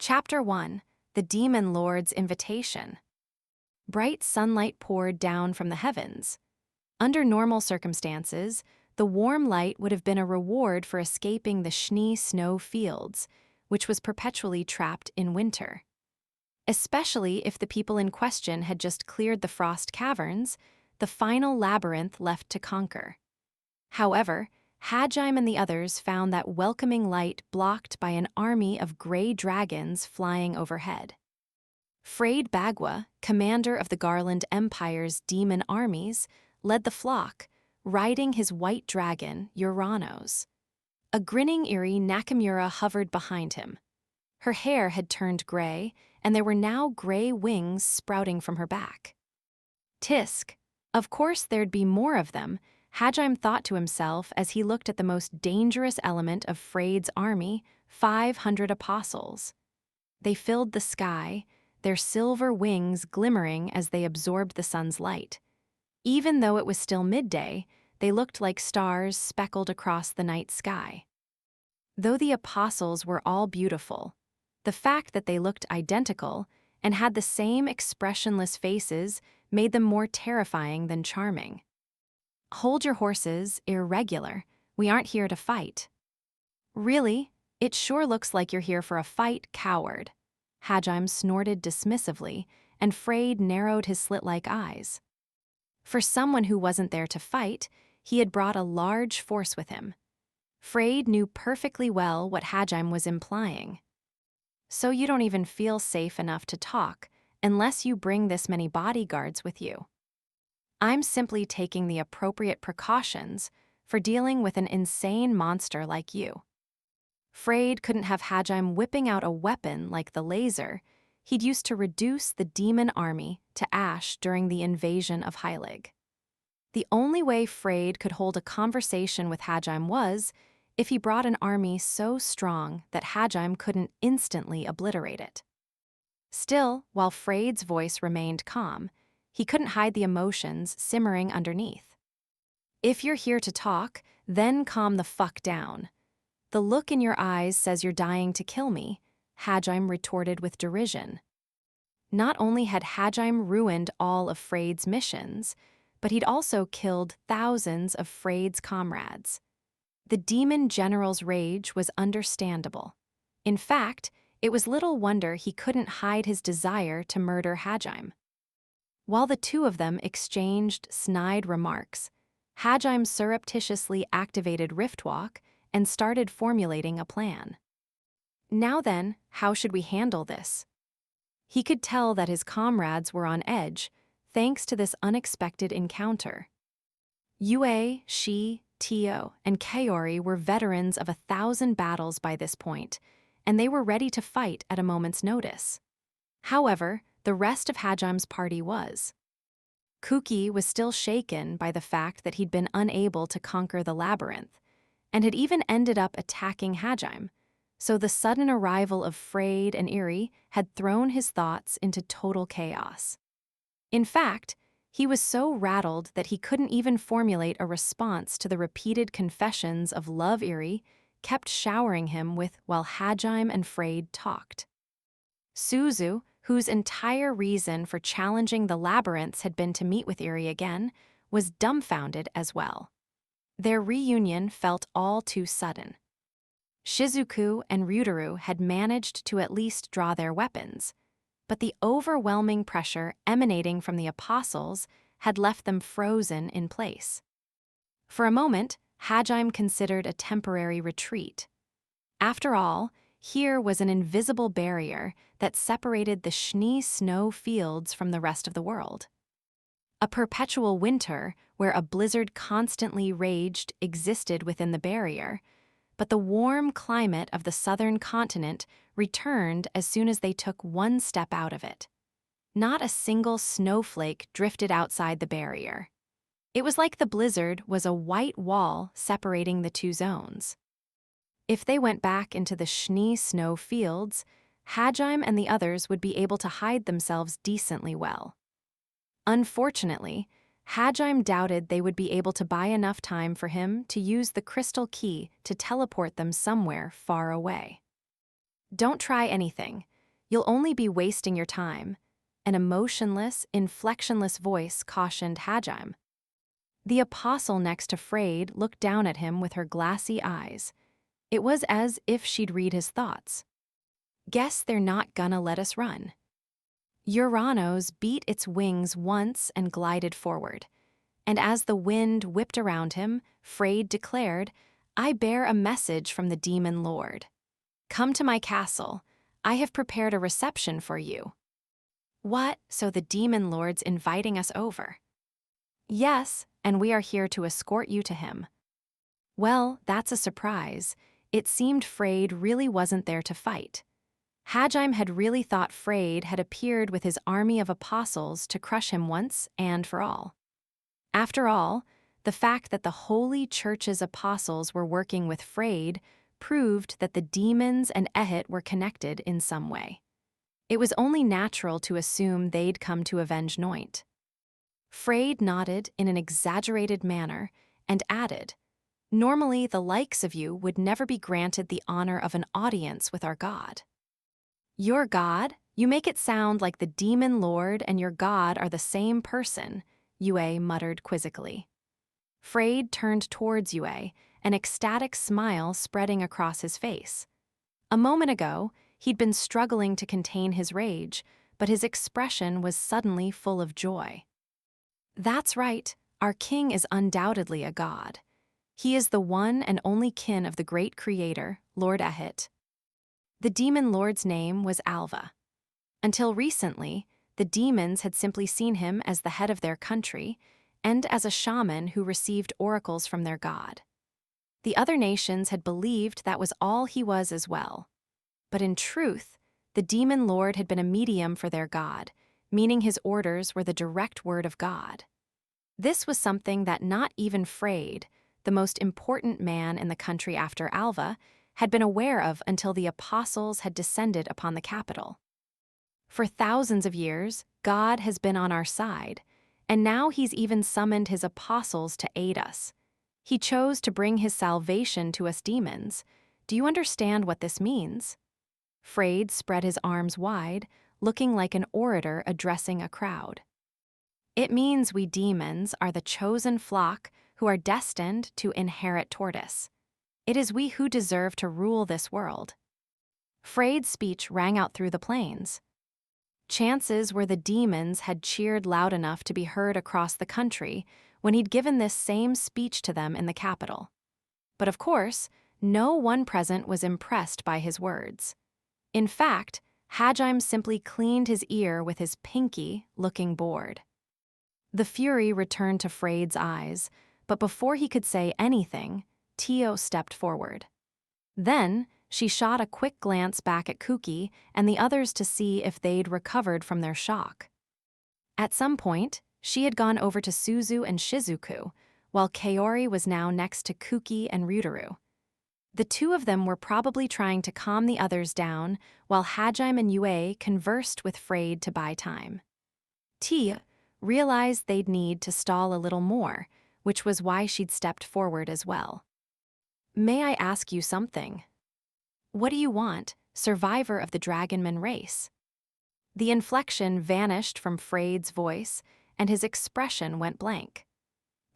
Chapter 1: The Demon Lord's Invitation. Bright sunlight poured down from the heavens. Under normal circumstances, the warm light would have been a reward for escaping the snow fields, which was perpetually trapped in winter. Especially if the people in question had just cleared the frost caverns, the final labyrinth left to conquer. However, Hadjime and the others found that welcoming light blocked by an army of gray dragons flying overhead. Freyed Bagua, commander of the Garland Empire's demon armies, led the flock, riding his white dragon, Uranos. A grinning Iri Nakamura hovered behind him. Her hair had turned gray, and there were now gray wings sprouting from her back. Tisk. Of course there'd be more of them, Hadjime thought to himself as he looked at the most dangerous element of Freyd's army, 500 apostles. They filled the sky, their silver wings glimmering as they absorbed the sun's light. Even though it was still midday, they looked like stars speckled across the night sky. Though the apostles were all beautiful, the fact that they looked identical and had the same expressionless faces made them more terrifying than charming. "Hold your horses, irregular. We aren't here to fight." "Really? It sure looks like you're here for a fight, coward." Hadjime snorted dismissively, and Freyd narrowed his slit-like eyes. For someone who wasn't there to fight, he had brought a large force with him. Freyd knew perfectly well what Hadjime was implying. "So you don't even feel safe enough to talk, unless you bring this many bodyguards with you." "I'm simply taking the appropriate precautions for dealing with an insane monster like you." Freyd couldn't have Hadjime whipping out a weapon like the laser he'd used to reduce the demon army to ash during the invasion of Heilig. The only way Freyd could hold a conversation with Hadjime was if he brought an army so strong that Hadjime couldn't instantly obliterate it. Still, while Freyd's voice remained calm, he couldn't hide the emotions simmering underneath. "If you're here to talk, then calm the fuck down. The look in your eyes says you're dying to kill me," Hadjime retorted with derision. Not only had Hadjime ruined all of Freyd's missions, but he'd also killed thousands of Freyd's comrades. The demon general's rage was understandable. In fact, it was little wonder he couldn't hide his desire to murder Hadjime. While the two of them exchanged snide remarks, Hadjime surreptitiously activated Riftwalk and started formulating a plan. Now then, how should we handle this? He could tell that his comrades were on edge, thanks to this unexpected encounter. Yue, Shi, Tio, and Kaori were veterans of 1,000 battles by this point, and they were ready to fight at a moment's notice. However, the rest of Hadjime's party was. Kuki was still shaken by the fact that he'd been unable to conquer the labyrinth, and had even ended up attacking Hadjime, so the sudden arrival of Freyd and Iri had thrown his thoughts into total chaos. In fact, he was so rattled that he couldn't even formulate a response to the repeated confessions of love Iri kept showering him with while Hadjime and Freyd talked. Suzu, whose entire reason for challenging the labyrinths had been to meet with Iri again, was dumbfounded as well. Their reunion felt all too sudden. Shizuku and Ryutaru had managed to at least draw their weapons, but the overwhelming pressure emanating from the apostles had left them frozen in place. For a moment, Hadjime considered a temporary retreat. After all, here was an invisible barrier that separated the snow fields from the rest of the world. A perpetual winter, where a blizzard constantly raged, existed within the barrier, but the warm climate of the southern continent returned as soon as they took one step out of it. Not a single snowflake drifted outside the barrier. It was like the blizzard was a white wall separating the two zones. If they went back into the snow fields, Hadjime and the others would be able to hide themselves decently well. Unfortunately, Hadjime doubted they would be able to buy enough time for him to use the crystal key to teleport them somewhere far away. "Don't try anything. You'll only be wasting your time, an emotionless, inflectionless voice cautioned Hajime. The apostle next to Freyd looked down at him with her glassy eyes. It was as if she'd read his thoughts. Guess they're not gonna let us run. Uranos beat its wings once and glided forward. And as the wind whipped around him, Freyd declared, I bear a message from the demon lord. Come to my castle. I have prepared a reception for you. What, so the demon lord's inviting us over? Yes, and we are here to escort you to him. Well, that's a surprise. It seemed Freyd really wasn't there to fight. Hajime had really thought Freyd had appeared with his army of apostles to crush him once and for all. After all, the fact that the Holy Church's apostles were working with Freyd proved that the demons and Ehit were connected in some way. It was only natural to assume they'd come to avenge Noint. Freyd nodded in an exaggerated manner and added, Normally the likes of you would never be granted the honor of an audience with our god. Your god? You make it sound like the demon lord and your god are the same person, Yue muttered quizzically. Freyd turned towards Yue, an ecstatic smile spreading across his face. A moment ago, he'd been struggling to contain his rage, but his expression was suddenly full of joy. That's right, our king is undoubtedly a god. He is the one and only kin of the great creator, Lord Ehit. The demon lord's name was Alva. Until recently, the demons had simply seen him as the head of their country and as a shaman who received oracles from their god. The other nations had believed that was all he was as well. But in truth, the demon lord had been a medium for their god, meaning his orders were the direct word of God. This was something that not even Freyd, the most important man in the country after Alva, had been aware of until the apostles had descended upon the capital. For thousands of years, God has been on our side, and now he's even summoned his apostles to aid us. He chose to bring his salvation to us demons. Do you understand what this means? Freyd spread his arms wide, looking like an orator addressing a crowd. It means we demons are the chosen flock who are destined to inherit Tortoise. It is we who deserve to rule this world. Freyd's speech rang out through the plains. Chances were the demons had cheered loud enough to be heard across the country when he'd given this same speech to them in the capital. But of course, no one present was impressed by his words. In fact, Hajime simply cleaned his ear with his pinky, looking bored. The fury returned to Freyd's eyes, but before he could say anything, Tio stepped forward. Then, she shot a quick glance back at Kuki and the others to see if they'd recovered from their shock. At some point, she had gone over to Suzu and Shizuku, while Kaori was now next to Kuki and Ryutaru. The two of them were probably trying to calm the others down, while Hajime and Yue conversed with Freyd to buy time. Tia realized they'd need to stall a little more, which was why she'd stepped forward as well. May I ask you something? What do you want, survivor of the Dragonmen race? The inflection vanished from Freyd's voice, and his expression went blank.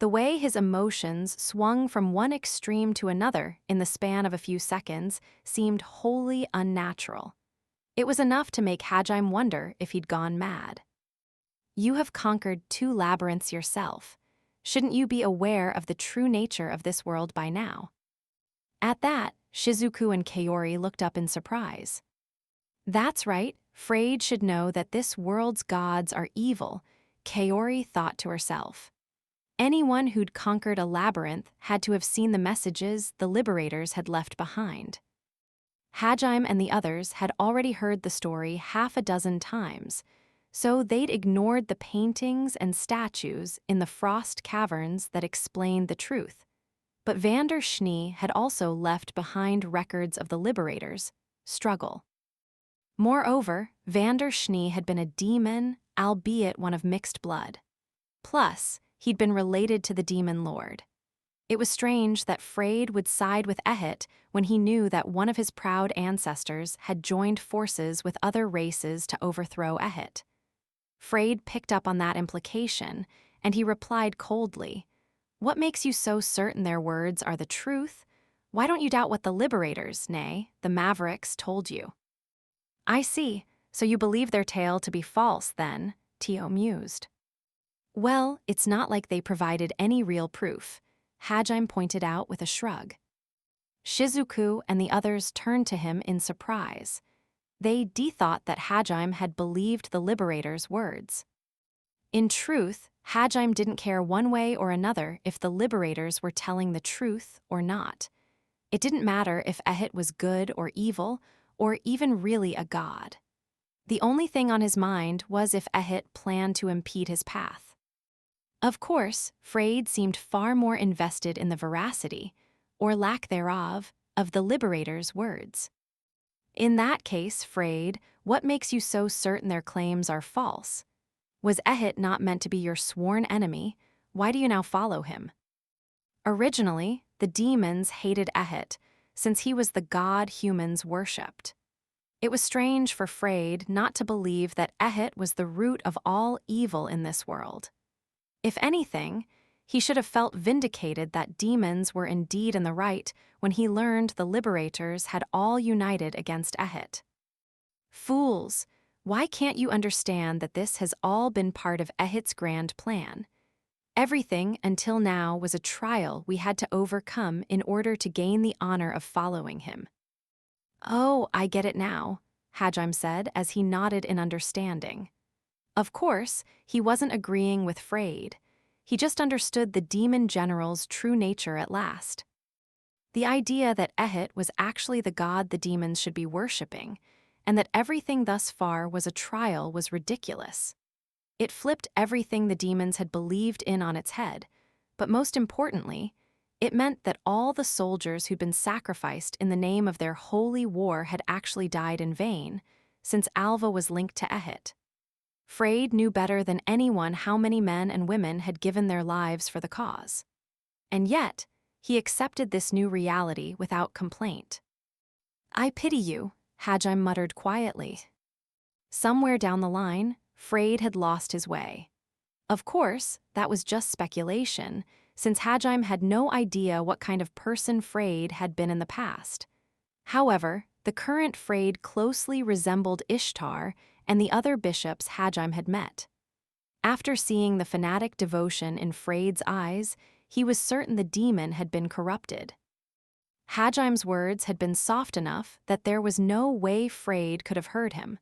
The way his emotions swung from one extreme to another in the span of a few seconds seemed wholly unnatural. It was enough to make Hajime wonder if he'd gone mad. You have conquered 2 labyrinths yourself. Shouldn't you be aware of the true nature of this world by now? At that, Shizuku and Kaori looked up in surprise. That's right, Freyd should know that this world's gods are evil, Kaori thought to herself. Anyone who'd conquered a labyrinth had to have seen the messages the liberators had left behind. Hajime and the others had already heard the story 6 times, so they'd ignored the paintings and statues in the frost caverns that explained the truth. But Vander Schnee had also left behind records of the liberators' struggle. Moreover, Vander Schnee had been a demon, albeit one of mixed blood. Plus, he'd been related to the demon lord. It was strange that Freyr would side with Ehit when he knew that one of his proud ancestors had joined forces with other races to overthrow Ehit. Freyr picked up on that implication, and he replied coldly, "What makes you so certain their words are the truth? Why don't you doubt what the liberators, nay, the mavericks, told you?" "I see, so you believe their tale to be false, then," Tio mused. "Well, it's not like they provided any real proof," Hajime pointed out with a shrug. Shizuku and the others turned to him in surprise. They thought that Hajime had believed the liberators' words. In truth, Hajime didn't care one way or another if the liberators were telling the truth or not. It didn't matter if Ehit was good or evil, or even really a god. The only thing on his mind was if Ehit planned to impede his path. Of course, Freyr seemed far more invested in the veracity, or lack thereof, of the liberators' words. "In that case, Freyr, what makes you so certain their claims are false? Was Ehit not meant to be your sworn enemy? Why do you now follow him?" Originally, the demons hated Ehit, since he was the god humans worshipped. It was strange for Freyr not to believe that Ehit was the root of all evil in this world. If anything, he should have felt vindicated that demons were indeed in the right when he learned the liberators had all united against Ehit. "Fools, why can't you understand that this has all been part of Ehit's grand plan? Everything until now was a trial we had to overcome in order to gain the honor of following him." "Oh, I get it now," Hajime said as he nodded in understanding. Of course, he wasn't agreeing with Freyr. He just understood the demon general's true nature at last. The idea that Ehit was actually the god the demons should be worshipping, and that everything thus far was a trial, was ridiculous. It flipped everything the demons had believed in on its head, but most importantly, it meant that all the soldiers who'd been sacrificed in the name of their holy war had actually died in vain, since Alva was linked to Ehit. Freyr knew better than anyone how many men and women had given their lives for the cause. And yet, he accepted this new reality without complaint. "I pity you," Hajime muttered quietly. Somewhere down the line, Freyr had lost his way. Of course, that was just speculation, since Hajime had no idea what kind of person Freyr had been in the past. However, the current Freyr closely resembled Ishtar and the other bishops Hajime had met. After seeing the fanatic devotion in Freyd's eyes, he was certain the demon had been corrupted. Hajime's words had been soft enough that there was no way Freyd could have heard him,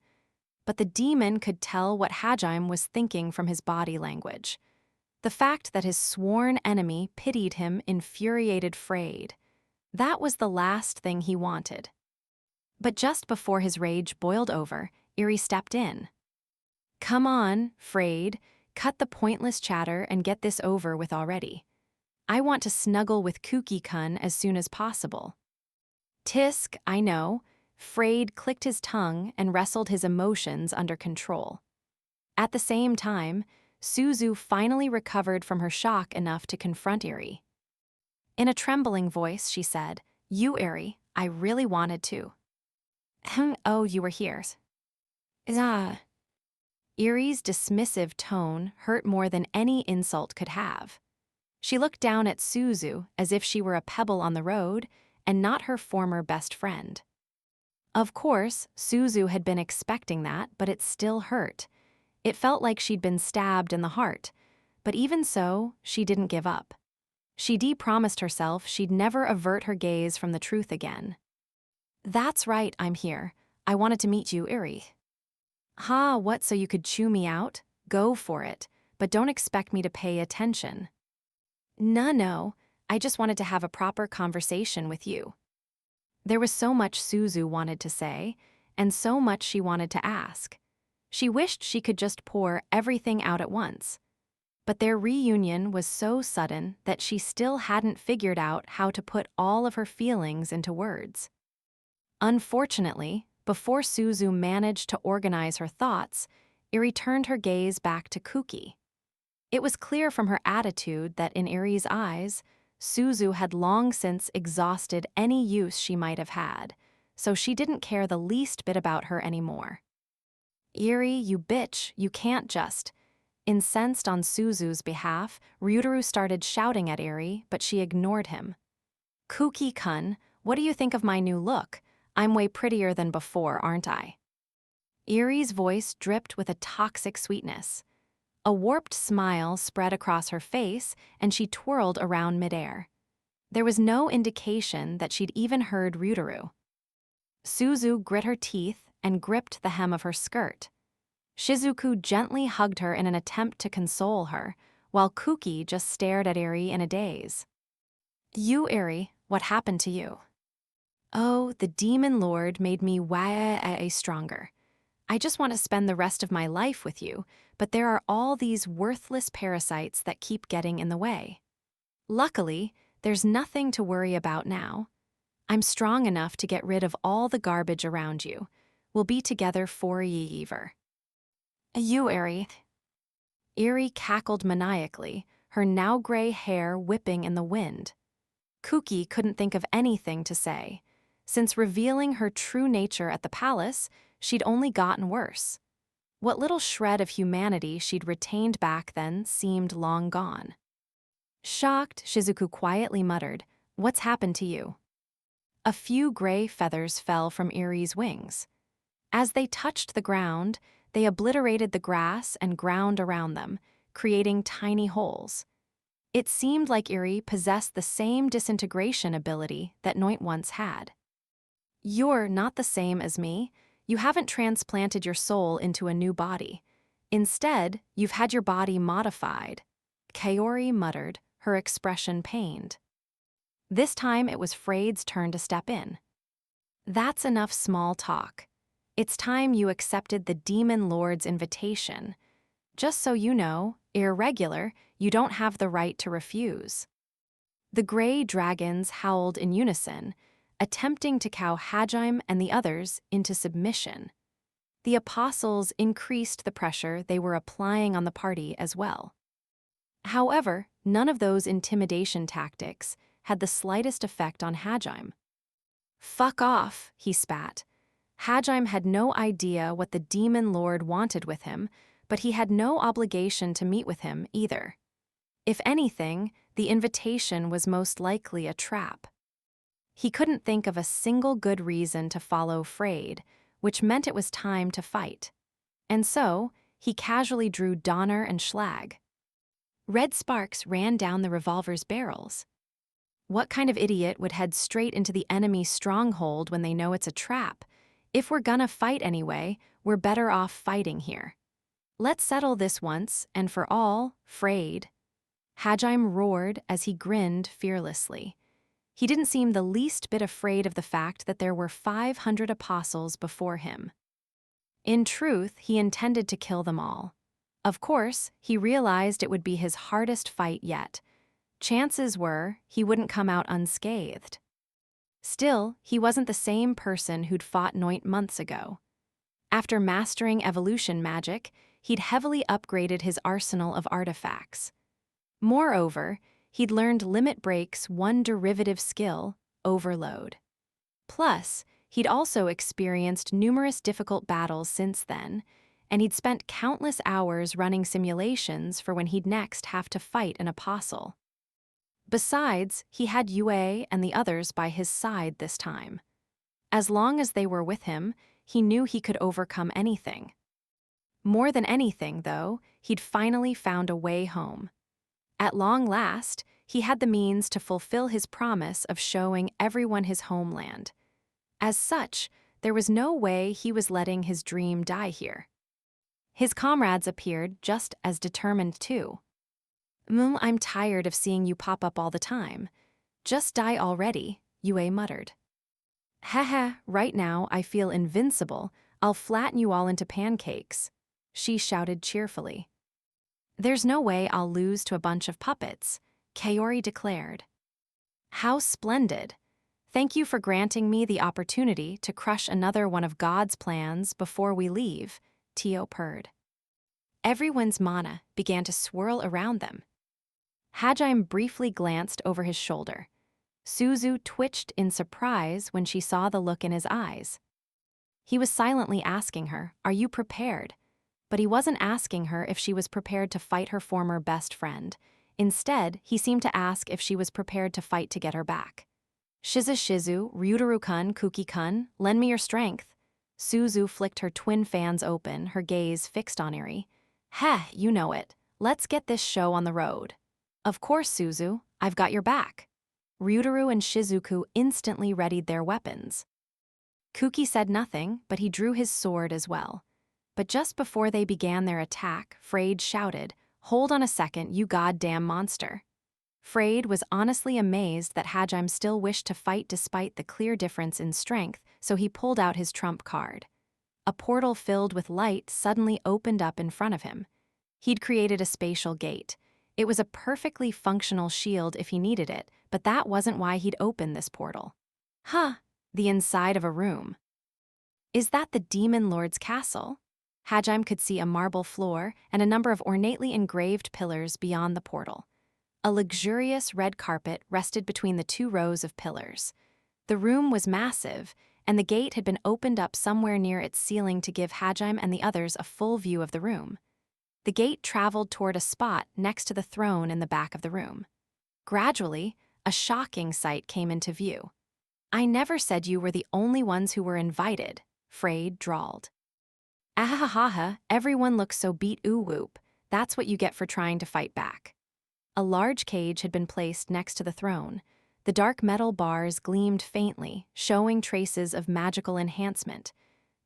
but the demon could tell what Hajime was thinking from his body language. The fact that his sworn enemy pitied him infuriated Freyd. That was the last thing he wanted. But just before his rage boiled over, Eri stepped in. "Come on, Freyr, cut the pointless chatter and get this over with already. I want to snuggle with Kuki-kun as soon as possible." "Tisk, I know." Freyr clicked his tongue and wrestled his emotions under control. At the same time, Suzu finally recovered from her shock enough to confront Eri. In a trembling voice, she said, "You, Eri, I really wanted to." "Oh, you were here." Eri's dismissive tone hurt more than any insult could have. She looked down at Suzu as if she were a pebble on the road and not her former best friend. Of course, Suzu had been expecting that, but it still hurt. It felt like she'd been stabbed in the heart, but even so, she didn't give up. She promised herself she'd never avert her gaze from the truth again. "That's right, I'm here. I wanted to meet you, Eri." "Ha, what, so you could chew me out? Go for it, but don't expect me to pay attention." No, I just wanted to have a proper conversation with you." There was so much Suzu wanted to say, and so much she wanted to ask. She wished she could just pour everything out at once. But their reunion was so sudden that she still hadn't figured out how to put all of her feelings into words. Unfortunately, before Suzu managed to organize her thoughts, Eri turned her gaze back to Kuki. It was clear from her attitude that in Eri's eyes, Suzu had long since exhausted any use she might have had, so she didn't care the least bit about her anymore. "Eri, you bitch, you can't just..." Incensed on Suzu's behalf, Ryutaru started shouting at Eri, but she ignored him. "Kuki-kun, what do you think of my new look? I'm way prettier than before, aren't I?" Eri's voice dripped with a toxic sweetness. A warped smile spread across her face, and she twirled around midair. There was no indication that she'd even heard Ryutaru. Suzu grit her teeth and gripped the hem of her skirt. Shizuku gently hugged her in an attempt to console her, while Kuki just stared at Eri in a daze. "You, Eri, what happened to you?" "Oh, the demon lord made me way stronger. I just want to spend the rest of my life with you, but there are all these worthless parasites that keep getting in the way. Luckily, there's nothing to worry about now. I'm strong enough to get rid of all the garbage around you. We'll be together forever." "You, Eri." Eri cackled maniacally, her now gray hair whipping in the wind. Kuki couldn't think of anything to say. Since revealing her true nature at the palace, she'd only gotten worse. What little shred of humanity she'd retained back then seemed long gone. Shocked, Shizuku quietly muttered, "What's happened to you?" A few gray feathers fell from Eri's wings. As they touched the ground, they obliterated the grass and ground around them, creating tiny holes. It seemed like Eri possessed the same disintegration ability that Noit once had. "You're not the same as me. You haven't transplanted your soul into a new body. Instead, you've had your body modified," Kaori muttered, her expression pained. This time it was Freyd's turn to step in. "That's enough small talk. It's time you accepted the Demon Lord's invitation. Just so you know, irregular, you don't have the right to refuse." The gray dragons howled in unison, attempting to cow Hajime and the others into submission. The apostles increased the pressure they were applying on the party as well. However, none of those intimidation tactics had the slightest effect on Hajime. "Fuck off," he spat. Hajime had no idea what the Demon Lord wanted with him, but he had no obligation to meet with him either. If anything, the invitation was most likely a trap. He couldn't think of a single good reason to follow Freyd, which meant it was time to fight. And so, he casually drew Donner and Schlag. Red sparks ran down the revolver's barrels. What kind of idiot would head straight into the enemy's stronghold when they know it's a trap? If we're gonna fight anyway, we're better off fighting here. Let's settle this once and for all, Freyd. Hajime roared as he grinned fearlessly. He didn't seem the least bit afraid of the fact that there were 500 apostles before him. In truth, he intended to kill them all. Of course, he realized it would be his hardest fight yet. Chances were he wouldn't come out unscathed. Still, he wasn't the same person who'd fought Noit months ago. After mastering evolution magic, he'd heavily upgraded his arsenal of artifacts. Moreover, he'd learned Limit Break's one derivative skill, Overload. Plus, he'd also experienced numerous difficult battles since then, and he'd spent countless hours running simulations for when he'd next have to fight an apostle. Besides, he had Yue and the others by his side this time. As long as they were with him, he knew he could overcome anything. More than anything, though, he'd finally found a way home. At long last, he had the means to fulfill his promise of showing everyone his homeland. As such, there was no way he was letting his dream die here. His comrades appeared just as determined too. "I'm tired of seeing you pop up all the time. Just die already," Yue muttered. "Haha, right now I feel invincible. I'll flatten you all into pancakes," she shouted cheerfully. "There's no way I'll lose to a bunch of puppets," Kaori declared. "How splendid. Thank you for granting me the opportunity to crush another one of God's plans before we leave," Tio purred. Everyone's mana began to swirl around them. Hajime briefly glanced over his shoulder. Suzu twitched in surprise when she saw the look in his eyes. He was silently asking her, "Are you prepared?" But he wasn't asking her if she was prepared to fight her former best friend. Instead, he seemed to ask if she was prepared to fight to get her back. Shizu, Ryutaru-kun, Kuki-kun, lend me your strength." Suzu flicked her twin fans open, her gaze fixed on Eri. "Heh, you know it. Let's get this show on the road." "Of course, Suzu. I've got your back." Ryutaru and Shizuku instantly readied their weapons. Kuki said nothing, but he drew his sword as well. But just before they began their attack, Frade shouted, "Hold on a second, you goddamn monster." Frade was honestly amazed that Hajime still wished to fight despite the clear difference in strength, so he pulled out his trump card. A portal filled with light suddenly opened up in front of him. He'd created a spatial gate. It was a perfectly functional shield if he needed it, but that wasn't why he'd opened this portal. Huh, the inside of a room. Is that the Demon Lord's castle? Hajime could see a marble floor and a number of ornately engraved pillars beyond the portal. A luxurious red carpet rested between the 2 rows of pillars. The room was massive, and the gate had been opened up somewhere near its ceiling to give Hajime and the others a full view of the room. The gate traveled toward a spot next to the throne in the back of the room. Gradually, a shocking sight came into view. "I never said you were the only ones who were invited," Frade drawled. "Ahahaha, everyone looks so beat whoop. That's what you get for trying to fight back." A large cage had been placed next to the throne. The dark metal bars gleamed faintly, showing traces of magical enhancement.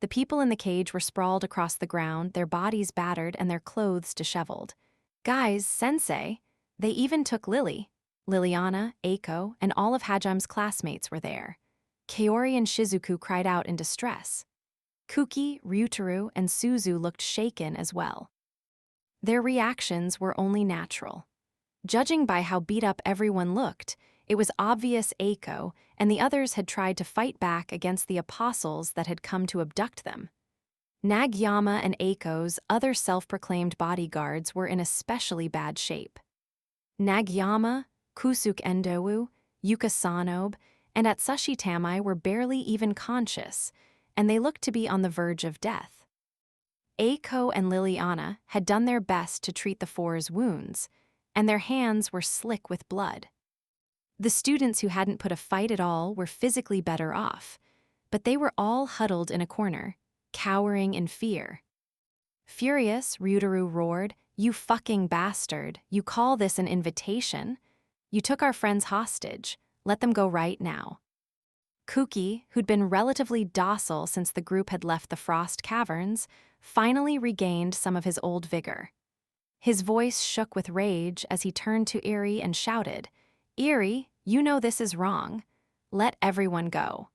The people in the cage were sprawled across the ground, their bodies battered and their clothes disheveled. "Guys, sensei." They even took Lily. Liliana, Eiko, and all of Hajime's classmates were there. Kaori and Shizuku cried out in distress. Kuki, Ryutaru, and Suzu looked shaken as well. Their reactions were only natural. Judging by how beat up everyone looked, it was obvious Eiko and the others had tried to fight back against the apostles that had come to abduct them. Nagyama and Eiko's other self-proclaimed bodyguards were in especially bad shape. Nagyama, Kusuk Endowu, Yuka Sanobe, and Atsushi Tamai were barely even conscious, and they looked to be on the verge of death. Eiko and Liliana had done their best to treat the 4's wounds, and their hands were slick with blood. The students who hadn't put a fight at all were physically better off, but they were all huddled in a corner, cowering in fear. Furious, Ryutaru roared, "You fucking bastard, you call this an invitation? You took our friends hostage, let them go right now." Kuki, who'd been relatively docile since the group had left the Frost Caverns, finally regained some of his old vigor. His voice shook with rage as he turned to Eri and shouted, "Eri, you know this is wrong. Let everyone go."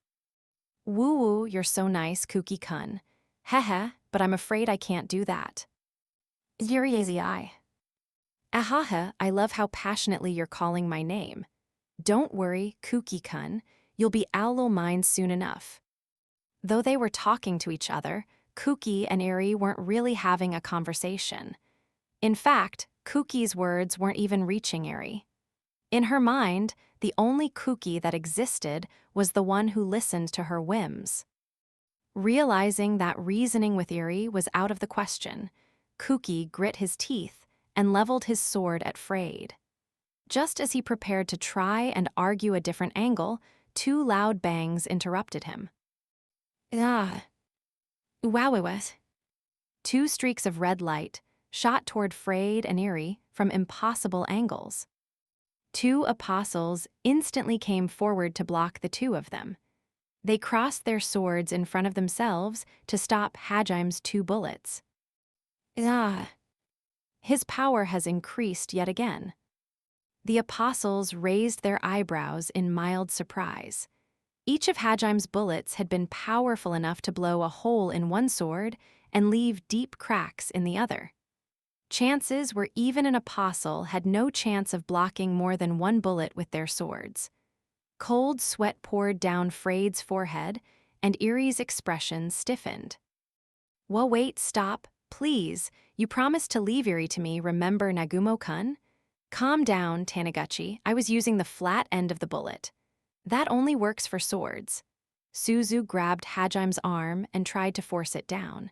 "Woo-woo, you're so nice, Kuki-kun. Hehe, but I'm afraid I can't do that." "Eri-azi-I." "Ahaha, I love how passionately you're calling my name. Don't worry, Kuki-kun, you'll be out of mine soon enough." Though they were talking to each other, Kuki and Eri weren't really having a conversation. In fact, Kuki's words weren't even reaching Eri. In her mind, the only Kuki that existed was the one who listened to her whims. Realizing that reasoning with Eri was out of the question, Kuki grit his teeth and leveled his sword at Frade. Just as he prepared to try and argue a different angle, 2 loud bangs interrupted him. "Ah. Wowawet." 2 streaks of red light shot toward Frade and Eri from impossible angles. 2 apostles instantly came forward to block the 2 of them. They crossed their swords in front of themselves to stop Hajime's 2 bullets. "Ah." His power has increased yet again. The apostles raised their eyebrows in mild surprise. Each of Hajime's bullets had been powerful enough to blow a hole in one sword and leave deep cracks in the other. Chances were even an apostle had no chance of blocking more than 1 bullet with their swords. Cold sweat poured down Frade's forehead, and Eri's expression stiffened. "Well, wait, stop, please. You promised to leave Eri to me, remember, Nagumo-kun?" Calm down, Taniguchi. I was using the flat end of the bullet. That only works for swords. Suzu grabbed Hajime's arm and tried to force it down.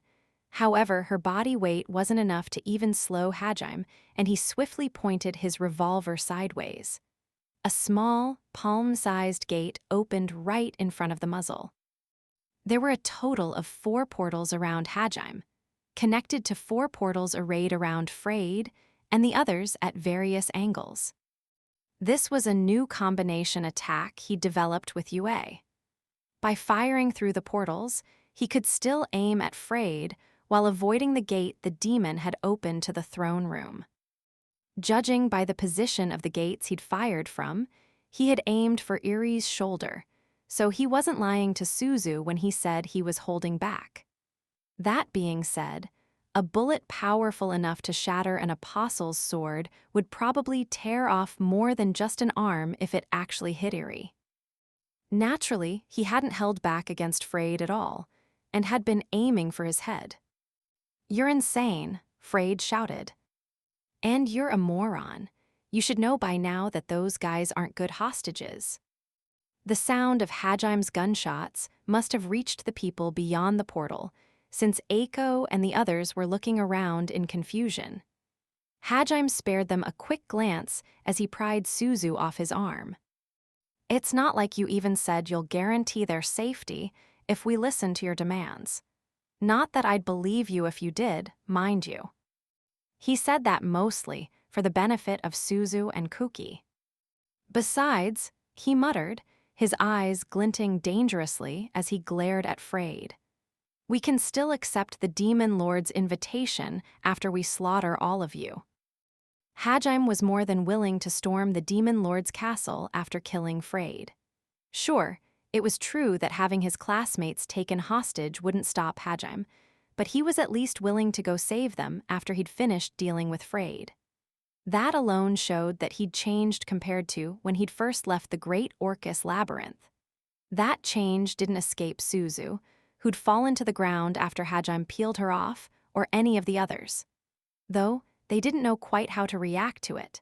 However, her body weight wasn't enough to even slow Hajime, and he swiftly pointed his revolver sideways. A small, palm-sized gate opened right in front of the muzzle. There were a total of 4 portals around Hajime, connected to 4 portals arrayed around Freyed, and the others at various angles. This was a new combination attack he developed with Yue. By firing through the portals, he could still aim at Freyed while avoiding the gate the demon had opened to the throne room. Judging by the position of the gates he'd fired from, he had aimed for Irie's shoulder, so he wasn't lying to Suzu when he said he was holding back. That being said, a bullet powerful enough to shatter an apostle's sword would probably tear off more than just an arm if it actually hit Irie. Naturally, he hadn't held back against Freyed at all, and had been aiming for his head. "You're insane," Freyed shouted. "And you're a moron. You should know by now that those guys aren't good hostages." The sound of Hajime's gunshots must have reached the people beyond the portal, since Eiko and the others were looking around in confusion. Hajime spared them a quick glance as he pried Suzu off his arm. "It's not like you even said you'll guarantee their safety if we listen to your demands. Not that I'd believe you if you did, mind you." He said that mostly for the benefit of Suzu and Kuki. "Besides," he muttered, his eyes glinting dangerously as he glared at Freyed, "we can still accept the Demon Lord's invitation after we slaughter all of you." Hajime was more than willing to storm the Demon Lord's castle after killing Freyed. Sure, it was true that having his classmates taken hostage wouldn't stop Hajime, but he was at least willing to go save them after he'd finished dealing with Freyed. That alone showed that he'd changed compared to when he'd first left the Great Orcus Labyrinth. That change didn't escape Suzu, who'd fallen to the ground after Hajime peeled her off, or any of the others. Though, they didn't know quite how to react to it.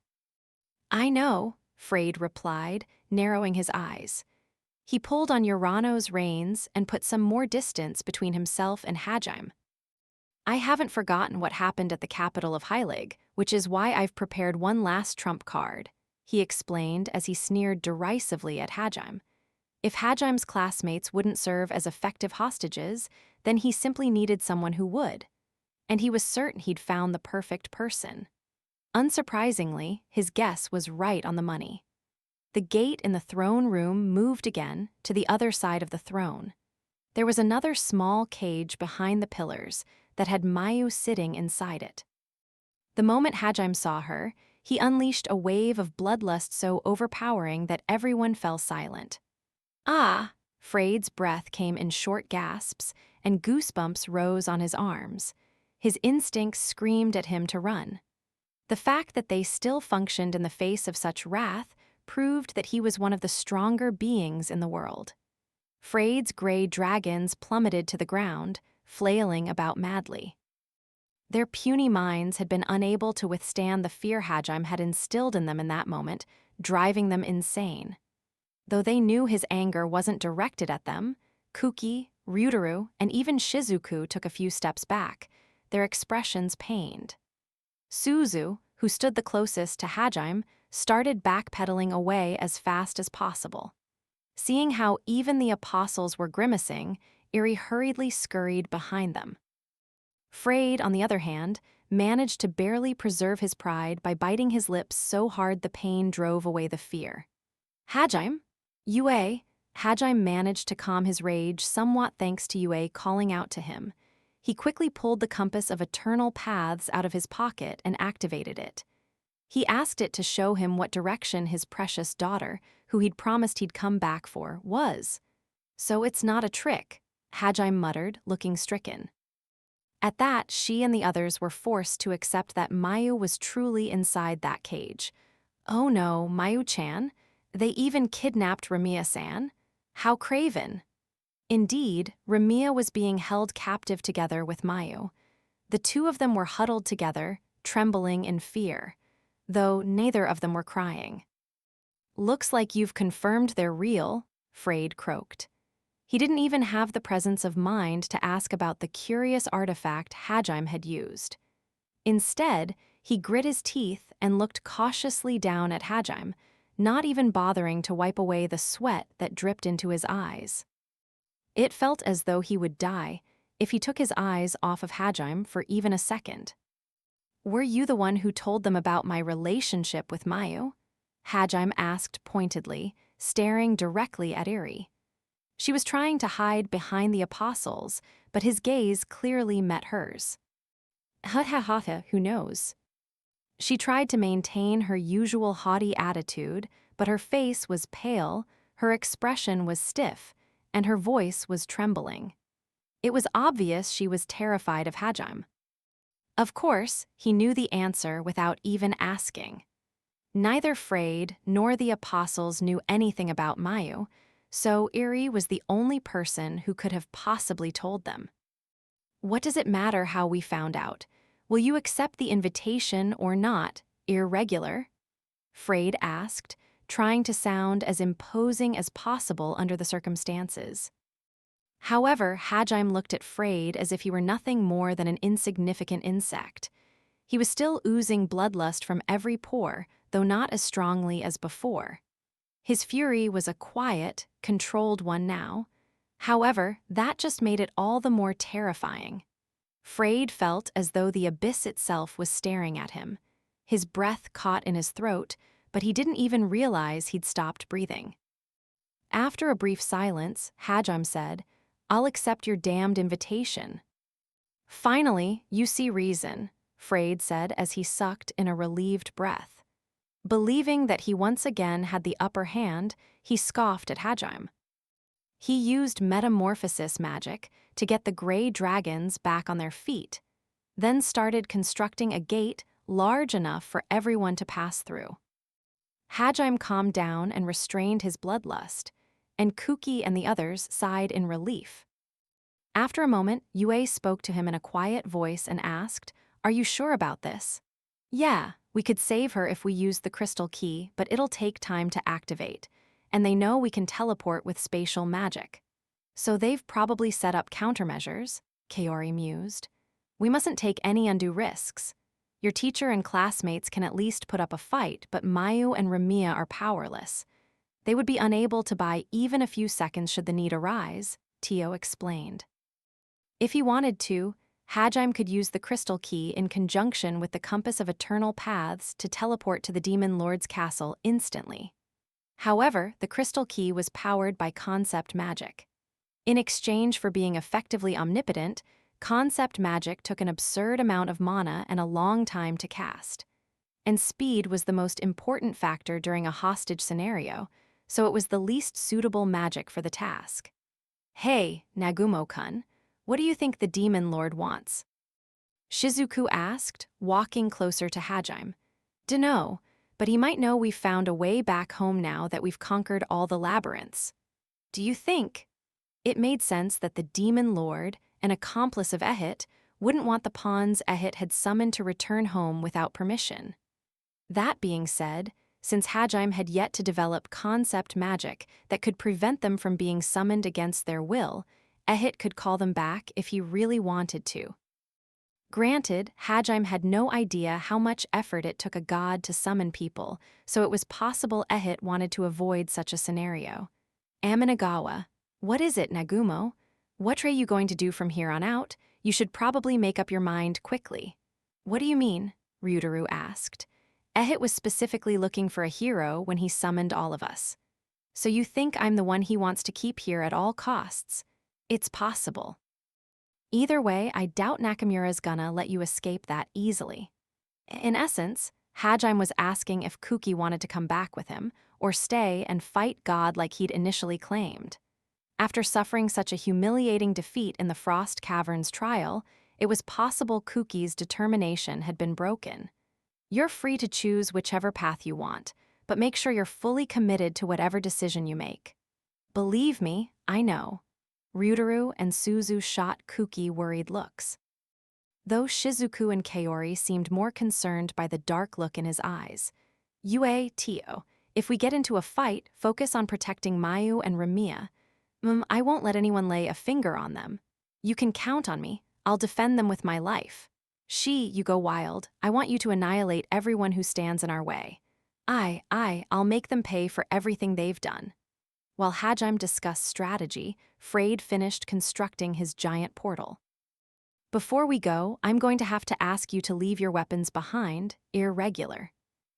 "I know," Freyed replied, narrowing his eyes. He pulled on Urano's reins and put some more distance between himself and Hajime. "I haven't forgotten what happened at the capital of Heilig, which is why I've prepared one last trump card," he explained as he sneered derisively at Hajime. If Hajime's classmates wouldn't serve as effective hostages, then he simply needed someone who would. And he was certain he'd found the perfect person. Unsurprisingly, his guess was right on the money. The gate in the throne room moved again to the other side of the throne. There was another small cage behind the pillars that had Mayu sitting inside it. The moment Hajime saw her, he unleashed a wave of bloodlust so overpowering that everyone fell silent. "Ah!" Freyed's breath came in short gasps, and goosebumps rose on his arms. His instincts screamed at him to run. The fact that they still functioned in the face of such wrath proved that he was one of the stronger beings in the world. Freyed's gray dragons plummeted to the ground, flailing about madly. Their puny minds had been unable to withstand the fear Hajime had instilled in them in that moment, driving them insane. Though they knew his anger wasn't directed at them, Kuki, Ryutaru, and even Shizuku took a few steps back, their expressions pained. Suzu, who stood the closest to Hajime, started backpedaling away as fast as possible. Seeing how even the apostles were grimacing, Irie hurriedly scurried behind them. Freyed, on the other hand, managed to barely preserve his pride by biting his lips so hard the pain drove away the fear. "Hajime? Yue!" Hajime managed to calm his rage somewhat thanks to Yue calling out to him. He quickly pulled the compass of eternal paths out of his pocket and activated it. He asked it to show him what direction his precious daughter, who he'd promised he'd come back for, was. "So it's not a trick," Hajime muttered, looking stricken. At that, she and the others were forced to accept that Mayu was truly inside that cage. Oh no, Mayu-chan? They even kidnapped Ramiya-san? How craven! Indeed, Ramiya was being held captive together with Mayu. The two of them were huddled together, trembling in fear. though neither of them were crying. "Looks like you've confirmed they're real," Frade croaked. He didn't even have the presence of mind to ask about the curious artifact Hajime had used. Instead, he grit his teeth and looked cautiously down at Hajime, not even bothering to wipe away the sweat that dripped into his eyes. It felt as though he would die if he took his eyes off of Hajime for even a second. "Were you the one who told them about my relationship with Mayu?" Hajime asked pointedly, staring directly at Eri. She was trying to hide behind the apostles, but his gaze clearly met hers. Who knows? She tried to maintain her usual haughty attitude, but her face was pale, her expression was stiff, and her voice was trembling. It was obvious she was terrified of Hajime. Of course, he knew the answer without even asking. Neither Frade nor the apostles knew anything about Mayu, so Eri was the only person who could have possibly told them. "What does it matter how we found out? Will you accept the invitation or not, irregular?" Frade asked, trying to sound as imposing as possible under the circumstances. However, Hajime looked at Frade as if he were nothing more than an insignificant insect. He was still oozing bloodlust from every pore, though not as strongly as before. His fury was a quiet, controlled one now. However, that just made it all the more terrifying. Frade felt as though the abyss itself was staring at him. His breath caught in his throat, but he didn't even realize he'd stopped breathing. After a brief silence, Hajime said, "I'll accept your damned invitation." "Finally, you see reason," Frade said as he sucked in a relieved breath. Believing that he once again had the upper hand, he scoffed at Hajime. He used metamorphosis magic to get the gray dragons back on their feet, then started constructing a gate large enough for everyone to pass through. Hajime calmed down and restrained his bloodlust, and Kuki and the others sighed in relief. After a moment, Yue spoke to him in a quiet voice and asked, "Are you sure about this?" "Yeah, we could save her if we use the crystal key, but it'll take time to activate, and they know we can teleport with spatial magic. So they've probably set up countermeasures," Kaori mused. "We mustn't take any undue risks. Your teacher and classmates can at least put up a fight, but Mayu and Ramiya are powerless. They would be unable to buy even a few seconds should the need arise," Tio explained. If he wanted to, Hajime could use the crystal key in conjunction with the compass of eternal paths to teleport to the Demon Lord's castle instantly. However, the crystal key was powered by concept magic. In exchange for being effectively omnipotent, concept magic took an absurd amount of mana and a long time to cast. And speed was the most important factor during a hostage scenario, so it was the least suitable magic for the task. "Hey, Nagumo-kun, what do you think the Demon Lord wants?" Shizuku asked, walking closer to Hajime. "Dunno, but he might know we've found a way back home now that we've conquered all the labyrinths." "Do you think?" It made sense that the Demon Lord, an accomplice of Ehit, wouldn't want the pawns Ehit had summoned to return home without permission. That being said, since Hajime had yet to develop concept magic that could prevent them from being summoned against their will, Ehit could call them back if he really wanted to. Granted, Hajime had no idea how much effort it took a god to summon people, so it was possible Ehit wanted to avoid such a scenario. "Aminagawa, what is it, Nagumo? What are you going to do from here on out? You should probably make up your mind quickly." "What do you mean?" Ryutaru asked. "Ehit was specifically looking for a hero when he summoned all of us. So you think I'm the one he wants to keep here at all costs? It's possible. Either way, I doubt Nakamura's gonna let you escape that easily." In essence, Hajime was asking if Kuki wanted to come back with him, or stay and fight God like he'd initially claimed. After suffering such a humiliating defeat in the Frost Caverns trial, it was possible Kuki's determination had been broken. "You're free to choose whichever path you want, but make sure you're fully committed to whatever decision you make." "Believe me, I know." Ryutaru and Suzu shot Kuki worried looks. though Shizuku and Kaori seemed more concerned by the dark look in his eyes. Yue, Tio, if we get into a fight, focus on protecting Mayu and Ramiya. I won't let anyone lay a finger on them. You can count on me. I'll defend them with my life. You go wild. I want you to annihilate everyone who stands in our way. I'll make them pay for everything they've done. While Hajime discussed strategy, Freyd finished constructing his giant portal. Before we go, I'm going to have to ask you to leave your weapons behind, irregular.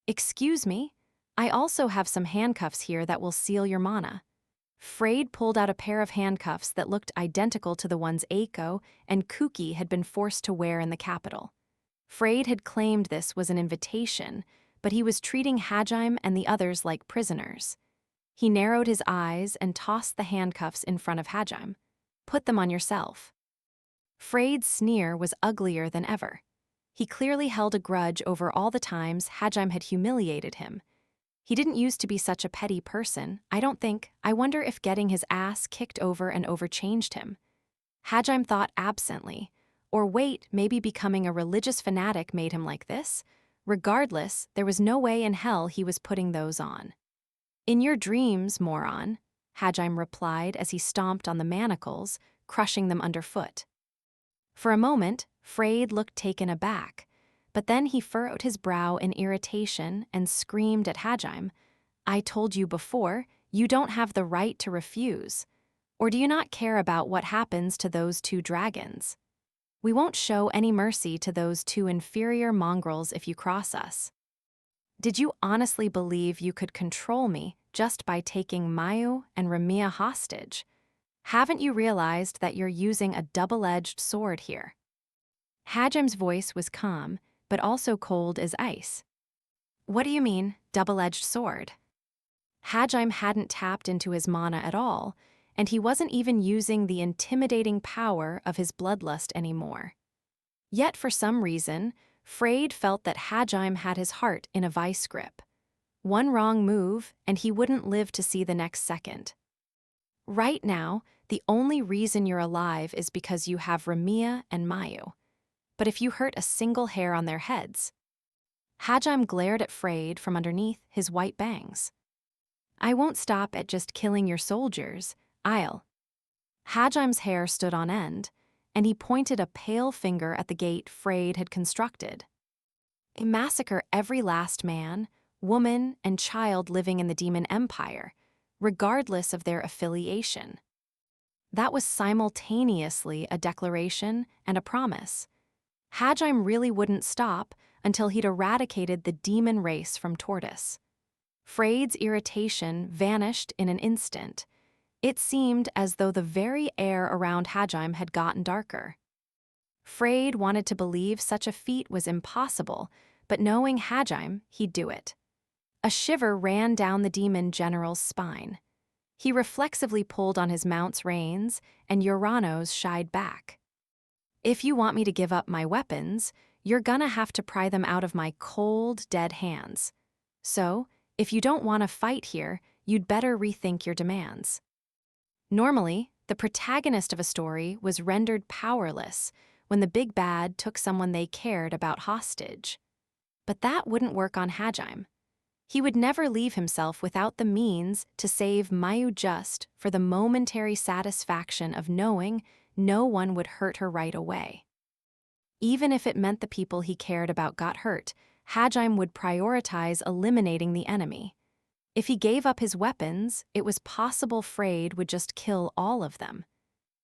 Excuse me? I also have some handcuffs here that will seal your mana. Freyd pulled out a pair of handcuffs that looked identical to the ones Eiko and Kuki had been forced to wear in the capital. Freyd had claimed this was an invitation, but he was treating Hajime and the others like prisoners. He narrowed his eyes and tossed the handcuffs in front of Hajime. Put them on yourself. Freyd's sneer was uglier than ever. He clearly held a grudge over all the times Hajime had humiliated him. He didn't used to be such a petty person, I don't think. I wonder if getting his ass kicked over and over changed him. Hajime thought absently. Or wait, maybe becoming a religious fanatic made him like this? Regardless, there was no way in hell he was putting those on. In your dreams, moron, Hajime replied as he stomped on the manacles, crushing them underfoot. For a moment, Freyd looked taken aback, but then he furrowed his brow in irritation and screamed at Hajime, I told you before, you don't have the right to refuse. Or do you not care about what happens to those two dragons? We won't show any mercy to those two inferior mongrels if you cross us. Did you honestly believe you could control me just by taking Mayu and Ramiya hostage? Haven't you realized that you're using a double-edged sword here? Hajime's voice was calm, but also cold as ice. What do you mean, double-edged sword? Hajime hadn't tapped into his mana at all, and he wasn't even using the intimidating power of his bloodlust anymore. Yet for some reason, Freyd felt that Hajime had his heart in a vice grip. One wrong move, and he wouldn't live to see the next second. Right now, the only reason you're alive is because you have Ramiya and Mayu. But if you hurt a single hair on their heads... Hajime glared at Freyd from underneath his white bangs. I won't stop at just killing your soldiers, I'll... Hajime's hair stood on end, and he pointed a pale finger at the gate Freyd had constructed. Massacre every last man, woman, and child living in the Demon Empire, regardless of their affiliation. That was simultaneously a declaration and a promise. Hajime really wouldn't stop until he'd eradicated the demon race from Tortoise. Freyd's irritation vanished in an instant. It seemed as though the very air around Hajime had gotten darker. Freyd wanted to believe such a feat was impossible, but knowing Hajime, he'd do it. A shiver ran down the demon general's spine. He reflexively pulled on his mount's reins, and Urano's shied back. If you want me to give up my weapons, you're gonna have to pry them out of my cold, dead hands. So, if you don't want to fight here, you'd better rethink your demands. Normally, the protagonist of a story was rendered powerless when the big bad took someone they cared about hostage. But that wouldn't work on Hajime. He would never leave himself without the means to save Mayu just for the momentary satisfaction of knowing no one would hurt her right away. Even if it meant the people he cared about got hurt, Hajime would prioritize eliminating the enemy. If he gave up his weapons, it was possible Freyd would just kill all of them.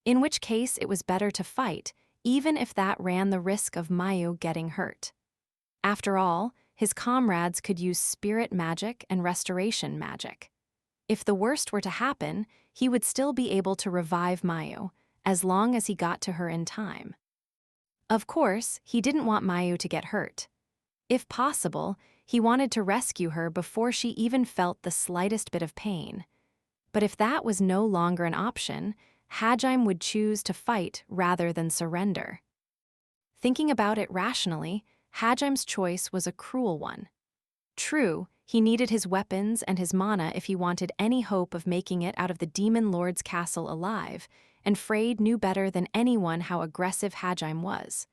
In which case, it was better to fight, even if that ran the risk of Mayu getting hurt. After all, his comrades could use spirit magic and restoration magic. If the worst were to happen, he would still be able to revive Mayu, as long as he got to her in time. Of course, he didn't want Mayu to get hurt. If possible, he wanted to rescue her before she even felt the slightest bit of pain. But if that was no longer an option, Hajime would choose to fight rather than surrender. Thinking about it rationally, Hajime's choice was a cruel one. True, he needed his weapons and his mana if he wanted any hope of making it out of the Demon Lord's castle alive, and Freyd knew better than anyone how aggressive Hajime was.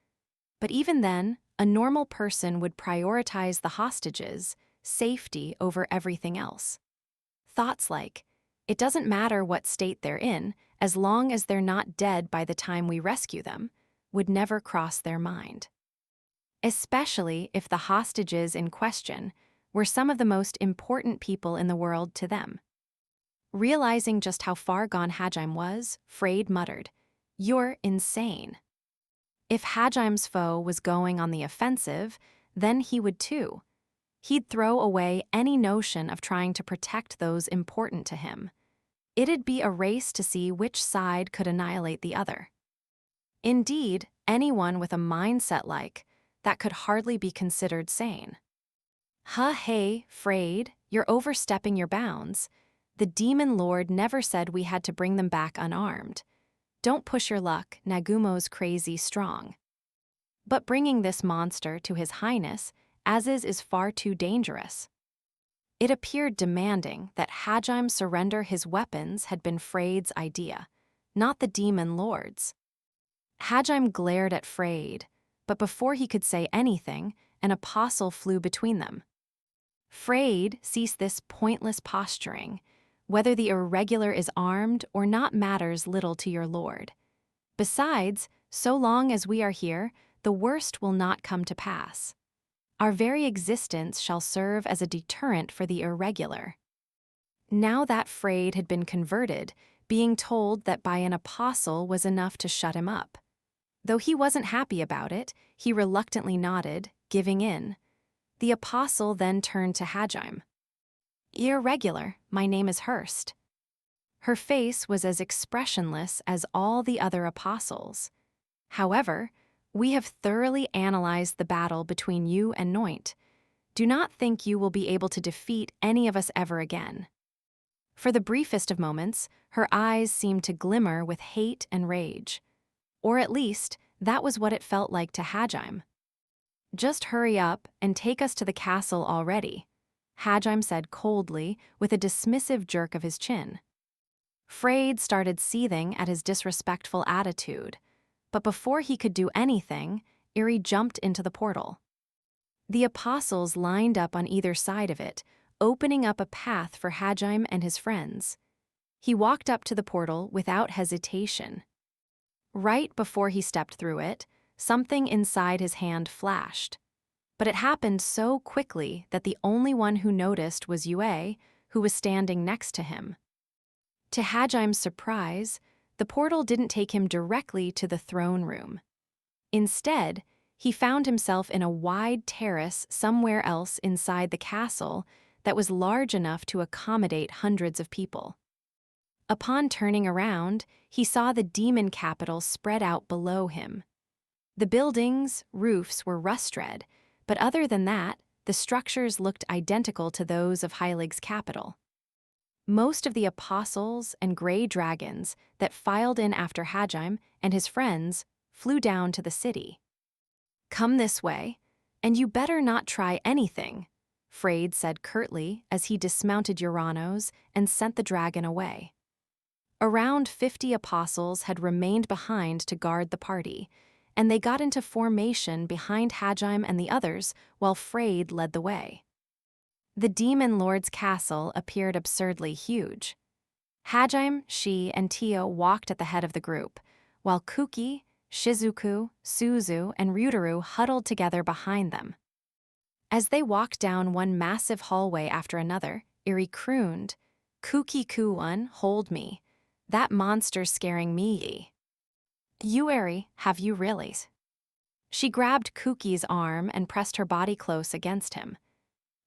But even then, a normal person would prioritize the hostages' safety over everything else. Thoughts like, "It doesn't matter what state they're in, as long as they're not dead by the time we rescue them," would never cross their mind. Especially if the hostages in question were some of the most important people in the world to them. Realizing just how far gone Hajime was, Freyd muttered, "You're insane." If Hajime's foe was going on the offensive, then he would too. He'd throw away any notion of trying to protect those important to him. It'd be a race to see which side could annihilate the other. Indeed, anyone with a mindset like that could hardly be considered sane. Hey, Freyd, you're overstepping your bounds. The Demon Lord never said we had to bring them back unarmed. Don't push your luck, Nagumo's crazy strong. But bringing this monster to His Highness, as is far too dangerous. It appeared demanding that Hajime surrender his weapons had been Freyd's idea, not the Demon Lord's. Hajime glared at Freyd, but before he could say anything, an apostle flew between them. Freyd, cease this pointless posturing. Whether the irregular is armed or not matters little to your lord. Besides, so long as we are here, the worst will not come to pass. Our very existence shall serve as a deterrent for the irregular. Now that Freyd had been converted, being told that by an apostle was enough to shut him up. Though he wasn't happy about it, he reluctantly nodded, giving in. The apostle then turned to Hajime. "Irregular, my name is Hurst." Her face was as expressionless as all the other apostles. "However, we have thoroughly analyzed the battle between you and Noint. Do not think you will be able to defeat any of us ever again." For the briefest of moments, her eyes seemed to glimmer with hate and rage. Or at least, that was what it felt like to Hajime. "Just hurry up and take us to the castle already," Hajime said coldly, with a dismissive jerk of his chin. Freyd started seething at his disrespectful attitude, but before he could do anything, Iri jumped into the portal. The apostles lined up on either side of it, opening up a path for Hajime and his friends. He walked up to the portal without hesitation. Right before he stepped through it, something inside his hand flashed. But it happened so quickly that the only one who noticed was Yue, who was standing next to him. To Hajime's surprise, the portal didn't take him directly to the throne room. Instead, he found himself in a wide terrace somewhere else inside the castle that was large enough to accommodate hundreds of people. Upon turning around, he saw the demon capital spread out below him. The buildings' roofs were rust-red, but other than that, the structures looked identical to those of Heilig's capital. Most of the apostles and gray dragons that filed in after Hajime and his friends flew down to the city. "Come this way, and you better not try anything," Freyd said curtly as he dismounted Uranos and sent the dragon away. Around 50 apostles had remained behind to guard the party, and they got into formation behind Hajime and the others while Freyd led the way. The Demon Lord's castle appeared absurdly huge. Hajime, she, and Tio walked at the head of the group, while Kuki, Shizuku, Suzu, and Ryutaru huddled together behind them. As they walked down one massive hallway after another, Iri crooned, "Kuki-ku-one, hold me. That monster's scaring me." "You, Iri, have you really?" She grabbed Kuki's arm and pressed her body close against him.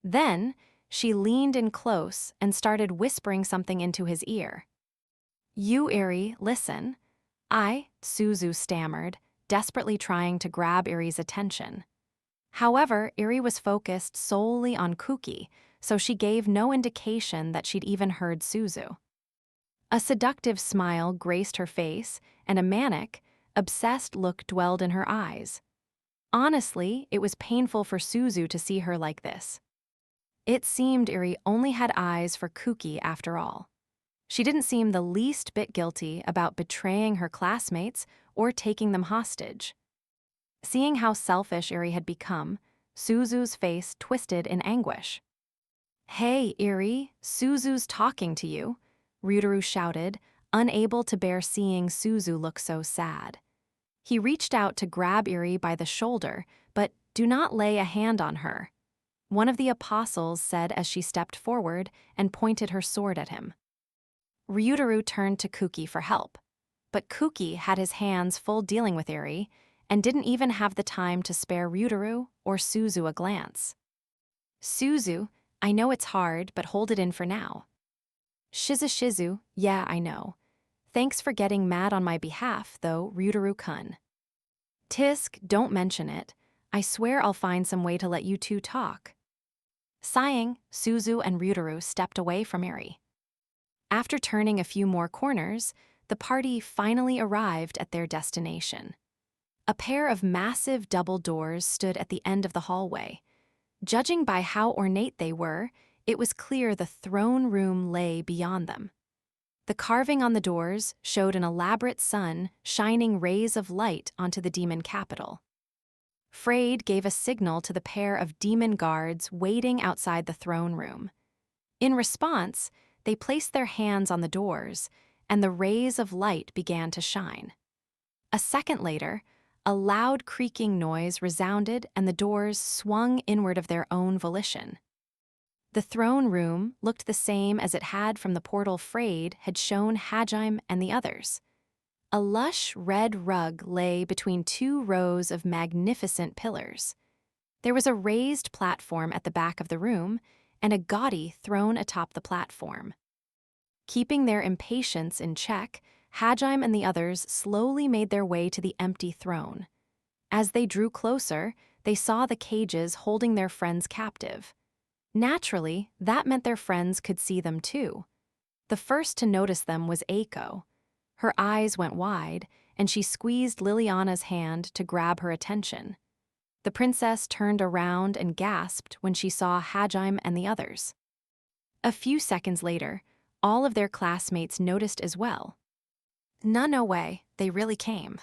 Then, she leaned in close and started whispering something into his ear. "You, Iri, listen." Suzu stammered, desperately trying to grab Iri's attention. However, Iri was focused solely on Kuki, so she gave no indication that she'd even heard Suzu. A seductive smile graced her face, and a manic, obsessed look dwelled in her eyes. Honestly, it was painful for Suzu to see her like this. It seemed Iri only had eyes for Kuki after all. She didn't seem the least bit guilty about betraying her classmates or taking them hostage. Seeing how selfish Eri had become, Suzu's face twisted in anguish. "Hey, Eri, Suzu's talking to you," Ryutaru shouted, unable to bear seeing Suzu look so sad. He reached out to grab Eri by the shoulder, but "Do not lay a hand on her," one of the apostles said as she stepped forward and pointed her sword at him. Ryutaru turned to Kuki for help, but Kuki had his hands full dealing with Eri and didn't even have the time to spare Ryutaru or Suzu a glance. "Suzu, I know it's hard, but hold it in for now." Shizu, yeah, I know. Thanks for getting mad on my behalf, though, Ryutaru-kun." "Tisk, don't mention it. I swear I'll find some way to let you two talk." Sighing, Suzu and Ryutaru stepped away from Eri. After turning a few more corners, the party finally arrived at their destination. A pair of massive double doors stood at the end of the hallway. Judging by how ornate they were, it was clear the throne room lay beyond them. The carving on the doors showed an elaborate sun shining rays of light onto the demon capital. Freyd gave a signal to the pair of demon guards waiting outside the throne room. In response, they placed their hands on the doors, and the rays of light began to shine. A second later, a loud creaking noise resounded and the doors swung inward of their own volition. The throne room looked the same as it had from the portal Freyd had shown Hajime and the others. A lush red rug lay between two rows of magnificent pillars. There was a raised platform at the back of the room and a gaudy throne atop the platform. Keeping their impatience in check, Hajime and the others slowly made their way to the empty throne. As they drew closer, they saw the cages holding their friends captive. Naturally, that meant their friends could see them too. The first to notice them was Eiko. Her eyes went wide, and she squeezed Liliana's hand to grab her attention. The princess turned around and gasped when she saw Hajime and the others. A few seconds later, all of their classmates noticed as well. No way, they really came.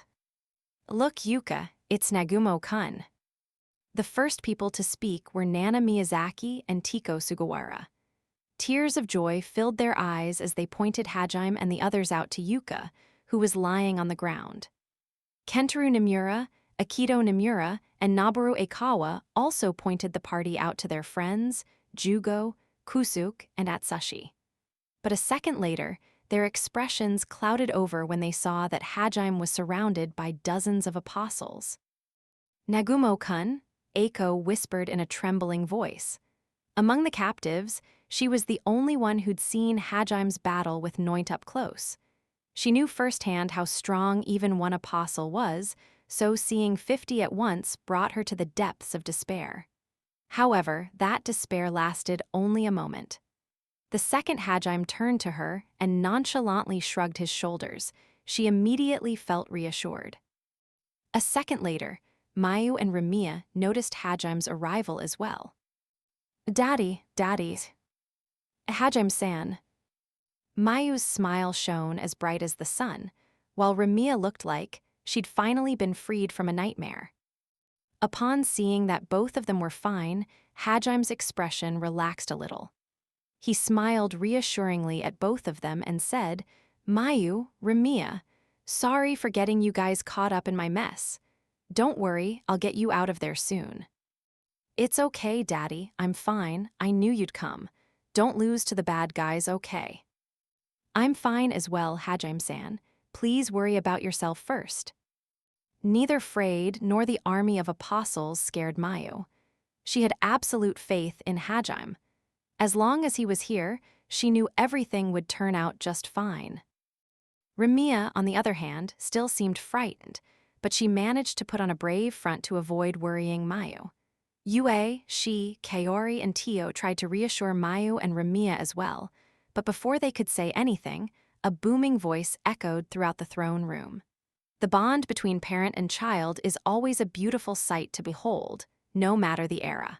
"Look, Yuka, it's Nagumo-kun." The first people to speak were Nana Miyazaki and Tiko Sugawara. Tears of joy filled their eyes as they pointed Hajime and the others out to Yuka, who was lying on the ground. Kentaro Nomura, Akito Nomura, and Noboru Eikawa also pointed the party out to their friends, Jugo, Kusuk, and Atsushi. But a second later, their expressions clouded over when they saw that Hajime was surrounded by dozens of apostles. "Nagumo-kun," Eiko whispered in a trembling voice. Among the captives, she was the only one who'd seen Hajime's battle with Noint up close. She knew firsthand how strong even one apostle was, so seeing 50 at once brought her to the depths of despair. However, that despair lasted only a moment. The second Hajime turned to her and nonchalantly shrugged his shoulders. She immediately felt reassured. A second later, Mayu and Remiya noticed Hajime's arrival as well. Daddy. Hajime-san." Mayu's smile shone as bright as the sun, while Remiya looked like she'd finally been freed from a nightmare. Upon seeing that both of them were fine, Hajime's expression relaxed a little. He smiled reassuringly at both of them and said, "Mayu, Remiya, sorry for getting you guys caught up in my mess. Don't worry, I'll get you out of there soon." "It's okay, Daddy, I'm fine. I knew you'd come. Don't lose to the bad guys, okay?" "I'm fine as well, Hajime-san. Please worry about yourself first." Neither Freyd nor the army of apostles scared Mayu. She had absolute faith in Hajime. As long as he was here, she knew everything would turn out just fine. Remiya, on the other hand, still seemed frightened, but she managed to put on a brave front to avoid worrying Mayu. Yue, she, Kaori, and Tio tried to reassure Mayu and Remiya as well, but before they could say anything, a booming voice echoed throughout the throne room. The bond between parent and child is always a beautiful sight to behold, no matter the era.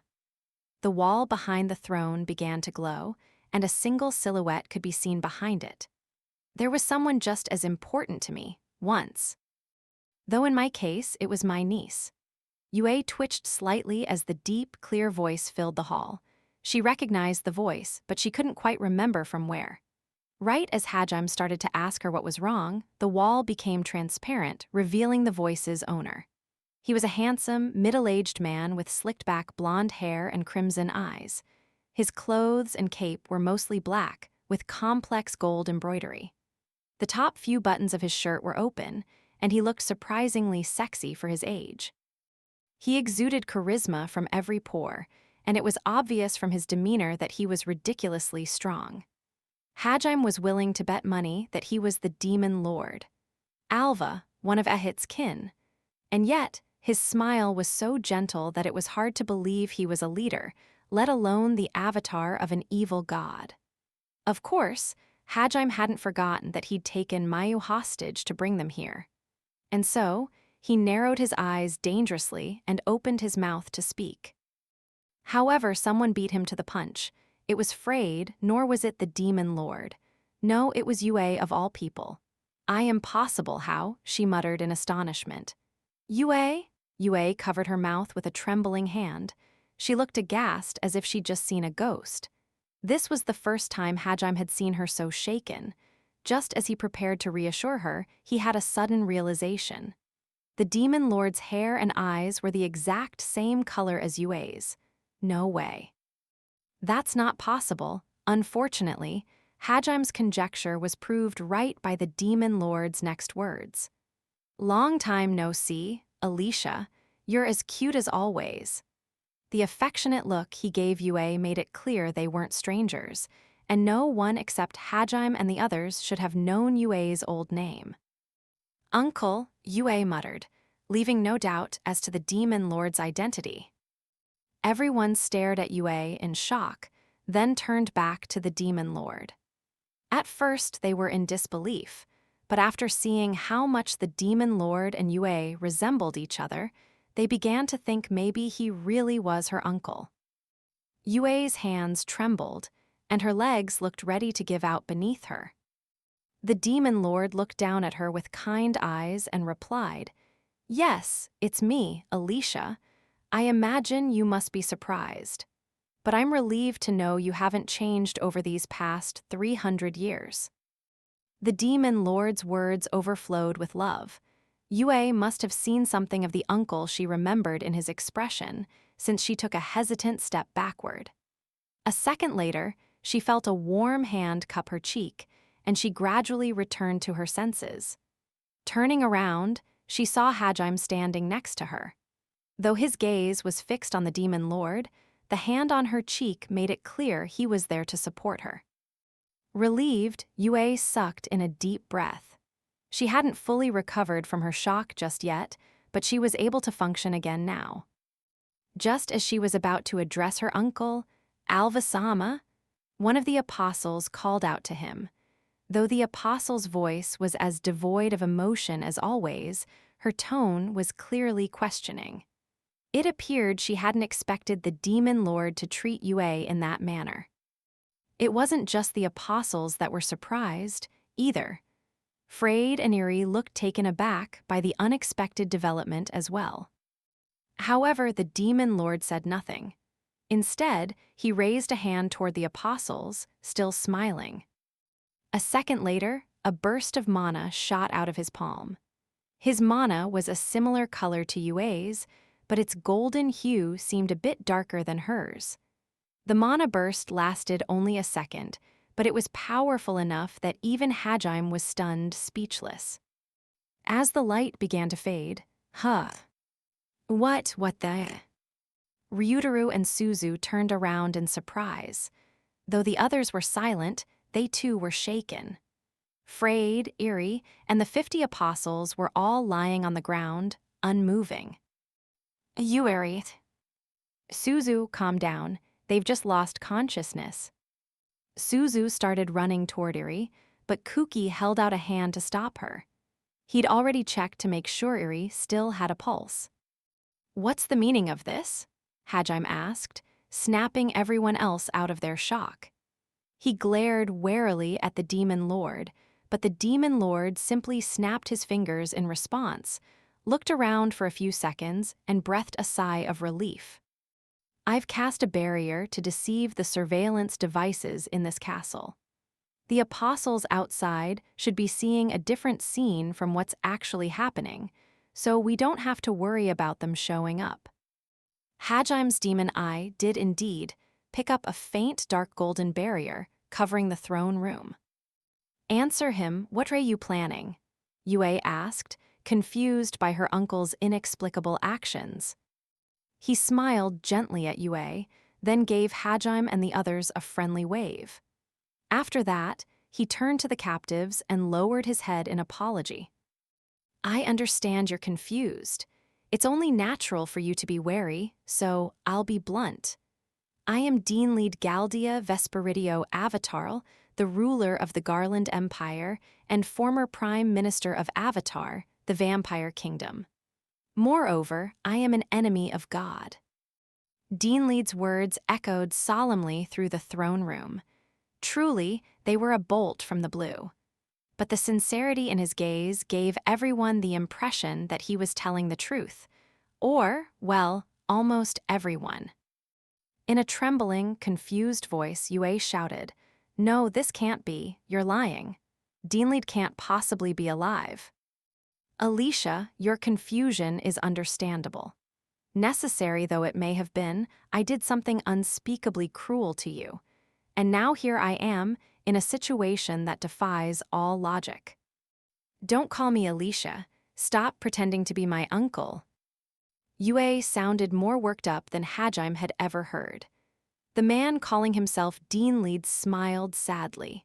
The wall behind the throne began to glow, and a single silhouette could be seen behind it. There was someone just as important to me, once. Though in my case, it was my niece. Yue twitched slightly as the deep, clear voice filled the hall. She recognized the voice, but she couldn't quite remember from where. Right as Hajime started to ask her what was wrong, the wall became transparent, revealing the voice's owner. He was a handsome, middle-aged man with slicked-back blonde hair and crimson eyes. His clothes and cape were mostly black, with complex gold embroidery. The top few buttons of his shirt were open, and he looked surprisingly sexy for his age. He exuded charisma from every pore, and it was obvious from his demeanor that he was ridiculously strong. Hajime was willing to bet money that he was the Demon Lord, Alva, one of Ehit's kin. And yet, his smile was so gentle that it was hard to believe he was a leader, let alone the avatar of an evil god. Of course, Hajime hadn't forgotten that he'd taken Mayu hostage to bring them here. And so, he narrowed his eyes dangerously and opened his mouth to speak. However, someone beat him to the punch. It was Frayed, nor was it the Demon Lord. No, it was Yue of all people. "I am possible, how?" she muttered in astonishment. "Yue?" Yue covered her mouth with a trembling hand. She looked aghast as if she'd just seen a ghost. This was the first time Hajime had seen her so shaken. Just as he prepared to reassure her, he had a sudden realization. The Demon Lord's hair and eyes were the exact same color as Yue's. No way. That's not possible. Unfortunately, Hajime's conjecture was proved right by the Demon Lord's next words. "Long time no see, Alicia. You're as cute as always." The affectionate look he gave Yue made it clear they weren't strangers, and no one except Hajime and the others should have known Yue's old name. "Uncle," Yue muttered, leaving no doubt as to the Demon Lord's identity. Everyone stared at Yue in shock, then turned back to the Demon Lord. At first, they were in disbelief, but after seeing how much the Demon Lord and Yue resembled each other, they began to think maybe he really was her uncle. Yue's hands trembled, and her legs looked ready to give out beneath her. The Demon Lord looked down at her with kind eyes and replied, "Yes, it's me, Alicia. I imagine you must be surprised. But I'm relieved to know you haven't changed over these past 300 years." The Demon Lord's words overflowed with love. Yue must have seen something of the uncle she remembered in his expression, since she took a hesitant step backward. A second later, she felt a warm hand cup her cheek, and she gradually returned to her senses. Turning around, she saw Hajime standing next to her. Though his gaze was fixed on the Demon Lord, the hand on her cheek made it clear he was there to support her. Relieved, Yue sucked in a deep breath. She hadn't fully recovered from her shock just yet, but she was able to function again now. Just as she was about to address her uncle, Alva-sama, one of the apostles called out to him. Though the apostle's voice was as devoid of emotion as always, her tone was clearly questioning. It appeared she hadn't expected the Demon Lord to treat Yue in that manner. It wasn't just the apostles that were surprised, either. Frayed and Eri looked taken aback by the unexpected development as well. However, the Demon Lord said nothing. Instead, he raised a hand toward the apostles, still smiling. A second later, a burst of mana shot out of his palm. His mana was a similar color to Yue's, but its golden hue seemed a bit darker than hers. The mana burst lasted only a second, but it was powerful enough that even Hajime was stunned, speechless. As the light began to fade, What the? Ryutaru and Suzu turned around in surprise. Though the others were silent, they too were shaken. Frayed, Eri, and the 50 apostles were all lying on the ground, unmoving. "You, Eri." "Suzu, calm down. They've just lost consciousness." Suzu started running toward Eri, but Kuki held out a hand to stop her. He'd already checked to make sure Eri still had a pulse. "What's the meaning of this?" Hajime asked, snapping everyone else out of their shock. He glared warily at the Demon Lord, but the Demon Lord simply snapped his fingers in response, looked around for a few seconds, and breathed a sigh of relief. I've cast a barrier to deceive the surveillance devices in this castle. The apostles outside should be seeing a different scene from what's actually happening, so we don't have to worry about them showing up. Hajim's demon eye did indeed pick up a faint dark golden barrier covering the throne room. "Answer him, what are you planning?" Yue asked, confused by her uncle's inexplicable actions. He smiled gently at Yue, then gave Hajime and the others a friendly wave. After that, he turned to the captives and lowered his head in apology. "I understand you're confused. It's only natural for you to be wary, so I'll be blunt. I am Deanlead Galdia Vesperidio Avatarl, the ruler of the Garland Empire and former Prime Minister of Avatar, the Vampire Kingdom. Moreover, I am an enemy of God." Deanlead's words echoed solemnly through the throne room. Truly, they were a bolt from the blue. But the sincerity in his gaze gave everyone the impression that he was telling the truth. Or, well, almost everyone. In a trembling, confused voice, Yue shouted, "No, this can't be. You're lying. Deanlead can't possibly be alive." "Alicia, your confusion is understandable. Necessary though it may have been, I did something unspeakably cruel to you. And now here I am, in a situation that defies all logic." "Don't call me Alicia. Stop pretending to be my uncle." Yue sounded more worked up than Hajime had ever heard. The man calling himself Deanlead smiled sadly.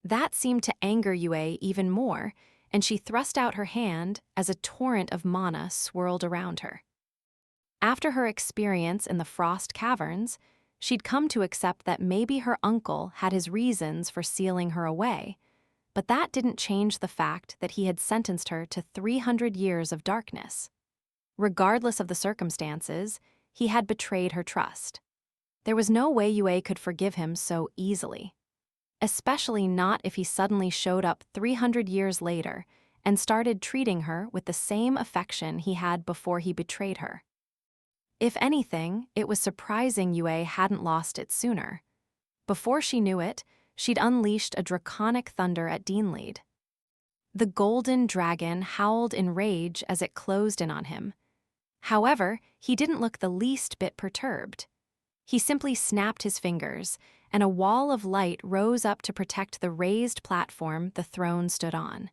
That seemed to anger Yue even more, and she thrust out her hand as a torrent of mana swirled around her. After her experience in the Frost Caverns, she'd come to accept that maybe her uncle had his reasons for sealing her away, but that didn't change the fact that he had sentenced her to 300 years of darkness. Regardless of the circumstances, he had betrayed her trust. There was no way Yue could forgive him so easily. Especially not if he suddenly showed up 300 years later and started treating her with the same affection he had before he betrayed her. If anything, it was surprising Yue hadn't lost it sooner. Before she knew it, she'd unleashed a draconic thunder at Deanlead. The golden dragon howled in rage as it closed in on him. However, he didn't look the least bit perturbed. He simply snapped his fingers, and a wall of light rose up to protect the raised platform the throne stood on.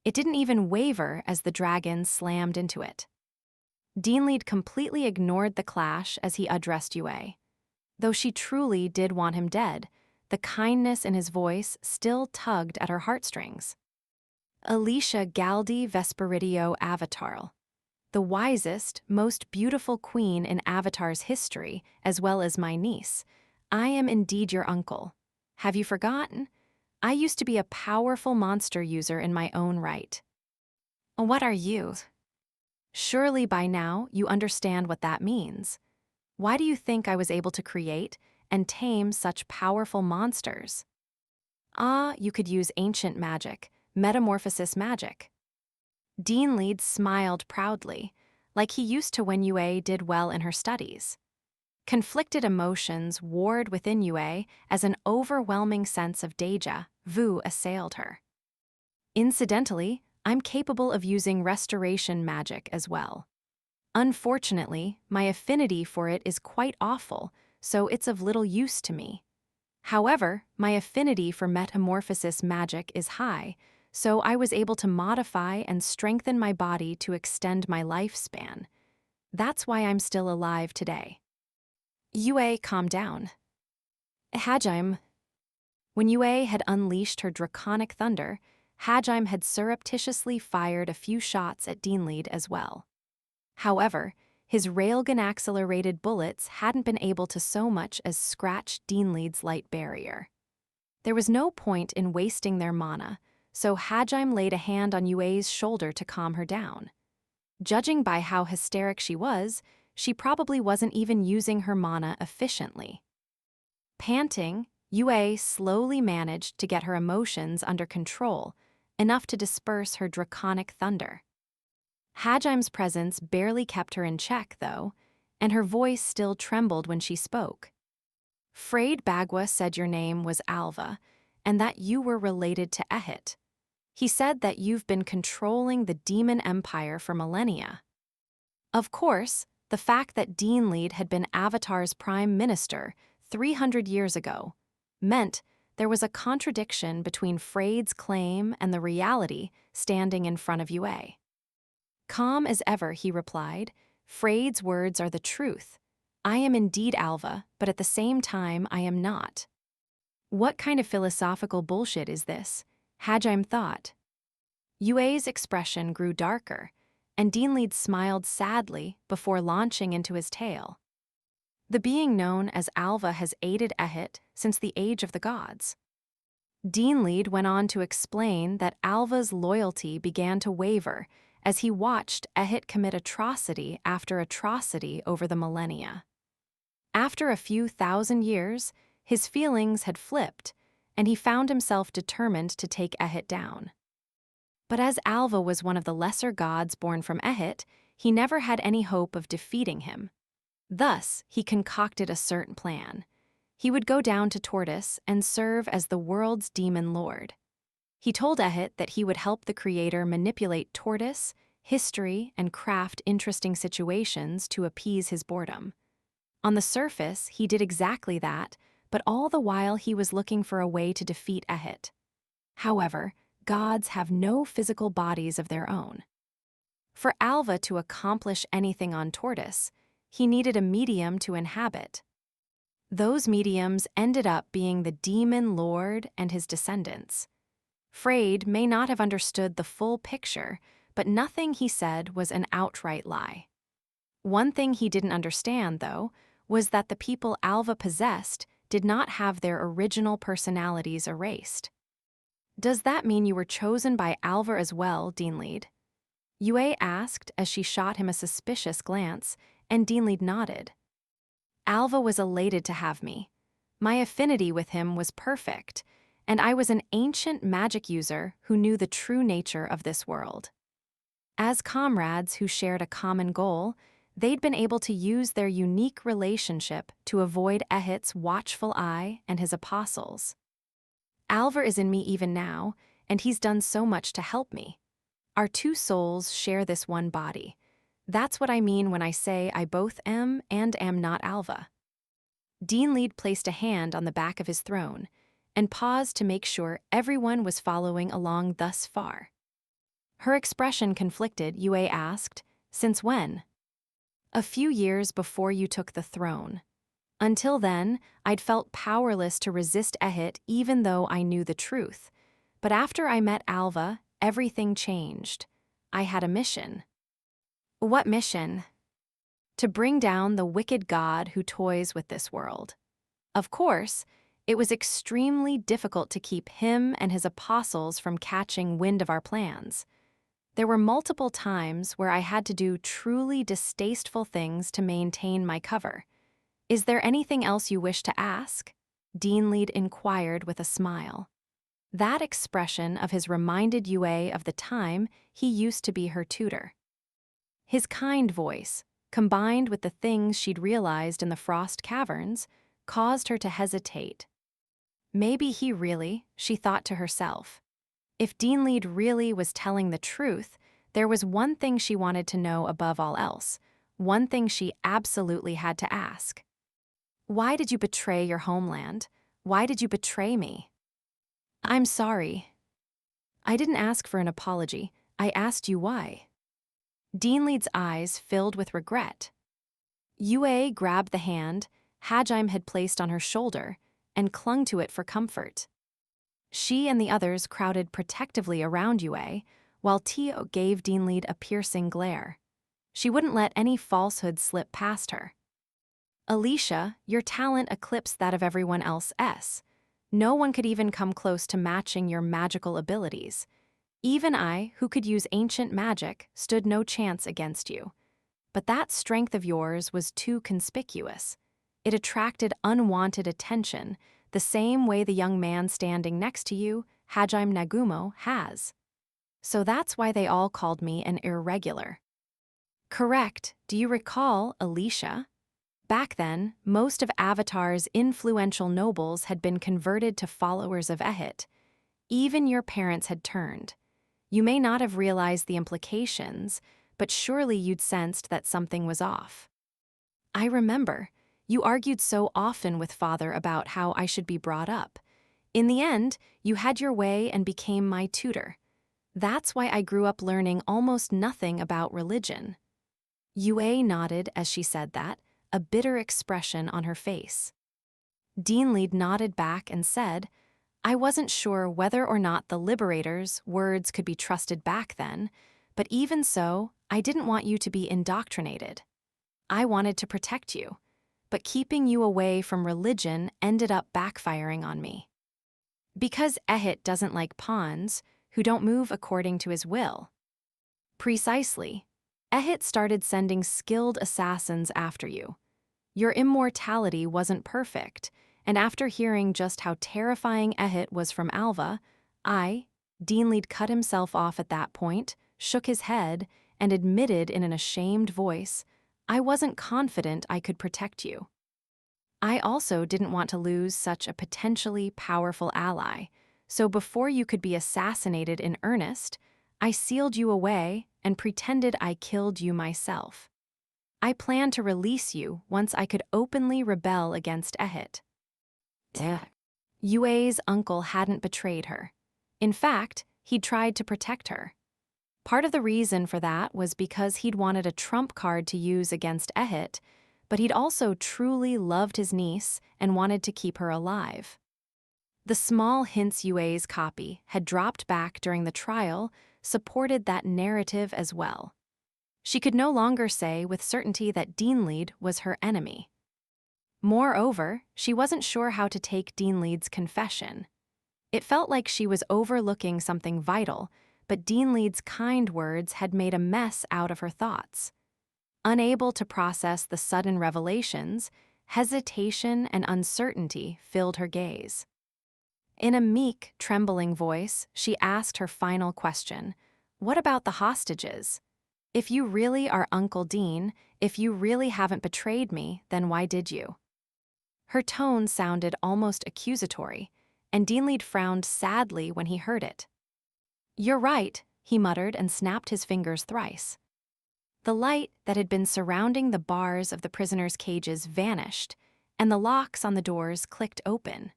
It didn't even waver as the dragon slammed into it. Deanlead completely ignored the clash as he addressed Yue. Though she truly did want him dead, the kindness in his voice still tugged at her heartstrings. "Alicia Galdi Vesperidio Avatarl, the wisest, most beautiful queen in Avatar's history, as well as my niece. I am indeed your uncle. Have you forgotten? I used to be a powerful monster user in my own right." "What are you?" "Surely by now you understand what that means. Why do you think I was able to create and tame such powerful monsters?" "Ah, you could use ancient magic, metamorphosis magic." Deanlead smiled proudly, like he used to when Yue did well in her studies. Conflicted emotions warred within Yue as an overwhelming sense of déjà vu assailed her. "Incidentally, I'm capable of using restoration magic as well. Unfortunately, my affinity for it is quite awful, so it's of little use to me. However, my affinity for metamorphosis magic is high, so I was able to modify and strengthen my body to extend my lifespan. That's why I'm still alive today." Yue calmed down. "Hajime." When Yue had unleashed her draconic thunder, Hajime had surreptitiously fired a few shots at Deanlead as well. However, his railgun-accelerated bullets hadn't been able to so much as scratch Deanlead's light barrier. There was no point in wasting their mana, so Hajime laid a hand on Yue's shoulder to calm her down. Judging by how hysteric she was, she probably wasn't even using her mana efficiently. Panting, Yue slowly managed to get her emotions under control, enough to disperse her draconic thunder. Hajim's presence barely kept her in check, though, and her voice still trembled when she spoke. Frayed Bagua said your name was Alva, and that you were related to Ehit. He said that you've been controlling the demon empire for millennia. Of course, the fact that Deanlead had been Avatar's prime minister 300 years ago meant there was a contradiction between Frayed's claim and the reality standing in front of Yue. Calm as ever, he replied, Frayed's words are the truth. I am indeed Alva, but at the same time I am not. What kind of philosophical bullshit is this? Hajime thought. Yue's expression grew darker, and Deanlead smiled sadly before launching into his tale. The being known as Alva has aided Ehit since the age of the gods. Deanlead went on to explain that Alva's loyalty began to waver as he watched Ehit commit atrocity after atrocity over the millennia. After a few thousand years, his feelings had flipped, and he found himself determined to take Ehit down. But as Alva was one of the lesser gods born from Ehit, he never had any hope of defeating him. Thus, he concocted a certain plan. He would go down to Tortoise and serve as the world's demon lord. He told Ehit that he would help the creator manipulate Tortoise, history, and craft interesting situations to appease his boredom. On the surface, he did exactly that, but all the while he was looking for a way to defeat Ehit. However, gods have no physical bodies of their own. For Alva to accomplish anything on Tortoise, he needed a medium to inhabit. Those mediums ended up being the demon lord and his descendants. Frayed may not have understood the full picture, but nothing he said was an outright lie. One thing he didn't understand, though, was that the people Alva possessed did not have their original personalities erased. Does that mean you were chosen by Alva as well, Deanlead? Yue asked as she shot him a suspicious glance, and Deanlead nodded. Alva was elated to have me. My affinity with him was perfect, and I was an ancient magic user who knew the true nature of this world. As comrades who shared a common goal, they'd been able to use their unique relationship to avoid Ehit's watchful eye and his apostles. Alva is in me even now, and he's done so much to help me. Our two souls share this one body. That's what I mean when I say I both am and am not Alva. Deanlead placed a hand on the back of his throne and paused to make sure everyone was following along thus far. Her expression conflicted. Yue asked, "Since when?" "A few years before you took the throne. Until then, I'd felt powerless to resist Ehit even though I knew the truth. But after I met Alva, everything changed. I had a mission." "What mission?" "To bring down the wicked god who toys with this world. Of course, it was extremely difficult to keep him and his apostles from catching wind of our plans. There were multiple times where I had to do truly distasteful things to maintain my cover. Is there anything else you wish to ask?" Deanlead inquired with a smile. That expression of his reminded Yue of the time he used to be her tutor. His kind voice, combined with the things she'd realized in the frost caverns, caused her to hesitate. Maybe he really, she thought to herself. If Deanlead really was telling the truth, there was one thing she wanted to know above all else, one thing she absolutely had to ask. "Why did you betray your homeland? Why did you betray me?" "I'm sorry." "I didn't ask for an apology. I asked you why." Deanlead's eyes filled with regret. Yue grabbed the hand Hajime had placed on her shoulder and clung to it for comfort. She and the others crowded protectively around Yue, while Tio gave Deanlead a piercing glare. She wouldn't let any falsehood slip past her. "Alicia, your talent eclipsed that of everyone else. No one could even come close to matching your magical abilities. Even I, who could use ancient magic, stood no chance against you. But that strength of yours was too conspicuous. It attracted unwanted attention, the same way the young man standing next to you, Hajime Nagumo, has. So that's why they all called me an irregular." Correct. Do you recall Alicia? Back then, most of Avatar's influential nobles had been converted to followers of Ehit. Even your parents had turned. You may not have realized the implications, but surely you'd sensed that something was off. I remember. You argued so often with Father about how I should be brought up. In the end, you had your way and became my tutor. That's why I grew up learning almost nothing about religion. Yue nodded as she said that, a bitter expression on her face. Deanlead nodded back and said, I wasn't sure whether or not the Liberator's words could be trusted back then, but even so, I didn't want you to be indoctrinated. I wanted to protect you, but keeping you away from religion ended up backfiring on me. Because Ehit doesn't like pawns, who don't move according to his will. Precisely. Ehit started sending skilled assassins after you. Your immortality wasn't perfect, and after hearing just how terrifying Ehit was from Alva, Deanlead cut himself off at that point, shook his head, and admitted in an ashamed voice, I wasn't confident I could protect you. I also didn't want to lose such a potentially powerful ally, so before you could be assassinated in earnest, I sealed you away and pretended I killed you myself. I planned to release you once I could openly rebel against Ehit. Yue's uncle hadn't betrayed her. In fact, he'd tried to protect her. Part of the reason for that was because he'd wanted a trump card to use against Ehit, but he'd also truly loved his niece and wanted to keep her alive. The small hints Yue's copy had dropped back during the trial supported that narrative as well. She could no longer say with certainty that Deanlead was her enemy. Moreover, she wasn't sure how to take Deanlead's confession. It felt like she was overlooking something vital, but Deanlead's kind words had made a mess out of her thoughts. Unable to process the sudden revelations, hesitation and uncertainty filled her gaze. In a meek, trembling voice, she asked her final question, what about the hostages? If you really are Uncle Dean, if you really haven't betrayed me, then why did you? Her tone sounded almost accusatory, and Deanlead frowned sadly when he heard it. You're right, he muttered and snapped his fingers thrice. The light that had been surrounding the bars of the prisoners' cages vanished, and the locks on the doors clicked open.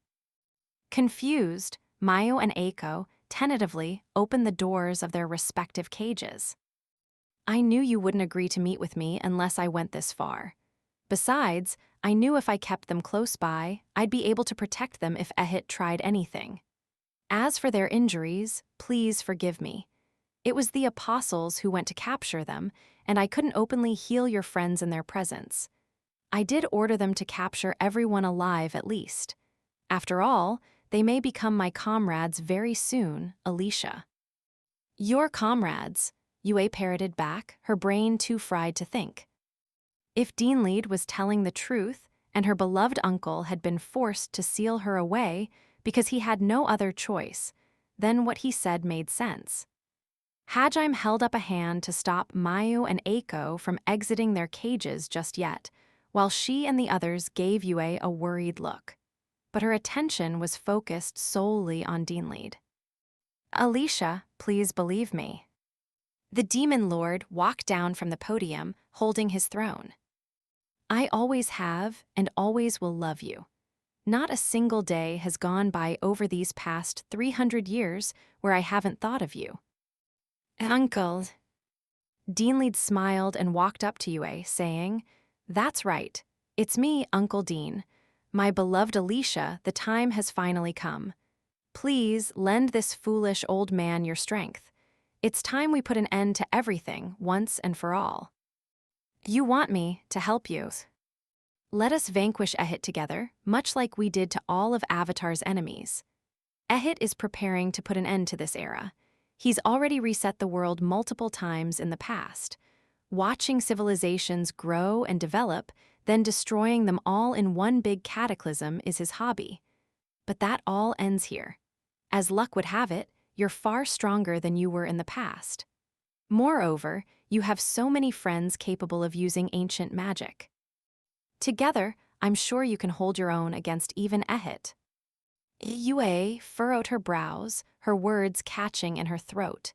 Confused, Mayo and Eiko tentatively opened the doors of their respective cages. I knew you wouldn't agree to meet with me unless I went this far. Besides, I knew if I kept them close by, I'd be able to protect them if Ehit tried anything. As for their injuries, please forgive me. It was the apostles who went to capture them, and I couldn't openly heal your friends in their presence. I did order them to capture everyone alive at least. After all, they may become my comrades very soon, Alicia. Your comrades, Yue parroted back, her brain too fried to think. If Deanlead was telling the truth, and her beloved uncle had been forced to seal her away because he had no other choice, then what he said made sense. Hajime held up a hand to stop Mayu and Eiko from exiting their cages just yet, while she and the others gave Yue a worried look. But her attention was focused solely on Deanlead. Alicia, please believe me. The Demon Lord walked down from the podium, holding his throne. I always have and always will love you. Not a single day has gone by over these past 300 years where I haven't thought of you. Uncle. Deanlead smiled and walked up to Yue, saying, That's right. It's me, Uncle Dean. My beloved Alicia, the time has finally come. Please lend this foolish old man your strength. It's time we put an end to everything once and for all. You want me to help you. Let us vanquish Ehit together, much like we did to all of Avatar's enemies. Ehit is preparing to put an end to this era. He's already reset the world multiple times in the past, watching civilizations grow and develop, then destroying them all in one big cataclysm is his hobby. But that all ends here. As luck would have it, you're far stronger than you were in the past. Moreover, you have so many friends capable of using ancient magic. Together, I'm sure you can hold your own against even Ehit. Yue furrowed her brows, her words catching in her throat.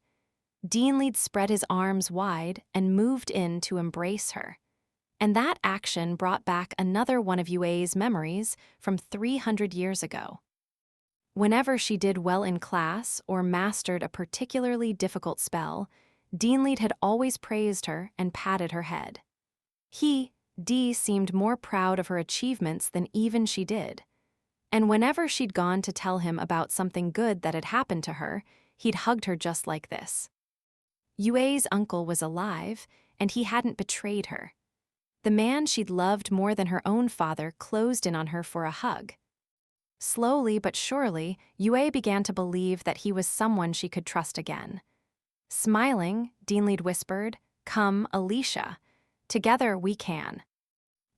Deanlead spread his arms wide and moved in to embrace her. And that action brought back another one of Yue's memories from 300 years ago. Whenever she did well in class or mastered a particularly difficult spell, Deanlead had always praised her and patted her head. Dee seemed more proud of her achievements than even she did. And whenever she'd gone to tell him about something good that had happened to her, he'd hugged her just like this. Yue's uncle was alive, and he hadn't betrayed her. The man she'd loved more than her own father closed in on her for a hug. Slowly but surely, Yue began to believe that he was someone she could trust again. Smiling, Deanlead whispered, "Come, Alicia. Together we can."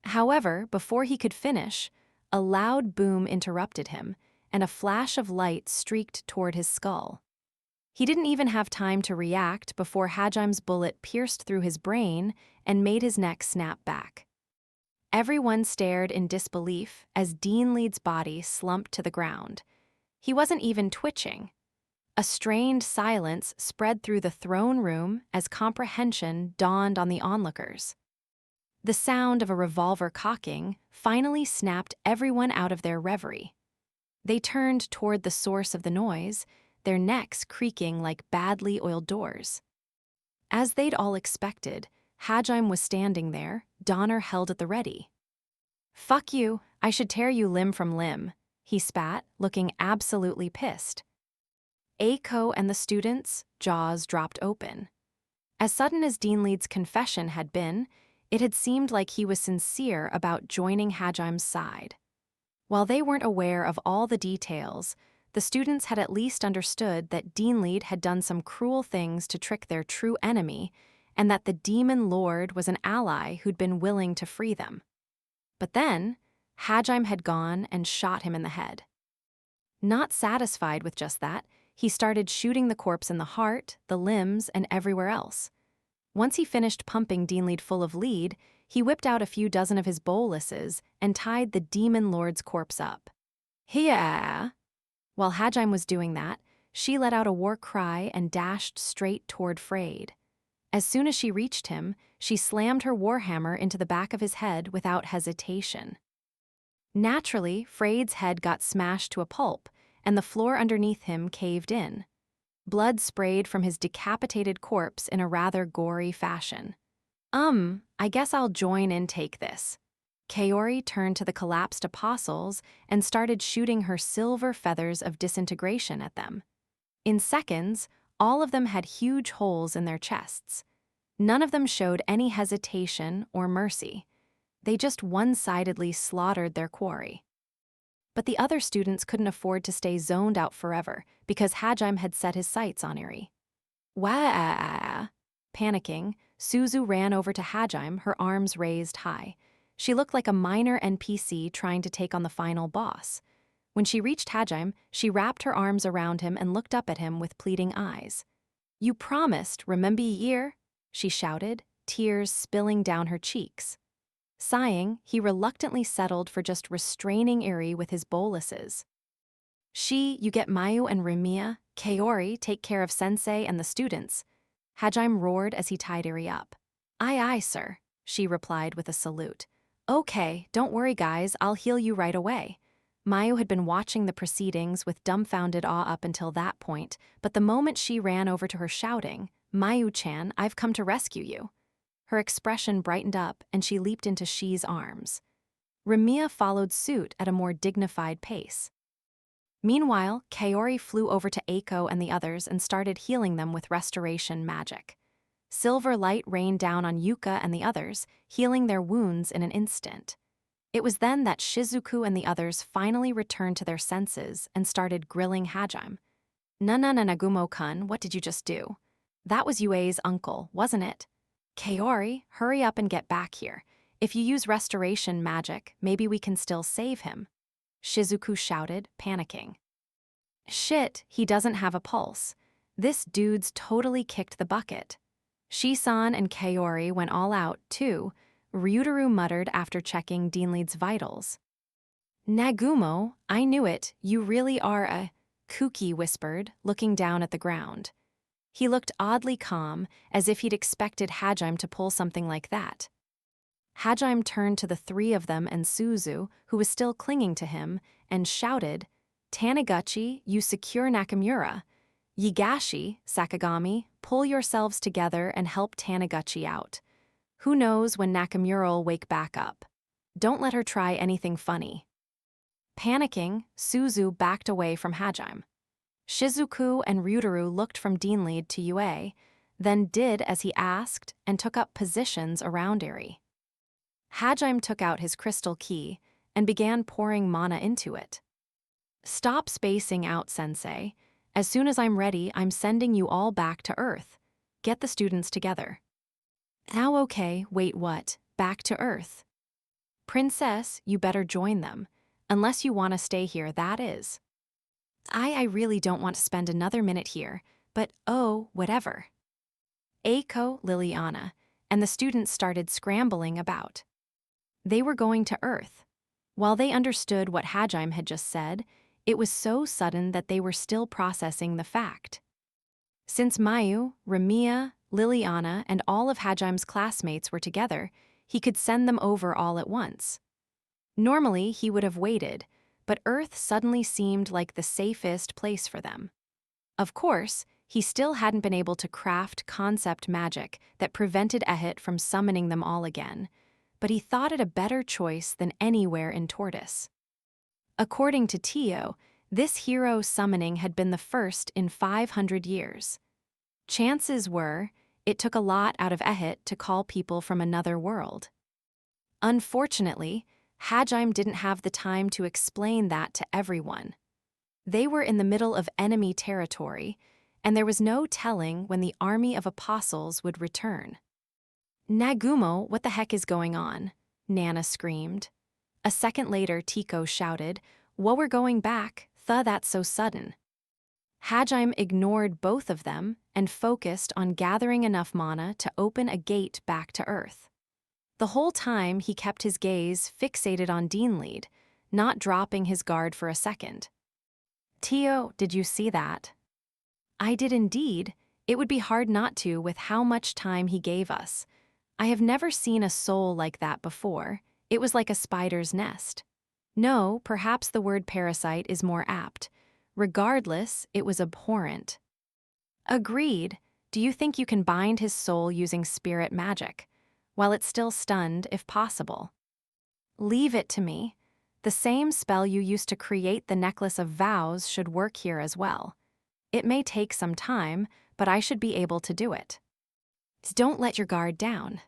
However, before he could finish, a loud boom interrupted him, and a flash of light streaked toward his skull. He didn't even have time to react before Hajim's bullet pierced through his brain and made his neck snap back. Everyone stared in disbelief as Deanlead's body slumped to the ground. He wasn't even twitching. A strained silence spread through the throne room as comprehension dawned on the onlookers. The sound of a revolver cocking finally snapped everyone out of their reverie. They turned toward the source of the noise, their necks creaking like badly oiled doors. As they'd all expected, Hajime was standing there, Donner held at the ready. "Fuck you, I should tear you limb from limb," he spat, looking absolutely pissed. Eiko and the students' jaws dropped open. As sudden as Deanlead's confession had been, it had seemed like he was sincere about joining Hajime's side. While they weren't aware of all the details, the students had at least understood that Deanlead had done some cruel things to trick their true enemy, and that the Demon Lord was an ally who'd been willing to free them. But then, Hajime had gone and shot him in the head. Not satisfied with just that, he started shooting the corpse in the heart, the limbs, and everywhere else. Once he finished pumping Deanlead full of lead, he whipped out a few dozen of his boluses and tied the Demon Lord's corpse up. "Hiya!" While Hajime was doing that, she let out a war cry and dashed straight toward Freyd. As soon as she reached him, she slammed her warhammer into the back of his head without hesitation. Naturally, Freyd's head got smashed to a pulp, and the floor underneath him caved in. Blood sprayed from his decapitated corpse in a rather gory fashion. I guess I'll join and take this." Kaori turned to the collapsed apostles and started shooting her silver feathers of disintegration at them. In seconds, all of them had huge holes in their chests. None of them showed any hesitation or mercy. They just one-sidedly slaughtered their quarry. But the other students couldn't afford to stay zoned out forever because Hajime had set his sights on Eri. Wah! Panicking, Suzu ran over to Hajime, her arms raised high. She looked like a minor NPC trying to take on the final boss. When she reached Hajime, she wrapped her arms around him and looked up at him with pleading eyes. "You promised, remember year?" she shouted, tears spilling down her cheeks. Sighing, he reluctantly settled for just restraining Eri with his boluses. You get Mayu and Remiya, Kaori take care of Sensei and the students," Hajime roared as he tied Eri up. Aye, sir," she replied with a salute. "Okay, don't worry guys, I'll heal you right away." Mayu had been watching the proceedings with dumbfounded awe up until that point, but the moment she ran over to her shouting, "Mayu-chan, I've come to rescue you." Her expression brightened up and she leaped into Shi's arms. Remiya followed suit at a more dignified pace. Meanwhile, Kaori flew over to Eiko and the others and started healing them with restoration magic. Silver light rained down on Yuka and the others, healing their wounds in an instant. It was then that Shizuku and the others finally returned to their senses and started grilling Hajime. Nagumo-kun, what did you just do?" "That was Yue's uncle, wasn't it?" "Kaori, hurry up and get back here. If you use restoration magic, maybe we can still save him," Shizuku shouted, panicking. "Shit, he doesn't have a pulse. This dude's totally kicked the bucket." Shisan and Kaori went all out, too, Ryutaru muttered after checking Deanlead's vitals. Nagumo, I knew it, you really are a... Kuki whispered, looking down at the ground. He looked oddly calm, as if he'd expected Hajime to pull something like that. Hajime turned to the three of them and Suzu, who was still clinging to him, and shouted, Taniguchi, you secure Nakamura. Yigashi, Sakagami, pull yourselves together and help Taniguchi out. Who knows when Nakamura'll wake back up. Don't let her try anything funny. Panicking, Suzu backed away from Hajime. Shizuku and Ryutaru looked from Deanlead to Yue, then did as he asked and took up positions around Eri. Hajime took out his crystal key and began pouring mana into it. Stop spacing out, Sensei. As soon as I'm ready, I'm sending you all back to Earth. Get the students together. Now okay, wait what? Back to Earth. Princess, you better join them. Unless you want to stay here, that is. I really don't want to spend another minute here, but oh, whatever. Eiko, Liliana, and the students started scrambling about. They were going to Earth. While they understood what Hajime had just said, it was so sudden that they were still processing the fact. Since Mayu, Ramiya, Liliana, and all of Hajime's classmates were together, he could send them over all at once. Normally, he would have waited, but Earth suddenly seemed like the safest place for them. Of course, he still hadn't been able to craft concept magic that prevented Ehit from summoning them all again, but he thought it a better choice than anywhere in Tortoise. According to Tio, this hero summoning had been the first in 500 years. Chances were, it took a lot out of Ehit to call people from another world. Unfortunately, Hajime didn't have the time to explain that to everyone. They were in the middle of enemy territory, and there was no telling when the army of apostles would return. Nagumo, what the heck is going on? Nana screamed. A second later, Tico shouted, Well, we're going back, that's so sudden. Hajime ignored both of them and focused on gathering enough mana to open a gate back to Earth. The whole time, he kept his gaze fixated on Deanlead, not dropping his guard for a second. Tio, did you see that? I did indeed. It would be hard not to with how much time he gave us. I have never seen a soul like that before. It was like a spider's nest. No, perhaps the word parasite is more apt. Regardless, it was abhorrent. Agreed. Do you think you can bind his soul using spirit magic? While it's still stunned, if possible. Leave it to me. The same spell you used to create the necklace of vows should work here as well. It may take some time, but I should be able to do it. Don't let your guard down.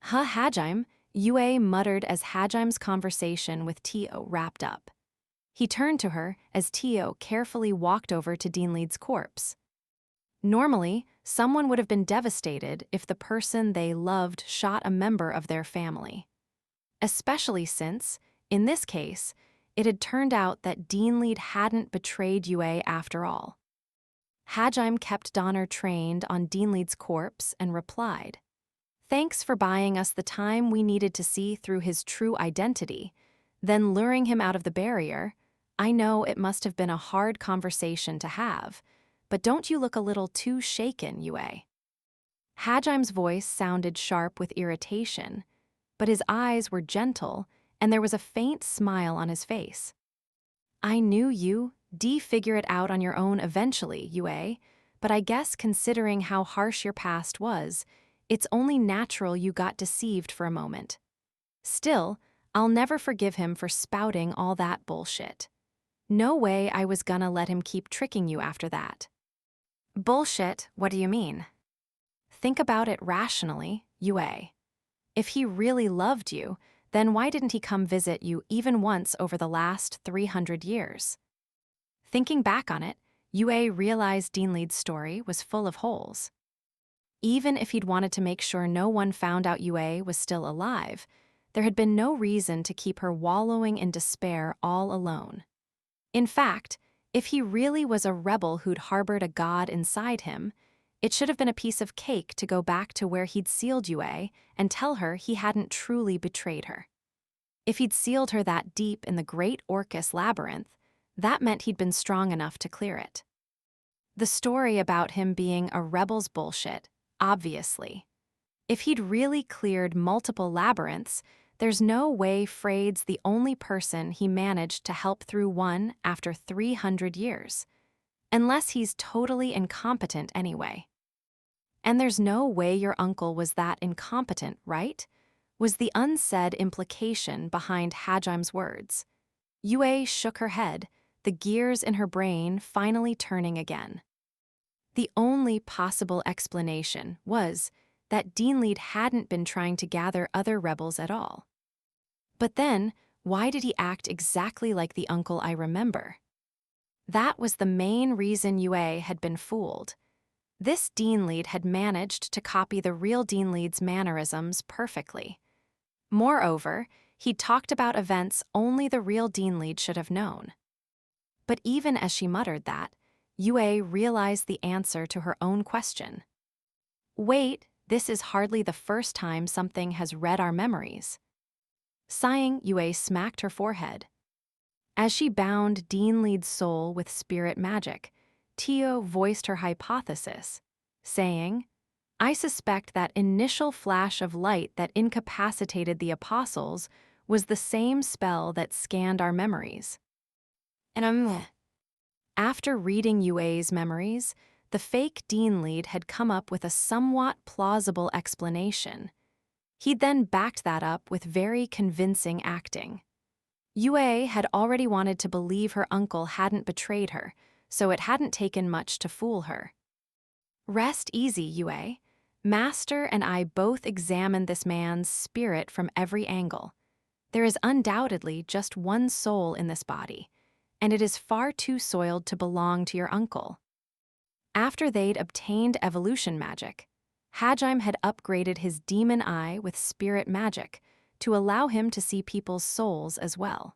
Hajime, Yue muttered as Hajime's conversation with Tio wrapped up. He turned to her as Tio carefully walked over to Deanlead's corpse. Normally, someone would have been devastated if the person they loved shot a member of their family. Especially since, in this case, it had turned out that Deanlead hadn't betrayed Yue after all. Hajime kept Donner trained on Deanlead's corpse and replied, Thanks for buying us the time we needed to see through his true identity, then luring him out of the barrier. I know it must have been a hard conversation to have, but don't you look a little too shaken, Yue? Hajime's voice sounded sharp with irritation, but his eyes were gentle, and there was a faint smile on his face. I knew you. Figure it out on your own eventually, Yue, but I guess considering how harsh your past was, it's only natural you got deceived for a moment. Still, I'll never forgive him for spouting all that bullshit. No way I was gonna let him keep tricking you after that. Bullshit, what do you mean? Think about it rationally, Yue. If he really loved you, then why didn't he come visit you even once over the last 300 years? Thinking back on it, Yue realized Deanlead's story was full of holes. Even if he'd wanted to make sure no one found out Yue was still alive, there had been no reason to keep her wallowing in despair all alone. In fact, if he really was a rebel who'd harbored a god inside him, It should have been a piece of cake to go back to where he'd sealed Yue and tell her he hadn't truly betrayed her. If he'd sealed her that deep in the great Orcus labyrinth, that meant he'd been strong enough to clear it. The story about him being a rebel's bullshit, obviously. If he'd really cleared multiple labyrinths, there's no way Freyd's the only person he managed to help through one after 300 years. Unless he's totally incompetent anyway. And there's no way your uncle was that incompetent, right? Was the unsaid implication behind Hajim's words. Yue shook her head, the gears in her brain finally turning again. The only possible explanation was that Deanlead hadn't been trying to gather other rebels at all. But then, why did he act exactly like the uncle I remember? That was the main reason Yue had been fooled. This Deanlead had managed to copy the real Deanlead's mannerisms perfectly. Moreover, he'd talked about events only the real Deanlead should have known. But even as she muttered that, Yue realized the answer to her own question. Wait, this is hardly the first time something has read our memories. Sighing, Yue smacked her forehead. As she bound Deanlead's soul with spirit magic, Tio voiced her hypothesis, saying, I suspect that initial flash of light that incapacitated the apostles was the same spell that scanned our memories. And after reading Yue's memories, the fake Deanlead had come up with a somewhat plausible explanation. He'd then backed that up with very convincing acting. Yue had already wanted to believe her uncle hadn't betrayed her, so it hadn't taken much to fool her. Rest easy, Yue. Master and I both examined this man's spirit from every angle. There is undoubtedly just one soul in this body, and it is far too soiled to belong to your uncle. After they'd obtained evolution magic, Hajime had upgraded his demon eye with spirit magic to allow him to see people's souls as well.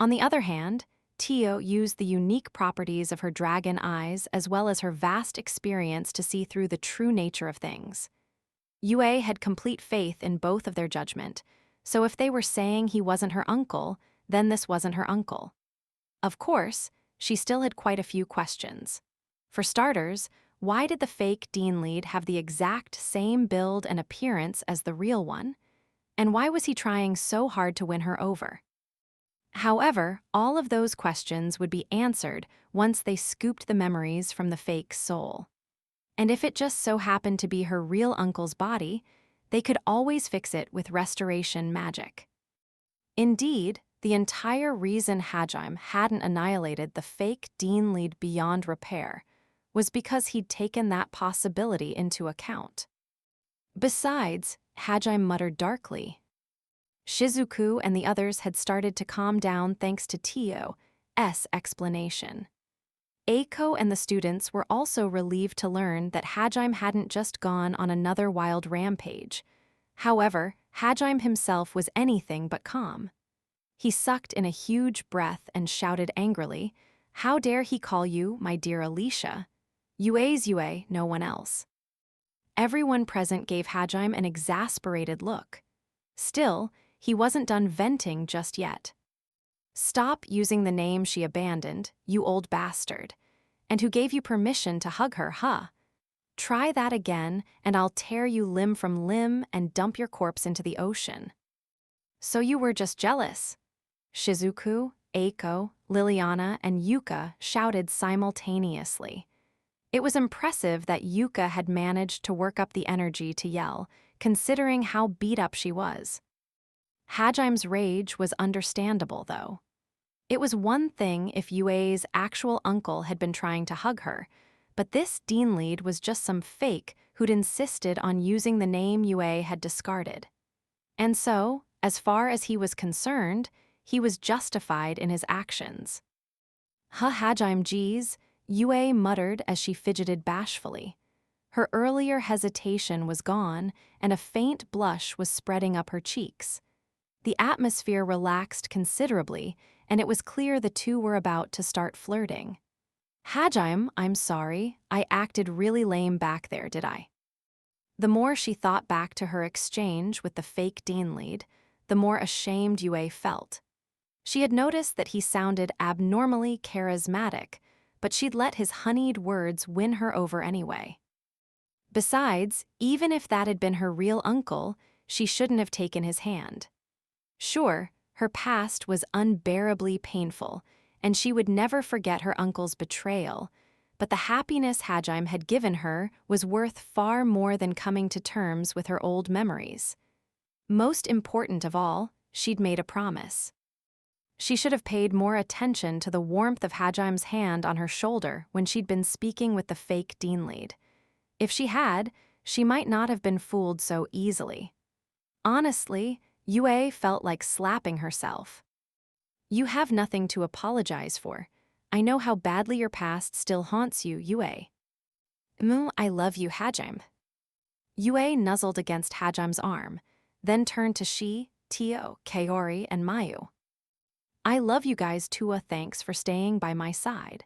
On the other hand, Tio used the unique properties of her dragon eyes as well as her vast experience to see through the true nature of things. Yue had complete faith in both of their judgment, so if they were saying he wasn't her uncle, then this wasn't her uncle. Of course, she still had quite a few questions. For starters, why did the fake Deanlead have the exact same build and appearance as the real one? And why was he trying so hard to win her over? However, all of those questions would be answered once they scooped the memories from the fake soul. And if it just so happened to be her real uncle's body, they could always fix it with restoration magic. Indeed, the entire reason Hajime hadn't annihilated the fake Deanlead beyond repair was because he'd taken that possibility into account. Besides, Hajime muttered darkly, Shizuku and the others had started to calm down thanks to Tio's explanation. Eiko and the students were also relieved to learn that Hajime hadn't just gone on another wild rampage. However, Hajime himself was anything but calm. He sucked in a huge breath and shouted angrily, How dare he call you, my dear Alicia? Yue's Yue, no one else. Everyone present gave Hajime an exasperated look. Still, he wasn't done venting just yet. Stop using the name she abandoned, you old bastard. And who gave you permission to hug her, huh? Try that again, and I'll tear you limb from limb and dump your corpse into the ocean. So you were just jealous? Shizuku, Eiko, Liliana, and Yuka shouted simultaneously. It was impressive that Yuka had managed to work up the energy to yell, considering how beat up she was. Hajime's rage was understandable, though. It was one thing if Yue's actual uncle had been trying to hug her, but this Deanlead was just some fake who'd insisted on using the name Yue had discarded. And so, as far as he was concerned, he was justified in his actions. Hajime geez, Yue muttered as she fidgeted bashfully. Her earlier hesitation was gone, and a faint blush was spreading up her cheeks. The atmosphere relaxed considerably, and it was clear the two were about to start flirting. Hajime, I'm sorry, I acted really lame back there, did I? The more she thought back to her exchange with the fake Dean lead, the more ashamed Yue felt. She had noticed that he sounded abnormally charismatic, but she'd let his honeyed words win her over anyway. Besides, even if that had been her real uncle, she shouldn't have taken his hand. Sure, her past was unbearably painful, and she would never forget her uncle's betrayal, but the happiness Hajime had given her was worth far more than coming to terms with her old memories. Most important of all, she'd made a promise. She should have paid more attention to the warmth of Hajime's hand on her shoulder when she'd been speaking with the fake Dean lead. If she had, she might not have been fooled so easily. Honestly, Yue felt like slapping herself. You have nothing to apologize for. I know how badly your past still haunts you, Yue. I love you, Hajime. Yue nuzzled against Hajime's arm, then turned to Shi, Tio, Kaori, and Mayu. I love you guys too, thanks for staying by my side.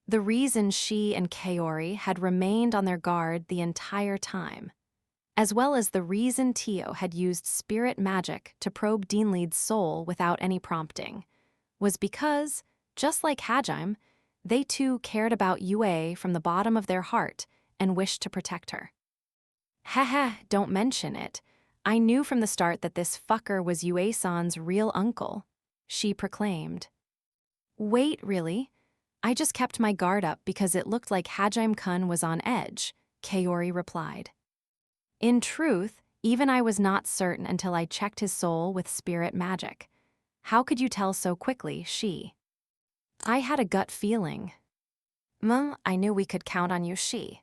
The reason Shi and Kaori had remained on their guard the entire time, as well as the reason Tio had used spirit magic to probe Deanlead's soul without any prompting, was because, just like Hajime, they too cared about Yue from the bottom of their heart and wished to protect her. Haha, don't mention it. I knew from the start that this fucker was Yue-san's real uncle, she proclaimed. Wait, really? I just kept my guard up because it looked like Hajime-kun was on edge, Kaori replied. In truth, even I was not certain until I checked his soul with spirit magic. How could you tell so quickly, Shi? I had a gut feeling. I knew we could count on you, Shi.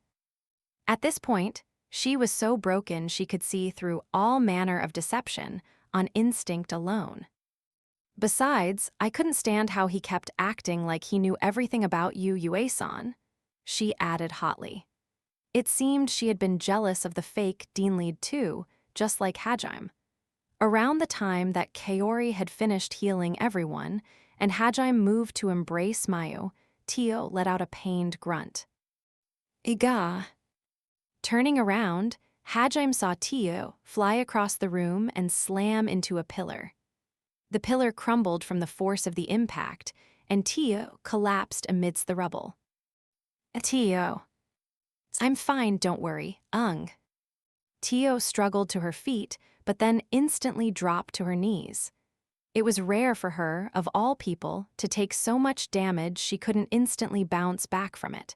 At this point, Shi was so broken she could see through all manner of deception on instinct alone. Besides, I couldn't stand how he kept acting like he knew everything about you, Yue-san, she added hotly. It seemed she had been jealous of the fake Dean lead too, just like Hajime. Around the time that Kaori had finished healing everyone, and Hajime moved to embrace Mayu, Tio let out a pained grunt. Iga. Turning around, Hajime saw Tio fly across the room and slam into a pillar. The pillar crumbled from the force of the impact, and Tio collapsed amidst the rubble. Tio. I'm fine, don't worry, Tio struggled to her feet, but then instantly dropped to her knees. It was rare for her, of all people, to take so much damage she couldn't instantly bounce back from it.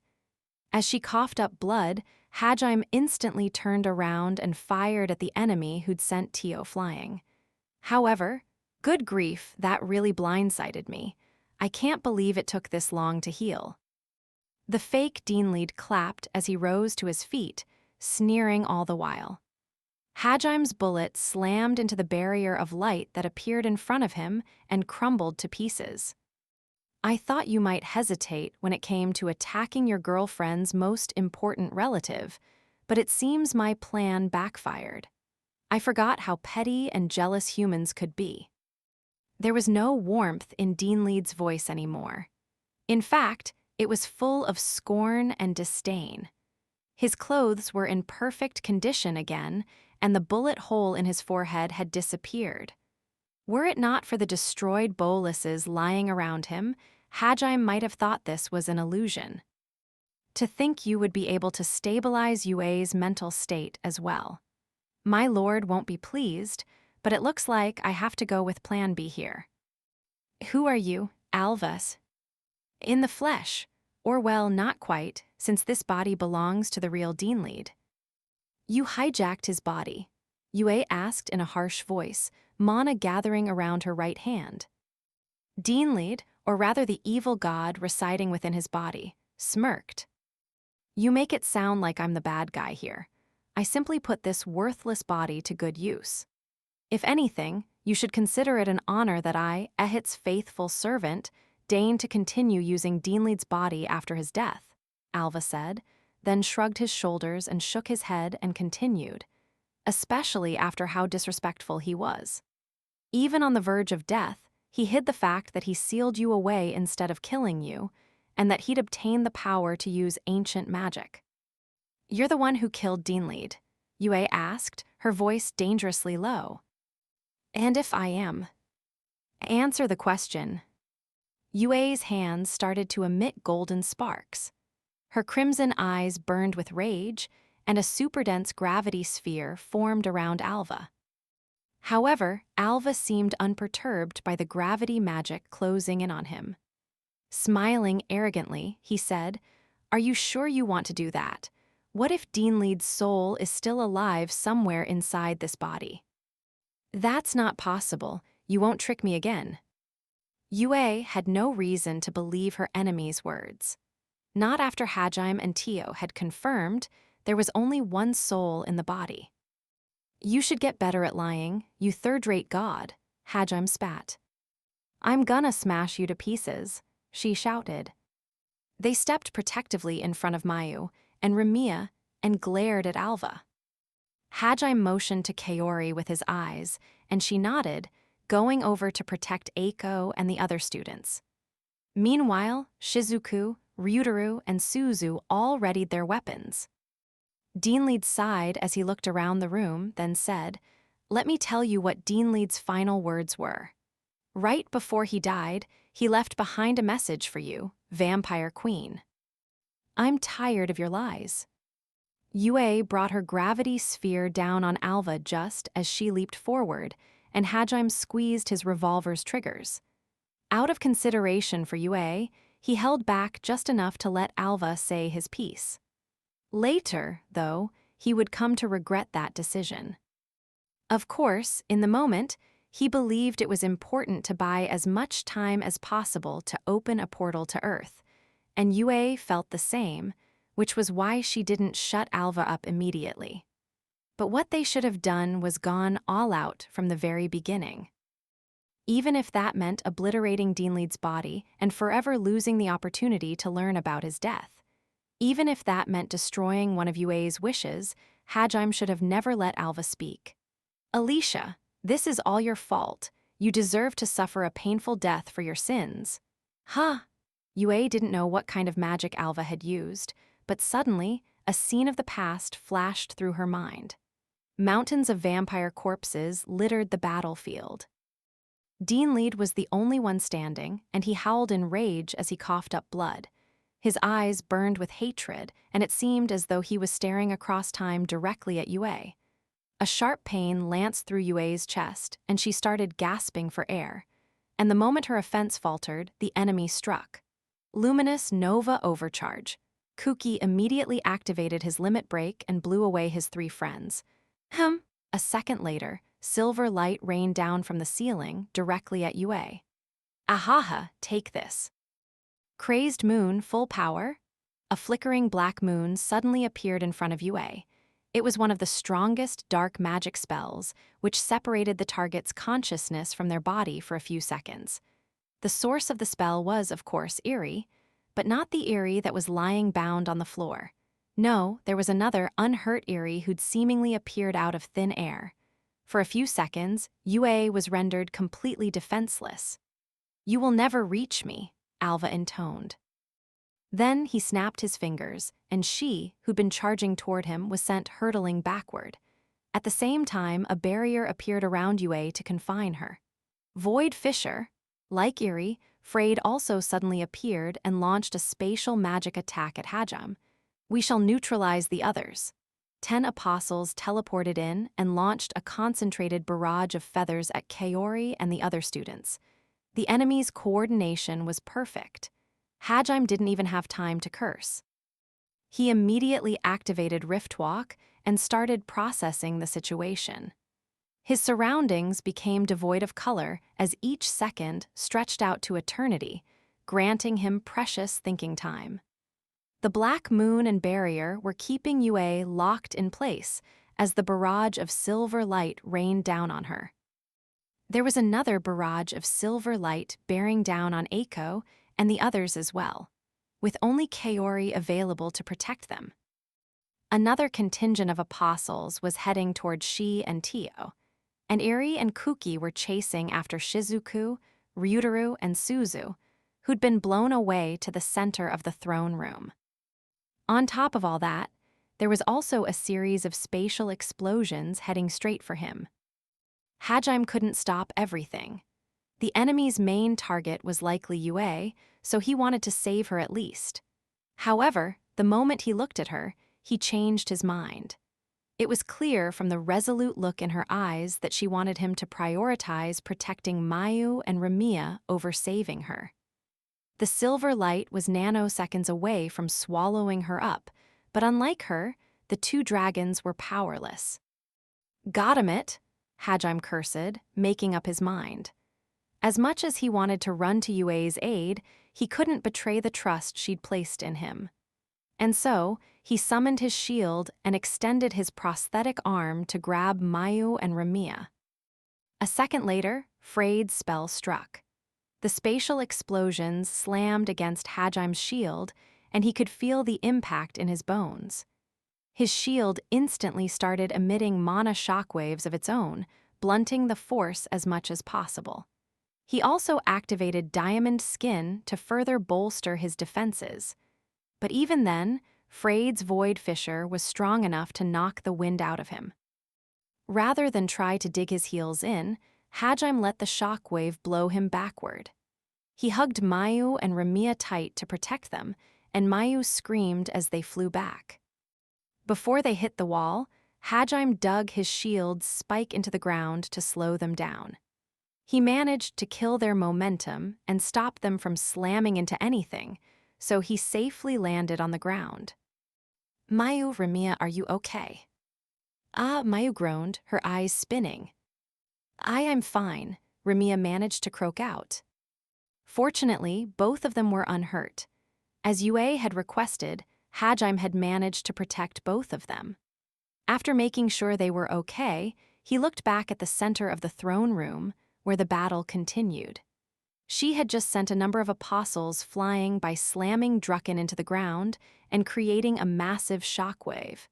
As she coughed up blood, Hajime instantly turned around and fired at the enemy who'd sent Tio flying. However, good grief, that really blindsided me. I can't believe it took this long to heal. The fake Dean lead clapped as he rose to his feet, sneering all the while. Hajime's bullet slammed into the barrier of light that appeared in front of him and crumbled to pieces. I thought you might hesitate when it came to attacking your girlfriend's most important relative, but it seems my plan backfired. I forgot how petty and jealous humans could be. There was no warmth in Dean lead's voice anymore. In fact, it was full of scorn and disdain. His clothes were in perfect condition again, and the bullet hole in his forehead had disappeared. Were it not for the destroyed boluses lying around him, Hajime might have thought this was an illusion. To think you would be able to stabilize Yue's mental state as well. My lord won't be pleased, but it looks like I have to go with Plan B here. Who are you, Alvas? In the flesh, or well, not quite, since this body belongs to the real Dean lead. You hijacked his body, Yue asked in a harsh voice, mana gathering around her right hand. Dean lead, or rather the evil god residing within his body, smirked. You make it sound like I'm the bad guy here. I simply put this worthless body to good use. If anything, you should consider it an honor that I, Ehit's faithful servant, deigned to continue using Deanlead's body after his death, Alva said, then shrugged his shoulders and shook his head and continued, especially after how disrespectful he was. Even on the verge of death, he hid the fact that he sealed you away instead of killing you, and that he'd obtained the power to use ancient magic. "You're the one who killed Deanlead?" Yue asked, her voice dangerously low. "And if I am?" "Answer the question." Yue's hands started to emit golden sparks. Her crimson eyes burned with rage, and a super-dense gravity sphere formed around Alva. However, Alva seemed unperturbed by the gravity magic closing in on him. Smiling arrogantly, he said, "Are you sure you want to do that? What if Deanlead's soul is still alive somewhere inside this body?" "That's not possible. You won't trick me again." Yue had no reason to believe her enemy's words. Not after Hajime and Tio had confirmed there was only one soul in the body. "You should get better at lying, you third-rate god," Hajime spat. "I'm gonna smash you to pieces," she shouted. They stepped protectively in front of Mayu and Remiya and glared at Alva. Hajime motioned to Kaori with his eyes, and she nodded, going over to protect Eiko and the other students. Meanwhile, Shizuku, Ryutaru, and Suzu all readied their weapons. Deanlead sighed as he looked around the room, then said, "Let me tell you what Deanlead's final words were. Right before he died, he left behind a message for you, Vampire Queen. I'm tired of your lies." Yue brought her gravity sphere down on Alva just as she leaped forward, and Hajime squeezed his revolver's triggers. Out of consideration for Yue, he held back just enough to let Alva say his piece. Later, though, he would come to regret that decision. Of course, in the moment, he believed it was important to buy as much time as possible to open a portal to Earth, and Yue felt the same, which was why she didn't shut Alva up immediately. But what they should have done was gone all out from the very beginning. Even if that meant obliterating Deanlead's body and forever losing the opportunity to learn about his death. Even if that meant destroying one of Yue's wishes, Hajime should have never let Alva speak. "Alicia, this is all your fault. You deserve to suffer a painful death for your sins." "Huh?" Yue didn't know what kind of magic Alva had used, but suddenly, a scene of the past flashed through her mind. Mountains of vampire corpses littered the battlefield. Deanlead was the only one standing, and he howled in rage as he coughed up blood. His eyes burned with hatred, and it seemed as though he was staring across time directly at Yue. A sharp pain lanced through Yue's chest, and she started gasping for air. And the moment her offense faltered, the enemy struck. Luminous Nova Overcharge. Kuki immediately activated his limit break and blew away his 3 friends. A second later, silver light rained down from the ceiling directly at Yue. "Ahaha, take this." Crazed Moon Full Power? A flickering black moon suddenly appeared in front of Yue. It was one of the strongest dark magic spells, which separated the target's consciousness from their body for a few seconds. The source of the spell was, of course, Eerie, but not the Eerie that was lying bound on the floor. No, there was another unhurt Eerie who'd seemingly appeared out of thin air. For a few seconds, Yue was rendered completely defenseless. "You will never reach me," Alva intoned. Then he snapped his fingers, and she, who'd been charging toward him, was sent hurtling backward. At the same time, a barrier appeared around Yue to confine her. Void Fissure. Like Eerie, Frayed also suddenly appeared and launched a spatial magic attack at Hajime. "We shall neutralize the others." 10 apostles teleported in and launched a concentrated barrage of feathers at Kaori and the other students. The enemy's coordination was perfect. Hajime didn't even have time to curse. He immediately activated Riftwalk and started processing the situation. His surroundings became devoid of color as each second stretched out to eternity, granting him precious thinking time. The black moon and barrier were keeping Yue locked in place as the barrage of silver light rained down on her. There was another barrage of silver light bearing down on Eiko and the others as well, with only Kaori available to protect them. Another contingent of apostles was heading toward Shi and Tio, and Eri and Kuki were chasing after Shizuku, Ryutaru, and Suzu, who'd been blown away to the center of the throne room. On top of all that, there was also a series of spatial explosions heading straight for him. Hajime couldn't stop everything. The enemy's main target was likely Yue, so he wanted to save her at least. However, the moment he looked at her, he changed his mind. It was clear from the resolute look in her eyes that she wanted him to prioritize protecting Mayu and Ramiya over saving her. The silver light was nanoseconds away from swallowing her up, but unlike her, the two dragons were powerless. "Got him it," Hajime cursed, making up his mind. As much as he wanted to run to Yue's aid, he couldn't betray the trust she'd placed in him. And so, he summoned his shield and extended his prosthetic arm to grab Mayu and Ramiya. A second later, Freyd's spell struck. The spatial explosions slammed against Hajime's shield, and he could feel the impact in his bones. His shield instantly started emitting mana shockwaves of its own, blunting the force as much as possible. He also activated Diamond Skin to further bolster his defenses. But even then, Freyd's Void Fissure was strong enough to knock the wind out of him. Rather than try to dig his heels in, Hajime let the shockwave blow him backward. He hugged Mayu and Ramiya tight to protect them, and Mayu screamed as they flew back. Before they hit the wall, Hajime dug his shield's spike into the ground to slow them down. He managed to kill their momentum and stop them from slamming into anything, so he safely landed on the ground. "Mayu, Ramiya, are you okay?" Mayu groaned, her eyes spinning. I'm fine," Ramiya managed to croak out. Fortunately, both of them were unhurt. As Yue had requested, Hajime had managed to protect both of them. After making sure they were okay, he looked back at the center of the throne room, where the battle continued. She had just sent a number of apostles flying by slamming Drucken into the ground and creating a massive shockwave.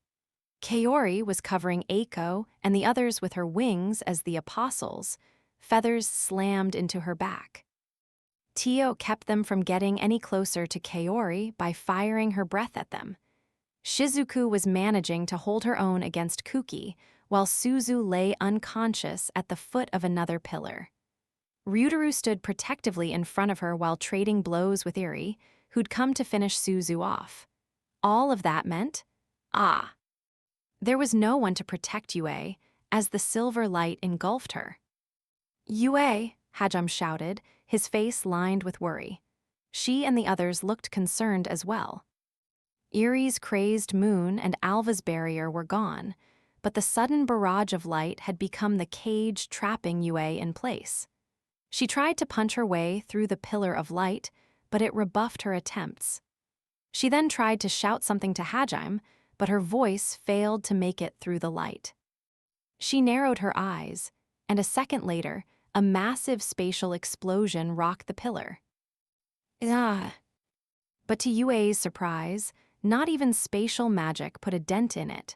Kaori was covering Eiko and the others with her wings as the apostles. Feathers slammed into her back. Tio kept them from getting any closer to Kaori by firing her breath at them. Shizuku was managing to hold her own against Kuki, while Suzu lay unconscious at the foot of another pillar. Ryutaru stood protectively in front of her while trading blows with Eri, who'd come to finish Suzu off. All of that meant, there was no one to protect Yue, as the silver light engulfed her. "Yue," Hajime shouted, his face lined with worry. She and the others looked concerned as well. Eri's crazed moon and Alva's barrier were gone, but the sudden barrage of light had become the cage trapping Yue in place. She tried to punch her way through the pillar of light, but it rebuffed her attempts. She then tried to shout something to Hajime, but her voice failed to make it through the light. She narrowed her eyes, and a second later, a massive spatial explosion rocked the pillar. But to Yue's surprise, not even spatial magic put a dent in it.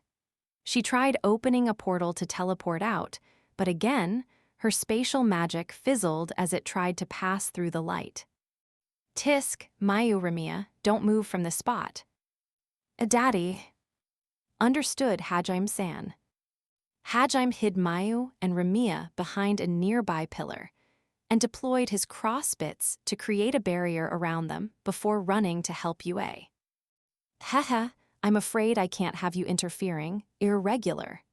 She tried opening a portal to teleport out, but again, her spatial magic fizzled as it tried to pass through the light. "Tisk, Mayu, Ramiya, don't move from the spot." "Daddy." Understood, Hajime-san. Hajime hid Mayu and Ramiya behind a nearby pillar and deployed his crossbits to create a barrier around them before running to help Yue. "Haha, I'm afraid I can't have you interfering. Irregular."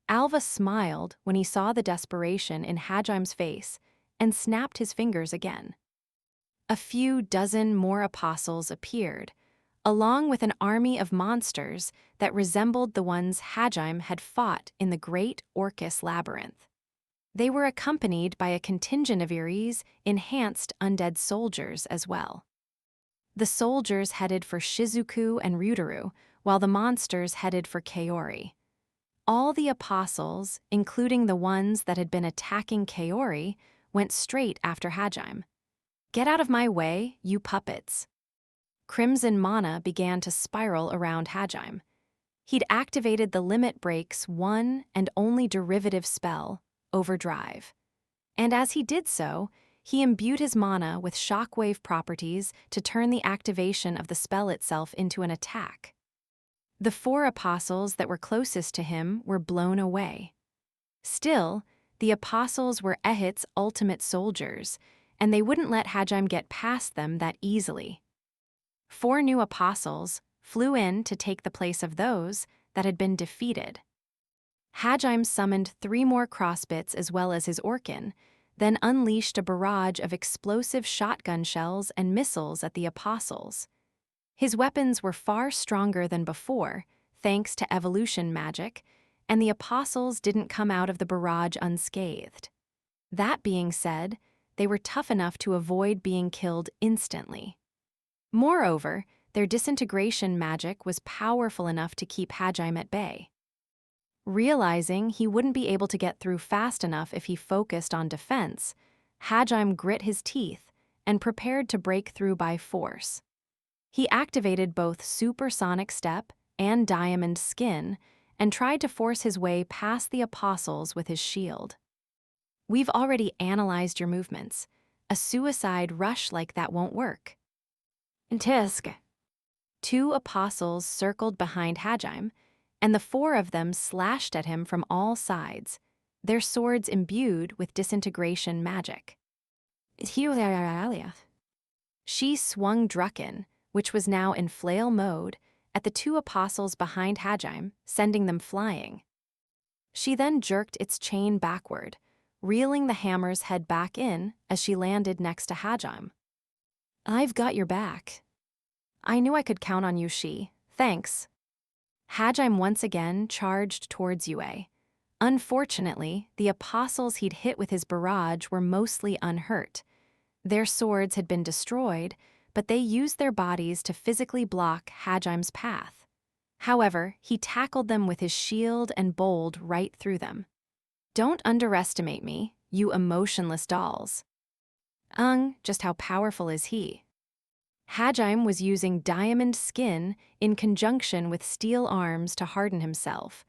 Alva smiled when he saw the desperation in Hajime's face and snapped his fingers again. A few dozen more apostles appeared, along with an army of monsters that resembled the ones Hajime had fought in the Great Orcus Labyrinth. They were accompanied by a contingent of Eri's enhanced undead soldiers as well. The soldiers headed for Shizuku and Ryutaru, while the monsters headed for Kaori. All the apostles, including the ones that had been attacking Kaori, went straight after Hajime. "Get out of my way, you puppets." Crimson mana began to spiral around Hajime. He'd activated the Limit Break's one and only derivative spell, Overdrive. And as he did so, he imbued his mana with shockwave properties to turn the activation of the spell itself into an attack. The 4 apostles that were closest to him were blown away. Still, the apostles were Ehit's ultimate soldiers, and they wouldn't let Hajime get past them that easily. 4 new apostles flew in to take the place of those that had been defeated. Hajime summoned 3 more crossbits as well as his Orkin, then unleashed a barrage of explosive shotgun shells and missiles at the apostles. His weapons were far stronger than before, thanks to evolution magic, and the apostles didn't come out of the barrage unscathed. That being said, they were tough enough to avoid being killed instantly. Moreover, their disintegration magic was powerful enough to keep Hajime at bay. Realizing he wouldn't be able to get through fast enough if he focused on defense, Hajime grit his teeth and prepared to break through by force. He activated both Supersonic Step and Diamond Skin and tried to force his way past the apostles with his shield. "We've already analyzed your movements. A suicide rush like that won't work." Tisk. 2 apostles circled behind Hajime, and the 4 of them slashed at him from all sides, their swords imbued with disintegration magic. She swung Drucken, which was now in flail mode, at the 2 apostles behind Hajime, sending them flying. She then jerked its chain backward, reeling the hammer's head back in as she landed next to Hajime. "I've got your back. I knew I could count on you, Shi. Thanks." Hajime once again charged towards Yue. Unfortunately, the apostles he'd hit with his barrage were mostly unhurt. Their swords had been destroyed, but they used their bodies to physically block Hajime's path. However, he tackled them with his shield and bowled right through them. "Don't underestimate me, you emotionless dolls." Just how powerful is he? Hajime was using Diamond Skin in conjunction with steel arms to harden himself,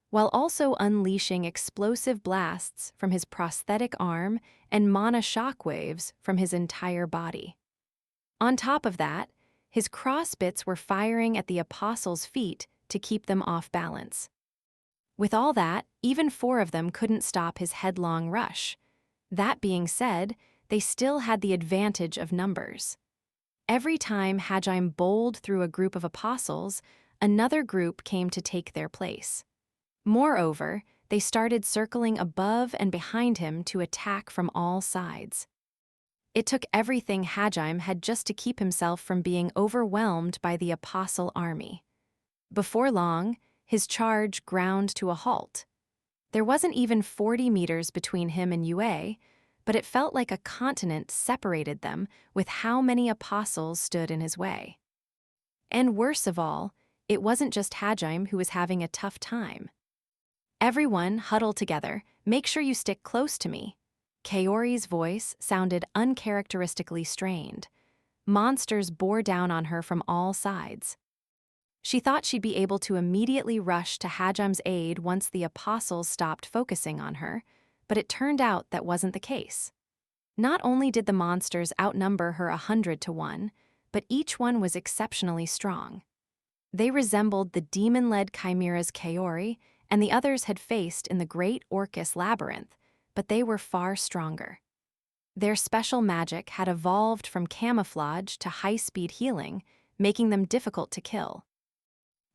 while also unleashing explosive blasts from his prosthetic arm and mana shockwaves from his entire body. On top of that, his crossbits were firing at the apostles' feet to keep them off balance. With all that, even 4 of them couldn't stop his headlong rush. That being said, they still had the advantage of numbers. Every time Hajime bowled through a group of apostles, another group came to take their place. Moreover, they started circling above and behind him to attack from all sides. It took everything Hajime had just to keep himself from being overwhelmed by the apostle army. Before long, his charge ground to a halt. There wasn't even 40 meters between him and Yue, but it felt like a continent separated them with how many apostles stood in his way. And worse of all, it wasn't just Hajime who was having a tough time. "Everyone huddle together, make sure you stick close to me." Kaori's voice sounded uncharacteristically strained. Monsters bore down on her from all sides. She thought she'd be able to immediately rush to Hajime's aid once the apostles stopped focusing on her, but it turned out that wasn't the case. Not only did the monsters outnumber her 100 to 1, but each one was exceptionally strong. They resembled the demon-led chimeras Kaori and the others had faced in the Great Orcus Labyrinth, but they were far stronger. Their special magic had evolved from camouflage to high-speed healing, making them difficult to kill.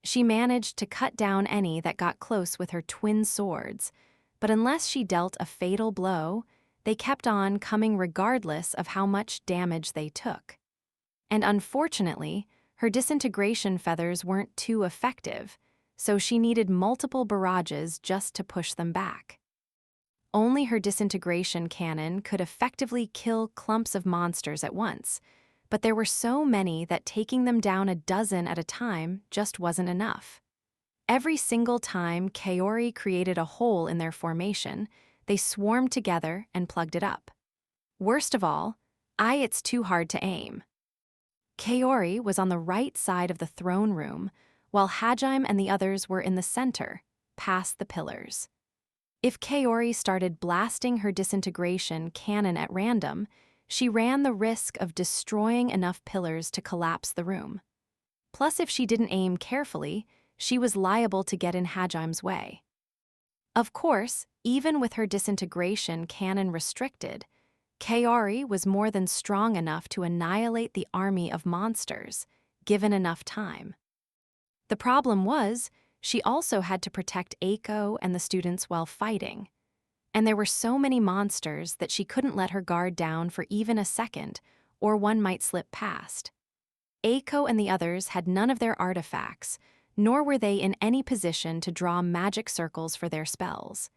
She managed to cut down any that got close with her twin swords, but unless she dealt a fatal blow, they kept on coming regardless of how much damage they took. And unfortunately, her disintegration feathers weren't too effective, so she needed multiple barrages just to push them back. Only her disintegration cannon could effectively kill clumps of monsters at once, but there were so many that taking them down a dozen at a time just wasn't enough. Every single time Kaori created a hole in their formation, they swarmed together and plugged it up. Worst of all, it's too hard to aim. Kaori was on the right side of the throne room, while Hajime and the others were in the center, past the pillars. If Kaori started blasting her disintegration cannon at random, she ran the risk of destroying enough pillars to collapse the room. Plus, if she didn't aim carefully, she was liable to get in Hajim's way. Of course, even with her disintegration cannon restricted, Kaori was more than strong enough to annihilate the army of monsters, given enough time. The problem was, she also had to protect Eiko and the students while fighting. And there were so many monsters that she couldn't let her guard down for even a second, or one might slip past. Eiko and the others had none of their artifacts, nor were they in any position to draw magic circles for their spells.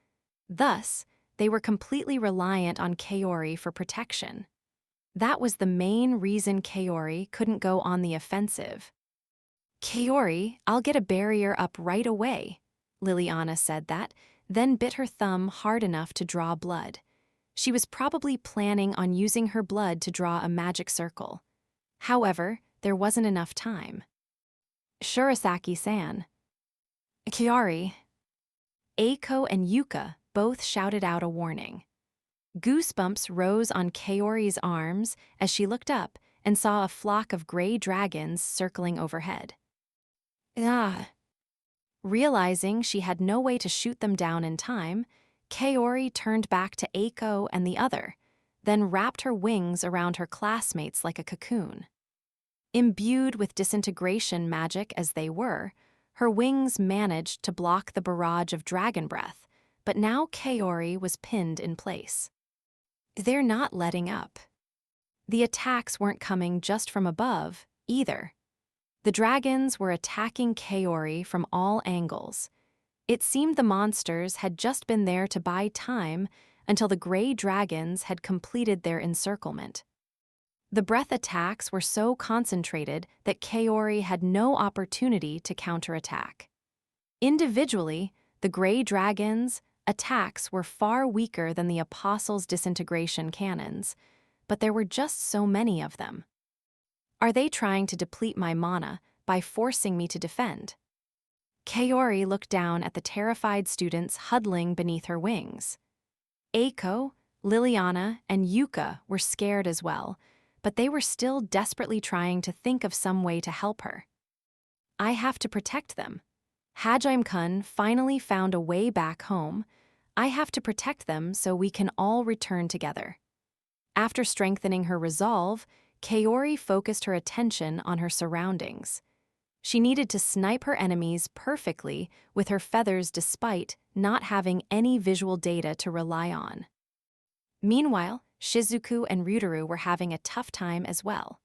Thus, they were completely reliant on Kaori for protection. That was the main reason Kaori couldn't go on the offensive. "Kaori, I'll get a barrier up right away," Liliana said that, then bit her thumb hard enough to draw blood. She was probably planning on using her blood to draw a magic circle. However, there wasn't enough time. "Shurasaki-san." "Kaori." Eiko and Yuka both shouted out a warning. Goosebumps rose on Kaori's arms as she looked up and saw a flock of gray dragons circling overhead. Ah! Realizing she had no way to shoot them down in time, Kaori turned back to Eiko and the other, then wrapped her wings around her classmates like a cocoon. Imbued with disintegration magic as they were, her wings managed to block the barrage of dragon breath, but now Kaori was pinned in place. They're not letting up. The attacks weren't coming just from above, either. The dragons were attacking Kaori from all angles. It seemed the monsters had just been there to buy time until the gray dragons had completed their encirclement. The breath attacks were so concentrated that Kaori had no opportunity to counterattack. Individually, the gray dragons' attacks were far weaker than the Apostles' disintegration cannons, but there were just so many of them. Are they trying to deplete my mana by forcing me to defend? Kaori looked down at the terrified students huddling beneath her wings. Eiko, Liliana, and Yuka were scared as well, but they were still desperately trying to think of some way to help her. I have to protect them. Hajime-kun finally found a way back home. I have to protect them so we can all return together. After strengthening her resolve, Kaori focused her attention on her surroundings. She needed to snipe her enemies perfectly with her feathers despite not having any visual data to rely on. Meanwhile, Shizuku and Ryutaru were having a tough time as well.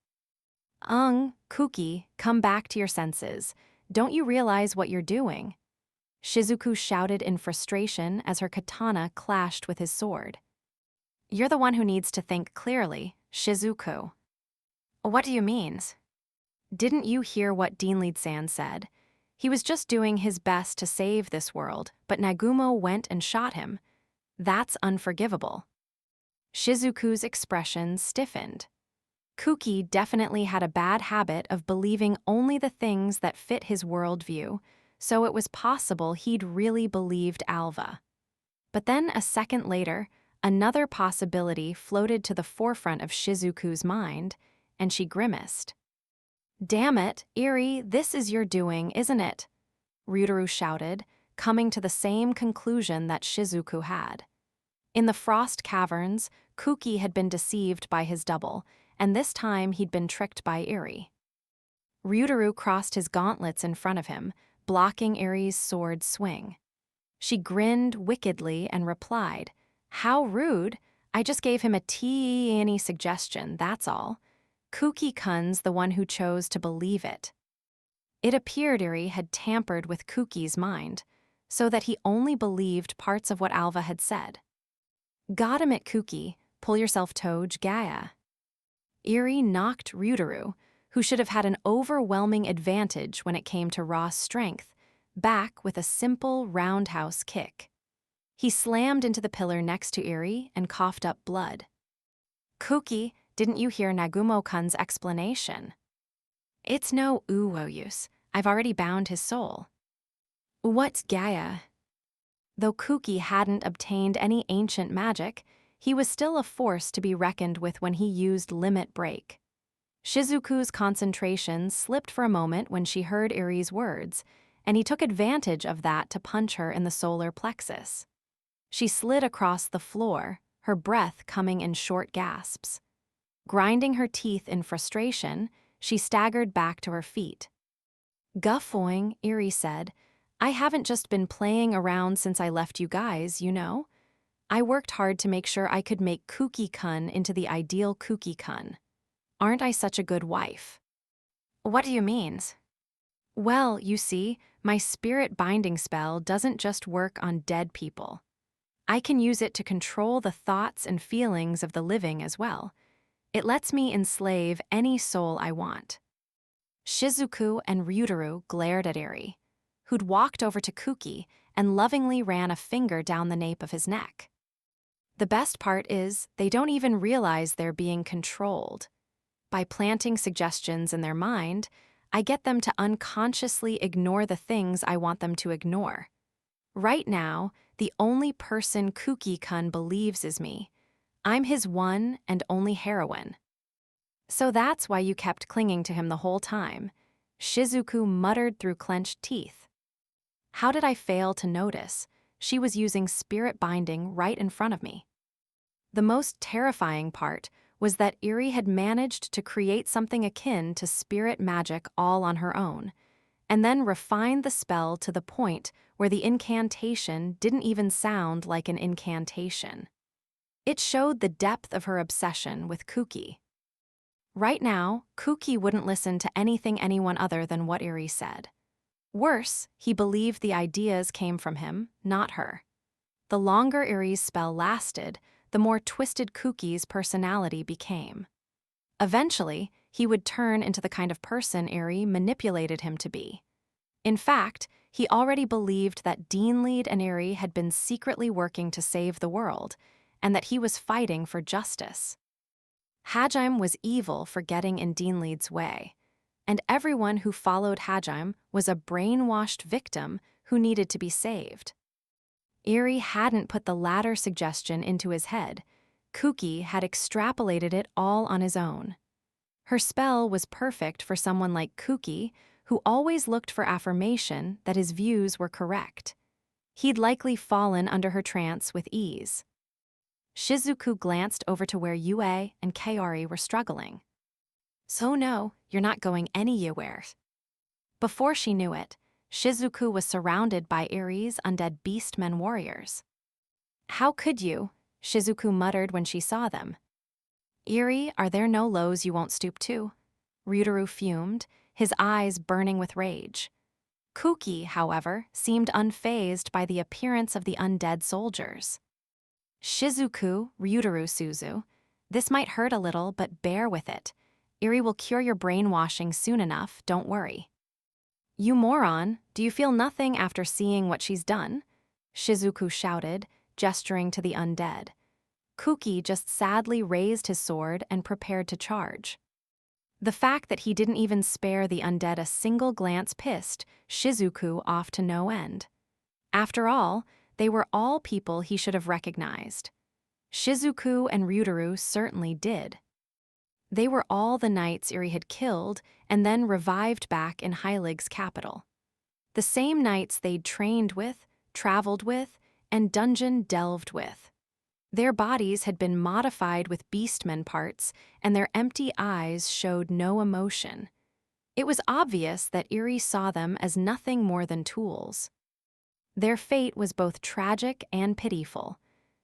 Kuki, come back to your senses. Don't you realize what you're doing?" Shizuku shouted in frustration as her katana clashed with his sword. "You're the one who needs to think clearly, Shizuku." "What do you mean?" "Didn't you hear what Dinlead-san said? He was just doing his best to save this world, but Nagumo went and shot him. That's unforgivable." Shizuku's expression stiffened. Kuki definitely had a bad habit of believing only the things that fit his worldview, so it was possible he'd really believed Alva. But then a second later, another possibility floated to the forefront of Shizuku's mind, and she grimaced. "Damn it, Eri, this is your doing, isn't it?" Ryutaru shouted, coming to the same conclusion that Shizuku had. In the frost caverns, Kuki had been deceived by his double, and this time he'd been tricked by Eri. Ryutaru crossed his gauntlets in front of him, blocking Eri's sword swing. She grinned wickedly and replied, "How rude! I just gave him a teeny suggestion, that's all. Kuki-kun's the one who chose to believe it." It appeared Eri had tampered with Kuki's mind, so that he only believed parts of what Alva had said. "Got him at Kuki, pull yourself toge Gaia." Eri knocked Ryutaru, who should have had an overwhelming advantage when it came to raw strength, back with a simple roundhouse kick. He slammed into the pillar next to Eri and coughed up blood. "Kuki, didn't you hear Nagumo-kun's explanation?" "It's no use. I've already bound his soul." "What's Gaia?" Though Kuki hadn't obtained any ancient magic, he was still a force to be reckoned with when he used Limit Break. Shizuku's concentration slipped for a moment when she heard Eri's words, and he took advantage of that to punch her in the solar plexus. She slid across the floor, her breath coming in short gasps. Grinding her teeth in frustration, she staggered back to her feet. Guffawing, Eri said, "I haven't just been playing around since I left you guys, you know? I worked hard to make sure I could make Kuki-kun into the ideal Kuki-kun. Aren't I such a good wife?" "What do you mean?" "Well, you see, my spirit binding spell doesn't just work on dead people. I can use it to control the thoughts and feelings of the living as well. It lets me enslave any soul I want." Shizuku and Ryutaru glared at Eri, who'd walked over to Kuki and lovingly ran a finger down the nape of his neck. The best part is, they don't even realize they're being controlled. By planting suggestions in their mind, I get them to unconsciously ignore the things I want them to ignore. Right now, the only person Kuki-kun believes is me. I'm his one and only heroine. "So that's why you kept clinging to him the whole time," Shizuku muttered through clenched teeth. "How did I fail to notice? She was using spirit binding right in front of me." The most terrifying part was that Eri had managed to create something akin to spirit magic all on her own, and then refined the spell to the point where the incantation didn't even sound like an incantation. It showed the depth of her obsession with Kuki. Right now, Kuki wouldn't listen to anything anyone other than what Eri said. Worse, he believed the ideas came from him, not her. The longer Eri's spell lasted, the more twisted Kuki's personality became. Eventually, he would turn into the kind of person Eri manipulated him to be. In fact, he already believed that Deanlead and Eri had been secretly working to save the world, and that he was fighting for justice. Hajime was evil for getting in Deanlead's way, and everyone who followed Hajime was a brainwashed victim who needed to be saved. Eri hadn't put the latter suggestion into his head. Kuki had extrapolated it all on his own. Her spell was perfect for someone like Kuki, who always looked for affirmation that his views were correct. He'd likely fallen under her trance with ease. Shizuku glanced over to where Yue and Kaori were struggling. "So no, you're not going anywhere." Before she knew it, Shizuku was surrounded by Eri's undead beastmen warriors. "How could you?" Shizuku muttered when she saw them. "Eri, are there no lows you won't stoop to?" Ryutaru fumed, his eyes burning with rage. Kuki, however, seemed unfazed by the appearance of the undead soldiers. "Shizuku, Ryutaru Suzu, this might hurt a little, but bear with it. Eri will cure your brainwashing soon enough, don't worry." "You moron, do you feel nothing after seeing what she's done?" Shizuku shouted, gesturing to the undead. Kuki just sadly raised his sword and prepared to charge. The fact that he didn't even spare the undead a single glance pissed Shizuku off to no end. After all, they were all people he should have recognized. Shizuku and Ryutaru certainly did. They were all the knights Eri had killed and then revived back in Heilig's capital. The same knights they'd trained with, traveled with, and dungeon delved with. Their bodies had been modified with beastmen parts, and their empty eyes showed no emotion. It was obvious that Eri saw them as nothing more than tools. Their fate was both tragic and pitiful.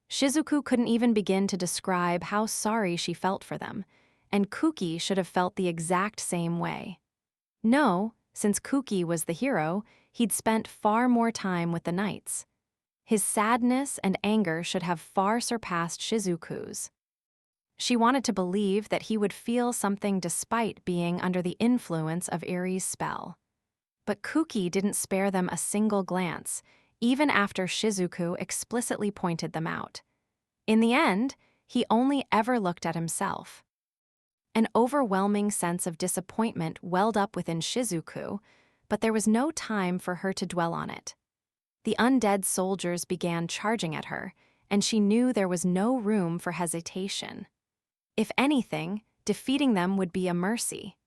Shizuku couldn't even begin to describe how sorry she felt for them, and Kuki should have felt the exact same way. No, since Kuki was the hero, he'd spent far more time with the knights. His sadness and anger should have far surpassed Shizuku's. She wanted to believe that he would feel something despite being under the influence of Eri's spell. But Kuki didn't spare them a single glance, even after Shizuku explicitly pointed them out. In the end, he only ever looked at himself. An overwhelming sense of disappointment welled up within Shizuku, but there was no time for her to dwell on it. The undead soldiers began charging at her, and she knew there was no room for hesitation. If anything, defeating them would be a mercy.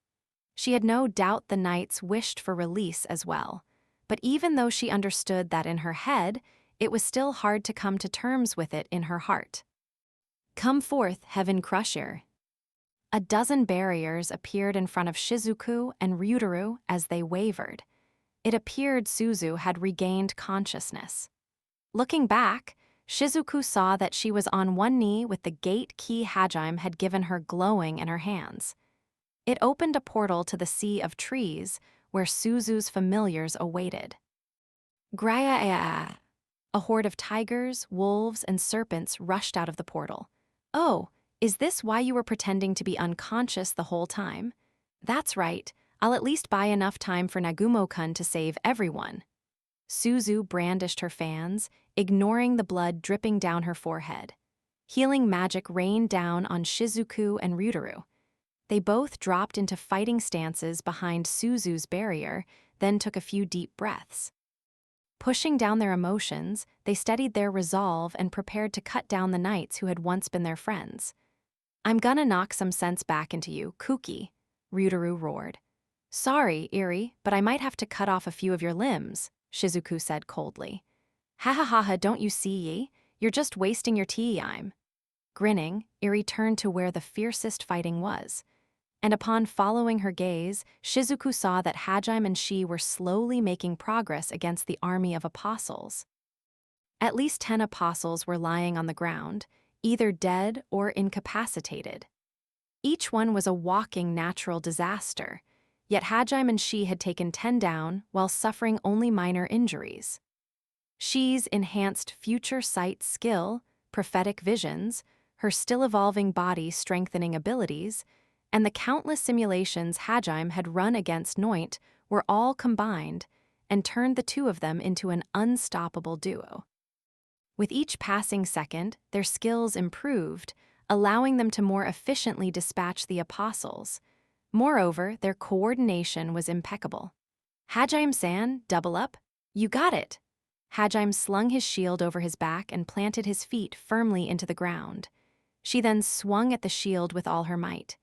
She had no doubt the knights wished for release as well, but even though she understood that in her head, it was still hard to come to terms with it in her heart. "Come forth, Heaven Crusher." A dozen barriers appeared in front of Shizuku and Ryutaru as they wavered. It appeared Suzu had regained consciousness. Looking back, Shizuku saw that she was on one knee with the gate key Hajime had given her glowing in her hands. It opened a portal to the sea of trees where Suzu's familiars awaited. Graya! A horde of tigers, wolves, and serpents rushed out of the portal. "Oh, is this why you were pretending to be unconscious the whole time?" "That's right. I'll at least buy enough time for Nagumo-kun to save everyone." Suzu brandished her fans, ignoring the blood dripping down her forehead. Healing magic rained down on Shizuku and Ryutaru. They both dropped into fighting stances behind Suzu's barrier, then took a few deep breaths. Pushing down their emotions, they steadied their resolve and prepared to cut down the knights who had once been their friends. "I'm gonna knock some sense back into you, Kuki," Ryutaru roared. "Sorry, Eri, but I might have to cut off a few of your limbs," Shizuku said coldly. "Ha ha ha ha, don't you see ye? You're just wasting your time." Grinning, Eri turned to where the fiercest fighting was. And upon following her gaze, Shizuku saw that Hajime and she were slowly making progress against the army of apostles. At least 10 apostles were lying on the ground, either dead or incapacitated. Each one was a walking natural disaster, yet Hajime and she had taken 10 down while suffering only minor injuries. She's enhanced future sight skill, prophetic visions, her still-evolving body strengthening abilities, and the countless simulations Hajime had run against Noint were all combined and turned the two of them into an unstoppable duo. With each passing second, their skills improved, allowing them to more efficiently dispatch the apostles. Moreover, their coordination was impeccable. "Hajime-san, double up? You got it!" Hajime slung his shield over his back and planted his feet firmly into the ground. She then swung at the shield with all her might.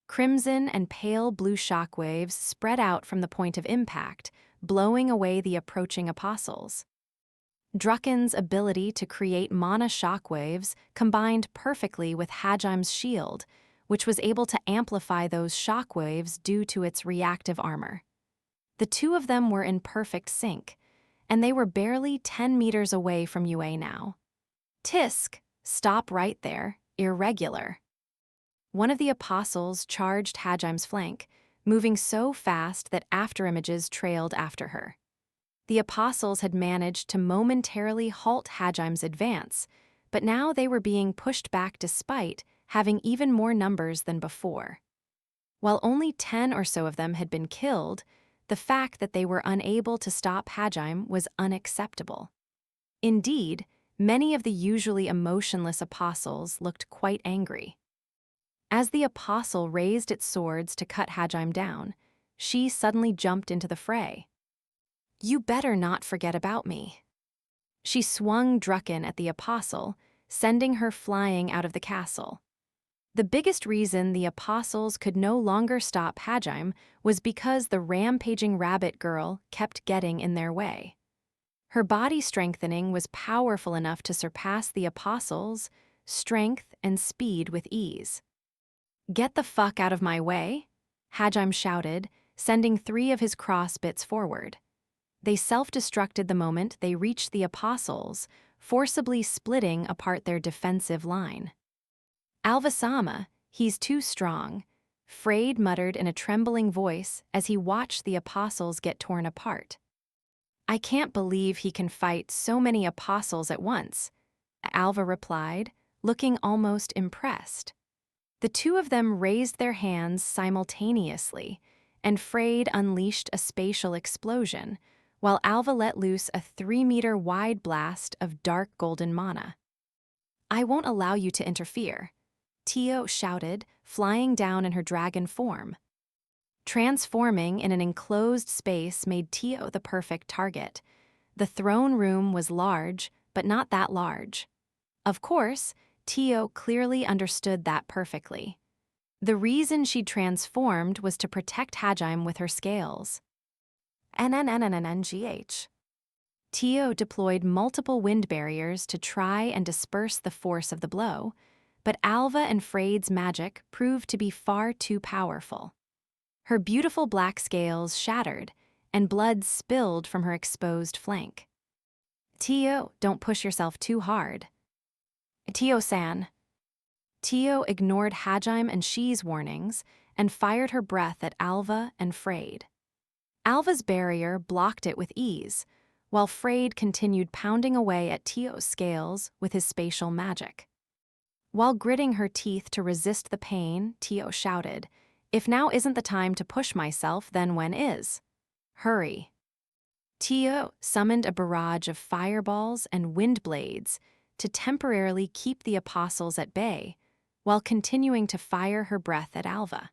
Crimson and pale blue shockwaves spread out from the point of impact, blowing away the approaching apostles. Drucken's ability to create mana shockwaves combined perfectly with Hajime's shield, which was able to amplify those shockwaves due to its reactive armor. The two of them were in perfect sync, and they were barely 10 meters away from Yue now. "Tisk, stop right there, irregular." One of the apostles charged Hajime's flank, moving so fast that afterimages trailed after her. The apostles had managed to momentarily halt Hajime's advance, but now they were being pushed back despite having even more numbers than before. While only 10 or so of them had been killed, the fact that they were unable to stop Hajime was unacceptable. Indeed, many of the usually emotionless apostles looked quite angry. As the apostle raised its swords to cut Hajime down, she suddenly jumped into the fray. "You better not forget about me." She swung Drucken at the apostle, sending her flying out of the castle. The biggest reason the apostles could no longer stop Hajime was because the rampaging rabbit girl kept getting in their way. Her body strengthening was powerful enough to surpass the apostles' strength and speed with ease. "Get the fuck out of my way," Hajime shouted, sending 3 of his crossbits forward. They self-destructed the moment they reached the apostles, forcibly splitting apart their defensive line. "Alvasama, he's too strong," Frayed muttered in a trembling voice as he watched the apostles get torn apart. "I can't believe he can fight so many apostles at once," Alva replied, looking almost impressed. The two of them raised their hands simultaneously, and Frayed unleashed a spatial explosion, while Alva let loose a 3-meter-wide blast of dark golden mana. "I won't allow you to interfere," Tio shouted, flying down in her dragon form. Transforming in an enclosed space made Tio the perfect target. The throne room was large, but not that large. Of course, Tio clearly understood that perfectly. The reason she transformed was to protect Hajime with her scales. NNNNNGH. Tio deployed multiple wind barriers to try and disperse the force of the blow, but Alva and Freyd's magic proved to be far too powerful. Her beautiful black scales shattered, and blood spilled from her exposed flank. Tio, don't push yourself too hard. Tio-san. Tio ignored Hajime and Shi's warnings and fired her breath at Alva and Freyd. Alva's barrier blocked it with ease, while Freyd continued pounding away at Tio's scales with his spatial magic. While gritting her teeth to resist the pain, Tio shouted, "If now isn't the time to push myself, then when is? Hurry." Tio summoned a barrage of fireballs and wind blades to temporarily keep the apostles at bay, while continuing to fire her breath at Alva.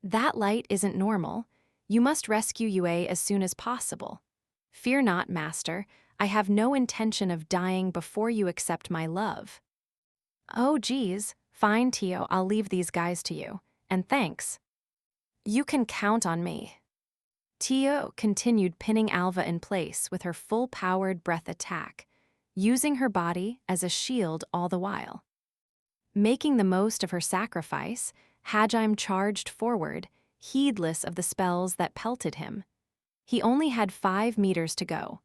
"That light isn't normal. You must rescue Yue as soon as possible. Fear not, Master. I have no intention of dying before you accept my love." "Oh, geez. Fine, Tio, I'll leave these guys to you. And thanks. You can count on me." Tio continued pinning Alva in place with her full-powered breath attack, using her body as a shield all the while. Making the most of her sacrifice, Hajime charged forward, heedless of the spells that pelted him. He only had 5 meters to go.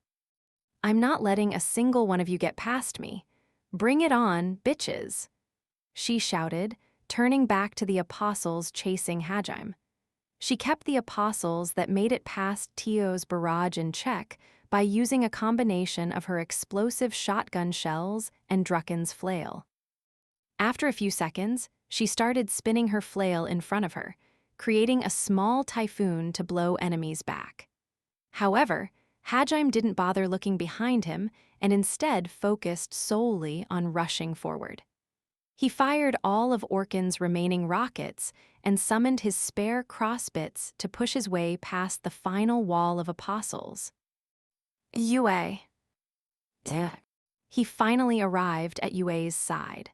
"I'm not letting a single one of you get past me. Bring it on, bitches," she shouted, turning back to the apostles chasing Hajime. She kept the apostles that made it past Tio's barrage in check by using a combination of her explosive shotgun shells and Drucken's flail. After a few seconds, she started spinning her flail in front of her, creating a small typhoon to blow enemies back. However, Hajime didn't bother looking behind him and instead focused solely on rushing forward. He fired all of Orkin's remaining rockets and summoned his spare crossbits to push his way past the final wall of apostles. Yue. He finally arrived at Yue's side.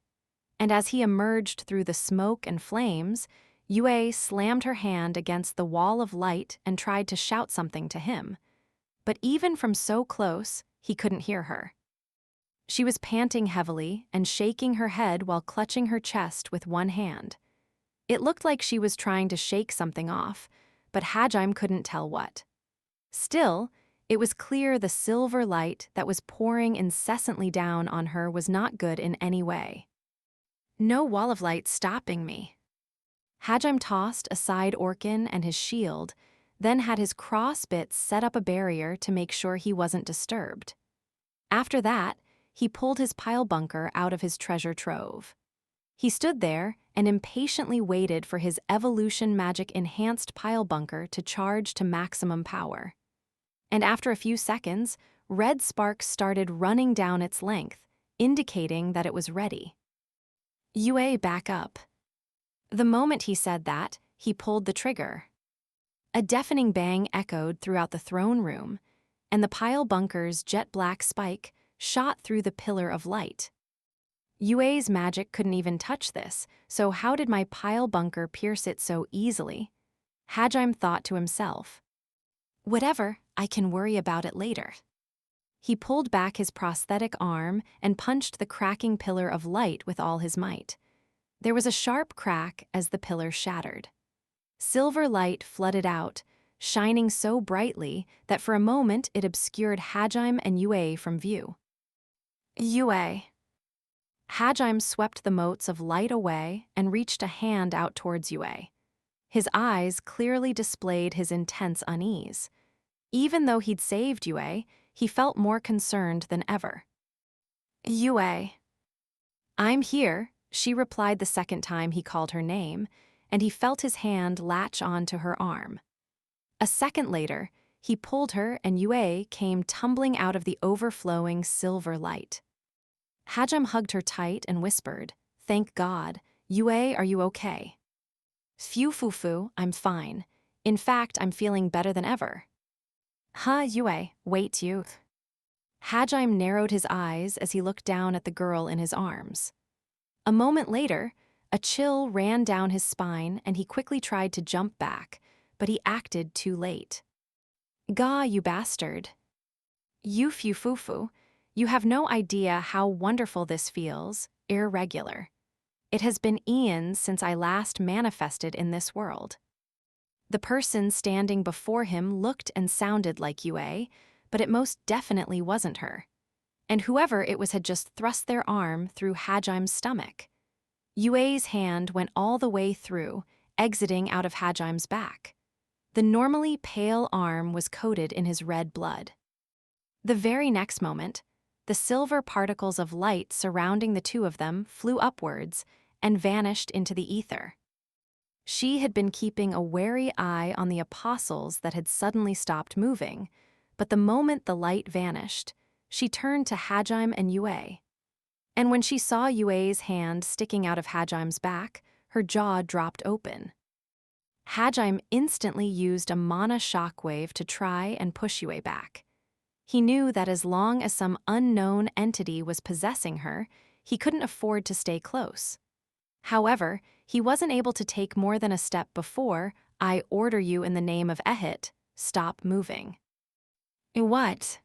And as he emerged through the smoke and flames, Yue slammed her hand against the wall of light and tried to shout something to him. But even from so close, he couldn't hear her. She was panting heavily and shaking her head while clutching her chest with one hand. It looked like she was trying to shake something off, but Hajime couldn't tell what. Still, it was clear the silver light that was pouring incessantly down on her was not good in any way. "No wall of light stopping me." Hajime tossed aside Orkin and his shield, then had his crossbits set up a barrier to make sure he wasn't disturbed. After that, he pulled his pile bunker out of his treasure trove. He stood there and impatiently waited for his evolution magic-enhanced pile bunker to charge to maximum power. And after a few seconds, red sparks started running down its length, indicating that it was ready. "Yue, back up." The moment he said that, he pulled the trigger. A deafening bang echoed throughout the throne room, and the pile bunker's jet-black spike shot through the pillar of light. Yue's magic couldn't even touch this, so how did my pile bunker pierce it so easily? Hajime thought to himself. "Whatever, I can worry about it later." He pulled back his prosthetic arm and punched the cracking pillar of light with all his might. There was a sharp crack as the pillar shattered. Silver light flooded out, shining so brightly that for a moment it obscured Hajime and Yue from view. "Yue." Hajime swept the motes of light away and reached a hand out towards Yue. His eyes clearly displayed his intense unease. Even though he'd saved Yue, he felt more concerned than ever. "Yue." "I'm here," she replied the second time he called her name, and he felt his hand latch onto her arm. A second later, he pulled her and Yue came tumbling out of the overflowing silver light. Hajime hugged her tight and whispered, "Thank God. Yue, are you okay?" "Phew, foo, foo, I'm fine. In fact, I'm feeling better than ever." "Huh, Yue, wait, you." Hajime narrowed his eyes as he looked down at the girl in his arms. A moment later, a chill ran down his spine and he quickly tried to jump back, but he acted too late. "Gah, you bastard. You fufu, you have no idea how wonderful this feels, irregular. It has been eons since I last manifested in this world." The person standing before him looked and sounded like Yue, but it most definitely wasn't her. And whoever it was had just thrust their arm through Hajime's stomach. Yue's hand went all the way through, exiting out of Hajime's back. The normally pale arm was coated in his red blood. The very next moment, the silver particles of light surrounding the two of them flew upwards and vanished into the ether. She had been keeping a wary eye on the apostles that had suddenly stopped moving, but the moment the light vanished, she turned to Hajime and Yue. And when she saw Yue's hand sticking out of Hajime's back, her jaw dropped open. Hajime instantly used a mana shockwave to try and push Yue back. He knew that as long as some unknown entity was possessing her, he couldn't afford to stay close. However, he wasn't able to take more than a step before, "I order you in the name of Ehit, stop moving." "What?"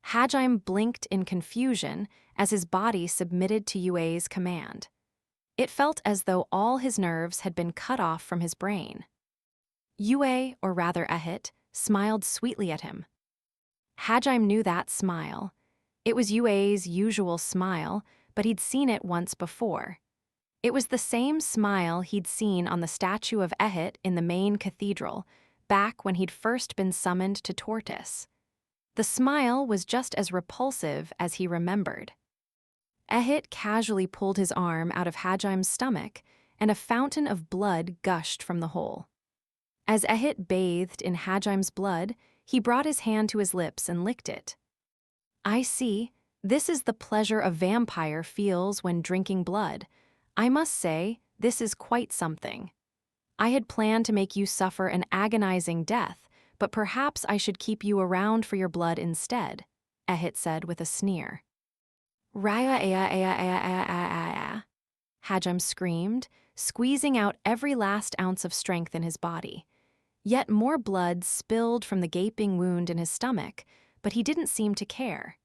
Hajime blinked in confusion as his body submitted to Yue's command. It felt as though all his nerves had been cut off from his brain. Yue, or rather Ehit, smiled sweetly at him. Hajime knew that smile. It was Yue's usual smile, but he'd seen it once before. It was the same smile he'd seen on the statue of Ehit in the main cathedral, back when he'd first been summoned to Tortoise. The smile was just as repulsive as he remembered. Ehit casually pulled his arm out of Hajime's stomach, and a fountain of blood gushed from the hole. As Ehit bathed in Hajime's blood, he brought his hand to his lips and licked it. "I see, this is the pleasure a vampire feels when drinking blood. I must say, this is quite something. I had planned to make you suffer an agonizing death, but perhaps I should keep you around for your blood instead," Ehit said with a sneer. "Raya, Hajime screamed, squeezing out every last ounce of strength in his body. Yet more blood spilled from the gaping wound in his stomach, but he didn't seem to care.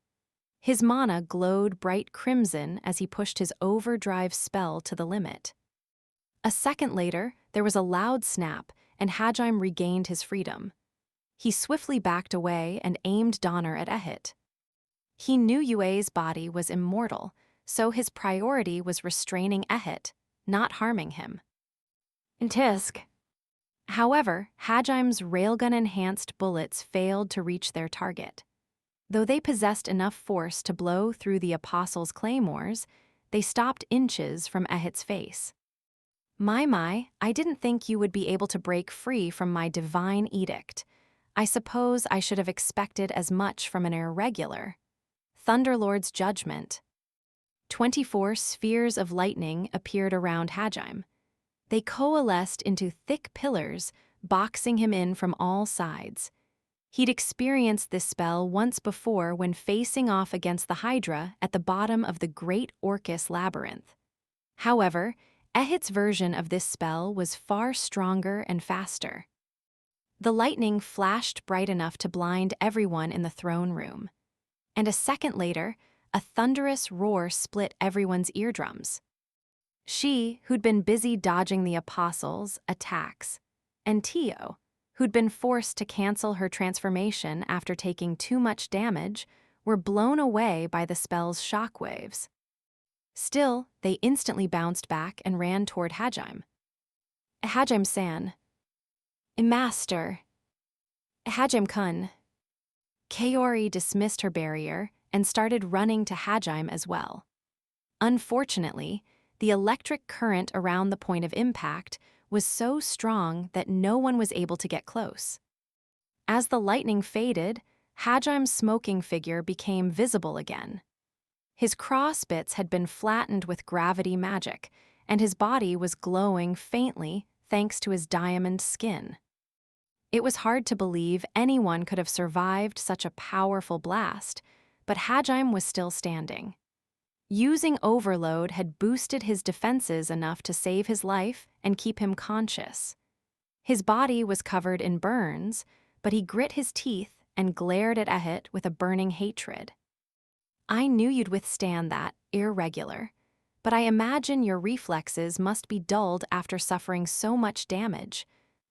His mana glowed bright crimson as he pushed his overdrive spell to the limit. A second later, there was a loud snap, and Hajime regained his freedom. He swiftly backed away and aimed Donner at Ehit. He knew Yue's body was immortal, so his priority was restraining Ehit, not harming him. Tisk. However, Hajime's railgun-enhanced bullets failed to reach their target. Though they possessed enough force to blow through the apostles' claymores, they stopped inches from Ehit's face. My, I didn't think you would be able to break free from my divine edict. I suppose I should have expected as much from an irregular. Thunderlord's judgment." 24 spheres of lightning appeared around Hajime. They coalesced into thick pillars, boxing him in from all sides. He'd experienced this spell once before when facing off against the Hydra at the bottom of the Great Orcus Labyrinth. However, Ehit's version of this spell was far stronger and faster. The lightning flashed bright enough to blind everyone in the throne room. And a second later, a thunderous roar split everyone's eardrums. She, who'd been busy dodging the apostles' attacks, and Tio, who'd been forced to cancel her transformation after taking too much damage, were blown away by the spell's shockwaves. Still, they instantly bounced back and ran toward Hajime. "Hajime-san. Master. Hajime-kun." Kaori dismissed her barrier and started running to Hajime as well. Unfortunately, the electric current around the point of impact was so strong that no one was able to get close. As the lightning faded, Hajime's smoking figure became visible again. His crossbits had been flattened with gravity magic, and his body was glowing faintly thanks to his diamond skin. It was hard to believe anyone could have survived such a powerful blast, but Hajime was still standing. Using overload had boosted his defenses enough to save his life and keep him conscious. His body was covered in burns, but he grit his teeth and glared at Ehit with a burning hatred. I knew you'd withstand that, irregular, but I imagine your reflexes must be dulled after suffering so much damage.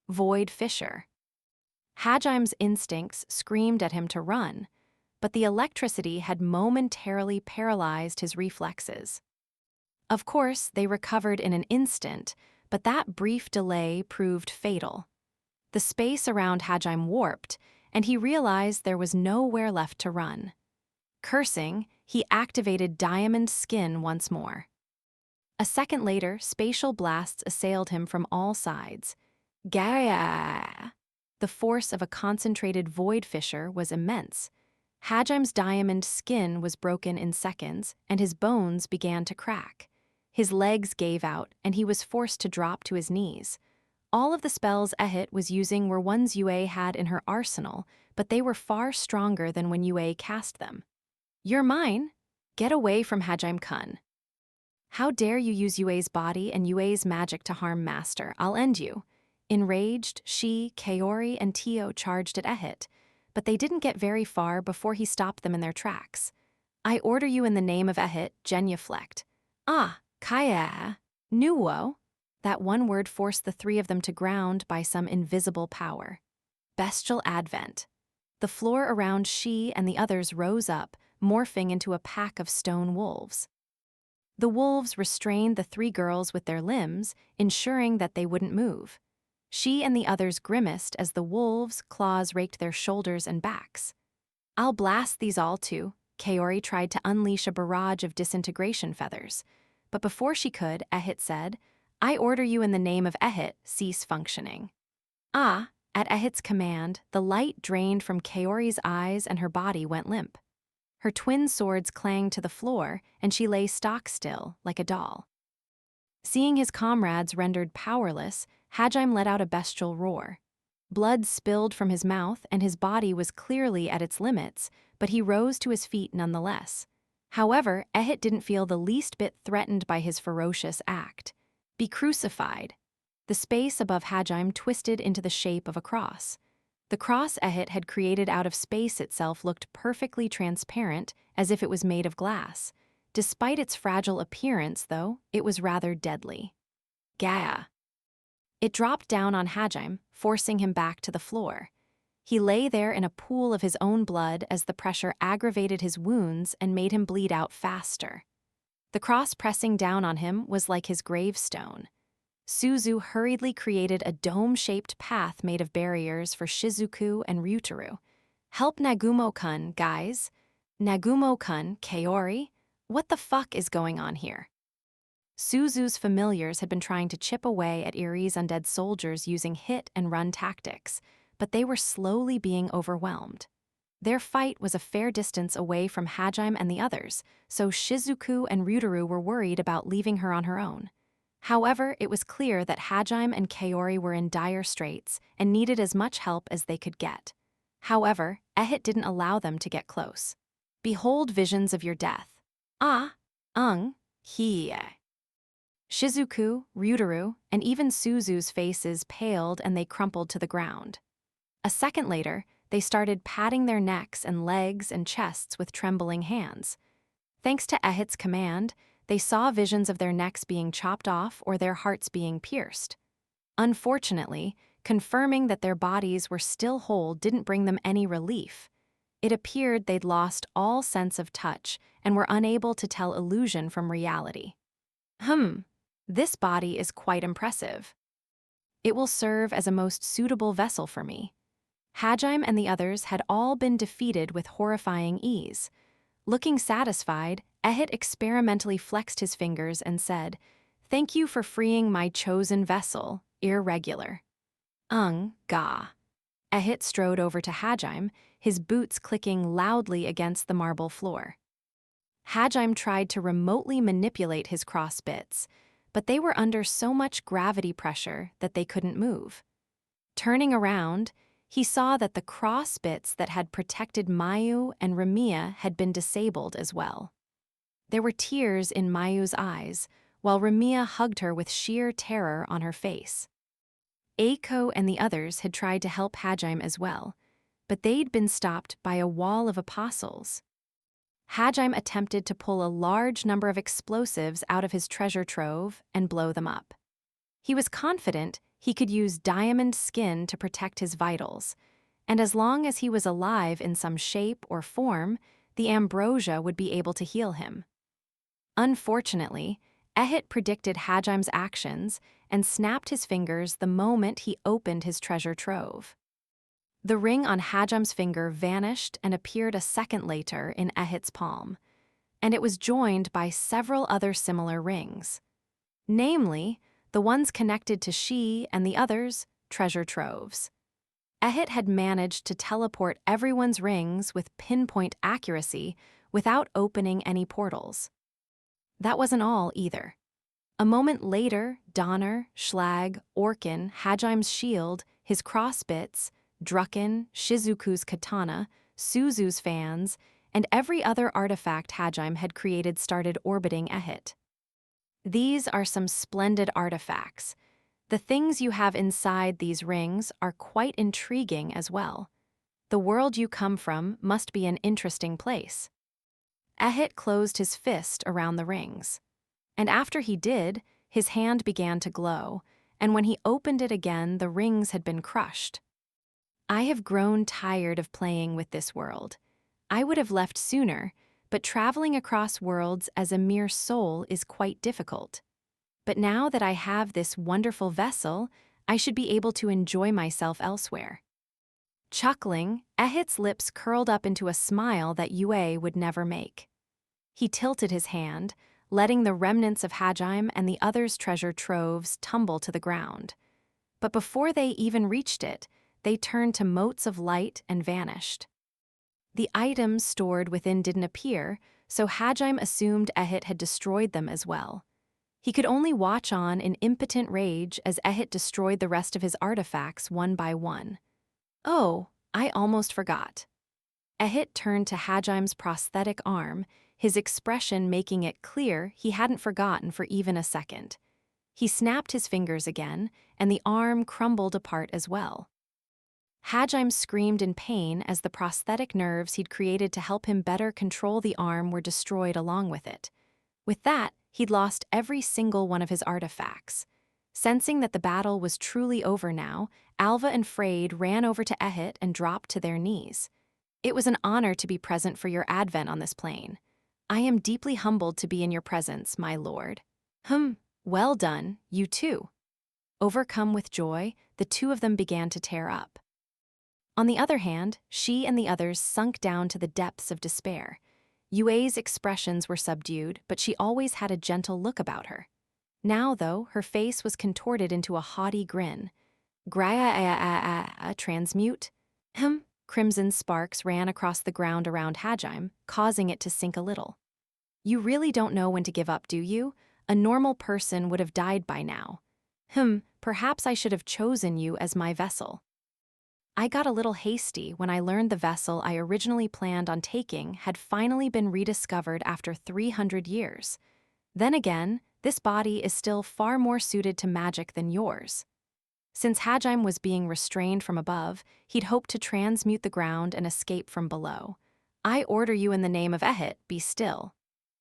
Void Fissure. Hajime's instincts screamed at him to run, but the electricity had momentarily paralyzed his reflexes. Of course, they recovered in an instant, but that brief delay proved fatal. The space around Hajime warped, and he realized there was nowhere left to run. Cursing, he activated Diamond Skin once more. A second later, spatial blasts assailed him from all sides. Gah! The force of a concentrated void fissure was immense. Hajime's diamond skin was broken in seconds, and his bones began to crack. His legs gave out, and he was forced to drop to his knees. All of the spells Ehit was using were ones Yue had in her arsenal, but they were far stronger than when Yue cast them. "You're mine! Get away from Hajime-kun. How dare you use Yue's body and Yue's magic to harm Master? I'll end you." Enraged, she, Kaori, and Tio charged at Ehit, but they didn't get very far before he stopped them in their tracks. "I order you in the name of Ehit," genuflect. "Ah, Kaya, Nuwo." That one word forced the three of them to ground by some invisible power. Bestial advent. The floor around she and the others rose up, morphing into a pack of stone wolves. The wolves restrained the three girls with their limbs, ensuring that they wouldn't move. She and the others grimaced as the wolves' claws raked their shoulders and backs. "I'll blast these all too." Kaori tried to unleash a barrage of disintegration feathers. But before she could, Ehit said, "I order you in the name of Ehit, cease functioning." Ah! At Ehit's command, the light drained from Kaori's eyes and her body went limp. Her twin swords clanged to the floor, and she lay stock-still, like a doll. Seeing his comrades rendered powerless, Hajime let out a bestial roar. Blood spilled from his mouth, and his body was clearly at its limits, but he rose to his feet nonetheless. However, Ehit didn't feel the least bit threatened by his ferocious act. "Be crucified." The space above Hajime twisted into the shape of a cross. The cross Ehit had created out of space itself looked perfectly transparent, as if it was made of glass. Despite its fragile appearance, though, it was rather deadly. Gah! It dropped down on Hajime, forcing him back to the floor. He lay there in a pool of his own blood as the pressure aggravated his wounds and made him bleed out faster. The cross pressing down on him was like his gravestone. Suzu hurriedly created a dome-shaped path made of barriers for Shizuku and Ryutaru. "Help Nagumo-kun, guys." "Nagumo-kun, Kaori? What the fuck is going on here?" Suzu's familiars had been trying to chip away at Irie's undead soldiers using hit-and-run tactics, but they were slowly being overwhelmed. Their fight was a fair distance away from Hajime and the others, so Shizuku and Ryutaru were worried about leaving her on her own. However, it was clear that Hajime and Kaori were in dire straits and needed as much help as they could get. However, Ehit didn't allow them to get close. "Behold visions of your death." "Ah, hie." Shizuku, Ryutaru, and even Suzu's faces paled and they crumpled to the ground. A second later, they started patting their necks and legs and chests with trembling hands. Thanks to Ehit's command, they saw visions of their necks being chopped off or their hearts being pierced. Unfortunately, confirming that their bodies were still whole didn't bring them any relief. It appeared they'd lost all sense of touch and were unable to tell illusion from reality. This body is quite impressive. It will serve as a most suitable vessel for me. Hajime and the others had all been defeated with horrifying ease. Looking satisfied, Ehit experimentally flexed his fingers and said, "Thank you for freeing my chosen vessel, irregular." Gah. Ehit strode over to Hajime, his boots clicking loudly against the marble floor. Hajime tried to remotely manipulate his cross bits, but they were under so much gravity pressure that they couldn't move. Turning around, he saw that the cross bits that had protected Mayu and Ramia had been disabled as well. There were tears in Mayu's eyes, while Ramia hugged her with sheer terror on her face. Eiko and the others had tried to help Hajime as well, but they'd been stopped by a wall of apostles. Hajime attempted to pull a large number of explosives out of his treasure trove and blow them up. He was confident he could use diamond skin to protect his vitals, and as long as he was alive in some shape or form, the ambrosia would be able to heal him. Unfortunately, Ehit predicted Hajime's actions and snapped his fingers the moment he opened his treasure trove. The ring on Hajime's finger vanished and appeared a second later in Ehit's palm, and it was joined by several other similar rings. Namely, the ones connected to she and the others' treasure troves. Ehit had managed to teleport everyone's rings with pinpoint accuracy without opening any portals. That wasn't all either. A moment later, Donner, Schlag, Orkin, Hajime's shield, his crossbits, Drucken, Shizuku's katana, Suzu's fans, and every other artifact Hajime had created started orbiting Ehit. These are some splendid artifacts. The things you have inside these rings are quite intriguing as well. The world you come from must be an interesting place. Ehit closed his fist around the rings. And after he did, his hand began to glow, and when he opened it again, the rings had been crushed. I have grown tired of playing with this world. I would have left sooner, but traveling across worlds as a mere soul is quite difficult. But now that I have this wonderful vessel, I should be able to enjoy myself elsewhere. Chuckling, Ehit's lips curled up into a smile that Yue would never make. He tilted his hand, letting the remnants of Hajime and the others' treasure troves tumble to the ground. But before they even reached it, they turned to motes of light and vanished. The items stored within didn't appear, so Hajime assumed Ehit had destroyed them as well. He could only watch on in impotent rage as Ehit destroyed the rest of his artifacts one by one. Oh, I almost forgot. Ehit turned to Hajime's prosthetic arm, his expression making it clear he hadn't forgotten for even a second. He snapped his fingers again, and the arm crumbled apart as well. Hajime screamed in pain as the prosthetic nerves he'd created to help him better control the arm were destroyed along with it. With that, he'd lost every single one of his artifacts. Sensing that the battle was truly over now, Alva and Freyd ran over to Ehit and dropped to their knees. It was an honor to be present for your advent on this plane. I am deeply humbled to be in your presence, my lord. Well done, you too. Overcome with joy, the two of them began to tear up. On the other hand, she and the others sunk down to the depths of despair. Yue's expressions were subdued, but she always had a gentle look about her. Now, though, her face was contorted into a haughty grin. Transmute? Crimson sparks ran across the ground around Hajime, causing it to sink a little. You really don't know when to give up, do you? A normal person would have died by now. Perhaps I should have chosen you as my vessel. I got a little hasty when I learned the vessel I originally planned on taking had finally been rediscovered after 300 years. Then again, this body is still far more suited to magic than yours. Since Hajime was being restrained from above, he'd hoped to transmute the ground and escape from below. I order you in the name of Ehit, be still.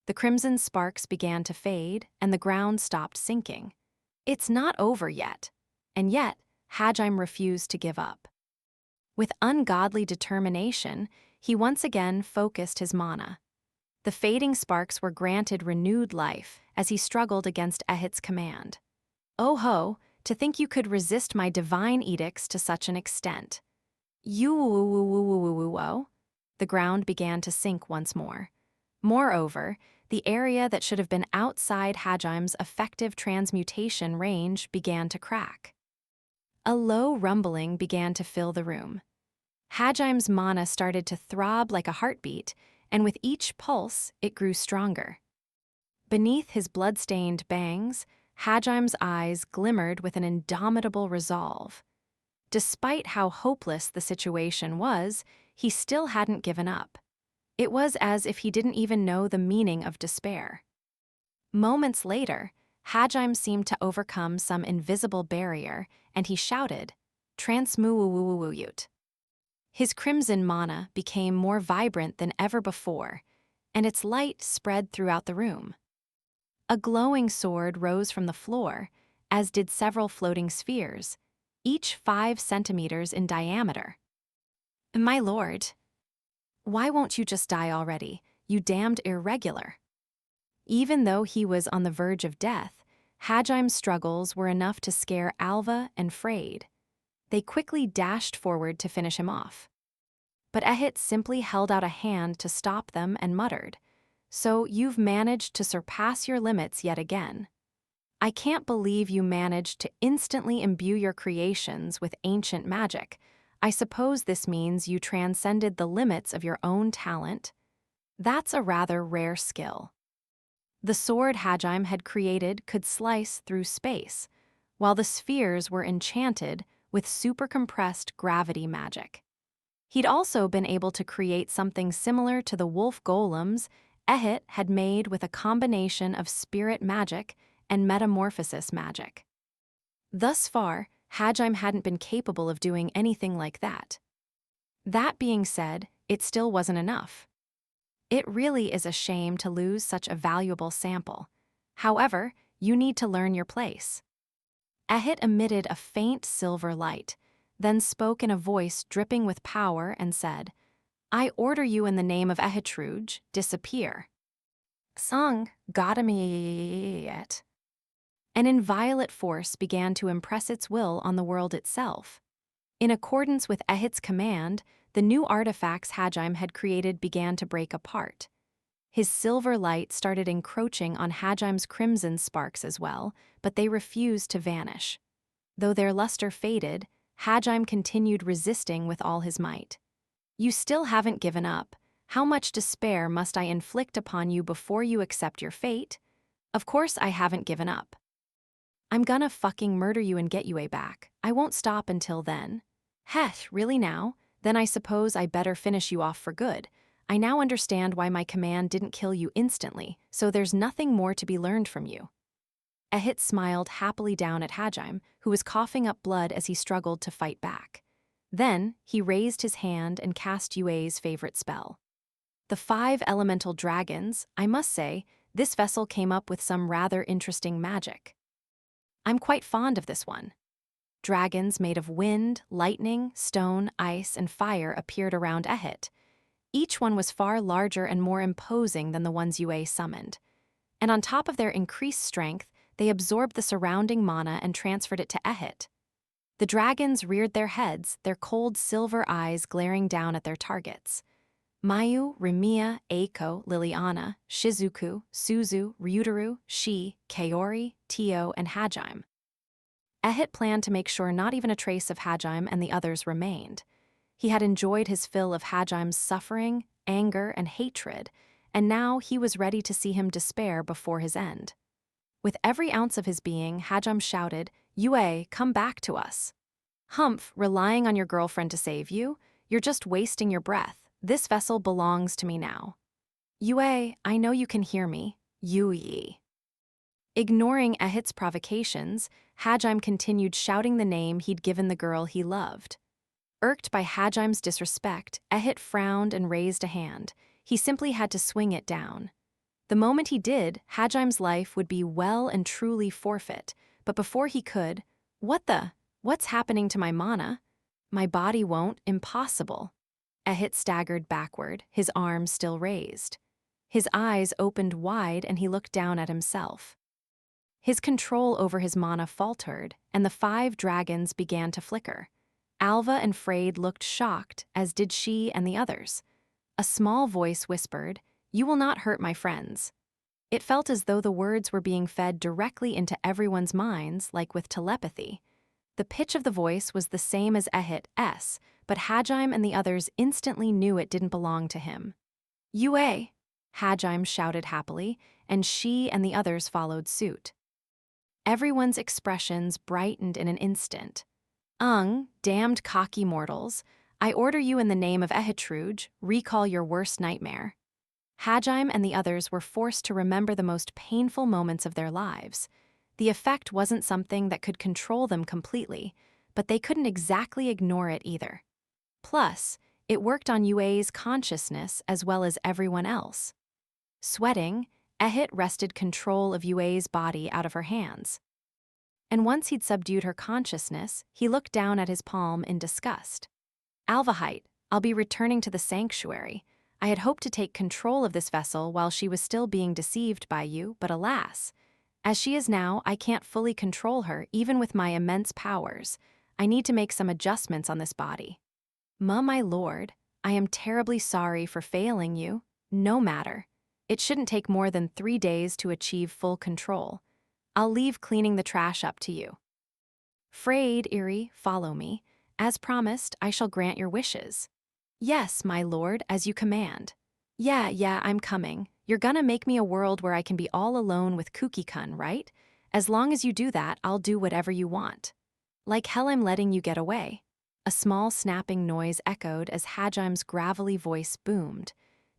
The crimson sparks began to fade, and the ground stopped sinking. It's not over yet. And yet, Hajime refused to give up. With ungodly determination, he once again focused his mana. The fading sparks were granted renewed life as he struggled against Ehit's command. Oh ho, to think you could resist my divine edicts to such an extent. The ground began to sink once more. Moreover, the area that should have been outside Hajime's effective transmutation range began to crack. A low rumbling began to fill the room. Hajime's mana started to throb like a heartbeat, and with each pulse, it grew stronger. Beneath his blood-stained bangs, Hajime's eyes glimmered with an indomitable resolve. Despite how hopeless the situation was, he still hadn't given up. It was as if he didn't even know the meaning of despair. Moments later, Hajime seemed to overcome some invisible barrier, and he shouted, "Transmuwuwuwuyut." His crimson mana became more vibrant than ever before, and its light spread throughout the room. A glowing sword rose from the floor, as did several floating spheres, each 5 centimeters in diameter. "My lord, why won't you just die already, you damned irregular?" Even though he was on the verge of death, Hajime's struggles were enough to scare Alva and Freyd. They quickly dashed forward to finish him off. But Ehit simply held out a hand to stop them and muttered, "So you've managed to surpass your limits yet again. I can't believe you managed to instantly imbue your creations with ancient magic. I suppose this means you transcended the limits of your own talent. That's a rather rare skill." The sword Hajime had created could slice through space, while the spheres were enchanted with super-compressed gravity magic. He'd also been able to create something similar to the wolf golems Ehit had made with a combination of spirit magic and metamorphosis magic. Thus far, Hajime hadn't been capable of doing anything like that. That being said, it still wasn't enough. It really is a shame to lose such a valuable sample. However, you need to learn your place. Ehit emitted a faint silver light, then spoke in a voice dripping with power and said, "I order you in the name of Ehitruge, disappear." Sung, Godamiet. An inviolate force began to impress its will on the world itself. In accordance with Ehit's command, the new artifacts Hajime had created began to break apart. His silver light started encroaching on Hajime's crimson sparks as well, but they refused to vanish. Though their luster faded, Hajime continued resisting with all his might. "You still haven't given up. How much despair must I inflict upon you before you accept your fate? Of course I haven't given up. I'm gonna fucking murder you and get you back. I won't stop until then." "Heh, really now? Then I suppose I better finish you off for good. I now understand why my command didn't kill you instantly, so there's nothing more to be learned from you." Ehit smiled happily down at Hajime, who was coughing up blood as he struggled to fight back. Then, he raised his hand and cast Yue's favorite spell. The 5 elemental dragons, I must say, this vessel came up with some rather interesting magic. I'm quite fond of this one. Dragons made of wind, lightning, stone, ice, and fire appeared around Ehit. Each one was far larger and more imposing than the ones Yue summoned. And on top of their increased strength, they absorbed the surrounding mana and transferred it to Ehit. The dragons reared their heads, their cold silver eyes glaring down at their targets. Mayu, Rimiya, Eiko, Liliana, Shizuku, Suzu, Ryutaru, Shi, Kaori, Tio, and Hajime. Ehit planned to make sure not even a trace of Hajime and the others remained. He had enjoyed his fill of Hajime's suffering, anger, and hatred, and now he was ready to see him despair before his end. With every ounce of his being, Hajime shouted, "Yue, come back to us." "Humph, relying on your girlfriend to save you? You're just wasting your breath. This vessel belongs to me now." "Yue, I know you can hear me. Yui." Ignoring Ehit's provocations, Hajime continued shouting the name he'd given the girl he loved. Irked by Hajime's disrespect, Ehit frowned and raised a hand. He simply had to swing it down. The moment he did, Hajime's life would be well and truly forfeit, but before he could, what's happening to my mana? My body won't, impossible. Ehit staggered backward, his arms still raised. His eyes opened wide and he looked down at himself. His control over his mana faltered, and the 5 dragons began to flicker. Alva and Freyd looked shocked, as did she and the others. A small voice whispered, "You will not hurt my friends." It felt as though the words were being fed directly into everyone's minds, like with telepathy. The pitch of the voice was the same as Ehit's, but Hajime and the others instantly knew it didn't belong to him. "Yue!" Hajime shouted happily, and she and the others followed suit. Everyone's expressions brightened in an instant. Damned cocky mortals, I order you in the name of Ehitruge, recall your worst nightmare. Hajime and the others were forced to remember the most painful moments of their lives. The effect wasn't something that could control them completely, but they couldn't exactly ignore it either. Plus, it worked on Yue's consciousness as well as everyone else. Sweating, Ehit wrested control of Yue's body out of her hands. And once he'd subdued her consciousness, he looked down at his palm in disgust. Alvahite, I'll be returning to the sanctuary. I had hoped to take control of this vessel while she was still being deceived by you, but alas, as she is now, I can't fully control her even with my immense powers. I need to make some adjustments on this body. My lord, I am terribly sorry for failing you. No matter. It shouldn't take more than 3 days to achieve full control. I'll leave cleaning the trash up to you. Frayed, Iri, follow me. As promised, I shall grant your wishes. Yes, my lord, as you command. Yeah, I'm coming. You're gonna make me a world where I can be all alone with Kuki-kun, right? As long as you do that, I'll do whatever you want. Like hell I'm letting you get away. A small snapping noise echoed as Hajime's gravelly voice boomed.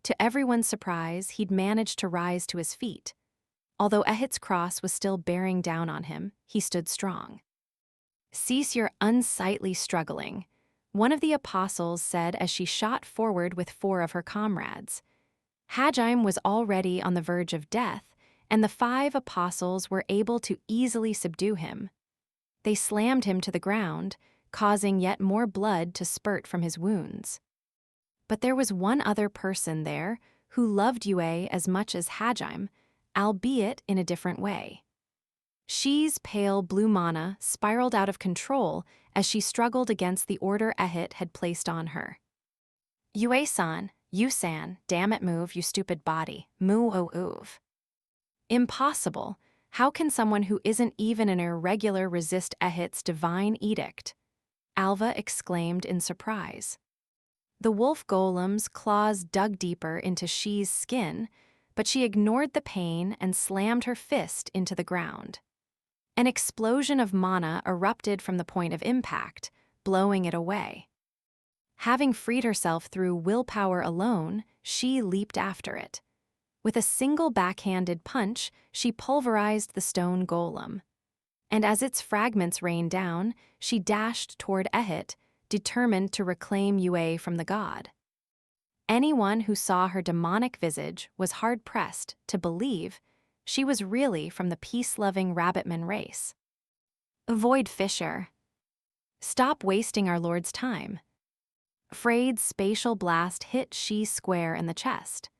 To everyone's surprise, he'd managed to rise to his feet. Although Ehit's cross was still bearing down on him, he stood strong. Cease your unsightly struggling, one of the apostles said as she shot forward with 4 of her comrades. Hajime was already on the verge of death, and the 5 apostles were able to easily subdue him. They slammed him to the ground, causing yet more blood to spurt from his wounds. But there was one other person there who loved Yue as much as Hajime, albeit in a different way. She's pale blue mana spiraled out of control as she struggled against the order Ehit had placed on her. Yue-san, you-san, damn it move, you stupid body, moo-o-oof. Impossible. How can someone who isn't even an irregular resist Ehit's divine edict? Alva exclaimed in surprise. The wolf golem's claws dug deeper into She's skin, but she ignored the pain and slammed her fist into the ground. An explosion of mana erupted from the point of impact, blowing it away. Having freed herself through willpower alone, she leaped after it. With a single backhanded punch, she pulverized the stone golem. And as its fragments rained down, she dashed toward Ehit, determined to reclaim Yue from the god. Anyone who saw her demonic visage was hard-pressed to believe she was really from the peace-loving rabbitman race. Avoid Fisher. Stop wasting our lord's time. Frayed's spatial blast hit She square in the chest.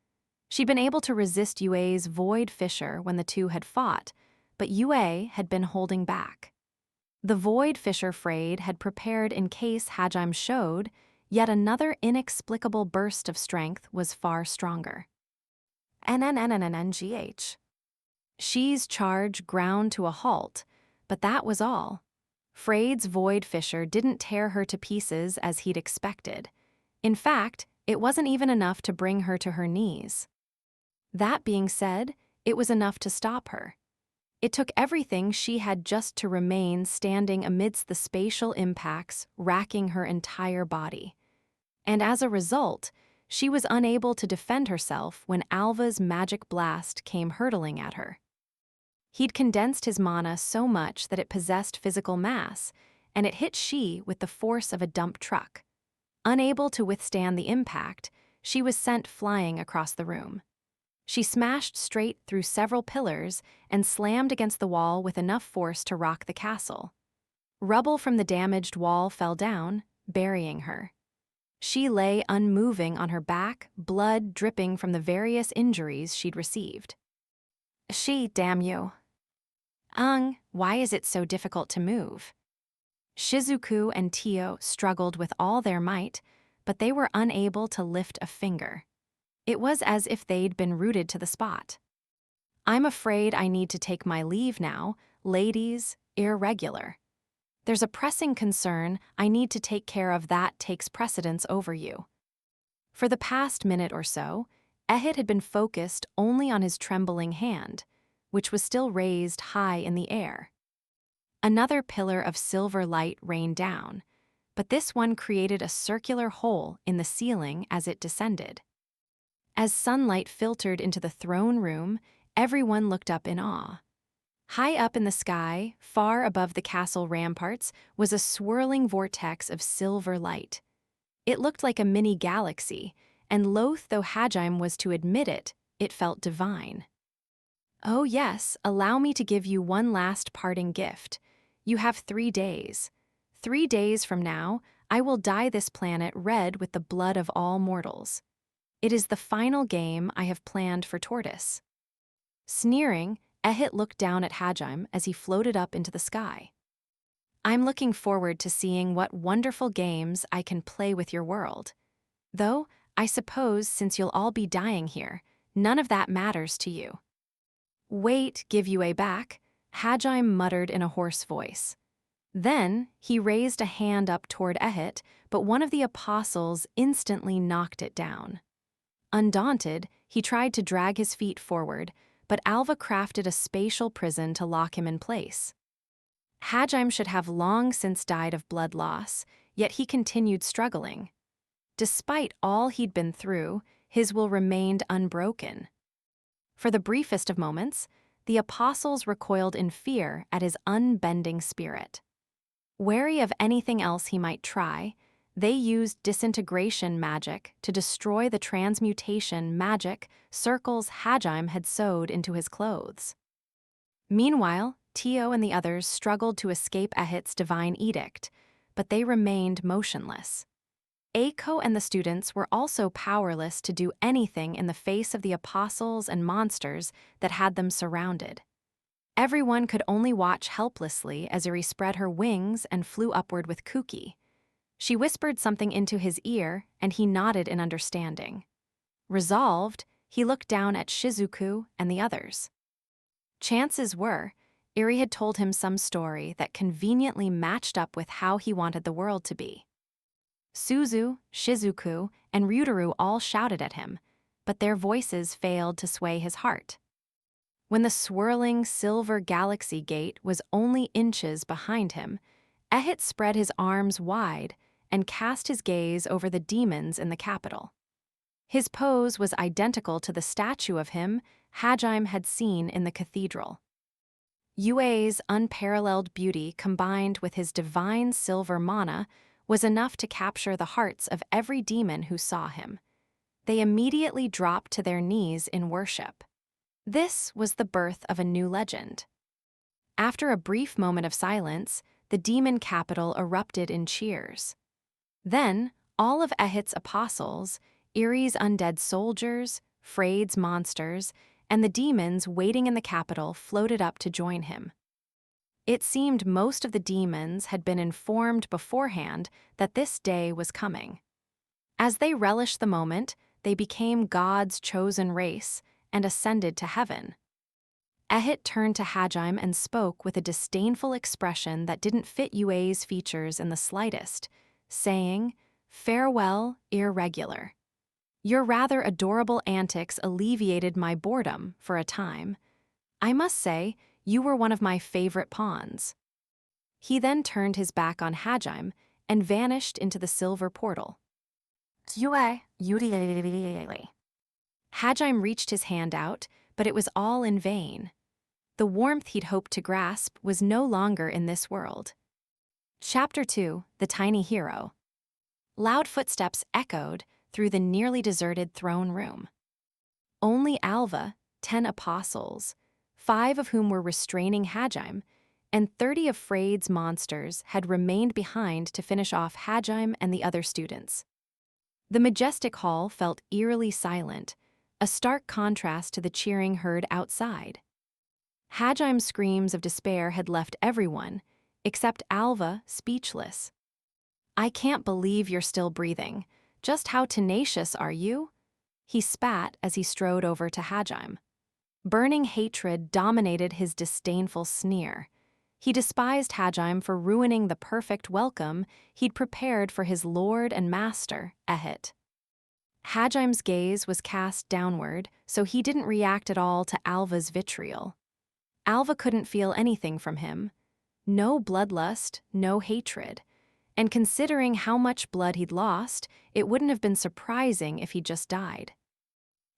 She'd been able to resist Yue's void fissure when the two had fought, but Yue had been holding back. The void fissure Frayed had prepared in case Hajime showed, yet another inexplicable burst of strength was far stronger. NNNNNGH. She's charge ground to a halt, but that was all. Frayed's void fissure didn't tear her to pieces as he'd expected. In fact, it wasn't even enough to bring her to her knees. That being said, it was enough to stop her. It took everything she had just to remain standing amidst the spatial impacts racking her entire body. And as a result, she was unable to defend herself when Alva's magic blast came hurtling at her. He'd condensed his mana so much that it possessed physical mass, and it hit She with the force of a dump truck. Unable to withstand the impact, she was sent flying across the room. She smashed straight through several pillars and slammed against the wall with enough force to rock the castle. Rubble from the damaged wall fell down, burying her. She lay unmoving on her back, blood dripping from the various injuries she'd received. She, damn you. Why is it so difficult to move? Shizuku and Tio struggled with all their might, but they were unable to lift a finger. It was as if they'd been rooted to the spot. I'm afraid I need to take my leave now, ladies, irregular. There's a pressing concern I need to take care of that takes precedence over you. For the past minute or so, Ehit had been focused only on his trembling hand, which was still raised high in the air. Another pillar of silver light rained down, but this one created a circular hole in the ceiling as it descended. As sunlight filtered into the throne room, everyone looked up in awe. High up in the sky, far above the castle ramparts, was a swirling vortex of silver light. It looked like a mini galaxy, and loath though Hajime was to admit it, it felt divine. "Oh yes, allow me to give you one last parting gift. You have 3 days. 3 days from now, I will dye this planet red with the blood of all mortals. It is the final game I have planned for Tortoise." Sneering, Ehit looked down at Hajime as he floated up into the sky. "I'm looking forward to seeing what wonderful games I can play with your world. Though, I suppose since you'll all be dying here, none of that matters to you." "Wait, give you back," Hajime muttered in a hoarse voice. Then, he raised a hand up toward Ehit, but one of the apostles instantly knocked it down. Undaunted, he tried to drag his feet forward, but Alva crafted a spatial prison to lock him in place. Hajime should have long since died of blood loss, yet he continued struggling. Despite all he'd been through, his will remained unbroken. For the briefest of moments, the apostles recoiled in fear at his unbending spirit. Wary of anything else he might try, they used disintegration magic to destroy the transmutation magic circles Hajime had sewed into his clothes. Meanwhile, Tio and the others struggled to escape Ehit's divine edict, but they remained motionless. Eiko and the students were also powerless to do anything in the face of the apostles and monsters that had them surrounded. Everyone could only watch helplessly as Eri spread her wings and flew upward with Kuki. She whispered something into his ear, and he nodded in understanding. Resolved, he looked down at Shizuku and the others. Chances were, Eri had told him some story that conveniently matched up with how he wanted the world to be. Suzu, Shizuku, and Ryutaru all shouted at him, but their voices failed to sway his heart. When the swirling silver galaxy gate was only inches behind him, Ehit spread his arms wide and cast his gaze over the demons in the capital. His pose was identical to the statue of him Hajime had seen in the cathedral. Yue's unparalleled beauty combined with his divine silver mana was enough to capture the hearts of every demon who saw him. They immediately dropped to their knees in worship. This was the birth of a new legend. After a brief moment of silence, the demon capital erupted in cheers. Then, all of Ehit's apostles, Eri's undead soldiers, Freyd's monsters, and the demons waiting in the capital floated up to join him. It seemed most of the demons had been informed beforehand that this day was coming. As they relished the moment, they became God's chosen race and ascended to heaven. Ehit turned to Hajime and spoke with a disdainful expression that didn't fit Yue's features in the slightest, saying, "Farewell, irregular. Your rather adorable antics alleviated my boredom for a time. I must say, you were one of my favorite pawns." He then turned his back on Hajime and vanished into the silver portal. Hajime reached his hand out, but it was all in vain. The warmth he'd hoped to grasp was no longer in this world. Chapter 2: The Tiny Hero. Loud footsteps echoed through the nearly deserted throne room. Only Alva, 10 apostles, 5 of whom were restraining Hajime, and 30 of Freyd's monsters had remained behind to finish off Hajime and the other students. The majestic hall felt eerily silent, a stark contrast to the cheering heard outside. Hajime's screams of despair had left everyone, except Alva, speechless. "I can't believe you're still breathing. Just how tenacious are you?" He spat as he strode over to Hajime. Burning hatred dominated his disdainful sneer. He despised Hajime for ruining the perfect welcome he'd prepared for his lord and master, Ehit. Hajime's gaze was cast downward, so he didn't react at all to Alva's vitriol. Alva couldn't feel anything from him. No bloodlust, no hatred. And considering how much blood he'd lost, it wouldn't have been surprising if he'd just died.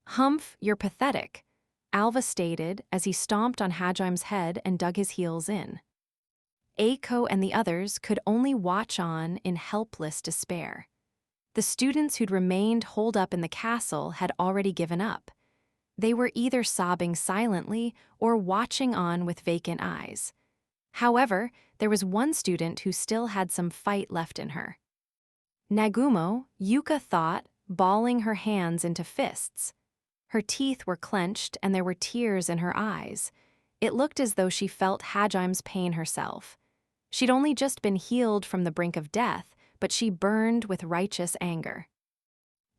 "Humph, you're pathetic," Alva stated as he stomped on Hajim's head and dug his heels in. Aiko and the others could only watch on in helpless despair. The students who'd remained holed up in the castle had already given up. They were either sobbing silently or watching on with vacant eyes. However, there was one student who still had some fight left in her. Nagumo, Yuka thought, balling her hands into fists. Her teeth were clenched and there were tears in her eyes. It looked as though she felt Hajim's pain herself. She'd only just been healed from the brink of death, but she burned with righteous anger.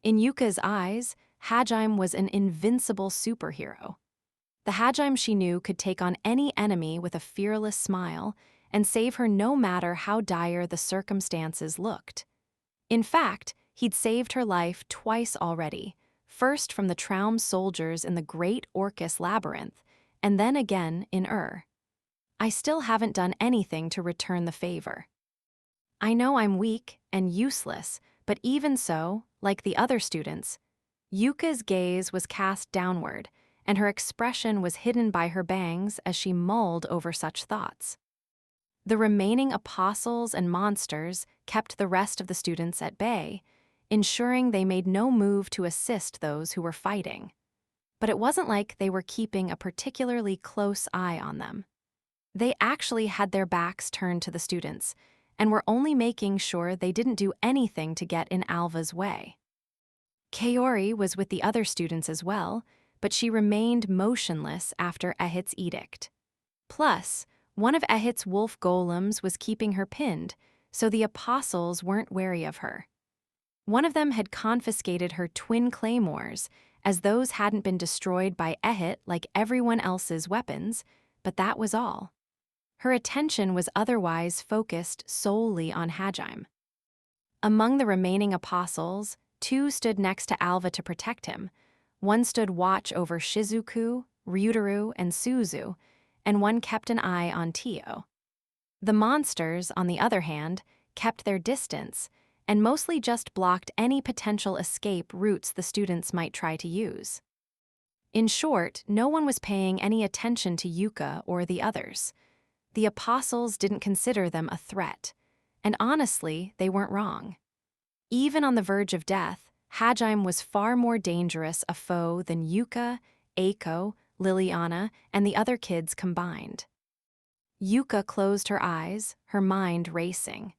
In Yuka's eyes, Hajime was an invincible superhero. The Hajime she knew could take on any enemy with a fearless smile and save her no matter how dire the circumstances looked. In fact, he'd saved her life twice already, first from the Traum soldiers in the Great Orcus Labyrinth, and then again in I still haven't done anything to return the favor. I know I'm weak and useless, but even so, like the other students, Yuka's gaze was cast downward, and her expression was hidden by her bangs as she mulled over such thoughts. The remaining apostles and monsters kept the rest of the students at bay, ensuring they made no move to assist those who were fighting. But it wasn't like they were keeping a particularly close eye on them. They actually had their backs turned to the students, and were only making sure they didn't do anything to get in Alva's way. Kaori was with the other students as well, but she remained motionless after Ehit's edict. Plus, one of Ehit's wolf golems was keeping her pinned, so the apostles weren't wary of her. One of them had confiscated her twin claymores, as those hadn't been destroyed by Ehit like everyone else's weapons, but that was all. Her attention was otherwise focused solely on Hajime. Among the remaining apostles, 2 stood next to Alva to protect him. One stood watch over Shizuku, Ryutaru, and Suzu, and one kept an eye on Tio. The monsters, on the other hand, kept their distance, and mostly just blocked any potential escape routes the students might try to use. In short, no one was paying any attention to Yuka or the others. The apostles didn't consider them a threat, and honestly, they weren't wrong. Even on the verge of death, Hajime was far more dangerous a foe than Yuka, Eiko, Liliana, and the other kids combined. Yuka closed her eyes, her mind racing.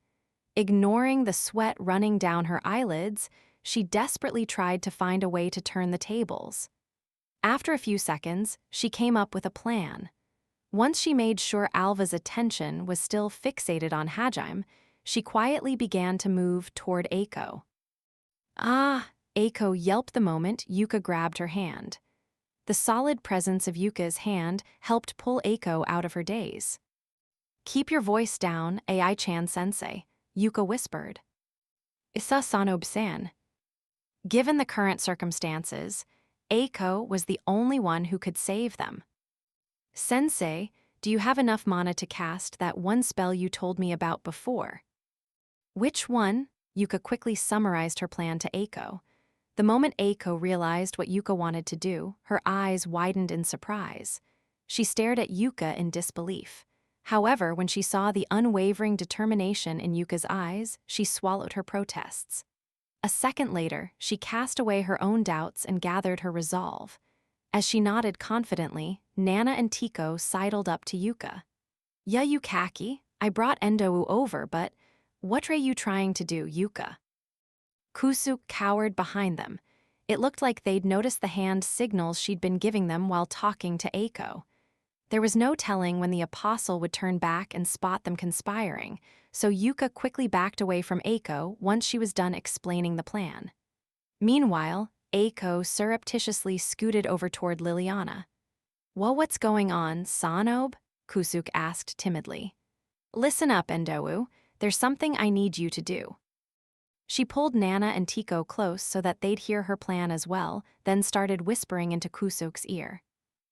Ignoring the sweat running down her eyelids, she desperately tried to find a way to turn the tables. After a few seconds, she came up with a plan. Once she made sure Alva's attention was still fixated on Hajime, she quietly began to move toward Eiko. "Ah!" Eiko yelped the moment Yuka grabbed her hand. The solid presence of Yuka's hand helped pull Eiko out of her daze. "Keep your voice down, Ai-chan sensei," Yuka whispered. "Isa sanob-san." Given the current circumstances, Eiko was the only one who could save them. "Sensei, do you have enough mana to cast that one spell you told me about before?" "Which one?" Yuka quickly summarized her plan to Eiko. The moment Eiko realized what Yuka wanted to do, her eyes widened in surprise. She stared at Yuka in disbelief. However, when she saw the unwavering determination in Yuka's eyes, she swallowed her protests. A second later, she cast away her own doubts and gathered her resolve. As she nodded confidently, Nana and Tiko sidled up to Yuka. "Ya Yukaki, I brought Endou over, but what are you trying to do, Yuka?" Kusuk cowered behind them. It looked like they'd noticed the hand signals she'd been giving them while talking to Eiko. There was no telling when the apostle would turn back and spot them conspiring, so Yuka quickly backed away from Eiko once she was done explaining the plan. Meanwhile, Eiko surreptitiously scooted over toward Liliana. "Well, what's going on, Sanob?" Kusuk asked timidly. "Listen up, Endou. There's something I need you to do." She pulled Nana and Tiko close so that they'd hear her plan as well, then started whispering into Kusuk's ear.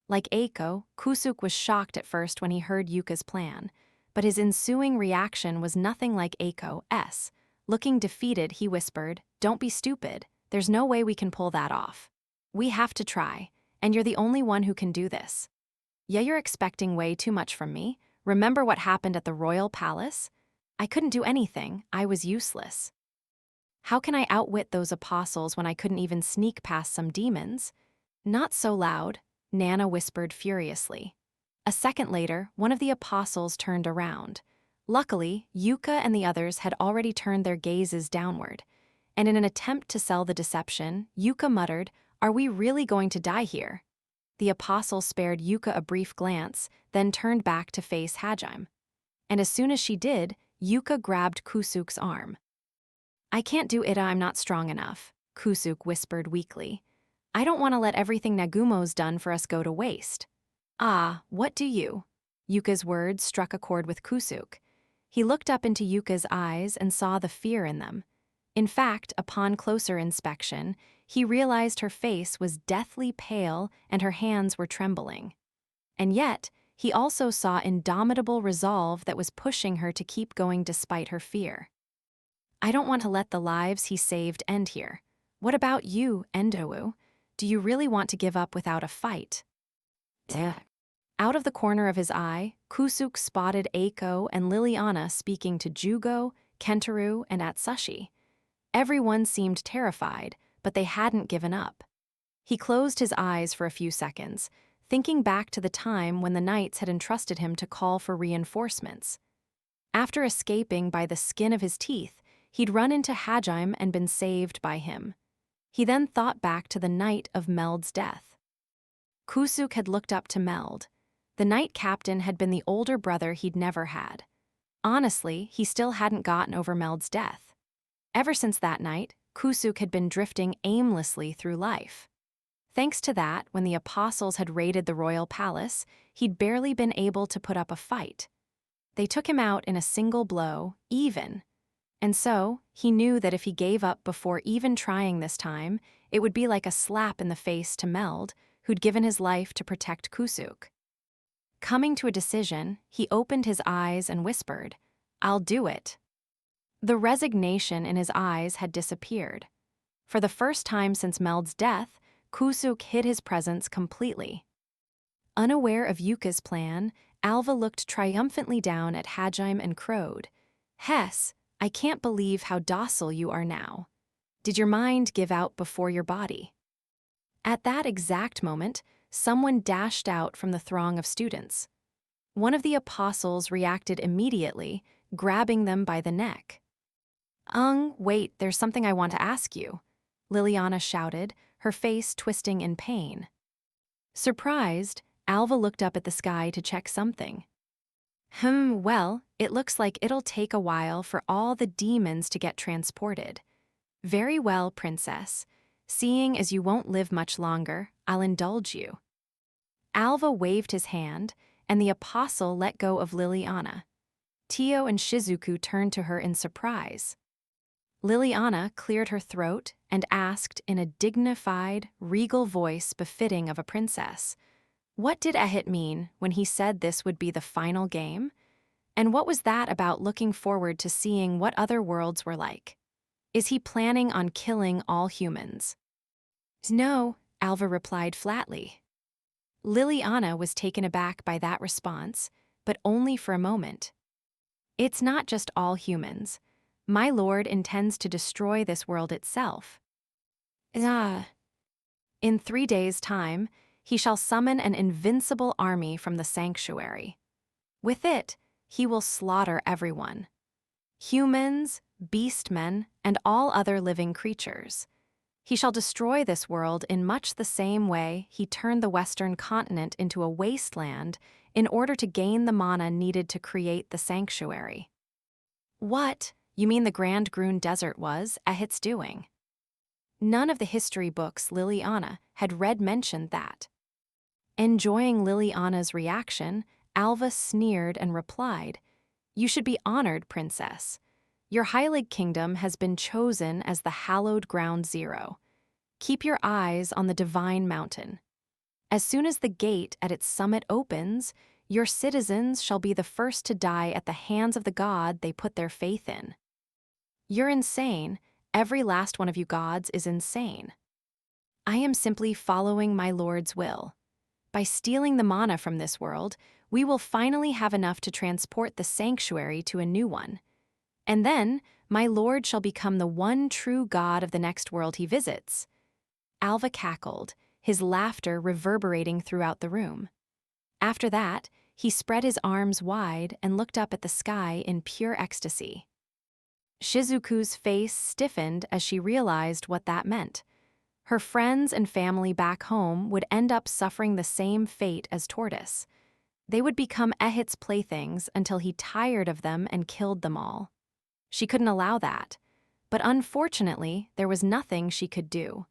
Like Eiko, Kusuk was shocked at first when he heard Yuka's plan, but his ensuing reaction was nothing like Aiko's. Looking defeated, he whispered, "Don't be stupid. There's no way we can pull that off. We have to try, and you're the only one who can do this." "Yeah, you're expecting way too much from me. Remember what happened at the royal palace? I couldn't do anything. I was useless. How can I outwit those apostles when I couldn't even sneak past some demons?" "Not so loud," Nana whispered furiously. A second later, one of the apostles turned around. Luckily, Yuka and the others had already turned their gazes downward, and in an attempt to sell the deception, Yuka muttered, "Are we really going to die here?" The apostle spared Yuka a brief glance, then turned back to face Hajime. And as soon as she did, Yuka grabbed Kusuk's arm. "I can't do it, I'm not strong enough," Kusuk whispered weakly. "I don't want to let everything Nagumo's done for us go to waste." "Ah, what do you?" Yuka's words struck a chord with Kusuk. He looked up into Yuka's eyes and saw the fear in them. In fact, upon closer inspection, he realized her face was deathly pale and her hands were trembling. And yet, he also saw indomitable resolve that was pushing her to keep going despite her fear. "I don't want to let the lives he saved end here. What about you, Endowu? Do you really want to give up without a fight?" Out of the corner of his eye, Kusuk spotted Eiko and Liliana speaking to Jugo, Kentaro, and Atsushi. Everyone seemed terrified, but they hadn't given up. He closed his eyes for a few seconds, thinking back to the time when the knights had entrusted him to call for reinforcements. After escaping by the skin of his teeth, he'd run into Hajime and been saved by him. He then thought back to the night of Meld's death. Kusuk had looked up to Meld. The knight captain had been the older brother he'd never had. Honestly, he still hadn't gotten over Meld's death. Ever since that night, Kusuk had been drifting aimlessly through life. Thanks to that, when the apostles had raided the royal palace, he'd barely been able to put up a fight. They took him out in a single blow, even. And so, he knew that if he gave up before even trying this time, it would be like a slap in the face to Meld, who'd given his life to protect Kusuk. Coming to a decision, he opened his eyes and whispered, "I'll do it." The resignation in his eyes had disappeared. For the first time since Meld's death, Kusuk hid his presence completely. Unaware of Yuka's plan, Alva looked triumphantly down at Hajime and crowed, "Hess, I can't believe how docile you are now. Did your mind give out before your body?" At that exact moment, someone dashed out from the throng of students. One of the apostles reacted immediately, grabbing them by the neck. Wait, there's something I want to ask you," Liliana shouted, her face twisting in pain. Surprised, Alva looked up at the sky to check something. Well, it looks like it'll take a while for all the demons to get transported." "Very well, princess. Seeing as you won't live much longer, I'll indulge you." Alva waved his hand, and the apostle let go of Liliana. Tio and Shizuku turned to her in surprise. Liliana cleared her throat and asked in a dignified, regal voice befitting of a princess, "What did Ehit mean when he said this would be the final game? And what was that about looking forward to seeing what other worlds were like? Is he planning on killing all humans?" "No," Alva replied flatly. Liliana was taken aback by that response, but only for a moment. "It's not just all humans. My lord intends to destroy this world itself. In 3 days' time, he shall summon an invincible army from the sanctuary. With it, he will slaughter everyone. Humans, beastmen, and all other living creatures. He shall destroy this world in much the same way he turned the Western continent into a wasteland in order to gain the mana needed to create the sanctuary." "What? You mean the Grand Grune Desert was Ehit's doing?" None of the history books Liliana had read mentioned that. Enjoying Liliana's reaction, Alva sneered and replied, "You should be honored, princess. Your Heilig Kingdom has been chosen as the hallowed ground zero. Keep your eyes on the divine mountain. As soon as the gate at its summit opens, Your citizens shall be the first to die at the hands of the god they put their faith in. You're insane. Every last one of you gods is insane. I am simply following my Lord's will. By stealing the mana from this world, we will finally have enough to transport the sanctuary to a new one. And then, my Lord shall become the one true God of the next world he visits. Alva cackled, his laughter reverberating throughout the room. After that, he spread his arms wide and looked up at the sky in pure ecstasy. Shizuku's face stiffened as she realized what that meant. Her friends and family back home would end up suffering the same fate as Tortoise. They would become Ehit's playthings until he tired of them and killed them all. She couldn't allow that, but unfortunately, there was nothing she could do.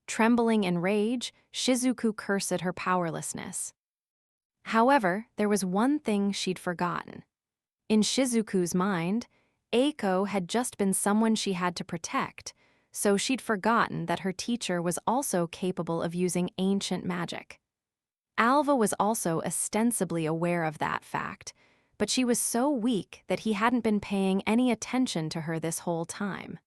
Trembling in rage, Shizuku cursed her powerlessness. However, there was one thing she'd forgotten. In Shizuku's mind, Eiko had just been someone she had to protect, so she'd forgotten that her teacher was also capable of using ancient magic. Alva was also ostensibly aware of that fact, but she was so weak that he hadn't been paying any attention to her this whole time.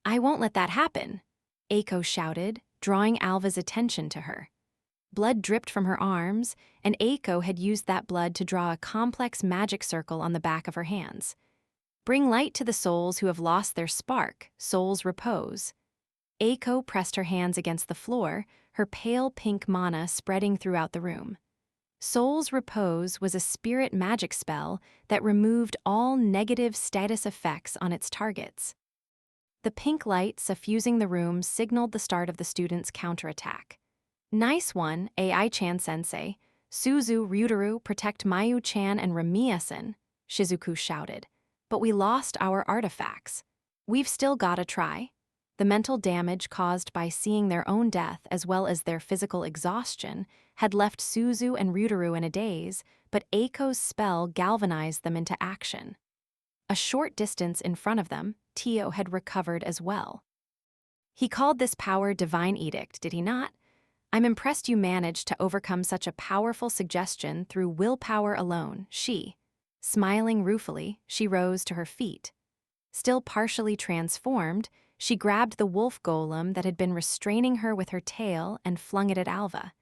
I won't let that happen, Eiko shouted, drawing Alva's attention to her. Blood dripped from her arms, and Eiko had used that blood to draw a complex magic circle on the back of her hands. Bring light to the souls who have lost their spark, souls repose. Eiko pressed her hands against the floor, her pale pink mana spreading throughout the room. Soul's Repose was a spirit magic spell that removed all negative status effects on its targets. The pink light suffusing the room signaled the start of the students' counterattack. Nice one, AI-chan sensei. Suzu, Ryutaru, protect Mayu-chan and Remiya-san, Shizuku shouted. But we lost our artifacts. We've still gotta try. The mental damage caused by seeing their own death as well as their physical exhaustion had left Suzu and Ryutaru in a daze, but Eiko's spell galvanized them into action. A short distance in front of them, Tio had recovered as well. He called this power Divine Edict, did he not? I'm impressed you managed to overcome such a powerful suggestion through willpower alone, she. Smiling ruefully, she rose to her feet. Still partially transformed, she grabbed the wolf golem that had been restraining her with her tail and flung it at Alva.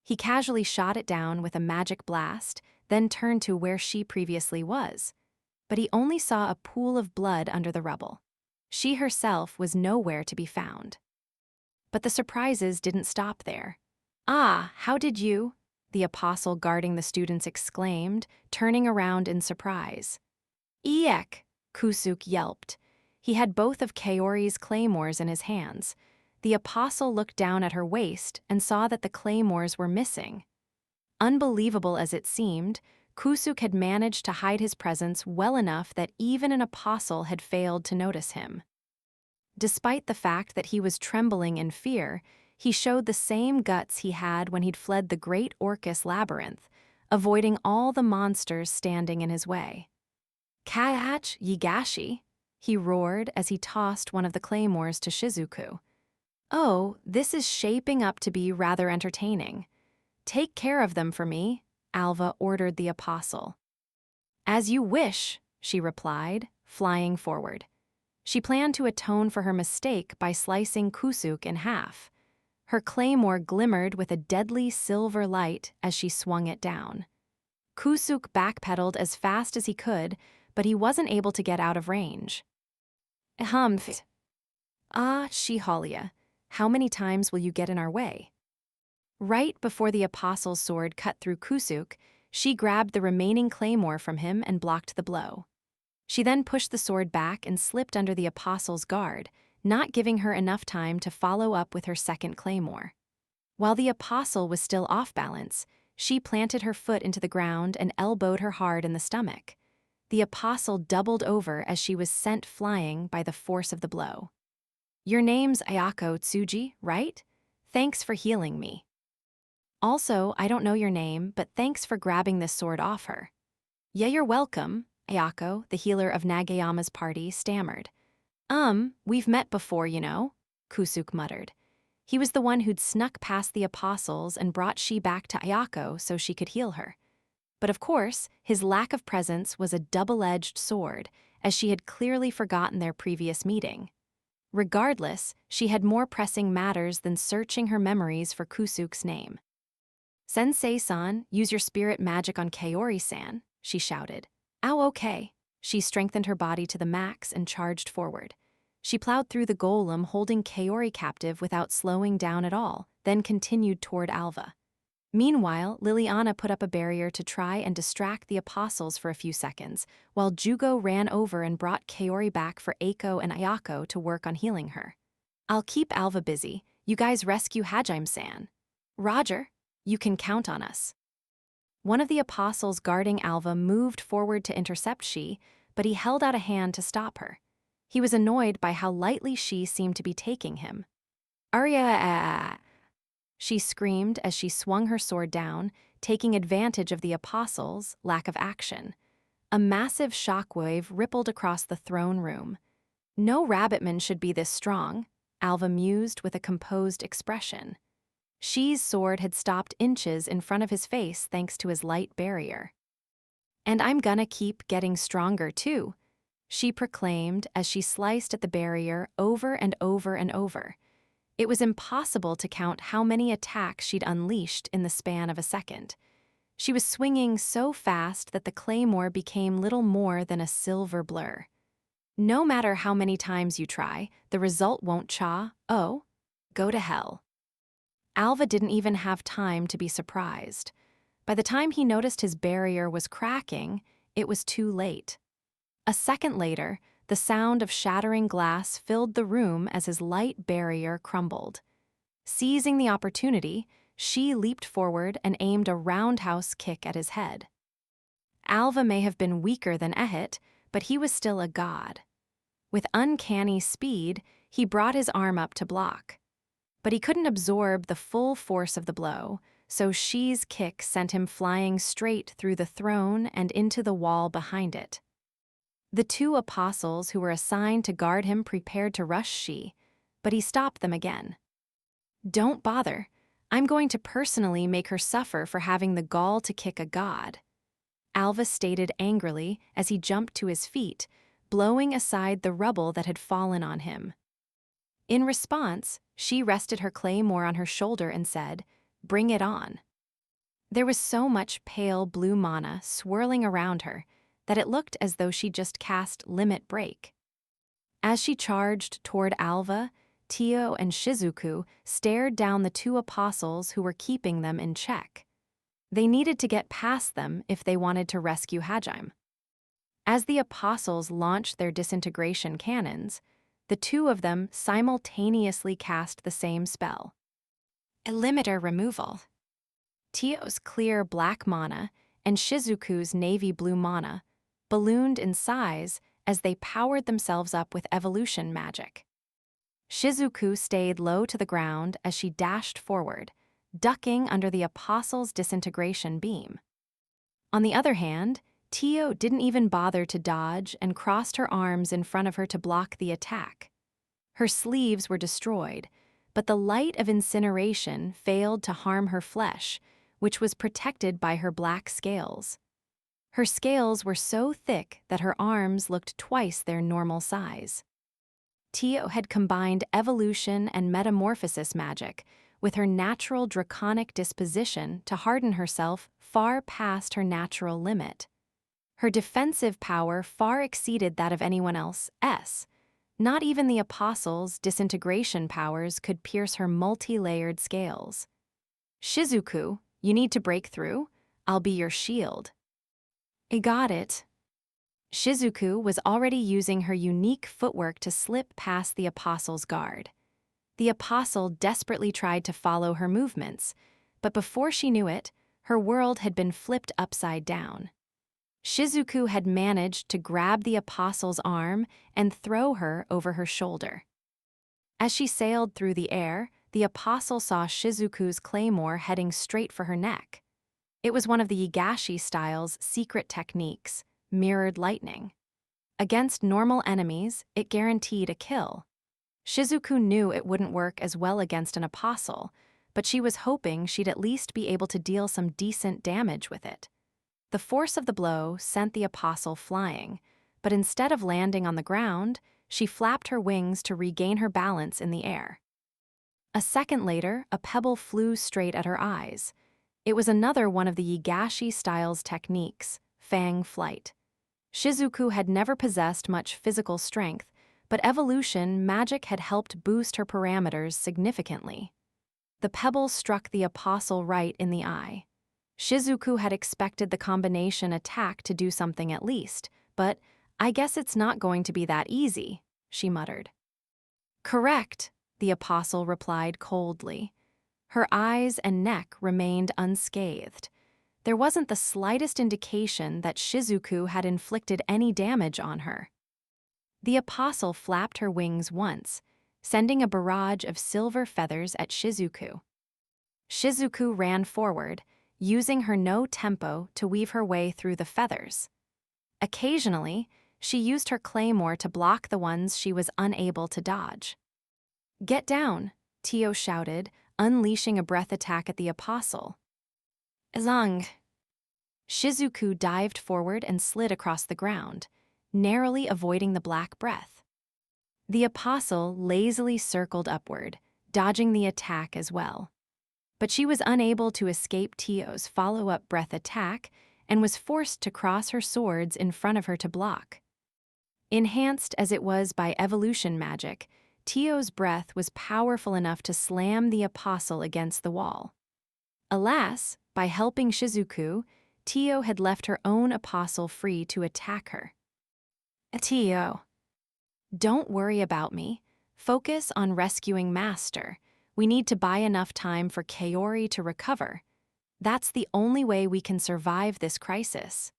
He casually shot it down with a magic blast, then turned to where she previously was. But he only saw a pool of blood under the rubble. She herself was nowhere to be found. But the surprises didn't stop there. Ah, how did you? The apostle guarding the students exclaimed, turning around in surprise. Eek, Kusuk yelped. He had both of Kaori's claymores in his hands. The apostle looked down at her waist and saw that the claymores were missing. Unbelievable as it seemed, Kusuk had managed to hide his presence well enough that even an apostle had failed to notice him. Despite the fact that he was trembling in fear, he showed the same guts he had when he'd fled the Great Orcus Labyrinth, avoiding all the monsters standing in his way. Kaach Yigashi, he roared as he tossed one of the claymores to Shizuku. Oh, this is shaping up to be rather entertaining. Take care of them for me, Alva ordered the apostle. As you wish, she replied, flying forward. She planned to atone for her mistake by slicing Kusuk in half. Her claymore glimmered with a deadly silver light as she swung it down. Kusuk backpedaled as fast as he could, but he wasn't able to get out of range. Humph. Ah, Shihalia, how many times will you get in our way? Right before the apostle's sword cut through Kusuk, she grabbed the remaining claymore from him and blocked the blow. She then pushed the sword back and slipped under the apostle's guard, not giving her enough time to follow up with her second claymore. While the apostle was still off balance, she planted her foot into the ground and elbowed her hard in the stomach. The apostle doubled over as she was sent flying by the force of the blow. Your name's Ayako Tsuji, right? Thanks for healing me. Also, I don't know your name, but thanks for grabbing this sword off her. Yeah, you're welcome, Ayako, the healer of Nagayama's party, stammered. We've met before, you know, Kusuk muttered. He was the one who'd snuck past the apostles and brought she back to Ayako so she could heal her. But of course, his lack of presence was a double-edged sword, as she had clearly forgotten their previous meeting. Regardless, she had more pressing matters than searching her memories for Kusuk's name. "Sensei-san, use your spirit magic on Kaori-san," she shouted. "Ow, okay." She strengthened her body to the max and charged forward. She plowed through the golem, holding Kaori captive without slowing down at all, then continued toward Alva. Meanwhile, Liliana put up a barrier to try and distract the apostles for a few seconds, while Jugo ran over and brought Kaori back for Eiko and Ayako to work on healing her. "I'll keep Alva busy. You guys rescue Hajime-san." "Roger, you can count on us." One of the apostles guarding Alva moved forward to intercept she, but he held out a hand to stop her. He was annoyed by how lightly she seemed to be taking him. "Arya!" she screamed as she swung her sword down, taking advantage of the apostles' lack of action. A massive shockwave rippled across the throne room. "No rabbitman should be this strong," Alva mused with a composed expression. Shi's sword had stopped inches in front of his face thanks to his light barrier. "And I'm gonna keep getting stronger too," she proclaimed as she sliced at the barrier over and over and over. It was impossible to count how many attacks she'd unleashed in the span of a second. She was swinging so fast that the claymore became little more than a silver blur. "No matter how many times you try, the result won't go to hell." Alva didn't even have time to be surprised. By the time he noticed his barrier was cracking, it was too late. A second later, the sound of shattering glass filled the room as his light barrier crumbled. Seizing the opportunity, she leaped forward and aimed a roundhouse kick at his head. Alva may have been weaker than Ehit, but he was still a god. With uncanny speed, he brought his arm up to block. But he couldn't absorb the full force of the blow, so Shi's kick sent him flying straight through the throne and into the wall behind it. The two apostles who were assigned to guard him prepared to rush Shi, but he stopped them again. "Don't bother. I'm going to personally make her suffer for having the gall to kick a god," Alva stated angrily as he jumped to his feet, blowing aside the rubble that had fallen on him. In response, she rested her claymore on her shoulder and said, "Bring it on." There was so much pale blue mana swirling around her that it looked as though she just cast Limit Break. As she charged toward Alva, Tio and Shizuku stared down the two apostles who were keeping them in check. They needed to get past them if they wanted to rescue Hajime. As the apostles launched their disintegration cannons, the two of them simultaneously cast the same spell. A limiter removal. Tio's clear black mana and Shizuku's navy blue mana ballooned in size as they powered themselves up with evolution magic. Shizuku stayed low to the ground as she dashed forward, ducking under the apostle's disintegration beam. On the other hand, Tio didn't even bother to dodge and crossed her arms in front of her to block the attack. Her sleeves were destroyed, but the light of incineration failed to harm her flesh, which was protected by her black scales. Her scales were so thick that her arms looked twice their normal size. Tio had combined evolution and metamorphosis magic with her natural draconic disposition to harden herself far past her natural limit. Her defensive power far exceeded that of anyone else. Not even the apostles' disintegration powers could pierce her multi-layered scales. "Shizuku, you need to break through? I'll be your shield." "I got it." Shizuku was already using her unique footwork to slip past the apostle's guard. The apostle desperately tried to follow her movements, but before she knew it, her world had been flipped upside down. Shizuku had managed to grab the apostle's arm and throw her over her shoulder. As she sailed through the air, the apostle saw Shizuku's claymore heading straight for her neck. It was one of the Yigashi style's secret techniques, mirrored lightning. Against normal enemies, it guaranteed a kill. Shizuku knew it wouldn't work as well against an apostle, but she was hoping she'd at least be able to deal some decent damage with it. The force of the blow sent the apostle flying, but instead of landing on the ground, she flapped her wings to regain her balance in the air. A second later, a pebble flew straight at her eyes. It was another one of the Yigashi style's techniques, fang flight. Shizuku had never possessed much physical strength, but evolution magic had helped boost her parameters significantly. The pebble struck the apostle right in the eye. Shizuku had expected the combination attack to do something at least, but "I guess it's not going to be that easy," she muttered. "Correct," the apostle replied coldly. Her eyes and neck remained unscathed. There wasn't the slightest indication that Shizuku had inflicted any damage on her. The apostle flapped her wings once, sending a barrage of silver feathers at Shizuku. Shizuku ran forward, using her no-tempo to weave her way through the feathers. Occasionally, she used her claymore to block the ones she was unable to dodge. "Get down," Tio shouted, unleashing a breath attack at the apostle. "Zong." Shizuku dived forward and slid across the ground, narrowly avoiding the black breath. The apostle lazily circled upward, dodging the attack as well. But she was unable to escape Tio's follow-up breath attack and was forced to cross her swords in front of her to block. Enhanced as it was by evolution magic, Tio's breath was powerful enough to slam the apostle against the wall. Alas, by helping Shizuku, Tio had left her own apostle free to attack her. "Tio, don't worry about me. Focus on rescuing Master. We need to buy enough time for Kaori to recover. That's the only way we can survive this crisis."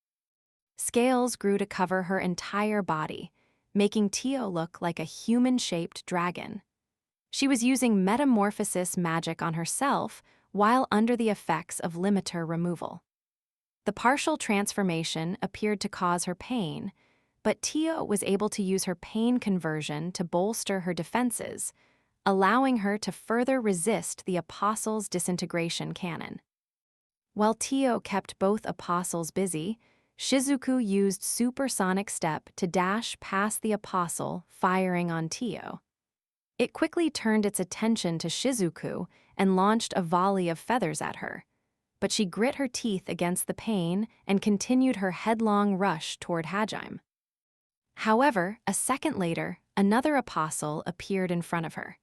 Scales grew to cover her entire body, making Tio look like a human-shaped dragon. She was using metamorphosis magic on herself while under the effects of limiter removal. The partial transformation appeared to cause her pain, but Tio was able to use her pain conversion to bolster her defenses, allowing her to further resist the apostle's disintegration cannon. While Tio kept both apostles busy, Shizuku used supersonic step to dash past the apostle, firing on Tio. It quickly turned its attention to Shizuku and launched a volley of feathers at her, but she grit her teeth against the pain and continued her headlong rush toward Hajime. However, a second later, another apostle appeared in front of her.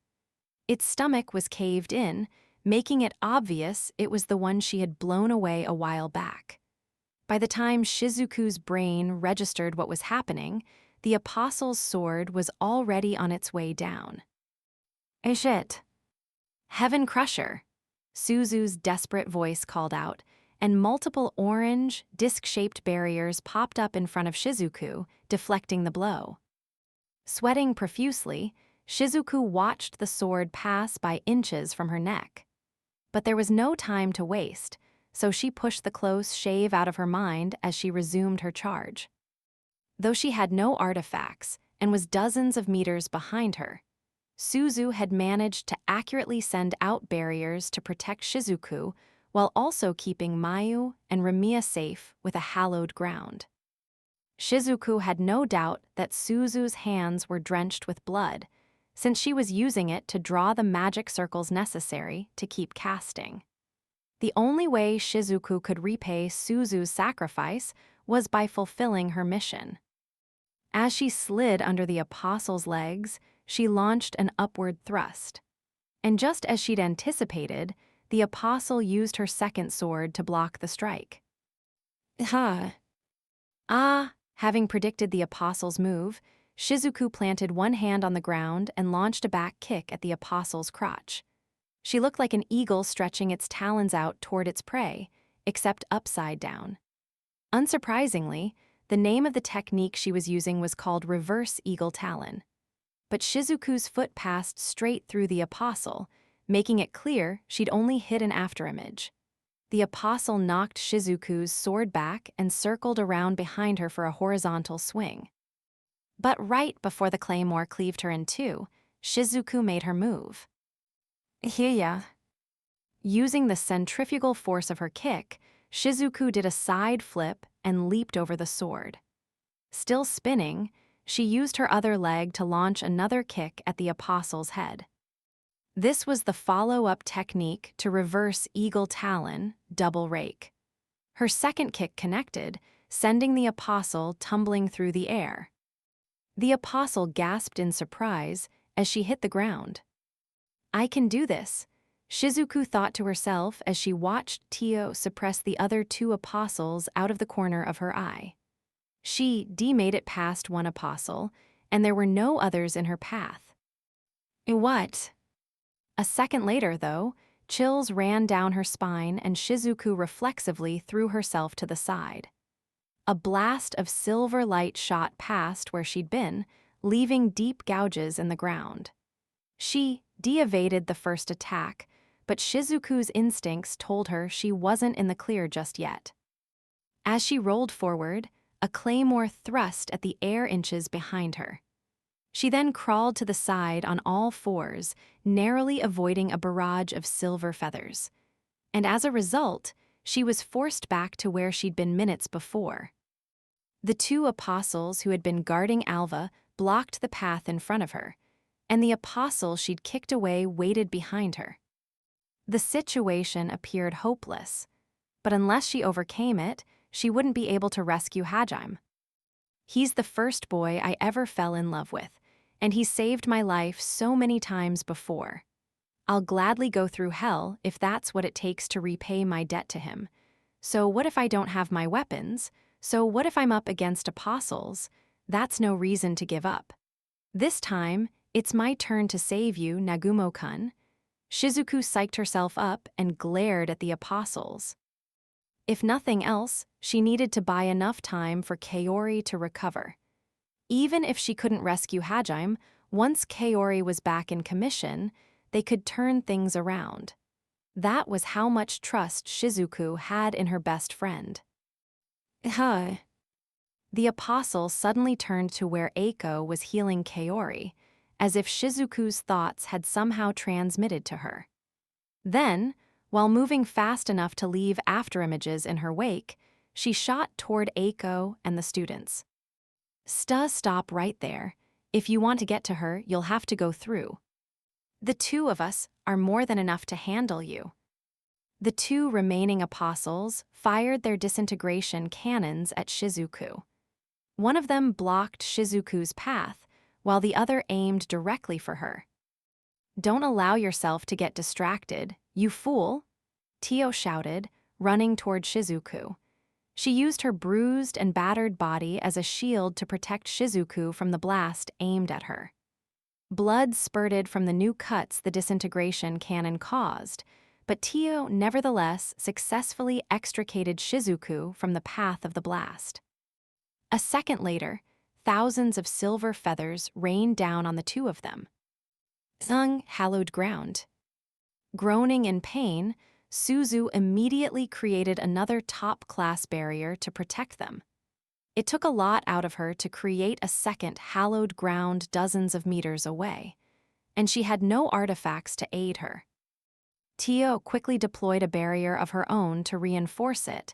Its stomach was caved in, making it obvious it was the one she had blown away a while back. By the time Shizuku's brain registered what was happening, the apostle's sword was already on its way down. "Shit. Heaven Crusher," Suzu's desperate voice called out, and multiple orange, disc-shaped barriers popped up in front of Shizuku, deflecting the blow. Sweating profusely, Shizuku watched the sword pass by inches from her neck. But there was no time to waste, so she pushed the close shave out of her mind as she resumed her charge. Though she had no artifacts and was dozens of meters behind her, Suzu had managed to accurately send out barriers to protect Shizuku while also keeping Mayu and Remiya safe with a hallowed ground. Shizuku had no doubt that Suzu's hands were drenched with blood, since she was using it to draw the magic circles necessary to keep casting. The only way Shizuku could repay Suzu's sacrifice was by fulfilling her mission. As she slid under the apostle's legs, she launched an upward thrust. And just as she'd anticipated, the apostle used her second sword to block the strike. Having predicted the apostle's move, Shizuku planted one hand on the ground and launched a back kick at the apostle's crotch. She looked like an eagle stretching its talons out toward its prey, except upside down. Unsurprisingly, the name of the technique she was using was called Reverse Eagle Talon. But Shizuku's foot passed straight through the apostle, making it clear she'd only hit an afterimage. The apostle knocked Shizuku's sword back and circled around behind her for a horizontal swing. But right before the claymore cleaved her in two, Shizuku made her move. Hiya. Using the centrifugal force of her kick, Shizuku did a side flip and leaped over the sword. Still spinning, she used her other leg to launch another kick at the apostle's head. This was the follow-up technique to reverse Eagle Talon, double rake. Her second kick connected, sending the apostle tumbling through the air. The apostle gasped in surprise as she hit the ground. "I can do this," Shizuku thought to herself as she watched Tio suppress the other two apostles out of the corner of her eye. She made it past one apostle, and there were no others in her path. What? A second later, though, chills ran down her spine and Shizuku reflexively threw herself to the side. A blast of silver light shot past where she'd been, leaving deep gouges in the ground. She evaded the first attack, but Shizuku's instincts told her she wasn't in the clear just yet. As she rolled forward, a claymore thrust at the air inches behind her. She then crawled to the side on all fours, narrowly avoiding a barrage of silver feathers. And as a result, she was forced back to where she'd been minutes before. The two apostles who had been guarding Alva blocked the path in front of her, and the apostle she'd kicked away waited behind her. The situation appeared hopeless, but unless she overcame it, she wouldn't be able to rescue Hajime. "He's the first boy I ever fell in love with, and he saved my life so many times before. I'll gladly go through hell if that's what it takes to repay my debt to him. So what if I don't have my weapons? So what if I'm up against apostles? That's no reason to give up. This time, it's my turn to save you, Nagumo-kun." Shizuku psyched herself up and glared at the apostles. If nothing else, she needed to buy enough time for Kaori to recover. Even if she couldn't rescue Hajime, once Kaori was back in commission, they could turn things around. That was how much trust Shizuku had in her best friend. The apostle suddenly turned to where Eiko was healing Kaori, as if Shizuku's thoughts had somehow transmitted to her. Then, while moving fast enough to leave afterimages in her wake, she shot toward Eiko and the students. Stop right there. If you want to get to her, you'll have to go through. The two of us are more than enough to handle you." The two remaining apostles fired their disintegration cannons at Shizuku. One of them blocked Shizuku's path, while the other aimed directly for her. "Don't allow yourself to get distracted, you fool," Tio shouted, running toward Shizuku. She used her bruised and battered body as a shield to protect Shizuku from the blast aimed at her. Blood spurted from the new cuts the disintegration cannon caused, but Tio nevertheless successfully extricated Shizuku from the path of the blast. A second later, thousands of silver feathers rained down on the two of them. Hallowed ground. Groaning in pain, Suzu immediately created another top-class barrier to protect them. It took a lot out of her to create a second hallowed ground dozens of meters away, and she had no artifacts to aid her. Tio quickly deployed a barrier of her own to reinforce it,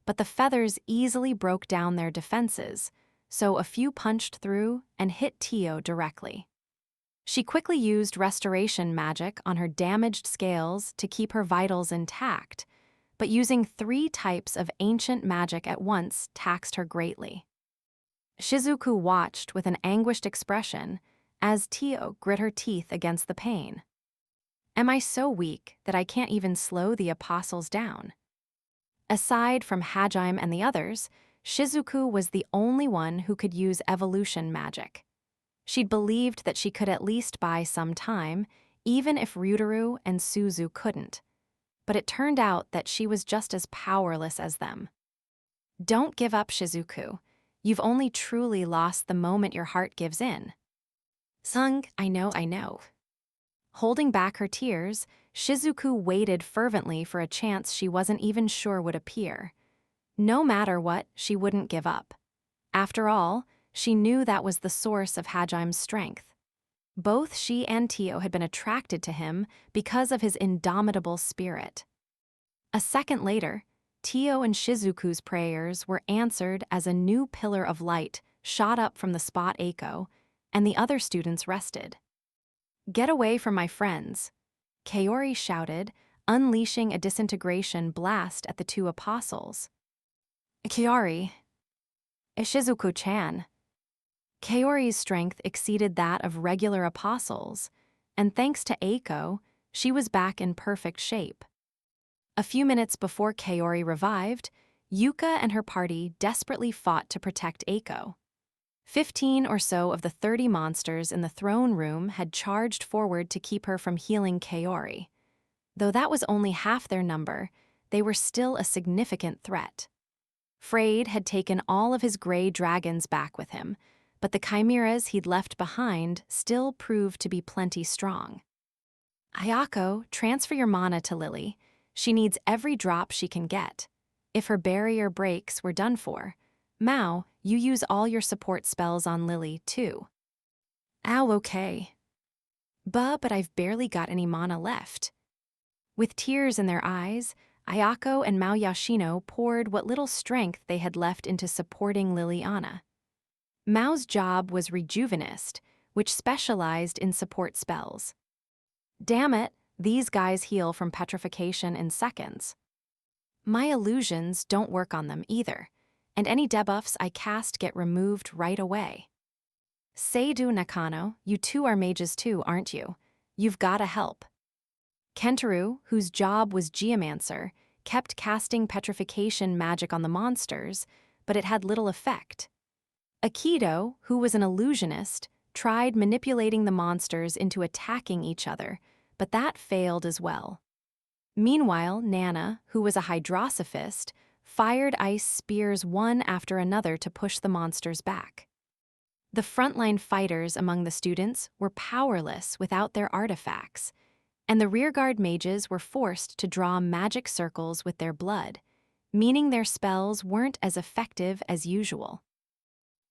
but the feathers easily broke down their defenses, so a few punched through and hit Tio directly. She quickly used restoration magic on her damaged scales to keep her vitals intact, but using 3 types of ancient magic at once taxed her greatly. Shizuku watched with an anguished expression as Tio grit her teeth against the pain. "Am I so weak that I can't even slow the apostles down?" Aside from Hajime and the others, Shizuku was the only one who could use evolution magic. She'd believed that she could at least buy some time, even if Ryutaru and Suzu couldn't. But it turned out that she was just as powerless as them. "Don't give up, Shizuku. You've only truly lost the moment your heart gives in." I know. Holding back her tears, Shizuku waited fervently for a chance she wasn't even sure would appear. No matter what, she wouldn't give up. After all, she knew that was the source of Hajime's strength. Both she and Tio had been attracted to him because of his indomitable spirit. A second later, Tio and Shizuku's prayers were answered as a new pillar of light shot up from the spot Eiko, and the other students rested. "Get away from my friends," Kaori shouted, unleashing a disintegration blast at the two apostles. "Kaori, Shizuku-chan." Kaori's strength exceeded that of regular apostles, and thanks to Eiko, she was back in perfect shape. A few minutes before Kaori revived, Yuka and her party desperately fought to protect Eiko. 15 or so of the 30 monsters in the throne room had charged forward to keep her from healing Kaori. Though that was only half their number, they were still a significant threat. Frayed had taken all of his gray dragons back with him, but the chimeras he'd left behind still proved to be plenty strong. "Ayako, transfer your mana to Lily. She needs every drop she can get. If her barrier breaks, we're done for. Mao, you use all your support spells on Lily, too." "Ow, okay." But I've barely got any mana left." With tears in their eyes, Ayako and Mao Yoshino poured what little strength they had left into supporting Liliana. Mao's job was Rejuvenist, which specialized in support spells. "Damn it, these guys heal from petrification in seconds." "My illusions don't work on them either, and any debuffs I cast get removed right away." "Seidu Nakano, you two are mages too, aren't you? You've gotta help." Kentaro, whose job was Geomancer, kept casting petrification magic on the monsters, but it had little effect. Akido, who was an illusionist, tried manipulating the monsters into attacking each other, but that failed as well. Meanwhile, Nana, who was a hydrosophist, fired ice spears one after another to push the monsters back. The frontline fighters among the students were powerless without their artifacts, and the rearguard mages were forced to draw magic circles with their blood, meaning their spells weren't as effective as usual.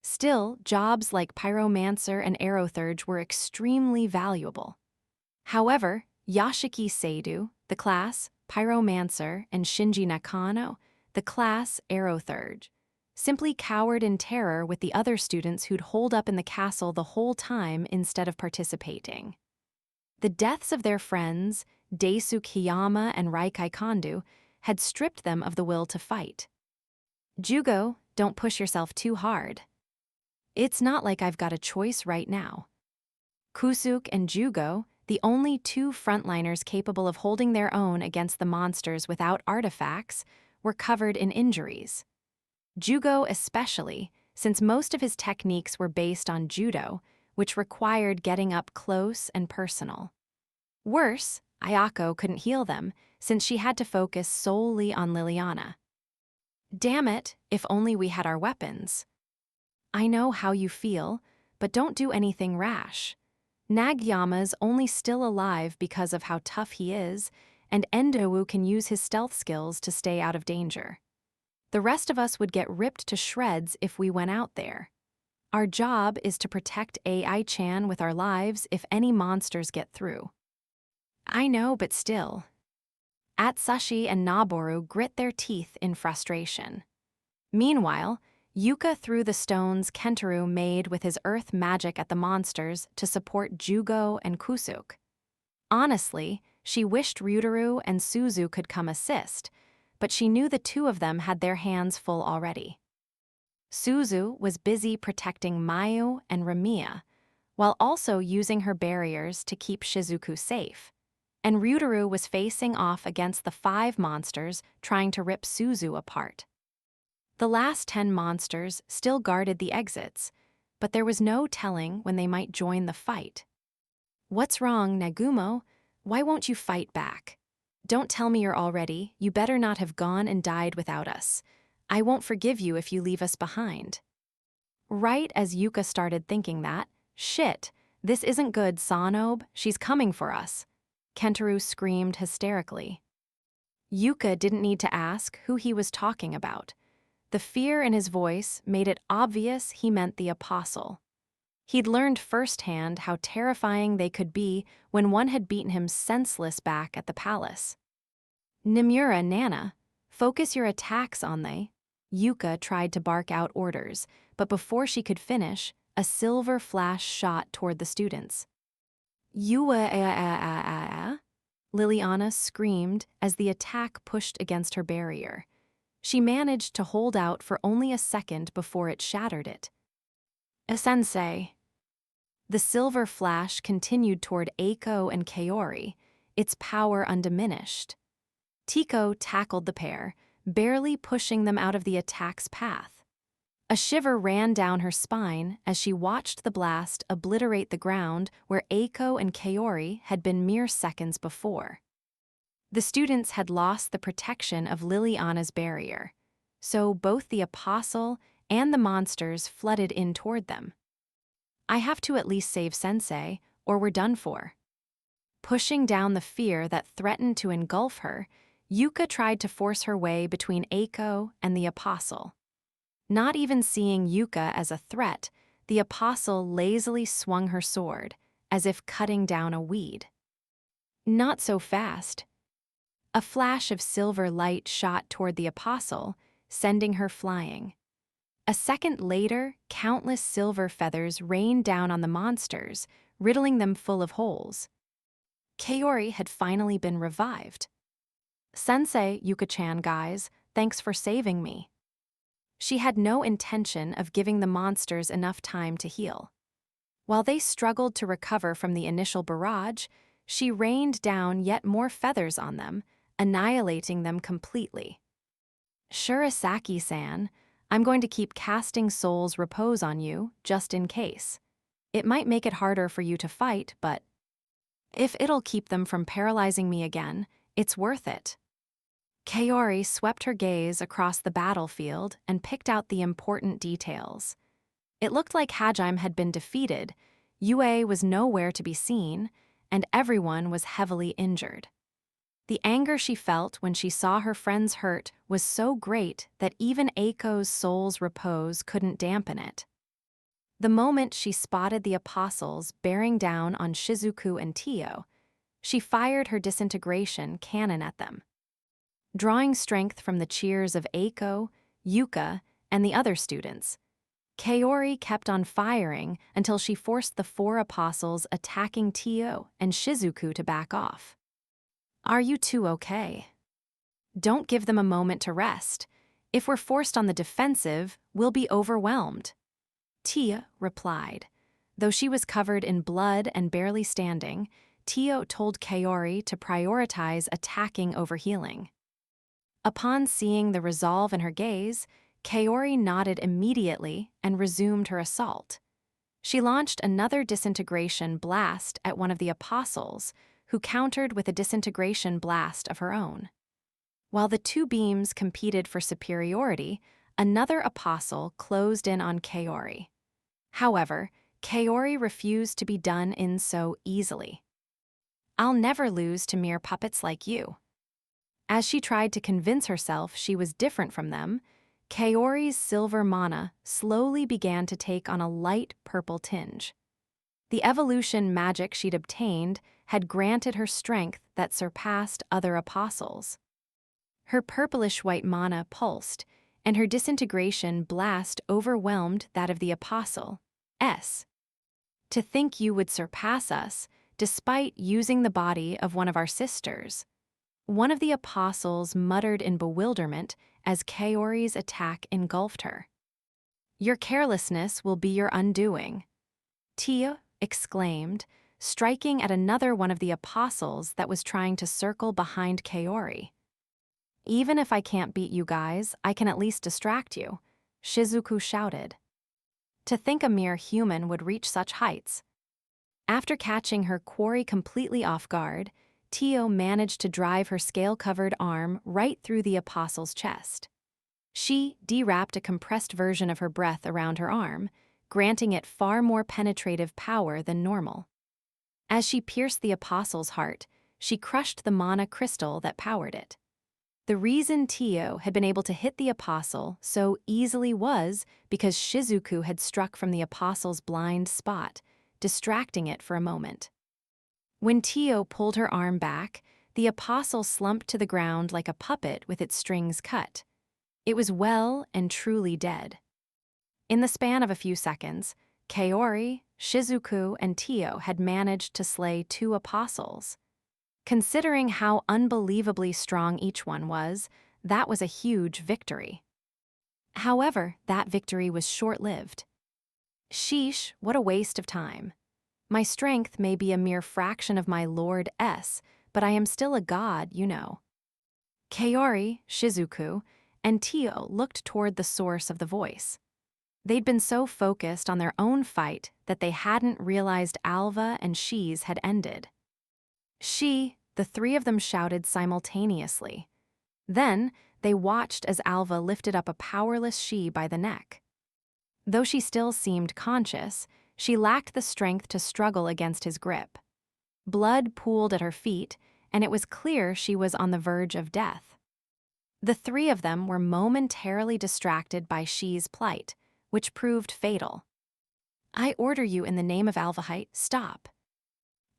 Still, jobs like Pyromancer and Aerothurge were extremely valuable. However, Yashiki Seidu, the class Pyromancer, and Shinji Nakano, the class Aerothurge, simply cowered in terror with the other students who'd holed up in the castle the whole time instead of participating. The deaths of their friends, Daisuke Hiyama and Raikai Kondo, had stripped them of the will to fight. "Jugo, don't push yourself too hard. It's not like I've got a choice right now." Kusuke and Jugo, the only two frontliners capable of holding their own against the monsters without artifacts, were covered in injuries. Jugo especially, since most of his techniques were based on judo, which required getting up close and personal. Worse, Ayako couldn't heal them, since she had to focus solely on Liliana. "Damn it, if only we had our weapons." "I know how you feel, but don't do anything rash. Nagyama's only still alive because of how tough he is, and Endowu can use his stealth skills to stay out of danger. The rest of us would get ripped to shreds if we went out there. Our job is to protect AI-chan with our lives if any monsters get through." "I know, but still." Atsushi and Naboru grit their teeth in frustration. Meanwhile, Yuka threw the stones Kentaro made with his earth magic at the monsters to support Jugo and Kusuke. Honestly, she wished Ryutaru and Suzu could come assist, but she knew the two of them had their hands full already. Suzu was busy protecting Mayu and Ramiya, while also using her barriers to keep Shizuku safe, and Ryutaru was facing off against the 5 monsters trying to rip Suzu apart. The last 10 monsters still guarded the exits, but there was no telling when they might join the fight. "What's wrong, Nagumo? Why won't you fight back? Don't tell me you're all ready. You better not have gone and died without us. I won't forgive you if you leave us behind." Right as Yuka started thinking that, "Shit, this isn't good, Sanobe, she's coming for us," Kentaro screamed hysterically. Yuka didn't need to ask who he was talking about. The fear in his voice made it obvious he meant the apostle. He'd learned firsthand how terrifying they could be when one had beaten him senseless back at the palace. "Nimura, Nana, Focus your attacks on they. Yuka tried to bark out orders, but before she could finish, a silver flash shot toward the students. Yua. Liliana screamed as the attack pushed against her barrier. She managed to hold out for only a second before it shattered it. Sensei. The silver flash continued toward Eiko and Kaori, its power undiminished. Tiko tackled the pair, barely pushing them out of the attack's path. A shiver ran down her spine as she watched the blast obliterate the ground where Eiko and Kaori had been mere seconds before. The students had lost the protection of Liliana's barrier, so both the apostle and the monsters flooded in toward them. I have to at least save Sensei, or we're done for. Pushing down the fear that threatened to engulf her, Yuka tried to force her way between Eiko and the apostle. Not even seeing Yuka as a threat, the apostle lazily swung her sword, as if cutting down a weed. Not so fast. A flash of silver light shot toward the apostle, sending her flying. A second later, countless silver feathers rained down on the monsters, riddling them full of holes. Kaori had finally been revived. Sensei, Yuka-chan, guys, thanks for saving me. She had no intention of giving the monsters enough time to heal. While they struggled to recover from the initial barrage, she rained down yet more feathers on them, annihilating them completely. Shurasaki-san, I'm going to keep casting Soul's Repose on you, just in case. It might make it harder for you to fight, but if it'll keep them from paralyzing me again, it's worth it. Kaori swept her gaze across the battlefield and picked out the important details. It looked like Hajime had been defeated, Yue was nowhere to be seen, and everyone was heavily injured. The anger she felt when she saw her friends hurt was so great that even Eiko's Soul's Repose couldn't dampen it. The moment she spotted the apostles bearing down on Shizuku and Tio, she fired her disintegration cannon at them. Drawing strength from the cheers of Eiko, Yuka, and the other students, Kaori kept on firing until she forced the 4 apostles attacking Tio and Shizuku to back off. Are you two okay? Don't give them a moment to rest. If we're forced on the defensive, we'll be overwhelmed. Tia replied. Though she was covered in blood and barely standing, Tio told Kaori to prioritize attacking over healing. Upon seeing the resolve in her gaze, Kaori nodded immediately and resumed her assault. She launched another disintegration blast at one of the apostles, who countered with a disintegration blast of her own. While the 2 beams competed for superiority, another apostle closed in on Kaori. However, Kaori refused to be done in so easily. I'll never lose to mere puppets like you. As she tried to convince herself she was different from them, Kaori's silver mana slowly began to take on a light purple tinge. The evolution magic she'd obtained had granted her strength that surpassed other apostles. Her purplish-white mana pulsed, and her disintegration blast overwhelmed that of the apostle, S. To think you would surpass us, despite using the body of one of our sisters. One of the apostles muttered in bewilderment as Kaori's attack engulfed her. Your carelessness will be your undoing, Tia exclaimed, striking at another one of the apostles that was trying to circle behind Kaori. Even if I can't beat you guys, I can at least distract you, Shizuku shouted. To think a mere human would reach such heights. After catching her quarry completely off guard, Tio managed to drive her scale-covered arm right through the apostle's chest. She de-wrapped a compressed version of her breath around her arm, granting it far more penetrative power than normal. As she pierced the apostle's heart, she crushed the mana crystal that powered it. The reason Tio had been able to hit the apostle so easily was because Shizuku had struck from the apostle's blind spot, distracting it for a moment. When Tio pulled her arm back, the apostle slumped to the ground like a puppet with its strings cut. It was well and truly dead. In the span of a few seconds, Kaori, Shizuku, and Tio had managed to slay 2 apostles. Considering how unbelievably strong each one was, that was a huge victory. However, that victory was short-lived. Sheesh, what a waste of time. My strength may be a mere fraction of my Lord S, but I am still a god, you know. Kaori, Shizuku, and Tio looked toward the source of the voice. They'd been so focused on their own fight that they hadn't realized Alva and She's had ended. The 3 of them shouted simultaneously. Then, they watched as Alva lifted up a powerless She by the neck. Though she still seemed conscious, she lacked the strength to struggle against his grip. Blood pooled at her feet, and it was clear she was on the verge of death. The 3 of them were momentarily distracted by She's plight, which proved fatal. I order you in the name of Alvahite, stop.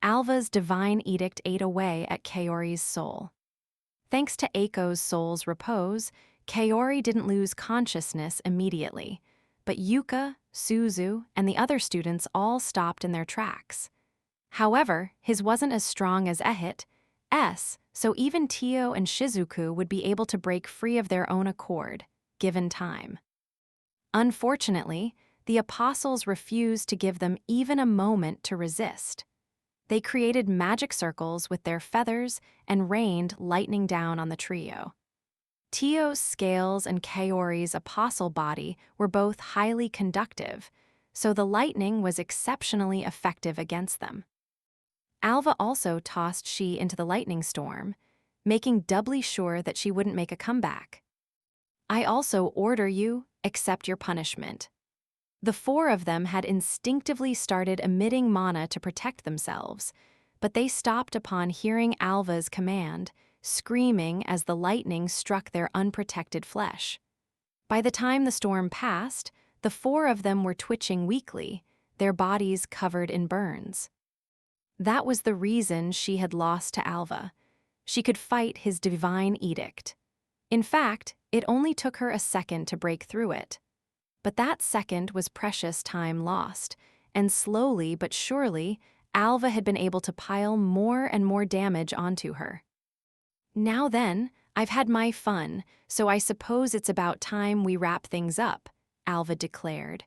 Alva's divine edict ate away at Kaori's soul. Thanks to Aiko's soul's repose, Kaori didn't lose consciousness immediately, but Yuka, Suzu, and the other students all stopped in their tracks. However, his wasn't as strong as S, so even Tio and Shizuku would be able to break free of their own accord, given time. Unfortunately, the apostles refused to give them even a moment to resist. They created magic circles with their feathers and rained lightning down on the trio. Tio's scales and Kaori's apostle body were both highly conductive, so the lightning was exceptionally effective against them. Alva also tossed She into the lightning storm, making doubly sure that she wouldn't make a comeback. I also order you, accept your punishment. The 4 of them had instinctively started emitting mana to protect themselves, but they stopped upon hearing Alva's command, screaming as the lightning struck their unprotected flesh. By the time the storm passed, the 4 of them were twitching weakly, their bodies covered in burns. That was the reason She had lost to Alva. She could fight his divine edict. In fact, it only took her a second to break through it. But that second was precious time lost, and slowly but surely, Alva had been able to pile more and more damage onto her. Now then, I've had my fun, so I suppose it's about time we wrap things up, Alva declared.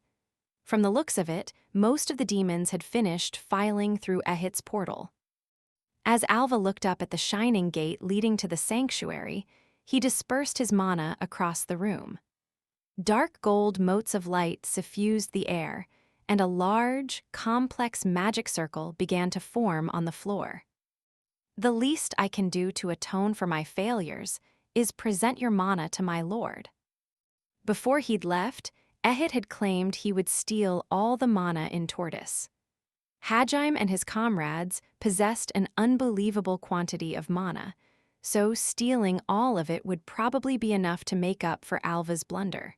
From the looks of it, most of the demons had finished filing through Ehit's portal. As Alva looked up at the shining gate leading to the sanctuary, he dispersed his mana across the room. Dark gold motes of light suffused the air, and a large, complex magic circle began to form on the floor. The least I can do to atone for my failures is present your mana to my lord. Before he'd left, Ehit had claimed he would steal all the mana in Tortoise. Hajime and his comrades possessed an unbelievable quantity of mana, so stealing all of it would probably be enough to make up for Alva's blunder.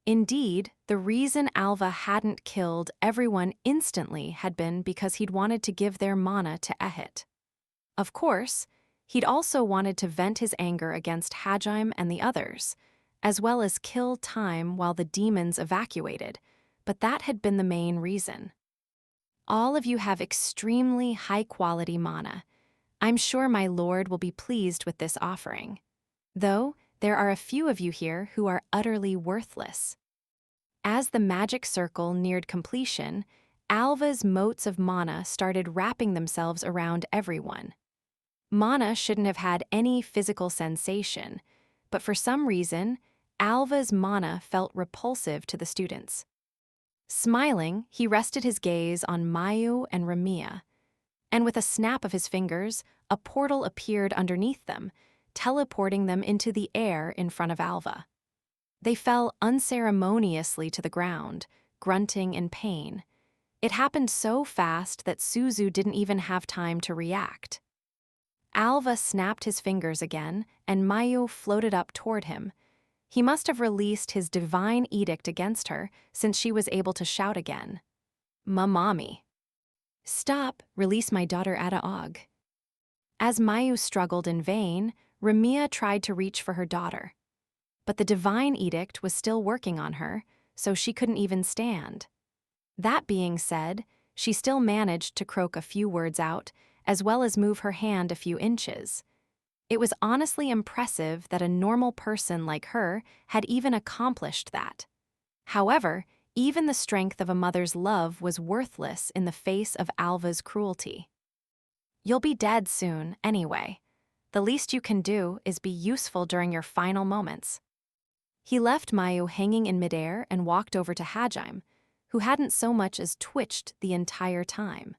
Indeed, the reason Alva hadn't killed everyone instantly had been because he'd wanted to give their mana to Ehit. Of course, he'd also wanted to vent his anger against Hajime and the others, as well as kill time while the demons evacuated, but that had been the main reason. All of you have extremely high-quality mana. I'm sure my lord will be pleased with this offering. Though, there are a few of you here who are utterly worthless. As the magic circle neared completion, Alva's motes of mana started wrapping themselves around everyone. Mana shouldn't have had any physical sensation, but for some reason, Alva's mana felt repulsive to the students. Smiling, he rested his gaze on Mayu and Ramiya, and with a snap of his fingers, a portal appeared underneath them, teleporting them into the air in front of Alva. They fell unceremoniously to the ground, grunting in pain. It happened so fast that Suzu didn't even have time to react. Alva snapped his fingers again, and Mayu floated up toward him. He must have released his divine edict against her, since she was able to shout again. "Mamami." "Stop, release my daughter Ada Og." As Mayu struggled in vain, Ramia tried to reach for her daughter. But the divine edict was still working on her, so she couldn't even stand. That being said, she still managed to croak a few words out, as well as move her hand a few inches. It was honestly impressive that a normal person like her had even accomplished that. However, even the strength of a mother's love was worthless in the face of Alva's cruelty. You'll be dead soon, anyway. The least you can do is be useful during your final moments. He left Mayu hanging in midair and walked over to Hajime, who hadn't so much as twitched the entire time.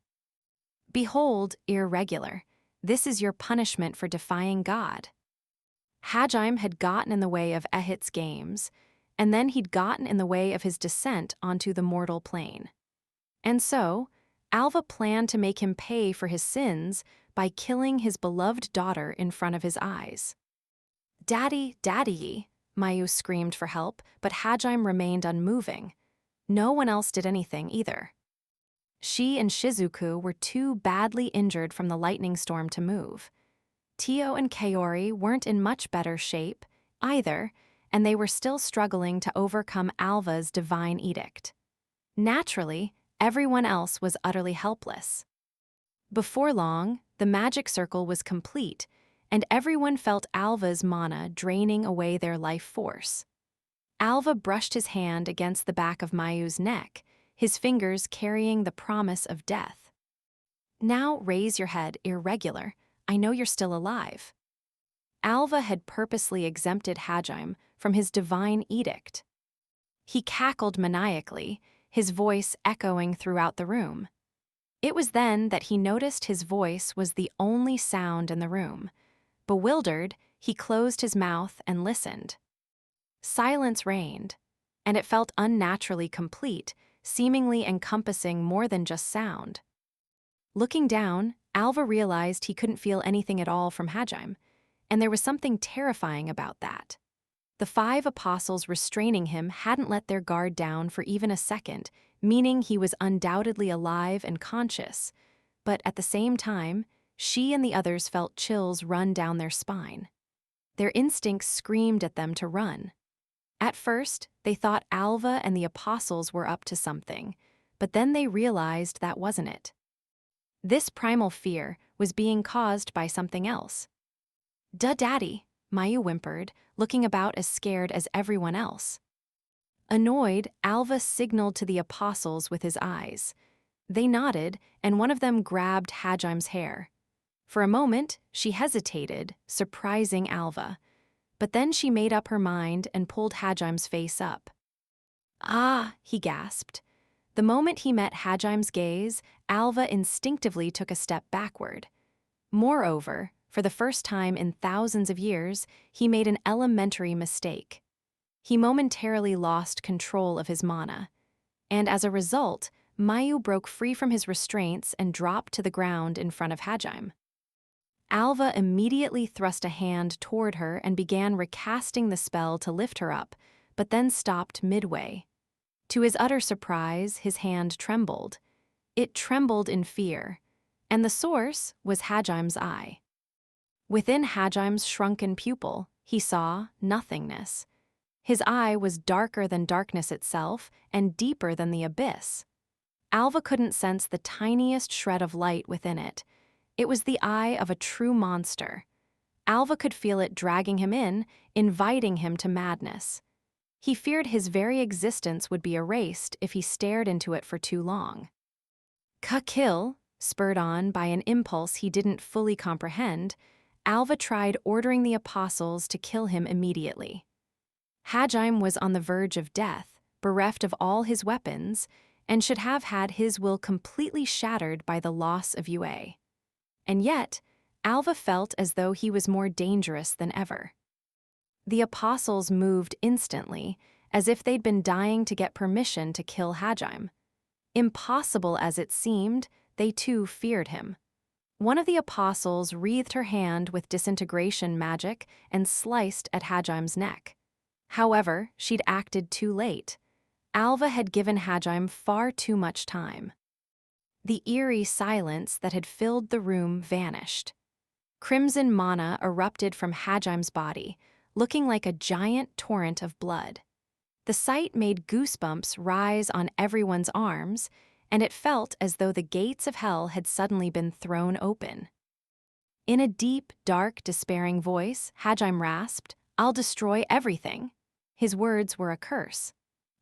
Behold, irregular, this is your punishment for defying God. Hajime had gotten in the way of Ehit's games, and then he'd gotten in the way of his descent onto the mortal plane. And so, Alva planned to make him pay for his sins by killing his beloved daughter in front of his eyes. "Daddy, Daddy!" Mayu screamed for help, but Hajime remained unmoving. No one else did anything either. She and Shizuku were too badly injured from the lightning storm to move. Tio and Kaori weren't in much better shape either, and they were still struggling to overcome Alva's divine edict. Naturally, everyone else was utterly helpless. Before long, the magic circle was complete, and everyone felt Alva's mana draining away their life force. Alva brushed his hand against the back of Mayu's neck, his fingers carrying the promise of death. "Now raise your head, irregular. I know you're still alive." Alva had purposely exempted Hajime from his divine edict. He cackled maniacally, his voice echoing throughout the room. It was then that he noticed his voice was the only sound in the room. Bewildered, he closed his mouth and listened. Silence reigned, and it felt unnaturally complete, seemingly encompassing more than just sound. Looking down, Alva realized he couldn't feel anything at all from Hajime, and there was something terrifying about that. The 5 apostles restraining him hadn't let their guard down for even a second, meaning he was undoubtedly alive and conscious, but at the same time, she and the others felt chills run down their spine. Their instincts screamed at them to run. At first, they thought Alva and the apostles were up to something, but then they realized that wasn't it. This primal fear was being caused by something else. "Duh, Daddy," Mayu whimpered, looking about as scared as everyone else. Annoyed, Alva signaled to the apostles with his eyes. They nodded, and one of them grabbed Hajime's hair. For a moment, she hesitated, surprising Alva. But then she made up her mind and pulled Hajime's face up. "Ah," he gasped. The moment he met Hajime's gaze, Alva instinctively took a step backward. Moreover, for the first time in thousands of years, he made an elementary mistake. He momentarily lost control of his mana. And as a result, Mayu broke free from his restraints and dropped to the ground in front of Hajime. Alva immediately thrust a hand toward her and began recasting the spell to lift her up, but then stopped midway. To his utter surprise, his hand trembled. It trembled in fear, and the source was Hajime's eye. Within Hajime's shrunken pupil, he saw nothingness. His eye was darker than darkness itself and deeper than the abyss. Alva couldn't sense the tiniest shred of light within it. It was the eye of a true monster. Alva could feel it dragging him in, inviting him to madness. He feared his very existence would be erased if he stared into it for too long. Kill, spurred on by an impulse he didn't fully comprehend, Alva tried ordering the apostles to kill him immediately. Hajime was on the verge of death, bereft of all his weapons, and should have had his will completely shattered by the loss of Yue. And yet, Alva felt as though he was more dangerous than ever. The apostles moved instantly, as if they'd been dying to get permission to kill Hajime. Impossible as it seemed, they too feared him. One of the apostles wreathed her hand with disintegration magic and sliced at Hajime's neck. However, she'd acted too late. Alva had given Hajime far too much time. The eerie silence that had filled the room vanished. Crimson mana erupted from Hajim's body, looking like a giant torrent of blood. The sight made goosebumps rise on everyone's arms, and it felt as though the gates of hell had suddenly been thrown open. In a deep, dark, despairing voice, Hajim rasped, "I'll destroy everything." His words were a curse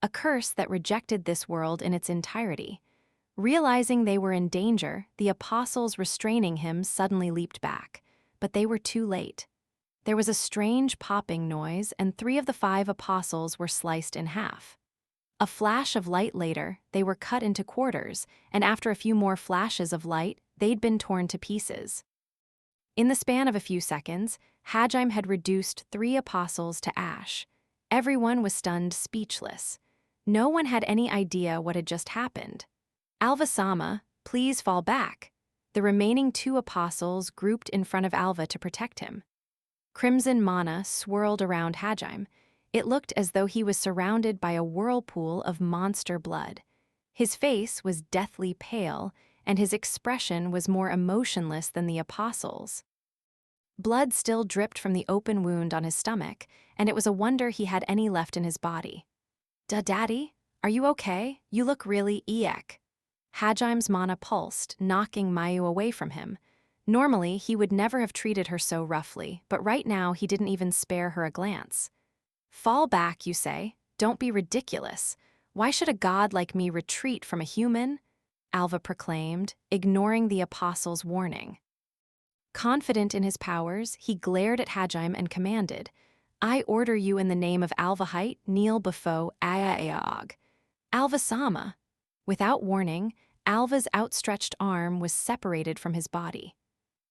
that rejected this world in its entirety. Realizing they were in danger, the apostles restraining him suddenly leaped back, but they were too late. There was a strange popping noise, and 3 of the 5 apostles were sliced in half. A flash of light later, they were cut into quarters, and after a few more flashes of light, they'd been torn to pieces. In the span of a few seconds, Hajim had reduced 3 apostles to ash. Everyone was stunned speechless. No one had any idea what had just happened. "Alva-sama, please fall back." The remaining 2 apostles grouped in front of Alva to protect him. Crimson mana swirled around Hajim. It looked as though he was surrounded by a whirlpool of monster blood. His face was deathly pale, and his expression was more emotionless than the apostles'. Blood still dripped from the open wound on his stomach, and it was a wonder he had any left in his body. Daddy, are you okay? You look really eek." Hajim's mana pulsed, knocking Mayu away from him. Normally, he would never have treated her so roughly, but right now he didn't even spare her a glance. "Fall back, you say? Don't be ridiculous. Why should a god like me retreat from a human?" Alva proclaimed, ignoring the apostle's warning. Confident in his powers, he glared at Hajim and commanded, "I order you in the name of Alvahite, kneel before Ayaog." "Alva-sama." Without warning, Alva's outstretched arm was separated from his body.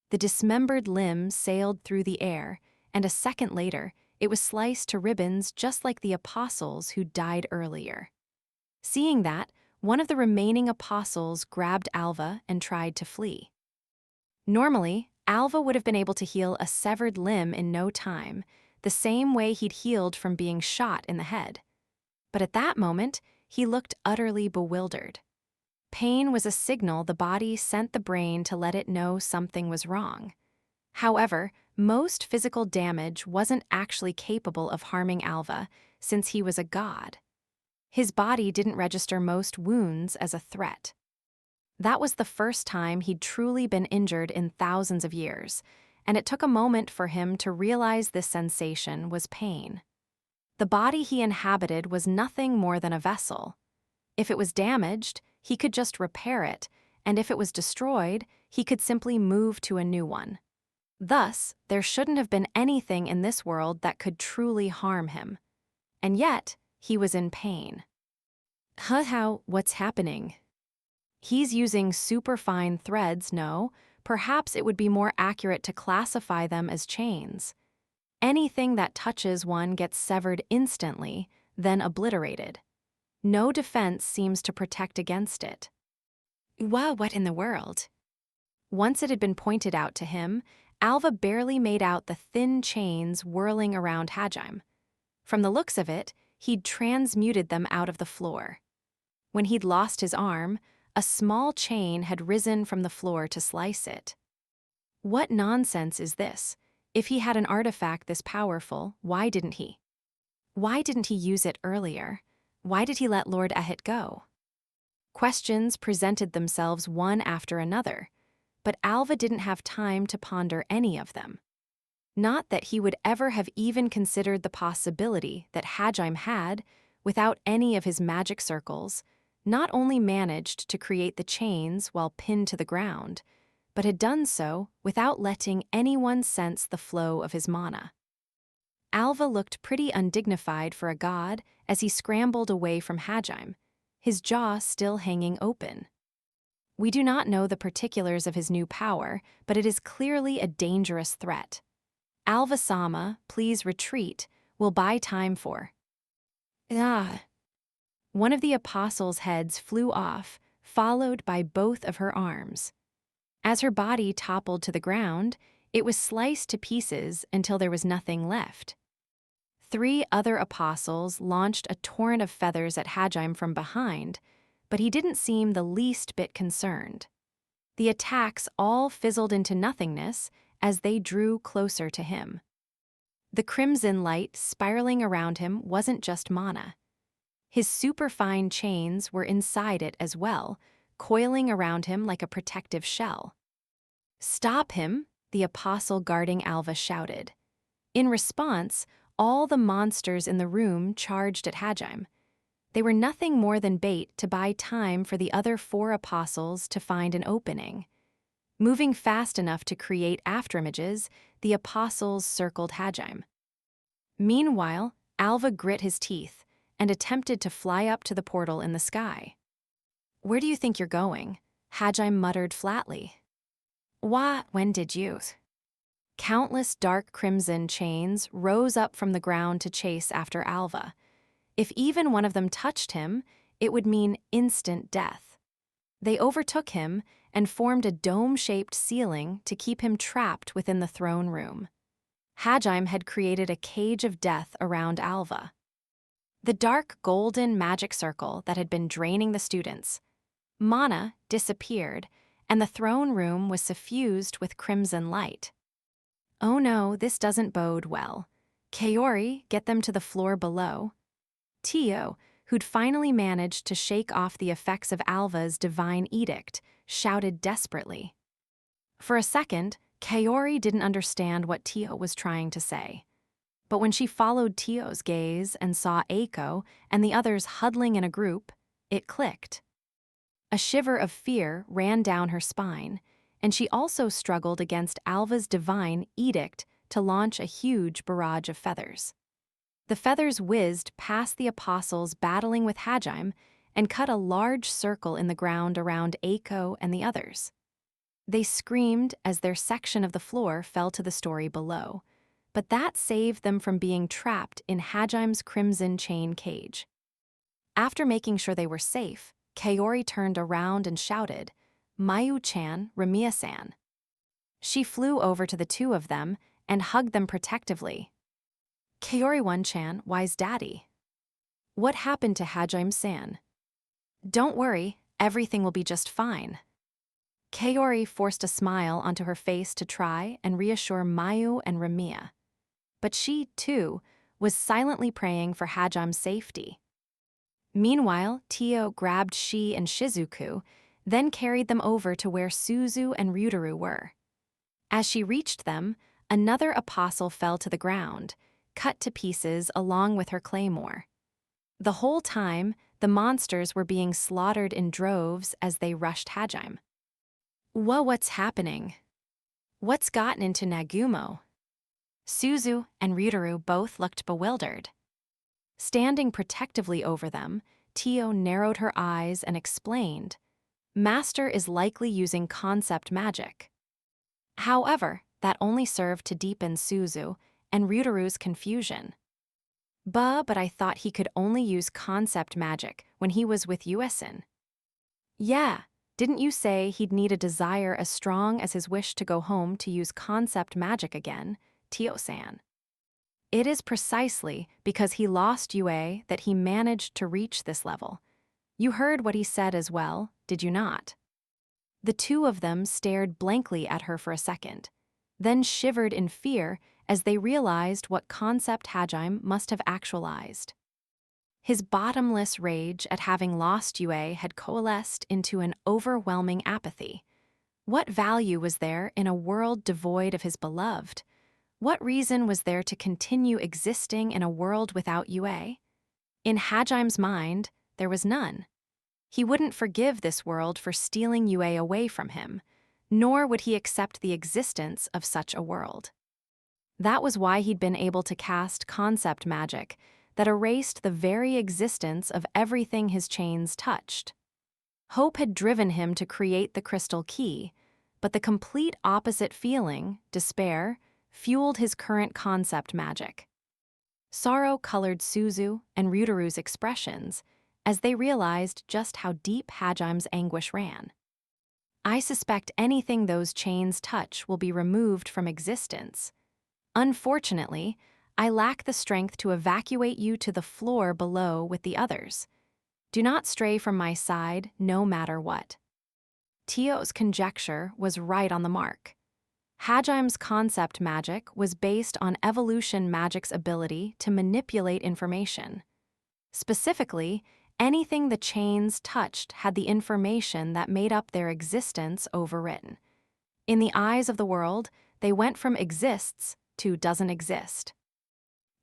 The dismembered limb sailed through the air, and a second later, it was sliced to ribbons just like the apostles who died earlier. Seeing that, one of the remaining apostles grabbed Alva and tried to flee. Normally, Alva would have been able to heal a severed limb in no time, the same way he'd healed from being shot in the head. But at that moment, he looked utterly bewildered. Pain was a signal the body sent the brain to let it know something was wrong. However, most physical damage wasn't actually capable of harming Alva, since he was a god. His body didn't register most wounds as a threat. That was the first time he'd truly been injured in thousands of years, and it took a moment for him to realize this sensation was pain. The body he inhabited was nothing more than a vessel. If it was damaged, he could just repair it, and if it was destroyed, he could simply move to a new one. Thus, there shouldn't have been anything in this world that could truly harm him. And yet, he was in pain. What's happening? He's using superfine threads, no? Perhaps it would be more accurate to classify them as chains. Anything that touches one gets severed instantly, then obliterated. No defense seems to protect against it. Wow, what in the world? Once it had been pointed out to him, Alva barely made out the thin chains whirling around Hajim. From the looks of it, he'd transmuted them out of the floor. When he'd lost his arm, a small chain had risen from the floor to slice it. What nonsense is this? If he had an artifact this powerful, why didn't he? Why didn't he use it earlier? Why did he let Lord Ehit go? Questions presented themselves one after another, but Alva didn't have time to ponder any of them. Not that he would ever have even considered the possibility that Hajim had, without any of his magic circles, not only managed to create the chains while pinned to the ground, but had done so without letting anyone sense the flow of his mana. Alva looked pretty undignified for a god as he scrambled away from Hajim, his jaw still hanging open. We do not know the particulars of his new power, but it is clearly a dangerous threat. Alva-sama, please retreat, will buy time for. One of the apostles' heads flew off, followed by both of her arms. As her body toppled to the ground, it was sliced to pieces until there was nothing left. 3 other apostles launched a torrent of feathers at Hajim from behind, but he didn't seem the least bit concerned. The attacks all fizzled into nothingness as they drew closer to him. The crimson light spiraling around him wasn't just mana. His superfine chains were inside it as well, coiling around him like a protective shell. "Stop him!" the apostle guarding Alva shouted. In response, all the monsters in the room charged at Hajime. They were nothing more than bait to buy time for the other 4 apostles to find an opening. Moving fast enough to create afterimages, the apostles circled Hajime. Meanwhile, Alva grit his teeth and attempted to fly up to the portal in the sky. "Where do you think you're going?" Hajime muttered flatly. When did you?" Countless dark crimson chains rose up from the ground to chase after Alva. If even one of them touched him, it would mean instant death. They overtook him and formed a dome-shaped ceiling to keep him trapped within the throne room. Hajime had created a cage of death around Alva. The dark golden magic circle that had been draining the students' mana disappeared, and the throne room was suffused with crimson light. "Oh no, this doesn't bode well. Kaori, get them to the floor below." Tio, who'd finally managed to shake off the effects of Alva's divine edict, shouted desperately. For a second, Kaori didn't understand what Tio was trying to say. But when she followed Tio's gaze and saw Eiko and the others huddling in a group, it clicked. A shiver of fear ran down her spine, and she also struggled against Alva's divine edict to launch a huge barrage of feathers. The feathers whizzed past the apostles battling with Hajime and cut a large circle in the ground around Eiko and the others. They screamed as their section of the floor fell to the story below, but that saved them from being trapped in Hajime's crimson chain cage. After making sure they were safe, Kaori turned around and shouted, "Mayu-chan, Ramiya-san." She flew over to the 2 of them and hugged them protectively. "Kaori-one-chan, why's daddy?" "What happened to Hajime-san?" "Don't worry, everything will be just fine." Kaori forced a smile onto her face to try and reassure Mayu and Ramiya. But she, too, was silently praying for Hajime's safety. Meanwhile, Tio grabbed Shi and Shizuku, then carried them over to where Suzu and Ryutaru were. As she reached them, another apostle fell to the ground, cut to pieces along with her claymore. The whole time, the monsters were being slaughtered in droves as they rushed Hajime. What's happening? What's gotten into Nagumo?" Suzu and Ryutaru both looked bewildered. Standing protectively over them, Tio narrowed her eyes and explained, "Master is likely using concept magic." However, that only served to deepen Suzu and Ryutaru's confusion. But I thought he could only use concept magic when he was with Yuesin." "Yeah, didn't you say he'd need a desire as strong as his wish to go home to use concept magic again, Tio-san?" "It is precisely because he lost Yue that he managed to reach this level. You heard what he said as well, did you not?" The 2 of them stared blankly at her for a second, then shivered in fear as they realized what concept Hajime must have actualized. His bottomless rage at having lost Yue had coalesced into an overwhelming apathy. What value was there in a world devoid of his beloved? What reason was there to continue existing in a world without Yue? In Hajime's mind, there was none. He wouldn't forgive this world for stealing Yue away from him, nor would he accept the existence of such a world. That was why he'd been able to cast concept magic that erased the very existence of everything his chains touched. Hope had driven him to create the crystal key, but the complete opposite feeling, despair, fueled his current concept magic. Sorrow colored Suzu and Ryutaru's expressions as they realized just how deep Hajime's anguish ran. "I suspect anything those chains touch will be removed from existence. Unfortunately, I lack the strength to evacuate you to the floor below with the others. Do not stray from my side, no matter what." Tio's conjecture was right on the mark. Hajim's concept magic was based on evolution magic's ability to manipulate information. Specifically, anything the chains touched had the information that made up their existence overwritten. In the eyes of the world, they went from exists to doesn't exist.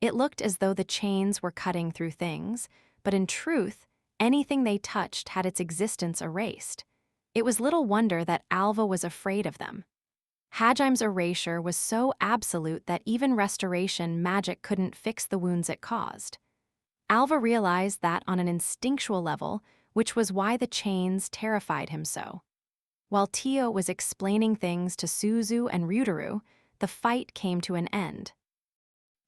It looked as though the chains were cutting through things, but in truth, anything they touched had its existence erased. It was little wonder that Alva was afraid of them. Hajim's erasure was so absolute that even restoration magic couldn't fix the wounds it caused. Alva realized that on an instinctual level, which was why the chains terrified him so. While Tio was explaining things to Suzu and Ryutaru, the fight came to an end.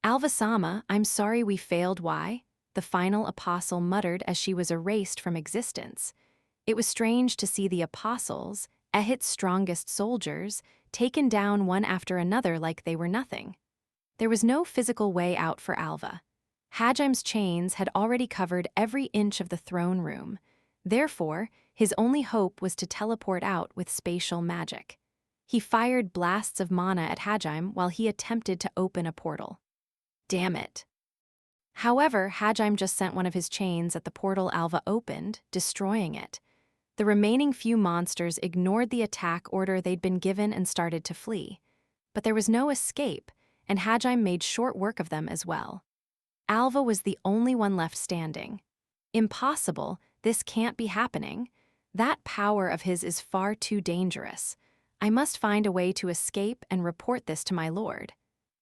"Alva-sama, I'm sorry we failed, why?" the final apostle muttered as she was erased from existence. It was strange to see the apostles, Ehit's strongest soldiers, taken down one after another like they were nothing. There was no physical way out for Alva. Hajim's chains had already covered every inch of the throne room. Therefore, his only hope was to teleport out with spatial magic. He fired blasts of mana at Hajim while he attempted to open a portal. Damn it. However, Hajim just sent one of his chains at the portal Alva opened, destroying it. The remaining few monsters ignored the attack order they'd been given and started to flee. But there was no escape, and Hajim made short work of them as well. Alva was the only one left standing. Impossible, this can't be happening. That power of his is far too dangerous. I must find a way to escape and report this to my lord.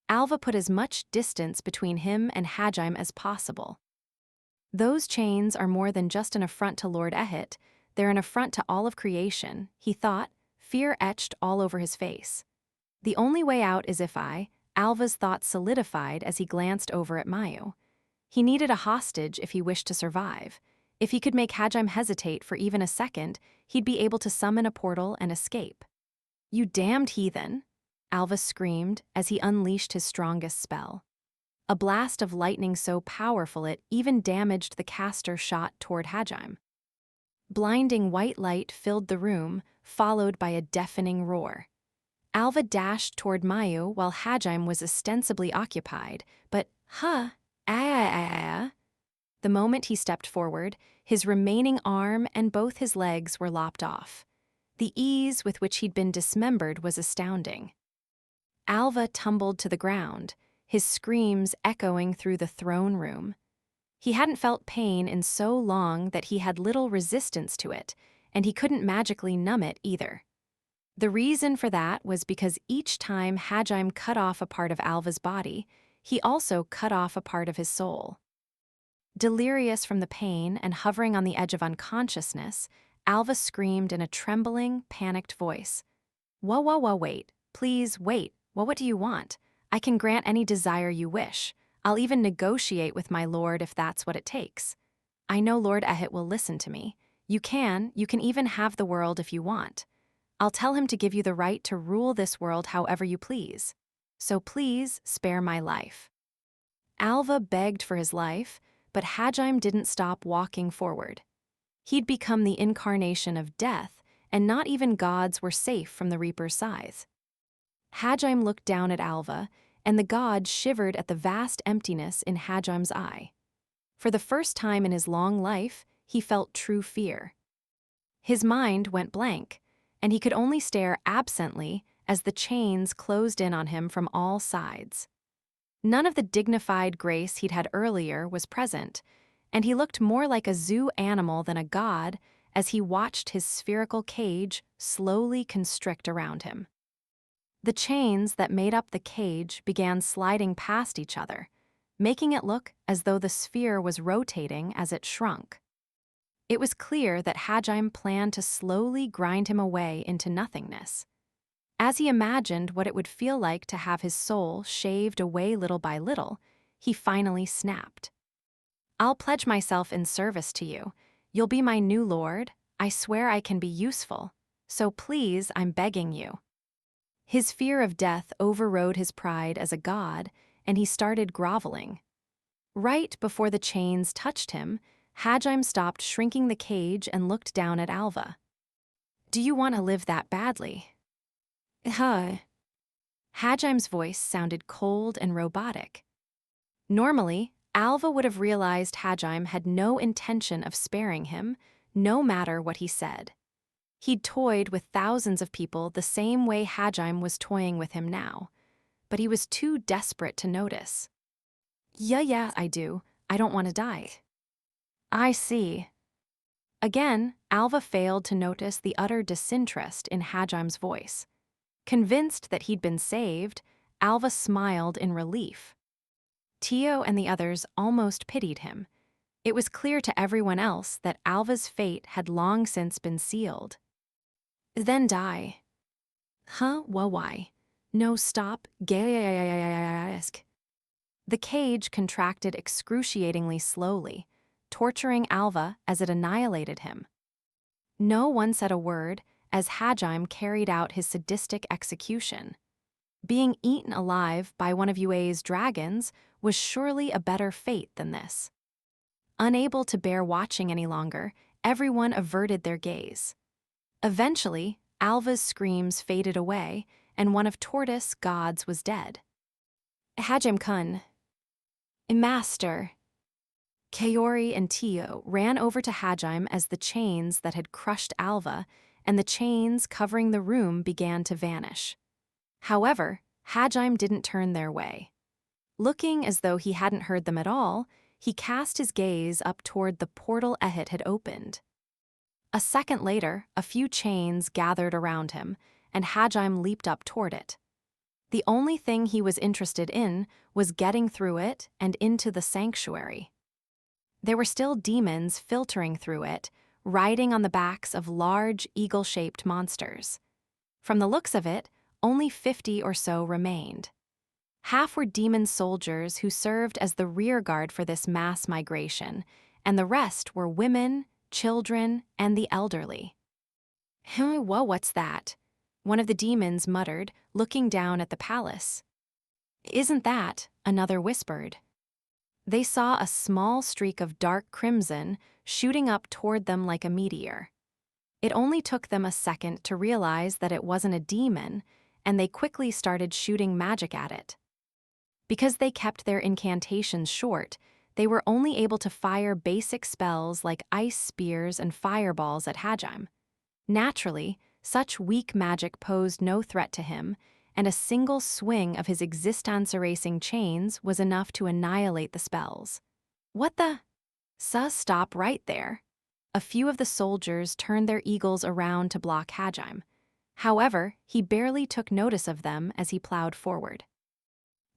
Alva put as much distance between him and Hajim as possible. Those chains are more than just an affront to Lord Ehit, they're an affront to all of creation, he thought, fear etched all over his face. The only way out is if Alva's thoughts solidified as he glanced over at Mayu. He needed a hostage if he wished to survive. If he could make Hajim hesitate for even a second, he'd be able to summon a portal and escape. "You damned heathen," Alva screamed as he unleashed his strongest spell. A blast of lightning so powerful it even damaged the caster shot toward Hajim. Blinding white light filled the room, followed by a deafening roar. Alva dashed toward Mayu while Hajim was ostensibly occupied, but the moment he stepped forward, his remaining arm and both his legs were lopped off. The ease with which he'd been dismembered was astounding. Alva tumbled to the ground, his screams echoing through the throne room. He hadn't felt pain in so long that he had little resistance to it, and he couldn't magically numb it either. The reason for that was because each time Hajim cut off a part of Alva's body, he also cut off a part of his soul. Delirious from the pain and hovering on the edge of unconsciousness, Alva screamed in a trembling, panicked voice. Whoa, wait. Please, wait. What do you want? I can grant any desire you wish. I'll even negotiate with my lord if that's what it takes. I know Lord Ehit will listen to me. You can even have the world if you want. I'll tell him to give you the right to rule this world however you please. So please spare my life." Alva begged for his life, but Hajim didn't stop walking forward. He'd become the incarnation of death, and not even gods were safe from the Reaper's scythe. Hajim looked down at Alva, and the god shivered at the vast emptiness in Hajim's eye. For the first time in his long life, he felt true fear. His mind went blank, and he could only stare absently as the chains closed in on him from all sides. None of the dignified grace he'd had earlier was present, and he looked more like a zoo animal than a god as he watched his spherical cage slowly constrict around him. The chains that made up the cage began sliding past each other, making it look as though the sphere was rotating as it shrunk. It was clear that Hajim planned to slowly grind him away into nothingness. As he imagined what it would feel like to have his soul shaved away little by little, he finally snapped. "I'll pledge myself in service to you. You'll be my new lord. I swear I can be useful. So please, I'm begging you." His fear of death overrode his pride as a god, and he started groveling. Right before the chains touched him, Hajim stopped shrinking the cage and looked down at Alva. "Do you want to live that badly?" Hajim's voice sounded cold and robotic. Normally, Alva would have realized Hajime had no intention of sparing him, no matter what he said. He'd toyed with thousands of people the same way Hajime was toying with him now, but he was too desperate to notice. Yeah, I do. I don't want to die. I see. Again, Alva failed to notice the utter disinterest in Hajime's voice. Convinced that he'd been saved, Alva smiled in relief. Tio and the others almost pitied him. It was clear to everyone else that Alva's fate had long since been sealed. Then die. Huh? Why? No, stop. Gask. The cage contracted excruciatingly slowly, torturing Alva as it annihilated him. No one said a word as Hajime carried out his sadistic execution. Being eaten alive by one of UA's dragons was surely a better fate than this. Unable to bear watching any longer, everyone averted their gaze. Eventually, Alva's screams faded away, and one of Tortoise gods was dead. Hajime-kun. Master. Kaori and Tio ran over to Hajime as the chains that had crushed Alva and the chains covering the room began to vanish. However, Hajime didn't turn their way. Looking as though he hadn't heard them at all, he cast his gaze up toward the portal Ehit had opened. A second later, a few chains gathered around him, and Hajime leaped up toward it. The only thing he was interested in was getting through it and into the sanctuary. There were still demons filtering through it, riding on the backs of large, eagle-shaped monsters. From the looks of it, only 50 or so remained. Half were demon soldiers who served as the rear guard for this mass migration, and the rest were women, children, and the elderly. Whoa, what's that? One of the demons muttered, looking down at the palace. Isn't that? Another whispered. They saw a small streak of dark crimson shooting up toward them like a meteor. It only took them a second to realize that it wasn't a demon, and they quickly started shooting magic at it. Because they kept their incantations short, they were only able to fire basic spells like ice spears and fireballs at Hajime. Naturally, such weak magic posed no threat to him, and a single swing of his existence-erasing chains was enough to annihilate the spells. What the? Stop right there. A few of the soldiers turned their eagles around to block Hajime. However, he barely took notice of them as he plowed forward.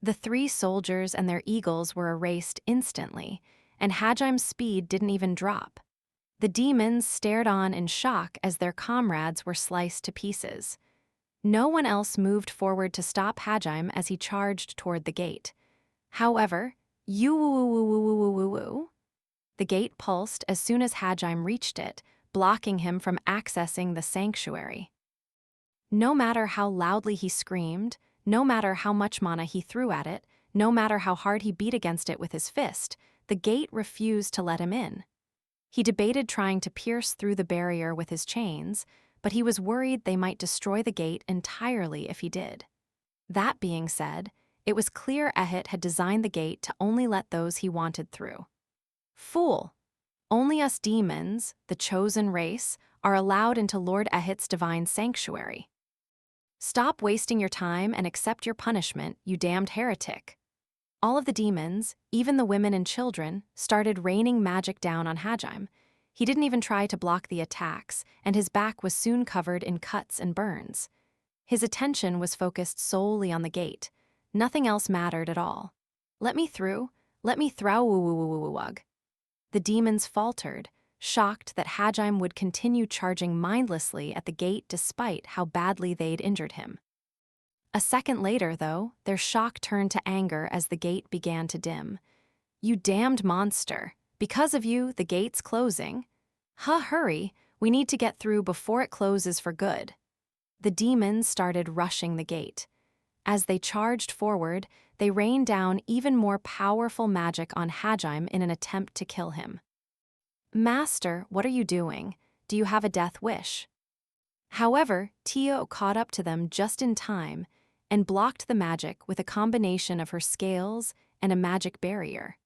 The 3 soldiers and their eagles were erased instantly, and Hajime's speed didn't even drop. The demons stared on in shock as their comrades were sliced to pieces. No one else moved forward to stop Hajime as he charged toward the gate. However, the gate pulsed as soon as Hajime reached it, blocking him from accessing the sanctuary. No matter how loudly he screamed, no matter how much mana he threw at it, no matter how hard he beat against it with his fist, the gate refused to let him in. He debated trying to pierce through the barrier with his chains, but he was worried they might destroy the gate entirely if he did. That being said, it was clear Ehit had designed the gate to only let those he wanted through. Fool! Only us demons, the chosen race, are allowed into Lord Ehit's divine sanctuary. Stop wasting your time and accept your punishment, you damned heretic. All of the demons, even the women and children, started raining magic down on Hajime. He didn't even try to block the attacks, and his back was soon covered in cuts and burns. His attention was focused solely on the gate. Nothing else mattered at all. Let me through. Let me through. The demons faltered, shocked that Hajime would continue charging mindlessly at the gate despite how badly they'd injured him. A second later, though, their shock turned to anger as the gate began to dim. You damned monster. Because of you, the gate's closing. Hurry, we need to get through before it closes for good. The demons started rushing the gate. As they charged forward, they rained down even more powerful magic on Hajime in an attempt to kill him. Master, what are you doing? Do you have a death wish? However, Tio caught up to them just in time, and blocked the magic with a combination of her scales and a magic barrier.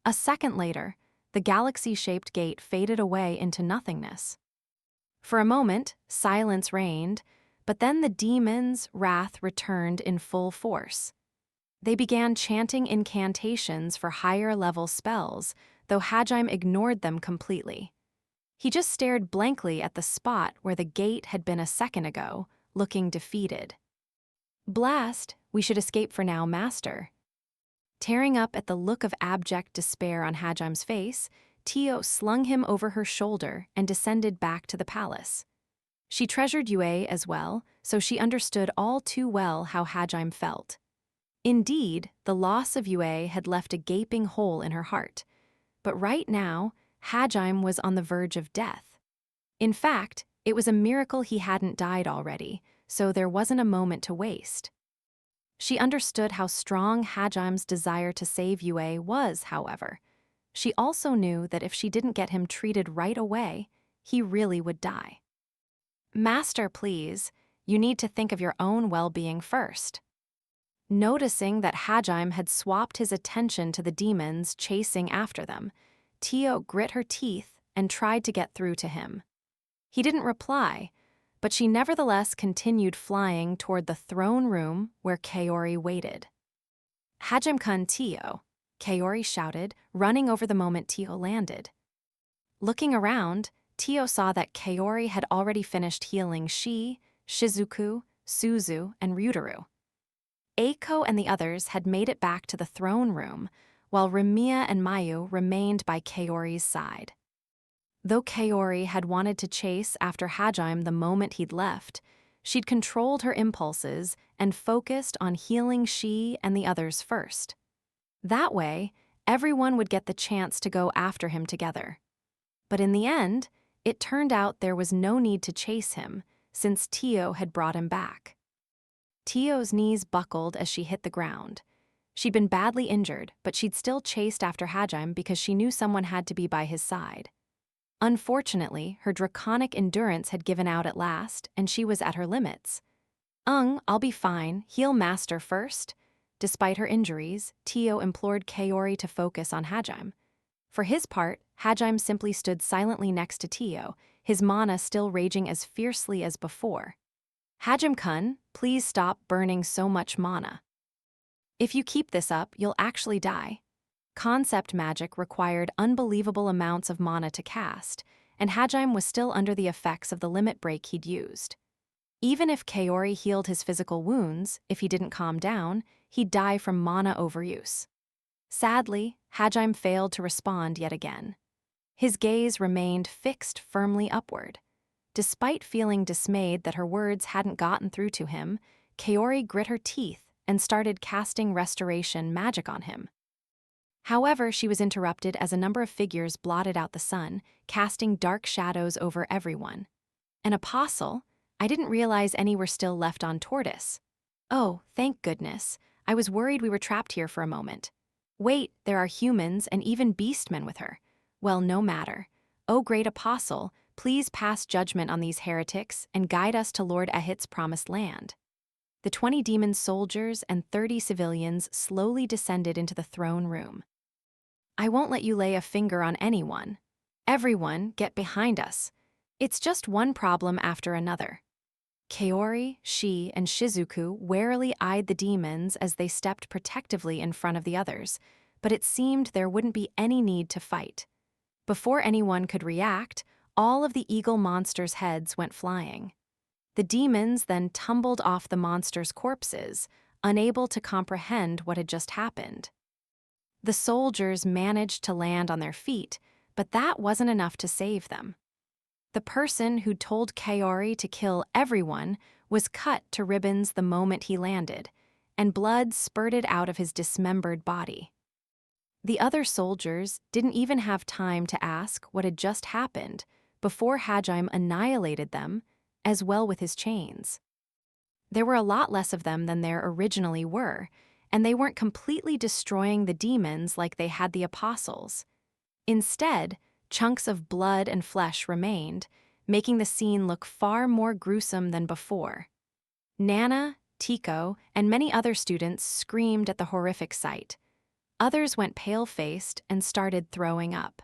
A second later, the galaxy-shaped gate faded away into nothingness. For a moment, silence reigned, but then the demons' wrath returned in full force. They began chanting incantations for higher-level spells, though Hajime ignored them completely. He just stared blankly at the spot where the gate had been a second ago, looking defeated. "Blast, we should escape for now, master." Tearing up at the look of abject despair on Hajime's face, Tio slung him over her shoulder and descended back to the palace. She treasured Yue as well, so she understood all too well how Hajime felt. Indeed, the loss of Yue had left a gaping hole in her heart. But right now, Hajime was on the verge of death. In fact, it was a miracle he hadn't died already, so there wasn't a moment to waste. She understood how strong Hajime's desire to save Yue was, however. She also knew that if she didn't get him treated right away, he really would die. "Master, please, you need to think of your own well-being first." Noticing that Hajime had swapped his attention to the demons chasing after them, Tio grit her teeth and tried to get through to him. He didn't reply, but she nevertheless continued flying toward the throne room where Kaori waited. "Hajime-kun, Tio," Kaori shouted, running over the moment Tio landed. Looking around, Tio saw that Kaori had already finished healing Shi, Shizuku, Suzu, and Ryutaru. Eiko and the others had made it back to the throne room, while Remiya and Mayu remained by Kaori's side. Though Kaori had wanted to chase after Hajime the moment he'd left, she'd controlled her impulses and focused on healing Shi and the others first. That way, everyone would get the chance to go after him together. But in the end, it turned out there was no need to chase him, since Tio had brought him back. Tio's knees buckled as she hit the ground. She'd been badly injured, but she'd still chased after Hajime because she knew someone had to be by his side. Unfortunately, her draconic endurance had given out at last, and she was at her limits. I'll be fine. Heal master first." Despite her injuries, Tio implored Kaori to focus on Hajime. For his part, Hajime simply stood silently next to Tio, his mana still raging as fiercely as before. "Hajime-kun, please stop burning so much mana. If you keep this up, you'll actually die." Concept magic required unbelievable amounts of mana to cast, and Hajime was still under the effects of the limit break he'd used. Even if Kaori healed his physical wounds, if he didn't calm down, he'd die from mana overuse. Sadly, Hajime failed to respond yet again. His gaze remained fixed firmly upward. Despite feeling dismayed that her words hadn't gotten through to him, Kaori grit her teeth and started casting restoration magic on him. However, she was interrupted as a number of figures blotted out the sun, casting dark shadows over everyone. "An apostle? I didn't realize any were still left on Tortoise." "Oh, thank goodness. I was worried we were trapped here for a moment." "Wait, there are humans and even beastmen with her." "Well, no matter. Oh, great apostle, please pass judgment on these heretics and guide us to Lord Ehit's promised land." The 20 demon soldiers and 30 civilians slowly descended into the throne room. "I won't let you lay a finger on anyone. Everyone, get behind us. It's just one problem after another." Kaori, Shi, and Shizuku warily eyed the demons as they stepped protectively in front of the others, but it seemed there wouldn't be any need to fight. Before anyone could react, all of the eagle monsters' heads went flying. The demons then tumbled off the monsters' corpses, unable to comprehend what had just happened. The soldiers managed to land on their feet, but that wasn't enough to save them. The person who told Kaori to kill everyone was cut to ribbons the moment he landed, and blood spurted out of his dismembered body. The other soldiers didn't even have time to ask what had just happened before Hajime annihilated them, as well with his chains. There were a lot less of them than there originally were, and they weren't completely destroying the demons like they had the apostles. Instead, chunks of blood and flesh remained, making the scene look far more gruesome than before. Nana, Tico, and many other students screamed at the horrific sight. Others went pale-faced and started throwing up.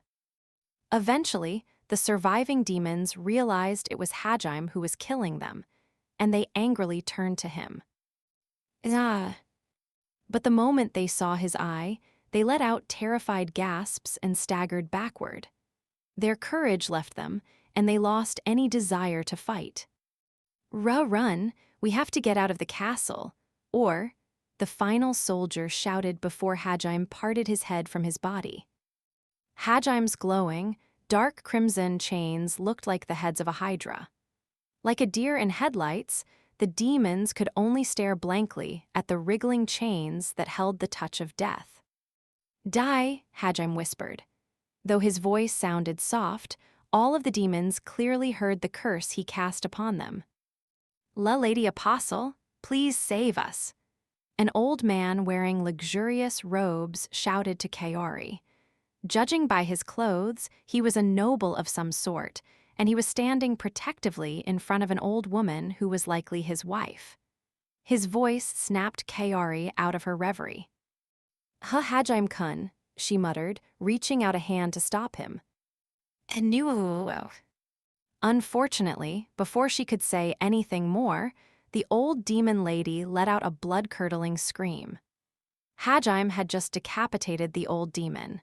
Eventually, the surviving demons realized it was Hajime who was killing them, and they angrily turned to him. Ah! But the moment they saw his eye, they let out terrified gasps and staggered backward. Their courage left them, and they lost any desire to fight. Run, we have to get out of the castle, or, the final soldier shouted before Hajime parted his head from his body. Hajime's glowing, dark crimson chains looked like the heads of a hydra. Like a deer in headlights, the demons could only stare blankly at the wriggling chains that held the touch of death. Die, Hajime whispered. Though his voice sounded soft, all of the demons clearly heard the curse he cast upon them. La Lady Apostle, please save us. An old man wearing luxurious robes shouted to Kaori. Judging by his clothes, he was a noble of some sort, and he was standing protectively in front of an old woman who was likely his wife. His voice snapped Kaori out of her reverie. Hajime-kun, she muttered, reaching out a hand to stop him. Unfortunately, before she could say anything more, the old demon lady let out a blood-curdling scream. Hajime had just decapitated the old demon,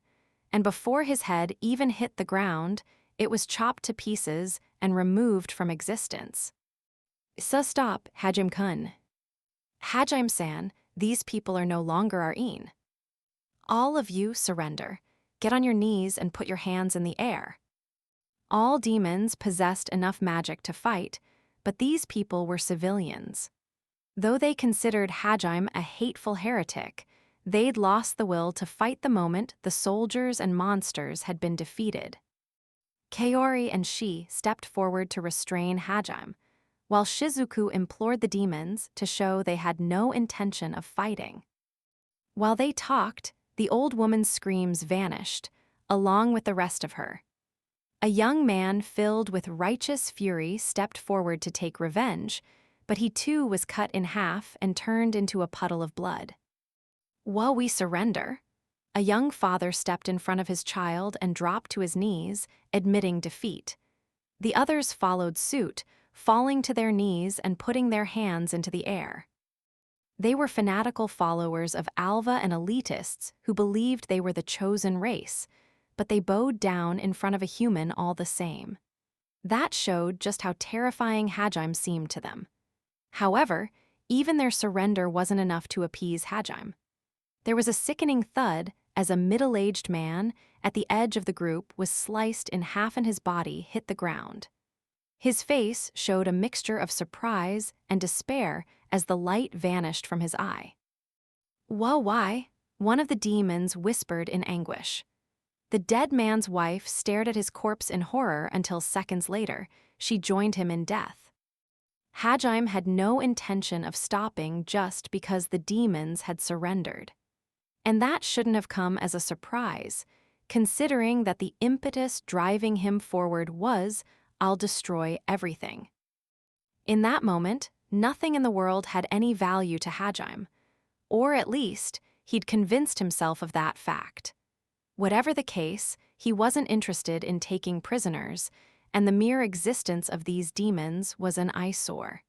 and before his head even hit the ground, it was chopped to pieces and removed from existence. Stop, Hajime-kun. Hajime-san, these people are no longer our een. All of you surrender. Get on your knees and put your hands in the air. All demons possessed enough magic to fight, but these people were civilians. Though they considered Hajime a hateful heretic, they'd lost the will to fight the moment the soldiers and monsters had been defeated. Kaori and Shi stepped forward to restrain Hajime, while Shizuku implored the demons to show they had no intention of fighting. While they talked, the old woman's screams vanished, along with the rest of her. A young man filled with righteous fury stepped forward to take revenge, but he too was cut in half and turned into a puddle of blood. While we surrender, a young father stepped in front of his child and dropped to his knees, admitting defeat. The others followed suit, falling to their knees and putting their hands into the air. They were fanatical followers of Alva and elitists who believed they were the chosen race, but they bowed down in front of a human all the same. That showed just how terrifying Hajime seemed to them. However, even their surrender wasn't enough to appease Hajime. There was a sickening thud as a middle-aged man at the edge of the group was sliced in half and his body hit the ground. His face showed a mixture of surprise and despair as the light vanished from his eye. Why? One of the demons whispered in anguish. The dead man's wife stared at his corpse in horror until seconds later, she joined him in death. Hajime had no intention of stopping just because the demons had surrendered. And that shouldn't have come as a surprise, considering that the impetus driving him forward was, "I'll destroy everything." In that moment, nothing in the world had any value to Hajime, or at least, he'd convinced himself of that fact. Whatever the case, he wasn't interested in taking prisoners, and the mere existence of these demons was an eyesore.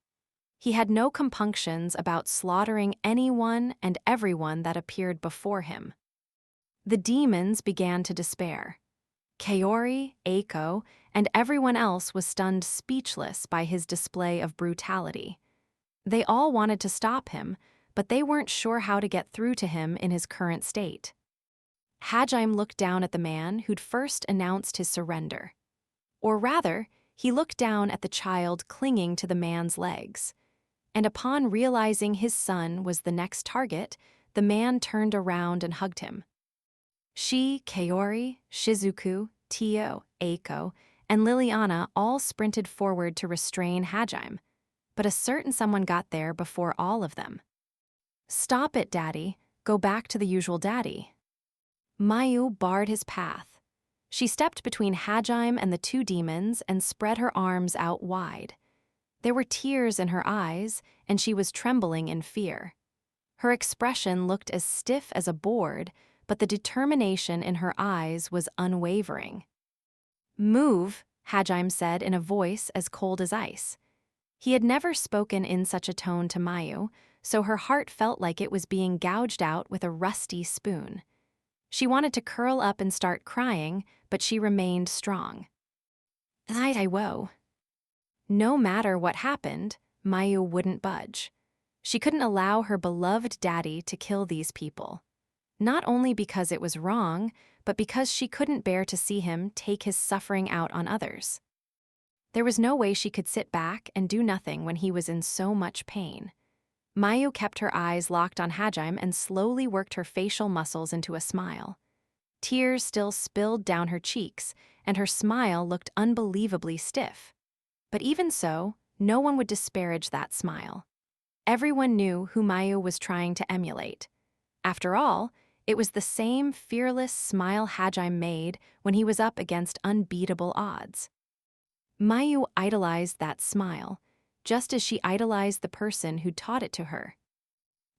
He had no compunctions about slaughtering anyone and everyone that appeared before him. The demons began to despair. Kaori, Eiko, and everyone else was stunned speechless by his display of brutality. They all wanted to stop him, but they weren't sure how to get through to him in his current state. Hajime looked down at the man who'd first announced his surrender. Or rather, he looked down at the child clinging to the man's legs. And upon realizing his son was the next target, the man turned around and hugged him. Shi, Kaori, Shizuku, Tio, Eiko, and Liliana all sprinted forward to restrain Hajime, but a certain someone got there before all of them. "Stop it, Daddy. Go back to the usual daddy." Mayu barred his path. She stepped between Hajime and the two demons and spread her arms out wide. There were tears in her eyes, and she was trembling in fear. Her expression looked as stiff as a board, but the determination in her eyes was unwavering. "Move," Hajime said in a voice as cold as ice. He had never spoken in such a tone to Mayu, so her heart felt like it was being gouged out with a rusty spoon. She wanted to curl up and start crying, but she remained strong. I will. No matter what happened, Mayu wouldn't budge. She couldn't allow her beloved daddy to kill these people. Not only because it was wrong, but because she couldn't bear to see him take his suffering out on others. There was no way she could sit back and do nothing when he was in so much pain. Mayu kept her eyes locked on Hajime and slowly worked her facial muscles into a smile. Tears still spilled down her cheeks, and her smile looked unbelievably stiff. But even so, no one would disparage that smile. Everyone knew who Mayu was trying to emulate. After all, it was the same fearless smile Hajime made when he was up against unbeatable odds. Mayu idolized that smile, just as she idolized the person who taught it to her.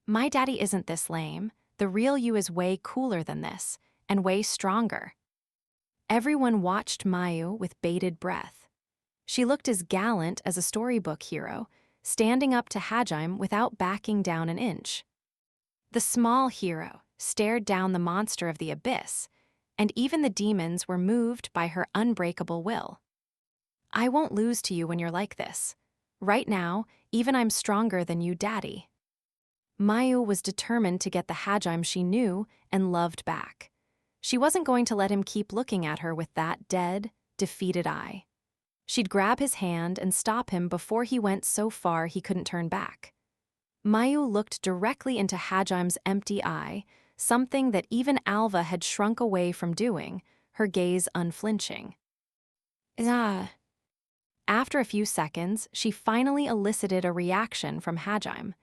"My daddy isn't this lame. The real you is way cooler than this, and way stronger." Everyone watched Mayu with bated breath. She looked as gallant as a storybook hero, standing up to Hajime without backing down an inch. The small hero stared down the monster of the abyss, and even the demons were moved by her unbreakable will. "I won't lose to you when you're like this. Right now, even I'm stronger than you, Daddy." Mayu was determined to get the Hajime she knew and loved back. She wasn't going to let him keep looking at her with that dead, defeated eye. She'd grab his hand and stop him before he went so far he couldn't turn back. Mayu looked directly into Hajime's empty eye, something that even Alva had shrunk away from doing, her gaze unflinching. After a few seconds, she finally elicited a reaction from Hajime.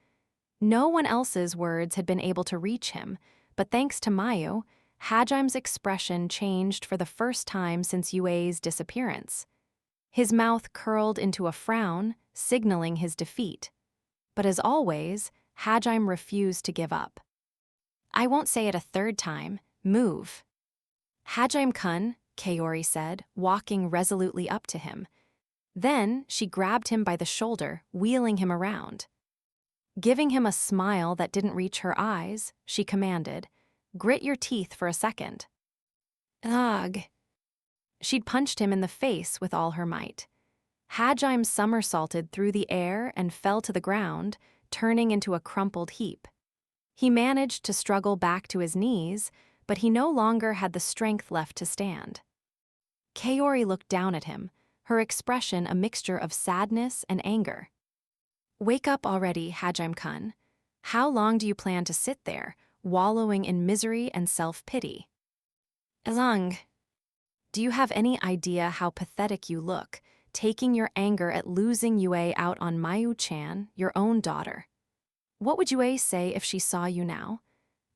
No one else's words had been able to reach him, but thanks to Mayu, Hajime's expression changed for the first time since Yue's disappearance. His mouth curled into a frown, signaling his defeat. But as always, Hajime refused to give up. "I won't say it a third time. Move." "Hajime-kun," Kaori said, walking resolutely up to him. Then she grabbed him by the shoulder, wheeling him around. Giving him a smile that didn't reach her eyes, she commanded, "Grit your teeth for a second." Ugh. She'd punched him in the face with all her might. Hajime somersaulted through the air and fell to the ground, turning into a crumpled heap. He managed to struggle back to his knees, but he no longer had the strength left to stand. Kaori looked down at him, her expression a mixture of sadness and anger. "Wake up already, Hajime-kun. How long do you plan to sit there, wallowing in misery and self-pity?" "Long. Do you have any idea how pathetic you look, taking your anger at losing Yue out on Mayu-chan, your own daughter? What would Yue say if she saw you now?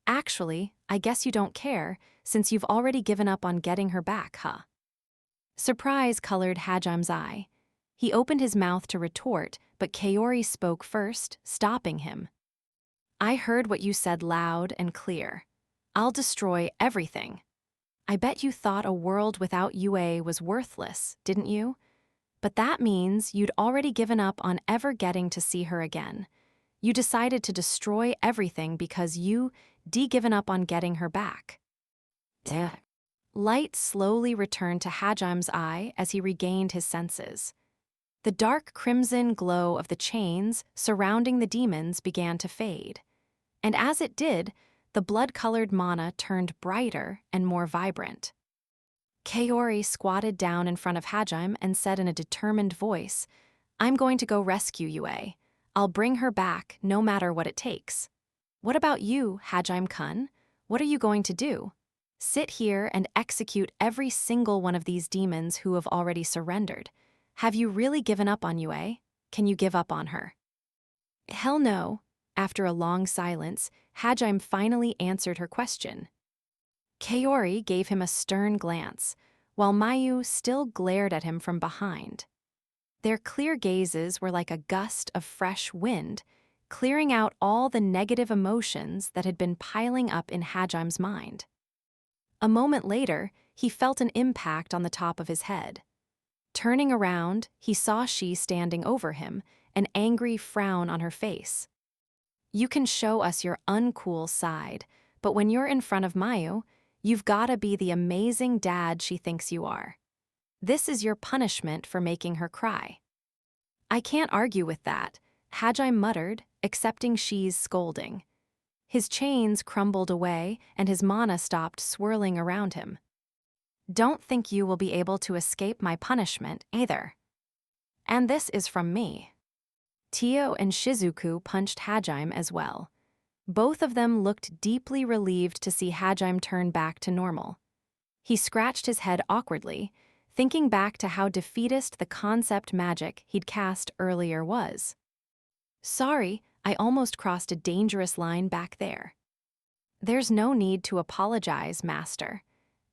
Actually, I guess you don't care, since you've already given up on getting her back, huh?" Surprise colored Hajime's eye. He opened his mouth to retort, but Kaori spoke first, stopping him. "I heard what you said loud and clear. I'll destroy everything. I bet you thought a world without Yue was worthless, didn't you? But that means you'd already given up on ever getting to see her again. You decided to destroy everything because you given up on getting her back." Light slowly returned to Hajime's eye as he regained his senses. The dark crimson glow of the chains surrounding the demons began to fade. And as it did, the blood-colored mana turned brighter and more vibrant. Kaori squatted down in front of Hajime and said in a determined voice, "I'm going to go rescue Yue. I'll bring her back no matter what it takes. What about you, Hajime-kun? What are you going to do? Sit here and execute every single one of these demons who have already surrendered. Have you really given up on Yue? Can you give up on her?" "Hell no." After a long silence, Hajime finally answered her question. Kaori gave him a stern glance, while Mayu still glared at him from behind. Their clear gazes were like a gust of fresh wind, clearing out all the negative emotions that had been piling up in Hajim's mind. A moment later, he felt an impact on the top of his head. Turning around, he saw she standing over him, an angry frown on her face. "You can show us your uncool side, but when you're in front of Mayu, you've gotta be the amazing dad she thinks you are. This is your punishment for making her cry." "I can't argue with that," Hajime muttered, accepting Shi's scolding. His chains crumbled away and his mana stopped swirling around him. "Don't think you will be able to escape my punishment, either. And this is from me." Tio and Shizuku punched Hajime as well. Both of them looked deeply relieved to see Hajime turn back to normal. He scratched his head awkwardly, thinking back to how defeatist the concept magic he'd cast earlier was. "Sorry, I almost crossed a dangerous line back there." "There's no need to apologize, Master.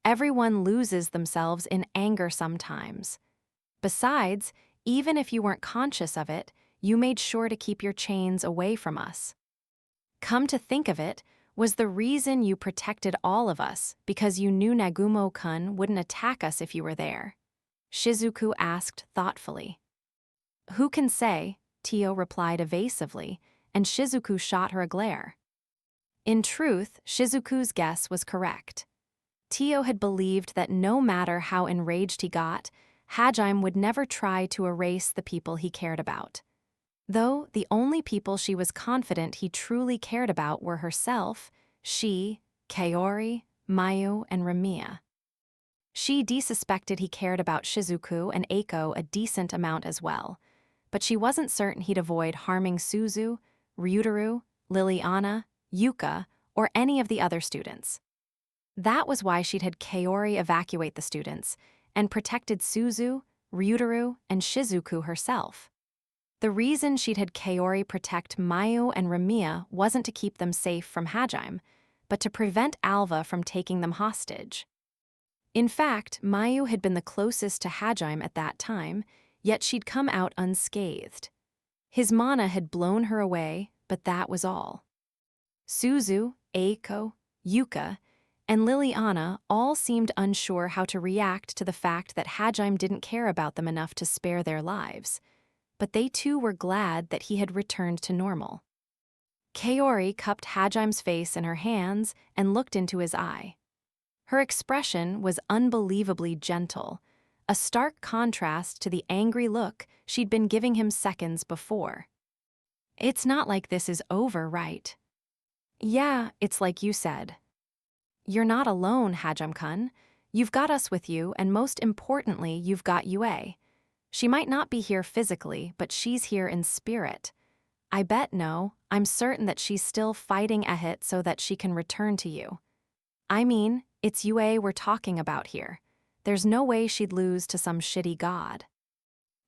Everyone loses themselves in anger sometimes. Besides, even if you weren't conscious of it, you made sure to keep your chains away from us. Come to think of it, was the reason you protected all of us because you knew Nagumo-kun wouldn't attack us if you were there?" Shizuku asked thoughtfully. "Who can say?" Tio replied evasively, and Shizuku shot her a glare. In truth, Shizuku's guess was correct. Tio had believed that no matter how enraged he got, Hajime would never try to erase the people he cared about. Though the only people she was confident he truly cared about were herself, she, Kaori, Mayu, and Ramiya. She suspected he cared about Shizuku and Eiko a decent amount as well, but she wasn't certain he'd avoid harming Suzu, Ryutaru, Liliana, Yuka, or any of the other students. That was why she'd had Kaori evacuate the students and protected Suzu, Ryutaru, and Shizuku herself. The reason she'd had Kaori protect Mayu and Ramiya wasn't to keep them safe from Hajime, but to prevent Alva from taking them hostage. In fact, Mayu had been the closest to Hajime at that time, yet she'd come out unscathed. His mana had blown her away, but that was all. Suzu, Eiko, Yuka, and Liliana all seemed unsure how to react to the fact that Hajime didn't care about them enough to spare their lives, but they too were glad that he had returned to normal. Kaori cupped Hajime's face in her hands and looked into his eye. Her expression was unbelievably gentle, a stark contrast to the angry look she'd been giving him seconds before. "It's not like this is over, right?" "Yeah, it's like you said." "You're not alone, Hajime-kun. You've got us with you, and most importantly, you've got Yue. She might not be here physically, but she's here in spirit. I'm certain that she's still fighting Ehit so that she can return to you. I mean, it's Yue we're talking about here. There's no way she'd lose to some shitty god."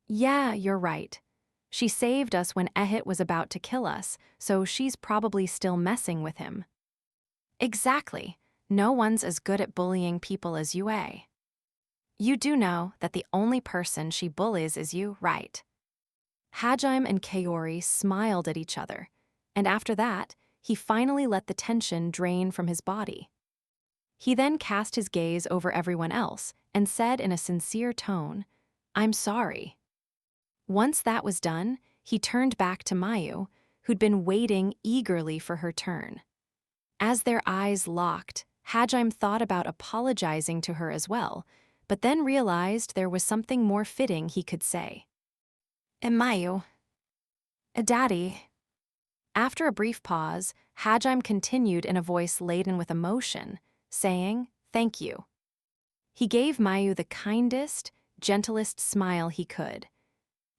"Yeah, you're right. She saved us when Ehit was about to kill us, so she's probably still messing with him." "Exactly. No one's as good at bullying people as Yue. You do know that the only person she bullies is you, right?" Hajime and Kaori smiled at each other, and after that, he finally let the tension drain from his body. He then cast his gaze over everyone else and said in a sincere tone, "I'm sorry." Once that was done, he turned back to Mayu, who'd been waiting eagerly for her turn. As their eyes locked, Hajime thought about apologizing to her as well, but then realized there was something more fitting he could say. "Mayu. Daddy." After a brief pause, Hajime continued in a voice laden with emotion, saying, "Thank you." He gave Mayu the kindest, gentlest smile he could.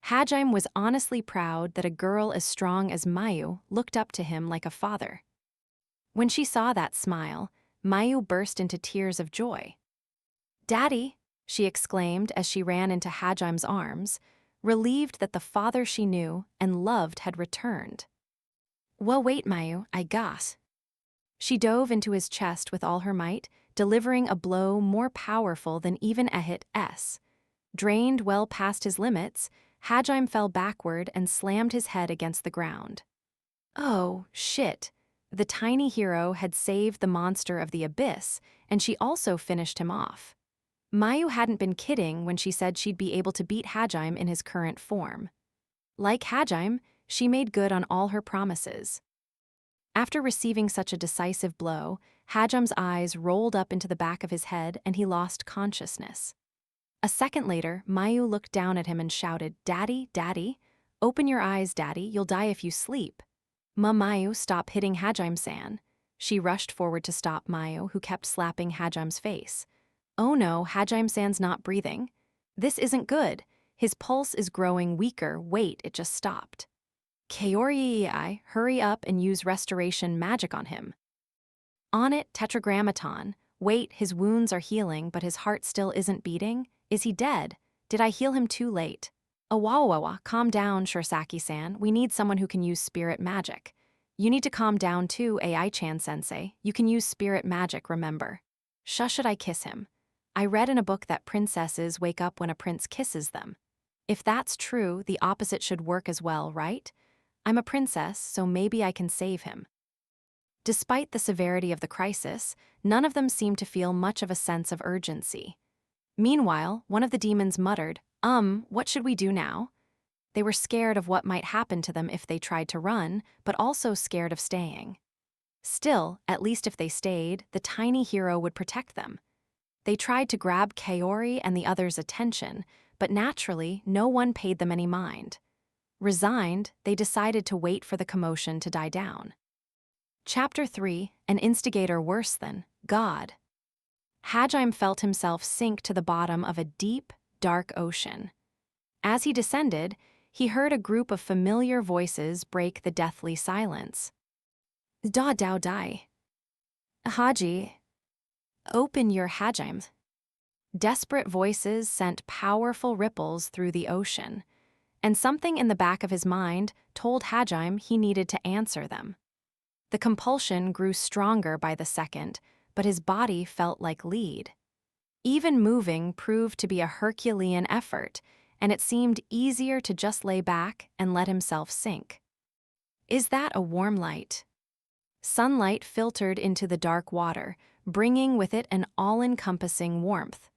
Hajime was honestly proud that a girl as strong as Mayu looked up to him like a father. When she saw that smile, Mayu burst into tears of joy. "Daddy," she exclaimed as she ran into Hajime's arms, relieved that the father she knew and loved had returned. "Well, wait, Mayu, I guess." She dove into his chest with all her might, delivering a blow more powerful than even Ehit's. Drained well past his limits, Hajime fell backward and slammed his head against the ground. Oh, shit. The tiny hero had saved the monster of the abyss, and she also finished him off. Mayu hadn't been kidding when she said she'd be able to beat Hajime in his current form. Like Hajime, she made good on all her promises. After receiving such a decisive blow, Hajime's eyes rolled up into the back of his head and he lost consciousness. A second later, Mayu looked down at him and shouted, "Daddy, Daddy? Open your eyes, Daddy, you'll die if you sleep." Mayu, stop hitting Hajime-san. She rushed forward to stop Mayu, who kept slapping Hajime's face. Oh no, Hajime-san's not breathing. This isn't good. His pulse is growing weaker. Wait, it just stopped. Kaori, hurry up and use restoration magic on him. On it, Tetragrammaton. Wait, his wounds are healing, but his heart still isn't beating? Is he dead? Did I heal him too late? Awawawa, calm down, Shirsaki-san. We need someone who can use spirit magic. You need to calm down too, AI-chan-sensei. You can use spirit magic, remember. Should I kiss him? I read in a book that princesses wake up when a prince kisses them. If that's true, the opposite should work as well, right? I'm a princess, so maybe I can save him. Despite the severity of the crisis, none of them seemed to feel much of a sense of urgency. Meanwhile, one of the demons muttered, what should we do now? They were scared of what might happen to them if they tried to run, but also scared of staying. Still, at least if they stayed, the tiny hero would protect them. They tried to grab Kaori and the others' attention, but naturally, no one paid them any mind. Resigned, they decided to wait for the commotion to die down. Chapter 3, An Instigator Worse Than God. Hajime felt himself sink to the bottom of a deep, dark ocean. As he descended, he heard a group of familiar voices break the deathly silence. Da dao dai. Haji. Open your Hajime. Desperate voices sent powerful ripples through the ocean, and something in the back of his mind told Hajime he needed to answer them. The compulsion grew stronger by the second, but his body felt like lead. Even moving proved to be a Herculean effort, and it seemed easier to just lay back and let himself sink. Is that a warm light? Sunlight filtered into the dark water, bringing with it an all-encompassing warmth.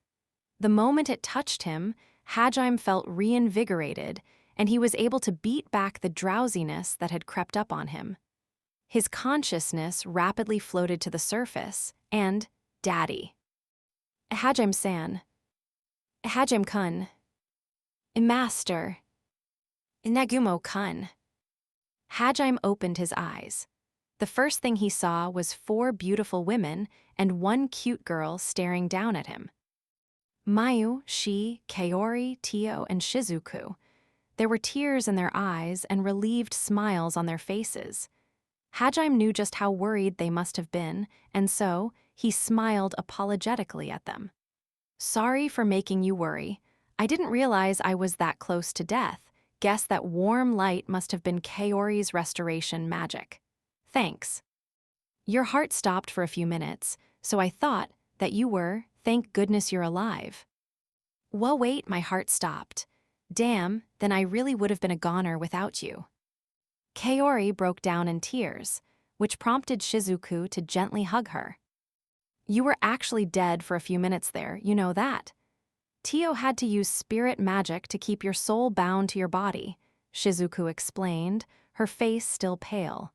The moment it touched him, Hajime felt reinvigorated, and he was able to beat back the drowsiness that had crept up on him. His consciousness rapidly floated to the surface, and Daddy. Hajime-san. Hajime-kun. Master. Nagumo-kun. Hajime opened his eyes. The first thing he saw was 4 beautiful women and 1 cute girl staring down at him. Mayu, Shi, Kaori, Tio, and Shizuku. There were tears in their eyes and relieved smiles on their faces. Hajime knew just how worried they must have been, and so he smiled apologetically at them. Sorry for making you worry. I didn't realize I was that close to death. Guess that warm light must have been Kaori's restoration magic. Thanks. Your heart stopped for a few minutes, so I thought that you were, thank goodness you're alive. Well, wait, my heart stopped. Damn, then I really would have been a goner without you. Kaori broke down in tears, which prompted Shizuku to gently hug her. You were actually dead for a few minutes there, you know that. Tio had to use spirit magic to keep your soul bound to your body, Shizuku explained, her face still pale.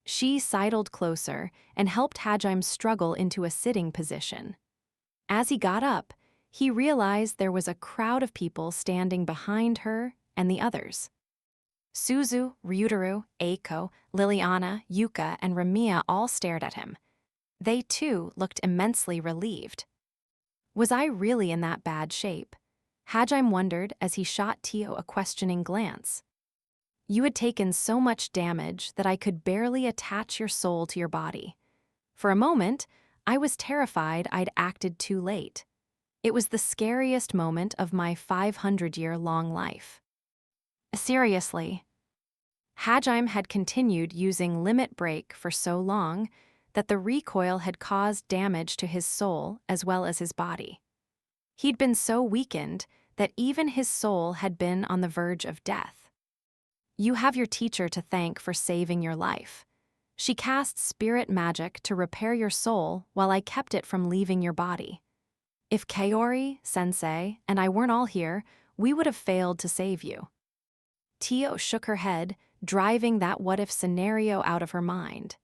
She sidled closer and helped Hajime struggle into a sitting position. As he got up, he realized there was a crowd of people standing behind her and the others. Suzu, Ryutaru, Eiko, Liliana, Yuka, and Ramiya all stared at him. They, too, looked immensely relieved. Was I really in that bad shape? Hajime wondered as he shot Tio a questioning glance. You had taken so much damage that I could barely attach your soul to your body. For a moment, I was terrified I'd acted too late. It was the scariest moment of my 500-year-long life. Seriously. Hajime had continued using Limit Break for so long that the recoil had caused damage to his soul as well as his body. He'd been so weakened that even his soul had been on the verge of death. You have your teacher to thank for saving your life. She cast spirit magic to repair your soul while I kept it from leaving your body. If Kaori, Sensei, and I weren't all here, we would have failed to save you. Tio shook her head, driving that what-if scenario out of her mind.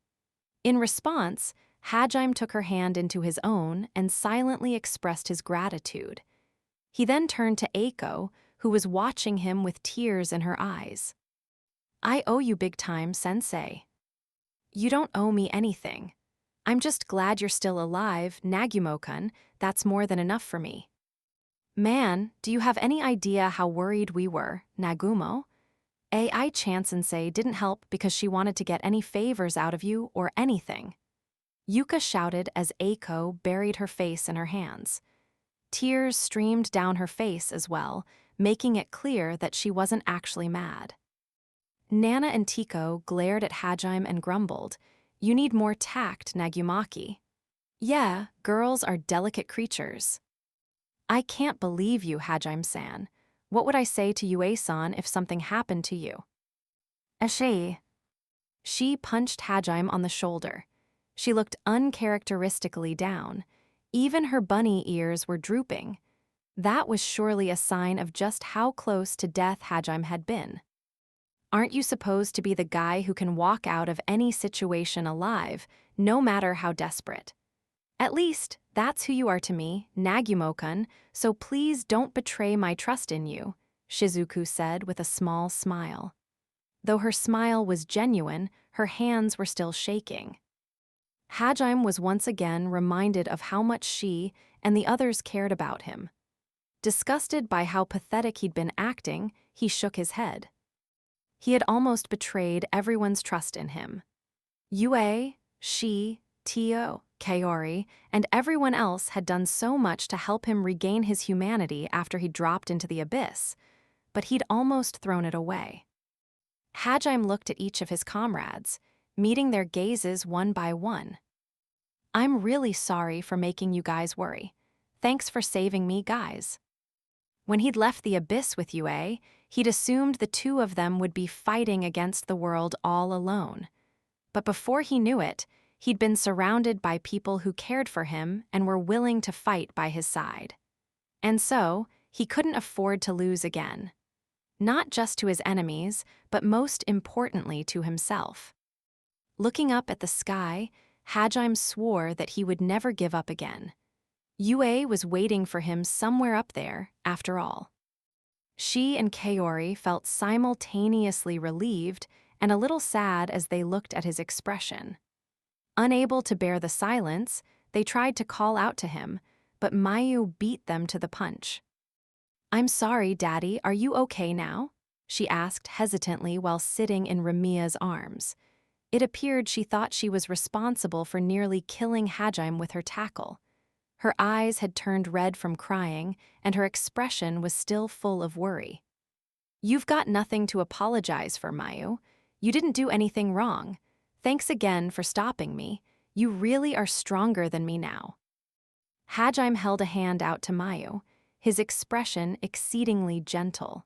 In response, Hajime took her hand into his own and silently expressed his gratitude. He then turned to Eiko, who was watching him with tears in her eyes. I owe you big time, Sensei. You don't owe me anything. I'm just glad you're still alive, Nagumo-kun. That's more than enough for me. Man, do you have any idea how worried we were, Nagumo? Ai-chan-sensei didn't help because she wanted to get any favors out of you or anything. Yuka shouted as Eiko buried her face in her hands. Tears streamed down her face as well, making it clear that she wasn't actually mad. Nana and Tiko glared at Hajime and grumbled, "You need more tact, Nagumaki." Yeah, girls are delicate creatures. I can't believe you, Hajime-san. What would I say to Yue-san if something happened to you? She punched Hajime on the shoulder. She looked uncharacteristically down. Even her bunny ears were drooping. That was surely a sign of just how close to death Hajime had been. Aren't you supposed to be the guy who can walk out of any situation alive, no matter how desperate? At least, that's who you are to me, Nagumo-kun, so please don't betray my trust in you, Shizuku said with a small smile. Though her smile was genuine, her hands were still shaking. Hajime was once again reminded of how much she and the others cared about him. Disgusted by how pathetic he'd been acting, he shook his head. He had almost betrayed everyone's trust in him. Yue, she, Tio, Kaori, and everyone else had done so much to help him regain his humanity after he dropped into the abyss, but he'd almost thrown it away. Hajime looked at each of his comrades, meeting their gazes one by one. I'm really sorry for making you guys worry. Thanks for saving me, guys. When he'd left the abyss with Yue, he'd assumed the two of them would be fighting against the world all alone. But before he knew it, he'd been surrounded by people who cared for him and were willing to fight by his side. And so, he couldn't afford to lose again. Not just to his enemies, but most importantly to himself. Looking up at the sky, Hajime swore that he would never give up again. Yue was waiting for him somewhere up there, after all. She and Kaori felt simultaneously relieved and a little sad as they looked at his expression. Unable to bear the silence, they tried to call out to him, but Mayu beat them to the punch. I'm sorry, Daddy, are you okay now? She asked hesitantly while sitting in Ramia's arms. It appeared she thought she was responsible for nearly killing Hajime with her tackle. Her eyes had turned red from crying, and her expression was still full of worry. You've got nothing to apologize for, Mayu. You didn't do anything wrong. Thanks again for stopping me. You really are stronger than me now. Hajime held a hand out to Mayu, his expression exceedingly gentle.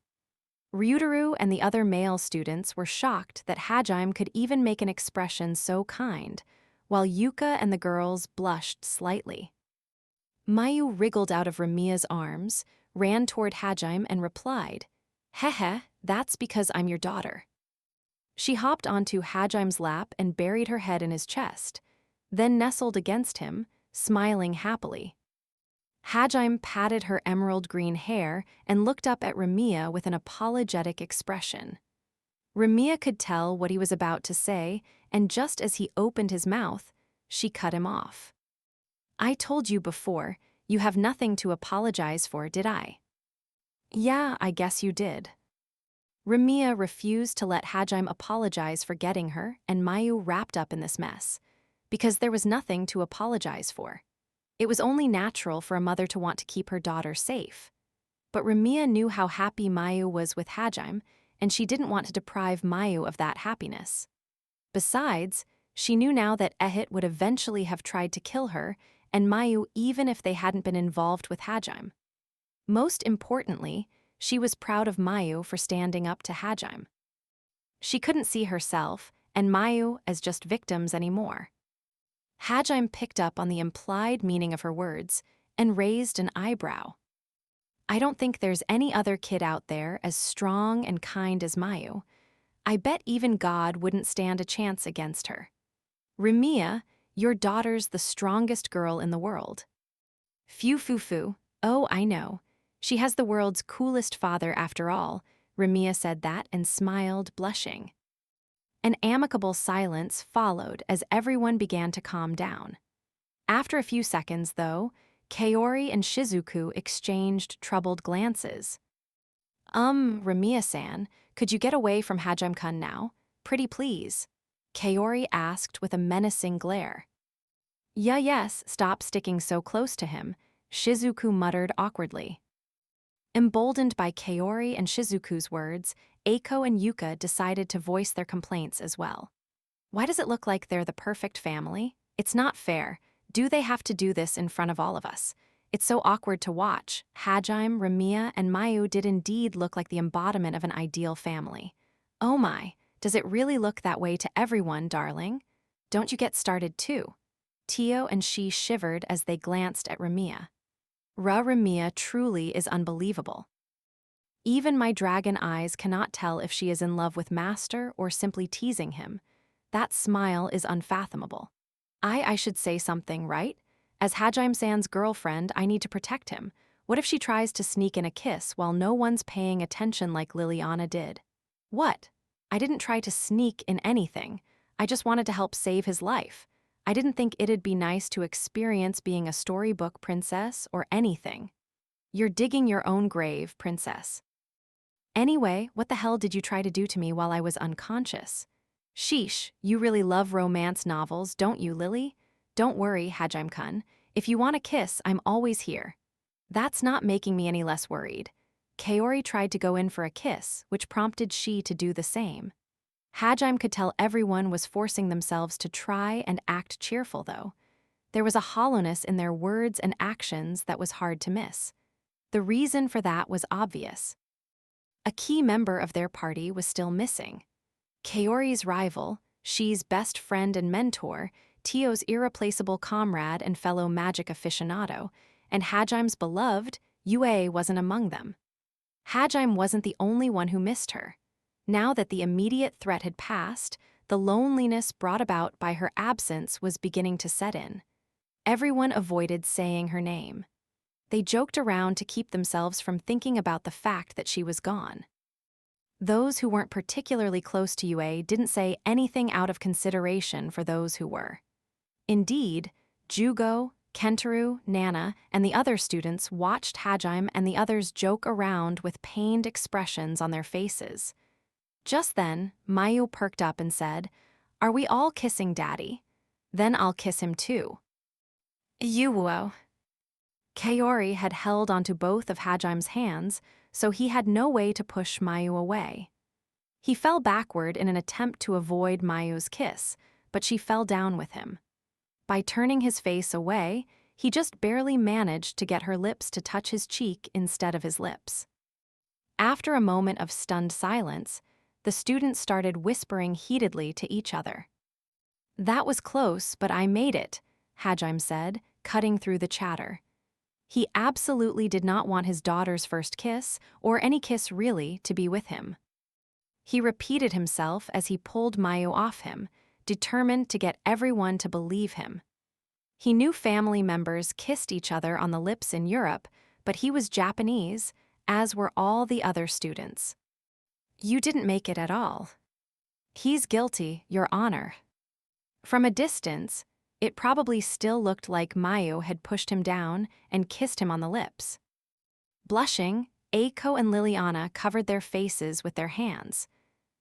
Ryutaru and the other male students were shocked that Hajime could even make an expression so kind, while Yuka and the girls blushed slightly. Mayu wriggled out of Ramia's arms, ran toward Hajime and replied, Hehe, that's because I'm your daughter. She hopped onto Hajime's lap and buried her head in his chest, then nestled against him, smiling happily. Hajime patted her emerald green hair and looked up at Ramia with an apologetic expression. Ramia could tell what he was about to say, and just as he opened his mouth, she cut him off. I told you before, you have nothing to apologize for, did I? Yeah, I guess you did. Ramia refused to let Hajime apologize for getting her and Mayu wrapped up in this mess, because there was nothing to apologize for. It was only natural for a mother to want to keep her daughter safe. But Ramia knew how happy Mayu was with Hajime, and she didn't want to deprive Mayu of that happiness. Besides, she knew now that Ehit would eventually have tried to kill her and Mayu even if they hadn't been involved with Hajime. Most importantly, she was proud of Mayu for standing up to Hajime. She couldn't see herself and Mayu as just victims anymore. Hajime picked up on the implied meaning of her words and raised an eyebrow. I don't think there's any other kid out there as strong and kind as Mayu. I bet even God wouldn't stand a chance against her. Remiya, your daughter's the strongest girl in the world. Phew, phew, phew. Oh, I know. She has the world's coolest father after all. Remiya said that and smiled, blushing. An amicable silence followed as everyone began to calm down. After a few seconds, though, Kaori and Shizuku exchanged troubled glances. Remiya-san, could you get away from Hajime-kun now? Pretty please. Kaori asked with a menacing glare. Yes, stop sticking so close to him, Shizuku muttered awkwardly. Emboldened by Kaori and Shizuku's words, Eiko and Yuka decided to voice their complaints as well. Why does it look like they're the perfect family? It's not fair. Do they have to do this in front of all of us? It's so awkward to watch. Hajime, Remiya, and Mayu did indeed look like the embodiment of an ideal family. Oh my, does it really look that way to everyone, darling? Don't you get started too. Tio and she shivered as they glanced at Remiya. Remiya truly is unbelievable. Even my dragon eyes cannot tell if she is in love with Master or simply teasing him. That smile is unfathomable. I should say something, right? As Hajime-san's girlfriend, I need to protect him. What if she tries to sneak in a kiss while no one's paying attention like Liliana did? What? I didn't try to sneak in anything. I just wanted to help save his life. I didn't think it'd be nice to experience being a storybook princess or anything. You're digging your own grave, princess. Anyway, what the hell did you try to do to me while I was unconscious? Sheesh, you really love romance novels, don't you, Lily? Don't worry, Hajime-kun. If you want a kiss, I'm always here. That's not making me any less worried. Kaori tried to go in for a kiss, which prompted she to do the same. Hajime could tell everyone was forcing themselves to try and act cheerful, though. There was a hollowness in their words and actions that was hard to miss. The reason for that was obvious. A key member of their party was still missing. Kaori's rival, Shi's best friend and mentor, Tio's irreplaceable comrade and fellow magic aficionado, and Hajime's beloved, Yue wasn't among them. Hajime wasn't the only one who missed her. Now that the immediate threat had passed, the loneliness brought about by her absence was beginning to set in. Everyone avoided saying her name. They joked around to keep themselves from thinking about the fact that she was gone. Those who weren't particularly close to Yue didn't say anything out of consideration for those who were. Indeed, Jugo, Kentaro, Nana, and the other students watched Hajime and the others joke around with pained expressions on their faces. Just then, Mayu perked up and said, "Are we all kissing Daddy? Then I'll kiss him too." Yuwo. Kaori had held onto both of Hajime's hands, so he had no way to push Mayu away. He fell backward in an attempt to avoid Mayu's kiss, but she fell down with him. By turning his face away, he just barely managed to get her lips to touch his cheek instead of his lips. After a moment of stunned silence, the students started whispering heatedly to each other. "That was close, but I made it," Hajime said, cutting through the chatter. He absolutely did not want his daughter's first kiss, or any kiss really, to be with him. He repeated himself as he pulled Mayu off him, determined to get everyone to believe him. He knew family members kissed each other on the lips in Europe, but he was Japanese, as were all the other students. "You didn't make it at all." "He's guilty, Your Honor." From a distance, it probably still looked like Mayu had pushed him down and kissed him on the lips. Blushing, Eiko and Liliana covered their faces with their hands,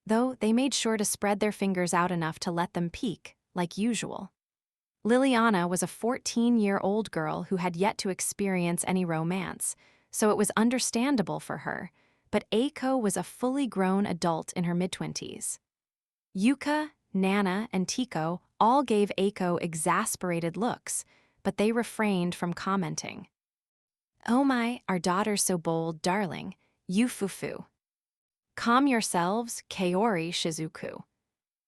though they made sure to spread their fingers out enough to let them peek, like usual. Liliana was a 14-year-old girl who had yet to experience any romance, so it was understandable for her, but Eiko was a fully grown adult in her mid-20s. Yuka, Nana, and Tiko all gave Eiko exasperated looks, but they refrained from commenting. Oh my, our daughter's so bold, darling. You fufu. Calm yourselves, Kaori Shizuku.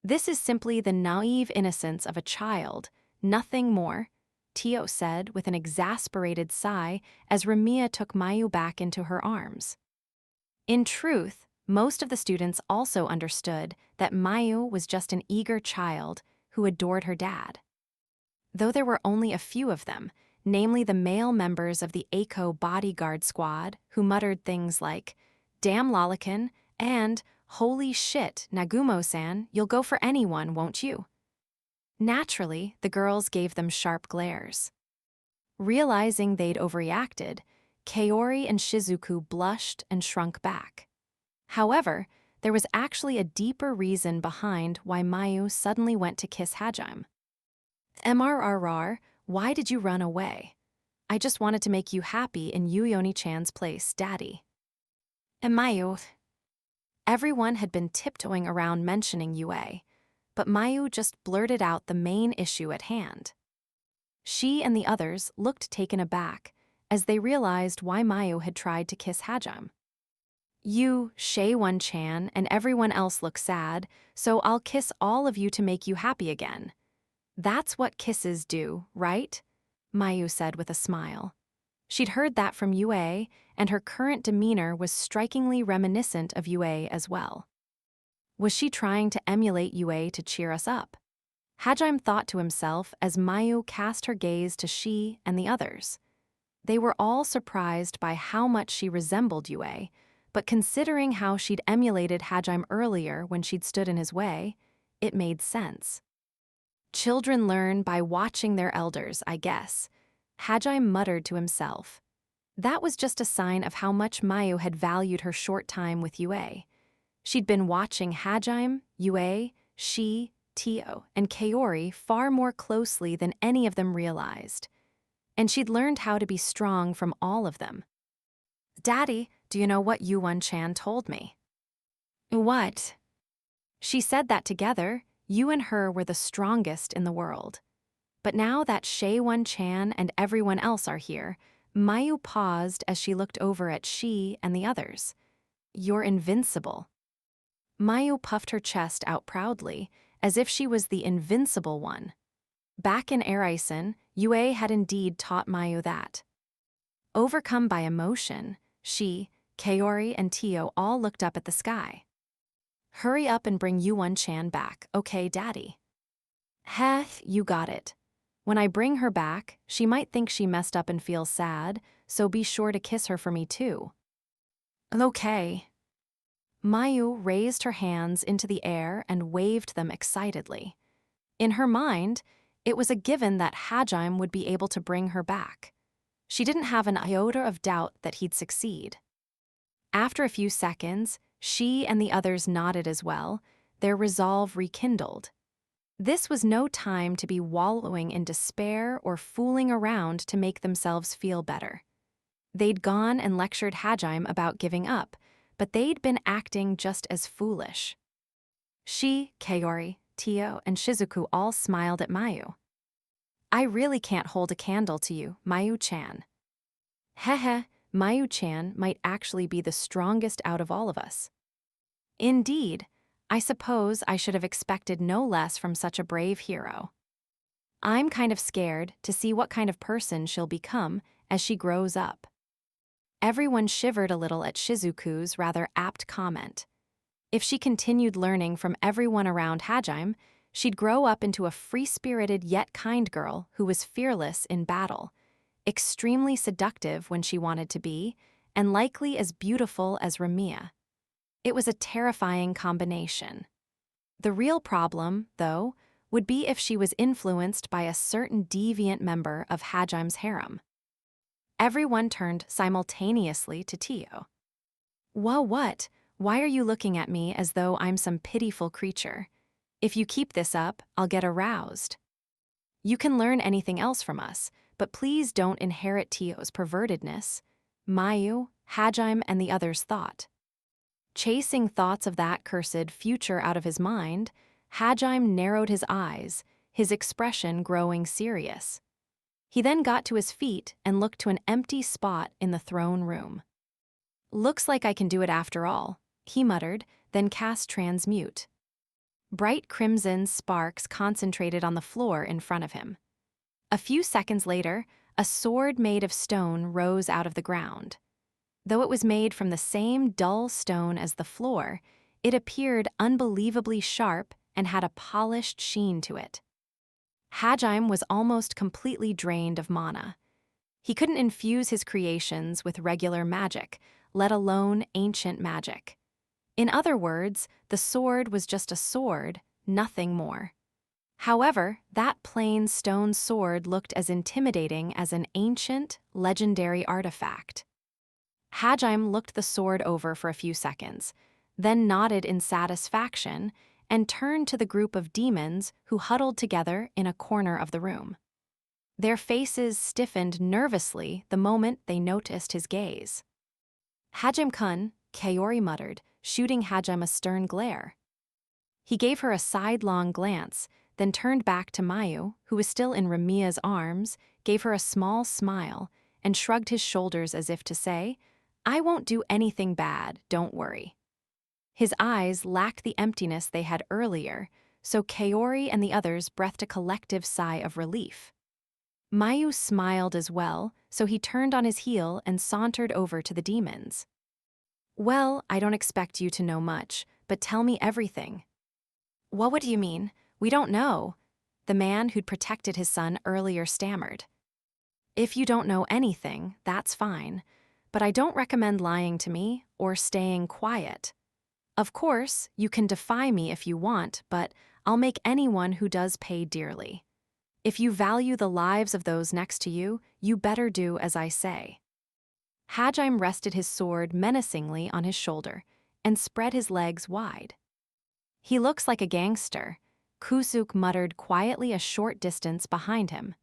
This is simply the naive innocence of a child, nothing more, Tio said with an exasperated sigh as Ramiya took Mayu back into her arms. In truth, most of the students also understood that Mayu was just an eager child who adored her dad. Though there were only a few of them, namely the male members of the Eiko bodyguard squad who muttered things like, "Damn Lolican," and "Holy shit, Nagumo-san, you'll go for anyone, won't you?" Naturally, the girls gave them sharp glares. Realizing they'd overreacted, Kaori and Shizuku blushed and shrunk back. However, there was actually a deeper reason behind why Mayu suddenly went to kiss Hajime. "MRRR, why did you run away? I just wanted to make you happy in Yuyoni-chan's place, Daddy." And Mayu. Everyone had been tiptoeing around mentioning Yue, but Mayu just blurted out the main issue at hand. She and the others looked taken aback as they realized why Mayu had tried to kiss Hajime. "You, Shaewon-chan, and everyone else look sad, so I'll kiss all of you to make you happy again. That's what kisses do, right?" Mayu said with a smile. She'd heard that from Yue, and her current demeanor was strikingly reminiscent of Yue as well. Was she trying to emulate Yue to cheer us up? Hajime thought to himself as Mayu cast her gaze to she and the others. They were all surprised by how much she resembled Yue, but considering how she'd emulated Hajime earlier when she'd stood in his way, it made sense. Children learn by watching their elders, I guess, Hajime muttered to himself. That was just a sign of how much Mayu had valued her short time with Yue. She'd been watching Hajime, Yue, she, Tio, and Kaori far more closely than any of them realized. And she'd learned how to be strong from all of them. "Daddy, do you know what Yuan-chan told me?" "What?" "She said that together, you and her were the strongest in the world. But now that Shaewon-chan and everyone else are here," Mayu paused as she looked over at she and the others. "You're invincible." Mayu puffed her chest out proudly, as if she was the invincible one. Back in Eraisen, Yue had indeed taught Mayu that. Overcome by emotion, she, Kaori, and Tio all looked up at the sky. "Hurry up and bring Yuan-chan back, okay, Daddy?" "Heh, you got it. When I bring her back, she might think she messed up and feel sad, so be sure to kiss her for me too." "Okay." Mayu raised her hands into the air and waved them excitedly. In her mind, it was a given that Hajime would be able to bring her back. She didn't have an iota of doubt that he'd succeed. After a few seconds, she and the others nodded as well, their resolve rekindled. This was no time to be wallowing in despair or fooling around to make themselves feel better. They'd gone and lectured Hajime about giving up, but they'd been acting just as foolish. She, Kaori, Tio, and Shizuku all smiled at Mayu. "I really can't hold a candle to you, Mayu-chan." "Heh, Mayu-chan might actually be the strongest out of all of us." "Indeed, I suppose I should have expected no less from such a brave hero. I'm kind of scared to see what kind of person she'll become as she grows up." Everyone shivered a little at Shizuku's rather apt comment. If she continued learning from everyone around Hajime, she'd grow up into a free-spirited yet kind girl who was fearless in battle, extremely seductive when she wanted to be, and likely as beautiful as Ramiya. It was a terrifying combination. The real problem, though, would be if she was influenced by a certain deviant member of Hajime's harem. Everyone turned simultaneously to Tio. "Whoa, what? Why are you looking at me as though I'm some pitiful creature? If you keep this up, I'll get aroused. You can learn anything else from us, but please don't inherit Tio's pervertedness," Mayu, Hajime, and the others thought. Chasing thoughts of that cursed future out of his mind, Hajime narrowed his eyes, his expression growing serious. He then got to his feet and looked to an empty spot in the throne room. "Looks like I can do it after all," he muttered, then cast transmute. Bright crimson sparks concentrated on the floor in front of him. A few seconds later, a sword made of stone rose out of the ground. Though it was made from the same dull stone as the floor, it appeared unbelievably sharp and had a polished sheen to it. Hajime was almost completely drained of mana. He couldn't infuse his creations with regular magic, let alone ancient magic. In other words, the sword was just a sword, nothing more. However, that plain stone sword looked as intimidating as an ancient, legendary artifact. Hajime looked the sword over for a few seconds, then nodded in satisfaction and turned to the group of demons who huddled together in a corner of the room. Their faces stiffened nervously the moment they noticed his gaze. "Hajime-kun," Kaori muttered, shooting Hajime a stern glare. He gave her a sidelong glance, then turned back to Mayu, who was still in Ramia's arms, gave her a small smile, and shrugged his shoulders as if to say, "I won't do anything bad, don't worry." His eyes lacked the emptiness they had earlier, so Kaori and the others breathed a collective sigh of relief. Mayu smiled as well, so he turned on his heel and sauntered over to the demons. "Well, I don't expect you to know much, but tell me everything." What do you mean? We don't know," the man who'd protected his son earlier stammered. "If you don't know anything, that's fine, but I don't recommend lying to me or staying quiet. Of course, you can defy me if you want, but I'll make anyone who does pay dearly. If you value the lives of those next to you, you better do as I say." Hajime rested his sword menacingly on his shoulder and spread his legs wide. "He looks like a gangster," Kusuk muttered quietly a short distance behind him.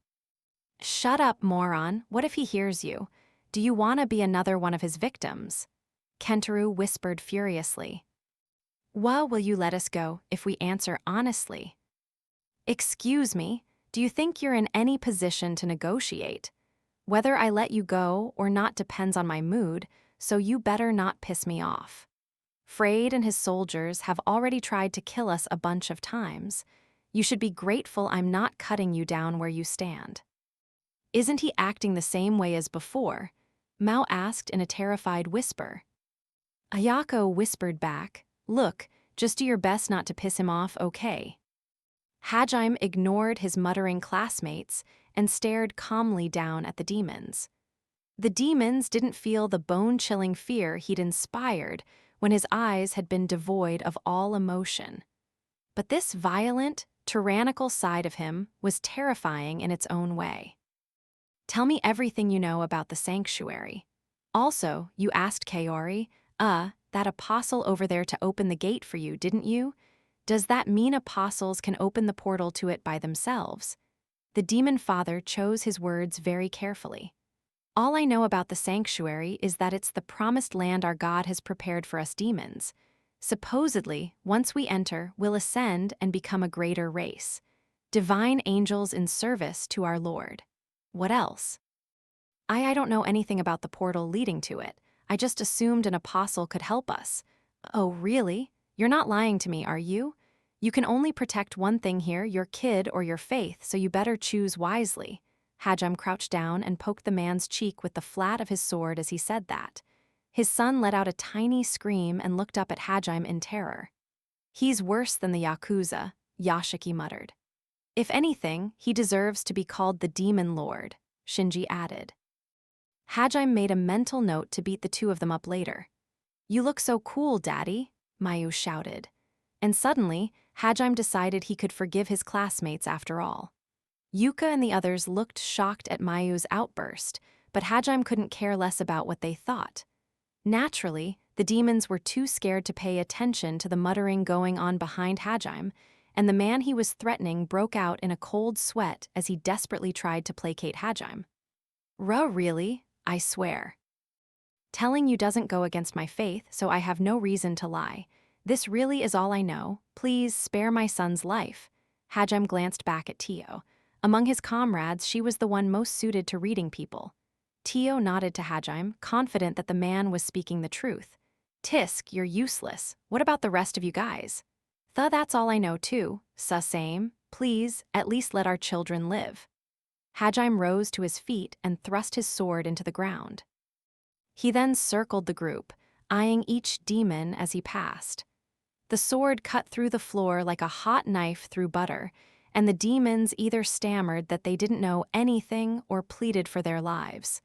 "Shut up, moron. What if he hears you? Do you want to be another one of his victims?" Kentaro whispered furiously. "Well, will you let us go if we answer honestly?" "Excuse me, do you think you're in any position to negotiate? Whether I let you go or not depends on my mood, so you better not piss me off. Freyed and his soldiers have already tried to kill us a bunch of times. You should be grateful I'm not cutting you down where you stand." "Isn't he acting the same way as before?" Mao asked in a terrified whisper. Ayako whispered back, "Look, just do your best not to piss him off, okay?" Hajime ignored his muttering classmates and stared calmly down at the demons. The demons didn't feel the bone-chilling fear he'd inspired when his eyes had been devoid of all emotion. But this violent, tyrannical side of him was terrifying in its own way. "Tell me everything you know about the sanctuary. Also, you asked Kaori, that apostle over there to open the gate for you, didn't you? Does that mean apostles can open the portal to it by themselves?" The demon father chose his words very carefully. "All I know about the sanctuary is that it's the promised land our God has prepared for us demons. Supposedly, once we enter, we'll ascend and become a greater race. Divine angels in service to our Lord. What else?" I don't know anything about the portal leading to it. I just assumed an apostle could help us." "Oh, really? You're not lying to me, are you? You can only protect one thing here, your kid or your faith, so you better choose wisely." Hajime crouched down and poked the man's cheek with the flat of his sword as he said that. His son let out a tiny scream and looked up at Hajime in terror. "He's worse than the Yakuza," Yashiki muttered. "If anything, he deserves to be called the Demon Lord," Shinji added. Hajime made a mental note to beat the two of them up later. "You look so cool, Daddy," Mayu shouted. And suddenly, Hajime decided he could forgive his classmates after all. Yuka and the others looked shocked at Mayu's outburst, but Hajime couldn't care less about what they thought. Naturally, the demons were too scared to pay attention to the muttering going on behind Hajime, and the man he was threatening broke out in a cold sweat as he desperately tried to placate Hajime. Really? I swear. Telling you doesn't go against my faith, so I have no reason to lie. This really is all I know. Please spare my son's life." Hajime glanced back at Tio. Among his comrades, she was the one most suited to reading people. Tio nodded to Hajime, confident that the man was speaking the truth. Tisk, you're useless. What about the rest of you guys? That's all I know too. Same. Please, at least let our children live. Hajime rose to his feet and thrust his sword into the ground. He then circled the group, eyeing each demon as he passed. The sword cut through the floor like a hot knife through butter, and the demons either stammered that they didn't know anything or pleaded for their lives.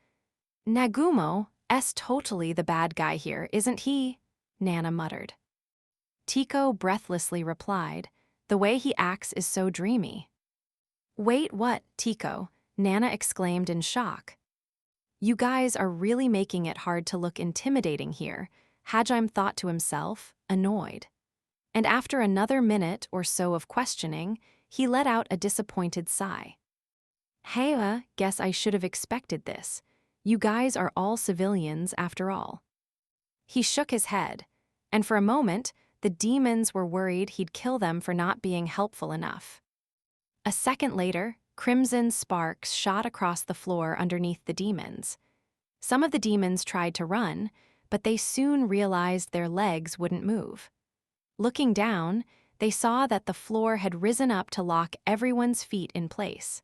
Nagumo's totally the bad guy here, isn't he? Nana muttered. Tico breathlessly replied, the way he acts is so dreamy. Wait, what, Tico? Nana exclaimed in shock. You guys are really making it hard to look intimidating here, Hajime thought to himself, annoyed. And after another minute or so of questioning, he let out a disappointed sigh. Hey, guess I should have expected this. You guys are all civilians after all. He shook his head, and for a moment, the demons were worried he'd kill them for not being helpful enough. A second later, crimson sparks shot across the floor underneath the demons. Some of the demons tried to run, but they soon realized their legs wouldn't move. Looking down, they saw that the floor had risen up to lock everyone's feet in place.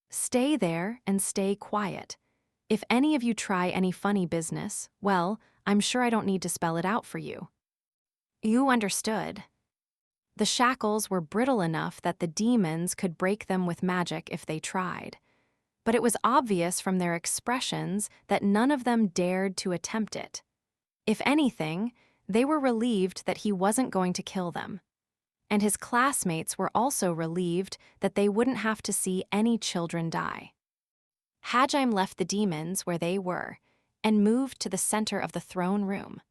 Stay there and stay quiet. If any of you try any funny business, well, I'm sure I don't need to spell it out for you. You understood. The shackles were brittle enough that the demons could break them with magic if they tried. But it was obvious from their expressions that none of them dared to attempt it. If anything, they were relieved that he wasn't going to kill them. And his classmates were also relieved that they wouldn't have to see any children die. Hajime left the demons where they were and moved to the center of the throne room.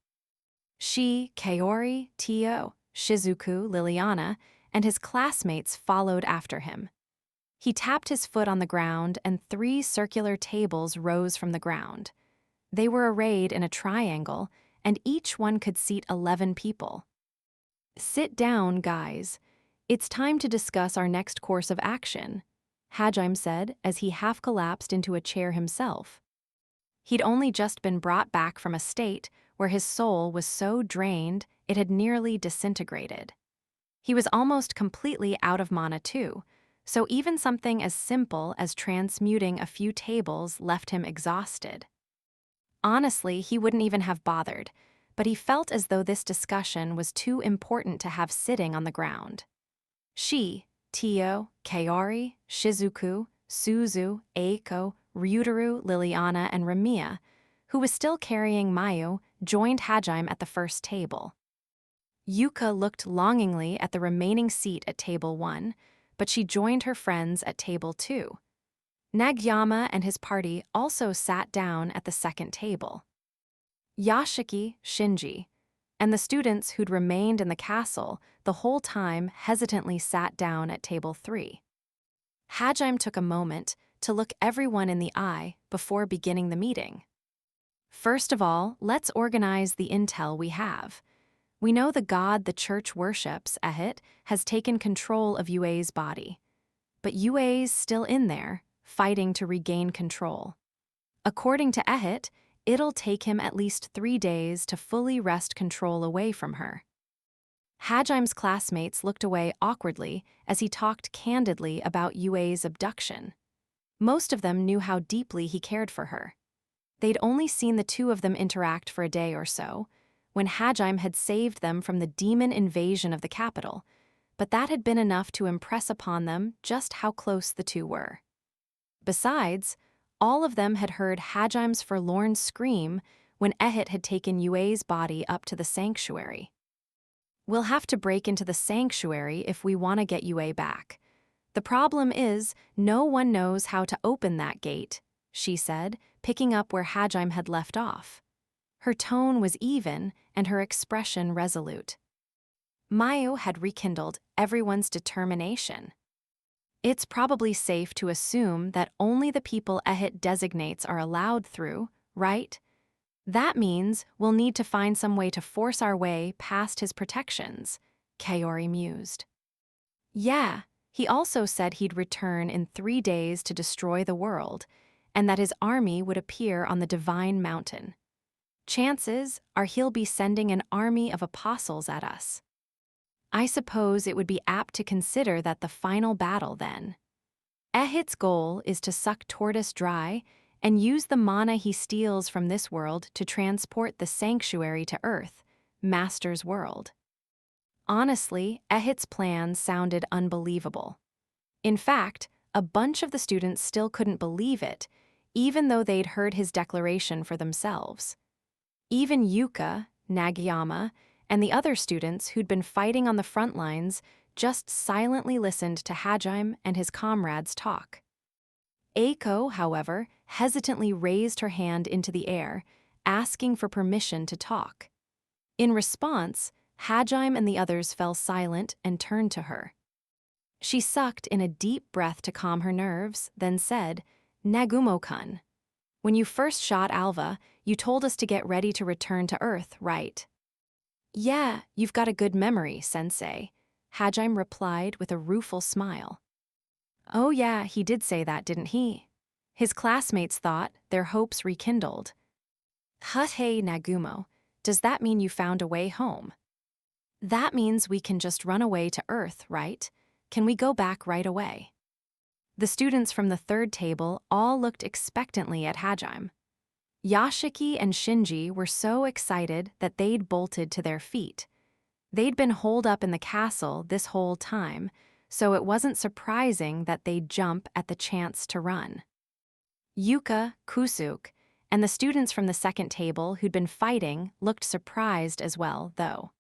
She, Kaori, Tio, Shizuku, Liliana, and his classmates followed after him. He tapped his foot on the ground and 3 circular tables rose from the ground. They were arrayed in a triangle, and each one could seat 11 people. Sit down, guys. It's time to discuss our next course of action, Hajime said as he half collapsed into a chair himself. He'd only just been brought back from a state where his soul was so drained it had nearly disintegrated. He was almost completely out of mana too, so even something as simple as transmuting a few tables left him exhausted. Honestly, he wouldn't even have bothered, but he felt as though this discussion was too important to have sitting on the ground. She, Tio, Kaori, Shizuku, Suzu, Eiko, Ryutaru, Liliana, and Ramiya, who was still carrying Mayu, joined Hajime at the first table. Yuka looked longingly at the remaining seat at table 1, but she joined her friends at table 2. Nagyama and his party also sat down at the second table. Yashiki, Shinji, and the students who'd remained in the castle the whole time hesitantly sat down at table 3. Hajime took a moment to look everyone in the eye before beginning the meeting. First of all, let's organize the intel we have. We know the god the church worships, Ehit, has taken control of Yue's body. But Yue's still in there, fighting to regain control. According to Ehit, it'll take him at least 3 days to fully wrest control away from her. Hajime's classmates looked away awkwardly as he talked candidly about Yue's abduction. Most of them knew how deeply he cared for her. They'd only seen the two of them interact for a day or so, when Hajime had saved them from the demon invasion of the capital, but that had been enough to impress upon them just how close the two were. Besides, all of them had heard Hajime's forlorn scream when Ehit had taken Yue's body up to the sanctuary. We'll have to break into the sanctuary if we want to get Yue back. The problem is, no one knows how to open that gate, she said, picking up where Hajime had left off. Her tone was even and her expression resolute. Mayu had rekindled everyone's determination. It's probably safe to assume that only the people Ehit designates are allowed through, right? That means we'll need to find some way to force our way past his protections, Kaori mused. Yeah, He also said he'd return in 3 days to destroy the world, and that his army would appear on the divine mountain. Chances are he'll be sending an army of apostles at us. I suppose it would be apt to consider that the final battle then. Ehit's goal is to suck Tortoise dry and use the mana he steals from this world to transport the sanctuary to Earth, Master's world. Honestly, Ehit's plans sounded unbelievable. In fact, a bunch of the students still couldn't believe it, even though they'd heard his declaration for themselves. Even Yuka, Nagayama, and the other students who'd been fighting on the front lines just silently listened to Hajime and his comrades talk. Eiko, however, hesitantly raised her hand into the air, asking for permission to talk. In response, Hajime and the others fell silent and turned to her. She sucked in a deep breath to calm her nerves, then said, "Nagumo-kun, when you first shot Alva, you told us to get ready to return to Earth, right?" "Yeah, you've got a good memory, sensei," Hajime replied with a rueful smile. "Oh yeah, he did say that, didn't he?" His classmates thought, their hopes rekindled. "Hey, Nagumo, does that mean you found a way home?" "That means we can just run away to Earth, right? Can we go back right away?" The students from the third table all looked expectantly at Hajime. Yashiki and Shinji were so excited that they'd bolted to their feet. They'd been holed up in the castle this whole time, so it wasn't surprising that they'd jump at the chance to run. Yuka, Kusuk, and the students from the second table who'd been fighting looked surprised as well, though.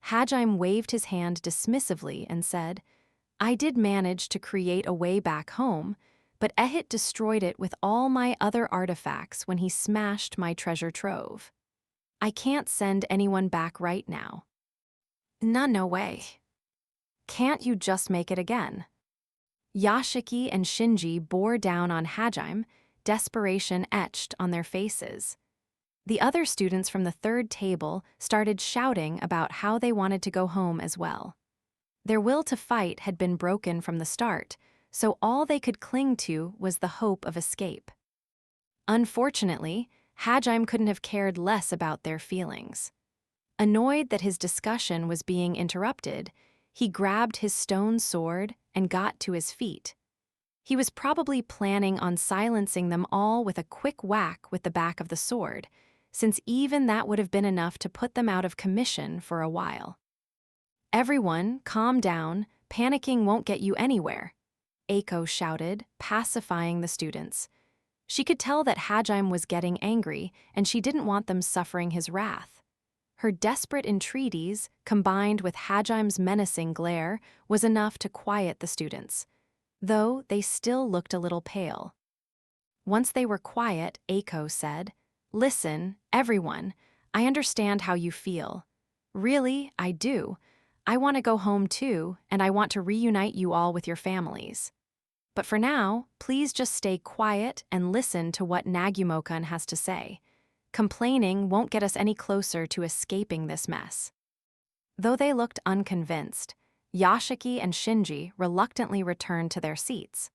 Hajime waved his hand dismissively and said, "I did manage to create a way back home, but Ehit destroyed it with all my other artifacts when he smashed my treasure trove. I can't send anyone back right now." No way. "Can't you just make it again?" Yashiki and Shinji bore down on Hajime, desperation etched on their faces. The other students from the third table started shouting about how they wanted to go home as well. Their will to fight had been broken from the start, so all they could cling to was the hope of escape. Unfortunately, Hajime couldn't have cared less about their feelings. Annoyed that his discussion was being interrupted, he grabbed his stone sword and got to his feet. He was probably planning on silencing them all with a quick whack with the back of the sword, since even that would have been enough to put them out of commission for a while. "Everyone, calm down. Panicking won't get you anywhere," Eiko shouted, pacifying the students. She could tell that Hajime was getting angry, and she didn't want them suffering his wrath. Her desperate entreaties, combined with Hajime's menacing glare, was enough to quiet the students, though they still looked a little pale. Once they were quiet, Eiko said, "Listen, everyone, I understand how you feel. Really, I do. I want to go home too, and I want to reunite you all with your families. But for now, please just stay quiet and listen to what Nagumo-kun has to say. Complaining won't get us any closer to escaping this mess." Though they looked unconvinced, Yashiki and Shinji reluctantly returned to their seats.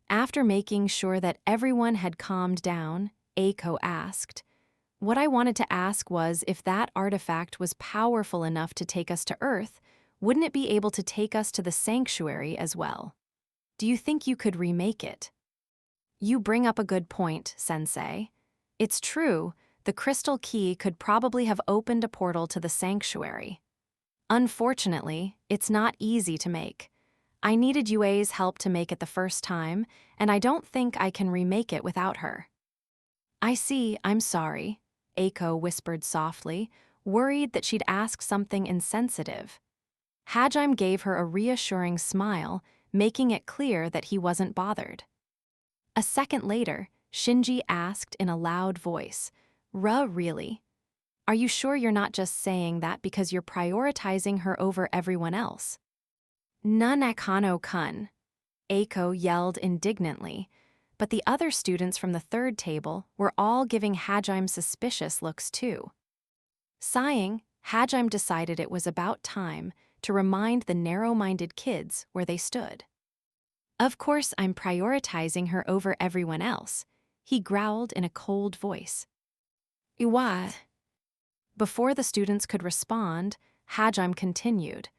After making sure that everyone had calmed down, Eiko asked, "What I wanted to ask was if that artifact was powerful enough to take us to Earth, wouldn't it be able to take us to the sanctuary as well? Do you think you could remake it?" "You bring up a good point, Sensei. It's true, the crystal key could probably have opened a portal to the sanctuary. Unfortunately, it's not easy to make. I needed Yue's help to make it the first time, and I don't think I can remake it without her." "I see, I'm sorry," Eiko whispered softly, worried that she'd asked something insensitive. Hajime gave her a reassuring smile, making it clear that he wasn't bothered. A second later, Shinji asked in a loud voice, Really? Are you sure you're not just saying that because you're prioritizing her over everyone else?" "Nakano-kun," Eiko yelled indignantly, but the other students from the third table were all giving Hajime suspicious looks too. Sighing, Hajime decided it was about time to remind the narrow-minded kids where they stood. "Of course I'm prioritizing her over everyone else," he growled in a cold voice. "What?" Before the students could respond, Hajime continued.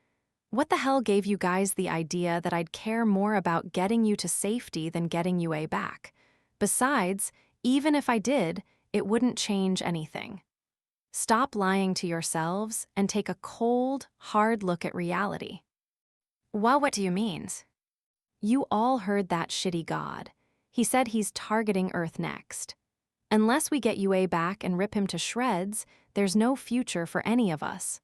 "What the hell gave you guys the idea that I'd care more about getting you to safety than getting UA back? Besides, even if I did, it wouldn't change anything. Stop lying to yourselves and take a cold, hard look at reality." "Well, what do you mean?" "You all heard that shitty god. He said he's targeting Earth next. Unless we get UA back and rip him to shreds, there's no future for any of us."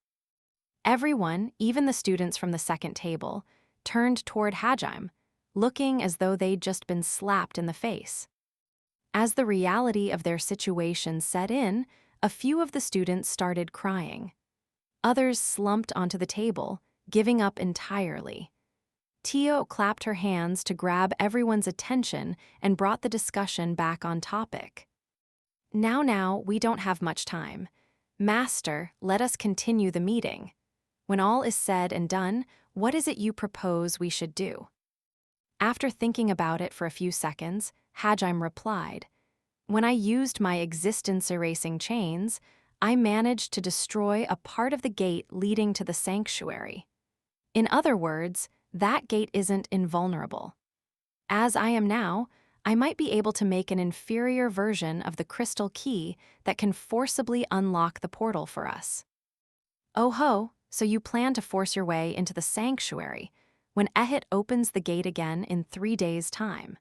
Everyone, even the students from the second table, turned toward Hajime, looking as though they'd just been slapped in the face. As the reality of their situation set in, a few of the students started crying. Others slumped onto the table, giving up entirely. Tio clapped her hands to grab everyone's attention and brought the discussion back on topic. Now, we don't have much time. Master, let us continue the meeting. When all is said and done, what is it you propose we should do?" After thinking about it for a few seconds, Hajime replied, "When I used my existence-erasing chains, I managed to destroy a part of the gate leading to the sanctuary. In other words, that gate isn't invulnerable. As I am now, I might be able to make an inferior version of the crystal key that can forcibly unlock the portal for us." "Oh ho, so you plan to force your way into the sanctuary when Ehit opens the gate again in 3 days' time.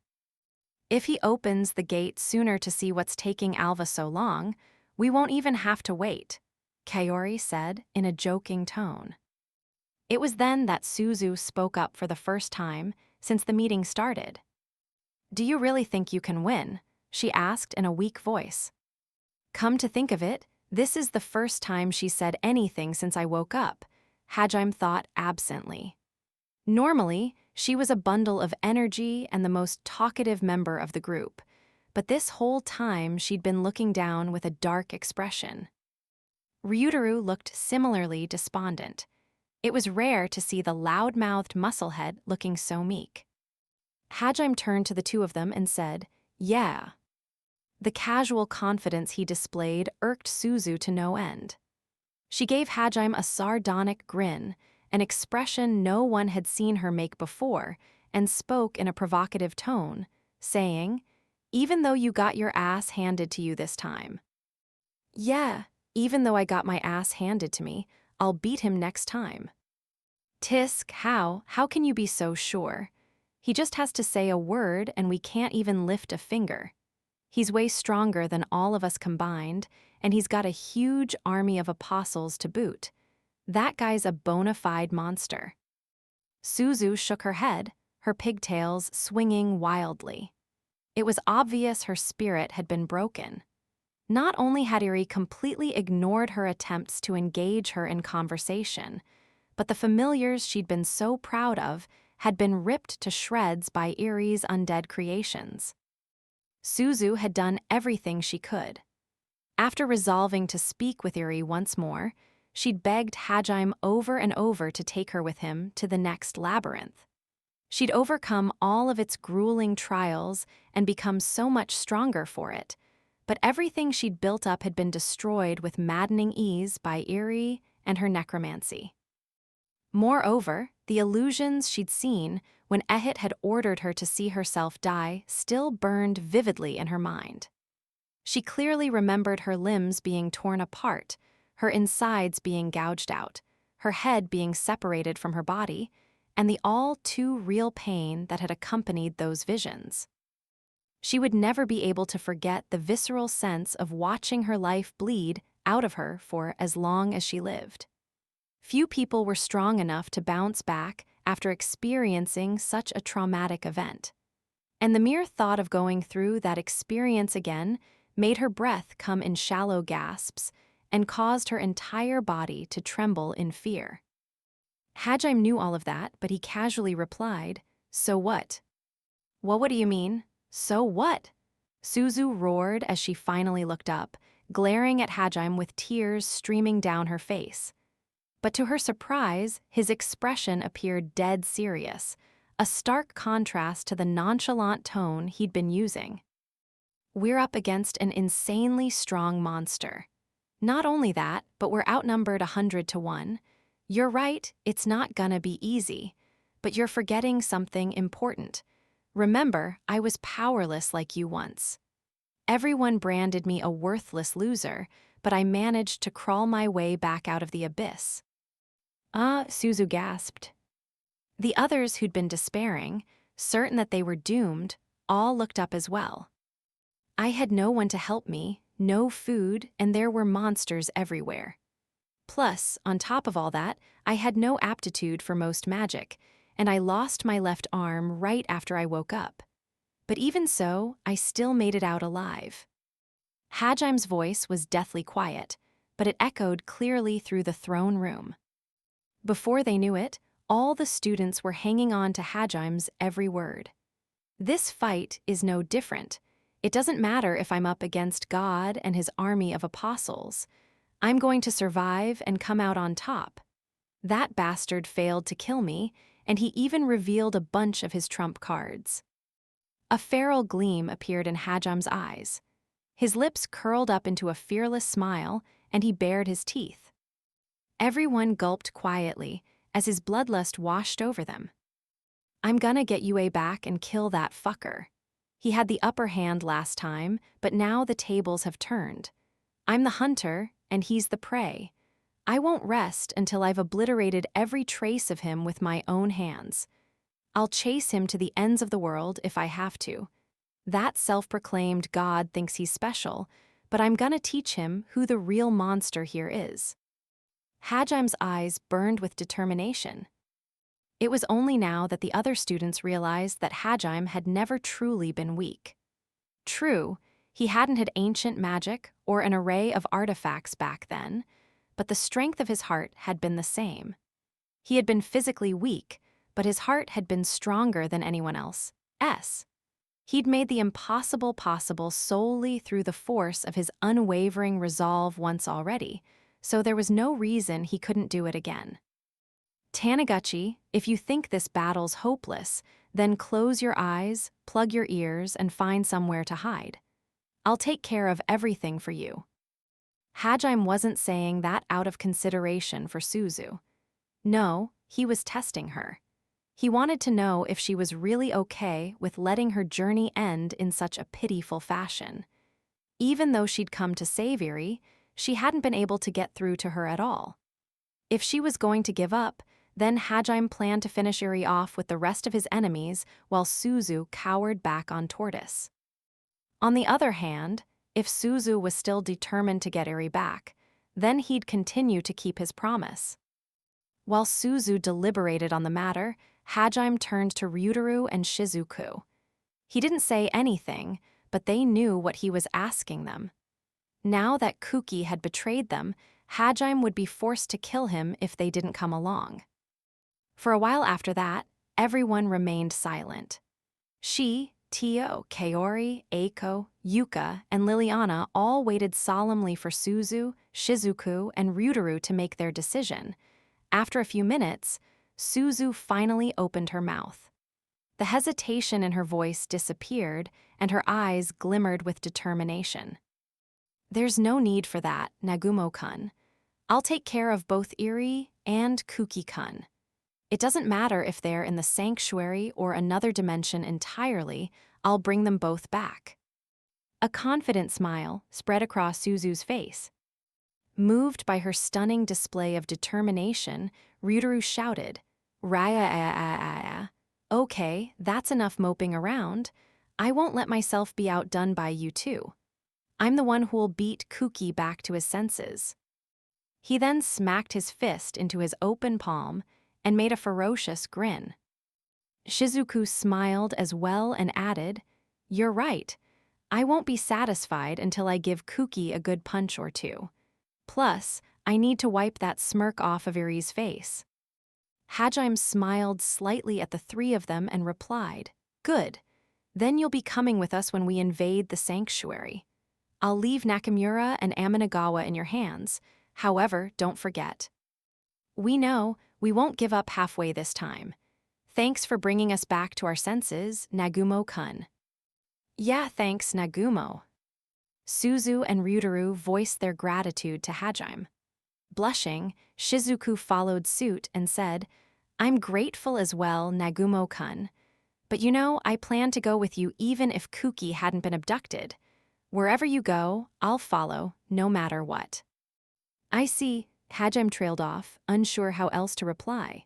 If he opens the gate sooner to see what's taking Alva so long, we won't even have to wait," Kaori said in a joking tone. It was then that Suzu spoke up for the first time since the meeting started. "Do you really think you can win?" she asked in a weak voice. "Come to think of it, this is the first time she said anything since I woke up," Hajime thought absently. Normally, she was a bundle of energy and the most talkative member of the group, but this whole time she'd been looking down with a dark expression. Ryutaru looked similarly despondent. It was rare to see the loud-mouthed musclehead looking so meek. Hajime turned to the two of them and said, "Yeah." The casual confidence he displayed irked Suzu to no end. She gave Hajime a sardonic grin, an expression no one had seen her make before, and spoke in a provocative tone, saying, "Even though you got your ass handed to you this time." "Yeah, even though I got my ass handed to me, I'll beat him next time." "Tisk, how can you be so sure? He just has to say a word and we can't even lift a finger. He's way stronger than all of us combined, and he's got a huge army of apostles to boot. That guy's a bona fide monster." Suzu shook her head, her pigtails swinging wildly. It was obvious her spirit had been broken. Not only had Eri completely ignored her attempts to engage her in conversation, but the familiars she'd been so proud of had been ripped to shreds by Eri's undead creations. Suzu had done everything she could. After resolving to speak with Eri once more, she'd begged Hajime over and over to take her with him to the next labyrinth. She'd overcome all of its grueling trials and become so much stronger for it, but everything she'd built up had been destroyed with maddening ease by Eri and her necromancy. Moreover, the illusions she'd seen when Ehit had ordered her to see herself die still burned vividly in her mind. She clearly remembered her limbs being torn apart, her insides being gouged out, her head being separated from her body, and the all-too-real pain that had accompanied those visions. She would never be able to forget the visceral sense of watching her life bleed out of her for as long as she lived. Few people were strong enough to bounce back after experiencing such a traumatic event. And the mere thought of going through that experience again made her breath come in shallow gasps and caused her entire body to tremble in fear. Hajime knew all of that, but he casually replied, "So what?" "Well, what do you mean? So what?" Suzu roared as she finally looked up, glaring at Hajime with tears streaming down her face. But to her surprise, his expression appeared dead serious, a stark contrast to the nonchalant tone he'd been using. "We're up against an insanely strong monster. Not only that, but we're outnumbered 100 to 1. You're right, it's not gonna be easy. But you're forgetting something important. Remember, I was powerless like you once. Everyone branded me a worthless loser, but I managed to crawl my way back out of the abyss." Suzu gasped. The others who'd been despairing, certain that they were doomed, all looked up as well. "I had no one to help me, no food, and there were monsters everywhere. Plus, on top of all that, I had no aptitude for most magic, and I lost my left arm right after I woke up. But even so, I still made it out alive." Hajim's voice was deathly quiet, but it echoed clearly through the throne room. Before they knew it, all the students were hanging on to Hajim's every word. "This fight is no different. It doesn't matter if I'm up against God and his army of apostles. I'm going to survive and come out on top. That bastard failed to kill me, and he even revealed a bunch of his trump cards." A feral gleam appeared in Hajim's eyes. His lips curled up into a fearless smile, and he bared his teeth. Everyone gulped quietly as his bloodlust washed over them. "I'm gonna get Yue back and kill that fucker. He had the upper hand last time, but now the tables have turned. I'm the hunter, and he's the prey. I won't rest until I've obliterated every trace of him with my own hands. I'll chase him to the ends of the world if I have to. That self-proclaimed God thinks he's special, but I'm gonna teach him who the real monster here is." Hajim's eyes burned with determination. It was only now that the other students realized that Hajim had never truly been weak. True, he hadn't had ancient magic or an array of artifacts back then, but the strength of his heart had been the same. He had been physically weak, but his heart had been stronger than anyone else's. He'd made the impossible possible solely through the force of his unwavering resolve once already, so there was no reason he couldn't do it again. "Taniguchi, if you think this battle's hopeless, then close your eyes, plug your ears, and find somewhere to hide. I'll take care of everything for you." Hajim wasn't saying that out of consideration for Suzu. No, he was testing her. He wanted to know if she was really okay with letting her journey end in such a pitiful fashion. Even though she'd come to save Eri, she hadn't been able to get through to her at all. If she was going to give up, then Hajim planned to finish Eri off with the rest of his enemies while Suzu cowered back on Tortoise. On the other hand, if Suzu was still determined to get Eri back, then he'd continue to keep his promise. While Suzu deliberated on the matter, Hajim turned to Ryutaru and Shizuku. He didn't say anything, but they knew what he was asking them. Now that Kuki had betrayed them, Hajim would be forced to kill him if they didn't come along. For a while after that, everyone remained silent. She, Tio, Kaori, Eiko, Yuka, and Liliana all waited solemnly for Suzu, Shizuku, and Ryutaru to make their decision. After a few minutes, Suzu finally opened her mouth. The hesitation in her voice disappeared, and her eyes glimmered with determination. "There's no need for that, Nagumo-kun. I'll take care of both Eri and Kuki-kun. It doesn't matter if they're in the sanctuary or another dimension entirely, I'll bring them both back." A confident smile spread across Suzu's face. Moved by her stunning display of determination, Ryutaru shouted, "Raya, okay, that's enough moping around. I won't let myself be outdone by you two. I'm the one who'll beat Kuki back to his senses." He then smacked his fist into his open palm and made a ferocious grin. Shizuku smiled as well and added, "You're right. I won't be satisfied until I give Kuki a good punch or two. Plus, I need to wipe that smirk off of Eri's face." Hajime smiled slightly at the three of them and replied, "Good. Then you'll be coming with us when we invade the sanctuary. I'll leave Nakamura and Aminagawa in your hands. However, don't forget." We know we won't give up halfway this time. Thanks for bringing us back to our senses, Nagumo-kun. Yeah, thanks, Nagumo. Suzu and Ryutaru voiced their gratitude to Hajime. Blushing, Shizuku followed suit and said, I'm grateful as well, Nagumo-kun. But you know, I plan to go with you even if Kuki hadn't been abducted. Wherever you go, I'll follow, no matter what. I see, Hajime trailed off, unsure how else to reply.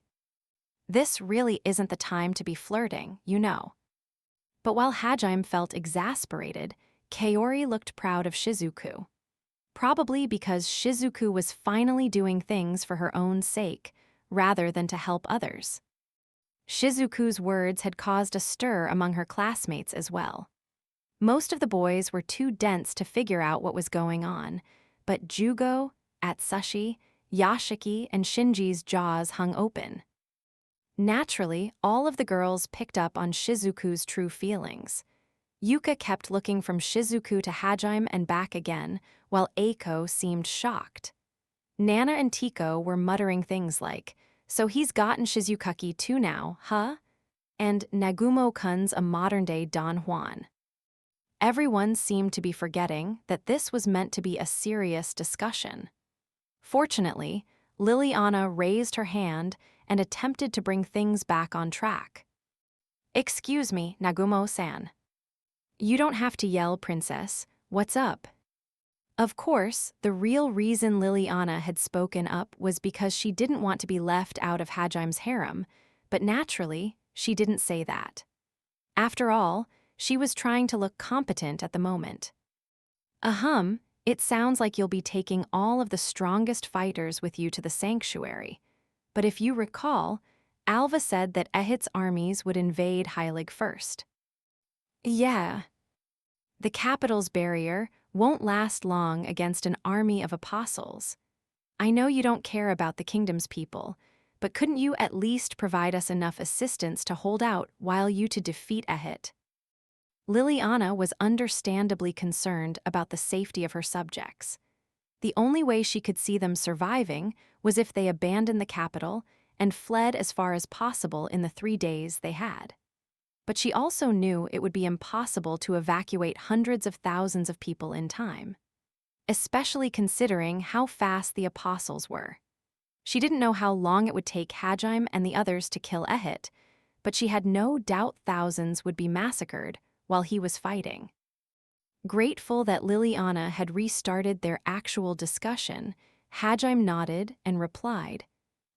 This really isn't the time to be flirting, you know. But while Hajime felt exasperated, Kaori looked proud of Shizuku. Probably because Shizuku was finally doing things for her own sake, rather than to help others. Shizuku's words had caused a stir among her classmates as well. Most of the boys were too dense to figure out what was going on, but Jugo, Atsushi, Yashiki, and Shinji's jaws hung open. Naturally, all of the girls picked up on Shizuku's true feelings. Yuka kept looking from Shizuku to Hajime and back again, while Eiko seemed shocked. Nana and Tiko were muttering things like, so he's gotten Shizukaki too now, huh? And Nagumo-kun's a modern-day Don Juan. Everyone seemed to be forgetting that this was meant to be a serious discussion. Fortunately, Liliana raised her hand and attempted to bring things back on track. Excuse me, Nagumo-san. You don't have to yell, princess. What's up? Of course, the real reason Liliana had spoken up was because she didn't want to be left out of Hajime's harem, but naturally, she didn't say that. After all, she was trying to look competent at the moment. It sounds like you'll be taking all of the strongest fighters with you to the sanctuary. But if you recall, Alva said that Ehit's armies would invade Heilig first. Yeah. The capital's barrier won't last long against an army of apostles. I know you don't care about the kingdom's people, but couldn't you at least provide us enough assistance to hold out while you to defeat Ehit? Liliana was understandably concerned about the safety of her subjects. The only way she could see them surviving was if they abandoned the capital and fled as far as possible in the 3 days they had. But she also knew it would be impossible to evacuate hundreds of thousands of people in time, especially considering how fast the apostles were. She didn't know how long it would take Hajime and the others to kill Ehit, but she had no doubt thousands would be massacred while he was fighting. Grateful that Liliana had restarted their actual discussion, Hajime nodded and replied,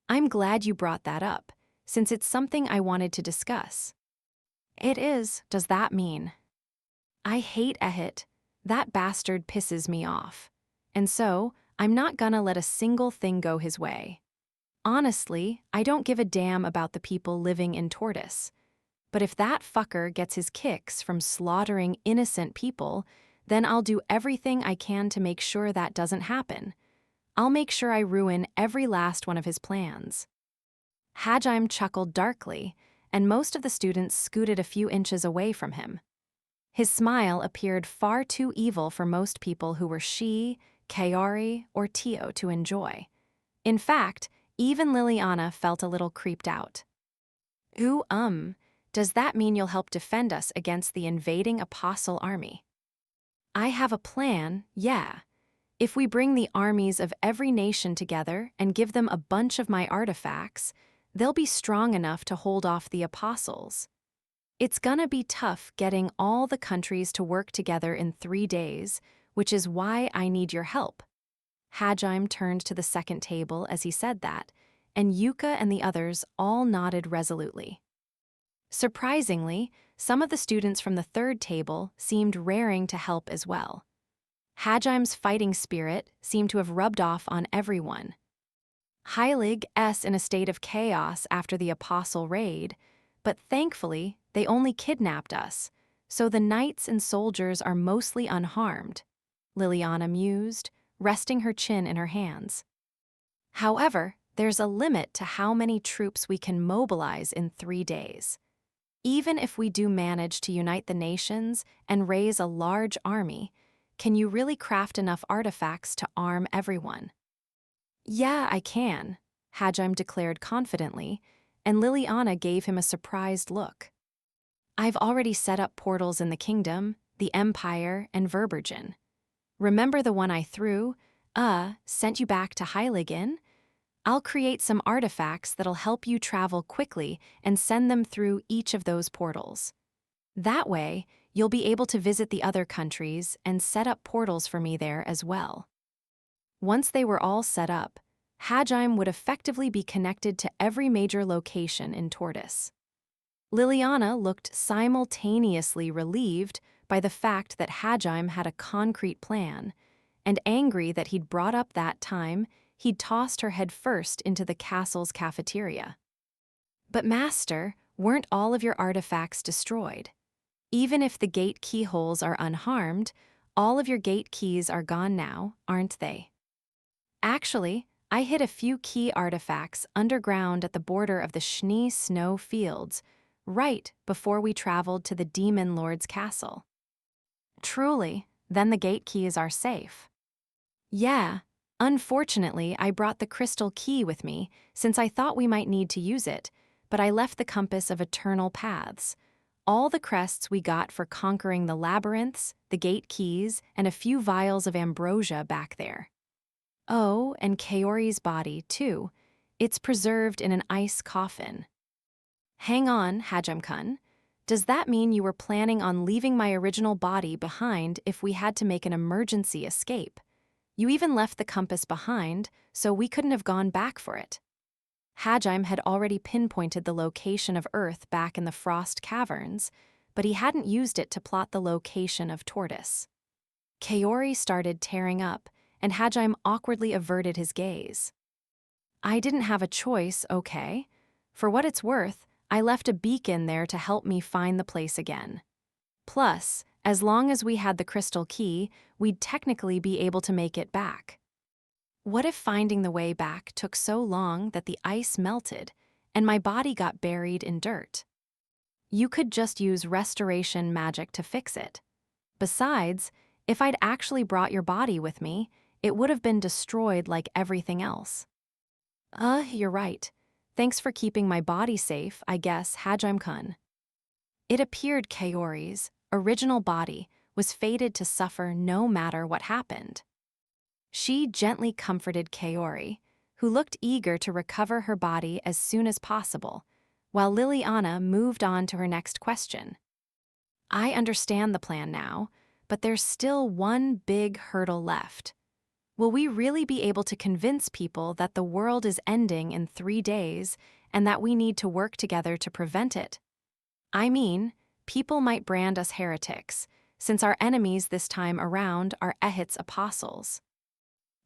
I'm glad you brought that up, since it's something I wanted to discuss. It is, does that mean? I hate Ehit. That bastard pisses me off. And so, I'm not gonna let a single thing go his way. Honestly, I don't give a damn about the people living in Tortoise. But if that fucker gets his kicks from slaughtering innocent people, then I'll do everything I can to make sure that doesn't happen. I'll make sure I ruin every last one of his plans. Hajime chuckled darkly, and most of the students scooted a few inches away from him. His smile appeared far too evil for most people who were Shi, Kaori, or Tio to enjoy. In fact, even Liliana felt a little creeped out. Ooh, does that mean you'll help defend us against the invading apostle army? I have a plan, yeah. If we bring the armies of every nation together and give them a bunch of my artifacts, they'll be strong enough to hold off the apostles. It's gonna be tough getting all the countries to work together in 3 days, which is why I need your help. Hajime turned to the second table as he said that, and Yuka and the others all nodded resolutely. Surprisingly, some of the students from the third table seemed raring to help as well. Hajime's fighting spirit seemed to have rubbed off on everyone. Heilig's in a state of chaos after the apostle raid, but thankfully they only kidnapped us, so the knights and soldiers are mostly unharmed, Liliana mused, resting her chin in her hands. However, there's a limit to how many troops we can mobilize in 3 days. Even if we do manage to unite the nations and raise a large army, can you really craft enough artifacts to arm everyone? Yeah, I can, Hajime declared confidently, and Liliana gave him a surprised look. I've already set up portals in the kingdom, the empire, and Verbergen. Remember the one I threw? Sent you back to Heiligen? I'll create some artifacts that'll help you travel quickly and send them through each of those portals. That way, you'll be able to visit the other countries and set up portals for me there as well. Once they were all set up, Hajime would effectively be connected to every major location in Tortoise. Liliana looked simultaneously relieved by the fact that Hajime had a concrete plan, and angry that he'd brought up that time he'd tossed her head first into the castle's cafeteria. But Master, weren't all of your artifacts destroyed? Even if the gate keyholes are unharmed, all of your gate keys are gone now, aren't they? Actually, I hid a few key artifacts underground at the border of the Schnee Snow Fields, right before we traveled to the Demon Lord's castle. Truly, then the gate keys are safe. Yeah, unfortunately I brought the crystal key with me since I thought we might need to use it, but I left the compass of eternal paths, all the crests we got for conquering the labyrinths, the gate keys, and a few vials of ambrosia back there. Oh, and Kaori's body, too. It's preserved in an ice coffin. Hang on, Hajime-kun. Does that mean you were planning on leaving my original body behind if we had to make an emergency escape? You even left the compass behind, so we couldn't have gone back for it. Hajime had already pinpointed the location of Earth back in the Frost Caverns, but he hadn't used it to plot the location of Tortoise. Kaori started tearing up, and Hajime awkwardly averted his gaze. I didn't have a choice, okay? For what it's worth, I left a beacon there to help me find the place again. Plus, as long as we had the crystal key, we'd technically be able to make it back. What if finding the way back took so long that the ice melted and my body got buried in dirt? You could just use restoration magic to fix it. Besides, if I'd actually brought your body with me, it would have been destroyed like everything else. You're right. Thanks for keeping my body safe, I guess, Hajime-kun. It appeared Kaori's original body was fated to suffer no matter what happened. She gently comforted Kaori, who looked eager to recover her body as soon as possible, while Liliana moved on to her next question. I understand the plan now, but there's still one big hurdle left. Will we really be able to convince people that the world is ending in 3 days and that we need to work together to prevent it? I mean, people might brand us heretics, since our enemies this time around are Ehit's apostles.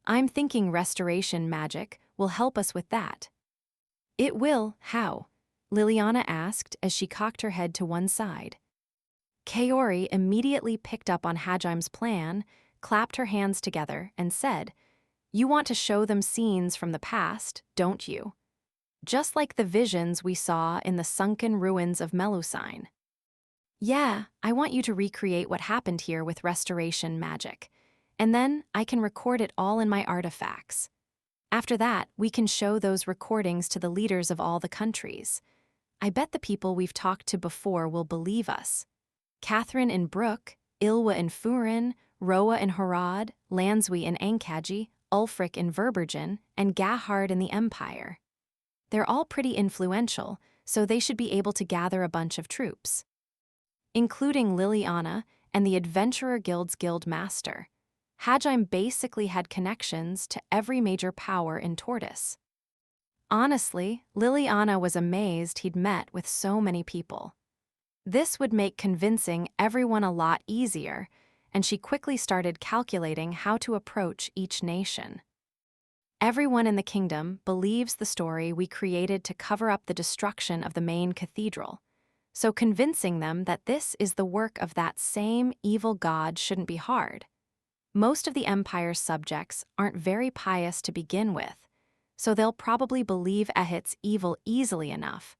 I'm thinking restoration magic will help us with that. It will, how? Liliana asked as she cocked her head to one side. Kaori immediately picked up on Hajime's plan, clapped her hands together, and said, You want to show them scenes from the past, don't you? Just like the visions we saw in the sunken ruins of Melusine. Yeah, I want you to recreate what happened here with restoration magic, and then I can record it all in my artifacts. After that, we can show those recordings to the leaders of all the countries. I bet the people we've talked to before will believe us. Catherine in Brook, Ilwa in Furin, Roa in Harad, Lanswy in Ankaji, Ulfric in Verbergen, and Gahard in the Empire. They're all pretty influential, so they should be able to gather a bunch of troops. Including Liliana and the Adventurer Guild's guild master. Hajime basically had connections to every major power in Tortoise. Honestly, Liliana was amazed he'd met with so many people. This would make convincing everyone a lot easier, and she quickly started calculating how to approach each nation. Everyone in the kingdom believes the story we created to cover up the destruction of the main cathedral, so convincing them that this is the work of that same evil god shouldn't be hard. Most of the Empire's subjects aren't very pious to begin with, so they'll probably believe Ehit's evil easily enough.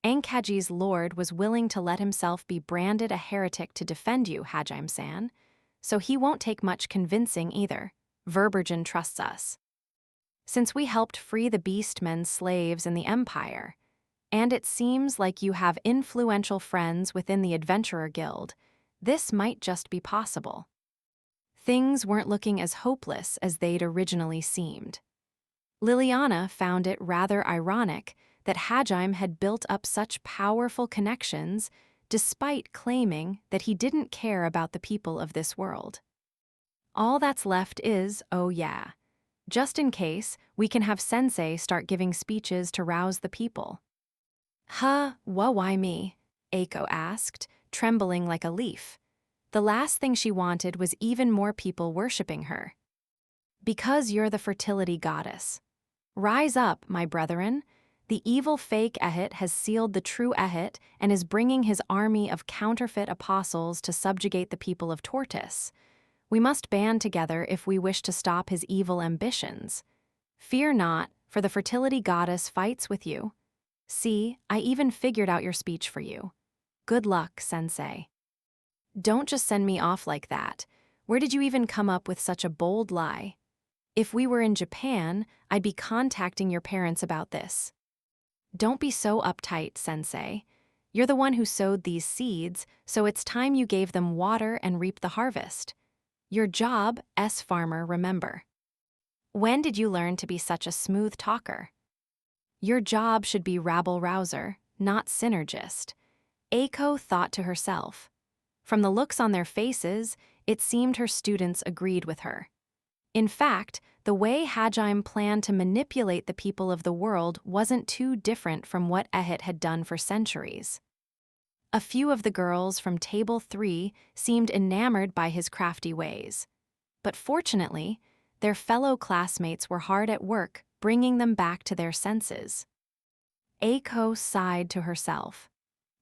Ankaji's lord was willing to let himself be branded a heretic to defend you, Hajime-san, so he won't take much convincing either. Verbergen trusts us. since we helped free the Beastmen's slaves in the Empire, and it seems like you have influential friends within the Adventurer Guild, this might just be possible." Things weren't looking as hopeless as they'd originally seemed. Liliana found it rather ironic that Hajime had built up such powerful connections despite claiming that he didn't care about the people of this world. All that's left is, oh yeah, just in case, we can have Sensei start giving speeches to rouse the people. "Huh, why me?" Eiko asked, trembling like a leaf. The last thing she wanted was even more people worshipping her. "Because you're the fertility goddess. Rise up, my brethren. The evil fake Ehit has sealed the true Ehit and is bringing his army of counterfeit apostles to subjugate the people of Tortoise. We must band together if we wish to stop his evil ambitions. Fear not, for the fertility goddess fights with you. See, I even figured out your speech for you. Good luck, Sensei." "Don't just send me off like that. Where did you even come up with such a bold lie? If we were in Japan, I'd be contacting your parents about this." "Don't be so uptight, Sensei. You're the one who sowed these seeds, so it's time you gave them water and reaped the harvest. Your job, farmer, remember. When did you learn to be such a smooth talker? Your job should be rabble-rouser, not synergist," Eiko thought to herself. From the looks on their faces, it seemed her students agreed with her. In fact, the way Hajime planned to manipulate the people of the world wasn't too different from what Ehit had done for centuries. A few of the girls from Table 3 seemed enamored by his crafty ways. But fortunately, their fellow classmates were hard at work, bringing them back to their senses. Eiko sighed to herself.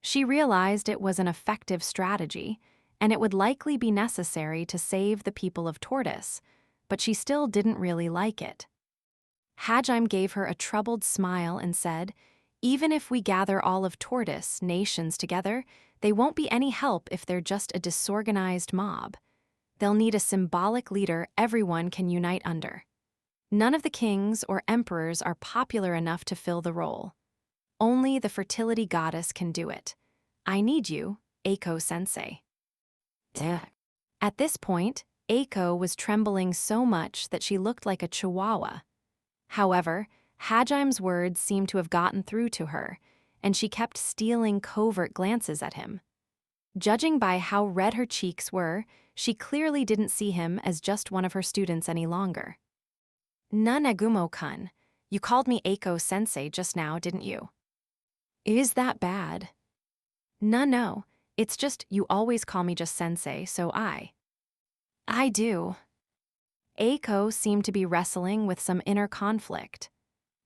She realized it was an effective strategy, and it would likely be necessary to save the people of Tortoise, but she still didn't really like it. Hajime gave her a troubled smile and said, "Even if we gather all of Tortoise nations together, they won't be any help if they're just a disorganized mob. They'll need a symbolic leader everyone can unite under. None of the kings or emperors are popular enough to fill the role. Only the fertility goddess can do it. I need you, Eiko-sensei." At this point, Eiko was trembling so much that she looked like a chihuahua. However, Hajime's words seemed to have gotten through to her, and she kept stealing covert glances at him. Judging by how red her cheeks were, she clearly didn't see him as just one of her students any longer. "Nagumo-kun, you called me Eiko-sensei just now, didn't you?" "Is that bad?" No, it's just you always call me just sensei, so I do." Eiko seemed to be wrestling with some inner conflict.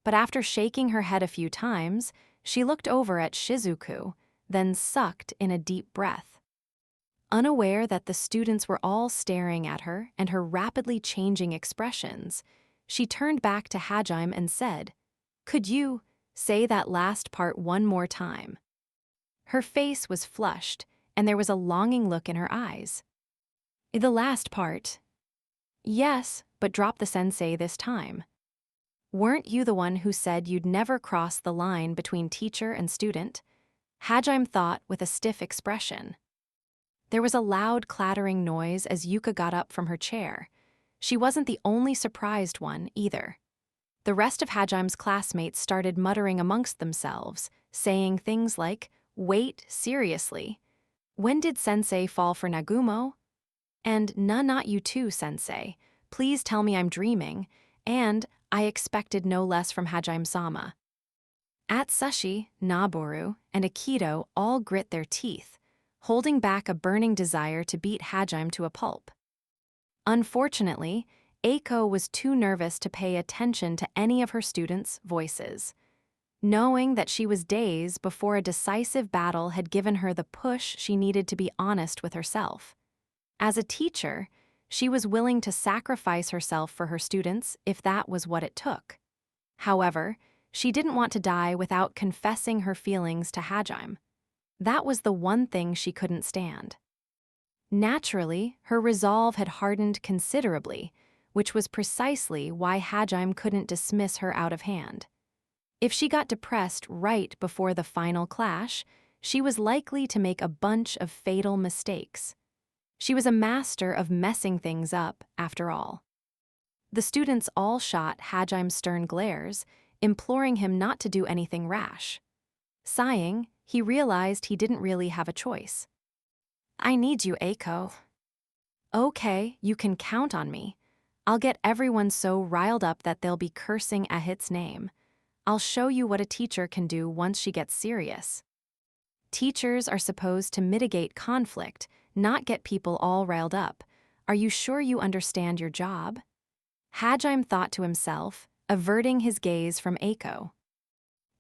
But after shaking her head a few times, she looked over at Shizuku, then sucked in a deep breath. Unaware that the students were all staring at her and her rapidly changing expressions, she turned back to Hajime and said, "Could you say that last part one more time?" Her face was flushed, and there was a longing look in her eyes. "The last part?" "Yes, but drop the sensei this time. Weren't you the one who said you'd never cross the line between teacher and student?" Hajime thought with a stiff expression. There was a loud clattering noise as Yuka got up from her chair. She wasn't the only surprised one, either. The rest of Hajime's classmates started muttering amongst themselves, saying things like, "Wait, seriously? When did Sensei fall for Nagumo?" And not you too, Sensei. Please tell me I'm dreaming." And I expected no less from Hajime-sama. Atsushi, Naboru, and Akito all grit their teeth, holding back a burning desire to beat Hajime to a pulp. Unfortunately, Eiko was too nervous to pay attention to any of her students' voices. Knowing that she was days before a decisive battle had given her the push she needed to be honest with herself. As a teacher, she was willing to sacrifice herself for her students if that was what it took. However, she didn't want to die without confessing her feelings to Hajime. That was the one thing she couldn't stand. Naturally, her resolve had hardened considerably which was precisely why Hajime couldn't dismiss her out of hand. If she got depressed right before the final clash, she was likely to make a bunch of fatal mistakes. She was a master of messing things up, after all. The students all shot Hajime's stern glares, imploring him not to do anything rash. Sighing, he realized he didn't really have a choice. "I need you, Eiko." "Okay, you can count on me. I'll get everyone so riled up that they'll be cursing Ahit's name. I'll show you what a teacher can do once she gets serious." Teachers are supposed to mitigate conflict, not get people all riled up. Are you sure you understand your job? Hajime thought to himself, averting his gaze from Eiko.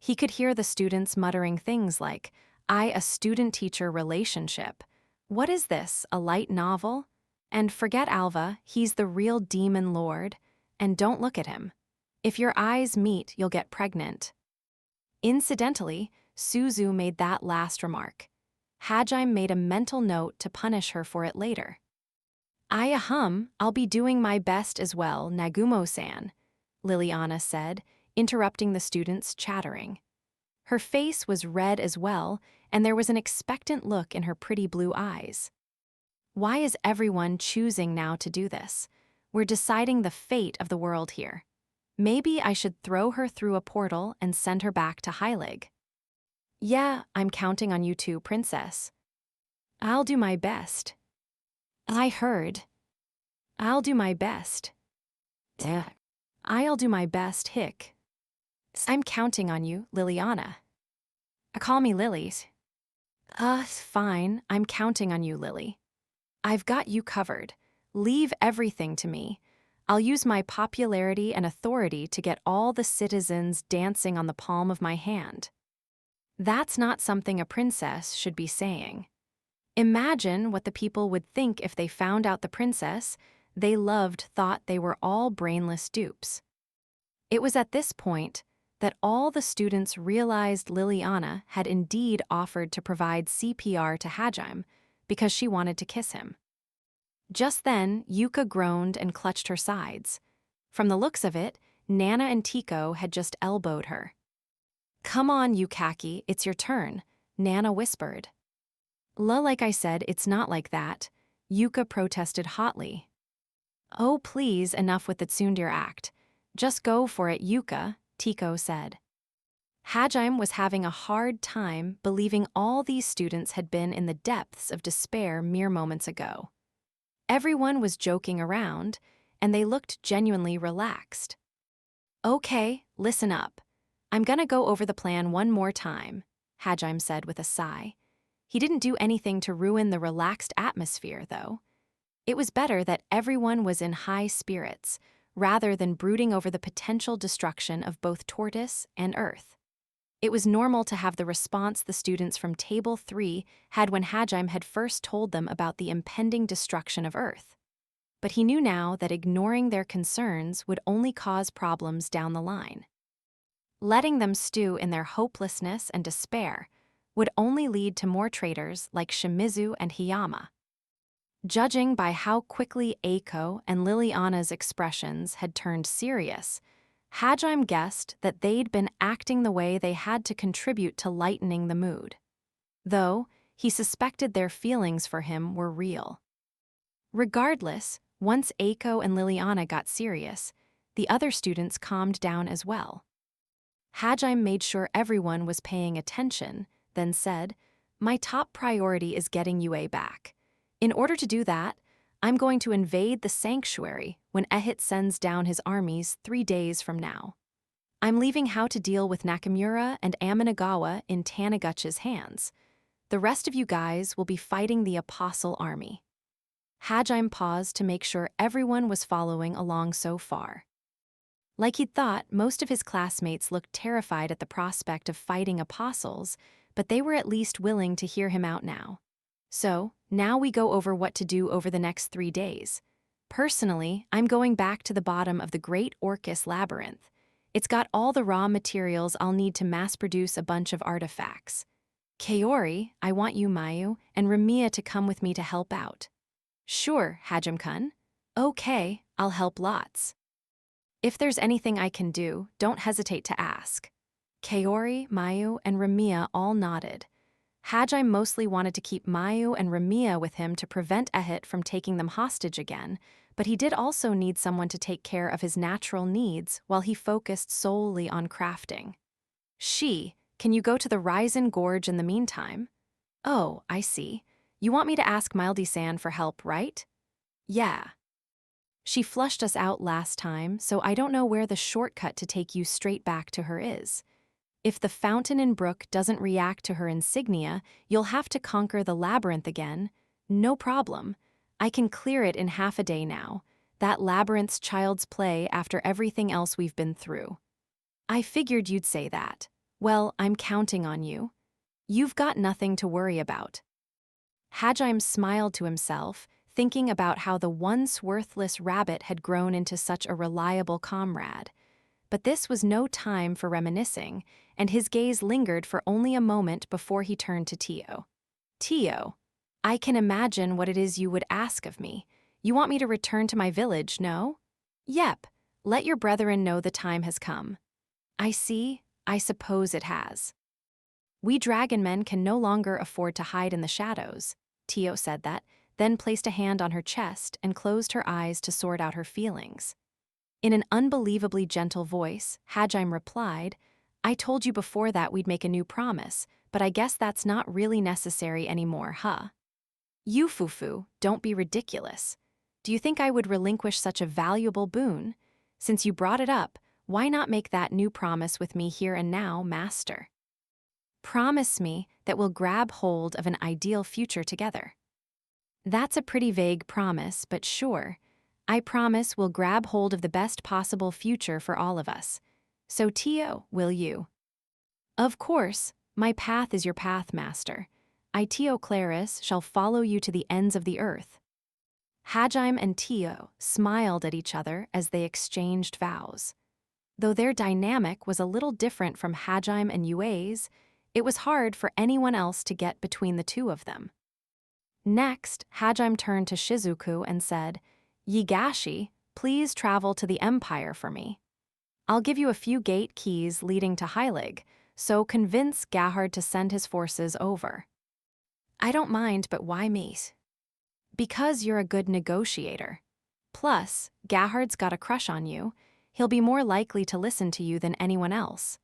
He could hear the students muttering things like, a student-teacher relationship. What is this, a light novel? And forget Alva, he's the real demon lord. And don't look at him. If your eyes meet, you'll get pregnant. Incidentally, Suzu made that last remark. Hajime made a mental note to punish her for it later. I'll be doing my best as well, Nagumo-san," Liliana said, interrupting the students' chattering. Her face was red as well, and there was an expectant look in her pretty blue eyes. Why is everyone choosing now to do this? We're deciding the fate of the world here. Maybe I should throw her through a portal and send her back to Heilig. Yeah, I'm counting on you too, princess. I'll do my best. I heard. I'll do my best. I'll do my best, Hick. I'm counting on you, Liliana. Call me Lilies. Fine, I'm counting on you, Lily. I've got you covered. Leave everything to me. I'll use my popularity and authority to get all the citizens dancing on the palm of my hand. That's not something a princess should be saying. Imagine what the people would think if they found out the princess they loved thought they were all brainless dupes. It was at this point that all the students realized Liliana had indeed offered to provide CPR to Hajime because she wanted to kiss him. Just then, Yuka groaned and clutched her sides. From the looks of it, Nana and Tiko had just elbowed her. "Come on, Yukaki, it's your turn," Nana whispered. Like I said, it's not like that," Yuka protested hotly. "Oh, please, enough with the tsundere act. Just go for it, Yuka," Tiko said. Hajime was having a hard time believing all these students had been in the depths of despair mere moments ago. Everyone was joking around, and they looked genuinely relaxed. "Okay, listen up. I'm gonna go over the plan one more time," Hajime said with a sigh. He didn't do anything to ruin the relaxed atmosphere, though. It was better that everyone was in high spirits, rather than brooding over the potential destruction of both Tortoise and Earth. It was normal to have the response the students from Table 3 had when Hajime had first told them about the impending destruction of Earth. But he knew now that ignoring their concerns would only cause problems down the line. Letting them stew in their hopelessness and despair would only lead to more traitors like Shimizu and Hiyama. Judging by how quickly Eiko and Liliana's expressions had turned serious, Hajime guessed that they'd been acting the way they had to contribute to lightening the mood. Though, he suspected their feelings for him were real. Regardless, once Eiko and Liliana got serious, the other students calmed down as well. Hajime made sure everyone was paying attention, then said, "My top priority is getting UA back. In order to do that, I'm going to invade the sanctuary when Ehit sends down his armies 3 days from now. I'm leaving how to deal with Nakamura and Aminagawa in Taniguchi's hands. The rest of you guys will be fighting the Apostle Army." Hajime paused to make sure everyone was following along so far. Like he'd thought, most of his classmates looked terrified at the prospect of fighting apostles, but they were at least willing to hear him out now. So, now we go over what to do over the next 3 days. Personally, I'm going back to the bottom of the Great Orcus Labyrinth. It's got all the raw materials I'll need to mass-produce a bunch of artifacts. Kaori, I want you, Mayu, and Ramiya to come with me to help out. Sure, Hajime-kun. Okay, I'll help lots. If there's anything I can do, don't hesitate to ask. Kaori, Mayu, and Ramiya all nodded. Hajime mostly wanted to keep Mayu and Ramiya with him to prevent Ehit from taking them hostage again, but he did also need someone to take care of his natural needs while he focused solely on crafting. Can you go to the Raizen Gorge in the meantime? Oh, I see. You want me to ask Mildy-san for help, right? Yeah. She flushed us out last time, so I don't know where the shortcut to take you straight back to her is. If the fountain in Brook doesn't react to her insignia, you'll have to conquer the labyrinth again. No problem. I can clear it in half a day now. That labyrinth's child's play after everything else we've been through. I figured you'd say that. Well, I'm counting on you. You've got nothing to worry about. Hajime smiled to himself, thinking about how the once worthless rabbit had grown into such a reliable comrade. But this was no time for reminiscing, and his gaze lingered for only a moment before he turned to Tio. Tio, I can imagine what it is you would ask of me. You want me to return to my village, no? Yep, let your brethren know the time has come. I see, I suppose it has. We Dragonmen can no longer afford to hide in the shadows, Tio said that, then placed a hand on her chest and closed her eyes to sort out her feelings. In an unbelievably gentle voice, Hajime replied, I told you before that we'd make a new promise, but I guess that's not really necessary anymore, huh? You, Fufu, don't be ridiculous. Do you think I would relinquish such a valuable boon? Since you brought it up, why not make that new promise with me here and now, master? Promise me that we'll grab hold of an ideal future together. That's a pretty vague promise, but sure. I promise we'll grab hold of the best possible future for all of us. So Tio, will you? Of course, my path is your path, master. I, Tio Claris, shall follow you to the ends of the earth. Hajime and Tio smiled at each other as they exchanged vows. Though their dynamic was a little different from Hajime and Yue's, it was hard for anyone else to get between the two of them. Next, Hajime turned to Shizuku and said, Yigashi, please travel to the Empire for me. I'll give you a few gate keys leading to Heilig, so convince Gahard to send his forces over. I don't mind, but why me? Because you're a good negotiator. Plus, Gahard's got a crush on you. He'll be more likely to listen to you than anyone else.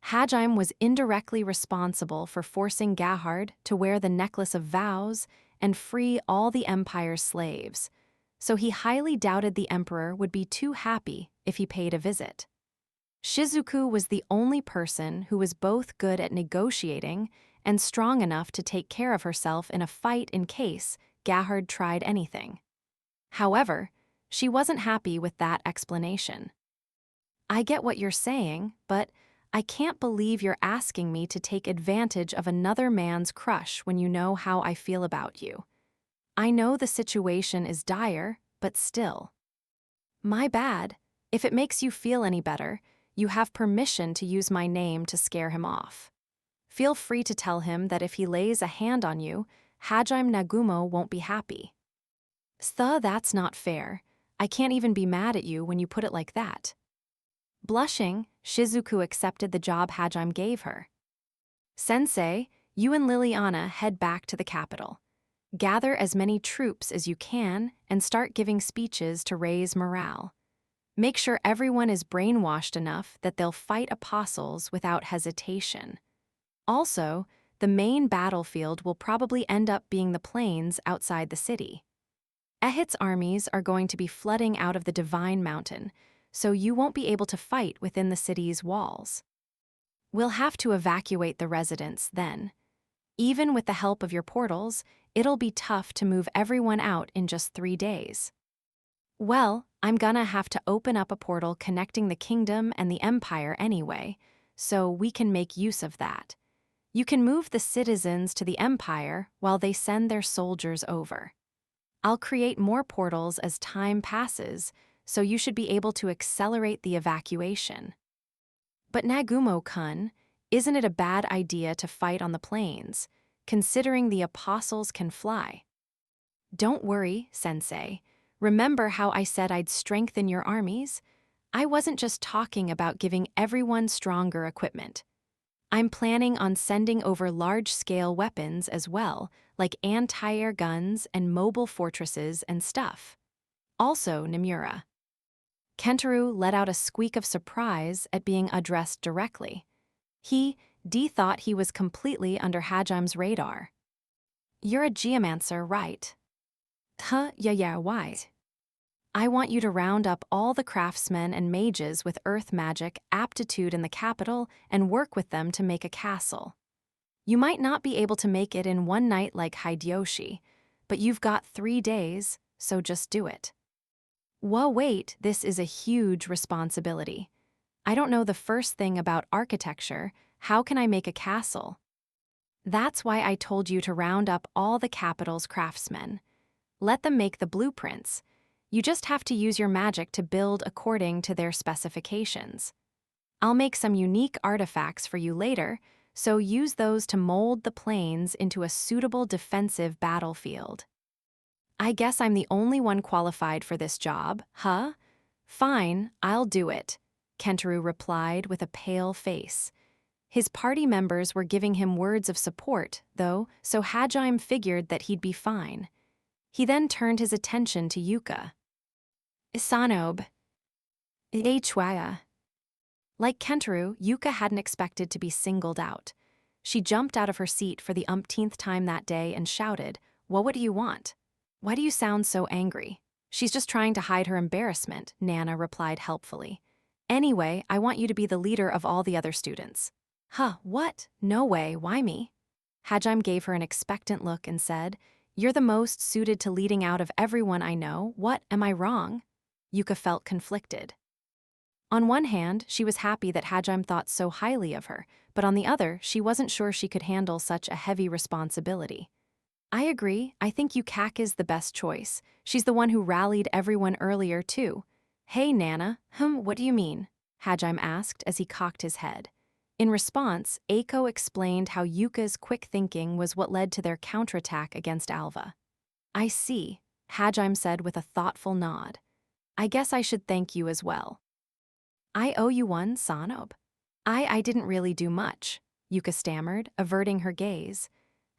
Hajime was indirectly responsible for forcing Gahard to wear the Necklace of Vows and free all the Empire's slaves, so he highly doubted the Emperor would be too happy if he paid a visit. Shizuku was the only person who was both good at negotiating and strong enough to take care of herself in a fight in case Gahard tried anything. However, she wasn't happy with that explanation. I get what you're saying, but I can't believe you're asking me to take advantage of another man's crush when you know how I feel about you. I know the situation is dire, but still. My bad. If it makes you feel any better, you have permission to use my name to scare him off. Feel free to tell him that if he lays a hand on you, Hajime Nagumo won't be happy. That's not fair. I can't even be mad at you when you put it like that. Blushing, Shizuku accepted the job Hajime gave her. Sensei, you and Liliana head back to the capital. Gather as many troops as you can and start giving speeches to raise morale. Make sure everyone is brainwashed enough that they'll fight apostles without hesitation. Also, the main battlefield will probably end up being the plains outside the city. Ehit's armies are going to be flooding out of the Divine Mountain, so you won't be able to fight within the city's walls. We'll have to evacuate the residents then. Even with the help of your portals, it'll be tough to move everyone out in just 3 days. Well, I'm gonna have to open up a portal connecting the kingdom and the empire anyway, so we can make use of that. You can move the citizens to the empire while they send their soldiers over. I'll create more portals as time passes, so you should be able to accelerate the evacuation. But Nagumo-kun, isn't it a bad idea to fight on the plains, considering the apostles can fly? Don't worry, Sensei. Remember how I said I'd strengthen your armies? I wasn't just talking about giving everyone stronger equipment. I'm planning on sending over large-scale weapons as well, like anti-air guns and mobile fortresses and stuff. Also, Nimura. Kentaro let out a squeak of surprise at being addressed directly. D thought he was completely under Hajim's radar. You're a geomancer, right? Yeah, why? I want you to round up all the craftsmen and mages with earth magic aptitude in the capital and work with them to make a castle. You might not be able to make it in one night like Hideyoshi, but you've got 3 days, so just do it. Whoa, wait, this is a huge responsibility. I don't know the first thing about architecture. How can I make a castle? That's why I told you to round up all the capital's craftsmen. Let them make the blueprints. You just have to use your magic to build according to their specifications. I'll make some unique artifacts for you later, so use those to mold the plains into a suitable defensive battlefield. I guess I'm the only one qualified for this job, huh? Fine, I'll do it, Kentaro replied with a pale face. His party members were giving him words of support, though, so Hajime figured that he'd be fine. He then turned his attention to Yuka. Isanobe. Chwaya. Like Kentaro, Yuka hadn't expected to be singled out. She jumped out of her seat for the umpteenth time that day and shouted, What do you want? Why do you sound so angry? She's just trying to hide her embarrassment, Nana replied helpfully. Anyway, I want you to be the leader of all the other students. What? No way, why me? Hajime gave her an expectant look and said, You're the most suited to leading out of everyone I know. What, am I wrong? Yuka felt conflicted. On one hand, she was happy that Hajime thought so highly of her, but on the other, she wasn't sure she could handle such a heavy responsibility. I agree, I think Yukak is the best choice. She's the one who rallied everyone earlier, too. Hey, Nana, what do you mean? Hajime asked as he cocked his head. In response, Eiko explained how Yuka's quick thinking was what led to their counterattack against Alva. I see, Hajime said with a thoughtful nod. I guess I should thank you as well. I owe you one, Sanobe. I didn't really do much, Yuka stammered, averting her gaze.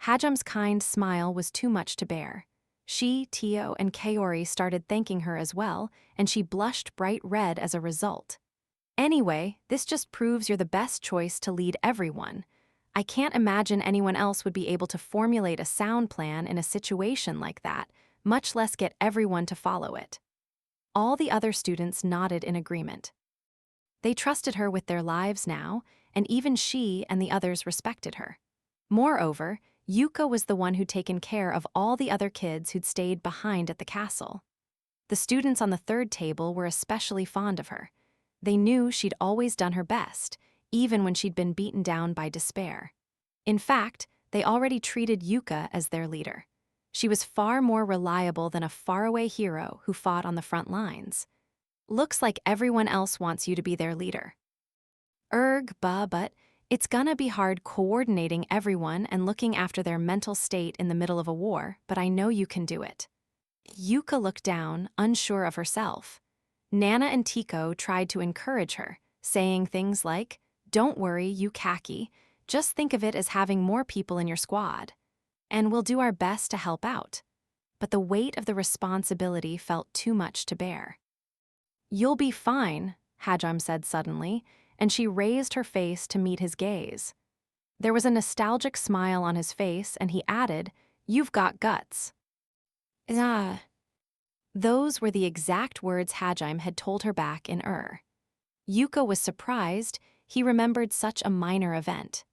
Hajime's kind smile was too much to bear. She, Tio, and Kaori started thanking her as well, and she blushed bright red as a result. Anyway, this just proves you're the best choice to lead everyone. I can't imagine anyone else would be able to formulate a sound plan in a situation like that, much less get everyone to follow it. All the other students nodded in agreement. They trusted her with their lives now, and even she and the others respected her. Moreover, Yuka was the one who'd taken care of all the other kids who'd stayed behind at the castle. The students on the third table were especially fond of her. They knew she'd always done her best, even when she'd been beaten down by despair. In fact, they already treated Yuka as their leader. She was far more reliable than a faraway hero who fought on the front lines. Looks like everyone else wants you to be their leader. But it's gonna be hard coordinating everyone and looking after their mental state in the middle of a war, but I know you can do it. Yuka looked down, unsure of herself. Nana and Tico tried to encourage her, saying things like, Don't worry, Yukaki, just think of it as having more people in your squad. And we'll do our best to help out. But the weight of the responsibility felt too much to bear. You'll be fine, Hajime said suddenly, and she raised her face to meet his gaze. There was a nostalgic smile on his face, and he added, You've got guts. Those were the exact words Hajime had told her back in Yuka was surprised. He remembered such a minor event.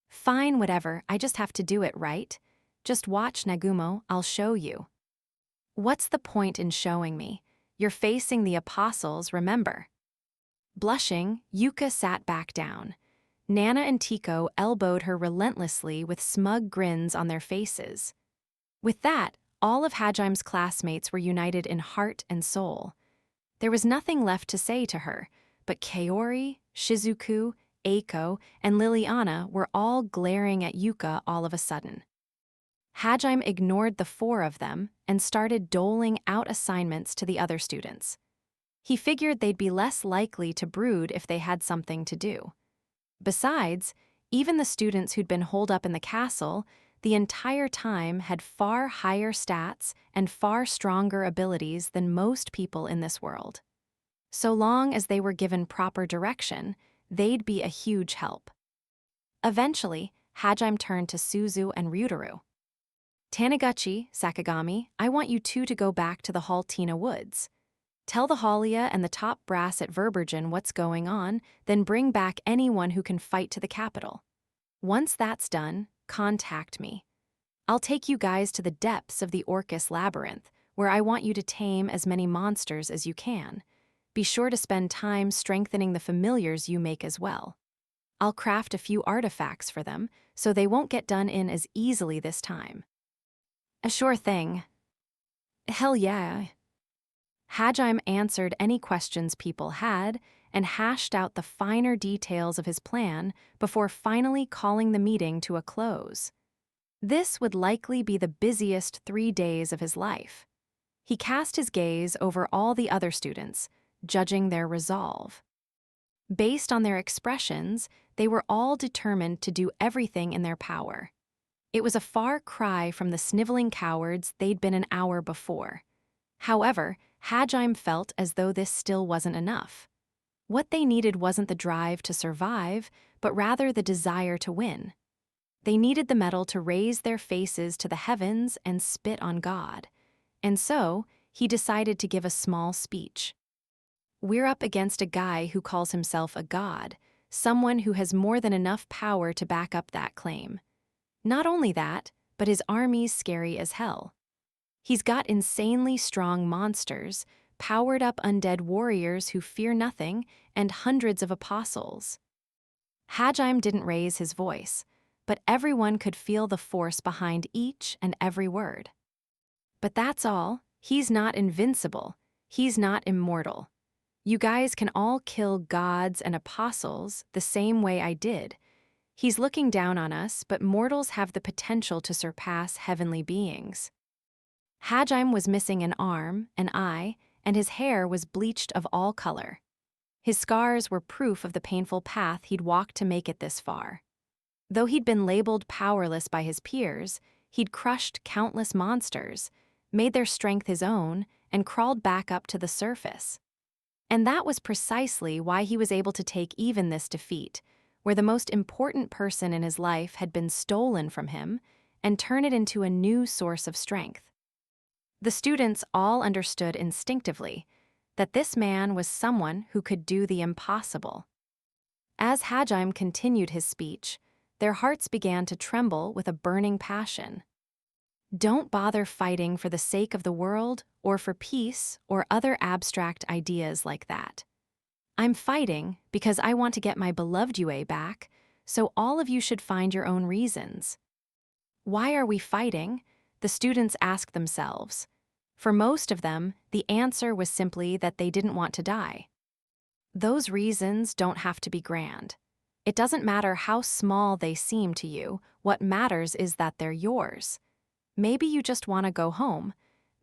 Fine, whatever, I just have to do it, right? Just watch, Nagumo, I'll show you. What's the point in showing me? You're facing the apostles, remember? Blushing, Yuka sat back down. Nana and Tico elbowed her relentlessly with smug grins on their faces. With that, all of Hajime's classmates were united in heart and soul. There was nothing left to say to her, but Kaori, Shizuku, Eiko, and Liliana were all glaring at Yuka all of a sudden. Hajime ignored the four of them and started doling out assignments to the other students. He figured they'd be less likely to brood if they had something to do. Besides, even the students who'd been holed up in the castle the entire time had far higher stats and far stronger abilities than most people in this world. So long as they were given proper direction, they'd be a huge help. Eventually, Hajime turned to Suzu and Ryutaru. Taniguchi, Sakagami, I want you two to go back to the Haltina Woods. Tell the Halia and the top brass at Verbergen what's going on, then bring back anyone who can fight to the capital. Once that's done, contact me. I'll take you guys to the depths of the Orcus Labyrinth, where I want you to tame as many monsters as you can. Be sure to spend time strengthening the familiars you make as well. I'll craft a few artifacts for them, so they won't get done in as easily this time. A sure thing. Hell yeah. Hajime answered any questions people had and hashed out the finer details of his plan before finally calling the meeting to a close. This would likely be the busiest 3 days of his life. He cast his gaze over all the other students, judging their resolve. Based on their expressions, they were all determined to do everything in their power. It was a far cry from the sniveling cowards they'd been an hour before. However, Hajime felt as though this still wasn't enough. What they needed wasn't the drive to survive, but rather the desire to win. They needed the medal to raise their faces to the heavens and spit on God. And so, he decided to give a small speech. We're up against a guy who calls himself a god, someone who has more than enough power to back up that claim. Not only that, but his army's scary as hell. He's got insanely strong monsters, powered-up undead warriors who fear nothing, and hundreds of apostles. Hajime didn't raise his voice, but everyone could feel the force behind each and every word. But that's all. He's not invincible. He's not immortal. You guys can all kill gods and apostles the same way I did. He's looking down on us, but mortals have the potential to surpass heavenly beings. Hajime was missing an arm, an eye, and his hair was bleached of all color. His scars were proof of the painful path he'd walked to make it this far. Though he'd been labeled powerless by his peers, he'd crushed countless monsters, made their strength his own, and crawled back up to the surface. And that was precisely why he was able to take even this defeat, where the most important person in his life had been stolen from him, and turn it into a new source of strength. The students all understood instinctively that this man was someone who could do the impossible. As Hajime continued his speech, their hearts began to tremble with a burning passion. Don't bother fighting for the sake of the world or for peace or other abstract ideas like that. I'm fighting because I want to get my beloved Yue back, so all of you should find your own reasons. Why are we fighting? The students asked themselves. For most of them, the answer was simply that they didn't want to die. Those reasons don't have to be grand. It doesn't matter how small they seem to you, what matters is that they're yours. Maybe you just want to go home.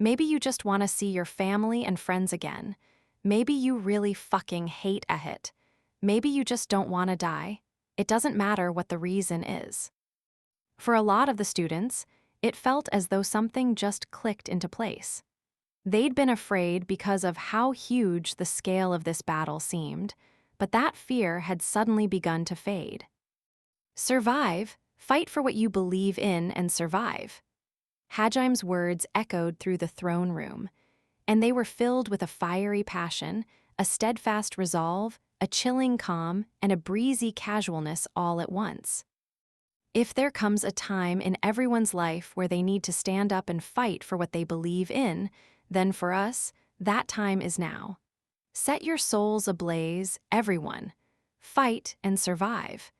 Maybe you just want to see your family and friends again. Maybe you really fucking hate a hit. Maybe you just don't want to die. It doesn't matter what the reason is. For a lot of the students, it felt as though something just clicked into place. They'd been afraid because of how huge the scale of this battle seemed, but that fear had suddenly begun to fade. Survive, fight for what you believe in and survive. Hajime's words echoed through the throne room, and they were filled with a fiery passion, a steadfast resolve, a chilling calm, and a breezy casualness all at once. If there comes a time in everyone's life where they need to stand up and fight for what they believe in, then for us, that time is now. Set your souls ablaze, everyone. Fight and survive.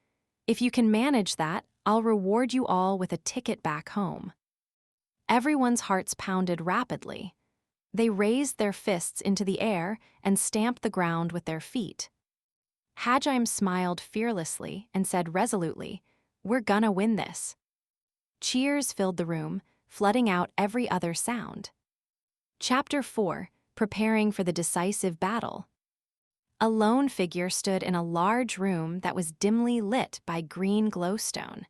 If you can manage that, I'll reward you all with a ticket back home. Everyone's hearts pounded rapidly. They raised their fists into the air and stamped the ground with their feet. Hajime smiled fearlessly and said resolutely, "We're gonna win this." Cheers filled the room, flooding out every other sound. Chapter 4: Preparing for the Decisive Battle. A lone figure stood in a large room that was dimly lit by green glowstone.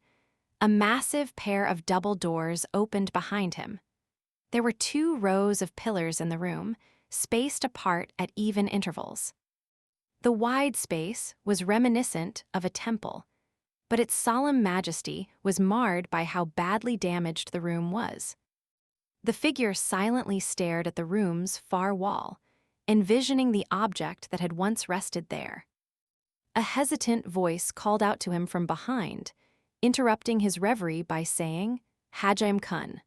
A massive pair of double doors opened behind him. There were 2 rows of pillars in the room, spaced apart at even intervals. The wide space was reminiscent of a temple, but its solemn majesty was marred by how badly damaged the room was. The figure silently stared at the room's far wall, envisioning the object that had once rested there. A hesitant voice called out to him from behind, interrupting his reverie by saying, "Hajime Kun."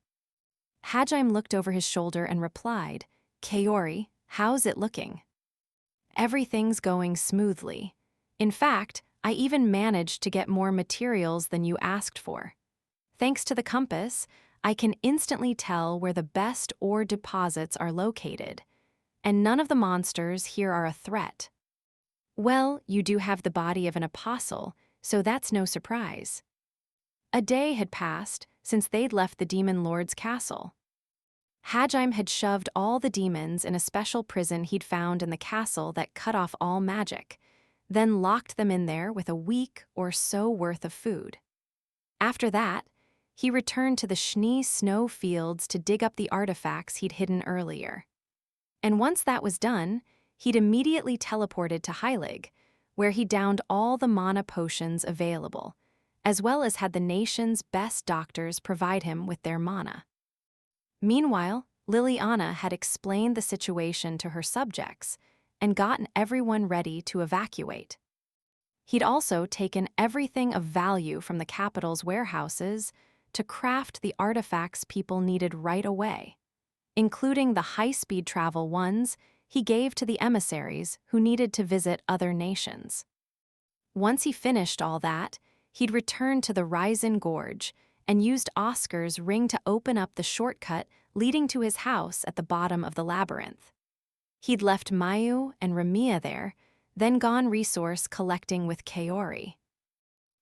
Hajime looked over his shoulder and replied, "Kaori, how's it looking?" "Everything's going smoothly. In fact, I even managed to get more materials than you asked for. Thanks to the compass, I can instantly tell where the best ore deposits are located, and none of the monsters here are a threat. Well, you do have the body of an apostle, so that's no surprise." A day had passed since they'd left the Demon Lord's castle. Hajime had shoved all the demons in a special prison he'd found in the castle that cut off all magic, then locked them in there with a week or so worth of food. After that, he returned to the Schnee snow fields to dig up the artifacts he'd hidden earlier. And once that was done, he'd immediately teleported to Heilig, where he downed all the mana potions available, as well as had the nation's best doctors provide him with their mana. Meanwhile, Liliana had explained the situation to her subjects and gotten everyone ready to evacuate. He'd also taken everything of value from the capital's warehouses to craft the artifacts people needed right away, including the high-speed travel ones he gave to the emissaries who needed to visit other nations. Once he finished all that, he'd returned to the Ryzen Gorge and used Oscar's ring to open up the shortcut leading to his house at the bottom of the labyrinth. He'd left Mayu and Ramiya there, then gone resource collecting with Kaori.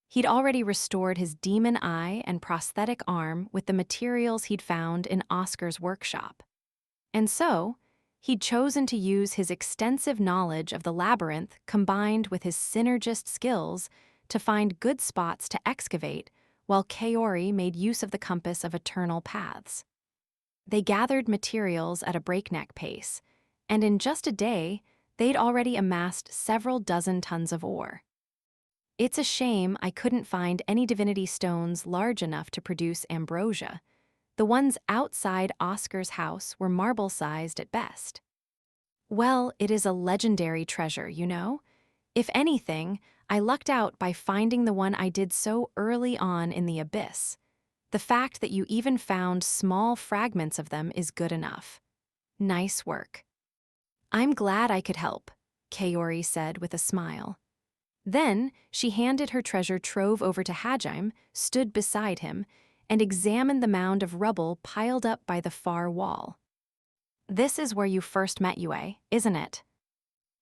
He'd already restored his demon eye and prosthetic arm with the materials he'd found in Oscar's workshop. And so, he'd chosen to use his extensive knowledge of the labyrinth combined with his synergist skills to find good spots to excavate, while Kaori made use of the compass of eternal paths. They gathered materials at a breakneck pace, and in just a day, they'd already amassed several dozen tons of ore. It's a shame I couldn't find any divinity stones large enough to produce ambrosia. The ones outside Oscar's house were marble-sized at best. Well, it is a legendary treasure, you know? If anything, I lucked out by finding the one I did so early on in the abyss. The fact that you even found small fragments of them is good enough. Nice work. "I'm glad I could help," Kaori said with a smile. Then she handed her treasure trove over to Hajime, stood beside him, and examined the mound of rubble piled up by the far wall. "This is where you first met Yue, isn't it?"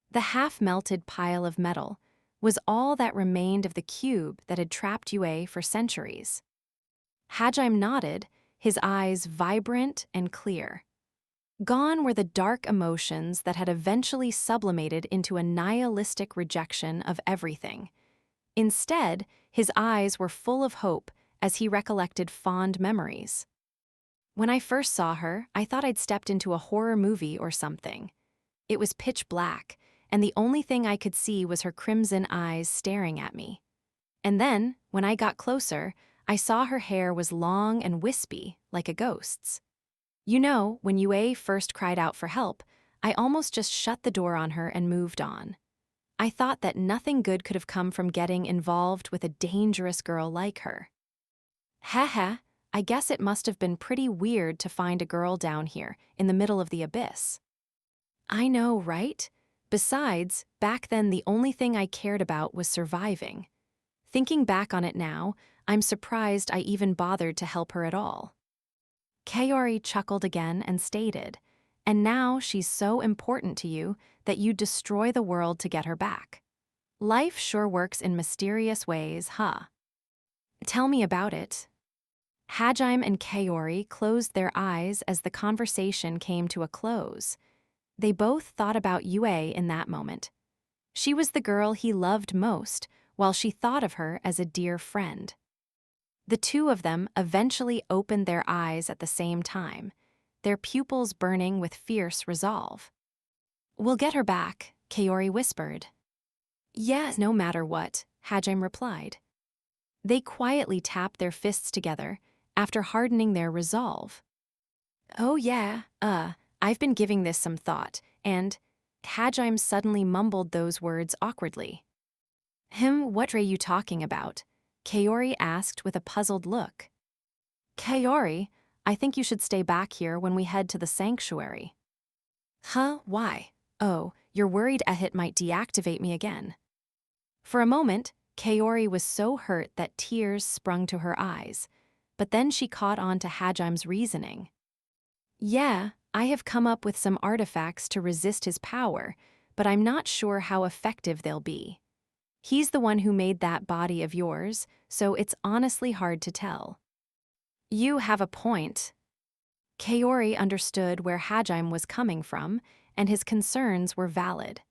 The half-melted pile of metal was all that remained of the cube that had trapped Yue for centuries. Hajime nodded, his eyes vibrant and clear. Gone were the dark emotions that had eventually sublimated into a nihilistic rejection of everything. Instead, his eyes were full of hope as he recollected fond memories. "When I first saw her, I thought I'd stepped into a horror movie or something. It was pitch black, and the only thing I could see was her crimson eyes staring at me. And then, when I got closer, I saw her hair was long and wispy, like a ghost's. You know, when Yue first cried out for help, I almost just shut the door on her and moved on. I thought that nothing good could have come from getting involved with a dangerous girl like her. Heh, I guess it must have been pretty weird to find a girl down here, in the middle of the abyss." "I know, right? Besides, back then the only thing I cared about was surviving. Thinking back on it now, I'm surprised I even bothered to help her at all." Kaori chuckled again and stated, "And now she's so important to you that you destroy the world to get her back. Life sure works in mysterious ways, huh? Tell me about it." Hajime and Kaori closed their eyes as the conversation came to a close. They both thought about Yue in that moment. She was the girl he loved most, while she thought of her as a dear friend. The two of them eventually opened their eyes at the same time, their pupils burning with fierce resolve. "We'll get her back," Kaori whispered. "Yes, no matter what," Hajime replied. They quietly tapped their fists together after hardening their resolve. "Oh yeah, I've been giving this some thought," and Hajime suddenly mumbled those words awkwardly. What are you talking about?" Kaori asked with a puzzled look. "Kaori, I think you should stay back here when we head to the sanctuary." "Huh, why?" "Oh, you're worried Ehit might deactivate me again." For a moment, Kaori was so hurt that tears sprung to her eyes, but then she caught on to Hajime's reasoning. "Yeah, I have come up with some artifacts to resist his power, but I'm not sure how effective they'll be. He's the one who made that body of yours, so it's honestly hard to tell." "You have a point." Kaori understood where Hajime was coming from, and his concerns were valid.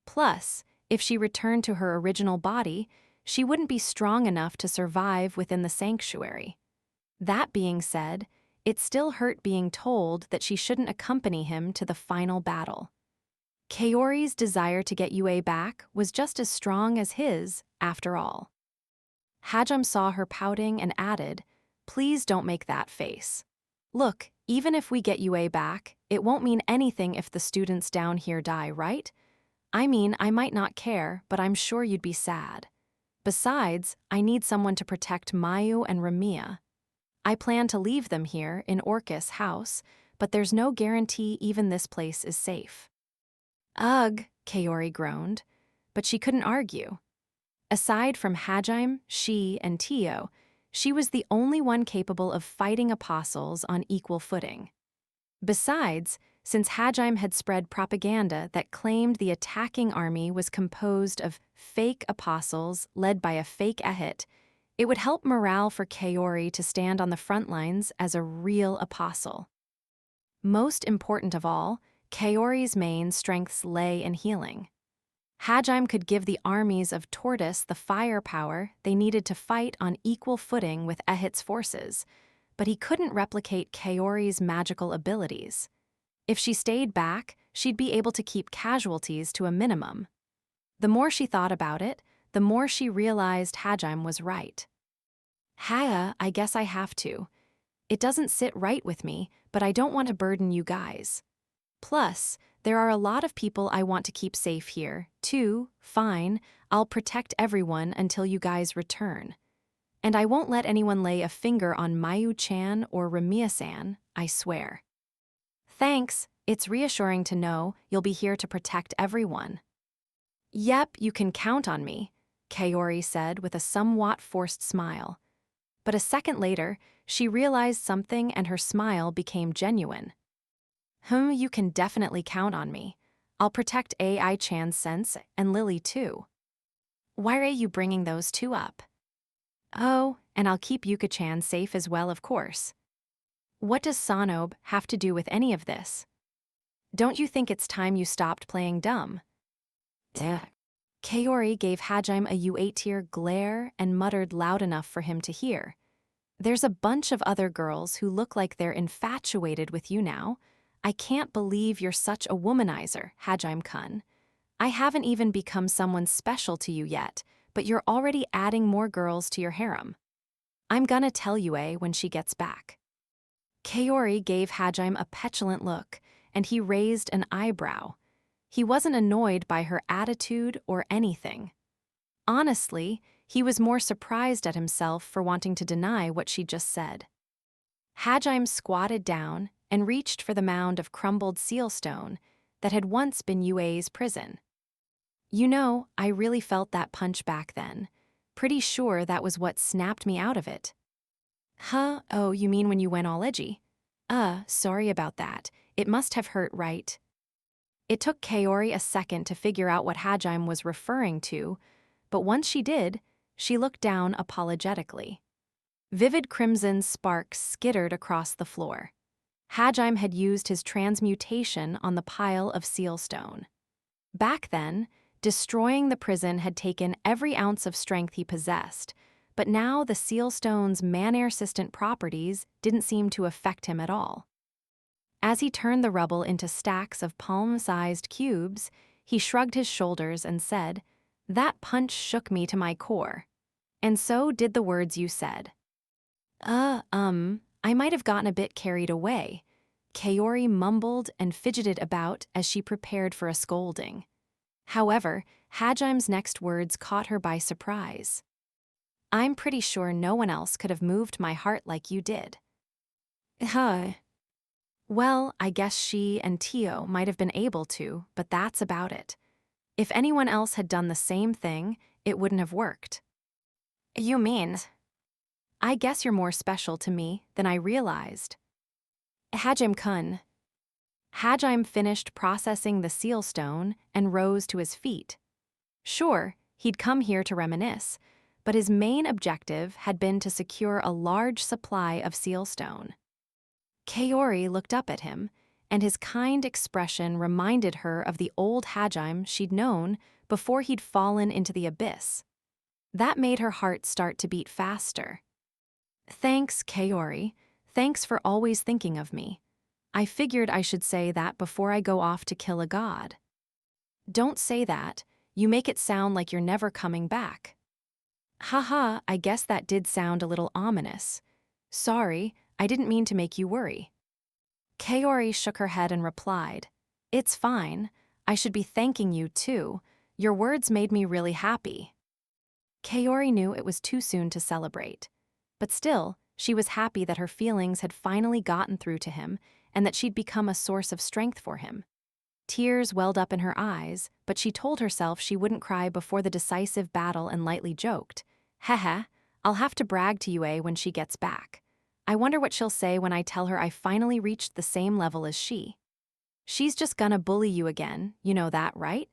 Plus, if she returned to her original body, she wouldn't be strong enough to survive within the sanctuary. That being said, it still hurt being told that she shouldn't accompany him to the final battle. Kaori's desire to get Yue back was just as strong as his, after all. Hajime saw her pouting and added, "Please don't make that face. Look, even if we get Yue back, it won't mean anything if the students down here die, right? I mean, I might not care, but I'm sure you'd be sad. Besides, I need someone to protect Mayu and Ramiya. I plan to leave them here in Orcus' house, but there's no guarantee even this place is safe." "Ugh," Kaori groaned, but she couldn't argue. Aside from Hajime, she, and Tio, she was the only one capable of fighting apostles on equal footing. Besides, since Hajime had spread propaganda that claimed the attacking army was composed of fake apostles led by a fake Ehit, it would help morale for Kaori to stand on the front lines as a real apostle. Most important of all, Kaori's main strengths lay in healing. Hajime could give the armies of Tortoise the firepower they needed to fight on equal footing with Ehit's forces, but he couldn't replicate Kaori's magical abilities. If she stayed back, she'd be able to keep casualties to a minimum. The more she thought about it, the more she realized Hajime was right. I guess I have to. It doesn't sit right with me, but I don't want to burden you guys. Plus, there are a lot of people I want to keep safe here, too. Fine, I'll protect everyone until you guys return. And I won't let anyone lay a finger on Mayu-chan or Ramiya-san, I swear." "Thanks, it's reassuring to know you'll be here to protect everyone." "Yep, you can count on me," Kaori said with a somewhat forced smile. But a second later, she realized something and her smile became genuine. You can definitely count on me. I'll protect AI-chan's sense and Lily too." "Why are you bringing those two up?" "Oh, and I'll keep Yuka-chan safe as well, of course." "What does Sanobe have to do with any of this? Don't you think it's time you stopped playing dumb?" Kaori gave Hajime a U8-tier glare and muttered loud enough for him to hear. "There's a bunch of other girls who look like they're infatuated with you now. I can't believe you're such a womanizer, Hajime-kun. I haven't even become someone special to you yet, but you're already adding more girls to your harem. I'm gonna tell Yue when she gets back." Kaori gave Hajime a petulant look, and he raised an eyebrow. He wasn't annoyed by her attitude or anything. Honestly, he was more surprised at himself for wanting to deny what she just said. Hajime squatted down and reached for the mound of crumbled sealstone that had once been Yue's prison. "You know, I really felt that punch back then. Pretty sure that was what snapped me out of it." Oh, you mean when you went all edgy? Sorry about that. It must have hurt, right?" It took Kaori a second to figure out what Hajime was referring to, but once she did, she looked down apologetically. Vivid crimson sparks skittered across the floor. Hajime had used his transmutation on the pile of sealstone. Back then, destroying the prison had taken every ounce of strength he possessed, but now the sealstone's man-resistant properties didn't seem to affect him at all. As he turned the rubble into stacks of palm-sized cubes, he shrugged his shoulders and said, "That punch shook me to my core. And so did the words you said." I might have gotten a bit carried away," Kaori mumbled and fidgeted about as she prepared for a scolding. However, Hajime's next words caught her by surprise. "I'm pretty sure no one else could have moved my heart like you did." Huh. Well, I guess she and Tio might have been able to, but that's about it. If anyone else had done the same thing, it wouldn't have worked. You mean? I guess you're more special to me than I realized. Hajime-kun. Hajime finished processing the sealstone and rose to his feet. Sure, he'd come here to reminisce, but his main objective had been to secure a large supply of sealstone. Kaori looked up at him, and his kind expression reminded her of the old Hajime she'd known before he'd fallen into the abyss. That made her heart start to beat faster. "Thanks, Kaori. Thanks for always thinking of me. I figured I should say that before I go off to kill a god." "Don't say that. You make it sound like you're never coming back." "Haha, I guess that did sound a little ominous. Sorry, I didn't mean to make you worry." Kaori shook her head and replied, "It's fine. I should be thanking you, too. Your words made me really happy." Kaori knew it was too soon to celebrate. But still, she was happy that her feelings had finally gotten through to him and that she'd become a source of strength for him. Tears welled up in her eyes, but she told herself she wouldn't cry before the decisive battle and lightly joked, "Haha, I'll have to brag to Yue when she gets back. I wonder what she'll say when I tell her I finally reached the same level as she. She's just gonna bully you again, you know that, right?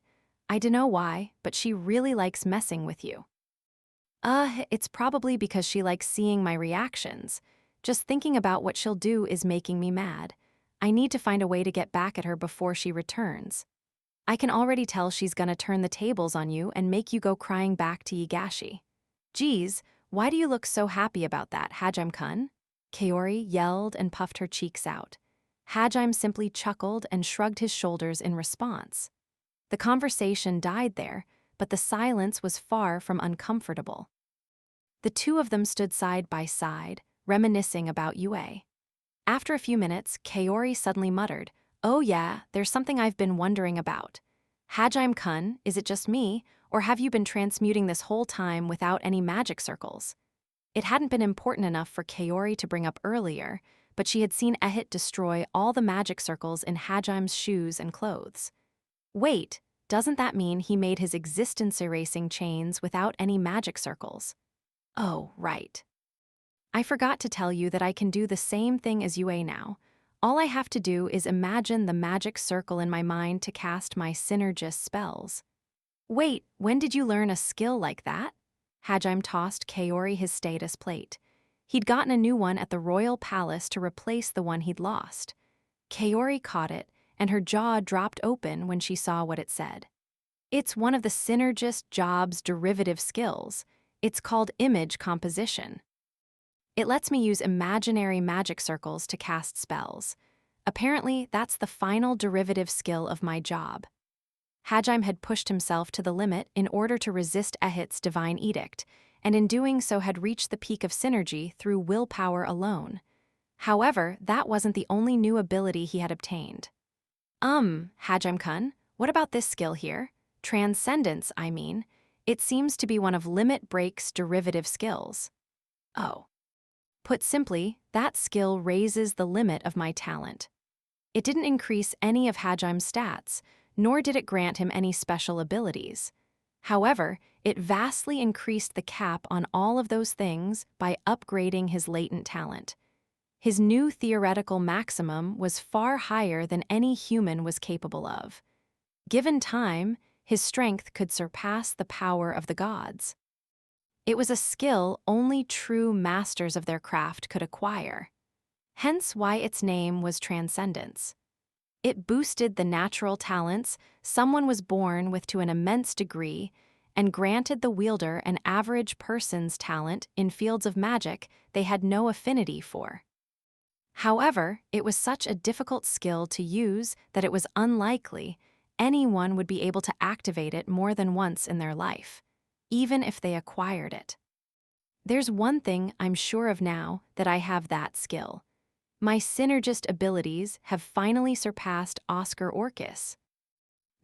I dunno why, but she really likes messing with you." It's probably because she likes seeing my reactions. Just thinking about what she'll do is making me mad. I need to find a way to get back at her before she returns. I can already tell she's gonna turn the tables on you and make you go crying back to Yigashi. Geez, why do you look so happy about that, Hajime-kun?" Kaori yelled and puffed her cheeks out. Hajime simply chuckled and shrugged his shoulders in response. The conversation died there, but the silence was far from uncomfortable. The two of them stood side by side, reminiscing about Yue. After a few minutes, Kaori suddenly muttered, "Oh yeah, there's something I've been wondering about. Hajime-kun, is it just me, or have you been transmuting this whole time without any magic circles?" It hadn't been important enough for Kaori to bring up earlier, but she had seen Ehit destroy all the magic circles in Hajime's shoes and clothes. Wait, doesn't that mean he made his existence-erasing chains without any magic circles? Oh, right. I forgot to tell you that I can do the same thing as Yue now. All I have to do is imagine the magic circle in my mind to cast my synergist spells. Wait, when did you learn a skill like that? Hajime tossed Kaori his status plate. He'd gotten a new one at the royal palace to replace the one he'd lost. Kaori caught it, and her jaw dropped open when she saw what it said. It's one of the Synergist Job's derivative skills. It's called image composition. It lets me use imaginary magic circles to cast spells. Apparently, that's the final derivative skill of my job. Hajime had pushed himself to the limit in order to resist Ehit's divine edict, and in doing so had reached the peak of synergy through willpower alone. However, that wasn't the only new ability he had obtained. Hajime-kun, what about this skill here? Transcendence, I mean. It seems to be one of Limit Break's derivative skills. Oh. Put simply, that skill raises the limit of my talent. It didn't increase any of Hajime's stats, nor did it grant him any special abilities. However, it vastly increased the cap on all of those things by upgrading his latent talent. His new theoretical maximum was far higher than any human was capable of. Given time, his strength could surpass the power of the gods. It was a skill only true masters of their craft could acquire. Hence why its name was Transcendence. It boosted the natural talents someone was born with to an immense degree and granted the wielder an average person's talent in fields of magic they had no affinity for. However, it was such a difficult skill to use that it was unlikely anyone would be able to activate it more than once in their life, even if they acquired it. There's one thing I'm sure of now that I have that skill. My synergist abilities have finally surpassed Oscar Orcus.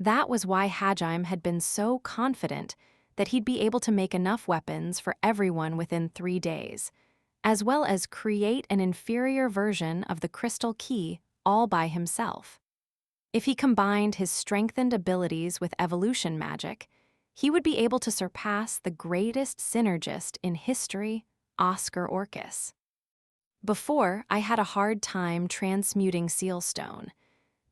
That was why Hajime had been so confident that he'd be able to make enough weapons for everyone within 3 days, as well as create an inferior version of the crystal key all by himself. If he combined his strengthened abilities with evolution magic, he would be able to surpass the greatest synergist in history, Oscar Orcus. Before, I had a hard time transmuting sealstone.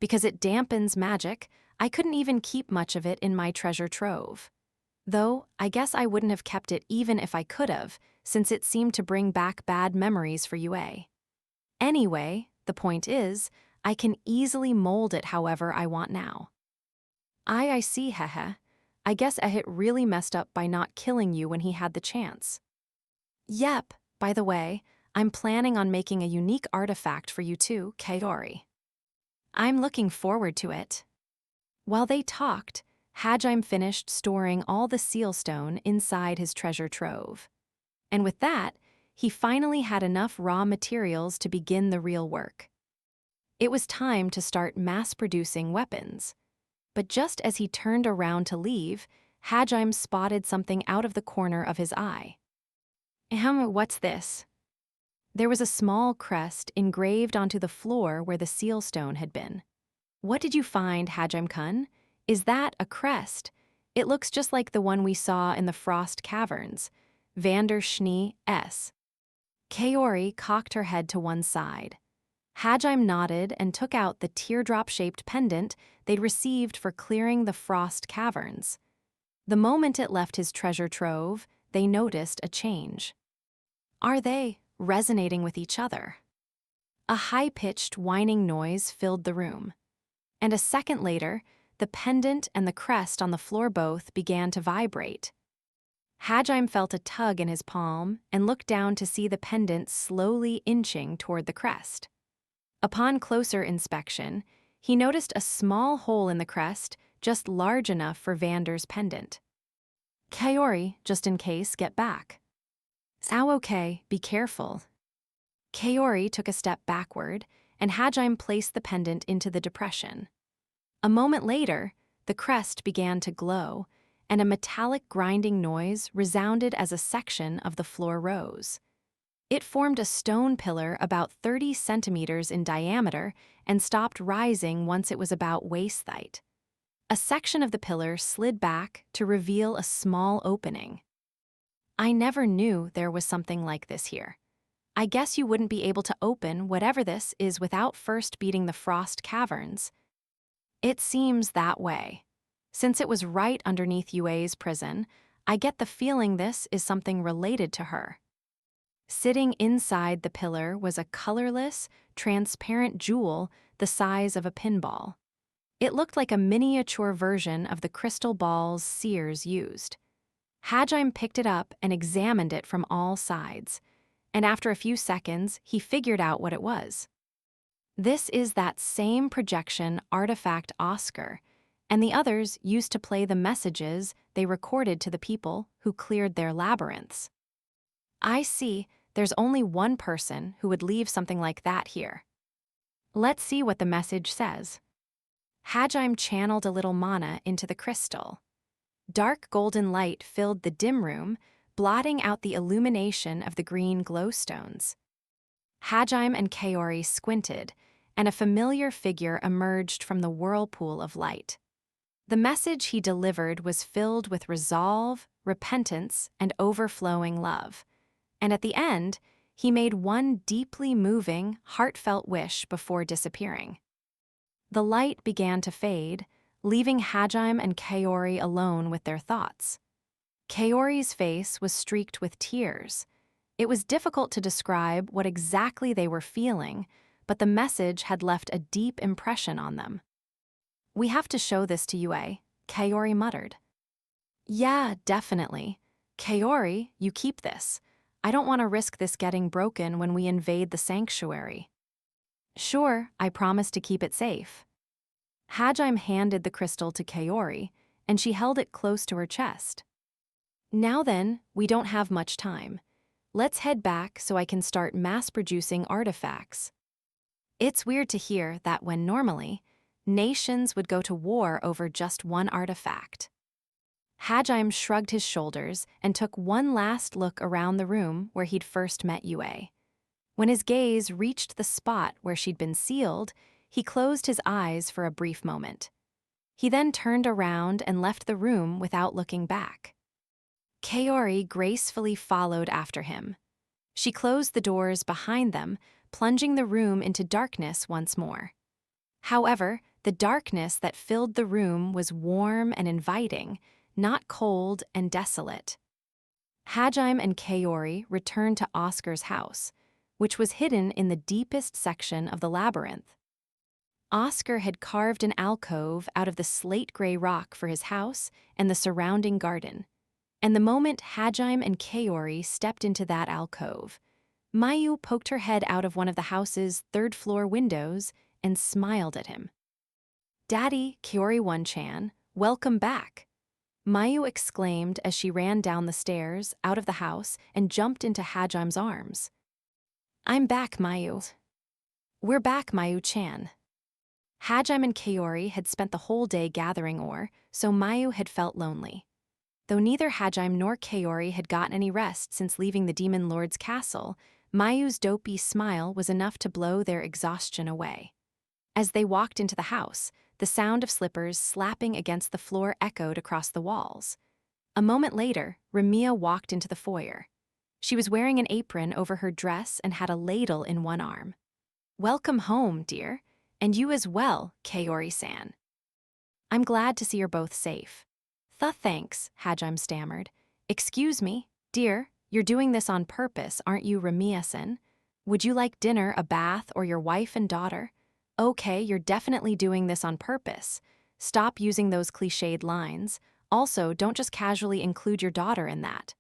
Because it dampens magic, I couldn't even keep much of it in my treasure trove. Though, I guess I wouldn't have kept it even if I could have, since it seemed to bring back bad memories for UA. Anyway, the point is, I can easily mold it however I want now. I see, hehe. I guess Ehit really messed up by not killing you when he had the chance. Yep, by the way, I'm planning on making a unique artifact for you too, Kaori. I'm looking forward to it. While they talked, Hajime finished storing all the sealstone inside his treasure trove. And with that, he finally had enough raw materials to begin the real work. It was time to start mass-producing weapons. But just as he turned around to leave, Hajime spotted something out of the corner of his eye. What's this? There was a small crest engraved onto the floor where the sealstone had been. What did you find, Hajime-kun? Is that a crest? It looks just like the one we saw in the Frost Caverns. Vander Schnee S. Kaori cocked her head to one side. Hajime nodded and took out the teardrop-shaped pendant they'd received for clearing the Frost Caverns. The moment it left his treasure trove, they noticed a change. Are they resonating with each other? A high-pitched whining noise filled the room. And a second later, the pendant and the crest on the floor both began to vibrate. Hajime felt a tug in his palm and looked down to see the pendant slowly inching toward the crest. Upon closer inspection, he noticed a small hole in the crest just large enough for Vander's pendant. Kaori, just in case, get back. Okay, be careful. Kaori took a step backward, and Hajime placed the pendant into the depression. A moment later, the crest began to glow, and a metallic grinding noise resounded as a section of the floor rose. It formed a stone pillar about 30 centimeters in diameter and stopped rising once it was about waist height. A section of the pillar slid back to reveal a small opening. I never knew there was something like this here. I guess you wouldn't be able to open whatever this is without first beating the Frost Caverns. It seems that way. Since it was right underneath Yue's prison, I get the feeling this is something related to her. Sitting inside the pillar was a colorless, transparent jewel the size of a pinball. It looked like a miniature version of the crystal balls seers used. Hajime picked it up and examined it from all sides, and after a few seconds, he figured out what it was. This is that same projection artifact Oscar, and the others used to play the messages they recorded to the people who cleared their labyrinths. I see there's only one person who would leave something like that here. Let's see what the message says. Hajime channeled a little mana into the crystal. Dark golden light filled the dim room, blotting out the illumination of the green glowstones. Hajime and Kaori squinted, and a familiar figure emerged from the whirlpool of light. The message he delivered was filled with resolve, repentance, and overflowing love. And at the end, he made one deeply moving, heartfelt wish before disappearing. The light began to fade, leaving Hajime and Kaori alone with their thoughts. Kaori's face was streaked with tears. It was difficult to describe what exactly they were feeling, but the message had left a deep impression on them. "We have to show this to Yue," Kaori muttered. "Yeah, definitely. Kaori, you keep this. I don't want to risk this getting broken when we invade the sanctuary." "Sure, I promise to keep it safe." Hajime handed the crystal to Kaori, and she held it close to her chest. "Now then, we don't have much time. Let's head back so I can start mass-producing artifacts." It's weird to hear that when normally, nations would go to war over just one artifact. Hajime shrugged his shoulders and took one last look around the room where he'd first met Yue. When his gaze reached the spot where she'd been sealed, he closed his eyes for a brief moment. He then turned around and left the room without looking back. Kaori gracefully followed after him. She closed the doors behind them, plunging the room into darkness once more. However, the darkness that filled the room was warm and inviting, not cold and desolate. Hajime and Kaori returned to Oscar's house, which was hidden in the deepest section of the labyrinth. Oscar had carved an alcove out of the slate-gray rock for his house and the surrounding garden. And the moment Hajime and Kaori stepped into that alcove, Mayu poked her head out of one of the house's third-floor windows and smiled at him. "Daddy, Kaori-1-chan, welcome back," Mayu exclaimed as she ran down the stairs, out of the house, and jumped into Hajime's arms. "I'm back, Mayu." "We're back, Mayu-chan." Hajime and Kaori had spent the whole day gathering ore, so Mayu had felt lonely. Though neither Hajime nor Kaori had gotten any rest since leaving the Demon Lord's castle, Mayu's dopey smile was enough to blow their exhaustion away. As they walked into the house, the sound of slippers slapping against the floor echoed across the walls. A moment later, Ramiya walked into the foyer. She was wearing an apron over her dress and had a ladle in one arm. "Welcome home, dear. And you as well, Kaori-san." "I'm glad to see you're both safe." Thanks," Hajime stammered. "Excuse me, dear, you're doing this on purpose, aren't you, Ramiya-san? Would you like dinner, a bath, or your wife and daughter? Okay, you're definitely doing this on purpose. Stop using those cliched lines. Also, don't just casually include your daughter in that."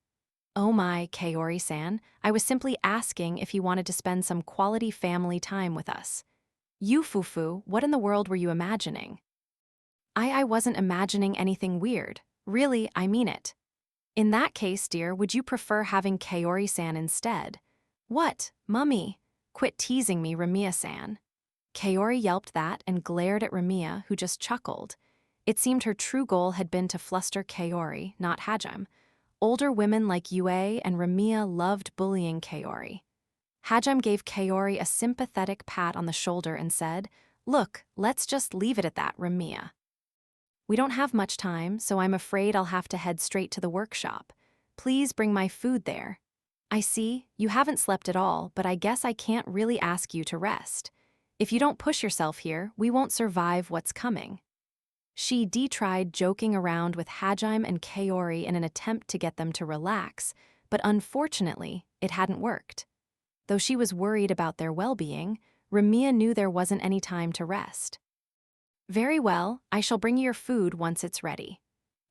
"Oh my, Kaori-san, I was simply asking if you wanted to spend some quality family time with us." "You fufu, what in the world were you imagining?" I wasn't imagining anything weird. Really, I mean it." "In that case, dear, would you prefer having Kaori-san instead?" "What, mummy? Quit teasing me, Ramiya-san." Kaori yelped that and glared at Ramiya, who just chuckled. It seemed her true goal had been to fluster Kaori, not Hajime. Older women like Yue and Ramiya loved bullying Kaori. Hajime gave Kaori a sympathetic pat on the shoulder and said, "Look, let's just leave it at that, Ramiya. We don't have much time, so I'm afraid I'll have to head straight to the workshop. Please bring my food there." "I see, you haven't slept at all, but I guess I can't really ask you to rest. If you don't push yourself here, we won't survive what's coming." She tried joking around with Hajime and Kaori in an attempt to get them to relax, but unfortunately, it hadn't worked. Though she was worried about their well-being, Ramiya knew there wasn't any time to rest. "Very well, I shall bring you your food once it's ready.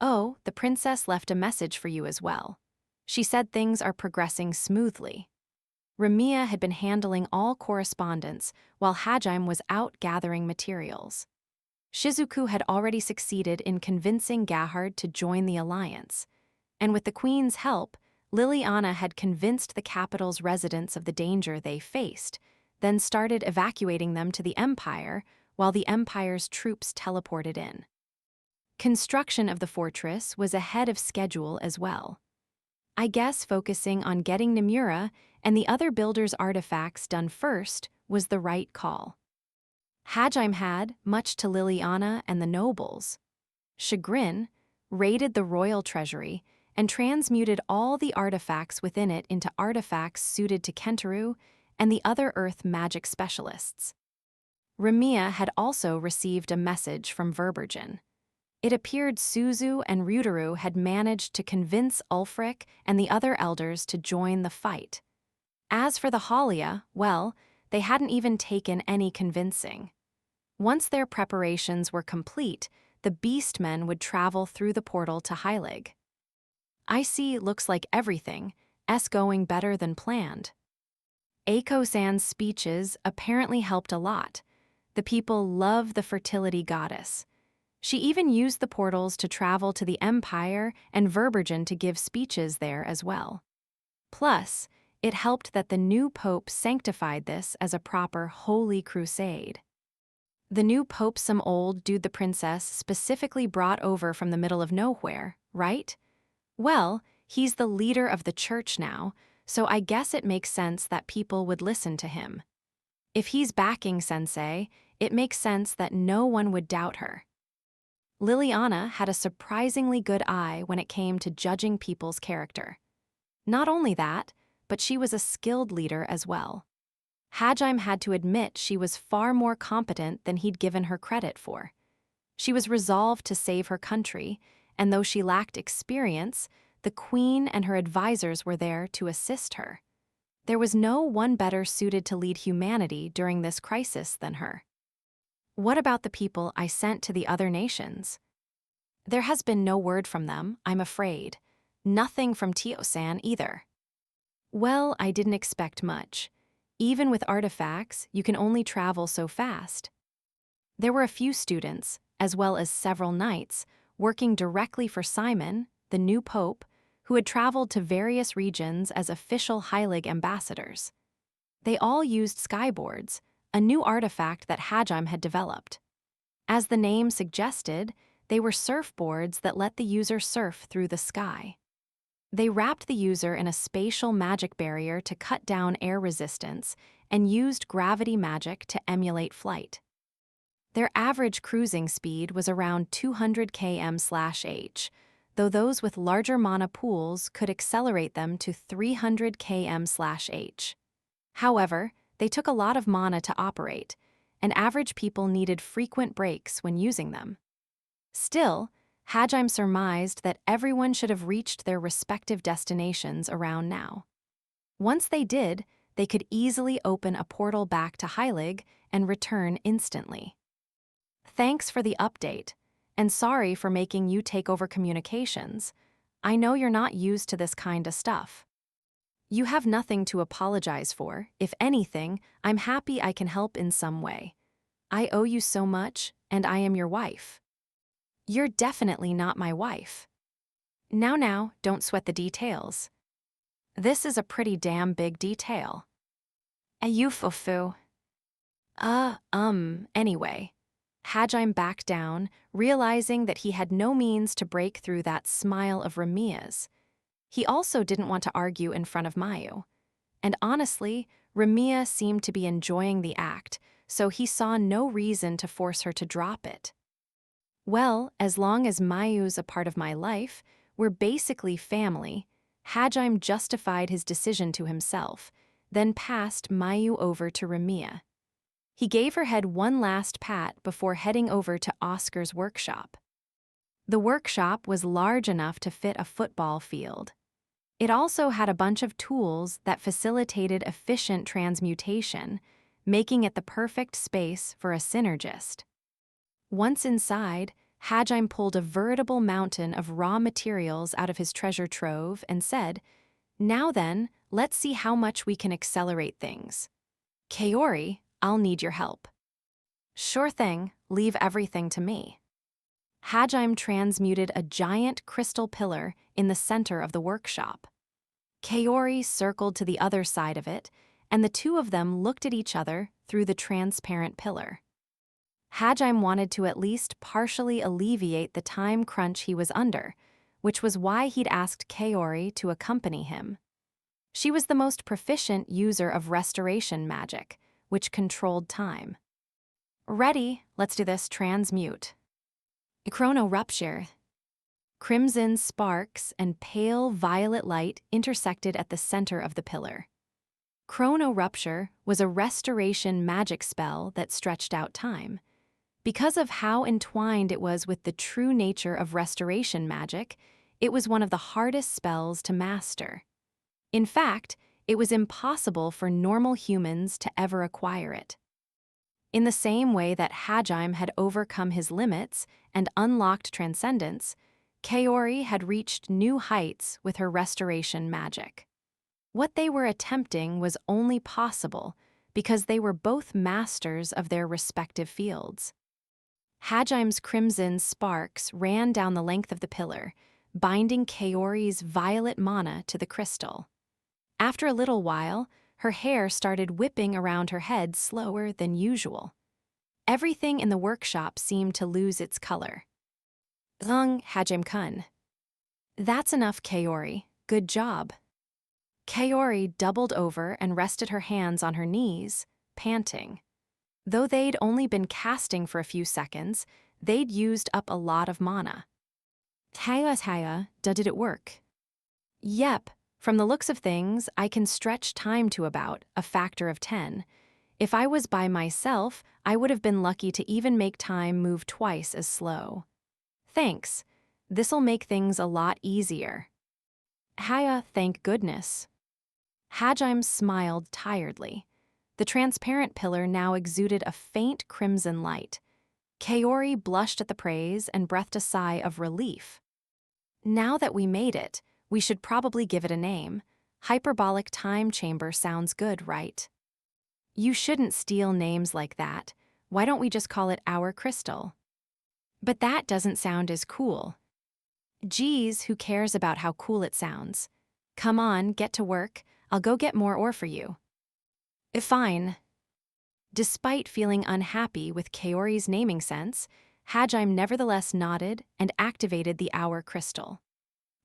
Oh, the princess left a message for you as well. She said things are progressing smoothly." Ramiya had been handling all correspondence while Hajime was out gathering materials. Shizuku had already succeeded in convincing Gahard to join the alliance, and with the queen's help, Liliana had convinced the capital's residents of the danger they faced, then started evacuating them to the Empire while the Empire's troops teleported in. Construction of the fortress was ahead of schedule as well. I guess focusing on getting Nomura and the other builders' artifacts done first was the right call. Hajime had, much to Liliana and the nobles' chagrin, raided the royal treasury and transmuted all the artifacts within it into artifacts suited to Kentaru and the other Earth magic specialists. Ramiya had also received a message from Verbergen. It appeared Suzu and Ryutaru had managed to convince Ulfric and the other elders to join the fight. As for the Halia, well, they hadn't even taken any convincing. Once their preparations were complete, the Beastmen would travel through the portal to Heilig. I see, looks like everything is going better than planned. Eiko-san's speeches apparently helped a lot. The people love the fertility goddess. She even used the portals to travel to the Empire and Verbergen to give speeches there as well. Plus, it helped that the new pope sanctified this as a proper holy crusade. The new pope some old dude the princess specifically brought over from the middle of nowhere, right? Well, he's the leader of the church now, so I guess it makes sense that people would listen to him. If he's backing Sensei, it makes sense that no one would doubt her. Liliana had a surprisingly good eye when it came to judging people's character. Not only that, but she was a skilled leader as well. Hajime had to admit she was far more competent than he'd given her credit for. She was resolved to save her country, and though she lacked experience, the queen and her advisors were there to assist her. There was no one better suited to lead humanity during this crisis than her. What about the people I sent to the other nations? There has been no word from them, I'm afraid. Nothing from Tio-san either. Well, I didn't expect much. Even with artifacts, you can only travel so fast. There were a few students, as well as several knights, working directly for Simon, the new pope, who had traveled to various regions as official Heilig ambassadors. They all used skyboards, a new artifact that Hajime had developed. As the name suggested, they were surfboards that let the user surf through the sky. They wrapped the user in a spatial magic barrier to cut down air resistance and used gravity magic to emulate flight. Their average cruising speed was around 200 km/h, though those with larger mana pools could accelerate them to 300 km/h. However, they took a lot of mana to operate, and average people needed frequent breaks when using them. Still, Hajime surmised that everyone should have reached their respective destinations around now. Once they did, they could easily open a portal back to Heilig and return instantly. Thanks for the update, and sorry for making you take over communications. I know you're not used to this kind of stuff. You have nothing to apologize for. If anything, I'm happy I can help in some way. I owe you so much, and I am your wife. You're definitely not my wife. Now, don't sweat the details. This is a pretty damn big detail. Ayufufu. Anyway. Hajime backed down, realizing that he had no means to break through that smile of Ramia's. He also didn't want to argue in front of Mayu. And honestly, Ramia seemed to be enjoying the act, so he saw no reason to force her to drop it. Well, as long as Mayu's a part of my life, we're basically family. Hajime justified his decision to himself, then passed Mayu over to Ramia. He gave her head one last pat before heading over to Oscar's workshop. The workshop was large enough to fit a football field. It also had a bunch of tools that facilitated efficient transmutation, making it the perfect space for a synergist. Once inside, Hajime pulled a veritable mountain of raw materials out of his treasure trove and said, "Now then, let's see how much we can accelerate things. Kaori, I'll need your help." "Sure thing, leave everything to me." Hajime transmuted a giant crystal pillar in the center of the workshop. Kaori circled to the other side of it, and the two of them looked at each other through the transparent pillar. Hajime wanted to at least partially alleviate the time crunch he was under, which was why he'd asked Kaori to accompany him. She was the most proficient user of restoration magic, which controlled time. "Ready, let's do this, transmute." Chrono rupture. Crimson sparks and pale violet light intersected at the center of the pillar. Chrono rupture was a restoration magic spell that stretched out time. Because of how entwined it was with the true nature of restoration magic, it was one of the hardest spells to master. In fact, it was impossible for normal humans to ever acquire it. In the same way that Hajime had overcome his limits and unlocked transcendence, Kaori had reached new heights with her restoration magic. What they were attempting was only possible because they were both masters of their respective fields. Hajime's crimson sparks ran down the length of the pillar, binding Kaori's violet mana to the crystal. After a little while, her hair started whipping around her head slower than usual. Everything in the workshop seemed to lose its color. Hajime-kun. That's enough, Kaori. Good job. Kaori doubled over and rested her hands on her knees, panting. Though they'd only been casting for a few seconds, they'd used up a lot of mana. Did it work? Yep, from the looks of things, I can stretch time to about a factor of 10. If I was by myself, I would have been lucky to even make time move twice as slow. Thanks. This'll make things a lot easier. Thank goodness. Hajime smiled tiredly. The transparent pillar now exuded a faint crimson light. Kaori blushed at the praise and breathed a sigh of relief. Now that we made it, we should probably give it a name. Hyperbolic time chamber sounds good, right? You shouldn't steal names like that. Why don't we just call it our crystal? But that doesn't sound as cool. Geez, who cares about how cool it sounds? Come on, get to work. I'll go get more ore for you. Fine. Despite feeling unhappy with Kaori's naming sense, Hajime nevertheless nodded and activated the hour crystal.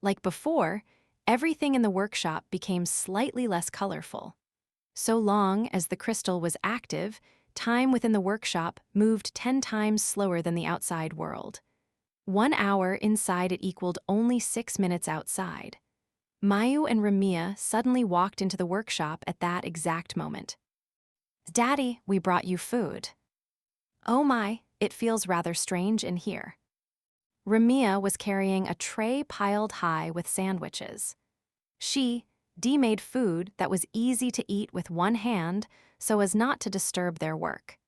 Like before, everything in the workshop became slightly less colorful. So long as the crystal was active, time within the workshop moved 10 times slower than the outside world. 1 hour inside it equaled only 6 minutes outside. Mayu and Ramiya suddenly walked into the workshop at that exact moment. Daddy, we brought you food. Oh my, it feels rather strange in here. Ramiya was carrying a tray piled high with sandwiches. Dee made food that was easy to eat with one hand so as not to disturb their work.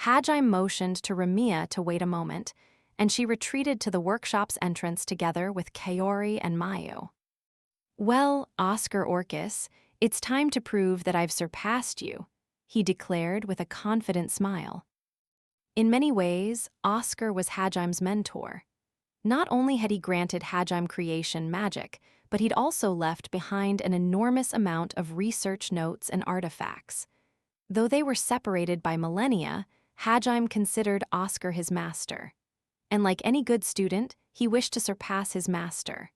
Hajime motioned to Ramiya to wait a moment, and she retreated to the workshop's entrance together with Kaori and Mayu. Well, Oscar Orcus, it's time to prove that I've surpassed you, he declared with a confident smile. In many ways, Oscar was Hajime's mentor. Not only had he granted Hajime creation magic, but he'd also left behind an enormous amount of research notes and artifacts. Though they were separated by millennia, Hajime considered Oscar his master. And like any good student, he wished to surpass his master.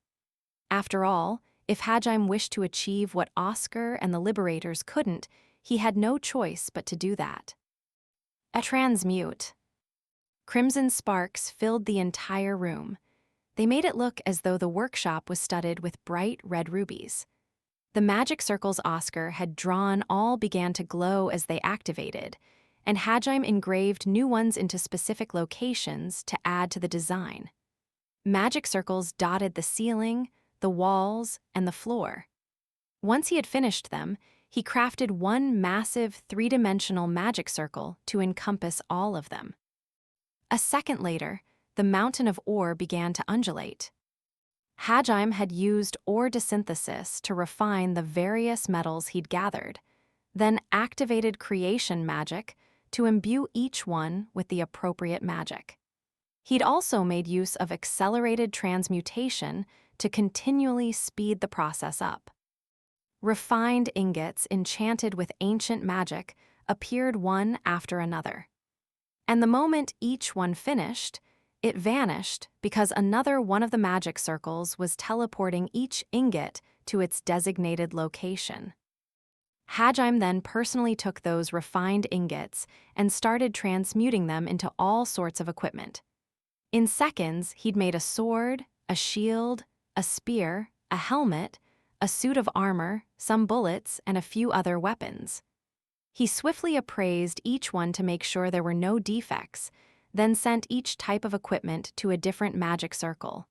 After all, if Hajime wished to achieve what Oscar and the Liberators couldn't, he had no choice but to do that. A transmute. Crimson sparks filled the entire room. They made it look as though the workshop was studded with bright red rubies. The magic circles Oscar had drawn all began to glow as they activated, and Hajime engraved new ones into specific locations to add to the design. Magic circles dotted the ceiling, the walls, and the floor. Once he had finished them, he crafted one massive three-dimensional magic circle to encompass all of them. A second later, the mountain of ore began to undulate. Hajime had used ore desynthesis to refine the various metals he'd gathered, then activated creation magic to imbue each one with the appropriate magic. He'd also made use of accelerated transmutation to continually speed the process up. Refined ingots enchanted with ancient magic appeared one after another. And the moment each one finished, it vanished because another one of the magic circles was teleporting each ingot to its designated location. Hajime then personally took those refined ingots and started transmuting them into all sorts of equipment. In seconds, he'd made a sword, a shield, a spear, a helmet, a suit of armor, some bullets, and a few other weapons. He swiftly appraised each one to make sure there were no defects, then sent each type of equipment to a different magic circle.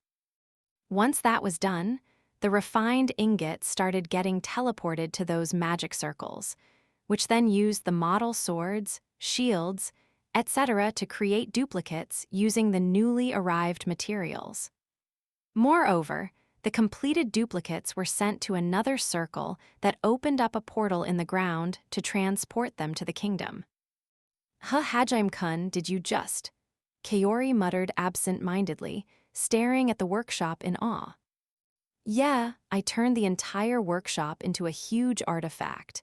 Once that was done, the refined ingots started getting teleported to those magic circles, which then used the model swords, shields, etc. to create duplicates using the newly arrived materials. Moreover, the completed duplicates were sent to another circle that opened up a portal in the ground to transport them to the kingdom. Hajime-kun, did you just? Kaori muttered absent-mindedly, staring at the workshop in awe. Yeah, I turned the entire workshop into a huge artifact.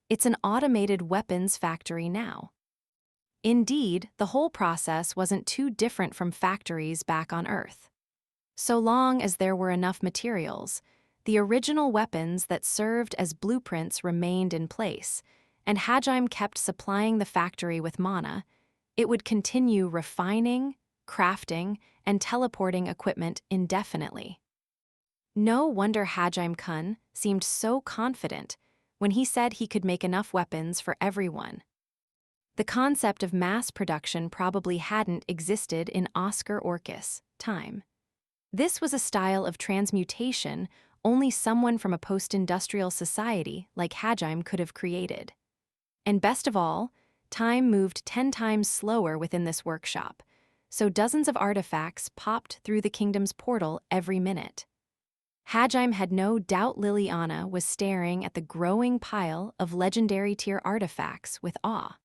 It's an automated weapons factory now. Indeed, the whole process wasn't too different from factories back on Earth. So long as there were enough materials, the original weapons that served as blueprints remained in place, and Hajime kept supplying the factory with mana, it would continue refining, crafting, and teleporting equipment indefinitely. No wonder Hajime-kun seemed so confident when he said he could make enough weapons for everyone. The concept of mass production probably hadn't existed in Oscar Orcus' time. This was a style of transmutation only someone from a post-industrial society like Hajime could have created. And best of all, time moved 10 times slower within this workshop, so dozens of artifacts popped through the kingdom's portal every minute. Hajime had no doubt Liliana was staring at the growing pile of legendary tier artifacts with awe.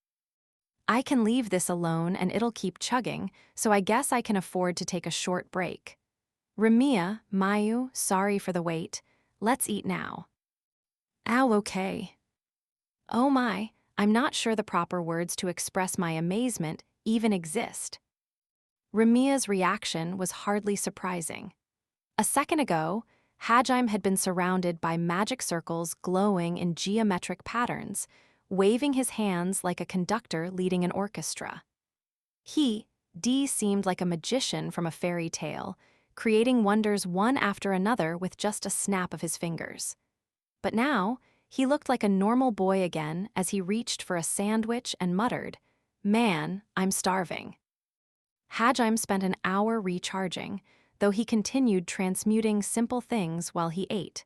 I can leave this alone and it'll keep chugging, so I guess I can afford to take a short break. Ramiya, Mayu, sorry for the wait. Let's eat now. Ow, okay. Oh my, I'm not sure the proper words to express my amazement even exist. Ramiya's reaction was hardly surprising. A second ago, Hajime had been surrounded by magic circles glowing in geometric patterns, waving his hands like a conductor leading an orchestra. He seemed like a magician from a fairy tale, creating wonders one after another with just a snap of his fingers. But now, he looked like a normal boy again as he reached for a sandwich and muttered, "Man, I'm starving." Hajime spent an hour recharging, though he continued transmuting simple things while he ate.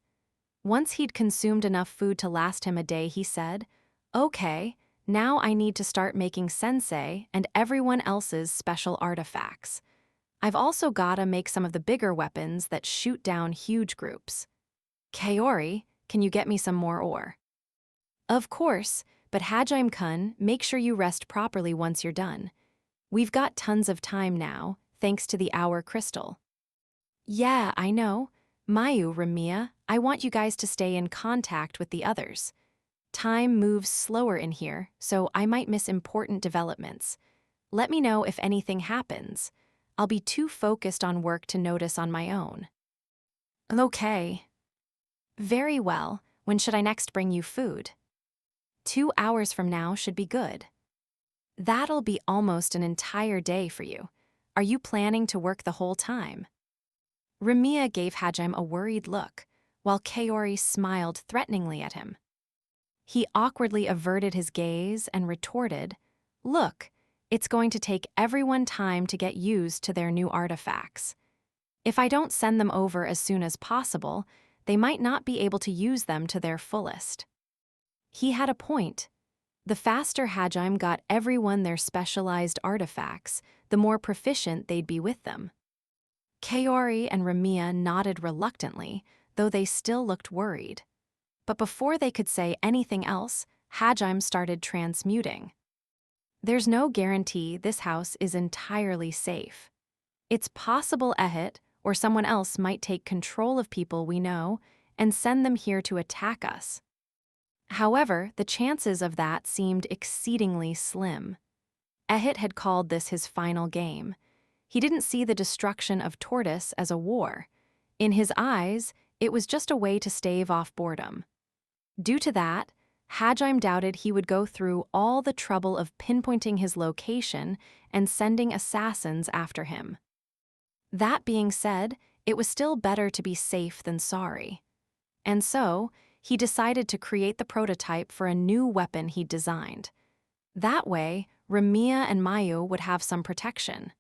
Once he'd consumed enough food to last him a day, he said, "Okay, now I need to start making sensei and everyone else's special artifacts. I've also gotta make some of the bigger weapons that shoot down huge groups. Kaori, can you get me some more ore?" Of course, but Hajime-kun, make sure you rest properly once you're done. We've got tons of time now, thanks to the hour crystal. Yeah, I know. Mayu, Ramiya, I want you guys to stay in contact with the others. Time moves slower in here, so I might miss important developments. Let me know if anything happens. I'll be too focused on work to notice on my own. Okay. Very well. When should I next bring you food? 2 hours from now should be good. That'll be almost an entire day for you. Are you planning to work the whole time? Ramiya gave Hajime a worried look, while Kaori smiled threateningly at him. He awkwardly averted his gaze and retorted, "Look, it's going to take everyone time to get used to their new artifacts. If I don't send them over as soon as possible, they might not be able to use them to their fullest." He had a point. The faster Hajime got everyone their specialized artifacts, the more proficient they'd be with them. Kaori and Ramiya nodded reluctantly, though they still looked worried. But before they could say anything else, Hajime started transmuting. There's no guarantee this house is entirely safe. It's possible Ehit or someone else might take control of people we know and send them here to attack us. However, the chances of that seemed exceedingly slim. Ehit had called this his final game. He didn't see the destruction of Tortoise as a war. In his eyes, it was just a way to stave off boredom. Due to that, Hajime doubted he would go through all the trouble of pinpointing his location and sending assassins after him. That being said, it was still better to be safe than sorry. And so, he decided to create the prototype for a new weapon he'd designed. That way, Ramia and Mayu would have some protection.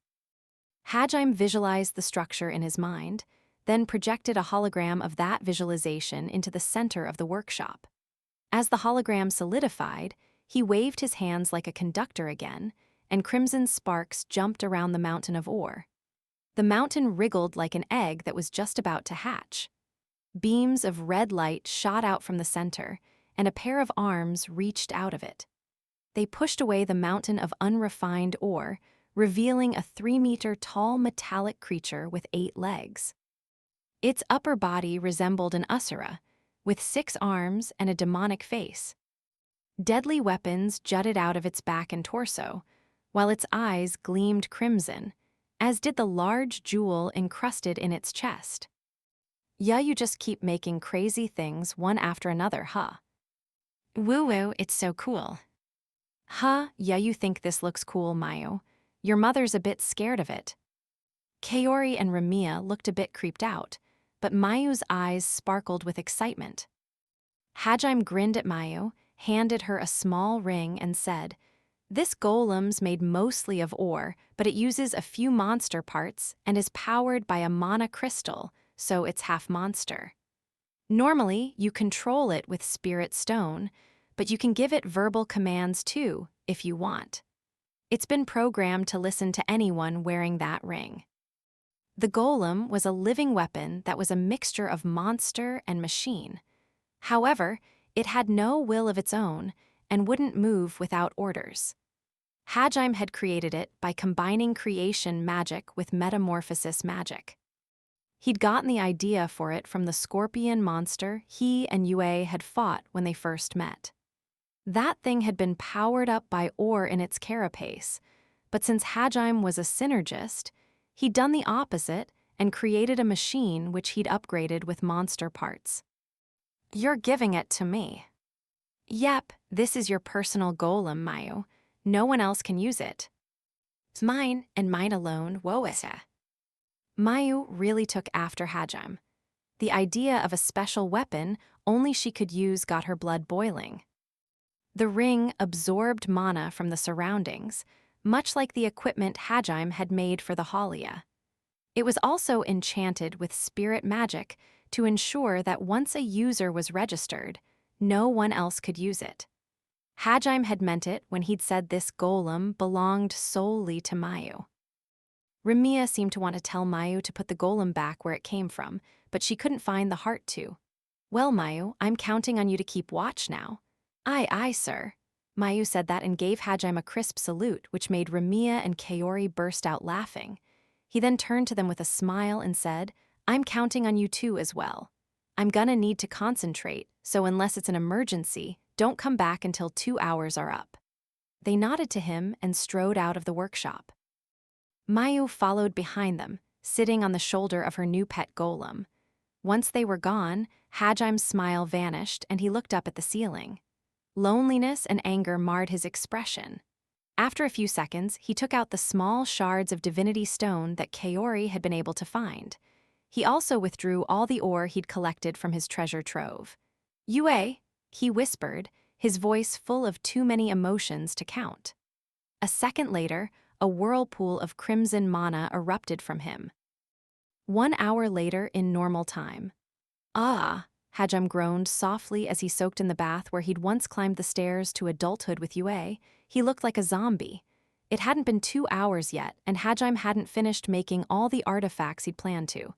Hajime visualized the structure in his mind, then projected a hologram of that visualization into the center of the workshop. As the hologram solidified, he waved his hands like a conductor again, and crimson sparks jumped around the mountain of ore. The mountain wriggled like an egg that was just about to hatch. Beams of red light shot out from the center, and a pair of arms reached out of it. They pushed away the mountain of unrefined ore, revealing a 3-meter-tall metallic creature with 8 legs. Its upper body resembled an Usura, with 6 arms and a demonic face. Deadly weapons jutted out of its back and torso, while its eyes gleamed crimson, as did the large jewel encrusted in its chest. Yeah, you just keep making crazy things one after another, huh? Woo-woo, it's so cool. Huh, yeah, you think this looks cool, Mayu. Your mother's a bit scared of it. Kaori and Ramia looked a bit creeped out, but Mayu's eyes sparkled with excitement. Hajime grinned at Mayu, handed her a small ring, and said, "This golem's made mostly of ore, but it uses a few monster parts and is powered by a mana crystal, so it's half monster. Normally, you control it with spirit stone, but you can give it verbal commands too, if you want. It's been programmed to listen to anyone wearing that ring." The golem was a living weapon that was a mixture of monster and machine. However, it had no will of its own and wouldn't move without orders. Hajime had created it by combining creation magic with metamorphosis magic. He'd gotten the idea for it from the scorpion monster he and Yue had fought when they first met. That thing had been powered up by ore in its carapace, but since Hajime was a synergist, he'd done the opposite and created a machine which he'd upgraded with monster parts. "You're giving it to me." "Yep, this is your personal golem, Mayu. No one else can use it." "It's mine, and mine alone, woesa." Mayu really took after Hajime. The idea of a special weapon only she could use got her blood boiling. The ring absorbed mana from the surroundings, much like the equipment Hajime had made for the Halia. It was also enchanted with spirit magic to ensure that once a user was registered, no one else could use it. Hajime had meant it when he'd said this golem belonged solely to Mayu. Ramia seemed to want to tell Mayu to put the golem back where it came from, but she couldn't find the heart to. "Well, Mayu, I'm counting on you to keep watch now." "Aye, aye, sir." Mayu said that and gave Hajime a crisp salute, which made Ramia and Kaori burst out laughing. He then turned to them with a smile and said, "I'm counting on you too as well. I'm gonna need to concentrate, so unless it's an emergency, don't come back until 2 hours are up." They nodded to him and strode out of the workshop. Mayu followed behind them, sitting on the shoulder of her new pet golem. Once they were gone, Hajime's smile vanished and he looked up at the ceiling. Loneliness and anger marred his expression. After a few seconds, he took out the small shards of divinity stone that Kaori had been able to find. He also withdrew all the ore he'd collected from his treasure trove. "Yue," he whispered, his voice full of too many emotions to count. A second later, a whirlpool of crimson mana erupted from him. 1 hour later in normal time. "Ah," Hajime groaned softly as he soaked in the bath where he'd once climbed the stairs to adulthood with Yue. He looked like a zombie. It hadn't been 2 hours yet, and Hajime hadn't finished making all the artifacts he'd planned to.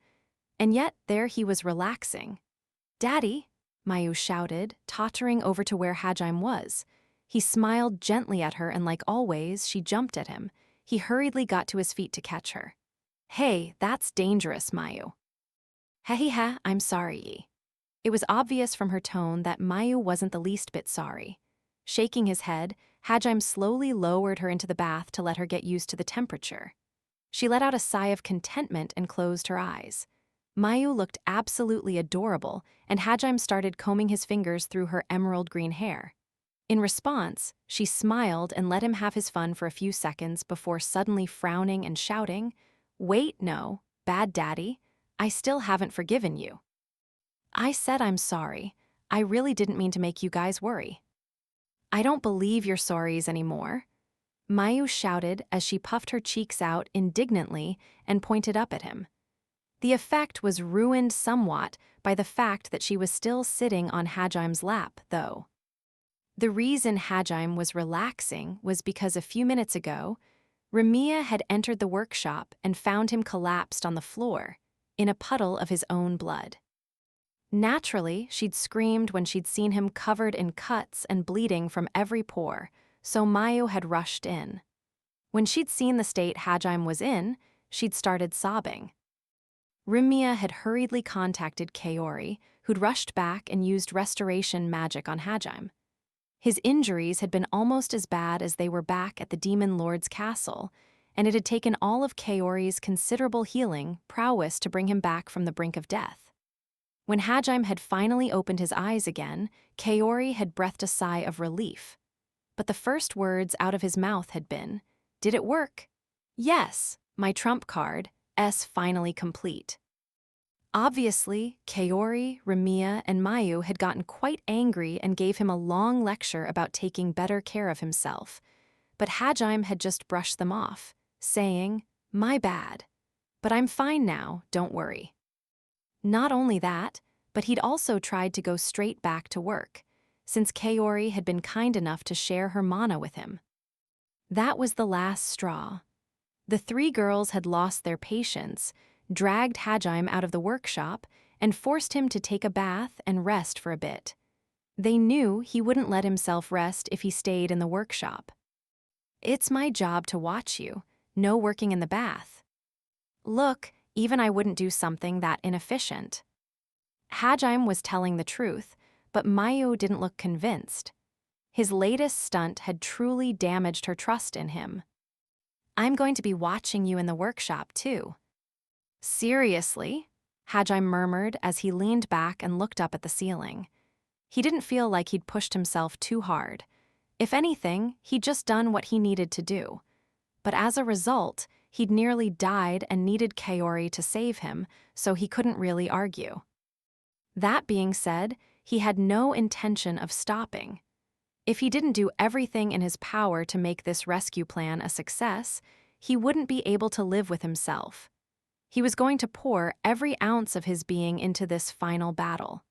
And yet, there he was relaxing. "Daddy," Mayu shouted, tottering over to where Hajime was. He smiled gently at her and like always, she jumped at him. He hurriedly got to his feet to catch her. "Hey, that's dangerous, Mayu." "Hehe, I'm sorry." It was obvious from her tone that Mayu wasn't the least bit sorry. Shaking his head, Hajime slowly lowered her into the bath to let her get used to the temperature. She let out a sigh of contentment and closed her eyes. Mayu looked absolutely adorable, and Hajime started combing his fingers through her emerald green hair. In response, she smiled and let him have his fun for a few seconds before suddenly frowning and shouting, "Wait, no, bad daddy, I still haven't forgiven you." "I said I'm sorry. I really didn't mean to make you guys worry." "I don't believe your sorries anymore." Mayu shouted as she puffed her cheeks out indignantly and pointed up at him. The effect was ruined somewhat by the fact that she was still sitting on Hajim's lap, though. The reason Hajim was relaxing was because a few minutes ago, Ramia had entered the workshop and found him collapsed on the floor, in a puddle of his own blood. Naturally, she'd screamed when she'd seen him covered in cuts and bleeding from every pore, so Mayu had rushed in. When she'd seen the state Hajim was in, she'd started sobbing. Ramia had hurriedly contacted Kaori, who'd rushed back and used restoration magic on Hajim. His injuries had been almost as bad as they were back at the Demon Lord's castle, and it had taken all of Kaori's considerable healing prowess to bring him back from the brink of death. When Hajim had finally opened his eyes again, Kaori had breathed a sigh of relief. But the first words out of his mouth had been, "Did it work?" "Yes, my trump card, S finally complete." Obviously, Kaori, Ramia, and Mayu had gotten quite angry and gave him a long lecture about taking better care of himself. But Hajim had just brushed them off, saying, "My bad. But I'm fine now, don't worry." Not only that, but he'd also tried to go straight back to work, since Kaori had been kind enough to share her mana with him. That was the last straw. The three girls had lost their patience, dragged Hajim out of the workshop, and forced him to take a bath and rest for a bit. They knew he wouldn't let himself rest if he stayed in the workshop. "It's my job to watch you, no working in the bath. Look, even I wouldn't do something that inefficient." Hajim was telling the truth, but Mayu didn't look convinced. His latest stunt had truly damaged her trust in him. "I'm going to be watching you in the workshop, too." "Seriously?" Hajim murmured as he leaned back and looked up at the ceiling. He didn't feel like he'd pushed himself too hard. If anything, he'd just done what he needed to do. But as a result, he'd nearly died and needed Kaori to save him, so he couldn't really argue. That being said, he had no intention of stopping. If he didn't do everything in his power to make this rescue plan a success, he wouldn't be able to live with himself. He was going to pour every ounce of his being into this final battle.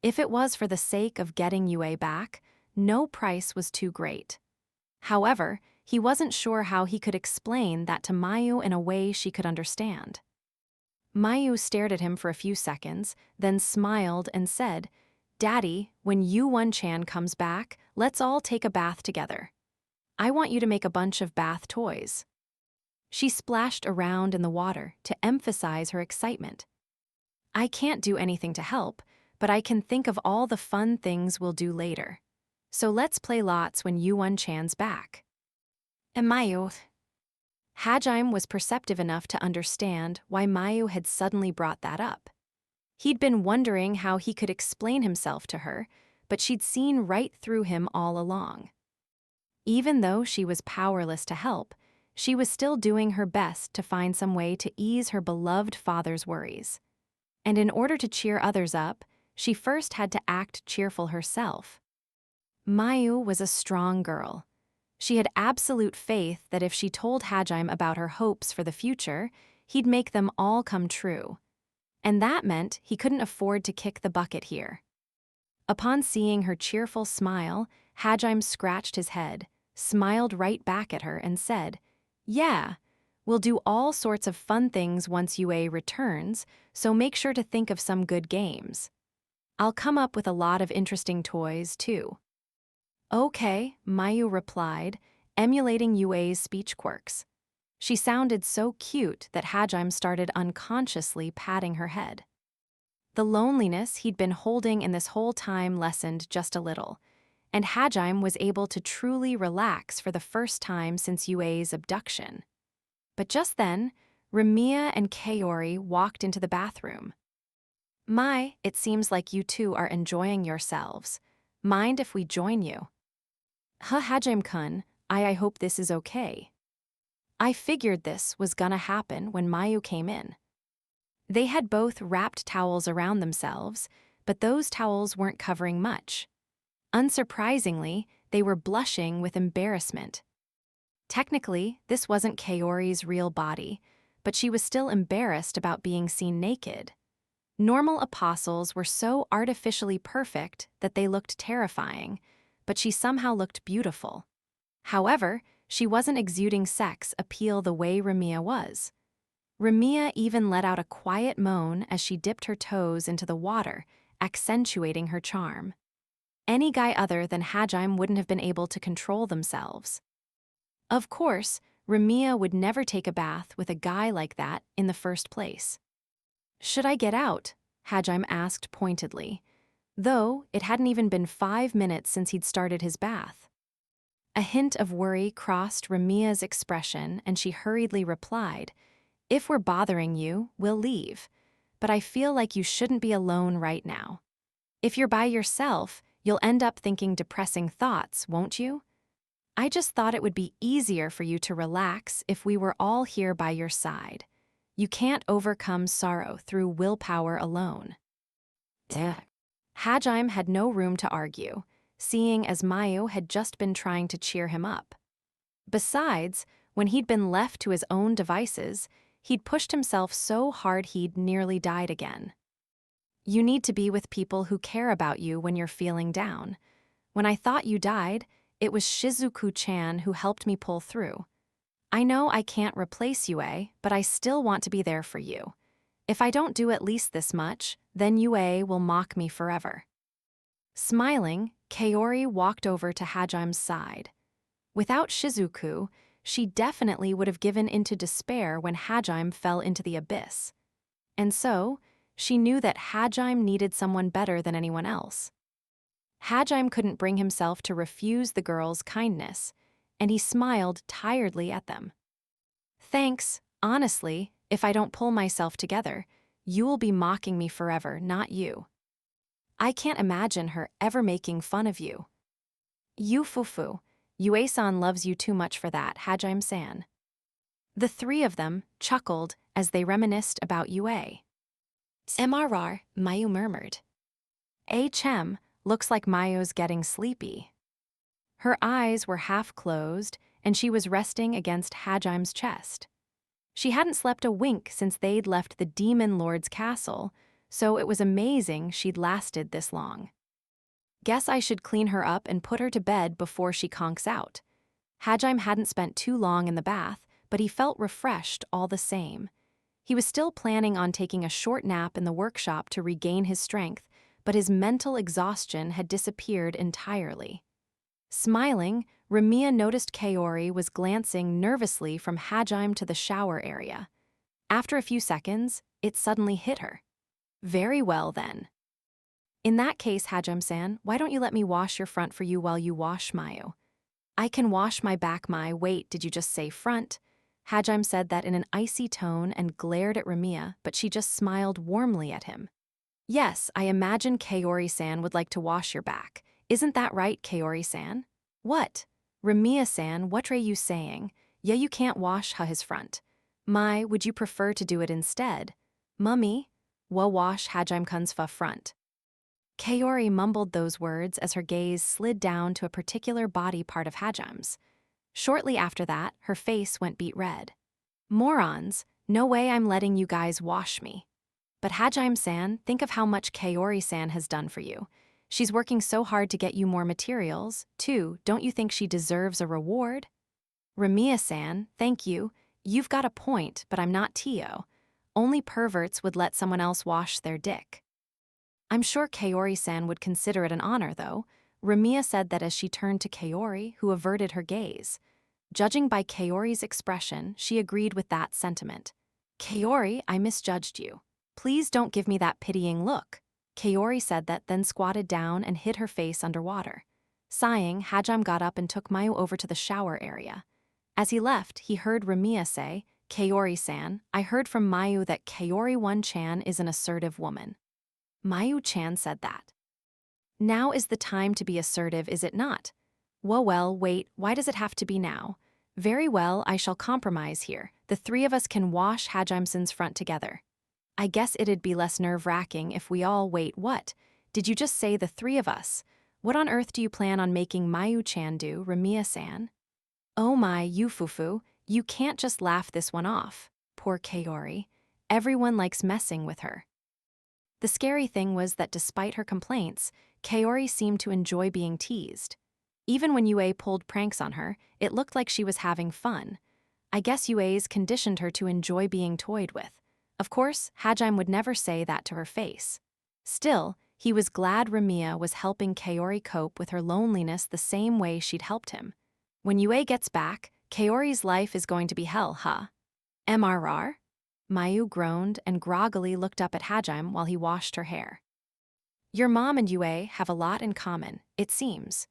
If it was for the sake of getting Yue back, no price was too great. However, he wasn't sure how he could explain that to Mayu in a way she could understand. Mayu stared at him for a few seconds, then smiled and said, "Daddy, when Yu-1-chan comes back, let's all take a bath together. I want you to make a bunch of bath toys." She splashed around in the water to emphasize her excitement. "I can't do anything to help, but I can think of all the fun things we'll do later. So let's play lots when Yu-1-chan's back." And Mayu. Hajim was perceptive enough to understand why Mayu had suddenly brought that up. He'd been wondering how he could explain himself to her, but she'd seen right through him all along. Even though she was powerless to help, she was still doing her best to find some way to ease her beloved father's worries. And in order to cheer others up, she first had to act cheerful herself. Mayu was a strong girl. She had absolute faith that if she told Hajim about her hopes for the future, he'd make them all come true. And that meant he couldn't afford to kick the bucket here. Upon seeing her cheerful smile, Hajim scratched his head, smiled right back at her, and said, "Yeah, we'll do all sorts of fun things once Yue returns, so make sure to think of some good games. I'll come up with a lot of interesting toys, too." "Okay," Mayu replied, emulating Yue's speech quirks. She sounded so cute that Hajim started unconsciously patting her head. The loneliness he'd been holding in this whole time lessened just a little, and Hajim was able to truly relax for the first time since Yue's abduction. But just then, Ramia and Kaori walked into the bathroom. It seems like you two are enjoying yourselves. Mind if we join you?" Hajim-kun, I hope this is okay." I figured this was gonna happen when Mayu came in. They had both wrapped towels around themselves, but those towels weren't covering much. Unsurprisingly, they were blushing with embarrassment. Technically, this wasn't Kaori's real body, but she was still embarrassed about being seen naked. Normal apostles were so artificially perfect that they looked terrifying, but she somehow looked beautiful. However, she wasn't exuding sex appeal the way Ramia was. Ramia even let out a quiet moan as she dipped her toes into the water, accentuating her charm. Any guy other than Hajime wouldn't have been able to control themselves. Of course, Ramia would never take a bath with a guy like that in the first place. "Should I get out?" Hajime asked pointedly, though it hadn't even been 5 minutes since he'd started his bath. A hint of worry crossed Ramia's expression and she hurriedly replied, "If we're bothering you, we'll leave. But I feel like you shouldn't be alone right now. If you're by yourself, you'll end up thinking depressing thoughts, won't you? I just thought it would be easier for you to relax if we were all here by your side. You can't overcome sorrow through willpower alone." Hajime had no room to argue, seeing as Mayu had just been trying to cheer him up. Besides, when he'd been left to his own devices, he'd pushed himself so hard he'd nearly died again. "You need to be with people who care about you when you're feeling down. When I thought you died, it was Shizuku-chan who helped me pull through. I know I can't replace Yue, but I still want to be there for you. If I don't do at least this much, then Yue will mock me forever." Smiling, Kaori walked over to Hajime's side. Without Shizuku, she definitely would have given into despair when Hajime fell into the abyss. And so, she knew that Hajime needed someone better than anyone else. Hajime couldn't bring himself to refuse the girls' kindness, and he smiled tiredly at them. "Thanks, honestly, if I don't pull myself together, you will be mocking me forever, not you. I can't imagine her ever making fun of you. You fufu, Yue-san loves you too much for that, Hajime-san." The three of them chuckled as they reminisced about Yue. "MRR," Mayu murmured. "Chem, looks like Mayu's getting sleepy." Her eyes were half closed, and she was resting against Hajime's chest. She hadn't slept a wink since they'd left the Demon Lord's castle, so it was amazing she'd lasted this long. "Guess I should clean her up and put her to bed before she conks out." Hajime hadn't spent too long in the bath, but he felt refreshed all the same. He was still planning on taking a short nap in the workshop to regain his strength, but his mental exhaustion had disappeared entirely. Smiling, Ramia noticed Kaori was glancing nervously from Hajime to the shower area. After a few seconds, it suddenly hit her. "Very well, then. In that case, Hajime-san, why don't you let me wash your front for you while you wash Mayu?" "I can wash my back, Wait, did you just say front?" Hajime said that in an icy tone and glared at Ramia, but she just smiled warmly at him. "Yes, I imagine Kaori-san would like to wash your back. Isn't that right, Kaori-san?" "What? Ramia-san, what are you saying? Yeah, you can't wash his front. Would you prefer to do it instead? Mummy, wash Hajime-kun's front." Kaori mumbled those words as her gaze slid down to a particular body part of Hajime's. Shortly after that, her face went beet red. "Morons, no way I'm letting you guys wash me. But Hajime-san, think of how much Kaori-san has done for you. She's working so hard to get you more materials, too. Don't you think she deserves a reward?" "Ramia-san, thank you. You've got a point, but I'm not Tio. Only perverts would let someone else wash their dick." "I'm sure Kaori-san would consider it an honor, though." Ramia said that as she turned to Kaori, who averted her gaze. Judging by Kaori's expression, she agreed with that sentiment. "Kaori, I misjudged you. Please don't give me that pitying look." Kaori said that, then squatted down and hid her face underwater. Sighing, Hajime got up and took Mayu over to the shower area. As he left, he heard Ramia say, "Kaori-san, I heard from Mayu that Kaori-1-chan is an assertive woman." Mayu-chan said that. "Now is the time to be assertive, is it not?" Well, wait, why does it have to be now?" "Very well, I shall compromise here. The three of us can wash Hajime-san's front together. I guess it'd be less nerve-wracking if we all wait. What? Did you just say the three of us? What on earth do you plan on making Mayu-chan do, Ramia-san?" Oh my, Yufufu, you can't just laugh this one off. Poor Kaori. Everyone likes messing with her. The scary thing was that despite her complaints, Kaori seemed to enjoy being teased. Even when Yue pulled pranks on her, it looked like she was having fun. I guess Yue's conditioned her to enjoy being toyed with. Of course, Hajime would never say that to her face. Still, he was glad Ramiya was helping Kaori cope with her loneliness the same way she'd helped him. When Yue gets back, Kaori's life is going to be hell, huh? MRR? Mayu groaned and groggily looked up at Hajime while he washed her hair. Your mom and Yue have a lot in common, it seems.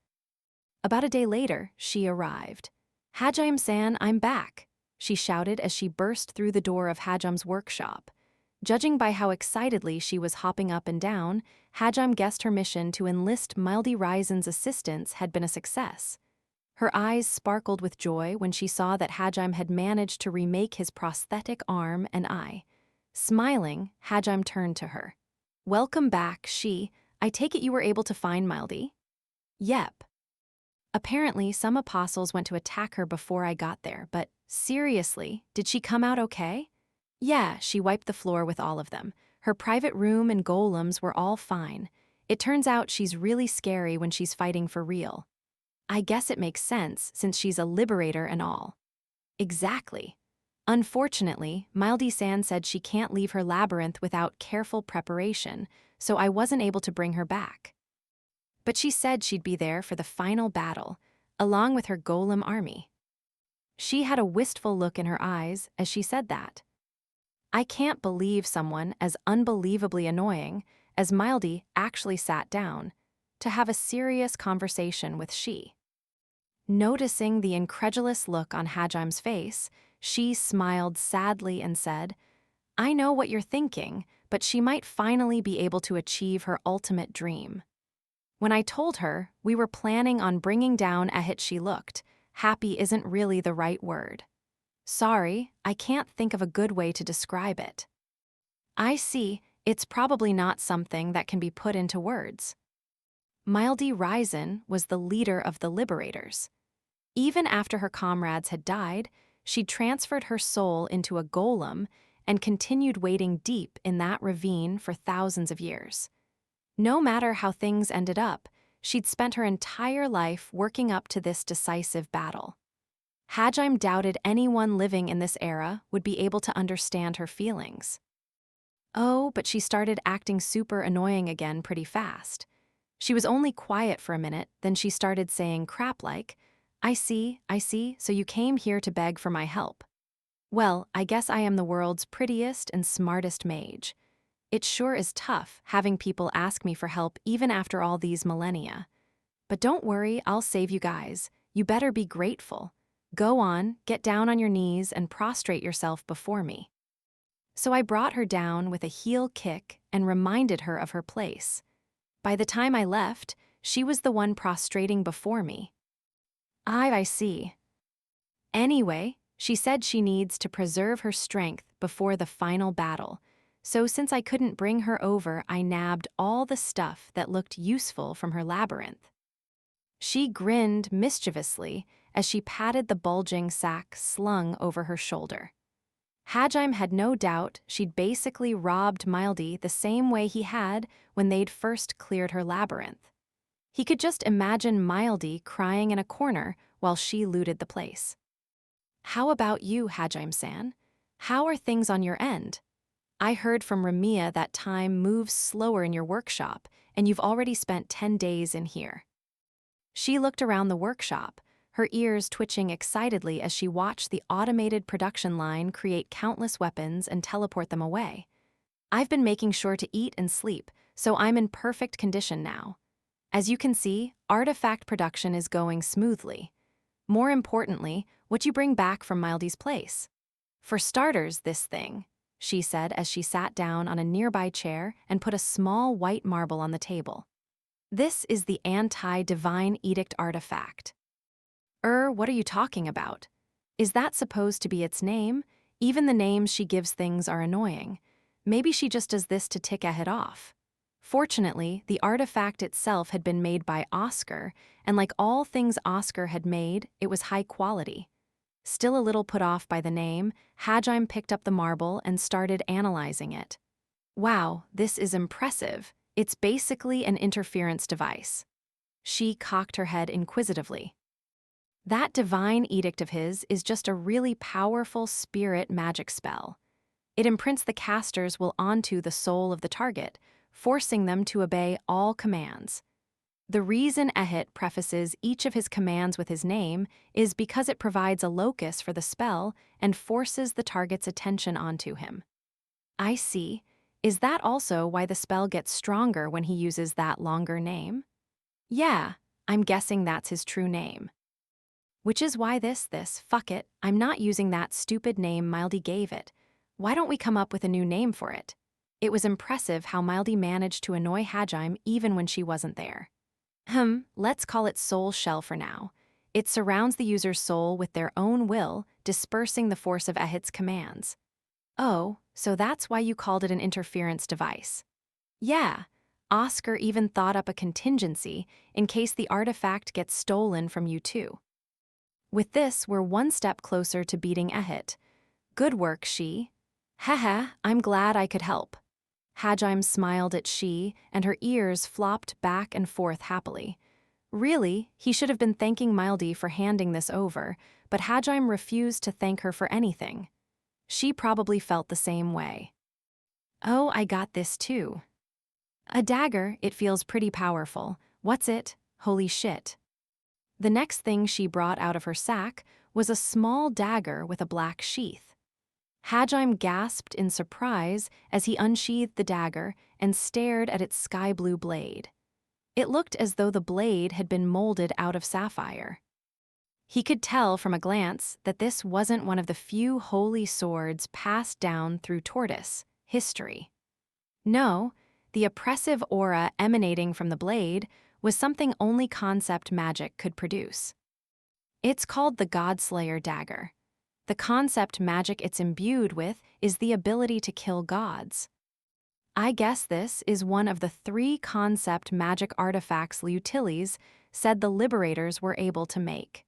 About a day later, she arrived. Hajime-san, I'm back, she shouted as she burst through the door of Hajime's workshop. Judging by how excitedly she was hopping up and down, Hajime guessed her mission to enlist Mildy Risen's assistance had been a success. Her eyes sparkled with joy when she saw that Hajime had managed to remake his prosthetic arm and eye. Smiling, Hajime turned to her. Welcome back, I take it you were able to find Mildy? Yep. Apparently, some apostles went to attack her before I got there, but seriously, did she come out okay? Yeah, she wiped the floor with all of them. Her private room and golems were all fine. It turns out she's really scary when she's fighting for real. I guess it makes sense since she's a liberator and all. Exactly. Unfortunately, Mildy-san said she can't leave her labyrinth without careful preparation, so I wasn't able to bring her back. But she said she'd be there for the final battle, along with her golem army. She had a wistful look in her eyes as she said that. I can't believe someone as unbelievably annoying as Mildy actually sat down to have a serious conversation with she. Noticing the incredulous look on Hajime's face, she smiled sadly and said, I know what you're thinking, but she might finally be able to achieve her ultimate dream. When I told her we were planning on bringing down Ehit, she looked. Happy isn't really the right word. Sorry, I can't think of a good way to describe it. I see, it's probably not something that can be put into words. Mildy Risen was the leader of the Liberators. Even after her comrades had died, she transferred her soul into a golem and continued wading deep in that ravine for thousands of years. No matter how things ended up, she'd spent her entire life working up to this decisive battle. Hajime doubted anyone living in this era would be able to understand her feelings. Oh, but she started acting super annoying again pretty fast. She was only quiet for a minute, then she started saying crap like, I see, so you came here to beg for my help. Well, I guess I am the world's prettiest and smartest mage. It sure is tough having people ask me for help even after all these millennia. But don't worry, I'll save you guys. You better be grateful. Go on, get down on your knees and prostrate yourself before me. So I brought her down with a heel kick and reminded her of her place. By the time I left, she was the one prostrating before me. I see. Anyway, she said she needs to preserve her strength before the final battle. So since I couldn't bring her over, I nabbed all the stuff that looked useful from her labyrinth. She grinned mischievously as she patted the bulging sack slung over her shoulder. Hajime had no doubt she'd basically robbed Mildy the same way he had when they'd first cleared her labyrinth. He could just imagine Mildy crying in a corner while she looted the place. How about you, Hajime-san? How are things on your end? I heard from Ramiya that time moves slower in your workshop, and you've already spent 10 days in here. She looked around the workshop, her ears twitching excitedly as she watched the automated production line create countless weapons and teleport them away. I've been making sure to eat and sleep, so I'm in perfect condition now. As you can see, artifact production is going smoothly. More importantly, what you bring back from Mildy's place. For starters, this thing, she said as she sat down on a nearby chair and put a small white marble on the table. This is the Anti-Divine Edict artifact. What are you talking about? Is that supposed to be its name? Even the names she gives things are annoying. Maybe she just does this to tick Ehit off. Fortunately, the artifact itself had been made by Oscar, and like all things Oscar had made, it was high quality. Still a little put off by the name, Hajime picked up the marble and started analyzing it. Wow, this is impressive. It's basically an interference device. She cocked her head inquisitively. That divine edict of his is just a really powerful spirit magic spell. It imprints the caster's will onto the soul of the target, forcing them to obey all commands. The reason Ehit prefaces each of his commands with his name is because it provides a locus for the spell and forces the target's attention onto him. I see. Is that also why the spell gets stronger when he uses that longer name? Yeah, I'm guessing that's his true name. Which is why fuck it, I'm not using that stupid name Mildy gave it. Why don't we come up with a new name for it? It was impressive how Mildy managed to annoy Hajime even when she wasn't there. Let's call it Soul Shell for now. It surrounds the user's soul with their own will, dispersing the force of Ehit's commands. Oh, so that's why you called it an interference device. Yeah, Oscar even thought up a contingency in case the artifact gets stolen from you too. With this, we're one step closer to beating Ehit. Good work, She. Haha, I'm glad I could help. Hajime smiled at She, and her ears flopped back and forth happily. Really, he should have been thanking Mildy for handing this over, but Hajime refused to thank her for anything. She probably felt the same way. Oh, I got this too. A dagger, it feels pretty powerful. What's it? Holy shit. The next thing she brought out of her sack was a small dagger with a black sheath. Hajime gasped in surprise as he unsheathed the dagger and stared at its sky-blue blade. It looked as though the blade had been molded out of sapphire. He could tell from a glance that this wasn't one of the few holy swords passed down through tortoise history. No, the oppressive aura emanating from the blade was something only concept magic could produce. It's called the Godslayer dagger. The concept magic it's imbued with is the ability to kill gods. I guess this is one of the 3 concept magic artifacts Liutilis said the Liberators were able to make.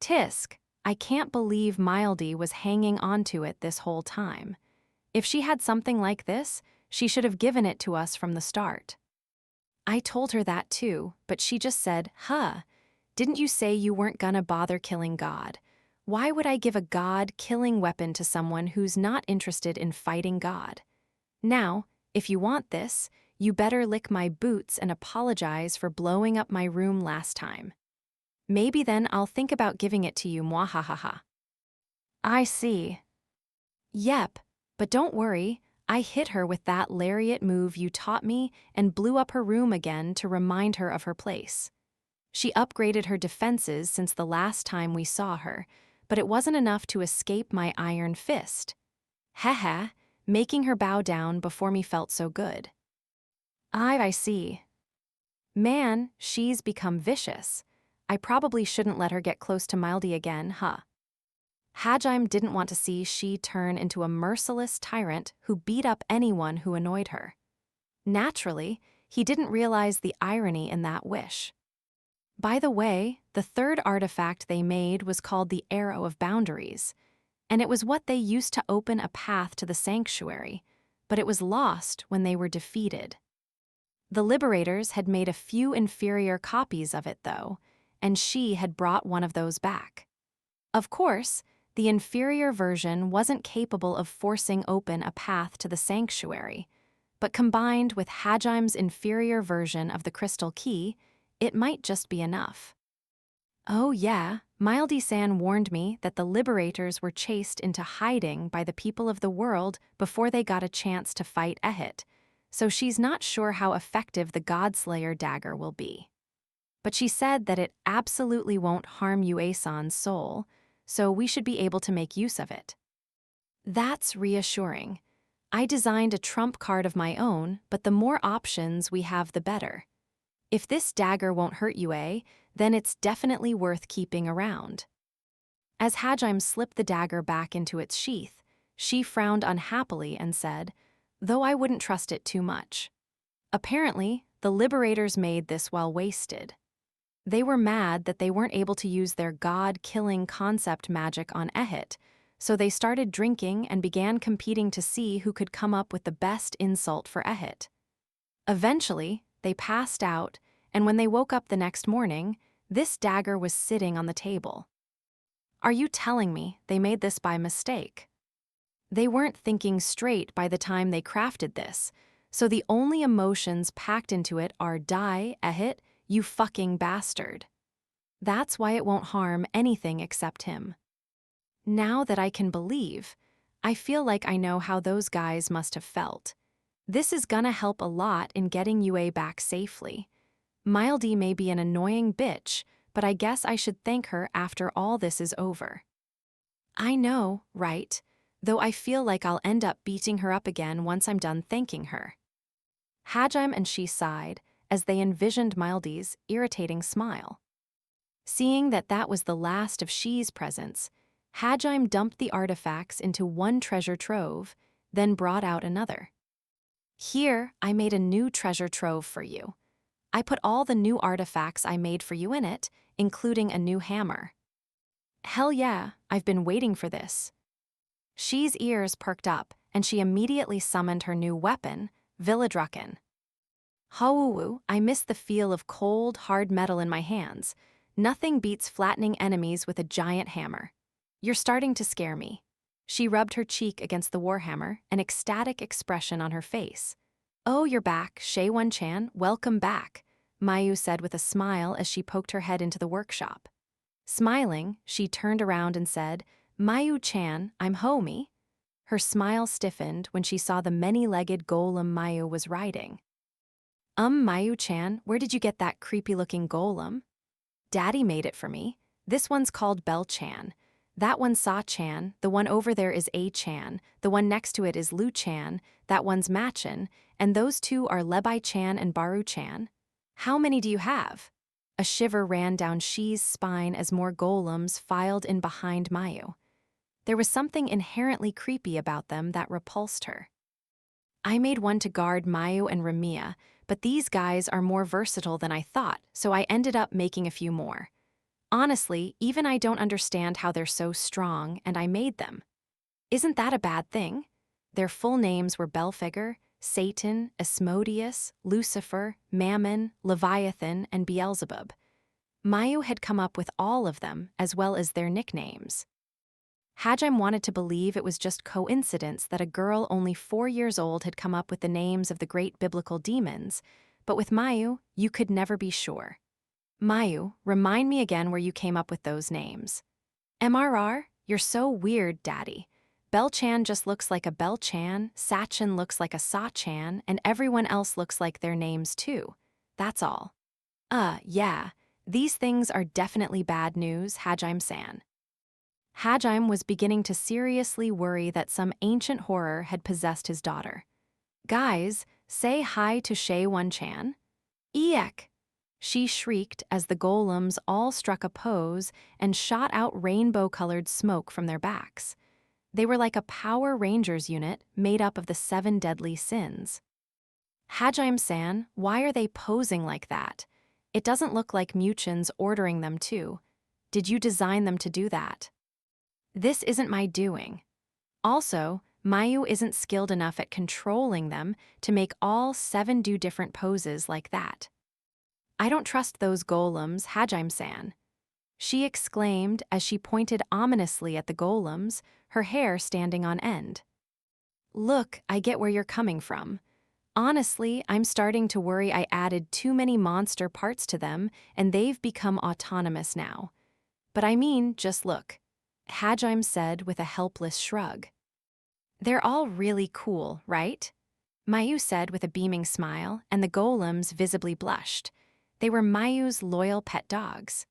Tisk, I can't believe Mildy was hanging onto it this whole time. If she had something like this, she should have given it to us from the start. I told her that too, but she just said, didn't you say you weren't gonna bother killing God? Why would I give a God-killing weapon to someone who's not interested in fighting God? Now, if you want this, you better lick my boots and apologize for blowing up my room last time. Maybe then I'll think about giving it to you, mwahahaha. I see. Yep, but don't worry, I hit her with that lariat move you taught me and blew up her room again to remind her of her place. She upgraded her defenses since the last time we saw her, but it wasn't enough to escape my iron fist. Haha, making her bow down before me felt so good. I see. Man, she's become vicious. I probably shouldn't let her get close to Mildy again, Hajime didn't want to see She turn into a merciless tyrant who beat up anyone who annoyed her. Naturally, he didn't realize the irony in that wish. By the way, the 3rd artifact they made was called the Arrow of Boundaries, and it was what they used to open a path to the sanctuary, but it was lost when they were defeated. The Liberators had made a few inferior copies of it, though, and She had brought one of those back. Of course, the inferior version wasn't capable of forcing open a path to the sanctuary, but combined with Hajime's inferior version of the crystal key, it might just be enough. Oh yeah, Mildy-san warned me that the Liberators were chased into hiding by the people of the world before they got a chance to fight Ehit, so she's not sure how effective the Godslayer dagger will be. But she said that it absolutely won't harm Yue-san's soul, so we should be able to make use of it. That's reassuring. I designed a trump card of my own, but the more options we have, the better. If this dagger won't hurt Yue, then it's definitely worth keeping around. As Hajime slipped the dagger back into its sheath, She frowned unhappily and said, though I wouldn't trust it too much. Apparently, the liberators made this while wasted. They were mad that they weren't able to use their god-killing concept magic on Ehit, so they started drinking and began competing to see who could come up with the best insult for Ehit. Eventually, they passed out, and when they woke up the next morning, this dagger was sitting on the table. Are you telling me they made this by mistake? They weren't thinking straight by the time they crafted this, so the only emotions packed into it are die, Ehit, you fucking bastard. That's why it won't harm anything except him. Now that I can believe, I feel like I know how those guys must have felt. This is gonna help a lot in getting UA back safely. Mildy may be an annoying bitch, but I guess I should thank her after all this is over. I know, right? Though I feel like I'll end up beating her up again once I'm done thanking her. Hajime and she sighed as they envisioned Mildy's irritating smile. Seeing that that was the last of She's presents, Hajime dumped the artifacts into one treasure trove, then brought out another. Here, I made a new treasure trove for you. I put all the new artifacts I made for you in it, including a new hammer. Hell yeah, I've been waiting for this. She's ears perked up, and she immediately summoned her new weapon, Villadrucken. Hauwu, I miss the feel of cold, hard metal in my hands. Nothing beats flattening enemies with a giant hammer. You're starting to scare me. She rubbed her cheek against the warhammer, an ecstatic expression on her face. Oh, you're back, Shaewon-chan, welcome back, Mayu said with a smile as she poked her head into the workshop. Smiling, she turned around and said, Mayu-chan, I'm homie. Her smile stiffened when she saw the many-legged golem Mayu was riding. Mayu-chan, where did you get that creepy-looking golem? Daddy made it for me. This one's called Bell-chan. That one's Sa-chan, the one over there is A-chan, the one next to it is Lu-chan, that one's Ma-chan, and those two are Lebai-chan and Baru-chan. How many do you have? A shiver ran down She's spine as more golems filed in behind Mayu. There was something inherently creepy about them that repulsed her. I made one to guard Mayu and Ramiya, but these guys are more versatile than I thought, so I ended up making a few more. Honestly, even I don't understand how they're so strong, and I made them. Isn't that a bad thing? Their full names were Belphegor, Satan, Asmodeus, Lucifer, Mammon, Leviathan, and Beelzebub. Mayu had come up with all of them, as well as their nicknames. Hajime wanted to believe it was just coincidence that a girl only 4 years old had come up with the names of the great biblical demons, but with Mayu, you could never be sure. Mayu, remind me again where you came up with those names. MRR, you're so weird, Daddy. Bell-chan just looks like a Bell-chan, Sa-chan looks like a Sa-chan, and everyone else looks like their names too. That's all. Yeah, these things are definitely bad news, Hajime-san. Hajime was beginning to seriously worry that some ancient horror had possessed his daughter. Guys, say hi to Shaewon-chan. Eek! She shrieked as the golems all struck a pose and shot out rainbow-colored smoke from their backs. They were like a Power Rangers unit made up of the 7 deadly sins. Hajime-san, why are they posing like that? It doesn't look like Muchin's ordering them to. Did you design them to do that? This isn't my doing. Also, Mayu isn't skilled enough at controlling them to make all 7 do different poses like that. I don't trust those golems, Hajime-san. She exclaimed as she pointed ominously at the golems, her hair standing on end. Look, I get where you're coming from. Honestly, I'm starting to worry I added too many monster parts to them and they've become autonomous now. But I mean, just look, Hajime said with a helpless shrug. They're all really cool, right? Mayu said with a beaming smile, and the golems visibly blushed. They were Mayu's loyal pet dogs.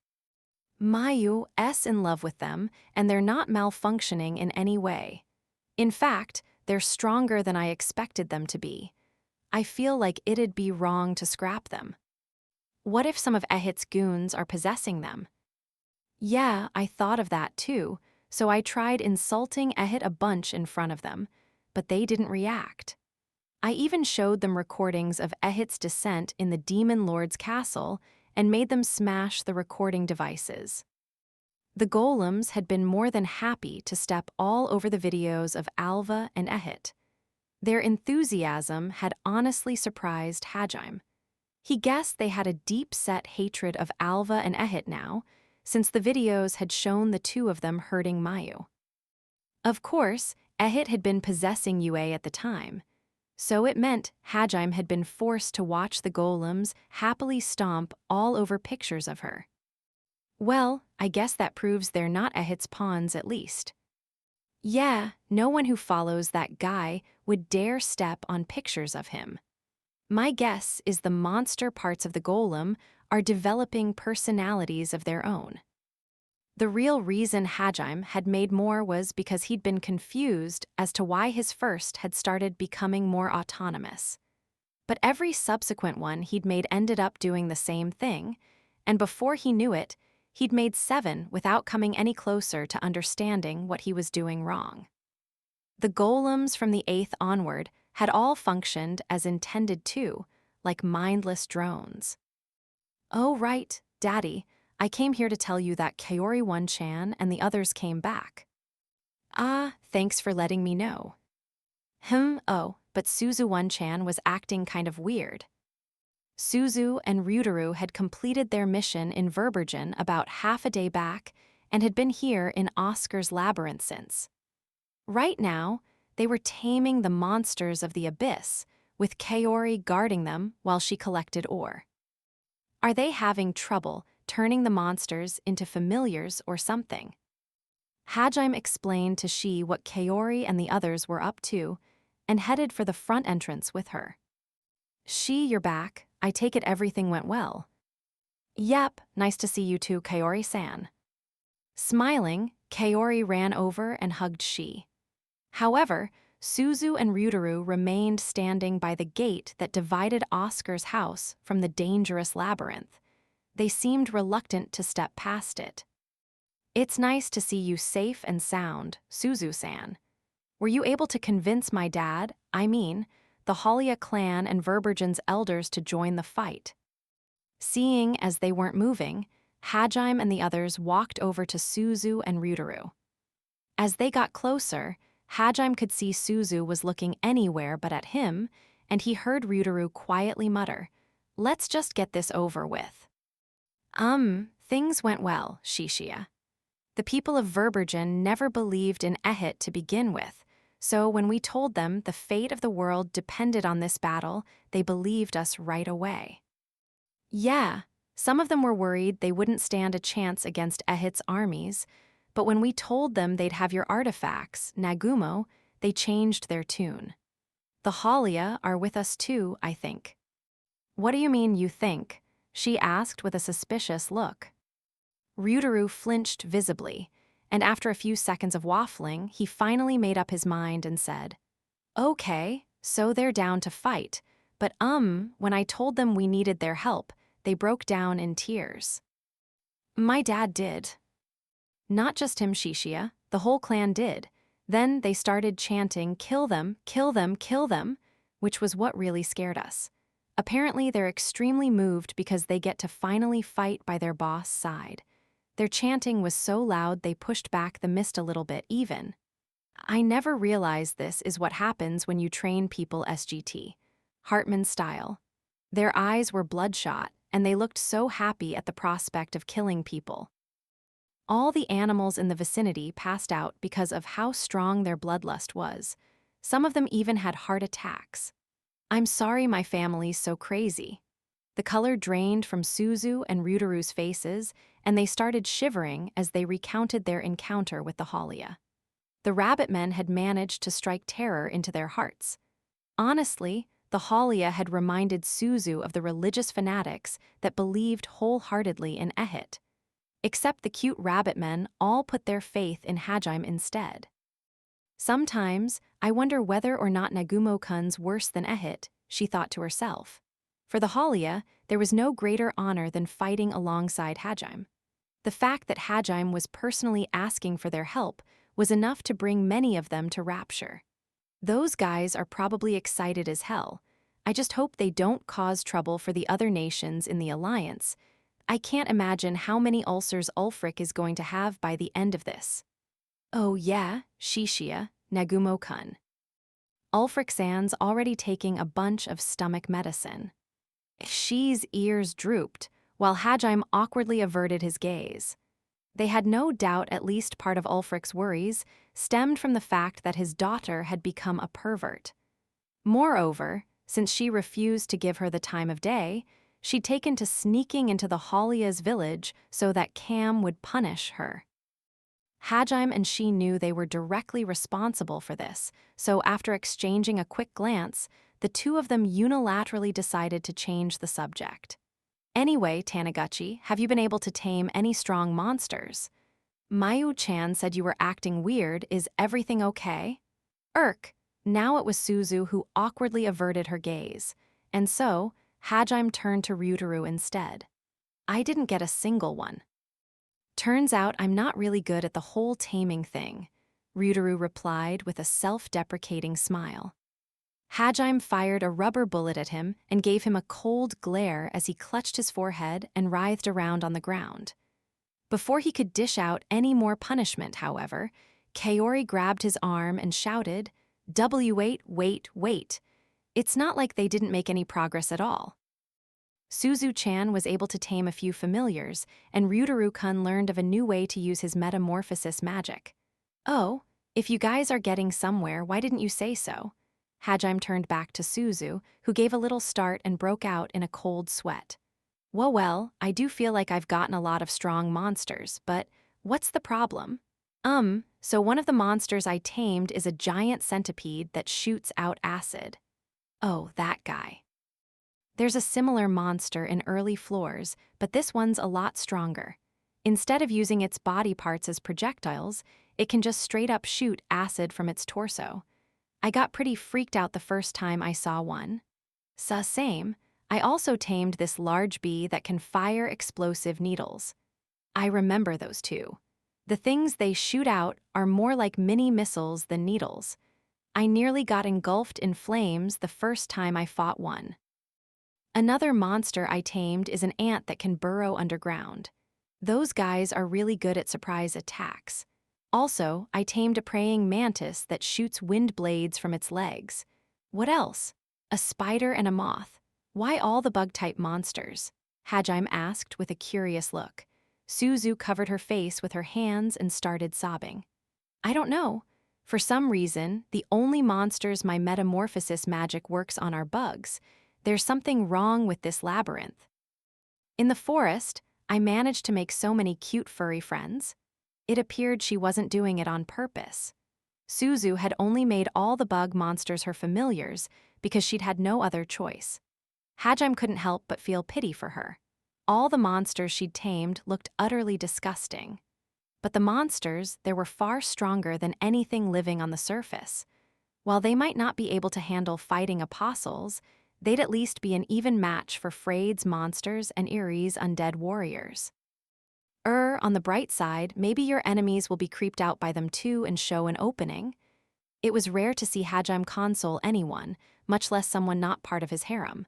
Mayu's in love with them, and they're not malfunctioning in any way. In fact, they're stronger than I expected them to be. I feel like it'd be wrong to scrap them. What if some of Ehit's goons are possessing them? Yeah, I thought of that too, so I tried insulting Ehit a bunch in front of them, but they didn't react. I even showed them recordings of Ehit's descent in the Demon Lord's castle and made them smash the recording devices. The golems had been more than happy to step all over the videos of Alva and Ehit. Their enthusiasm had honestly surprised Hajime. He guessed they had a deep-set hatred of Alva and Ehit now, since the videos had shown the two of them hurting Mayu. Of course, Ehit had been possessing Yue at the time, so it meant Hajime had been forced to watch the golems happily stomp all over pictures of her. Well, I guess that proves they're not Ehit's pawns at least. Yeah, no one who follows that guy would dare step on pictures of him. My guess is the monster parts of the golem are developing personalities of their own. The real reason Hajime had made more was because he'd been confused as to why his first had started becoming more autonomous. But every subsequent one he'd made ended up doing the same thing, and before he knew it, he'd made 7 without coming any closer to understanding what he was doing wrong. The golems from the 8th onward had all functioned as intended to, like mindless drones. Oh right, Daddy, I came here to tell you that Kaori One-chan and the others came back. Ah, thanks for letting me know. Oh, but Suzu One-chan was acting kind of weird. Suzu and Ryutaru had completed their mission in Verbergen about half a day back and had been here in Oscar's labyrinth since. Right now, they were taming the monsters of the abyss, with Kaori guarding them while she collected ore. Are they having trouble turning the monsters into familiars or something? Hajime explained to Shi what Kaori and the others were up to and headed for the front entrance with her. Shi, you're back. I take it everything went well. Yep, nice to see you too, Kaori-san. Smiling, Kaori ran over and hugged Shi. However, Suzu and Ryutaru remained standing by the gate that divided Oscar's house from the dangerous labyrinth. They seemed reluctant to step past it. It's nice to see you safe and sound, Suzu-san. Were you able to convince my dad, the Halia clan and Verbergen's elders to join the fight? Seeing as they weren't moving, Hajime and the others walked over to Suzu and Ryutaru. As they got closer, Hajime could see Suzu was looking anywhere but at him, and he heard Ryutaru quietly mutter, "Let's just get this over with." Things went well, Shishia. The people of Verbergen never believed in Ehit to begin with, so when we told them the fate of the world depended on this battle, they believed us right away. Yeah, some of them were worried they wouldn't stand a chance against Ehit's armies, but when we told them they'd have your artifacts, Nagumo, they changed their tune. The Halia are with us too, I think. What do you mean, you think? She asked with a suspicious look. Ryutaru flinched visibly, and after a few seconds of waffling, he finally made up his mind and said, "Okay, so they're down to fight, but when I told them we needed their help, they broke down in tears." My dad did. Not just him, Shishia, the whole clan did. Then they started chanting, "Kill them, kill them, kill them," which was what really scared us. Apparently, they're extremely moved because they get to finally fight by their boss' side. Their chanting was so loud they pushed back the mist a little bit even. I never realized this is what happens when you train people SGT. Hartman style. Their eyes were bloodshot, and they looked so happy at the prospect of killing people. All the animals in the vicinity passed out because of how strong their bloodlust was. Some of them even had heart attacks. I'm sorry my family's so crazy. The color drained from Suzu and Ryutaru's faces, and they started shivering as they recounted their encounter with the Halia. The rabbit men had managed to strike terror into their hearts. Honestly, the Halia had reminded Suzu of the religious fanatics that believed wholeheartedly in Ehit. Except the cute rabbit men all put their faith in Hajime instead. Sometimes, I wonder whether or not Nagumo-kun's worse than Ehit, she thought to herself. For the Halia, there was no greater honor than fighting alongside Hajime. The fact that Hajime was personally asking for their help was enough to bring many of them to rapture. Those guys are probably excited as hell. I just hope they don't cause trouble for the other nations in the alliance. I can't imagine how many ulcers Ulfric is going to have by the end of this. Oh yeah, Shishia, Nagumo-kun. Ulfric Sand's already taking a bunch of stomach medicine. She's ears drooped, while Hajime awkwardly averted his gaze. They had no doubt at least part of Ulfric's worries stemmed from the fact that his daughter had become a pervert. Moreover, since she refused to give her the time of day, she'd taken to sneaking into the Halia's village so that Cam would punish her. Hajime and she knew they were directly responsible for this, so after exchanging a quick glance, the two of them unilaterally decided to change the subject. Anyway, Taniguchi, have you been able to tame any strong monsters? Mayu-chan said you were acting weird. Is everything okay? Now it was Suzu who awkwardly averted her gaze, and so Hajime turned to Ryutaru instead. I didn't get a single one. Turns out I'm not really good at the whole taming thing, Ryutaru replied with a self-deprecating smile. Hajime fired a rubber bullet at him and gave him a cold glare as he clutched his forehead and writhed around on the ground. Before he could dish out any more punishment, however, Kaori grabbed his arm and shouted, wait. It's not like they didn't make any progress at all. Suzu-chan was able to tame a few familiars, and Ryutaru-kun learned of a new way to use his metamorphosis magic. Oh, if you guys are getting somewhere, why didn't you say so? Hajime turned back to Suzu, who gave a little start and broke out in a cold sweat. Well, I do feel like I've gotten a lot of strong monsters, but what's the problem? So one of the monsters I tamed is a giant centipede that shoots out acid. Oh, that guy. There's a similar monster in early floors, but this one's a lot stronger. Instead of using its body parts as projectiles, it can just straight up shoot acid from its torso. I got pretty freaked out the first time I saw one. Same. I also tamed this large bee that can fire explosive needles. I remember those two. The things they shoot out are more like mini missiles than needles. I nearly got engulfed in flames the first time I fought one. Another monster I tamed is an ant that can burrow underground. Those guys are really good at surprise attacks. Also, I tamed a praying mantis that shoots wind blades from its legs. What else? A spider and a moth. Why all the bug-type monsters? Hajime asked with a curious look. Suzu covered her face with her hands and started sobbing. I don't know. For some reason, the only monsters my metamorphosis magic works on are bugs. There's something wrong with this labyrinth. In the forest, I managed to make so many cute furry friends. It appeared she wasn't doing it on purpose. Suzu had only made all the bug monsters her familiars because she'd had no other choice. Hajime couldn't help but feel pity for her. All the monsters she'd tamed looked utterly disgusting. But the monsters, they were far stronger than anything living on the surface. While they might not be able to handle fighting apostles, they'd at least be an even match for Freyd's monsters and Irie's undead warriors. On the bright side, maybe your enemies will be creeped out by them too and show an opening. It was rare to see Hajime console anyone, much less someone not part of his harem.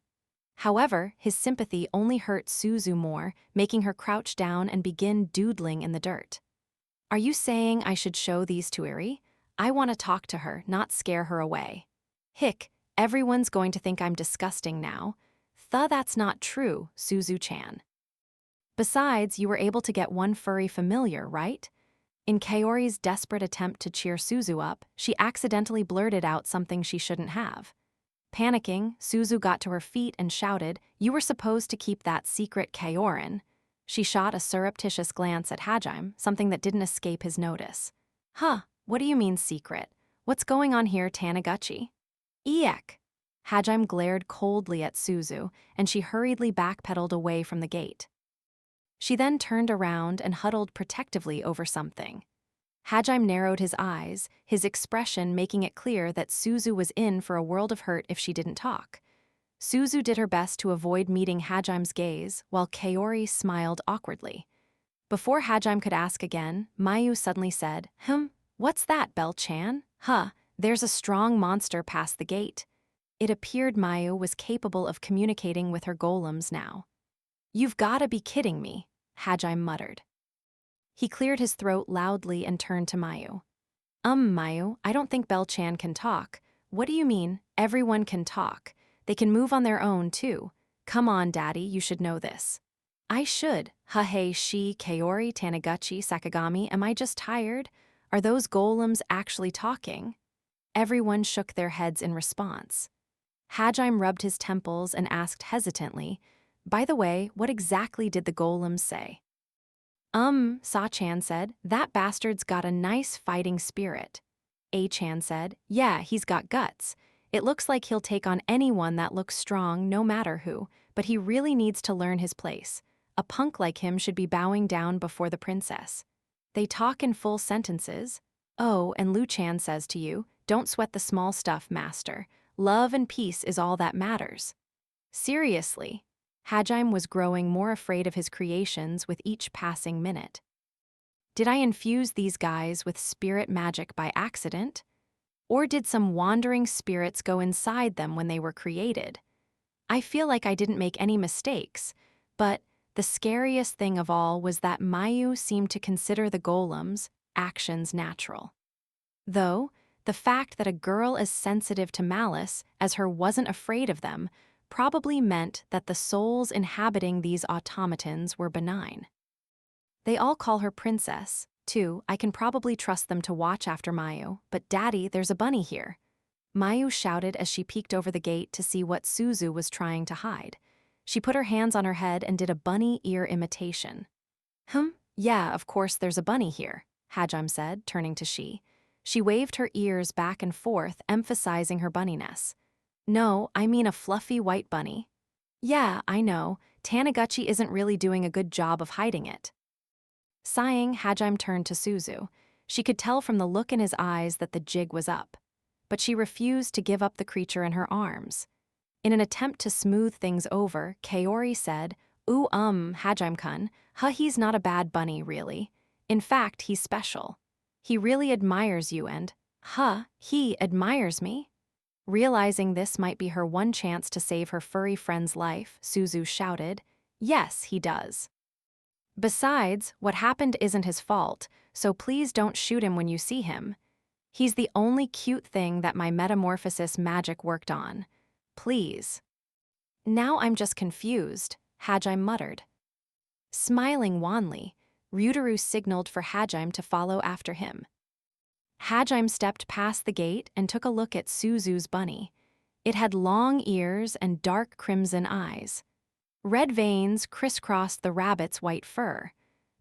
However, his sympathy only hurt Suzu more, making her crouch down and begin doodling in the dirt. Are you saying I should show these to Irie? I want to talk to her, not scare her away. Hick, everyone's going to think I'm disgusting now. That's not true, Suzu-chan. Besides, you were able to get one furry familiar, right? In Kaori's desperate attempt to cheer Suzu up, she accidentally blurted out something she shouldn't have. Panicking, Suzu got to her feet and shouted, "You were supposed to keep that secret, Kaorin." She shot a surreptitious glance at Hajime, something that didn't escape his notice. What do you mean secret? What's going on here, Taniguchi? Eek! Hajime glared coldly at Suzu, and she hurriedly backpedaled away from the gate. She then turned around and huddled protectively over something. Hajime narrowed his eyes, his expression making it clear that Suzu was in for a world of hurt if she didn't talk. Suzu did her best to avoid meeting Hajime's gaze, while Kaori smiled awkwardly. Before Hajime could ask again, Mayu suddenly said, What's that, Bell-chan? There's a strong monster past the gate. It appeared Mayu was capable of communicating with her golems now. You've gotta be kidding me, Hajime muttered. He cleared his throat loudly and turned to Mayu. Mayu, I don't think Bel-chan can talk. What do you mean, everyone can talk? They can move on their own, too. Come on, Daddy, you should know this. I should. Hahei shi Kaori Taniguchi Sakagami, am I just tired? Are those golems actually talking? Everyone shook their heads in response. Hajime rubbed his temples and asked hesitantly, by the way, what exactly did the golems say? Sa-chan said, that bastard's got a nice fighting spirit. A-chan said, yeah, he's got guts. It looks like he'll take on anyone that looks strong, no matter who, but he really needs to learn his place. A punk like him should be bowing down before the princess. They talk in full sentences. Oh, and Lu-chan says to you, don't sweat the small stuff, master. Love and peace is all that matters. Seriously, Hajime was growing more afraid of his creations with each passing minute. Did I infuse these guys with spirit magic by accident? Or did some wandering spirits go inside them when they were created? I feel like I didn't make any mistakes, but the scariest thing of all was that Mayu seemed to consider the golems' actions natural. Though, the fact that a girl as sensitive to malice as her wasn't afraid of them probably meant that the souls inhabiting these automatons were benign. They all call her princess, too. I can probably trust them to watch after Mayu, but Daddy, there's a bunny here. Mayu shouted as she peeked over the gate to see what Suzu was trying to hide. She put her hands on her head and did a bunny ear imitation. Yeah, of course there's a bunny here, Hajime said, turning to Shi. She waved her ears back and forth, emphasizing her bunniness. No, I mean a fluffy white bunny. Yeah, I know. Taniguchi isn't really doing a good job of hiding it. Sighing, Hajime turned to Suzu. She could tell from the look in his eyes that the jig was up. But she refused to give up the creature in her arms. In an attempt to smooth things over, Kaori said, Hajime-kun, he's not a bad bunny, really. In fact, he's special. He really admires you and, he admires me? Realizing this might be her one chance to save her furry friend's life, Suzu shouted, yes, he does. Besides, what happened isn't his fault, so please don't shoot him when you see him. He's the only cute thing that my metamorphosis magic worked on. Please. Now I'm just confused, Hajime muttered. Smiling wanly, Ryutaru signaled for Hajime to follow after him. Hajime stepped past the gate and took a look at Suzu's bunny. It had long ears and dark crimson eyes. Red veins crisscrossed the rabbit's white fur,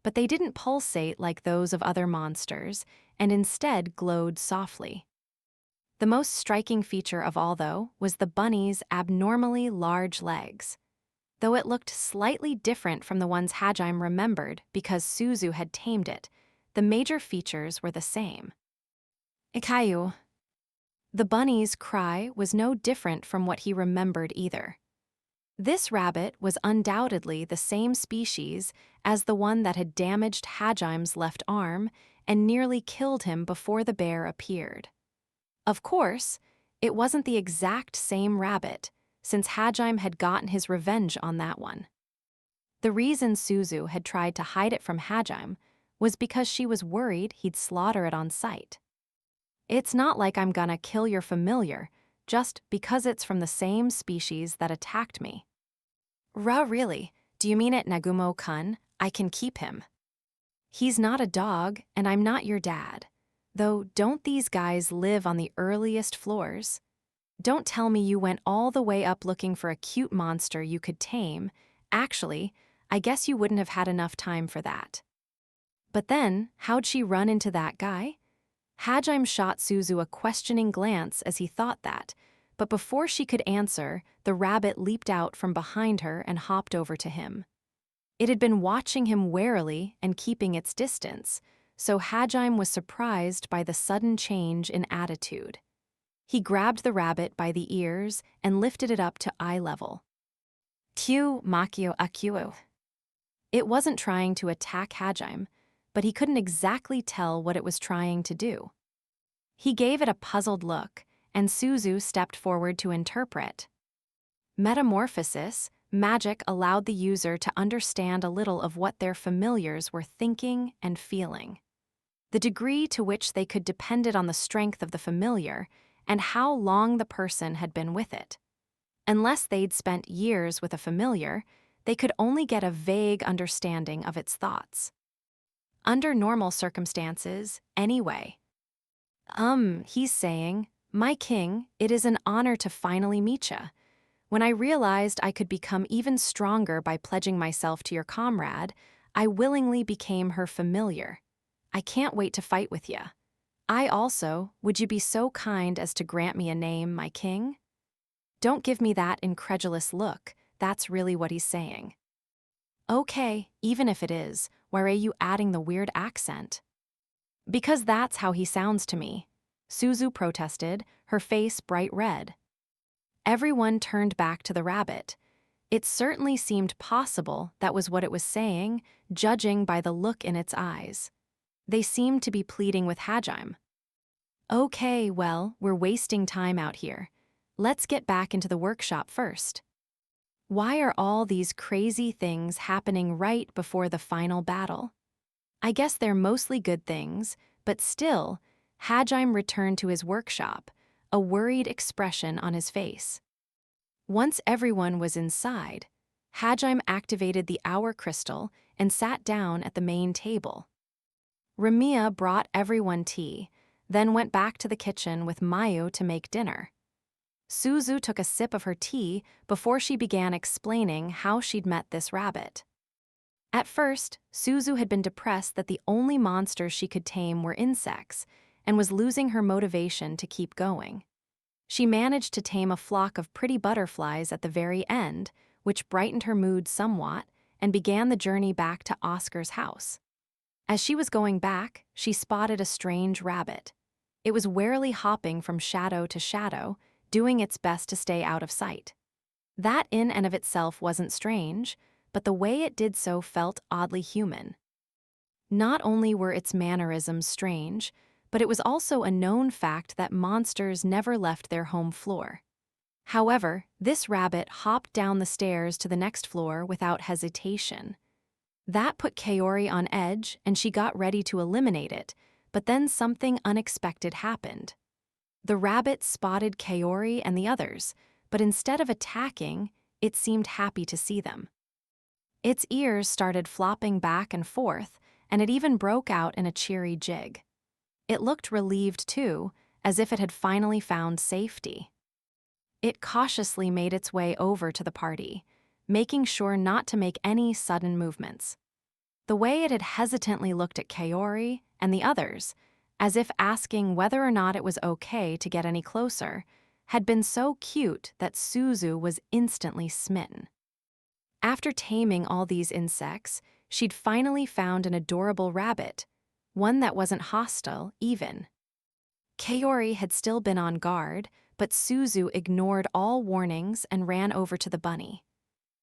but they didn't pulsate like those of other monsters and instead glowed softly. The most striking feature of all, though, was the bunny's abnormally large legs. Though it looked slightly different from the ones Hajime remembered because Suzu had tamed it, the major features were the same. Ikayu. The bunny's cry was no different from what he remembered either. This rabbit was undoubtedly the same species as the one that had damaged Hajime's left arm and nearly killed him before the bear appeared. Of course, it wasn't the exact same rabbit, since Hajime had gotten his revenge on that one. The reason Suzu had tried to hide it from Hajime was because she was worried he'd slaughter it on sight. It's not like I'm gonna kill your familiar just because it's from the same species that attacked me. Really? Do you mean it, Nagumo-kun? I can keep him. He's not a dog, and I'm not your dad. Though, don't these guys live on the earliest floors? Don't tell me you went all the way up looking for a cute monster you could tame. Actually, I guess you wouldn't have had enough time for that. But then, how'd she run into that guy? Hajime shot Suzu a questioning glance as he thought that, but before she could answer, the rabbit leaped out from behind her and hopped over to him. It had been watching him warily and keeping its distance, so Hajime was surprised by the sudden change in attitude. He grabbed the rabbit by the ears and lifted it up to eye level. Kyu makio akyu. It wasn't trying to attack Hajime, but he couldn't exactly tell what it was trying to do. He gave it a puzzled look, and Suzu stepped forward to interpret. Metamorphosis, magic allowed the user to understand a little of what their familiars were thinking and feeling. The degree to which they could depended on the strength of the familiar and how long the person had been with it. Unless they'd spent years with a familiar, they could only get a vague understanding of its thoughts. Under normal circumstances, anyway. He's saying, "My king, it is an honor to finally meet ya. When I realized I could become even stronger by pledging myself to your comrade, I willingly became her familiar. I can't wait to fight with ya. Would you be so kind as to grant me a name, my king?" Don't give me that incredulous look, that's really what he's saying. Okay, even if it is, why are you adding the weird accent? Because that's how he sounds to me, Suzu protested, her face bright red. Everyone turned back to the rabbit. It certainly seemed possible that was what it was saying, judging by the look in its eyes. They seemed to be pleading with Hajime. Okay, well, we're wasting time out here. Let's get back into the workshop first. Why are all these crazy things happening right before the final battle? I guess they're mostly good things, but still, Hajime returned to his workshop, a worried expression on his face. Once everyone was inside, Hajime activated the hour crystal and sat down at the main table. Ramiya brought everyone tea, then went back to the kitchen with Mayu to make dinner. Suzu took a sip of her tea before she began explaining how she'd met this rabbit. At first, Suzu had been depressed that the only monsters she could tame were insects and was losing her motivation to keep going. She managed to tame a flock of pretty butterflies at the very end, which brightened her mood somewhat, and began the journey back to Oscar's house. As she was going back, she spotted a strange rabbit. It was warily hopping from shadow to shadow, doing its best to stay out of sight. That in and of itself wasn't strange, but the way it did so felt oddly human. Not only were its mannerisms strange, but it was also a known fact that monsters never left their home floor. However, this rabbit hopped down the stairs to the next floor without hesitation. That put Kaori on edge, and she got ready to eliminate it, but then something unexpected happened. The rabbit spotted Kaori and the others, but instead of attacking, it seemed happy to see them. Its ears started flopping back and forth, and it even broke out in a cheery jig. It looked relieved too, as if it had finally found safety. It cautiously made its way over to the party, making sure not to make any sudden movements. The way it had hesitantly looked at Kaori and the others, as if asking whether or not it was okay to get any closer, had been so cute that Suzu was instantly smitten. After taming all these insects, she'd finally found an adorable rabbit, one that wasn't hostile, even. Kaori had still been on guard, but Suzu ignored all warnings and ran over to the bunny.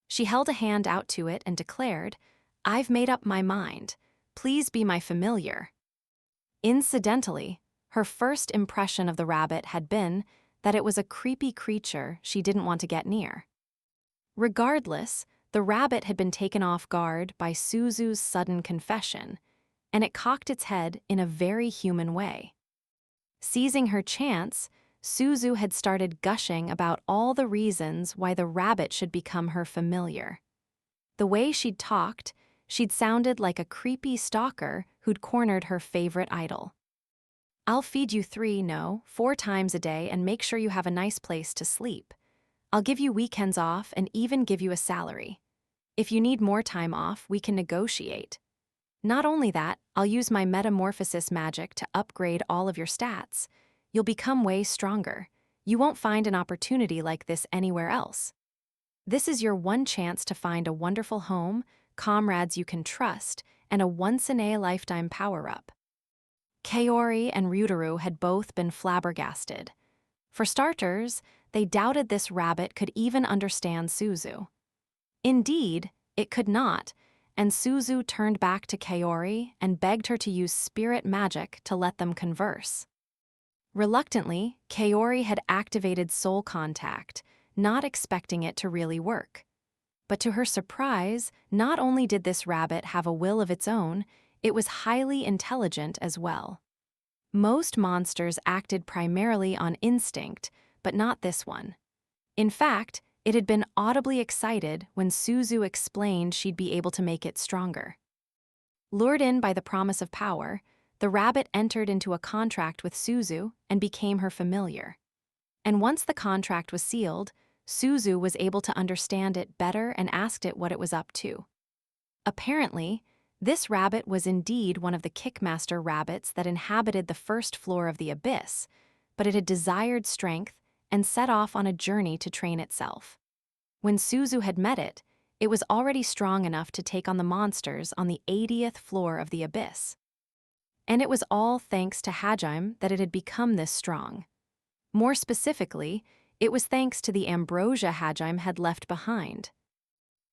She held a hand out to it and declared, "I've made up my mind. Please be my familiar." Incidentally, her first impression of the rabbit had been that it was a creepy creature she didn't want to get near. Regardless, the rabbit had been taken off guard by Suzu's sudden confession, and it cocked its head in a very human way. Seizing her chance, Suzu had started gushing about all the reasons why the rabbit should become her familiar. The way she'd talked, she'd sounded like a creepy stalker who'd cornered her favorite idol. "I'll feed you 4 times a day and make sure you have a nice place to sleep. I'll give you weekends off and even give you a salary. If you need more time off, we can negotiate. Not only that, I'll use my metamorphosis magic to upgrade all of your stats. You'll become way stronger. You won't find an opportunity like this anywhere else. This is your one chance to find a wonderful home, comrades you can trust, and a once-in-a-lifetime power-up." Kaori and Ryutaru had both been flabbergasted. For starters, they doubted this rabbit could even understand Suzu. Indeed, it could not, and Suzu turned back to Kaori and begged her to use spirit magic to let them converse. Reluctantly, Kaori had activated soul contact, not expecting it to really work. But to her surprise, not only did this rabbit have a will of its own, it was highly intelligent as well. Most monsters acted primarily on instinct, but not this one. In fact, it had been audibly excited when Suzu explained she'd be able to make it stronger. Lured in by the promise of power, the rabbit entered into a contract with Suzu and became her familiar. And once the contract was sealed, Suzu was able to understand it better and asked it what it was up to. Apparently, this rabbit was indeed one of the Kickmaster rabbits that inhabited the first floor of the abyss, but it had desired strength and set off on a journey to train itself. When Suzu had met it, it was already strong enough to take on the monsters on the 80th floor of the abyss. And it was all thanks to Hajime that it had become this strong. More specifically, it was thanks to the ambrosia Hajime had left behind.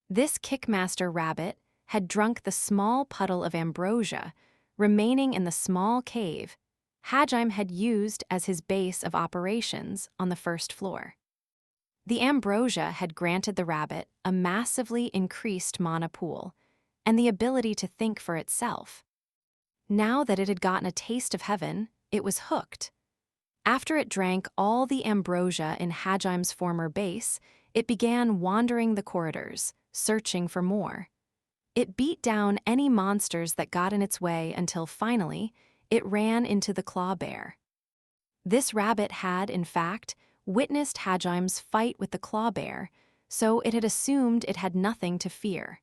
This Kickmaster rabbit had drunk the small puddle of ambrosia, remaining in the small cave Hajime had used as his base of operations on the first floor. The ambrosia had granted the rabbit a massively increased mana pool and the ability to think for itself. Now that it had gotten a taste of heaven, it was hooked. After it drank all the ambrosia in Hajime's former base, it began wandering the corridors, searching for more. It beat down any monsters that got in its way until finally, it ran into the claw bear. This rabbit had, in fact, witnessed Hajime's fight with the claw bear, so it had assumed it had nothing to fear.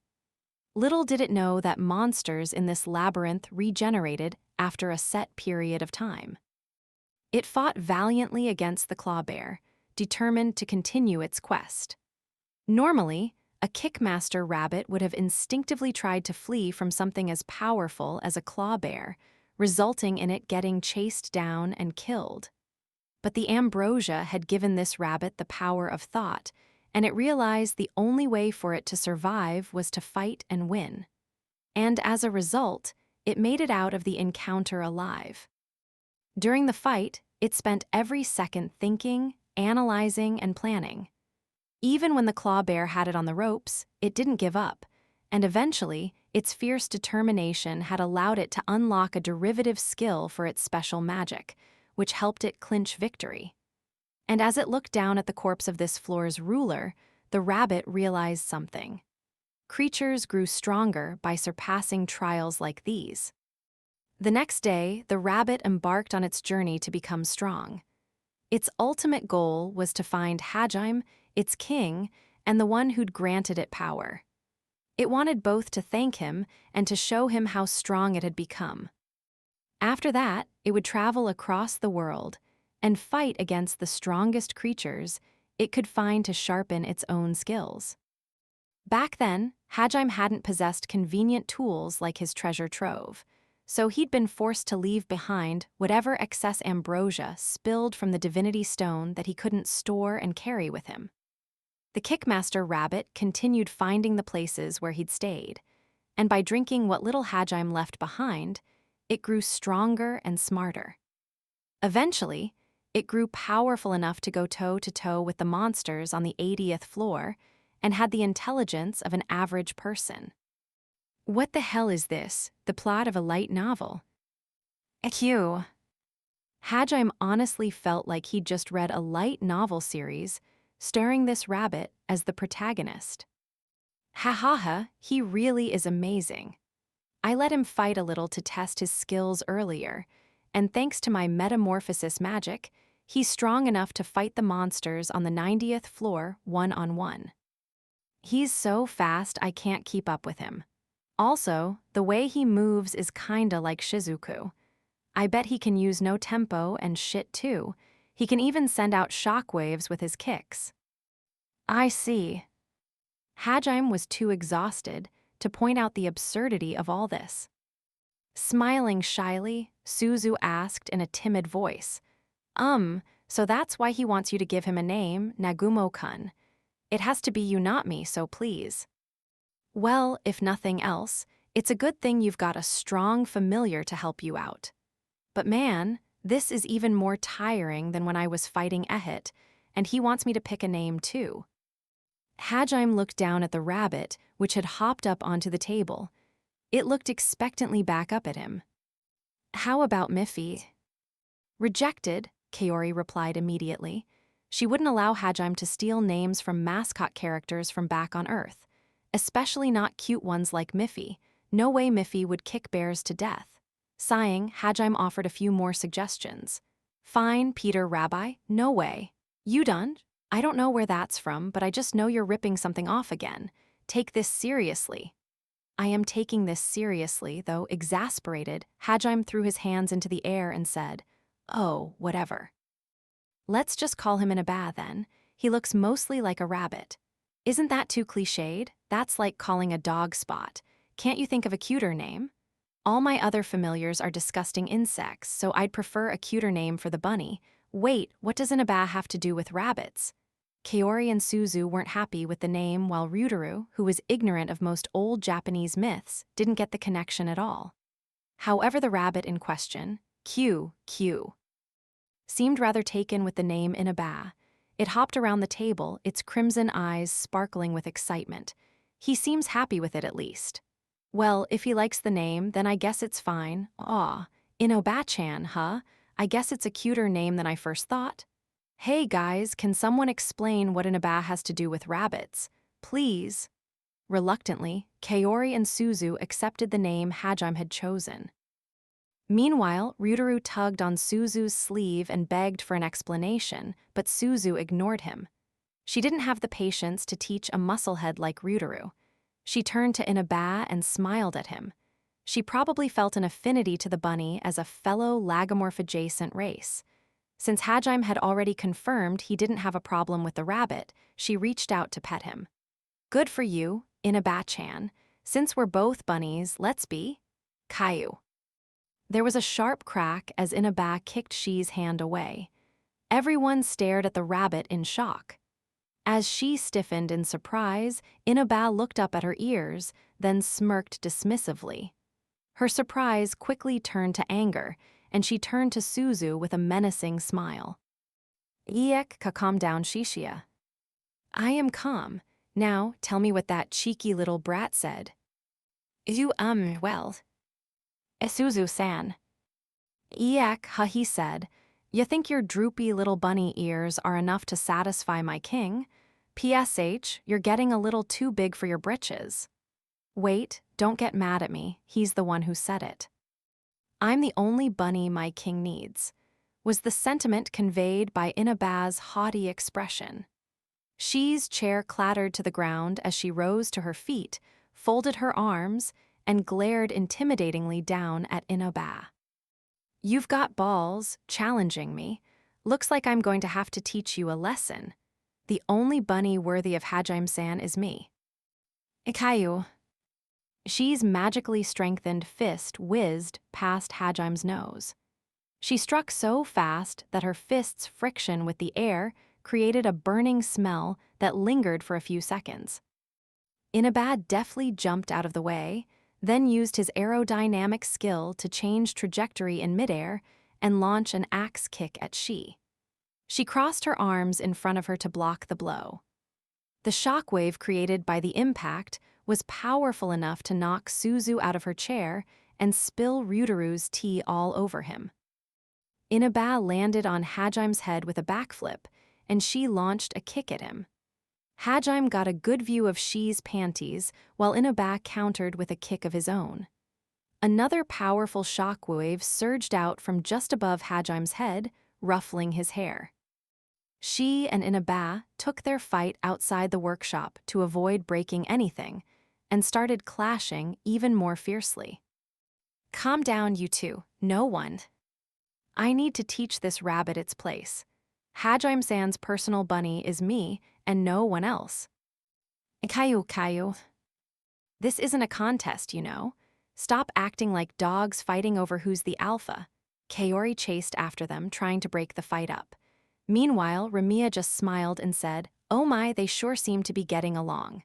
Little did it know that monsters in this labyrinth regenerated after a set period of time. It fought valiantly against the claw bear, determined to continue its quest. Normally, a Kickmaster rabbit would have instinctively tried to flee from something as powerful as a claw bear, resulting in it getting chased down and killed. But the ambrosia had given this rabbit the power of thought, and it realized the only way for it to survive was to fight and win. And as a result, it made it out of the encounter alive. During the fight, it spent every second thinking, analyzing, and planning. Even when the claw bear had it on the ropes, it didn't give up, and eventually, its fierce determination had allowed it to unlock a derivative skill for its special magic, which helped it clinch victory. And as it looked down at the corpse of this floor's ruler, the rabbit realized something. Creatures grew stronger by surpassing trials like these. The next day, the rabbit embarked on its journey to become strong. Its ultimate goal was to find Hajime, its king, and the one who'd granted it power. It wanted both to thank him and to show him how strong it had become. After that, it would travel across the world and fight against the strongest creatures it could find to sharpen its own skills. Back then, Hajime hadn't possessed convenient tools like his treasure trove, so he'd been forced to leave behind whatever excess ambrosia spilled from the divinity stone that he couldn't store and carry with him. The Kickmaster rabbit continued finding the places where he'd stayed, and by drinking what little Hajime left behind, it grew stronger and smarter. Eventually, it grew powerful enough to go toe-to-toe with the monsters on the 80th floor and had the intelligence of an average person. What the hell is this? The plot of a light novel? Ew. Hajime honestly felt like he'd just read a light novel series, starring this rabbit as the protagonist. Ha ha ha, he really is amazing. I let him fight a little to test his skills earlier, and thanks to my metamorphosis magic, he's strong enough to fight the monsters on the 90th floor one-on-one. He's so fast I can't keep up with him. Also, the way he moves is kinda like Shizuku. I bet he can use no tempo and shit too. He can even send out shockwaves with his kicks. I see. Hajime was too exhausted to point out the absurdity of all this. Smiling shyly, Suzu asked in a timid voice, so that's why he wants you to give him a name, Nagumo-kun. It has to be you, not me, so please. Well, if nothing else, it's a good thing you've got a strong familiar to help you out. But man, This is even more tiring than when I was fighting Ehit, and he wants me to pick a name too. Hajime looked down at the rabbit, which had hopped up onto the table. It looked expectantly back up at him. How about Miffy? Rejected, Kaori replied immediately. She wouldn't allow Hajime to steal names from mascot characters from back on Earth, especially not cute ones like Miffy. No way Miffy would kick bears to death. Sighing, Hajime offered a few more suggestions. Fine, Peter Rabbi, no way. You done? I don't know where that's from, but I just know you're ripping something off again. Take this seriously. I am taking this seriously, though exasperated, Hajime threw his hands into the air and said, "Oh, whatever. Let's just call him Inaba then. He looks mostly like a rabbit. Isn't that too cliched? That's like calling a dog Spot. Can't you think of a cuter name? All my other familiars are disgusting insects, so I'd prefer a cuter name for the bunny. Wait, what does Inaba have to do with rabbits?" Kaori and Suzu weren't happy with the name, while Ryutaru, who was ignorant of most old Japanese myths, didn't get the connection at all. However, the rabbit in question, Q, seemed rather taken with the name Inaba. It hopped around the table, its crimson eyes sparkling with excitement. He seems happy with it at least. Well, if he likes the name, then I guess it's fine. Aw, Inaba-chan, huh? I guess it's a cuter name than I first thought. Hey guys, can someone explain what Inaba has to do with rabbits? Please. Reluctantly, Kaori and Suzu accepted the name Hajime had chosen. Meanwhile, Ryutaru tugged on Suzu's sleeve and begged for an explanation, but Suzu ignored him. She didn't have the patience to teach a musclehead like Ryutaru. She turned to Inaba and smiled at him. She probably felt an affinity to the bunny as a fellow lagomorph-adjacent race. Since Hajime had already confirmed he didn't have a problem with the rabbit, she reached out to pet him. Good for you, Inaba-chan. Since we're both bunnies, let's be. Caillou. There was a sharp crack as Inaba kicked Shi's hand away. Everyone stared at the rabbit in shock. As Shi stiffened in surprise, Inaba looked up at her ears, then smirked dismissively. Her surprise quickly turned to anger, and she turned to Suzu with a menacing smile. Iek ka calm down, Shishia. I am calm. Now, tell me what that cheeky little brat said. You, well. Suzu-san. Iek, he said. You think your droopy little bunny ears are enough to satisfy my king? PSH, you're getting a little too big for your britches. Wait, don't get mad at me, he's the one who said it. I'm the only bunny my king needs, was the sentiment conveyed by Inaba's haughty expression. Shi's chair clattered to the ground as she rose to her feet, folded her arms, and glared intimidatingly down at Inaba. You've got balls, challenging me. Looks like I'm going to have to teach you a lesson. The only bunny worthy of Hajime-san is me. Caillou. Shi's magically strengthened fist whizzed past Hajime's nose. She struck so fast that her fist's friction with the air created a burning smell that lingered for a few seconds. Inaba deftly jumped out of the way, then used his aerodynamic skill to change trajectory in midair and launch an axe kick at Shi. She crossed her arms in front of her to block the blow. The shockwave created by the impact was powerful enough to knock Suzu out of her chair and spill Ryutaru's tea all over him. Inaba landed on Hajime's head with a backflip, and Shi launched a kick at him. Hajime got a good view of Shi's panties, while Inaba countered with a kick of his own. Another powerful shockwave surged out from just above Hajime's head, ruffling his hair. Shi and Inaba took their fight outside the workshop to avoid breaking anything, and started clashing even more fiercely. Calm down, you two, no one. I need to teach this rabbit its place. Hajime-san's personal bunny is me, and no one else. Caillou. This isn't a contest, you know. Stop acting like dogs fighting over who's the alpha. Kaori chased after them, trying to break the fight up. Meanwhile, Ramiya just smiled and said, "Oh my, they sure seem to be getting along."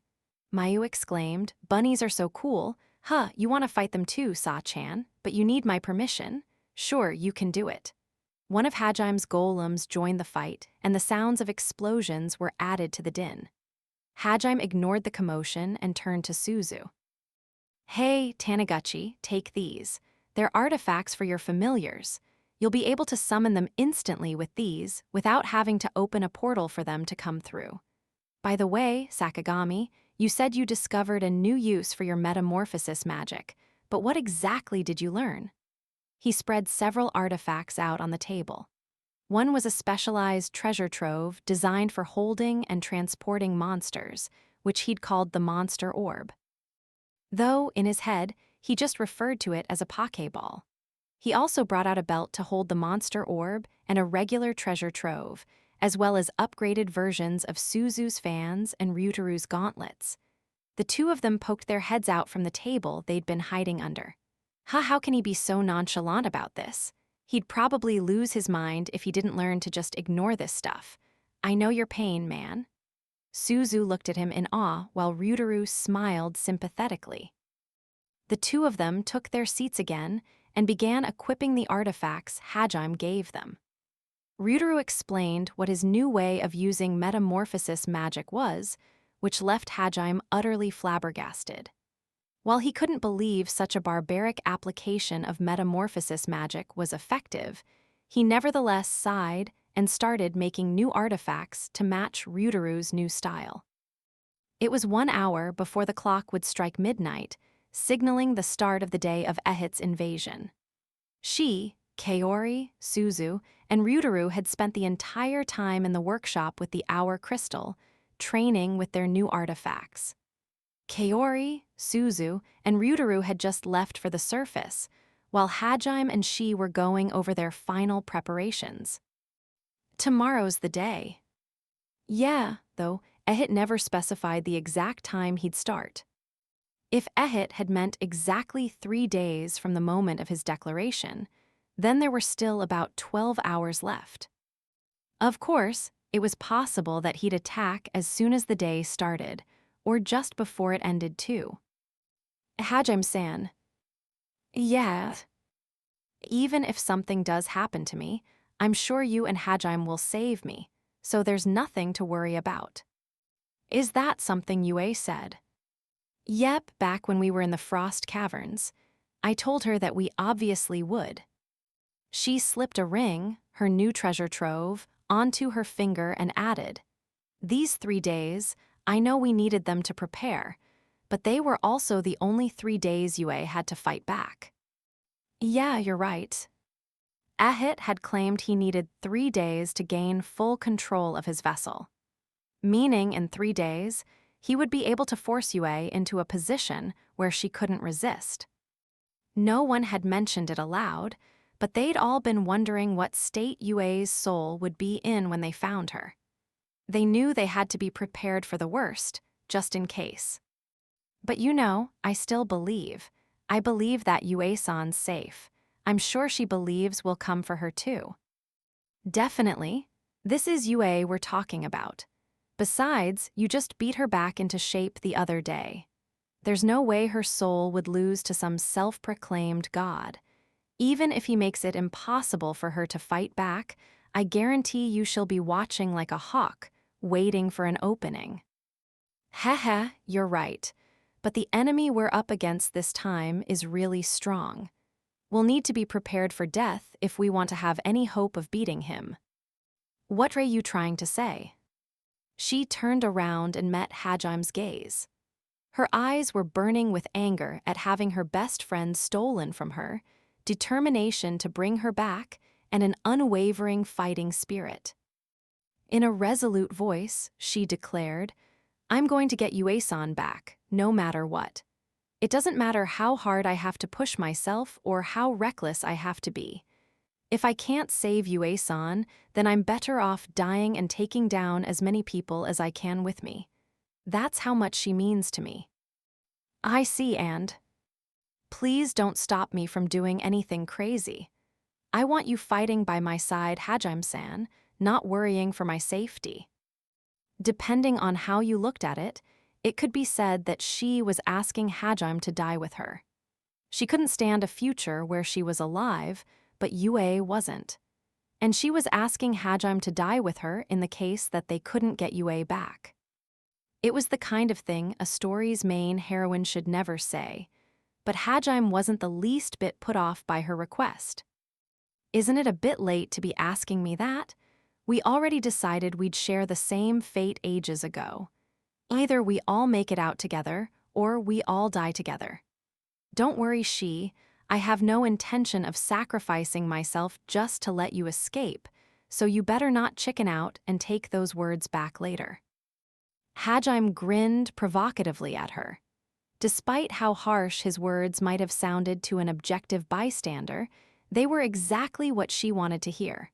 Mayu exclaimed, "Bunnies are so cool. Huh, you want to fight them too, Sa-chan, but you need my permission. Sure, you can do it." One of Hajim's golems joined the fight, and the sounds of explosions were added to the din. Hajime ignored the commotion and turned to Suzu. "Hey, Taniguchi, take these. They're artifacts for your familiars. You'll be able to summon them instantly with these without having to open a portal for them to come through. By the way, Sakagami, you said you discovered a new use for your metamorphosis magic, but what exactly did you learn?" He spread several artifacts out on the table. One was a specialized treasure trove designed for holding and transporting monsters, which he'd called the Monster Orb. Though, in his head, he just referred to it as a Pokeball. He also brought out a belt to hold the Monster Orb and a regular treasure trove, as well as upgraded versions of Suzu's fans and Ryutaru's gauntlets. The two of them poked their heads out from the table they'd been hiding under. How can he be so nonchalant about this? He'd probably lose his mind if he didn't learn to just ignore this stuff. "I know your pain, man." Suzu looked at him in awe while Ryutaru smiled sympathetically. The two of them took their seats again and began equipping the artifacts Hajime gave them. Ryutaru explained what his new way of using metamorphosis magic was, which left Hajime utterly flabbergasted. While he couldn't believe such a barbaric application of metamorphosis magic was effective, he nevertheless sighed and started making new artifacts to match Ryutaru's new style. It was 1 hour before the clock would strike midnight, signaling the start of the day of Ehit's invasion. She, Kaori, Suzu, and Ryutaru had spent the entire time in the workshop with the Hour Crystal, training with their new artifacts. Kaori, Suzu, and Ryutaru had just left for the surface, while Hajime and she were going over their final preparations. Tomorrow's the day. Yeah, though, Ehit never specified the exact time he'd start. If Ehit had meant exactly 3 days from the moment of his declaration, then there were still about 12 hours left. Of course, it was possible that he'd attack as soon as the day started, or just before it ended too. Hajime-san. Yeah. Even if something does happen to me, I'm sure you and Hajime will save me, so there's nothing to worry about. Is that something Yue said? Yep, back when we were in the Frost Caverns. I told her that we obviously would. She slipped a ring, her new treasure trove, onto her finger and added, "These 3 days, I know we needed them to prepare, but they were also the only 3 days Yue had to fight back." Yeah, you're right. Ehit had claimed he needed 3 days to gain full control of his vessel. Meaning in 3 days, he would be able to force Yue into a position where she couldn't resist. No one had mentioned it aloud, but they'd all been wondering what state Yue's soul would be in when they found her. They knew they had to be prepared for the worst, just in case. But I still believe. I believe that Yue-san's safe. I'm sure she believes we'll come for her too. Definitely. This is Yue we're talking about. Besides, you just beat her back into shape the other day. There's no way her soul would lose to some self-proclaimed god. Even if he makes it impossible for her to fight back, I guarantee you she'll be watching like a hawk, waiting for an opening. Heh, you're right. But the enemy we're up against this time is really strong. We'll need to be prepared for death if we want to have any hope of beating him. What are you trying to say? She turned around and met Hajime's gaze. Her eyes were burning with anger at having her best friend stolen from her, determination to bring her back, and an unwavering fighting spirit. In a resolute voice, she declared, "I'm going to get Yue-san back, no matter what. It doesn't matter how hard I have to push myself or how reckless I have to be. If I can't save Yue-san, then I'm better off dying and taking down as many people as I can with me. That's how much she means to me." I see, and please don't stop me from doing anything crazy. I want you fighting by my side, Hajime-san, not worrying for my safety. Depending on how you looked at it, it could be said that she was asking Hajime to die with her. She couldn't stand a future where she was alive, but Yue wasn't. and she was asking Hajime to die with her in the case that they couldn't get Yue back. It was the kind of thing a story's main heroine should never say, but Hajime wasn't the least bit put off by her request. "Isn't it a bit late to be asking me that? We already decided we'd share the same fate ages ago. Either we all make it out together, or we all die together. Don't worry, I have no intention of sacrificing myself just to let you escape, so you better not chicken out and take those words back later." Hajime grinned provocatively at her. Despite how harsh his words might have sounded to an objective bystander, they were exactly what she wanted to hear.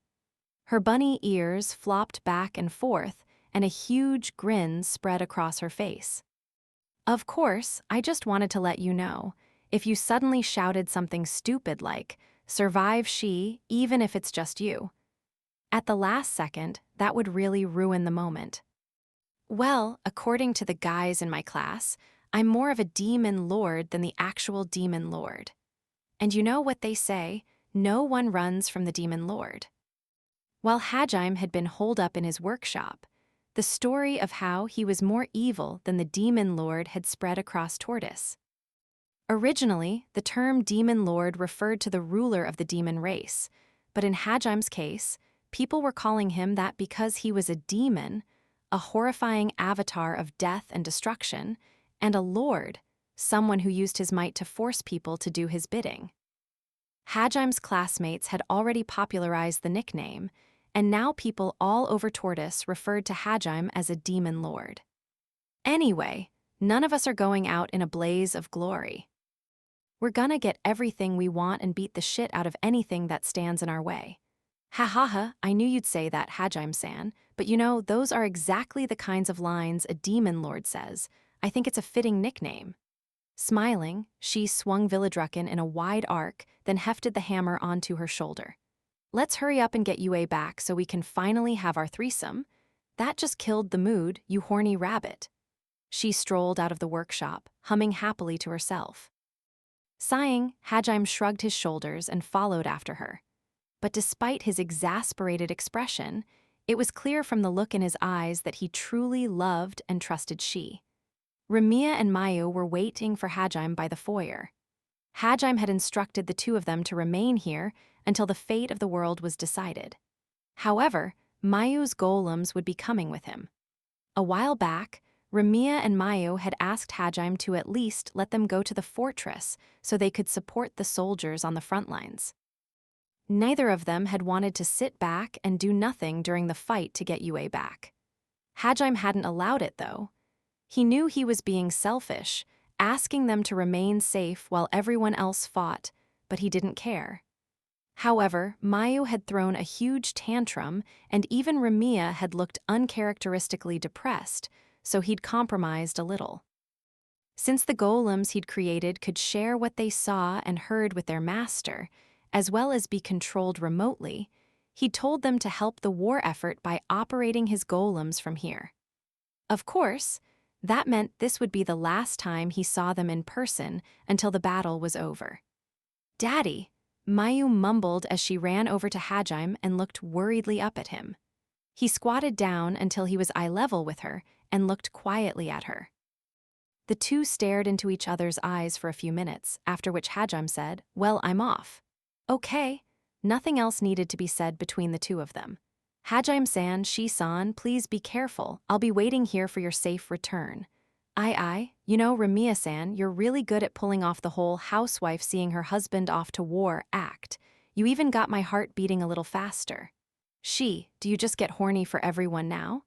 Her bunny ears flopped back and forth, and a huge grin spread across her face. "Of course, I just wanted to let you know. If you suddenly shouted something stupid like, 'Survive she, even if it's just you,' at the last second, that would really ruin the moment." "Well, according to the guys in my class, I'm more of a demon lord than the actual demon lord. And you know what they say, no one runs from the demon lord." While Hajime had been holed up in his workshop, the story of how he was more evil than the demon lord had spread across Tortoise. Originally, the term demon lord referred to the ruler of the demon race, but in Hajime's case, people were calling him that because he was a demon, a horrifying avatar of death and destruction, and a lord, someone who used his might to force people to do his bidding. Hajime's classmates had already popularized the nickname, and now people all over Tortoise referred to Hajime as a demon lord. Anyway, none of us are going out in a blaze of glory. We're gonna get everything we want and beat the shit out of anything that stands in our way. Ha ha ha, I knew you'd say that, Hajime-san, but you know, those are exactly the kinds of lines a demon lord says. I think it's a fitting nickname. Smiling, she swung Villadrucken in a wide arc, then hefted the hammer onto her shoulder. "Let's hurry up and get Yue back so we can finally have our threesome. That just killed the mood, you horny rabbit." She strolled out of the workshop, humming happily to herself. Sighing, Hajime shrugged his shoulders and followed after her. But despite his exasperated expression, it was clear from the look in his eyes that he truly loved and trusted she. Ramiya and Mayu were waiting for Hajime by the foyer. Hajime had instructed the two of them to remain here until the fate of the world was decided. However, Mayu's golems would be coming with him. A while back, Ramiya and Mayu had asked Hajime to at least let them go to the fortress so they could support the soldiers on the front lines. Neither of them had wanted to sit back and do nothing during the fight to get Yue back. Hajime hadn't allowed it, though. He knew he was being selfish, asking them to remain safe while everyone else fought, but he didn't care. However, Mayu had thrown a huge tantrum, and even Ramiya had looked uncharacteristically depressed, so he'd compromised a little. Since the golems he'd created could share what they saw and heard with their master, as well as be controlled remotely, he told them to help the war effort by operating his golems from here. Of course, that meant this would be the last time he saw them in person until the battle was over. "Daddy," Mayu mumbled as she ran over to Hajime and looked worriedly up at him. He squatted down until he was eye level with her and looked quietly at her. The two stared into each other's eyes for a few minutes, after which Hajime said, "Well, I'm off." "Okay." Nothing else needed to be said between the two of them. "Hajime-san, Shi-san, please be careful. I'll be waiting here for your safe return." Aye. You know, Ramiya-san, you're really good at pulling off the whole housewife seeing her husband off to war act. You even got my heart beating a little faster." Do you just get horny for everyone now?"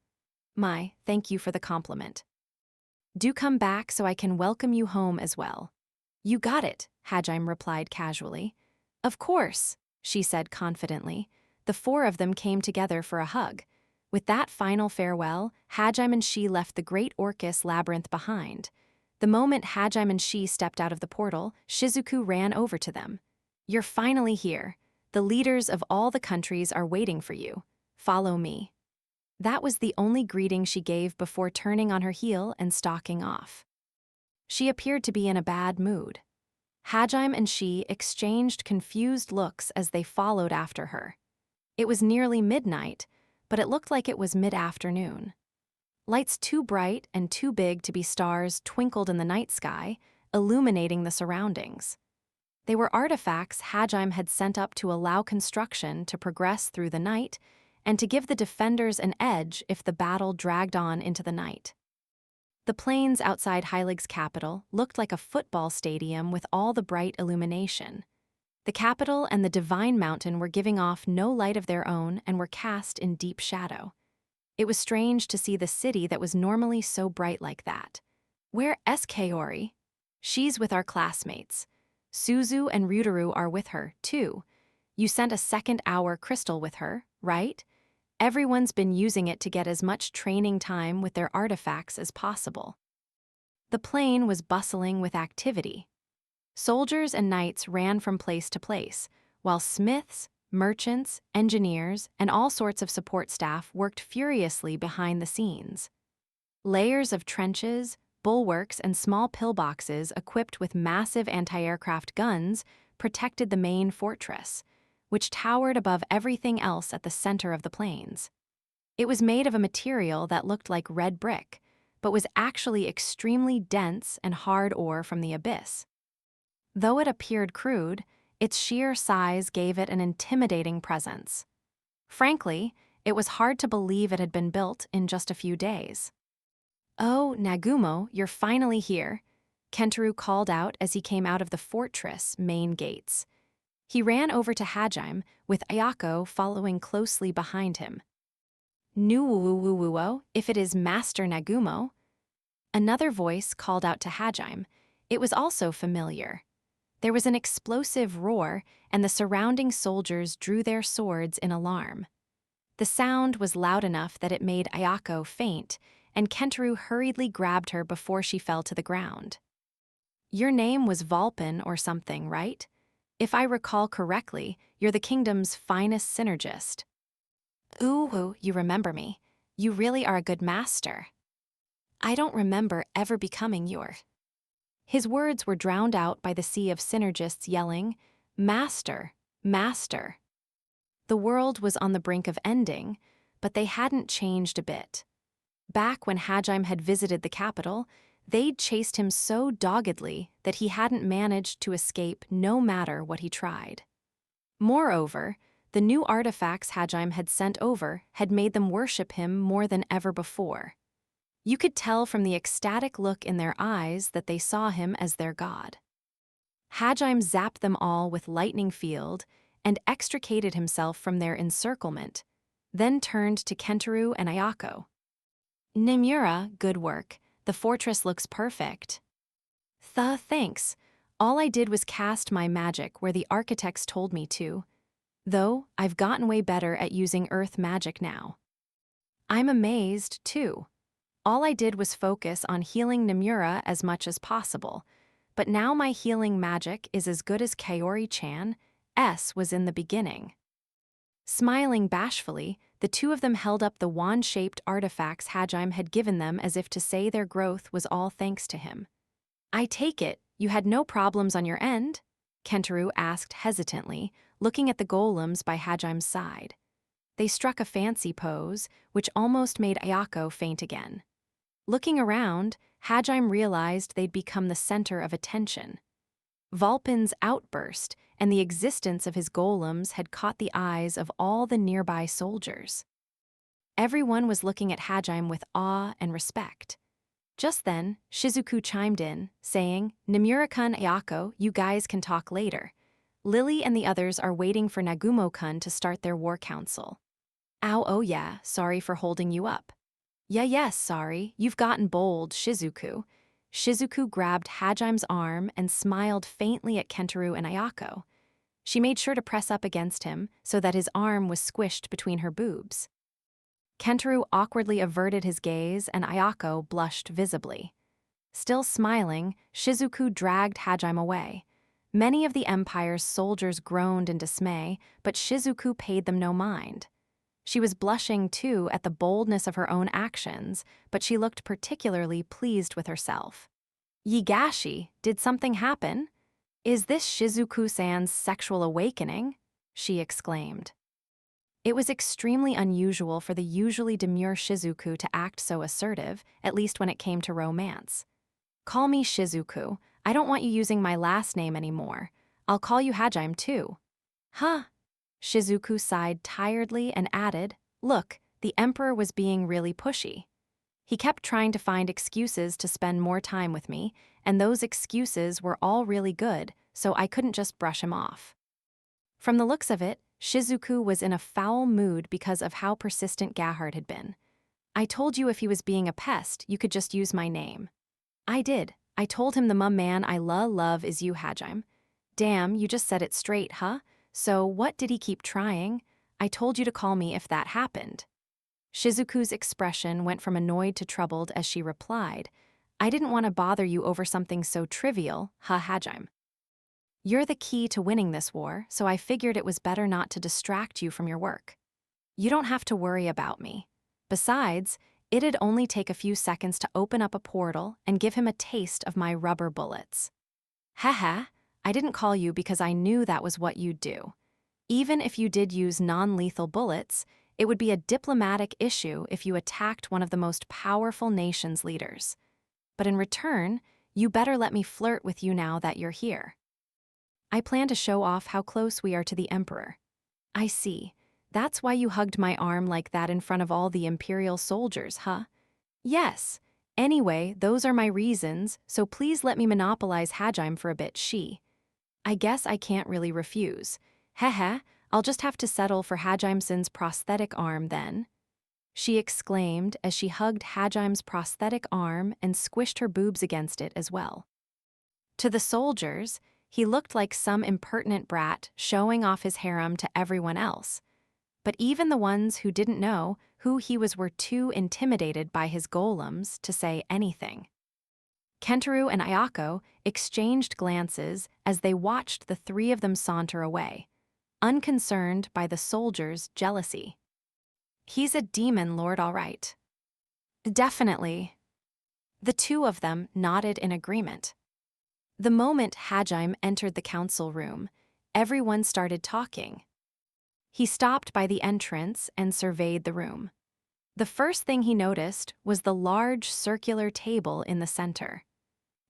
Thank you for the compliment. "Do come back so I can welcome you home as well." "You got it," Hajime replied casually. "Of course," she said confidently. The four of them came together for a hug. With that final farewell, Hajime and she left the Great Orcus labyrinth behind. The moment Hajime and she stepped out of the portal, Shizuku ran over to them. "You're finally here. The leaders of all the countries are waiting for you. Follow me." That was the only greeting she gave before turning on her heel and stalking off. She appeared to be in a bad mood. Hajime and she exchanged confused looks as they followed after her. It was nearly midnight, but it looked like it was mid-afternoon. Lights too bright and too big to be stars twinkled in the night sky, illuminating the surroundings. They were artifacts Hajime had sent up to allow construction to progress through the night and to give the defenders an edge if the battle dragged on into the night. The plains outside Heilig's capital looked like a football stadium with all the bright illumination. The capital and the Divine Mountain were giving off no light of their own and were cast in deep shadow. It was strange to see the city that was normally so bright like that. Where's Kaori? She's with our classmates. Suzu and Ryutaru are with her, too. You sent a second-hour crystal with her, right? Everyone's been using it to get as much training time with their artifacts as possible. The plain was bustling with activity. Soldiers and knights ran from place to place, while smiths, merchants, engineers, and all sorts of support staff worked furiously behind the scenes. Layers of trenches, bulwarks, and small pillboxes equipped with massive anti-aircraft guns protected the main fortress, which towered above everything else at the center of the plains. It was made of a material that looked like red brick, but was actually extremely dense and hard ore from the abyss. Though it appeared crude, its sheer size gave it an intimidating presence. Frankly, it was hard to believe it had been built in just a few days. "Oh, Nagumo, you're finally here," Kentaro called out as he came out of the fortress main gates. He ran over to Hajime, with Ayako following closely behind him. "Nuwuwuwuwo, if it is Master Nagumo." Another voice called out to Hajime. It was also familiar. There was an explosive roar, and the surrounding soldiers drew their swords in alarm. The sound was loud enough that it made Ayako faint, and Kentaro hurriedly grabbed her before she fell to the ground. "Your name was Valpin or something, right? If I recall correctly, you're the kingdom's finest synergist." "Ooh, you remember me. You really are a good master." "I don't remember ever becoming your..." His words were drowned out by the sea of synergists yelling, "Master, Master." The world was on the brink of ending, but they hadn't changed a bit. Back when Hajime had visited the capital, they'd chased him so doggedly that he hadn't managed to escape no matter what he tried. Moreover, the new artifacts Hajime had sent over had made them worship him more than ever before. You could tell from the ecstatic look in their eyes that they saw him as their god. Hajime zapped them all with lightning field and extricated himself from their encirclement, then turned to Kentaro and Ayako. "Nimura, good work. The fortress looks perfect." Thanks. All I did was cast my magic where the architects told me to. Though, I've gotten way better at using earth magic now." "I'm amazed, too. All I did was focus on healing Nimura as much as possible, but now my healing magic is as good as Kaori-chan was in the beginning." Smiling bashfully, the two of them held up the wand-shaped artifacts Hajime had given them as if to say their growth was all thanks to him. "I take it, you had no problems on your end?" Kentaro asked hesitantly, looking at the golems by Hajime's side. They struck a fancy pose, which almost made Ayako faint again. Looking around, Hajime realized they'd become the center of attention. Valpin's outburst and the existence of his golems had caught the eyes of all the nearby soldiers. Everyone was looking at Hajime with awe and respect. Just then, Shizuku chimed in, saying, "Nimura-kun, Ayako, you guys can talk later. Lily and the others are waiting for Nagumo-kun to start their war council." Oh yeah, sorry for holding you up." Yes, sorry, you've gotten bold, Shizuku." Shizuku grabbed Hajime's arm and smiled faintly at Kentaro and Ayako. She made sure to press up against him so that his arm was squished between her boobs. Kentaro awkwardly averted his gaze and Ayako blushed visibly. Still smiling, Shizuku dragged Hajime away. Many of the Empire's soldiers groaned in dismay, but Shizuku paid them no mind. She was blushing, too, at the boldness of her own actions, but she looked particularly pleased with herself. "Yigashi, did something happen? Is this Shizuku-san's sexual awakening?" she exclaimed. It was extremely unusual for the usually demure Shizuku to act so assertive, at least when it came to romance. "Call me Shizuku. I don't want you using my last name anymore. I'll call you Hajime too." "Huh?" Shizuku sighed tiredly and added, "Look, the Emperor was being really pushy. He kept trying to find excuses to spend more time with me, and those excuses were all really good, so I couldn't just brush him off." From the looks of it, Shizuku was in a foul mood because of how persistent Gahard had been. "I told you if he was being a pest, you could just use my name." "I did. I told him the man I love is you, Hajime." "Damn, you just said it straight, huh? So what did he keep trying? I told you to call me if that happened." Shizuku's expression went from annoyed to troubled as she replied, "I didn't want to bother you over something so trivial, huh, Hajime? You're the key to winning this war, so I figured it was better not to distract you from your work. You don't have to worry about me. Besides, it'd only take a few seconds to open up a portal and give him a taste of my rubber bullets." "Haha, I didn't call you because I knew that was what you'd do. Even if you did use non-lethal bullets, it would be a diplomatic issue if you attacked one of the most powerful nation's leaders. But in return, you better let me flirt with you now that you're here. I plan to show off how close we are to the Emperor." "I see. That's why you hugged my arm like that in front of all the Imperial soldiers, huh?" "Yes. Anyway, those are my reasons, so please let me monopolize Hajime for a bit, I guess I can't really refuse. Heh, I'll just have to settle for Hajime's prosthetic arm then," she exclaimed as she hugged Hajime's prosthetic arm and squished her boobs against it as well. To the soldiers, he looked like some impertinent brat showing off his harem to everyone else. But even the ones who didn't know who he was were too intimidated by his golems to say anything. Kentaro and Ayako exchanged glances as they watched the three of them saunter away, unconcerned by the soldiers' jealousy. "He's a demon lord, all right." "Definitely." The two of them nodded in agreement. The moment Hajime entered the council room, everyone started talking. He stopped by the entrance and surveyed the room. The first thing he noticed was the large circular table in the center.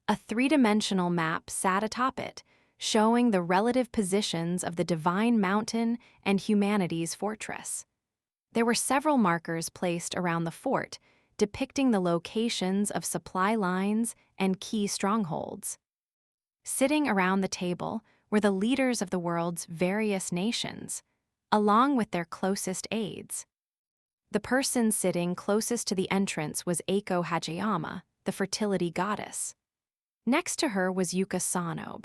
A three-dimensional map sat atop it, showing the relative positions of the Divine Mountain and humanity's fortress. There were several markers placed around the fort, depicting the locations of supply lines and key strongholds. Sitting around the table were the leaders of the world's various nations, along with their closest aides. The person sitting closest to the entrance was Eiko Hajiyama, the fertility goddess. Next to her was Yuka Sanobe.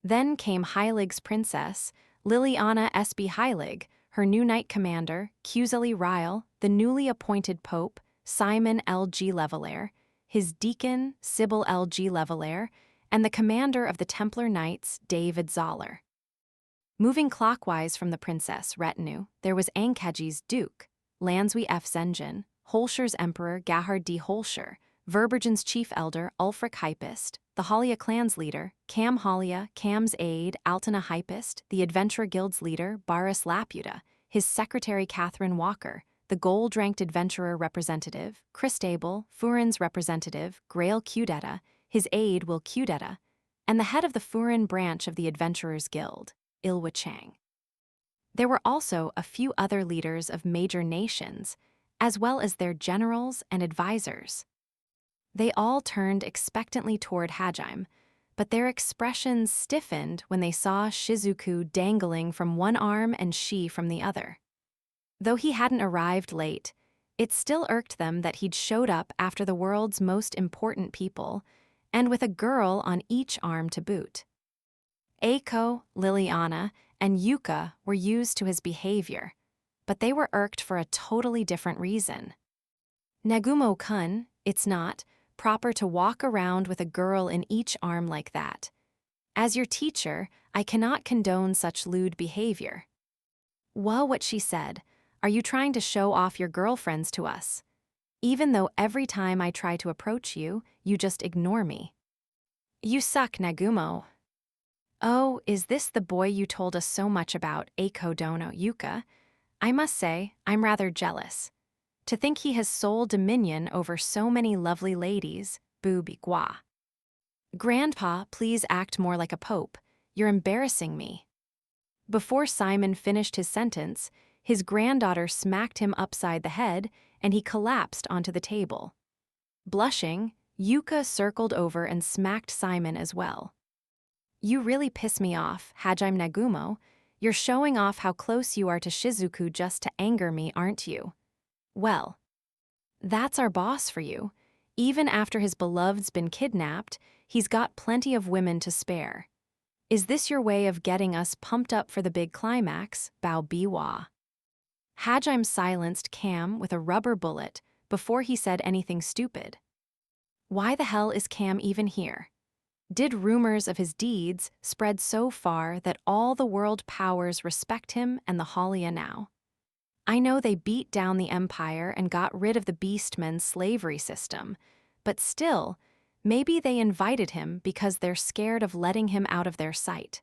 Then came Heilig's princess, Liliana SB Heilig, her new knight commander, Kuzeli Ryle, the newly appointed pope, Simon L.G. Levelair, his deacon, Sybil L.G. Levelair, and the commander of the Templar Knights, David Zoller. Moving clockwise from the princess retinue, there was Ankeji's duke, Lanswy F. Zenjin, Holsher's emperor, Gahard D. Holsher, Verbergen's chief elder, Ulfric Hypist, the Halia clan's leader, Cam Halia, Cam's aide, Altena Hypist, the Adventurer Guild's leader, Baris Laputa, his secretary, Catherine Walker, the gold-ranked adventurer representative, Christable, Furin's representative, Grail Cudetta, his aide, Will Cudetta, and the head of the Furin branch of the Adventurers Guild, Ilwa Chang. There were also a few other leaders of major nations, as well as their generals and advisors. They all turned expectantly toward Hajime, but their expressions stiffened when they saw Shizuku dangling from one arm and she from the other. Though he hadn't arrived late, it still irked them that he'd showed up after the world's most important people, and with a girl on each arm to boot. Eiko, Liliana, and Yuka were used to his behavior, but they were irked for a totally different reason. "Nagumo-kun, it's not proper to walk around with a girl in each arm like that. As your teacher, I cannot condone such lewd behavior." "Well, what she said, are you trying to show off your girlfriends to us? Even though every time I try to approach you, you just ignore me." "You suck, Nagumo." "Oh, is this the boy you told us so much about, Eiko Dono Yuka? I must say, I'm rather jealous. To think he has sole dominion over so many lovely ladies, boo bigua. Grandpa, please act more like a pope. You're embarrassing me. Before Simon finished his sentence, his granddaughter smacked him upside the head and he collapsed onto the table. Blushing, Yuka circled over and smacked Simon as well. You really piss me off, Hajime Nagumo. You're showing off how close you are to Shizuku just to anger me, aren't you? Well, that's our boss for you. Even after his beloved's been kidnapped, he's got plenty of women to spare. Is this your way of getting us pumped up for the big climax, Bao Biwa? Hajime silenced Cam with a rubber bullet before he said anything stupid. Why the hell is Cam even here? Did rumors of his deeds spread so far that all the world powers respect him and the Halia now? I know they beat down the Empire and got rid of the Beastmen's slavery system, but still, maybe they invited him because they're scared of letting him out of their sight.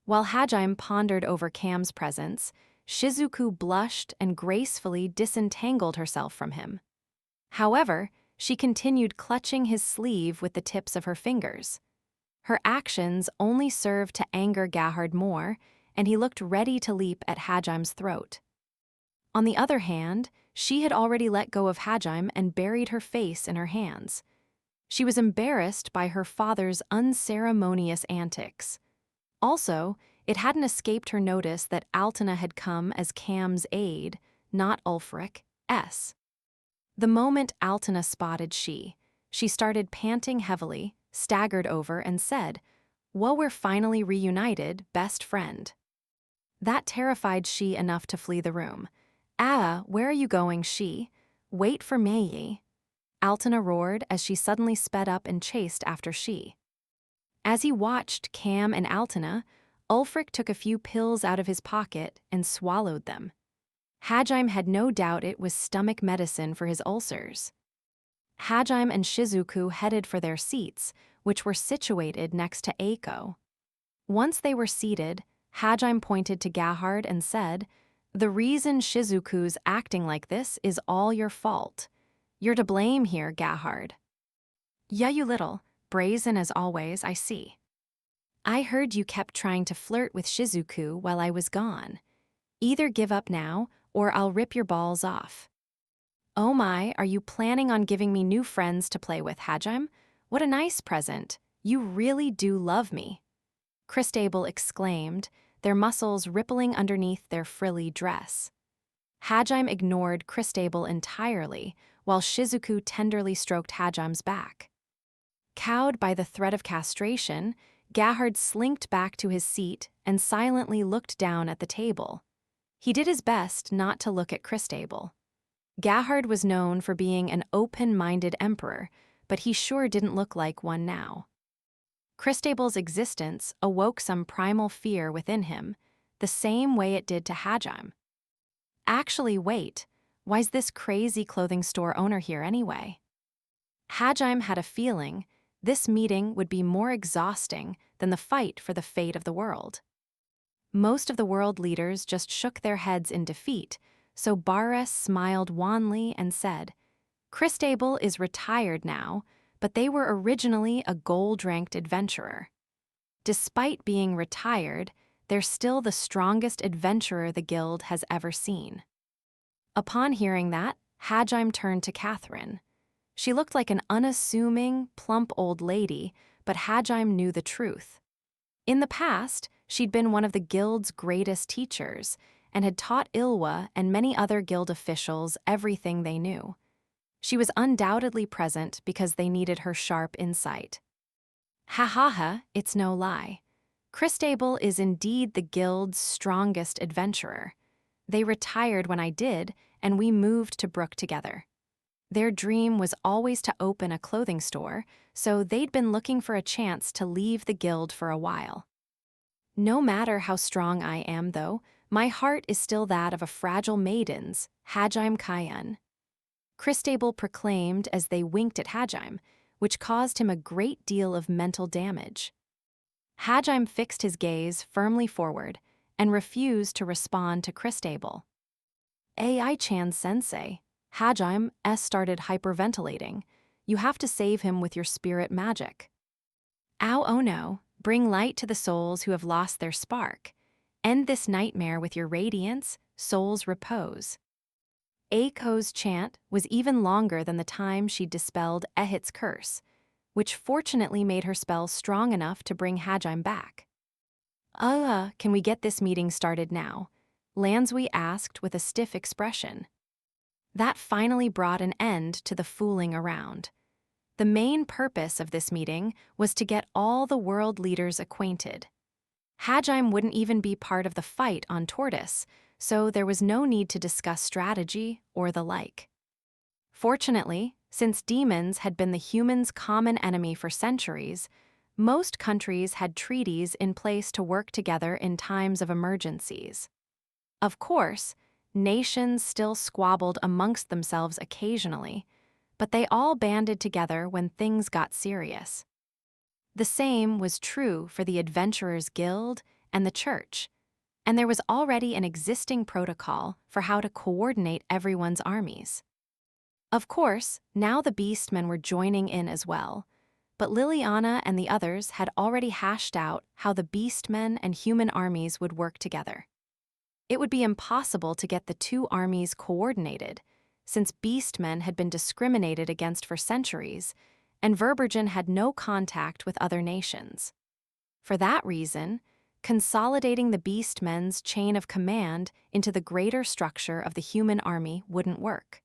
While Hajime pondered over Cam's presence, Shizuku blushed and gracefully disentangled herself from him. However, she continued clutching his sleeve with the tips of her fingers. Her actions only served to anger Gahard more, and he looked ready to leap at Hajime's throat. On the other hand, she had already let go of Hajime and buried her face in her hands. She was embarrassed by her father's unceremonious antics. Also, it hadn't escaped her notice that Altina had come as Cam's aide, not Ulfric's. The moment Altina spotted she started panting heavily, staggered over, and said, "Well, we're finally reunited, best friend." That terrified she enough to flee the room. "Ah, where are you going, she? Wait for me." Altina roared as she suddenly sped up and chased after she. As he watched Cam and Altina, Ulfric took a few pills out of his pocket and swallowed them. Hajime had no doubt it was stomach medicine for his ulcers. Hajime and Shizuku headed for their seats, which were situated next to Eiko. Once they were seated, Hajime pointed to Gahard and said, "The reason Shizuku's acting like this is all your fault. You're to blame here, Gahard." "Yeah, you little, brazen as always, I see. I heard you kept trying to flirt with Shizuku while I was gone. Either give up now, or I'll rip your balls off." "Oh my, are you planning on giving me new friends to play with, Hajime? What a nice present. You really do love me," Christable exclaimed, their muscles rippling underneath their frilly dress. Hajime ignored Christable entirely, while Shizuku tenderly stroked Hajime's back. Cowed by the threat of castration, Gahard slinked back to his seat and silently looked down at the table. He did his best not to look at Christable. Gahard was known for being an open-minded emperor, but he sure didn't look like one now. Christable's existence awoke some primal fear within him, the same way it did to Hajime. Actually, wait, why's this crazy clothing store owner here anyway? Hajime had a feeling this meeting would be more exhausting than the fight for the fate of the world. Most of the world leaders just shook their heads in defeat, so Bares smiled wanly and said, "Christable is retired now, but they were originally a gold-ranked adventurer. Despite being retired, they're still the strongest adventurer the guild has ever seen." Upon hearing that, Hajime turned to Catherine. She looked like an unassuming, plump old lady, but Hajime knew the truth. In the past, she'd been one of the guild's greatest teachers and had taught Ilwa and many other guild officials everything they knew. She was undoubtedly present because they needed her sharp insight. "Ha ha ha, it's no lie. Christable is indeed the guild's strongest adventurer. They retired when I did, and we moved to Brook together. Their dream was always to open a clothing store, so they'd been looking for a chance to leave the guild for a while. No matter how strong I am, though, my heart is still that of a fragile maiden's, Hajime Kayun," Christable proclaimed as they winked at Hajime, which caused him a great deal of mental damage. Hajime fixed his gaze firmly forward and refused to respond to Christable. AI-chan sensei, Hajime S started hyperventilating. You have to save him with your spirit magic. Ao Ono, bring light to the souls who have lost their spark. End this nightmare with your radiance, soul's repose. Eiko's chant was even longer than the time she dispelled Ehit's curse, which fortunately made her spell strong enough to bring Hajime back. Can we get this meeting started now? Lansui asked with a stiff expression. That finally brought an end to the fooling around. The main purpose of this meeting was to get all the world leaders acquainted. Hajime wouldn't even be part of the fight on Tortoise, so there was no need to discuss strategy or the like. Fortunately, since demons had been the humans' common enemy for centuries, most countries had treaties in place to work together in times of emergencies. Of course, nations still squabbled amongst themselves occasionally, but they all banded together when things got serious. The same was true for the Adventurers Guild and the Church, and there was already an existing protocol for how to coordinate everyone's armies. Of course, now the Beastmen were joining in as well, but Liliana and the others had already hashed out how the Beastmen and human armies would work together. It would be impossible to get the two armies coordinated, since Beastmen had been discriminated against for centuries, and Verbergen had no contact with other nations. For that reason, consolidating the Beastmen's chain of command into the greater structure of the human army wouldn't work.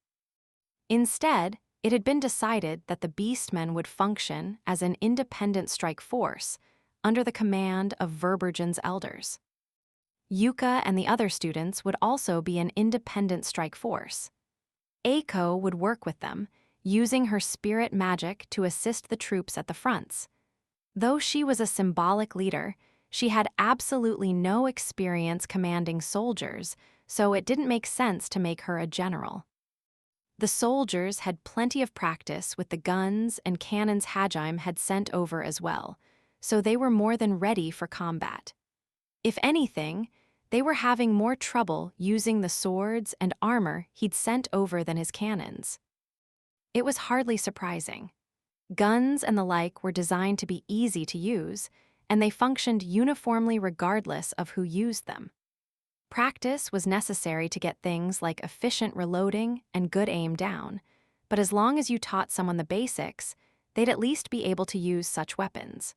Instead, it had been decided that the Beastmen would function as an independent strike force under the command of Verbergen's elders. Yuka and the other students would also be an independent strike force. Eiko would work with them, using her spirit magic to assist the troops at the fronts. Though she was a symbolic leader, she had absolutely no experience commanding soldiers, so it didn't make sense to make her a general. The soldiers had plenty of practice with the guns and cannons Hajime had sent over as well, so they were more than ready for combat. If anything, they were having more trouble using the swords and armor he'd sent over than his cannons. It was hardly surprising. Guns and the like were designed to be easy to use, and they functioned uniformly regardless of who used them. Practice was necessary to get things like efficient reloading and good aim down, but as long as you taught someone the basics, they'd at least be able to use such weapons.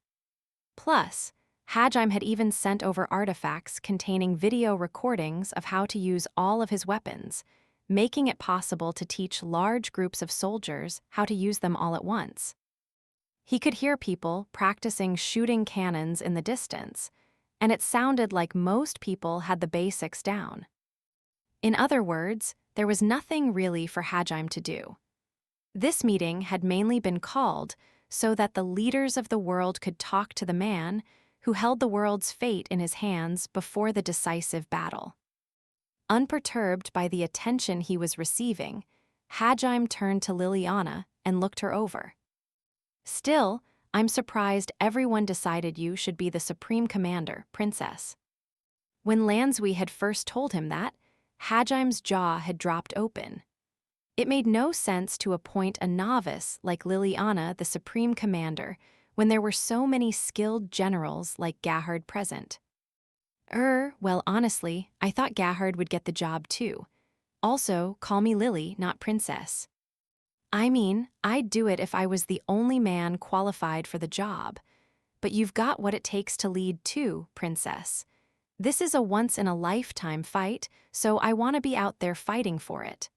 Plus, Hajime had even sent over artifacts containing video recordings of how to use all of his weapons, making it possible to teach large groups of soldiers how to use them all at once. He could hear people practicing shooting cannons in the distance, and it sounded like most people had the basics down. In other words, there was nothing really for Hajime to do. This meeting had mainly been called so that the leaders of the world could talk to the man who held the world's fate in his hands before the decisive battle. Unperturbed by the attention he was receiving, Hajime turned to Liliana and looked her over. Still, I'm surprised everyone decided you should be the supreme commander, princess. When Lansui had first told him that, Hajime's jaw had dropped open. It made no sense to appoint a novice like Liliana the supreme commander when there were so many skilled generals like Gahard present. Well, honestly, I thought Gahard would get the job too. Also, call me Lily, not princess. I mean, I'd do it if I was the only man qualified for the job. But you've got what it takes to lead too, princess. This is a once-in-a-lifetime fight, so I want to be out there fighting for it.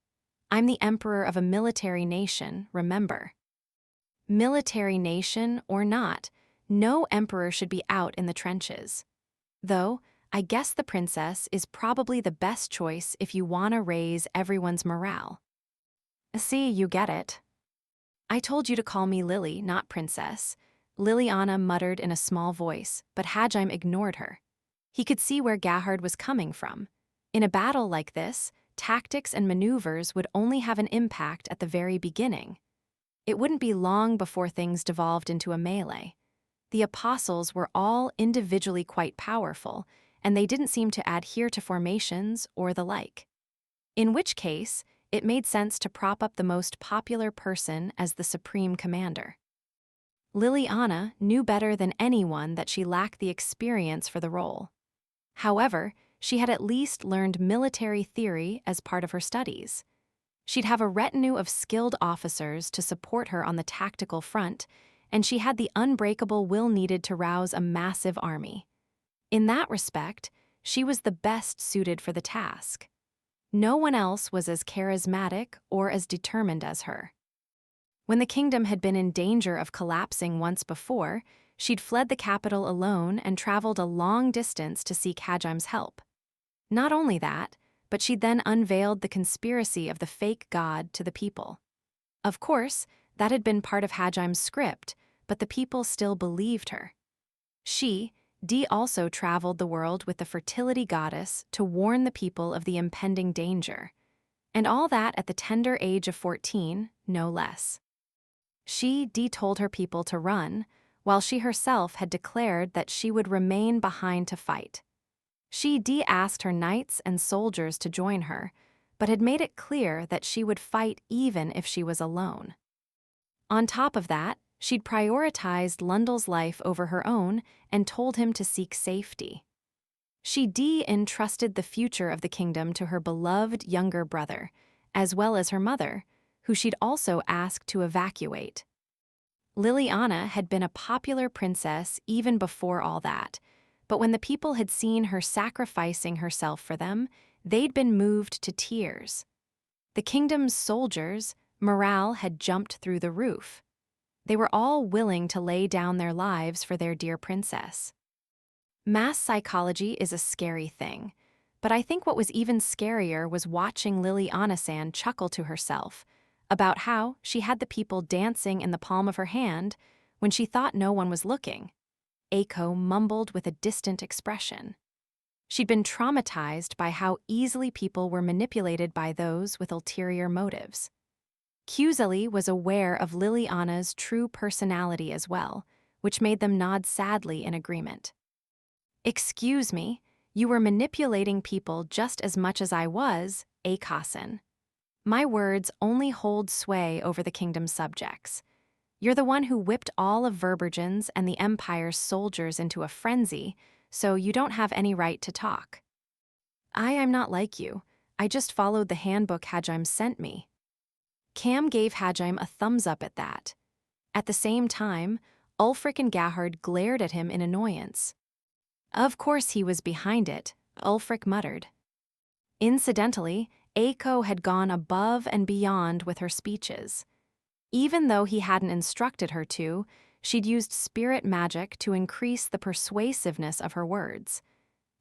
I'm the emperor of a military nation, remember. Military nation or not, no emperor should be out in the trenches. Though, I guess the princess is probably the best choice if you want to raise everyone's morale. See, you get it. I told you to call me Lily, not princess, Liliana muttered in a small voice, but Hajime ignored her. He could see where Gahard was coming from. In a battle like this, tactics and maneuvers would only have an impact at the very beginning. It wouldn't be long before things devolved into a melee. The apostles were all individually quite powerful, and they didn't seem to adhere to formations or the like. in which case, it made sense to prop up the most popular person as the supreme commander. Liliana knew better than anyone that she lacked the experience for the role. However, she had at least learned military theory as part of her studies. She'd have a retinue of skilled officers to support her on the tactical front, and she had the unbreakable will needed to rouse a massive army. In that respect, she was the best suited for the task. No one else was as charismatic or as determined as her. When the kingdom had been in danger of collapsing once before, she'd fled the capital alone and traveled a long distance to seek Hajim's help. Not only that, but she'd then unveiled the conspiracy of the fake god to the people. Of course, that had been part of Hajim's script, but the people still believed her. She, Dee, also traveled the world with the fertility goddess to warn the people of the impending danger. And all that at the tender age of 14, no less. Dee told her people to run, while she herself had declared that she would remain behind to fight. Dee asked her knights and soldiers to join her, but had made it clear that she would fight even if she was alone. On top of that, she'd prioritized Lundell's life over her own and told him to seek safety. Dee entrusted the future of the kingdom to her beloved younger brother, as well as her mother, who she'd also asked to evacuate. Liliana had been a popular princess even before all that, but when the people had seen her sacrificing herself for them, they'd been moved to tears. The kingdom's soldiers' morale had jumped through the roof. They were all willing to lay down their lives for their dear princess. Mass psychology is a scary thing, but I think what was even scarier was watching Liliana-san chuckle to herself about how she had the people dancing in the palm of her hand when she thought no one was looking. Eiko mumbled with a distant expression. She'd been traumatized by how easily people were manipulated by those with ulterior motives. Kuzeli was aware of Liliana's true personality as well, which made them nod sadly in agreement. "Excuse me, you were manipulating people just as much as I was, Eikasen. My words only hold sway over the kingdom's subjects. You're the one who whipped all of Verbergen's and the Empire's soldiers into a frenzy, so you don't have any right to talk." I am not like you. I just followed the handbook Hajime sent me." Cam gave Hajime a thumbs up at that. At the same time, Ulfric and Gahard glared at him in annoyance. Of course he was behind it, Ulfric muttered. Incidentally, Eiko had gone above and beyond with her speeches. Even though he hadn't instructed her to, she'd used spirit magic to increase the persuasiveness of her words.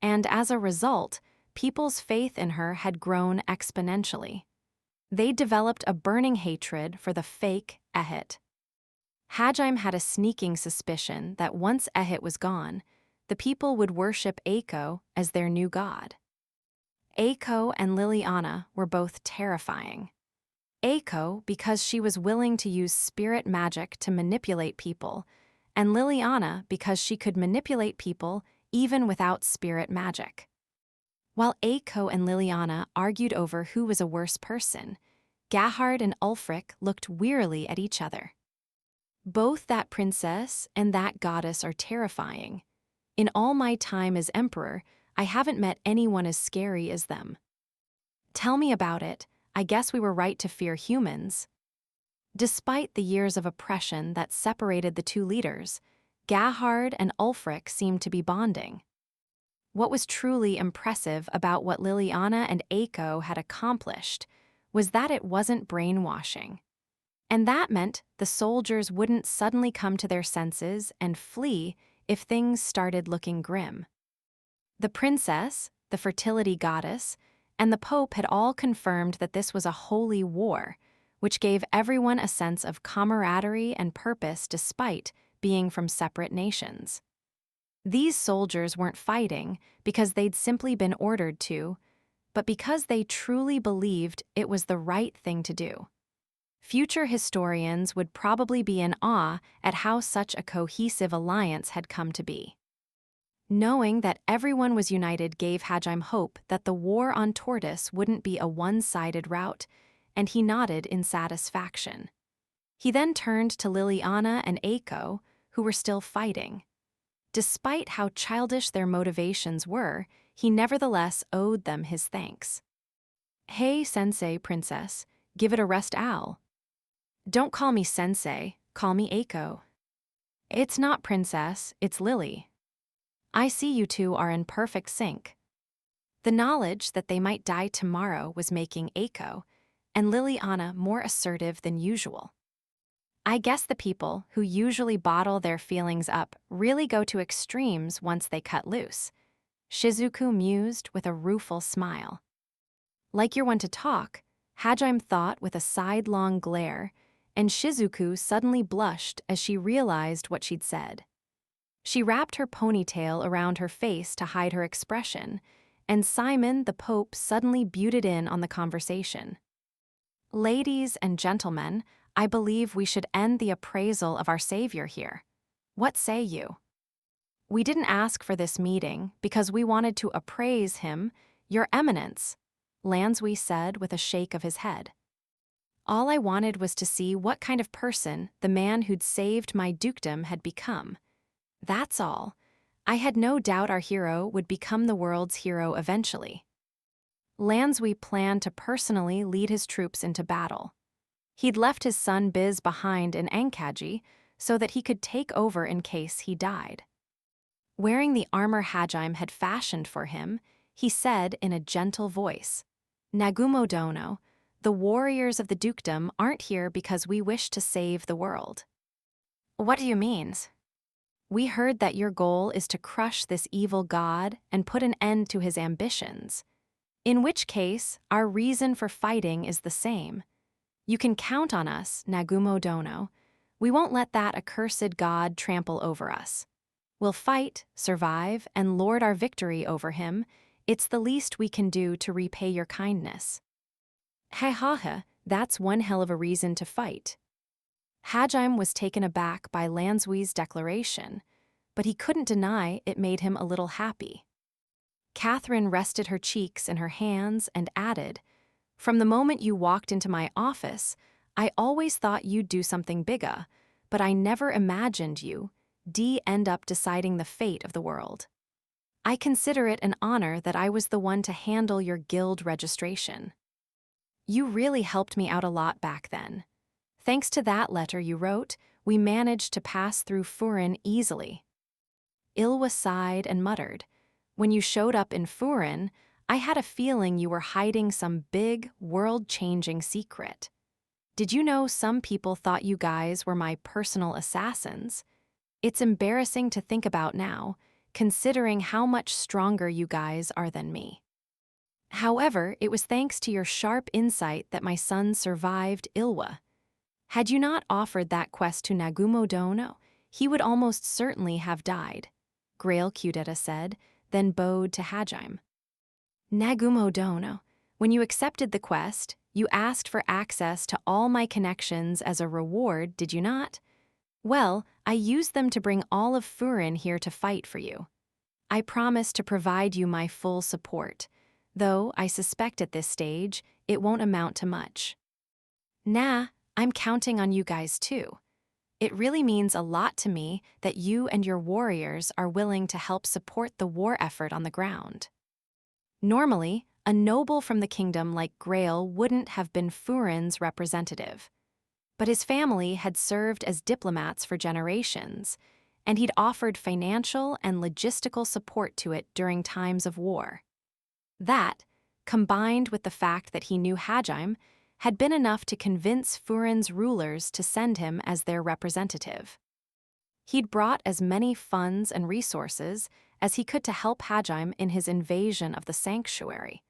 And as a result, people's faith in her had grown exponentially. They developed a burning hatred for the fake Ehit. Hajime had a sneaking suspicion that once Ehit was gone, the people would worship Eiko as their new god. Eiko and Liliana were both terrifying. Eiko because she was willing to use spirit magic to manipulate people, and Liliana because she could manipulate people even without spirit magic. While Eiko and Liliana argued over who was a worse person, Gahard and Ulfric looked wearily at each other. Both that princess and that goddess are terrifying. In all my time as emperor, I haven't met anyone as scary as them. Tell me about it. I guess we were right to fear humans. Despite the years of oppression that separated the two leaders, Gahard and Ulfric seemed to be bonding. What was truly impressive about what Liliana and Eiko had accomplished was that it wasn't brainwashing. And that meant the soldiers wouldn't suddenly come to their senses and flee if things started looking grim. The princess, the fertility goddess, and the Pope had all confirmed that this was a holy war, which gave everyone a sense of camaraderie and purpose despite being from separate nations. These soldiers weren't fighting because they'd simply been ordered to, but because they truly believed it was the right thing to do. Future historians would probably be in awe at how such a cohesive alliance had come to be. Knowing that everyone was united gave Hajime hope that the war on Tortoise wouldn't be a one-sided rout, and he nodded in satisfaction. He then turned to Liliana and Eiko, who were still fighting. Despite how childish their motivations were, he nevertheless owed them his thanks. "Hey, Sensei, Princess, give it a rest, Al." "Don't call me Sensei, call me Eiko." "It's not Princess, it's Lily." "I see you two are in perfect sync." The knowledge that they might die tomorrow was making Eiko and Liliana more assertive than usual. "I guess the people who usually bottle their feelings up really go to extremes once they cut loose," Shizuku mused with a rueful smile. "Like you're one to talk," Hajime thought with a sidelong glare, and Shizuku suddenly blushed as she realized what she'd said. She wrapped her ponytail around her face to hide her expression, and Simon the Pope suddenly butted in on the conversation. "Ladies and gentlemen, I believe we should end the appraisal of our Savior here. What say you?" "We didn't ask for this meeting because we wanted to appraise him, Your Eminence," Lanswy said with a shake of his head. "All I wanted was to see what kind of person the man who'd saved my dukedom had become. That's all. I had no doubt our hero would become the world's hero eventually." Lanswy planned to personally lead his troops into battle. He'd left his son Biz behind in Ankaji so that he could take over in case he died. Wearing the armor Hajime had fashioned for him, he said in a gentle voice, "Nagumo Dono, the warriors of the dukedom aren't here because we wish to save the world." "What do you mean?" "We heard that your goal is to crush this evil god and put an end to his ambitions. In which case, our reason for fighting is the same. You can count on us, Nagumo Dono. We won't let that accursed god trample over us. We'll fight, survive, and lord our victory over him. It's the least we can do to repay your kindness." "Ha, that's one hell of a reason to fight." Hajime was taken aback by Lanswy's declaration, but he couldn't deny it made him a little happy. Catherine rested her cheeks in her hands and added, "From the moment you walked into my office, I always thought you'd do something bigger, but I never imagined you'd end up deciding the fate of the world. I consider it an honor that I was the one to handle your guild registration. You really helped me out a lot back then. Thanks to that letter you wrote, we managed to pass through Furin easily." Ilwa sighed and muttered, "When you showed up in Furin, I had a feeling you were hiding some big, world-changing secret. Did you know some people thought you guys were my personal assassins? It's embarrassing to think about now, considering how much stronger you guys are than me. However, it was thanks to your sharp insight that my son survived Ilwa. Had you not offered that quest to Nagumo Dono, he would almost certainly have died," Grail Cudetta said, then bowed to Hajime. "Nagumo Dono, when you accepted the quest, you asked for access to all my connections as a reward, did you not? Well, I used them to bring all of Furin here to fight for you. I promise to provide you my full support, though I suspect at this stage it won't amount to much. Nah, I'm counting on you guys too. It really means a lot to me that you and your warriors are willing to help support the war effort on the ground. Normally, a noble from the kingdom like Grail wouldn't have been Furin's representative. But his family had served as diplomats for generations, and he'd offered financial and logistical support to it during times of war. That, combined with the fact that he knew Hajime, had been enough to convince Furin's rulers to send him as their representative. He'd brought as many funds and resources as he could to help Hajime in his invasion of the sanctuary,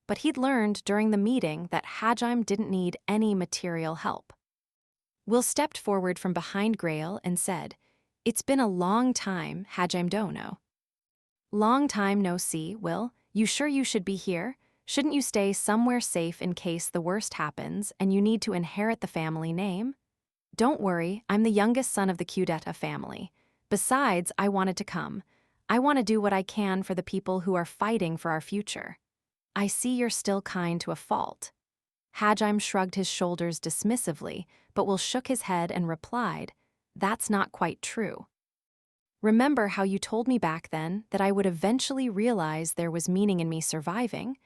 but he'd learned during the meeting that Hajime didn't need any material help. Will stepped forward from behind Grail and said, "It's been a long time, Hajime Dono." "Long time no see, Will. You sure you should be here? Shouldn't you stay somewhere safe in case the worst happens and you need to inherit the family name?" "Don't worry, I'm the youngest son of the Cudetta family. Besides, I wanted to come. I want to do what I can for the people who are fighting for our future. I see you're still kind to a fault. Hajime shrugged his shoulders dismissively, but Will shook his head and replied, "That's not quite true. Remember how you told me back then that I would eventually realize there was meaning in me surviving?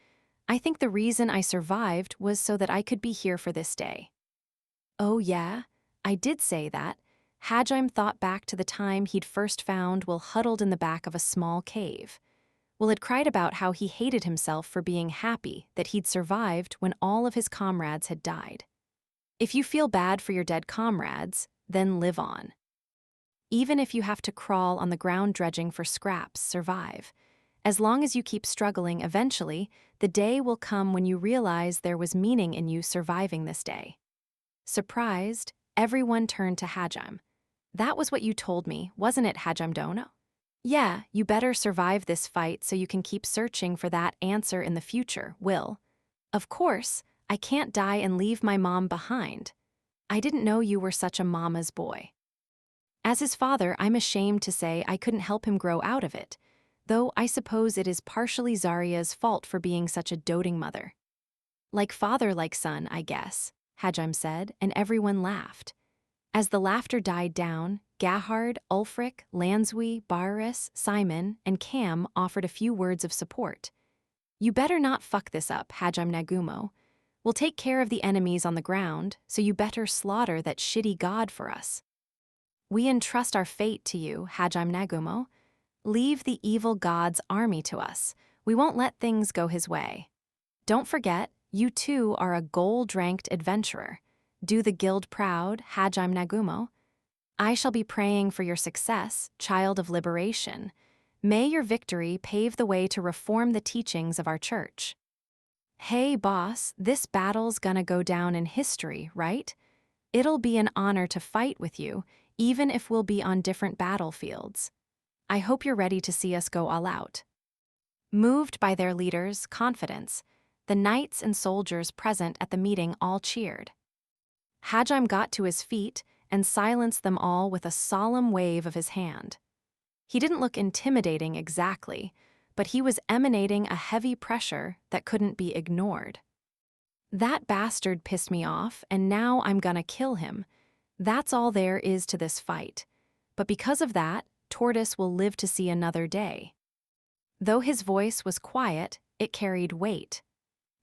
I think the reason I survived was so that I could be here for this day." "Oh yeah, I did say that." Hajime thought back to the time he'd first found Will huddled in the back of a small cave. Will had cried about how he hated himself for being happy that he'd survived when all of his comrades had died. If you feel bad for your dead comrades, then live on. Even if you have to crawl on the ground dredging for scraps, survive. As long as you keep struggling, eventually, the day will come when you realize there was meaning in you surviving this day. Surprised, everyone turned to Hajime. "That was what you told me, wasn't it, Hajime Dono?" "Yeah, you better survive this fight so you can keep searching for that answer in the future, Will." "Of course, I can't die and leave my mom behind. I didn't know you were such a mama's boy." As his father, I'm ashamed to say I couldn't help him grow out of it, though I suppose it is partially Zarya's fault for being such a doting mother. "Like father, like son, I guess," Hajime said, and everyone laughed. As the laughter died down, Gahard, Ulfric, Lanswy, Barris, Simon, and Cam offered a few words of support. "You better not fuck this up, Hajime Nagumo. We'll take care of the enemies on the ground, so you better slaughter that shitty god for us. We entrust our fate to you, Hajime Nagumo. Leave the evil god's army to us. We won't let things go his way. Don't forget, you too are a gold-ranked adventurer. Do the guild proud, Hajime Nagumo. I shall be praying for your success, child of liberation. May your victory pave the way to reform the teachings of our church." "Hey, boss, this battle's gonna go down in history, right? It'll be an honor to fight with you, even if we'll be on different battlefields. I hope you're ready to see us go all out." Moved by their leader's confidence, the knights and soldiers present at the meeting all cheered. Hajime got to his feet and silenced them all with a solemn wave of his hand. He didn't look intimidating exactly, but he was emanating a heavy pressure that couldn't be ignored. "That bastard pissed me off, and now I'm gonna kill him. That's all there is to this fight. But because of that, Tortoise will live to see another day." Though his voice was quiet, it carried weight.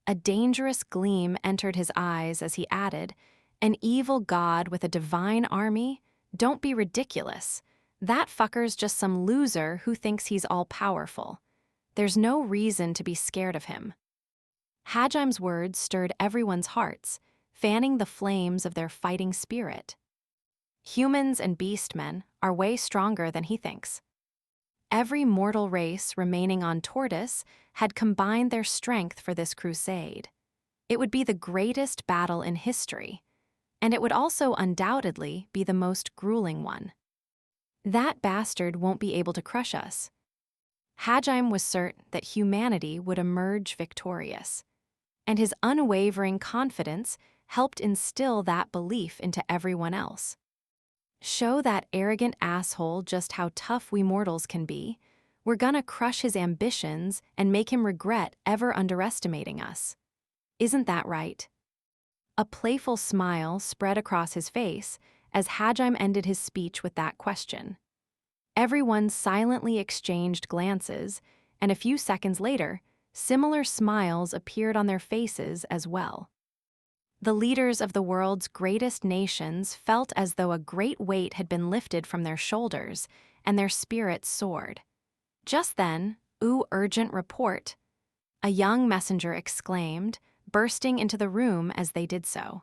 A dangerous gleam entered his eyes as he added, "An evil god with a divine army? Don't be ridiculous. That fucker's just some loser who thinks he's all-powerful. There's no reason to be scared of him." Hajime's words stirred everyone's hearts, fanning the flames of their fighting spirit. Humans and beastmen are way stronger than he thinks. Every mortal race remaining on Tortoise had combined their strength for this crusade. It would be the greatest battle in history, and it would also undoubtedly be the most grueling one. "That bastard won't be able to crush us." Hajime was certain that humanity would emerge victorious, and his unwavering confidence helped instill that belief into everyone else. "Show that arrogant asshole just how tough we mortals can be. We're gonna crush his ambitions and make him regret ever underestimating us. Isn't that right?" A playful smile spread across his face as Hajime ended his speech with that question. Everyone silently exchanged glances, and a few seconds later, similar smiles appeared on their faces as well. The leaders of the world's greatest nations felt as though a great weight had been lifted from their shoulders, and their spirits soared. Just then, "Ooh, urgent report!" a young messenger exclaimed, bursting into the room as they did so.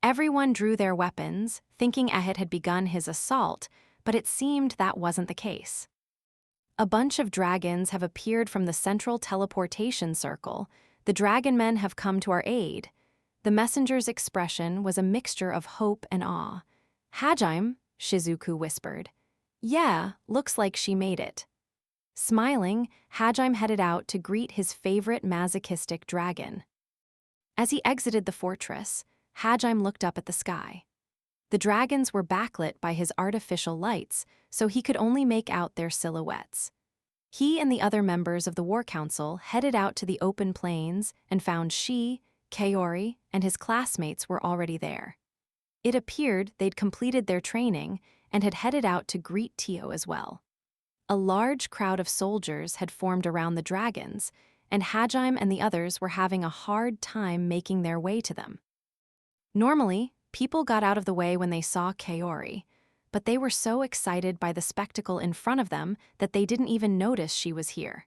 Everyone drew their weapons, thinking Ehit had begun his assault, but it seemed that wasn't the case. "A bunch of dragons have appeared from the central teleportation circle. The Dragonmen have come to our aid." The messenger's expression was a mixture of hope and awe. "Hajime," Shizuku whispered. "Yeah, looks like she made it." Smiling, Hajime headed out to greet his favorite masochistic dragon. As he exited the fortress, Hajime looked up at the sky. The dragons were backlit by his artificial lights, so he could only make out their silhouettes. He and the other members of the War Council headed out to the open plains and found Shi, Kaori, and his classmates were already there. It appeared they'd completed their training and had headed out to greet Tio as well. A large crowd of soldiers had formed around the dragons, and Hajime and the others were having a hard time making their way to them. Normally, people got out of the way when they saw Kaori, but they were so excited by the spectacle in front of them that they didn't even notice she was here.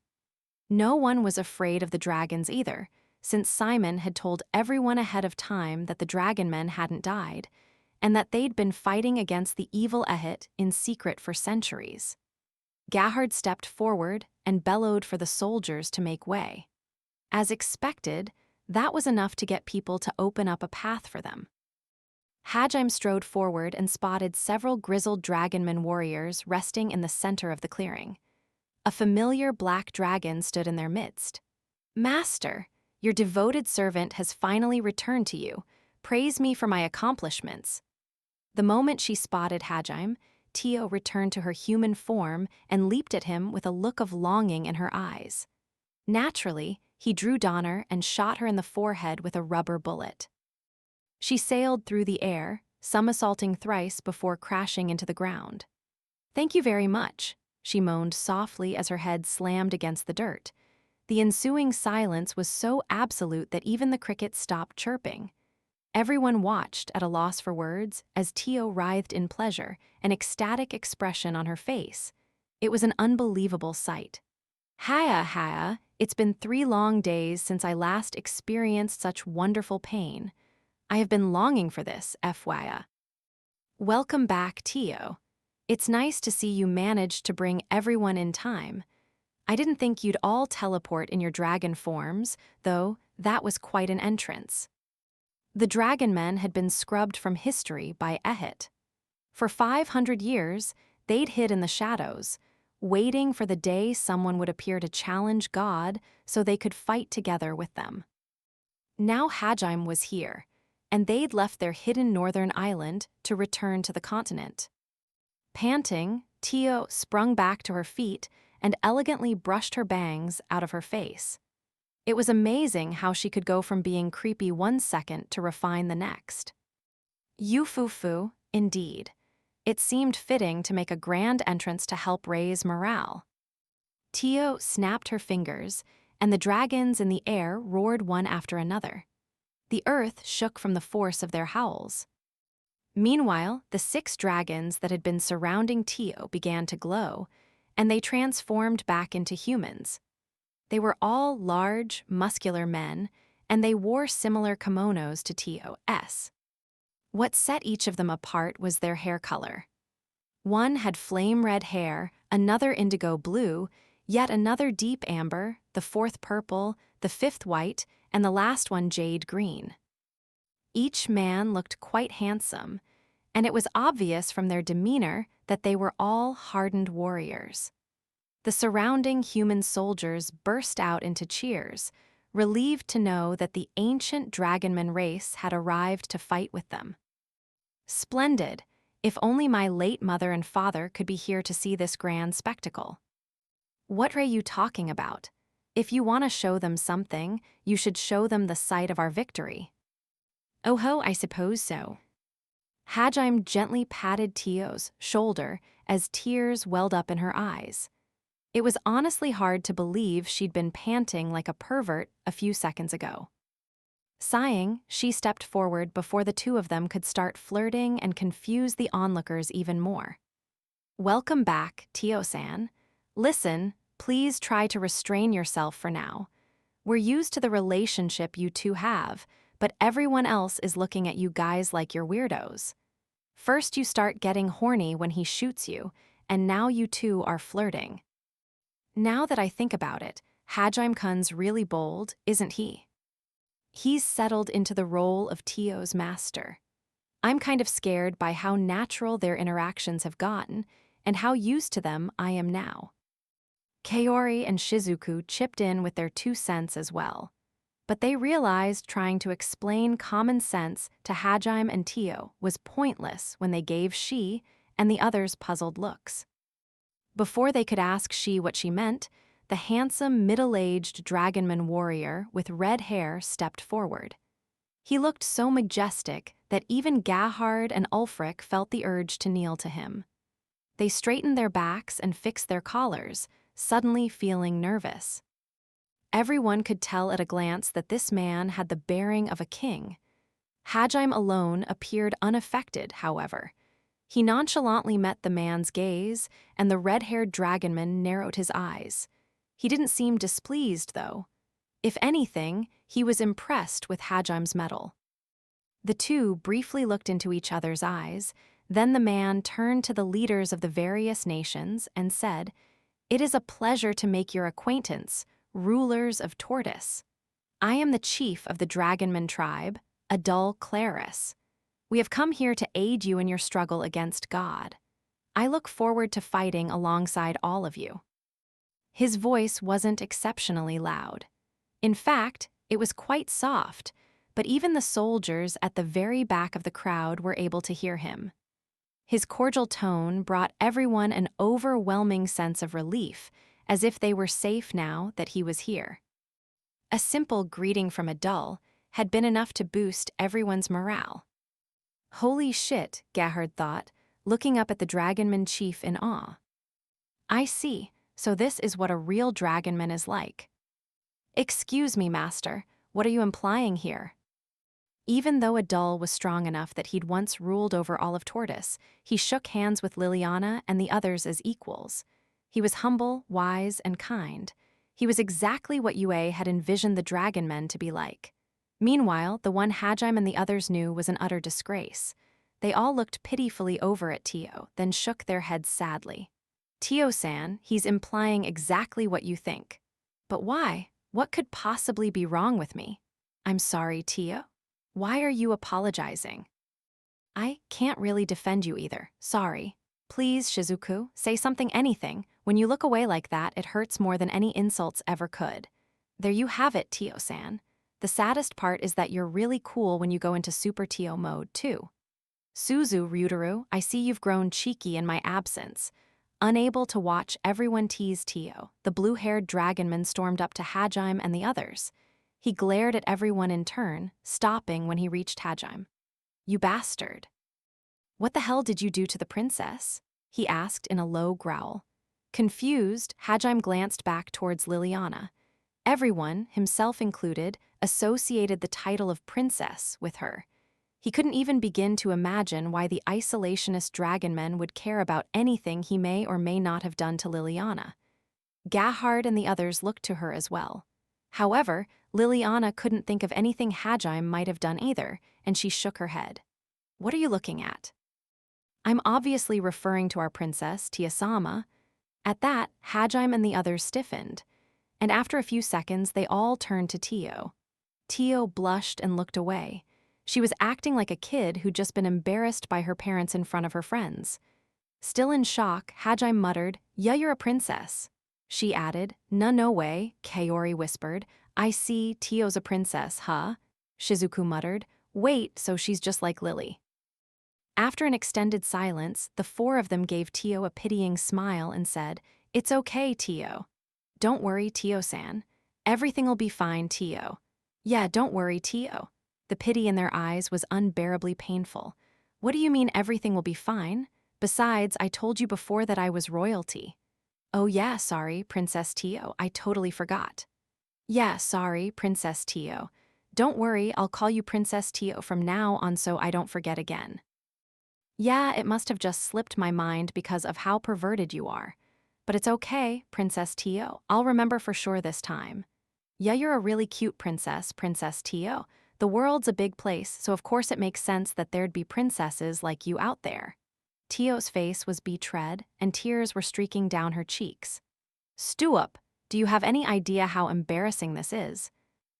No one was afraid of the dragons either, since Simon had told everyone ahead of time that the Dragonmen hadn't died, and that they'd been fighting against the evil Ehit in secret for centuries. Gahard stepped forward and bellowed for the soldiers to make way. As expected, that was enough to get people to open up a path for them. Hajime strode forward and spotted several grizzled Dragonman warriors resting in the center of the clearing. A familiar black dragon stood in their midst. "Master, your devoted servant has finally returned to you. Praise me for my accomplishments." The moment she spotted Hajime, Tio returned to her human form and leaped at him with a look of longing in her eyes. Naturally, he drew Donner and shot her in the forehead with a rubber bullet. She sailed through the air, somersaulting thrice before crashing into the ground. "Thank you very much," she moaned softly as her head slammed against the dirt. The ensuing silence was so absolute that even the crickets stopped chirping. Everyone watched at a loss for words as Tio writhed in pleasure, an ecstatic expression on her face. It was an unbelievable sight. "Hiya, it's been 3 long days since I last experienced such wonderful pain. I have been longing for this, FYI. Welcome back, Tio. It's nice to see you managed to bring everyone in time. I didn't think you'd all teleport in your dragon forms, though that was quite an entrance." The Dragonmen had been scrubbed from history by Ehit. For 500 years, they'd hid in the shadows, waiting for the day someone would appear to challenge God so they could fight together with them. Now Hajime was here, and they'd left their hidden northern island to return to the continent. Panting, Tio sprung back to her feet and elegantly brushed her bangs out of her face. It was amazing how she could go from being creepy one second to refined the next. Yufufu, indeed. It seemed fitting to make a grand entrance to help raise morale. Tio snapped her fingers, and the dragons in the air roared one after another. The earth shook from the force of their howls. Meanwhile, the 6 dragons that had been surrounding Tio began to glow, and they transformed back into humans. They were all large, muscular men, and they wore similar kimonos to Tio's. What set each of them apart was their hair color. One had flame red hair, another indigo blue, yet another deep amber, the 4th purple, the 5th white, and the last one jade green. Each man looked quite handsome, and it was obvious from their demeanor that they were all hardened warriors. The surrounding human soldiers burst out into cheers, relieved to know that the ancient Dragonman race had arrived to fight with them. Splendid! If only my late mother and father could be here to see this grand spectacle. What are you talking about? If you want to show them something, you should show them the site of our victory. Oh ho, I suppose so. Hajime gently patted Tio's shoulder as tears welled up in her eyes. It was honestly hard to believe she'd been panting like a pervert a few seconds ago. Sighing, she stepped forward before the two of them could start flirting and confuse the onlookers even more. "Welcome back, Tio-san. Listen, please try to restrain yourself for now. We're used to the relationship you two have, but everyone else is looking at you guys like you're weirdos. First you start getting horny when he shoots you, and now you two are flirting. Now that I think about it, Hajime-kun's really bold, isn't he? He's settled into the role of Tio's master. I'm kind of scared by how natural their interactions have gotten and how used to them I am now." Kaori and Shizuku chipped in with their 2 cents as well, but they realized trying to explain common sense to Hajime and Tio was pointless when they gave Shi and the others puzzled looks. Before they could ask she what she meant, the handsome, middle-aged Dragonman warrior with red hair stepped forward. He looked so majestic that even Gahard and Ulfric felt the urge to kneel to him. They straightened their backs and fixed their collars, suddenly feeling nervous. Everyone could tell at a glance that this man had the bearing of a king. Hadjim alone appeared unaffected, however. He nonchalantly met the man's gaze, and the red-haired dragonman narrowed his eyes. He didn't seem displeased, though. If anything, he was impressed with Hadjim's mettle. The two briefly looked into each other's eyes. Then the man turned to the leaders of the various nations and said, "It is a pleasure to make your acquaintance, rulers of Tortoise. I am the chief of the Dragonman tribe, Adul Claris. We have come here to aid you in your struggle against God. I look forward to fighting alongside all of you." His voice wasn't exceptionally loud. In fact, it was quite soft, but even the soldiers at the very back of the crowd were able to hear him. His cordial tone brought everyone an overwhelming sense of relief, as if they were safe now that he was here. A simple greeting from Adul had been enough to boost everyone's morale. Holy shit, Gahard thought, looking up at the Dragonman chief in awe. I see, so this is what a real Dragonman is like. Excuse me, master, what are you implying here? Even though Adul was strong enough that he'd once ruled over all of Tortoise, he shook hands with Liliana and the others as equals. He was humble, wise, and kind. He was exactly what Yue had envisioned the Dragonmen to be like. Meanwhile, the one Hadjim and the others knew was an utter disgrace. They all looked pitifully over at Tio, then shook their heads sadly. Tio-san, he's implying exactly what you think. But why? What could possibly be wrong with me? I'm sorry, Tio. Why are you apologizing? I can't really defend you either, sorry. Please, Shizuku, say something, anything. When you look away like that, it hurts more than any insults ever could. There you have it, Tio-san. The saddest part is that you're really cool when you go into Super Tio mode, too. Suzu, Ryutaru, I see you've grown cheeky in my absence. Unable to watch everyone tease Tio, the blue-haired dragonman stormed up to Hadjim and the others. He glared at everyone in turn, stopping when he reached Hadjim. You bastard. What the hell did you do to the princess? He asked in a low growl. Confused, Hadjim glanced back towards Liliana. Everyone, himself included, associated the title of princess with her. He couldn't even begin to imagine why the isolationist dragonmen would care about anything he may or may not have done to Liliana. Gahard and the others looked to her as well. However, Liliana couldn't think of anything Hadjim might have done either, and she shook her head. What are you looking at? I'm obviously referring to our princess, Tia-sama. At that, Hadjim and the others stiffened, and after a few seconds they all turned to Tio. Tio blushed and looked away. She was acting like a kid who'd just been embarrassed by her parents in front of her friends. Still in shock, Hadjim muttered, "Yeah, you're a princess." She added, No way," Kaori whispered. "I see, Tio's a princess, huh?" Shizuku muttered, "Wait, so she's just like Lily." After an extended silence, the four of them gave Tio a pitying smile and said, "It's okay, Tio. Don't worry, Tio-san. Everything'll be fine, Tio. Yeah, don't worry, Tio." The pity in their eyes was unbearably painful. What do you mean everything will be fine? Besides, I told you before that I was royalty. Oh yeah, sorry, Princess Tio, I totally forgot. Yeah, sorry, Princess Tio. Don't worry, I'll call you Princess Tio from now on so I don't forget again. Yeah, it must have just slipped my mind because of how perverted you are. But it's okay, Princess Tio, I'll remember for sure this time. Yeah, you're a really cute princess, Princess Tio. The world's a big place, so of course it makes sense that there'd be princesses like you out there. Tio's face was betrayed, and tears were streaking down her cheeks. Stuup, do you have any idea how embarrassing this is?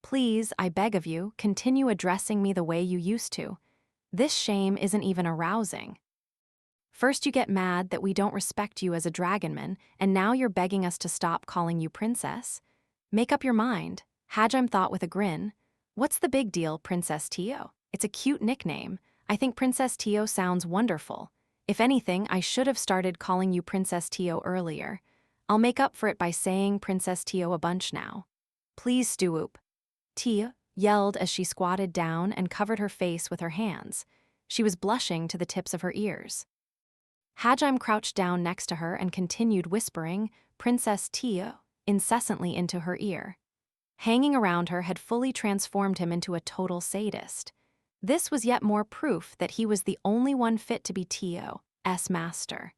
Please, I beg of you, continue addressing me the way you used to. This shame isn't even arousing. First you get mad that we don't respect you as a dragonman, and now you're begging us to stop calling you princess. Make up your mind, Hadjim thought with a grin. What's the big deal, Princess Tio? It's a cute nickname. I think Princess Tio sounds wonderful. If anything, I should have started calling you Princess Tio earlier. I'll make up for it by saying Princess Tio a bunch now. Please, Stuoop. Tia yelled as she squatted down and covered her face with her hands. She was blushing to the tips of her ears. Hajime crouched down next to her and continued whispering Princess Tia incessantly into her ear. Hanging around her had fully transformed him into a total sadist. This was yet more proof that he was the only one fit to be Tio's master.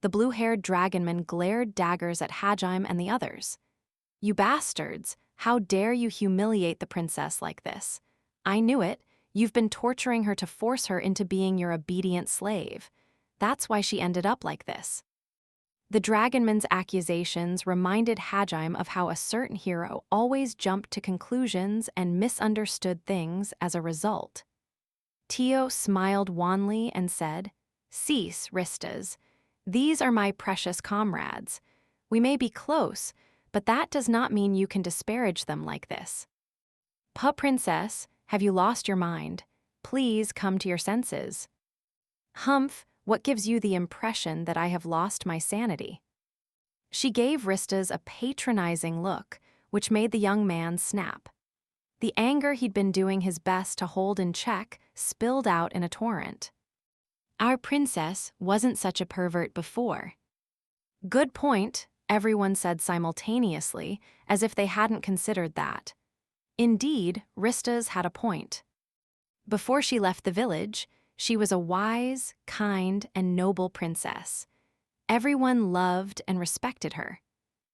The blue-haired dragonman glared daggers at Hajime and the others. You bastards, how dare you humiliate the princess like this? I knew it. You've been torturing her to force her into being your obedient slave. That's why she ended up like this. The dragonman's accusations reminded Hajime of how a certain hero always jumped to conclusions and misunderstood things as a result. Tio smiled wanly and said, Cease, Ristas. These are my precious comrades. We may be close, but that does not mean you can disparage them like this. Princess, have you lost your mind? Please come to your senses. Humph, what gives you the impression that I have lost my sanity? She gave Ristas a patronizing look, which made the young man snap. The anger he'd been doing his best to hold in check spilled out in a torrent. Our princess wasn't such a pervert before. Good point, everyone said simultaneously, as if they hadn't considered that. Indeed, Ristas had a point. Before she left the village, she was a wise, kind, and noble princess. Everyone loved and respected her.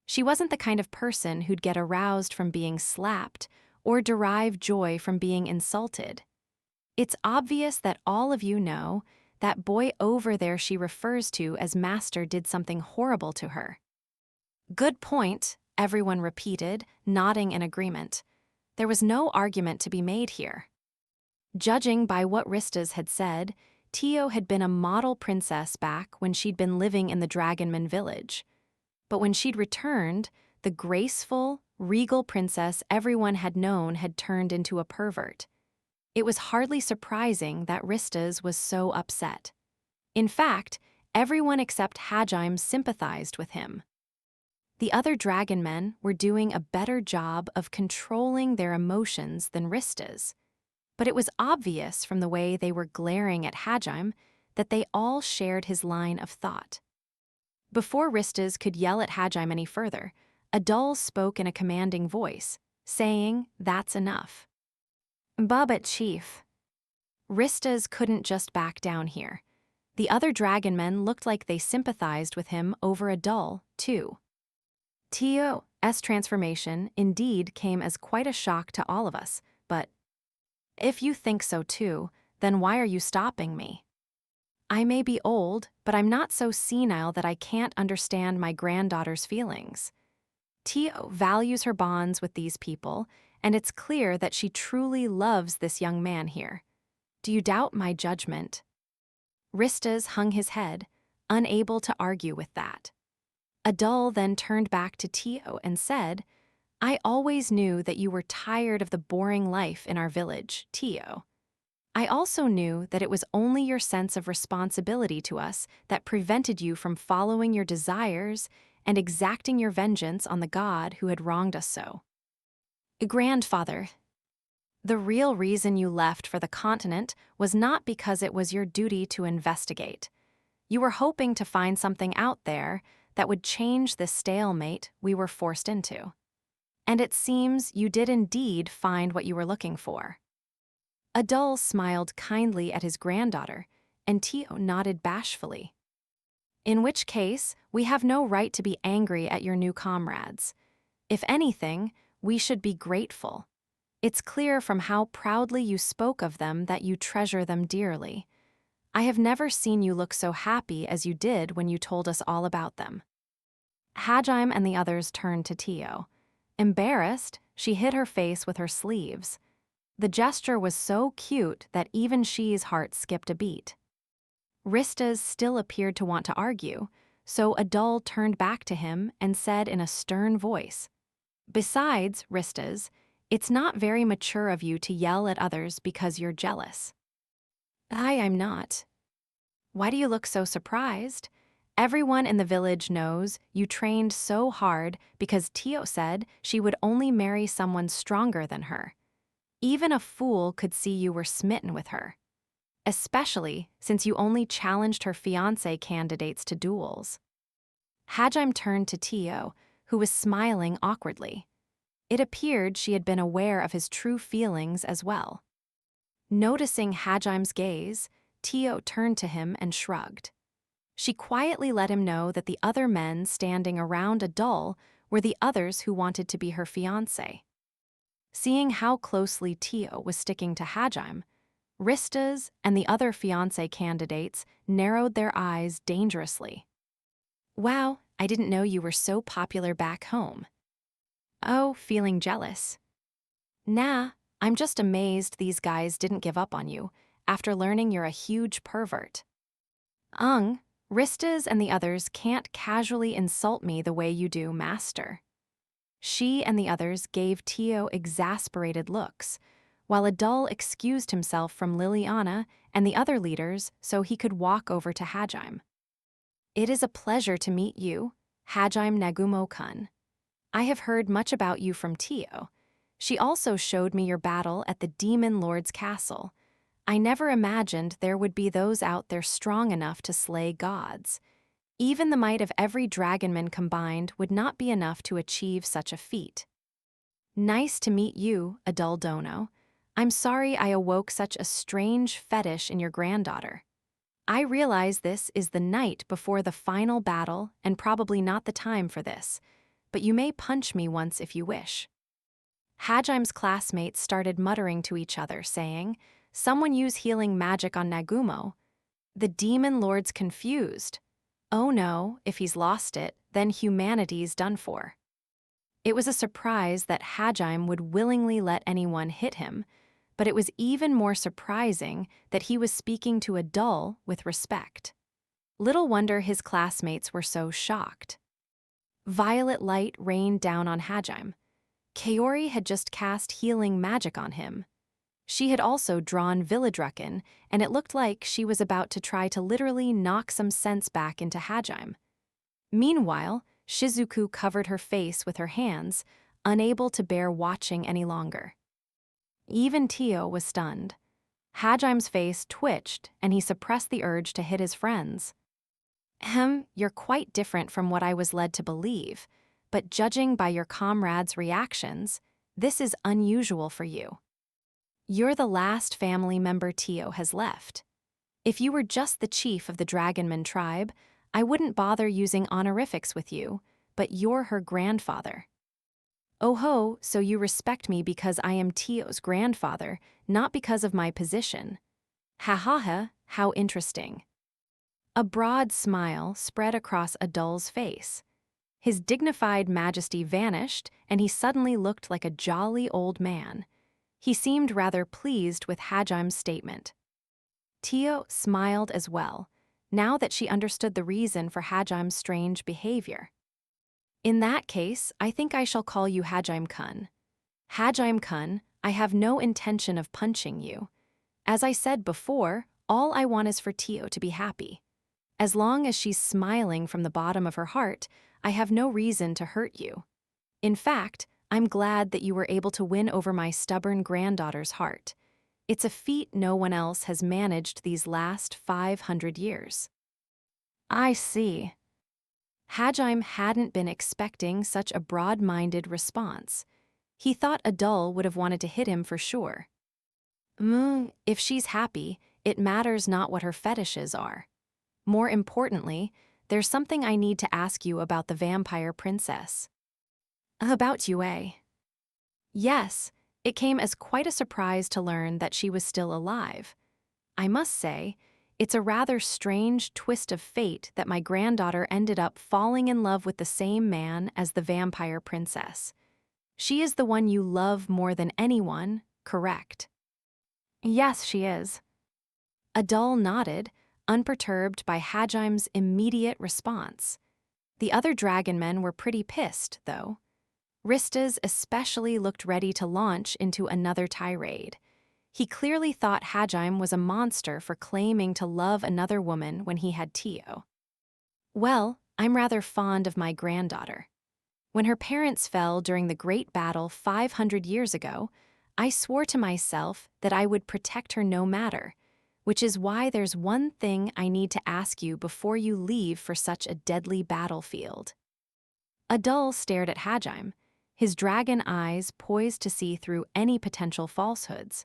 She wasn't the kind of person who'd get aroused from being slapped or derive joy from being insulted. It's obvious that all of you know that boy over there she refers to as master did something horrible to her. Good point, everyone repeated, nodding in agreement. There was no argument to be made here. Judging by what Ristas had said, Tio had been a model princess back when she'd been living in the Dragonmen village. But when she'd returned, the graceful, regal princess everyone had known had turned into a pervert. It was hardly surprising that Ristas was so upset. In fact, everyone except Hajime sympathized with him. The other Dragonmen were doing a better job of controlling their emotions than Ristas. But it was obvious from the way they were glaring at Hajime that they all shared his line of thought. Before Ristas could yell at Hajime any further, Adul spoke in a commanding voice, saying, That's enough. Bubba Chief. Ristas couldn't just back down here. The other Dragonmen looked like they sympathized with him over Adul, too. Tio's transformation indeed came as quite a shock to all of us, but if you think so too, then why are you stopping me? I may be old, but I'm not so senile that I can't understand my granddaughter's feelings. Tio values her bonds with these people, and it's clear that she truly loves this young man here. Do you doubt my judgment? Ristas hung his head, unable to argue with that. Adul then turned back to Tio and said, I always knew that you were tired of the boring life in our village, Tio. I also knew that it was only your sense of responsibility to us that prevented you from following your desires and exacting your vengeance on the god who had wronged us so. Grandfather, the real reason you left for the continent was not because it was your duty to investigate. You were hoping to find something out there that would change the stalemate we were forced into. And it seems you did indeed find what you were looking for. Adul smiled kindly at his granddaughter, and Tio nodded bashfully. In which case, we have no right to be angry at your new comrades. If anything, we should be grateful. It's clear from how proudly you spoke of them that you treasure them dearly. I have never seen you look so happy as you did when you told us all about them. Hajime and the others turned to Tio. Embarrassed, she hid her face with her sleeves. The gesture was so cute that even she's heart skipped a beat. Ristas still appeared to want to argue, so Adul turned back to him and said in a stern voice, Besides, Ristas, it's not very mature of you to yell at others because you're jealous. I'm not. Why do you look so surprised? Everyone in the village knows you trained so hard because Tio said she would only marry someone stronger than her. Even a fool could see you were smitten with her. Especially since you only challenged her fiancé candidates to duels. Hajime turned to Tio, who was smiling awkwardly. It appeared she had been aware of his true feelings as well. Noticing Hajime's gaze, Tio turned to him and shrugged. She quietly let him know that the other men standing around Adul were the others who wanted to be her fiancé. Seeing how closely Tio was sticking to Hajime, Ristas and the other fiancé candidates narrowed their eyes dangerously. Wow, I didn't know you were so popular back home. Oh, feeling jealous. Nah, I'm just amazed these guys didn't give up on you after learning you're a huge pervert. Ristas and the others can't casually insult me the way you do, master. She and the others gave Tio exasperated looks, while Adul excused himself from Liliana and the other leaders so he could walk over to Hajime. It is a pleasure to meet you, Hajime Nagumo-kun. I have heard much about you from Tio. She also showed me your battle at the Demon Lord's castle. I never imagined there would be those out there strong enough to slay gods. Even the might of every Dragonman combined would not be enough to achieve such a feat. Nice to meet you, Adul Dono. I'm sorry I awoke such a strange fetish in your granddaughter. I realize this is the night before the final battle and probably not the time for this, but you may punch me once if you wish. Hajime's classmates started muttering to each other, saying, "Someone use healing magic on Nagumo." The Demon Lord's confused. Oh no, if he's lost it, then humanity's done for. It was a surprise that Hajime would willingly let anyone hit him, but it was even more surprising that he was speaking to Adul with respect. Little wonder his classmates were so shocked. Violet light rained down on Hajime. Kaori had just cast healing magic on him. She had also drawn Villadrukken, and it looked like she was about to try to literally knock some sense back into Hajime. Meanwhile, Shizuku covered her face with her hands, unable to bear watching any longer. Even Tio was stunned. Hajime's face twitched, and he suppressed the urge to hit his friends. You're quite different from what I was led to believe, but judging by your comrades' reactions, this is unusual for you. You're the last family member Tio has left. If you were just the chief of the Dragonmen tribe, I wouldn't bother using honorifics with you, but you're her grandfather. Oh ho, so you respect me because I am Tio's grandfather, not because of my position. Ha ha ha, how interesting. A broad smile spread across Adul's face. His dignified majesty vanished, and he suddenly looked like a jolly old man. He seemed rather pleased with Hajime's statement. Tio smiled as well, now that she understood the reason for Hajime's strange behavior. In that case, I think I shall call you Hajime-kun. Hajime-kun, I have no intention of punching you. As I said before, all I want is for Tio to be happy. As long as she's smiling from the bottom of her heart, I have no reason to hurt you. In fact, I'm glad that you were able to win over my stubborn granddaughter's heart. It's a feat no one else has managed these last 500 years. I see. Hajime hadn't been expecting such a broad-minded response. He thought Adul would have wanted to hit him for sure. If she's happy, it matters not what her fetishes are. More importantly, there's something I need to ask you about the vampire princess. About Yue. Yes, it came as quite a surprise to learn that she was still alive. I must say, it's a rather strange twist of fate that my granddaughter ended up falling in love with the same man as the vampire princess. She is the one you love more than anyone, correct? Yes, she is. Adul nodded, unperturbed by Hajime's immediate response. The other Dragonmen were pretty pissed, though. Ristas especially looked ready to launch into another tirade. He clearly thought Hajime was a monster for claiming to love another woman when he had Tio. Well, I'm rather fond of my granddaughter. When her parents fell during the Great Battle 500 years ago, I swore to myself that I would protect her no matter, which is why there's one thing I need to ask you before you leave for such a deadly battlefield. Adul stared at Hajime, his dragon eyes poised to see through any potential falsehoods.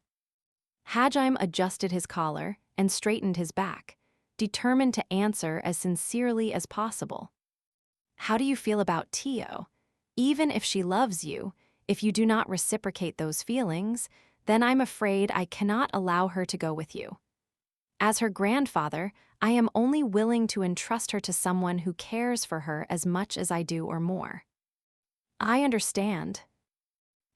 Hajime adjusted his collar and straightened his back, determined to answer as sincerely as possible. How do you feel about Tio? Even if she loves you, if you do not reciprocate those feelings, then I'm afraid I cannot allow her to go with you. As her grandfather, I am only willing to entrust her to someone who cares for her as much as I do or more. I understand.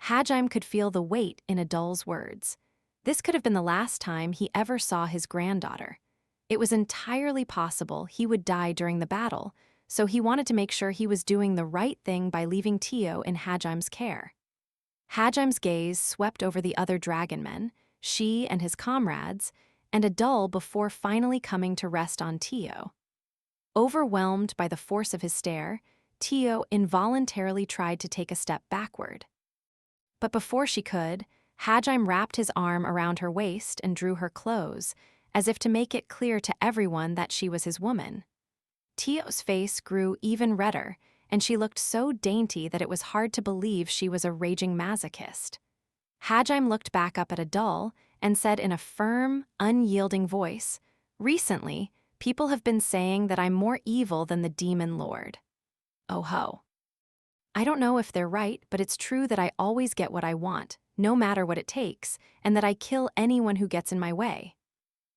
Hajime could feel the weight in Adul's words. This could have been the last time he ever saw his granddaughter. It was entirely possible he would die during the battle, so he wanted to make sure he was doing the right thing by leaving Tio in Hajime's care. Hajime's gaze swept over the other Dragonmen, she and his comrades, and Adul before finally coming to rest on Tio. Overwhelmed by the force of his stare, Tio involuntarily tried to take a step backward. But before she could, Hajime wrapped his arm around her waist and drew her close, as if to make it clear to everyone that she was his woman. Tio's face grew even redder, and she looked so dainty that it was hard to believe she was a raging masochist. Hajime looked back up at Adul and said in a firm, unyielding voice, "Recently, people have been saying that I'm more evil than the Demon Lord. Oh ho. I don't know if they're right, but it's true that I always get what I want, no matter what it takes, and that I kill anyone who gets in my way."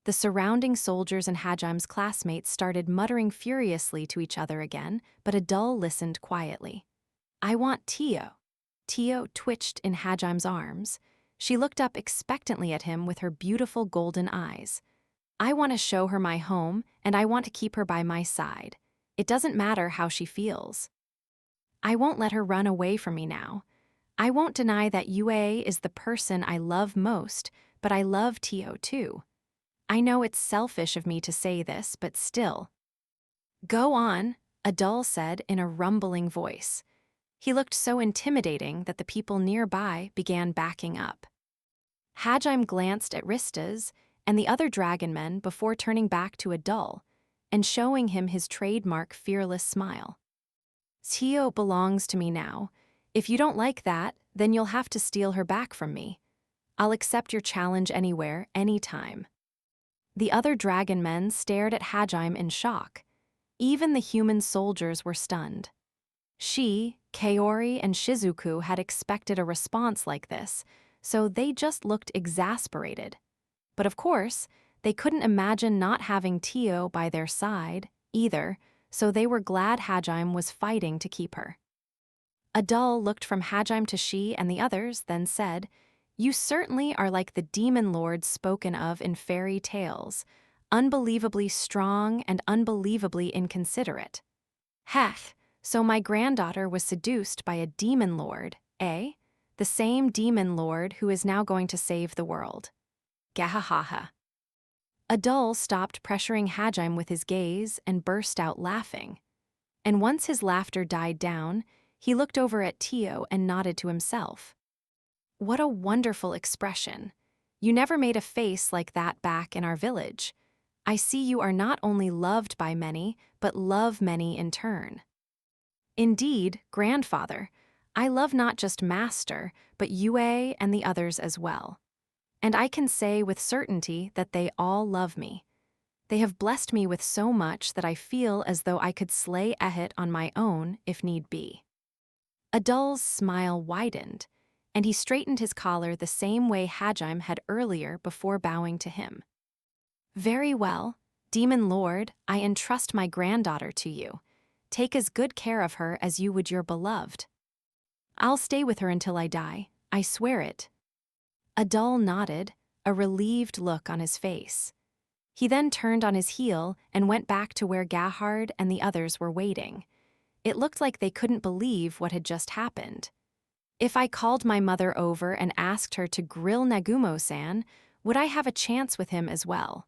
The surrounding soldiers and Hajime's classmates started muttering furiously to each other again, but Adul listened quietly. "I want Tio." Tio twitched in Hajime's arms. She looked up expectantly at him with her beautiful golden eyes. "I want to show her my home, and I want to keep her by my side. It doesn't matter how she feels. I won't let her run away from me now. I won't deny that Yue is the person I love most, but I love Tio too. I know it's selfish of me to say this, but still." "Go on," Adul said in a rumbling voice. He looked so intimidating that the people nearby began backing up. Hajime glanced at Ristas and the other Dragonmen before turning back to Adul and showing him his trademark fearless smile. "Tio belongs to me now. If you don't like that, then you'll have to steal her back from me. I'll accept your challenge anywhere, anytime." The other Dragonmen stared at Hajime in shock. Even the human soldiers were stunned. She, Kaori, and Shizuku had expected a response like this, so they just looked exasperated. But of course, they couldn't imagine not having Tio by their side, either, so they were glad Hajime was fighting to keep her. Adul looked from Hajime to she and the others, then said, "You certainly are like the demon lords spoken of in fairy tales, unbelievably strong and unbelievably inconsiderate. Hech, so my granddaughter was seduced by a demon lord, eh? The same demon lord who is now going to save the world. Gahahaha." Adul stopped pressuring Hajime with his gaze and burst out laughing. And once his laughter died down, he looked over at Tio and nodded to himself. "What a wonderful expression. You never made a face like that back in our village. I see you are not only loved by many, but love many in turn." "Indeed, grandfather, I love not just Master, but Yue and the others as well. And I can say with certainty that they all love me. They have blessed me with so much that I feel as though I could slay Ehit on my own if need be." Adul's smile widened, and he straightened his collar the same way Hajime had earlier before bowing to him. "Very well, Demon Lord, I entrust my granddaughter to you. Take as good care of her as you would your beloved." "I'll stay with her until I die, I swear it." Adul nodded, a relieved look on his face. He then turned on his heel and went back to where Gahard and the others were waiting. It looked like they couldn't believe what had just happened. If I called my mother over and asked her to grill Nagumo-san, would I have a chance with him as well?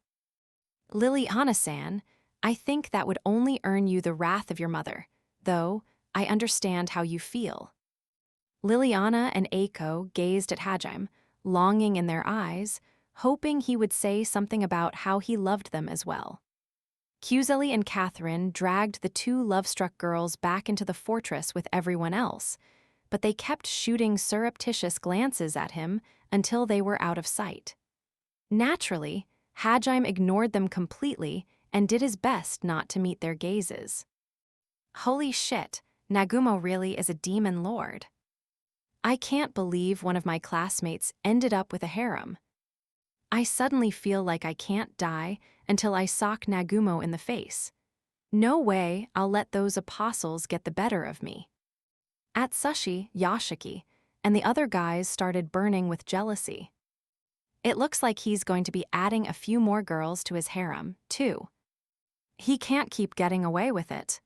Liliana-san, I think that would only earn you the wrath of your mother, though I understand how you feel. Liliana and Eiko gazed at Hajime, longing in their eyes, hoping he would say something about how he loved them as well. Cusely and Catherine dragged the two love-struck girls back into the fortress with everyone else, but they kept shooting surreptitious glances at him until they were out of sight. Naturally, Hajime ignored them completely and did his best not to meet their gazes. Holy shit, Nagumo really is a demon lord. I can't believe one of my classmates ended up with a harem. I suddenly feel like I can't die until I sock Nagumo in the face. No way I'll let those apostles get the better of me. At Sushi, Yashiki, and the other guys started burning with jealousy. It looks like he's going to be adding a few more girls to his harem, too. He can't keep getting away with it.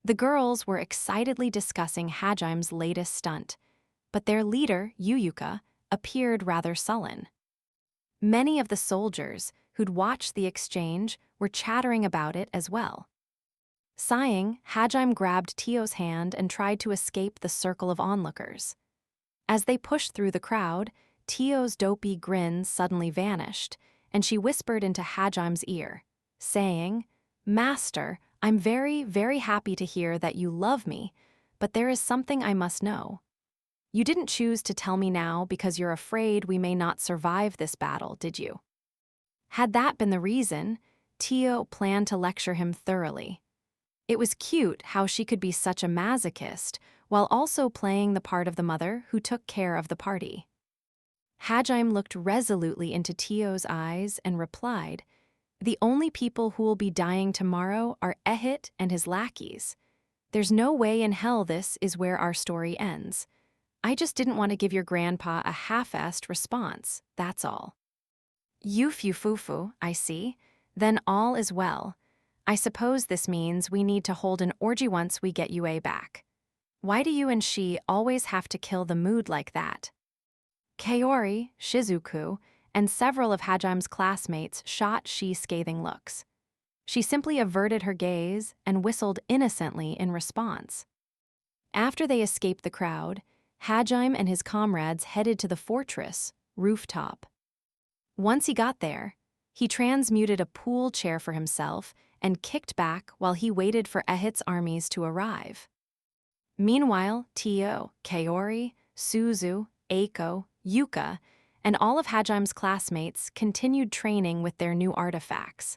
The girls were excitedly discussing Hajime's latest stunt, but their leader, Yuyuka, appeared rather sullen. Many of the soldiers who'd watched the exchange were chattering about it as well. Sighing, Hajime grabbed Tio's hand and tried to escape the circle of onlookers. As they pushed through the crowd, Tio's dopey grin suddenly vanished, and she whispered into Hajime's ear, saying, "Master, I'm very, very happy to hear that you love me, but there is something I must know. You didn't choose to tell me now because you're afraid we may not survive this battle, did you?" Had that been the reason, Tio planned to lecture him thoroughly. It was cute how she could be such a masochist while also playing the part of the mother who took care of the party. Hajime looked resolutely into Tio's eyes and replied, "The only people who will be dying tomorrow are Ehit and his lackeys. There's no way in hell this is where our story ends. I just didn't want to give your grandpa a half-assed response, that's all." "Yufufufu, I see. Then all is well. I suppose this means we need to hold an orgy once we get Yue back. Why do you and she always have to kill the mood like that?" Kaori, Shizuku, and several of Hajime's classmates shot she scathing looks. She simply averted her gaze and whistled innocently in response. After they escaped the crowd, Hajime and his comrades headed to the fortress rooftop. Once he got there, he transmuted a pool chair for himself and kicked back while he waited for Ehit's armies to arrive. Meanwhile, Tio, Kaori, Suzu, Eiko, Yuka, and all of Hajime's classmates continued training with their new artifacts.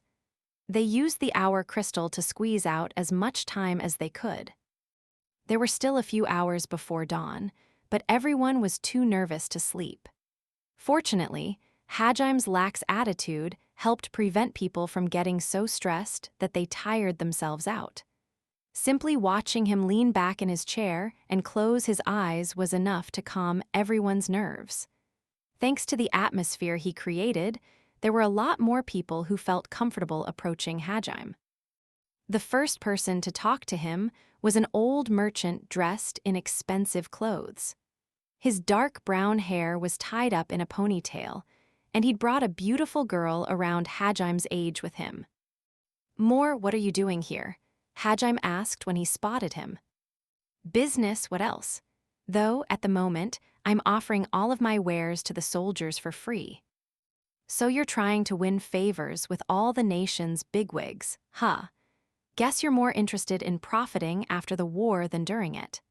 They used the hour crystal to squeeze out as much time as they could. There were still a few hours before dawn, but everyone was too nervous to sleep. Fortunately, Hajime's lax attitude helped prevent people from getting so stressed that they tired themselves out. Simply watching him lean back in his chair and close his eyes was enough to calm everyone's nerves. Thanks to the atmosphere he created, there were a lot more people who felt comfortable approaching Hajime. The first person to talk to him was an old merchant dressed in expensive clothes. His dark brown hair was tied up in a ponytail, and he'd brought a beautiful girl around Hajime's age with him. "What are you doing here?" Hajime asked when he spotted him. "Business, what else? Though, at the moment, I'm offering all of my wares to the soldiers for free." "So you're trying to win favors with all the nation's bigwigs, huh? Guess you're more interested in profiting after the war than during it."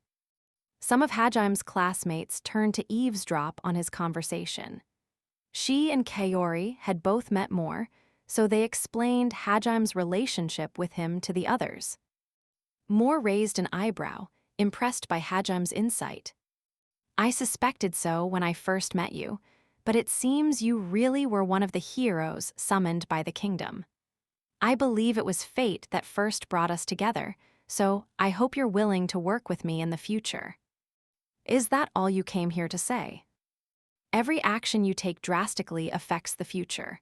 Some of Hajime's classmates turned to eavesdrop on his conversation. She and Kaori had both met more, so they explained Hajime's relationship with him to the others. Moore raised an eyebrow, impressed by Hajime's insight. "I suspected so when I first met you, but it seems you really were one of the heroes summoned by the kingdom. I believe it was fate that first brought us together, so I hope you're willing to work with me in the future." "Is that all you came here to say?" "Every action you take drastically affects the future.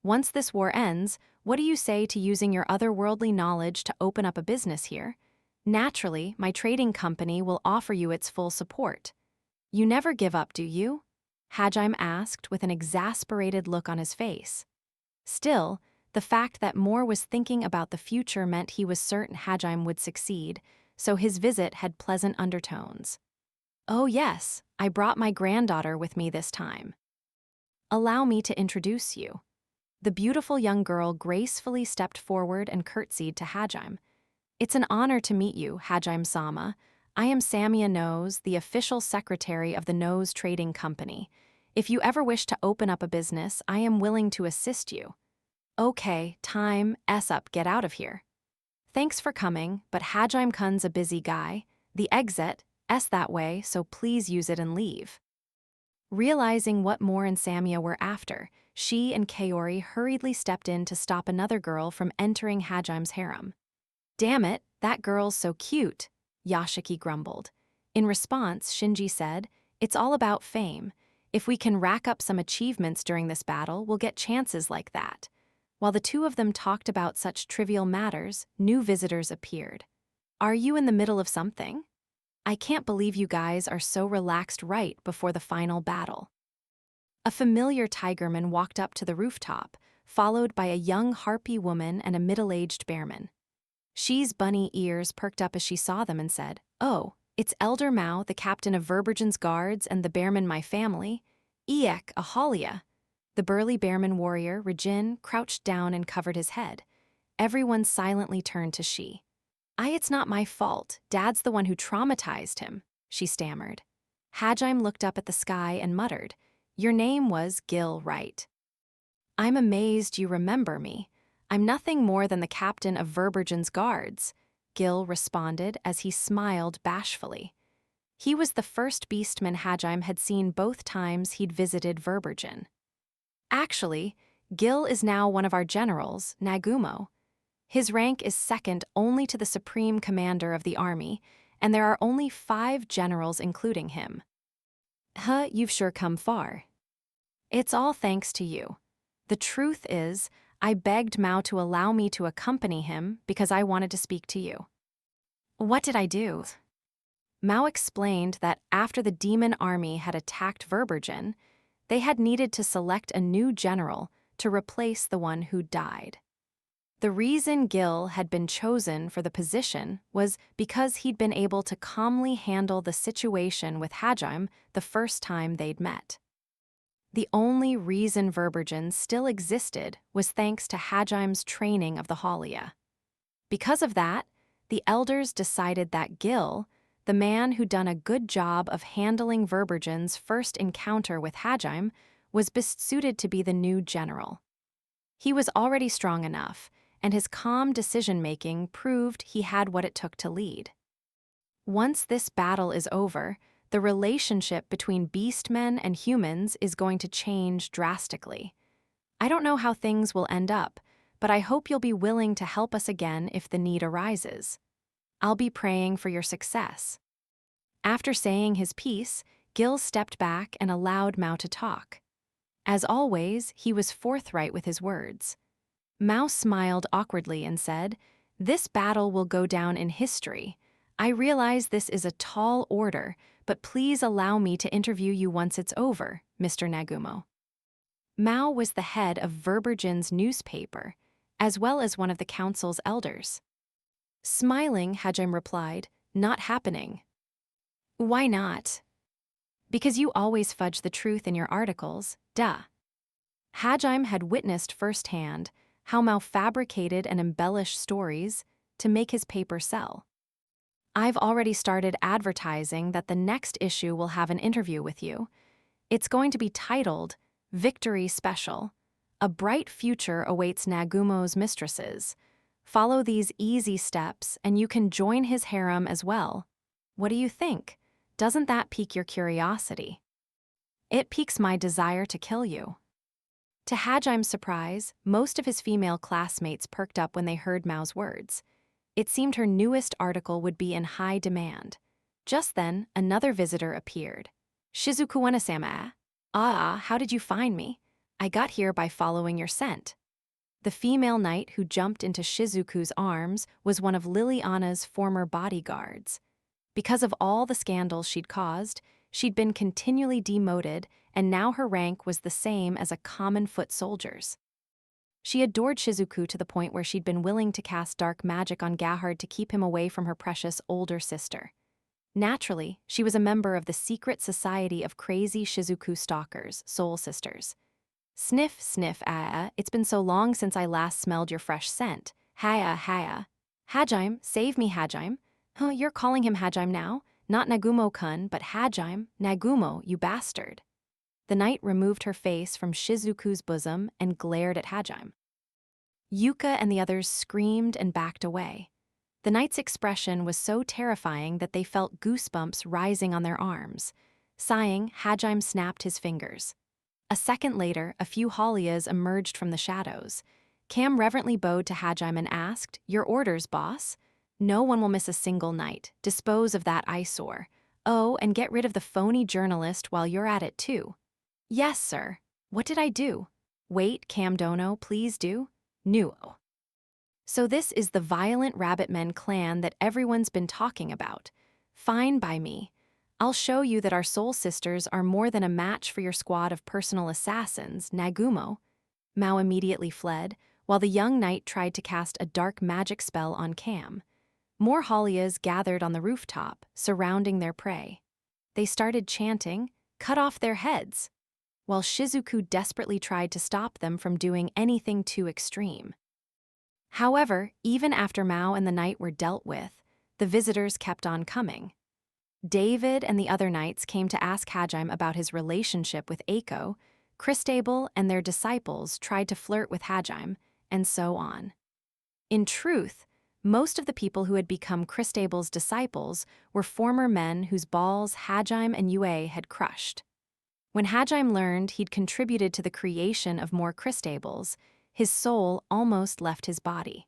Once this war ends, what do you say to using your otherworldly knowledge to open up a business here? Naturally, my trading company will offer you its full support. You never give up, do you? Hajime asked with an exasperated look on his face. Still, the fact that Moore was thinking about the future meant he was certain Hajime would succeed, so his visit had pleasant undertones. Oh yes, I brought my granddaughter with me this time. Allow me to introduce you. The beautiful young girl gracefully stepped forward and curtsied to Hajime. It's an honor to meet you, Hajime-sama. I am Samia Nose, the official secretary of the Nose Trading Company. If you ever wish to open up a business, I am willing to assist you. Okay, time, up, get out of here. Thanks for coming, but Hajime-kun's a busy guy. The exit, that way, so please use it and leave. Realizing what Moore and Samia were after, she and Kaori hurriedly stepped in to stop another girl from entering Hajime's harem. Damn it, that girl's so cute, Yashiki grumbled. In response, Shinji said, it's all about fame. If we can rack up some achievements during this battle, we'll get chances like that. While the two of them talked about such trivial matters, new visitors appeared. Are you in the middle of something? I can't believe you guys are so relaxed right before the final battle. A familiar tigerman walked up to the rooftop, followed by a young harpy woman and a middle-aged bearman. She's bunny ears perked up as she saw them and said, Oh, it's Elder Mao, the captain of Verbergen's guards and the bearman my family. Eek, Ahalia. The burly bearman warrior, Rajin, crouched down and covered his head. Everyone silently turned to she. It's not my fault. Dad's the one who traumatized him, she stammered. Hajime looked up at the sky and muttered, Your name was Gil, right? I'm amazed you remember me. I'm nothing more than the captain of Verbergen's guards, Gil responded as he smiled bashfully. He was the first beastman Hajime had seen both times he'd visited Verbergen. Actually, Gil is now one of our generals, Nagumo. His rank is second only to the supreme commander of the army, and there are only 5 generals including him. You've sure come far. It's all thanks to you. The truth is, I begged Mao to allow me to accompany him because I wanted to speak to you. What did I do? Mao explained that after the demon army had attacked Verbergen, they had needed to select a new general to replace the one who died. The reason Gil had been chosen for the position was because he'd been able to calmly handle the situation with Hajime the first time they'd met. The only reason Verbergen still existed was thanks to Hajime's training of the Halia. Because of that, the elders decided that Gil, the man who'd done a good job of handling Verbergen's first encounter with Hajime, was best suited to be the new general. He was already strong enough, and his calm decision-making proved he had what it took to lead. Once this battle is over, the relationship between beastmen and humans is going to change drastically. I don't know how things will end up, but I hope you'll be willing to help us again if the need arises. I'll be praying for your success. After saying his piece, Gil stepped back and allowed Mao to talk. As always, he was forthright with his words. Mao smiled awkwardly and said, This battle will go down in history. I realize this is a tall order, but please allow me to interview you once it's over, Mr. Nagumo. Mao was the head of Verbergen's newspaper, as well as one of the council's elders. Smiling, Hajime replied, Not happening. Why not? Because you always fudge the truth in your articles, duh. Hajime had witnessed firsthand how Mao fabricated and embellished stories to make his paper sell. I've already started advertising that the next issue will have an interview with you. It's going to be titled, Victory Special. A bright future awaits Nagumo's mistresses. Follow these easy steps and you can join his harem as well. What do you think? Doesn't that pique your curiosity? It piques my desire to kill you. To Hajime's surprise, most of his female classmates perked up when they heard Mao's words. It seemed her newest article would be in high demand. Just then, another visitor appeared. Shizuku-sama. How did you find me? I got here by following your scent. The female knight who jumped into Shizuku's arms was one of Liliana's former bodyguards. Because of all the scandals she'd caused, She'd been continually demoted, and now her rank was the same as a common foot soldier's. She adored Shizuku to the point where she'd been willing to cast dark magic on Gahard to keep him away from her precious older sister. Naturally, she was a member of the secret society of crazy Shizuku stalkers, soul sisters. Sniff, sniff, it's been so long since I last smelled your fresh scent. Haya. Hajime, save me, Hajime. Huh, you're calling him Hajime now? Not Nagumo-kun, but Hajime, Nagumo, you bastard. The knight removed her face from Shizuku's bosom and glared at Hajime. Yuka and the others screamed and backed away. The knight's expression was so terrifying that they felt goosebumps rising on their arms. Sighing, Hajime snapped his fingers. A second later, a few Halias emerged from the shadows. Cam reverently bowed to Hajime and asked, "Your orders, boss?" "No one will miss a single night. Dispose of that eyesore. Oh, and get rid of the phony journalist while you're at it too." "Yes, sir." "What did I do?" "Wait, Cam Dono, please do." "No." So this is the violent Rabbitmen clan that everyone's been talking about. Fine by me. I'll show you that our soul sisters are more than a match for your squad of personal assassins, Nagumo. Mao immediately fled, while the young knight tried to cast a dark magic spell on Cam. More Halias gathered on the rooftop, surrounding their prey. They started chanting, "Cut off their heads," while Shizuku desperately tried to stop them from doing anything too extreme. However, even after Mao and the knight were dealt with, the visitors kept on coming. David and the other knights came to ask Hajime about his relationship with Eiko. Christabel and their disciples tried to flirt with Hajime, and so on. In truth, most of the people who had become Christabel's disciples were former men whose balls Hajime and Yue had crushed. When Hajime learned he'd contributed to the creation of more Christabels, his soul almost left his body.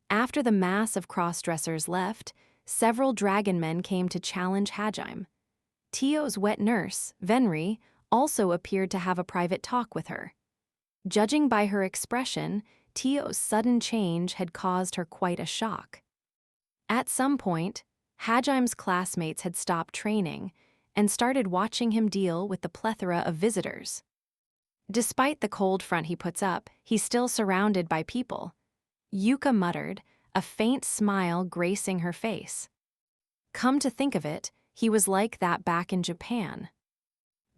After the mass of cross-dressers left, several Dragonmen came to challenge Hajime. Tio's wet nurse, Venri, also appeared to have a private talk with her. Judging by her expression, Tio's sudden change had caused her quite a shock. At some point, Hajime's classmates had stopped training and started watching him deal with the plethora of visitors. Despite the cold front he puts up, he's still surrounded by people. Yuka muttered, a faint smile gracing her face. Come to think of it, he was like that back in Japan.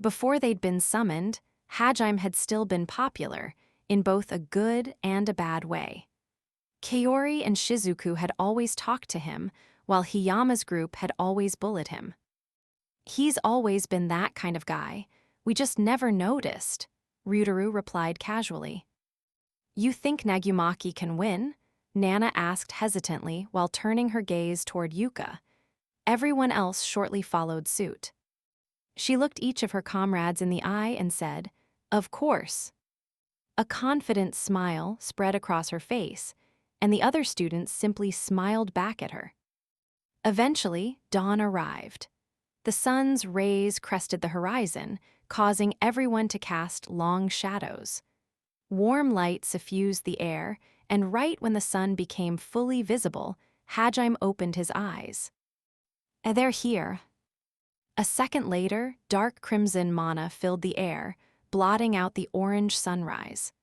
Before they'd been summoned, Hajime had still been popular, in both a good and a bad way. Kaori and Shizuku had always talked to him, while Hiyama's group had always bullied him. He's always been that kind of guy. We just never noticed, Ryutaru replied casually. You think Nagumaki can win? Nana asked hesitantly while turning her gaze toward Yuka. Everyone else shortly followed suit. She looked each of her comrades in the eye and said, "Of course." A confident smile spread across her face, and the other students simply smiled back at her. Eventually, dawn arrived. The sun's rays crested the horizon, causing everyone to cast long shadows. Warm light suffused the air, and right when the sun became fully visible, Hajime opened his eyes. They're here. A second later, dark crimson mana filled the air, blotting out the orange sunrise.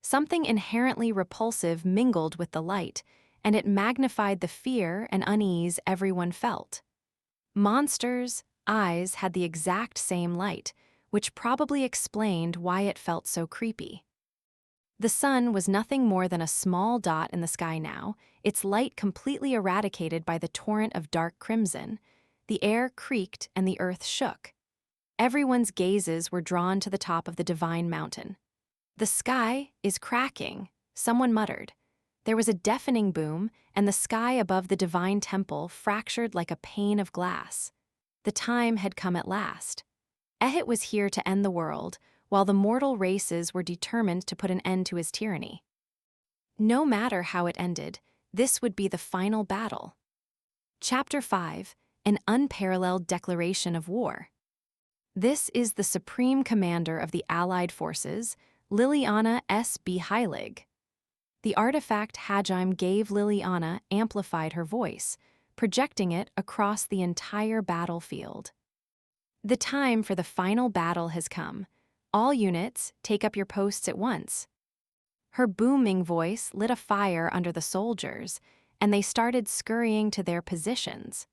Something inherently repulsive mingled with the light, and it magnified the fear and unease everyone felt. Monsters' eyes had the exact same light, which probably explained why it felt so creepy. The sun was nothing more than a small dot in the sky now, its light completely eradicated by the torrent of dark crimson. The air creaked and the earth shook. Everyone's gazes were drawn to the top of the divine mountain. The sky is cracking, someone muttered. There was a deafening boom, and the sky above the divine temple fractured like a pane of glass. The time had come at last. Ehit was here to end the world, while the mortal races were determined to put an end to his tyranny. No matter how it ended, this would be the final battle. Chapter 5, An Unparalleled Declaration of War. This is the Supreme Commander of the Allied Forces, Liliana S.B. Heilig. The artifact Hajime gave Liliana amplified her voice, projecting it across the entire battlefield. The time for the final battle has come. All units, take up your posts at once. Her booming voice lit a fire under the soldiers, and they started scurrying to their positions.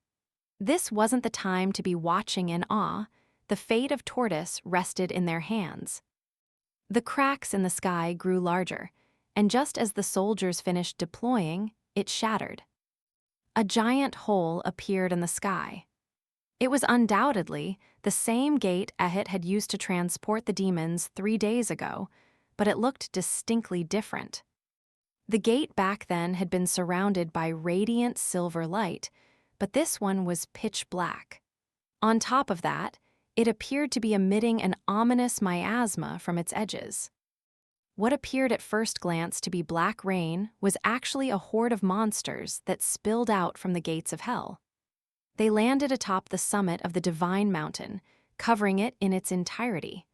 This wasn't the time to be watching in awe. The fate of Tortoise rested in their hands. The cracks in the sky grew larger, and just as the soldiers finished deploying, it shattered. A giant hole appeared in the sky. It was undoubtedly the same gate Ehit had used to transport the demons 3 days ago, but it looked distinctly different. The gate back then had been surrounded by radiant silver light, but this one was pitch black. On top of that, it appeared to be emitting an ominous miasma from its edges. What appeared at first glance to be black rain was actually a horde of monsters that spilled out from the gates of hell. They landed atop the summit of the Divine Mountain, covering it in its entirety.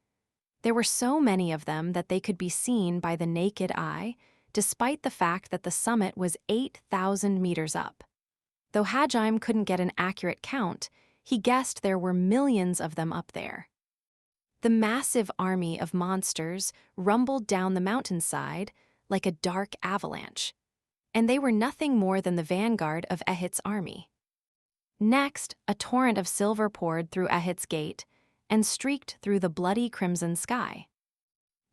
There were so many of them that they could be seen by the naked eye, despite the fact that the summit was 8,000 meters up. Though Hajime couldn't get an accurate count, he guessed there were millions of them up there. The massive army of monsters rumbled down the mountainside like a dark avalanche, and they were nothing more than the vanguard of Ehit's army. Next, a torrent of silver poured through Ehit's gate and streaked through the bloody crimson sky.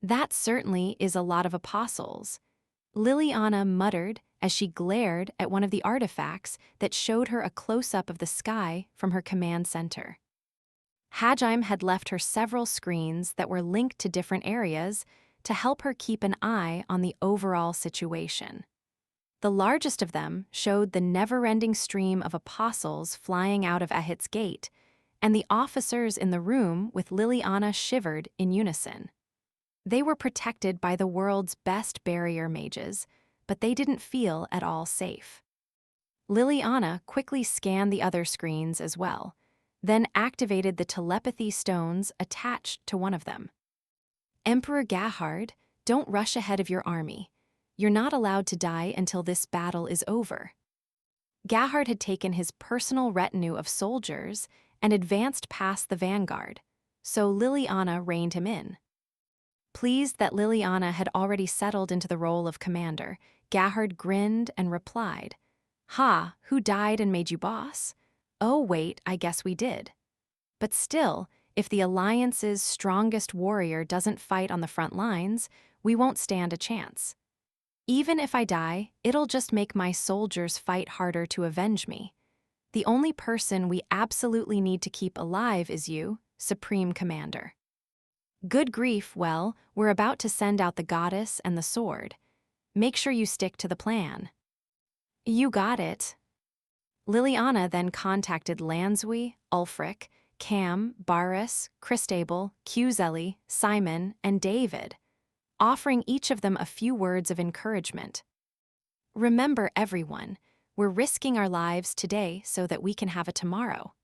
That certainly is a lot of apostles, Liliana muttered as she glared at one of the artifacts that showed her a close-up of the sky from her command center. Hajime had left her several screens that were linked to different areas to help her keep an eye on the overall situation. The largest of them showed the never-ending stream of apostles flying out of Ehit's gate, and the officers in the room with Liliana shivered in unison. They were protected by the world's best barrier mages, but they didn't feel at all safe. Liliana quickly scanned the other screens as well, then activated the telepathy stones attached to one of them. Emperor Gahard, don't rush ahead of your army. You're not allowed to die until this battle is over. Gahard had taken his personal retinue of soldiers and advanced past the vanguard, so Liliana reined him in. Pleased that Liliana had already settled into the role of commander, Gahard grinned and replied, "Ha, who died and made you boss? Oh wait, I guess we did. But still, if the Alliance's strongest warrior doesn't fight on the front lines, we won't stand a chance. Even if I die, it'll just make my soldiers fight harder to avenge me. The only person we absolutely need to keep alive is you, Supreme Commander." Good grief, well, we're about to send out the goddess and the sword. Make sure you stick to the plan. You got it. Liliana then contacted Lanswy, Ulfric, Cam, Barris, Christable, Cuzelli, Simon, and David, offering each of them a few words of encouragement. Remember, everyone, we're risking our lives today so that we can have a tomorrow.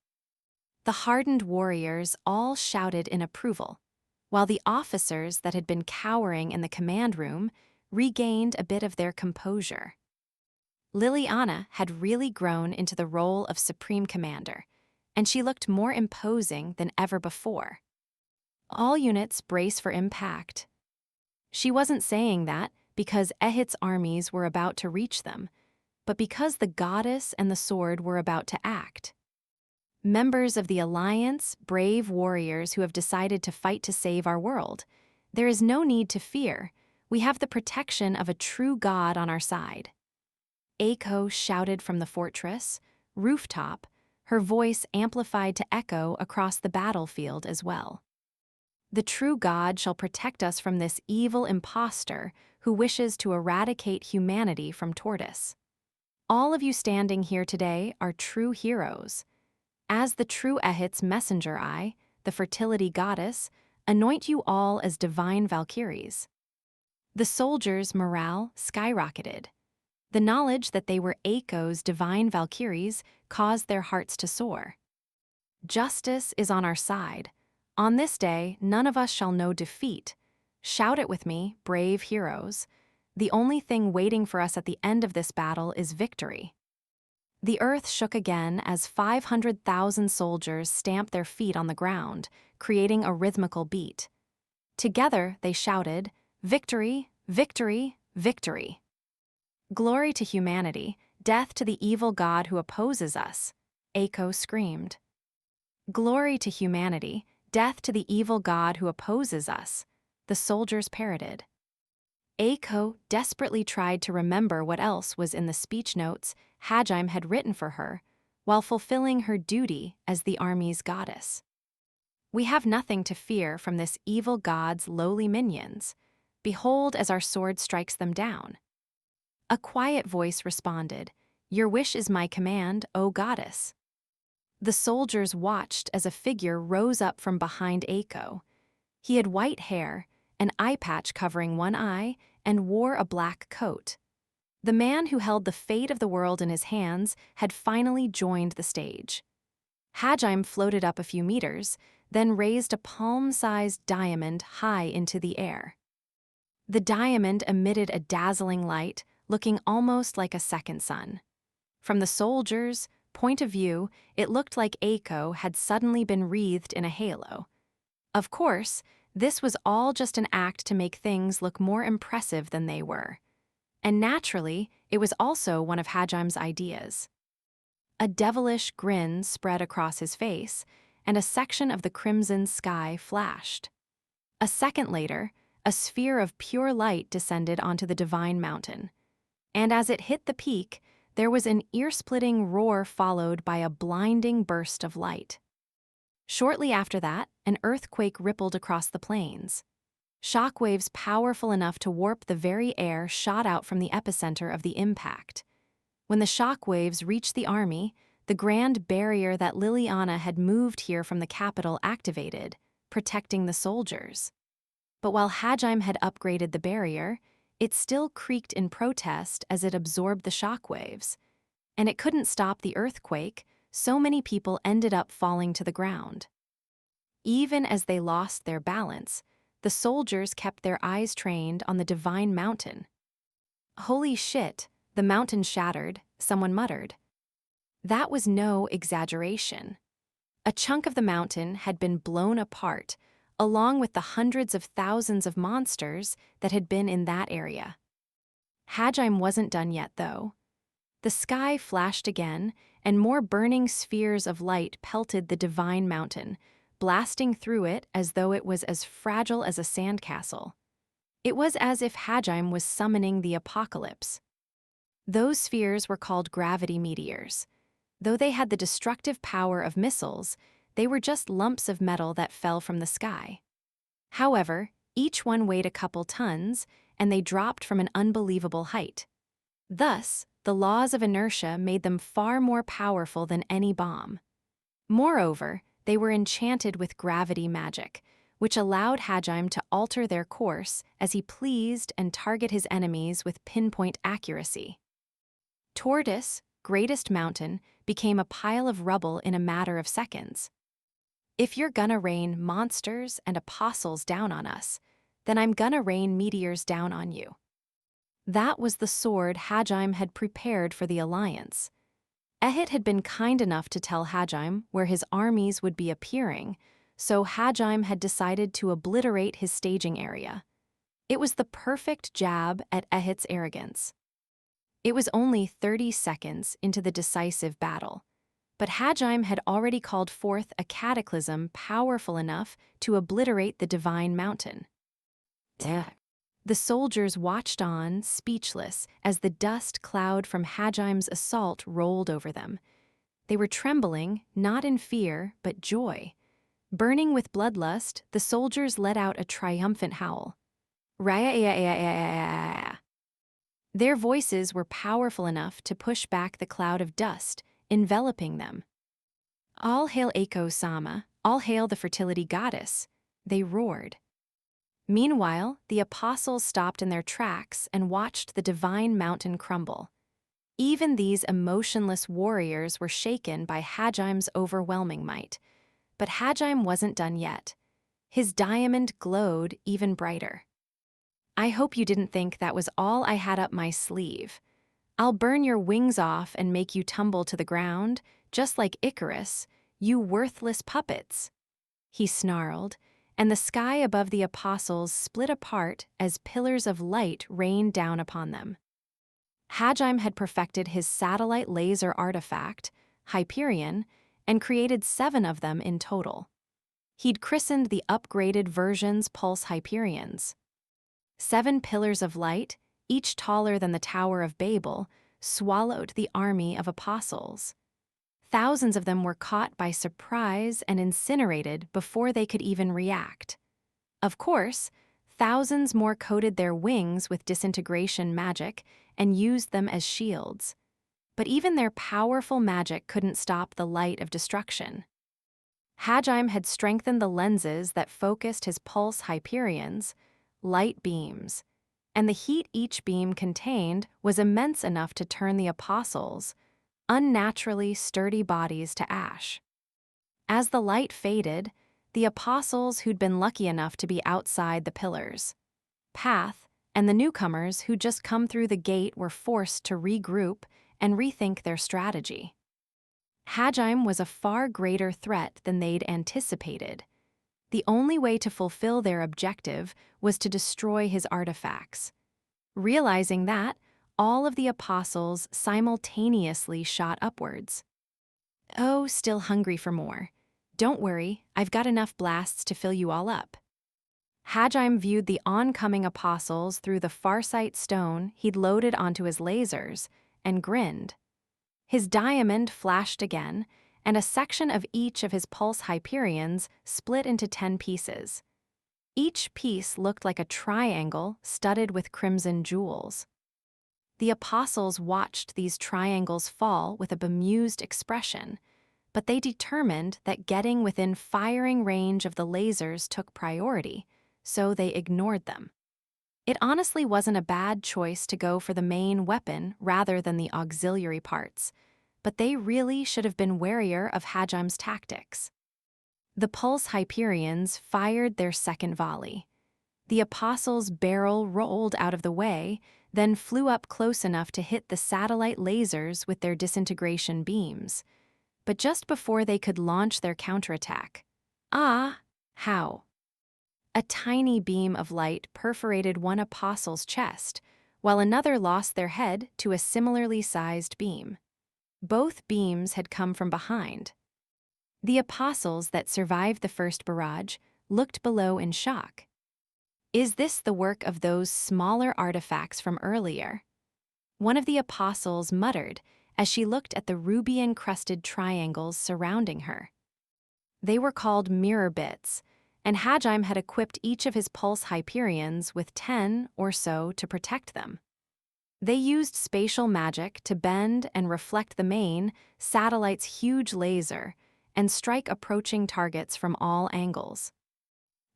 The hardened warriors all shouted in approval, while the officers that had been cowering in the command room regained a bit of their composure. Liliana had really grown into the role of Supreme Commander, and she looked more imposing than ever before. All units brace for impact. She wasn't saying that because Ehit's armies were about to reach them, but because the goddess and the sword were about to act. Members of the Alliance, brave warriors who have decided to fight to save our world, there is no need to fear. We have the protection of a true god on our side. Eiko shouted from the fortress, rooftop, her voice amplified to echo across the battlefield as well. The true God shall protect us from this evil impostor who wishes to eradicate humanity from Tortoise. All of you standing here today are true heroes. As the true Ehit's messenger I, the fertility goddess, anoint you all as divine Valkyries. The soldiers' morale skyrocketed. The knowledge that they were Eiko's divine Valkyries caused their hearts to soar. Justice is on our side. On this day, none of us shall know defeat. Shout it with me, brave heroes. The only thing waiting for us at the end of this battle is victory. The earth shook again as 500,000 soldiers stamped their feet on the ground, creating a rhythmical beat. Together, they shouted, "Victory! Victory! Victory!" "Glory to humanity, death to the evil god who opposes us," Echo screamed. "Glory to humanity, death to the evil god who opposes us," the soldiers parroted. Echo desperately tried to remember what else was in the speech notes Hajime had written for her, while fulfilling her duty as the army's goddess. "We have nothing to fear from this evil god's lowly minions. Behold as our sword strikes them down." A quiet voice responded, "Your wish is my command, O goddess." The soldiers watched as a figure rose up from behind Echo. He had white hair, an eye patch covering one eye, and wore a black coat. The man who held the fate of the world in his hands had finally joined the stage. Hajime floated up a few meters, then raised a palm-sized diamond high into the air. The diamond emitted a dazzling light, looking almost like a second sun. From the soldiers' point of view, it looked like Echo had suddenly been wreathed in a halo. Of course, this was all just an act to make things look more impressive than they were. And naturally, it was also one of Hajime's ideas. A devilish grin spread across his face, and a section of the crimson sky flashed. A second later, a sphere of pure light descended onto the divine mountain. And as it hit the peak, there was an ear-splitting roar followed by a blinding burst of light. Shortly after that, an earthquake rippled across the plains. Shockwaves powerful enough to warp the very air shot out from the epicenter of the impact. When the shockwaves reached the army, the grand barrier that Liliana had moved here from the capital activated, protecting the soldiers. But while Hajime had upgraded the barrier, it still creaked in protest as it absorbed the shockwaves. And it couldn't stop the earthquake, so many people ended up falling to the ground. Even as they lost their balance, the soldiers kept their eyes trained on the divine mountain. "Holy shit, the mountain shattered," someone muttered. That was no exaggeration. A chunk of the mountain had been blown apart, along with the hundreds of thousands of monsters that had been in that area. Hajime wasn't done yet, though. The sky flashed again, and more burning spheres of light pelted the divine mountain, blasting through it as though it was as fragile as a sandcastle. It was as if Hajime was summoning the apocalypse. Those spheres were called gravity meteors. Though they had the destructive power of missiles, they were just lumps of metal that fell from the sky. However, each one weighed a couple tons, and they dropped from an unbelievable height. Thus, the laws of inertia made them far more powerful than any bomb. Moreover, they were enchanted with gravity magic, which allowed Hajime to alter their course as he pleased and target his enemies with pinpoint accuracy. Tortoise, greatest mountain, became a pile of rubble in a matter of seconds. "If you're gonna rain monsters and apostles down on us, then I'm gonna rain meteors down on you." That was the sword Hajime had prepared for the alliance. Ehit had been kind enough to tell Hajime where his armies would be appearing, so Hajime had decided to obliterate his staging area. It was the perfect jab at Ehit's arrogance. It was only 30 seconds into the decisive battle, but Hajime had already called forth a cataclysm powerful enough to obliterate the divine mountain. The soldiers watched on, speechless, as the dust cloud from Hajime's assault rolled over them. They were trembling, not in fear, but joy. Burning with bloodlust, the soldiers let out a triumphant howl. Raya. Their voices were powerful enough to push back the cloud of dust, enveloping them. "All hail Eiko-sama, all hail the fertility goddess," they roared. Meanwhile, the apostles stopped in their tracks and watched the divine mountain crumble. Even these emotionless warriors were shaken by Hajime's overwhelming might. But Hajime wasn't done yet. His diamond glowed even brighter. "I hope you didn't think that was all I had up my sleeve. I'll burn your wings off and make you tumble to the ground, just like Icarus, you worthless puppets," he snarled, and the sky above the apostles split apart as pillars of light rained down upon them. Hajime had perfected his satellite laser artifact, Hyperion, and created 7 of them in total. He'd christened the upgraded versions Pulse Hyperions. 7 pillars of light, each taller than the Tower of Babel, swallowed the army of apostles. Thousands of them were caught by surprise and incinerated before they could even react. Of course, thousands more coated their wings with disintegration magic and used them as shields. But even their powerful magic couldn't stop the light of destruction. Hajime had strengthened the lenses that focused his pulse Hyperions, light beams, and the heat each beam contained was immense enough to turn the apostles' unnaturally sturdy bodies to ash. As the light faded, the apostles who'd been lucky enough to be outside the pillars' path and the newcomers who'd just come through the gate were forced to regroup and rethink their strategy. Hajime was a far greater threat than they'd anticipated. The only way to fulfill their objective was to destroy his artifacts. Realizing that, all of the apostles simultaneously shot upwards. "Oh, still hungry for more. Don't worry, I've got enough blasts to fill you all up." Hajime viewed the oncoming apostles through the farsight stone he'd loaded onto his lasers and grinned. His diamond flashed again, and a section of each of his pulse Hyperions split into 10 pieces. Each piece looked like a triangle studded with crimson jewels. The apostles watched these triangles fall with a bemused expression, but they determined that getting within firing range of the lasers took priority, so they ignored them. It honestly wasn't a bad choice to go for the main weapon rather than the auxiliary parts, but they really should have been warier of Hajime's tactics. The pulse Hyperions fired their second volley. The apostles' barrel rolled out of the way, then flew up close enough to hit the satellite lasers with their disintegration beams. But just before they could launch their counterattack, how? A tiny beam of light perforated one apostle's chest, while another lost their head to a similarly sized beam. Both beams had come from behind. The apostles that survived the first barrage looked below in shock. Is this the work of those smaller artifacts from earlier? One of the apostles muttered as she looked at the ruby-encrusted triangles surrounding her. They were called mirror bits, and Hajime had equipped each of his pulse Hyperions with 10 or so to protect them. They used spatial magic to bend and reflect the main satellite's huge laser and strike approaching targets from all angles.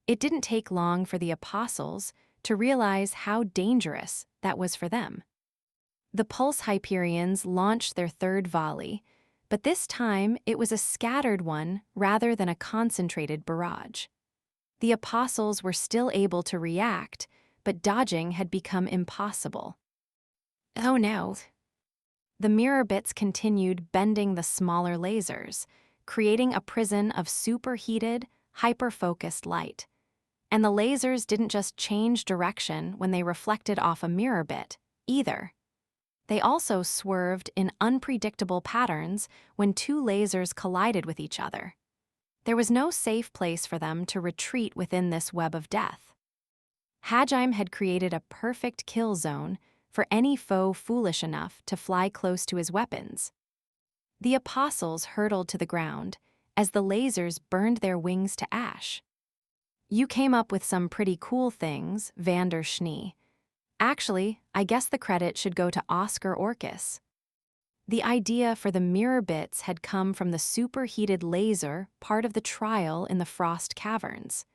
It didn't take long for the apostles to realize how dangerous that was for them. The pulse Hyperions launched their third volley, but this time it was a scattered one rather than a concentrated barrage. The apostles were still able to react, but dodging had become impossible. Oh no. The mirror bits continued bending the smaller lasers, creating a prison of superheated, hyper-focused light. And the lasers didn't just change direction when they reflected off a mirror bit, either. They also swerved in unpredictable patterns when 2 lasers collided with each other. There was no safe place for them to retreat within this web of death. Hajime had created a perfect kill zone for any foe foolish enough to fly close to his weapons. The apostles hurtled to the ground as the lasers burned their wings to ash. You came up with some pretty cool things, Vander Schnee. Actually, I guess the credit should go to Oscar Orcus. The idea for the mirror bits had come from the superheated laser part of the trial in the Frost Caverns.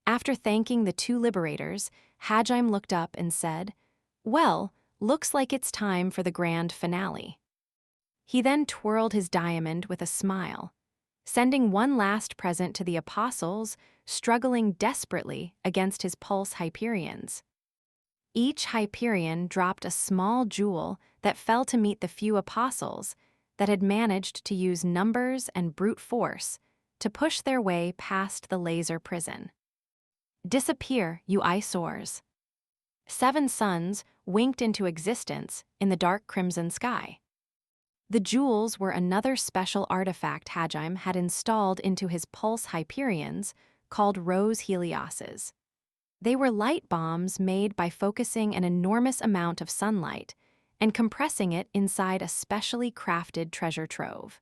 After thanking the 2 liberators, Hajime looked up and said, "Well, looks like it's time for the grand finale." He then twirled his diamond with a smile, sending one last present to the apostles struggling desperately against his pulse Hyperions. Each Hyperion dropped a small jewel that fell to meet the few apostles that had managed to use numbers and brute force to push their way past the laser prison. Disappear, you eyesores. 7 suns winked into existence in the dark crimson sky. The jewels were another special artifact Hajime had installed into his pulse Hyperions called rose helioses. They were light bombs made by focusing an enormous amount of sunlight and compressing it inside a specially crafted treasure trove.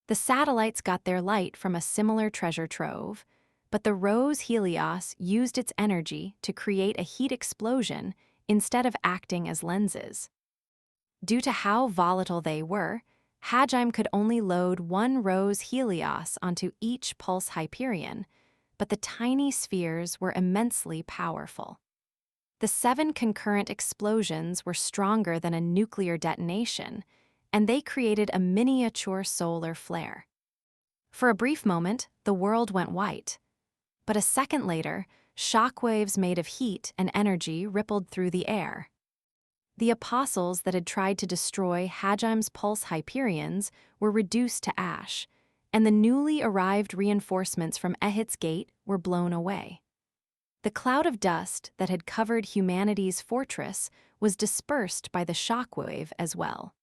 The satellites got their light from a similar treasure trove, but the rose helios used its energy to create a heat explosion instead of acting as lenses. Due to how volatile they were, Hajime could only load 1 rose helios onto each pulse Hyperion, but the tiny spheres were immensely powerful. The 7 concurrent explosions were stronger than a nuclear detonation, and they created a miniature solar flare. For a brief moment, the world went white. But a second later, shockwaves made of heat and energy rippled through the air. The apostles that had tried to destroy Hajime's pulse Hyperions were reduced to ash, and the newly arrived reinforcements from Ehit's gate were blown away. The cloud of dust that had covered humanity's fortress was dispersed by the shockwave as well.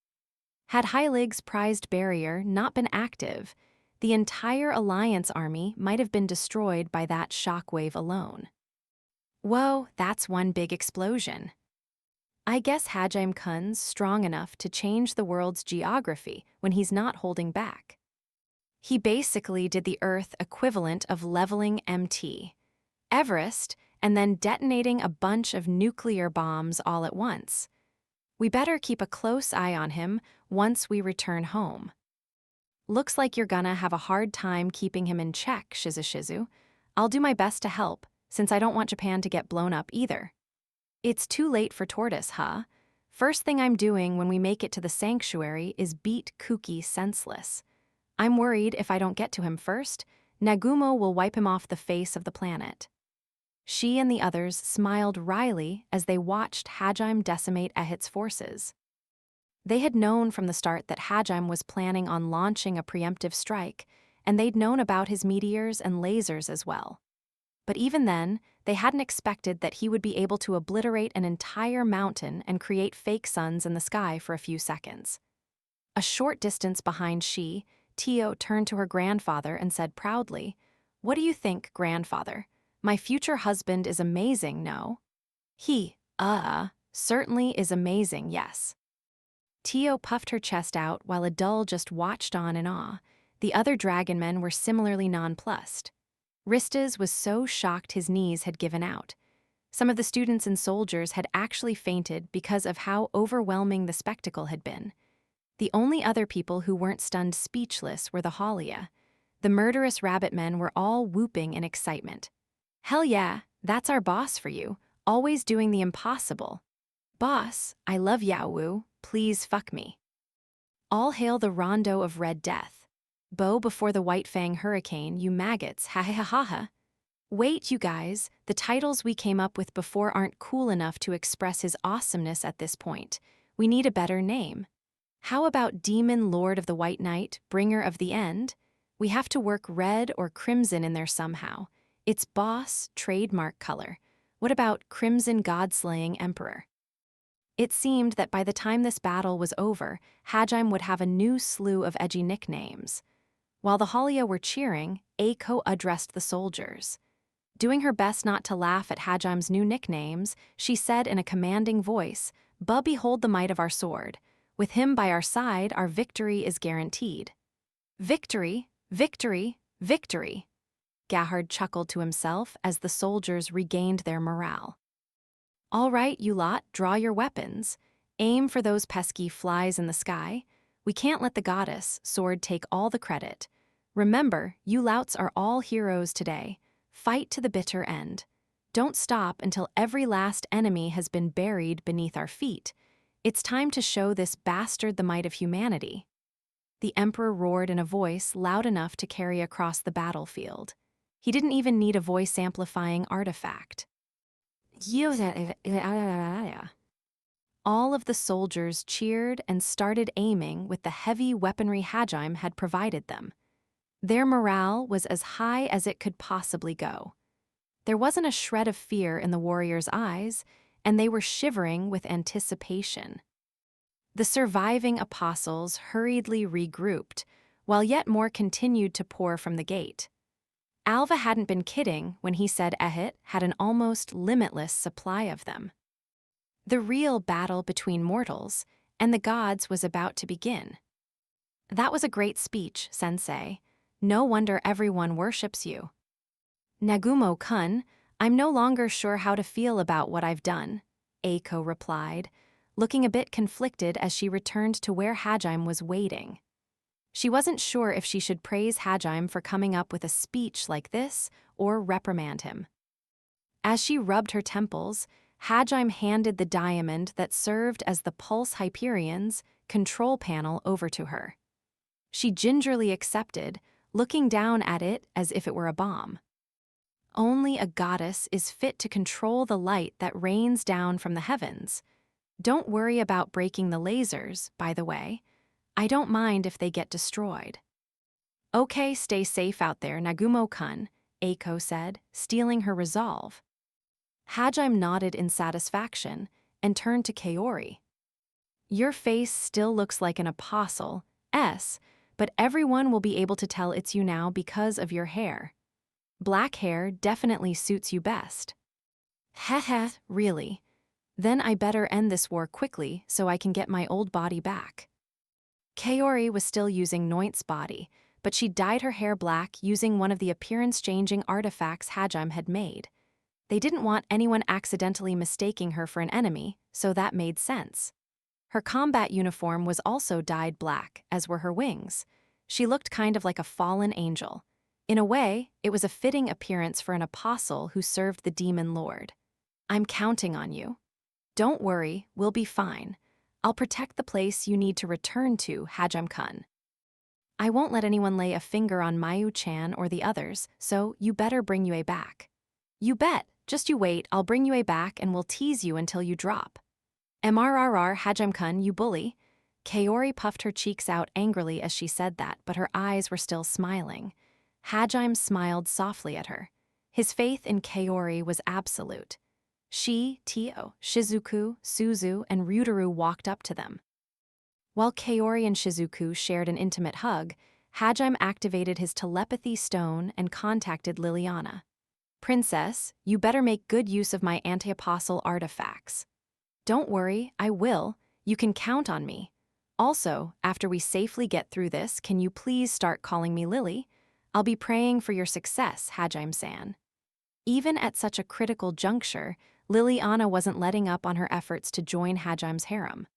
Had Heilig's prized barrier not been active, the entire Alliance army might have been destroyed by that shockwave alone. Whoa, that's one big explosion. I guess Hajime-kun's strong enough to change the world's geography when he's not holding back. He basically did the Earth equivalent of leveling MT, Everest, and then detonating a bunch of nuclear bombs all at once. We better keep a close eye on him once we return home. Looks like you're gonna have a hard time keeping him in check, Shizu. I'll do my best to help, since I don't want Japan to get blown up either. It's too late for Tortoise, huh? First thing I'm doing when we make it to the sanctuary is beat Kuki senseless. I'm worried if I don't get to him first, Nagumo will wipe him off the face of the planet. She and the others smiled wryly as they watched Hajime decimate Ehit's forces. They had known from the start that Hajime was planning on launching a preemptive strike, and they'd known about his meteors and lasers as well. But even then, they hadn't expected that he would be able to obliterate an entire mountain and create fake suns in the sky for a few seconds. A short distance behind she, Tio turned to her grandfather and said proudly, "What do you think, grandfather? My future husband is amazing, no?" He, certainly is amazing, yes. Tio puffed her chest out while Adul just watched on in awe. The other Dragonmen were similarly nonplussed. Ristas was so shocked his knees had given out. Some of the students and soldiers had actually fainted because of how overwhelming the spectacle had been. The only other people who weren't stunned speechless were the Halia. The murderous rabbit men were all whooping in excitement. "Hell yeah, that's our boss for you, always doing the impossible. Boss, I love Yaowu, please fuck me." All hail the Rondo of Red Death. Bow before the White Fang Hurricane, you maggots, ha ha ha ha ha. Wait, you guys, the titles we came up with before aren't cool enough to express his awesomeness at this point. We need a better name. How about Demon Lord of the White Knight, Bringer of the End? We have to work red or crimson in there somehow. It's boss, trademark color. What about Crimson God-Slaying Emperor? It seemed that by the time this battle was over, Hajime would have a new slew of edgy nicknames. While the Halia were cheering, Eiko addressed the soldiers. Doing her best not to laugh at Hajime's new nicknames, she said in a commanding voice, "But behold the might of our sword. With him by our side, our victory is guaranteed." Victory, victory, victory. Gahard chuckled to himself as the soldiers regained their morale. "All right, you lot, draw your weapons. Aim for those pesky flies in the sky. We can't let the goddess, Sword, take all the credit. Remember, you louts are all heroes today. Fight to the bitter end. Don't stop until every last enemy has been buried beneath our feet. It's time to show this bastard the might of humanity." The Emperor roared in a voice loud enough to carry across the battlefield. He didn't even need a voice-amplifying artifact. All of the soldiers cheered and started aiming with the heavy weaponry Hajime had provided them. Their morale was as high as it could possibly go. There wasn't a shred of fear in the warriors' eyes, and they were shivering with anticipation. The surviving apostles hurriedly regrouped, while yet more continued to pour from the gate. Alva hadn't been kidding when he said Ehit had an almost limitless supply of them. The real battle between mortals and the gods was about to begin. That was a great speech, Sensei. No wonder everyone worships you. Nagumo-kun, I'm no longer sure how to feel about what I've done, Eiko replied, looking a bit conflicted as she returned to where Hajime was waiting. She wasn't sure if she should praise Hajime for coming up with a speech like this or reprimand him. As she rubbed her temples, Hajime handed the diamond that served as the Pulse Hyperion's control panel over to her. She gingerly accepted, looking down at it as if it were a bomb. Only a goddess is fit to control the light that rains down from the heavens. Don't worry about breaking the lasers, by the way. I don't mind if they get destroyed. Okay, stay safe out there, Nagumo-kun, Eiko said, stealing her resolve. Hajime nodded in satisfaction and turned to Kaori. Your face still looks like an apostle, but everyone will be able to tell it's you now because of your hair. Black hair definitely suits you best. Heh, really? Then I better end this war quickly so I can get my old body back. Kaori was still using Noint's body, but she dyed her hair black using one of the appearance-changing artifacts Hajime had made. They didn't want anyone accidentally mistaking her for an enemy, so that made sense. Her combat uniform was also dyed black, as were her wings. She looked kind of like a fallen angel. In a way, it was a fitting appearance for an apostle who served the demon lord. I'm counting on you. Don't worry, we'll be fine. I'll protect the place you need to return to, Hajime-kun. I won't let anyone lay a finger on Mayu-chan or the others, so you better bring Yue back. You bet, just you wait, I'll bring Yue back and we'll tease you until you drop. MRRR, Hajime-kun, you bully. Kaori puffed her cheeks out angrily as she said that, but her eyes were still smiling. Hajime smiled softly at her. His faith in Kaori was absolute. She, Tio, Shizuku, Suzu, and Ryutaru walked up to them. While Kaori and Shizuku shared an intimate hug, Hajime activated his telepathy stone and contacted Liliana. Princess, you better make good use of my anti-apostle artifacts. Don't worry, I will. You can count on me. Also, after we safely get through this, can you please start calling me Lily? I'll be praying for your success, Hajime-san. Even at such a critical juncture, Liliana wasn't letting up on her efforts to join Hajime's harem.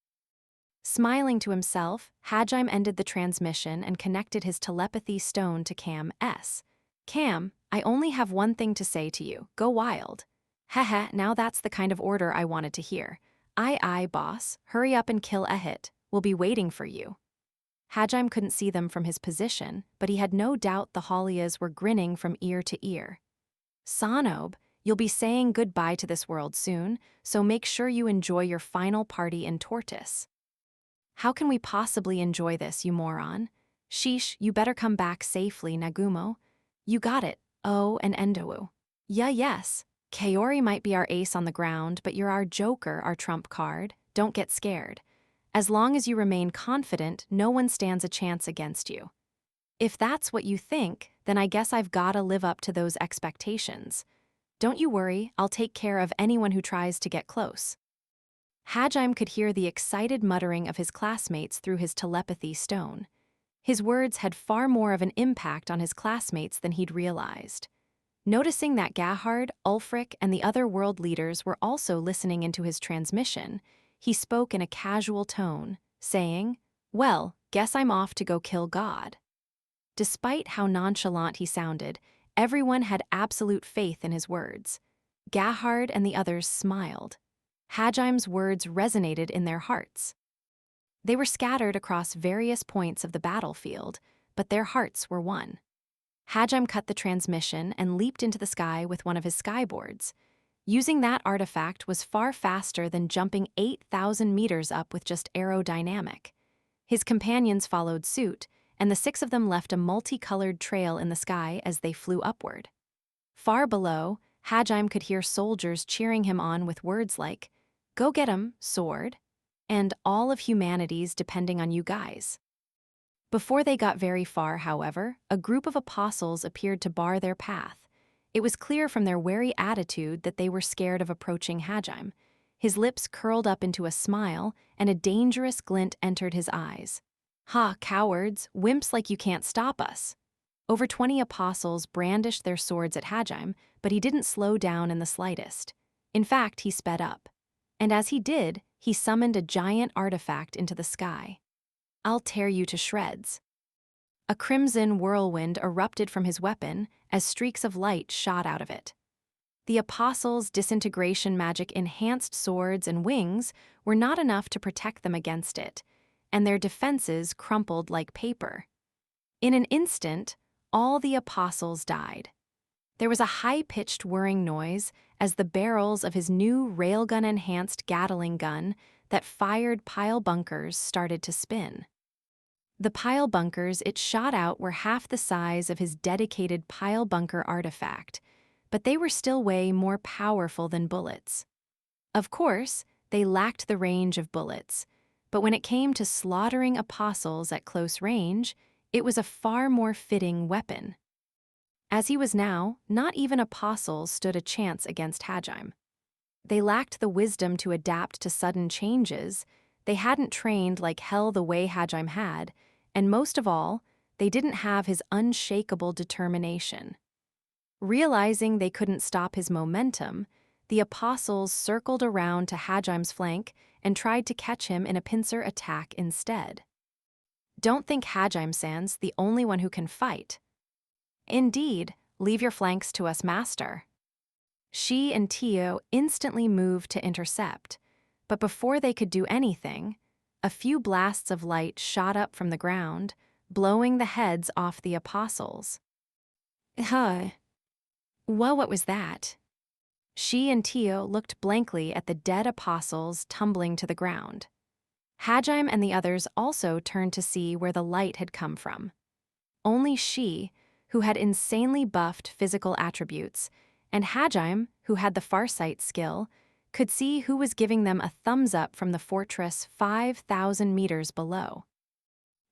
Smiling to himself, Hajime ended the transmission and connected his telepathy stone to Cam-S. Cam, I only have one thing to say to you. Go wild. Heh, now that's the kind of order I wanted to hear. Aye, boss. Hurry up and kill Ehit. We'll be waiting for you. Hajime couldn't see them from his position, but he had no doubt the Halias were grinning from ear to ear. Sanob, you'll be saying goodbye to this world soon, so make sure you enjoy your final party in Tortoise. How can we possibly enjoy this, you moron? Sheesh, you better come back safely, Nagumo. You got it, Oh and Endowu. Yes. Kaori might be our ace on the ground, but you're our joker, our trump card. Don't get scared. As long as you remain confident, no one stands a chance against you. If that's what you think, then I guess I've gotta live up to those expectations. Don't you worry, I'll take care of anyone who tries to get close. Hajime could hear the excited muttering of his classmates through his telepathy stone. His words had far more of an impact on his classmates than he'd realized. Noticing that Gahard, Ulfric, and the other world leaders were also listening into his transmission, he spoke in a casual tone, saying, Well, guess I'm off to go kill God. Despite how nonchalant he sounded, everyone had absolute faith in his words. Gahard and the others smiled. Hajime's words resonated in their hearts. They were scattered across various points of the battlefield, but their hearts were one. Hajime cut the transmission and leaped into the sky with one of his skyboards. Using that artifact was far faster than jumping 8,000 meters up with just aerodynamic. His companions followed suit, and the 6 of them left a multicolored trail in the sky as they flew upward. Far below, Hajime could hear soldiers cheering him on with words like, "Go get 'em, sword," and "All of humanity's depending on you guys." Before they got very far, however, a group of apostles appeared to bar their path. It was clear from their wary attitude that they were scared of approaching Hajime. His lips curled up into a smile, and a dangerous glint entered his eyes. "Ha, cowards, wimps like you can't stop us." Over 20 apostles brandished their swords at Hajime, but he didn't slow down in the slightest. In fact, he sped up. And as he did, he summoned a giant artifact into the sky. "I'll tear you to shreds." A crimson whirlwind erupted from his weapon as streaks of light shot out of it. The apostles' disintegration magic-enhanced swords and wings were not enough to protect them against it, and their defenses crumpled like paper. In an instant, all the apostles died. There was a high-pitched whirring noise as the barrels of his new railgun-enhanced Gatling gun that fired pile bunkers started to spin. The pile bunkers it shot out were half the size of his dedicated pile bunker artifact, but they were still way more powerful than bullets. Of course, they lacked the range of bullets, but when it came to slaughtering apostles at close range, it was a far more fitting weapon. As he was now, not even apostles stood a chance against Hajime. They lacked the wisdom to adapt to sudden changes, they hadn't trained like hell the way Hajime had, and most of all, they didn't have his unshakable determination. Realizing they couldn't stop his momentum, the apostles circled around to Hajime's flank and tried to catch him in a pincer attack instead. "Don't think Hajime-san's the only one who can fight." "Indeed, leave your flanks to us, master." She and Tio instantly moved to intercept, but before they could do anything, a few blasts of light shot up from the ground, blowing the heads off the apostles. What was that? She and Tio looked blankly at the dead apostles tumbling to the ground. Hajime and the others also turned to see where the light had come from. Only she, who had insanely buffed physical attributes, and Hajime, who had the farsight skill, could see who was giving them a thumbs up from the fortress 5,000 meters below.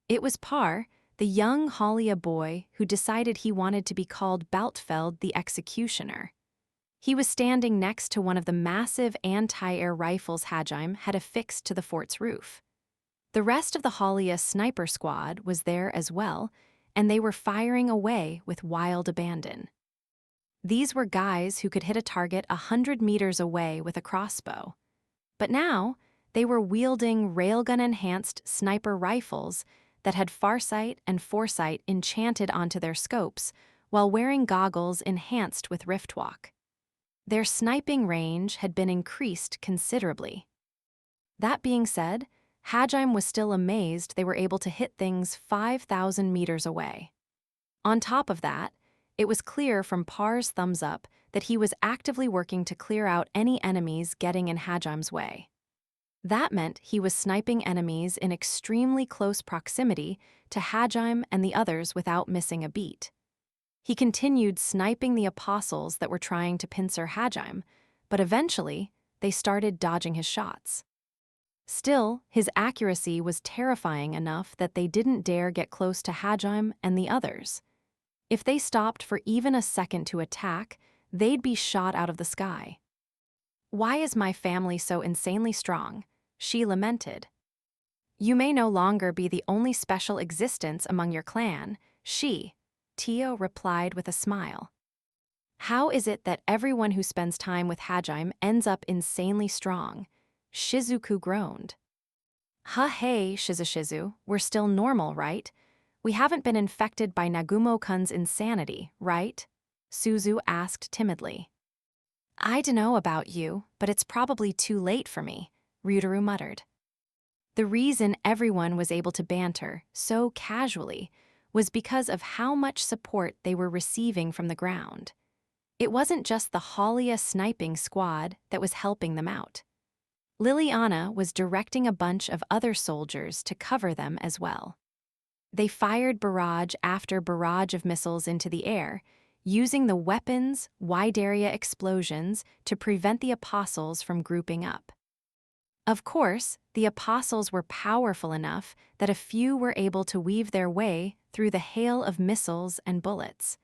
It was Par, the young Halia boy who decided he wanted to be called Baltfeld the Executioner. He was standing next to one of the massive anti-air rifles Hajime had affixed to the fort's roof. The rest of the Halia sniper squad was there as well, and they were firing away with wild abandon. These were guys who could hit a target 100 meters away with a crossbow. But now, they were wielding railgun-enhanced sniper rifles that had farsight and foresight enchanted onto their scopes while wearing goggles enhanced with riftwalk. Their sniping range had been increased considerably. That being said, Hajime was still amazed they were able to hit things 5,000 meters away. On top of that, it was clear from Par's thumbs up that he was actively working to clear out any enemies getting in Hajime's way. That meant he was sniping enemies in extremely close proximity to Hajime and the others without missing a beat. He continued sniping the apostles that were trying to pincer Hajime, but eventually they started dodging his shots. Still, his accuracy was terrifying enough that they didn't dare get close to Hajime and the others. If they stopped for even a second to attack, they'd be shot out of the sky. "Why is my family so insanely strong?" she lamented. "You may no longer be the only special existence among your clan," Tio replied with a smile. "How is it that everyone who spends time with Hajime ends up insanely strong?" Shizuku groaned. Hey, Shizu, we're still normal, right? We haven't been infected by Nagumo-kun's insanity, right? Suzu asked timidly. "I dunno about you, but it's probably too late for me," Ryutaru muttered. The reason everyone was able to banter so casually was because of how much support they were receiving from the ground. It wasn't just the Halia sniping squad that was helping them out. Liliana was directing a bunch of other soldiers to cover them as well. They fired barrage after barrage of missiles into the air, using the weapons' wide-area explosions to prevent the apostles from grouping up. Of course, the apostles were powerful enough that a few were able to weave their way through the hail of missiles and bullets.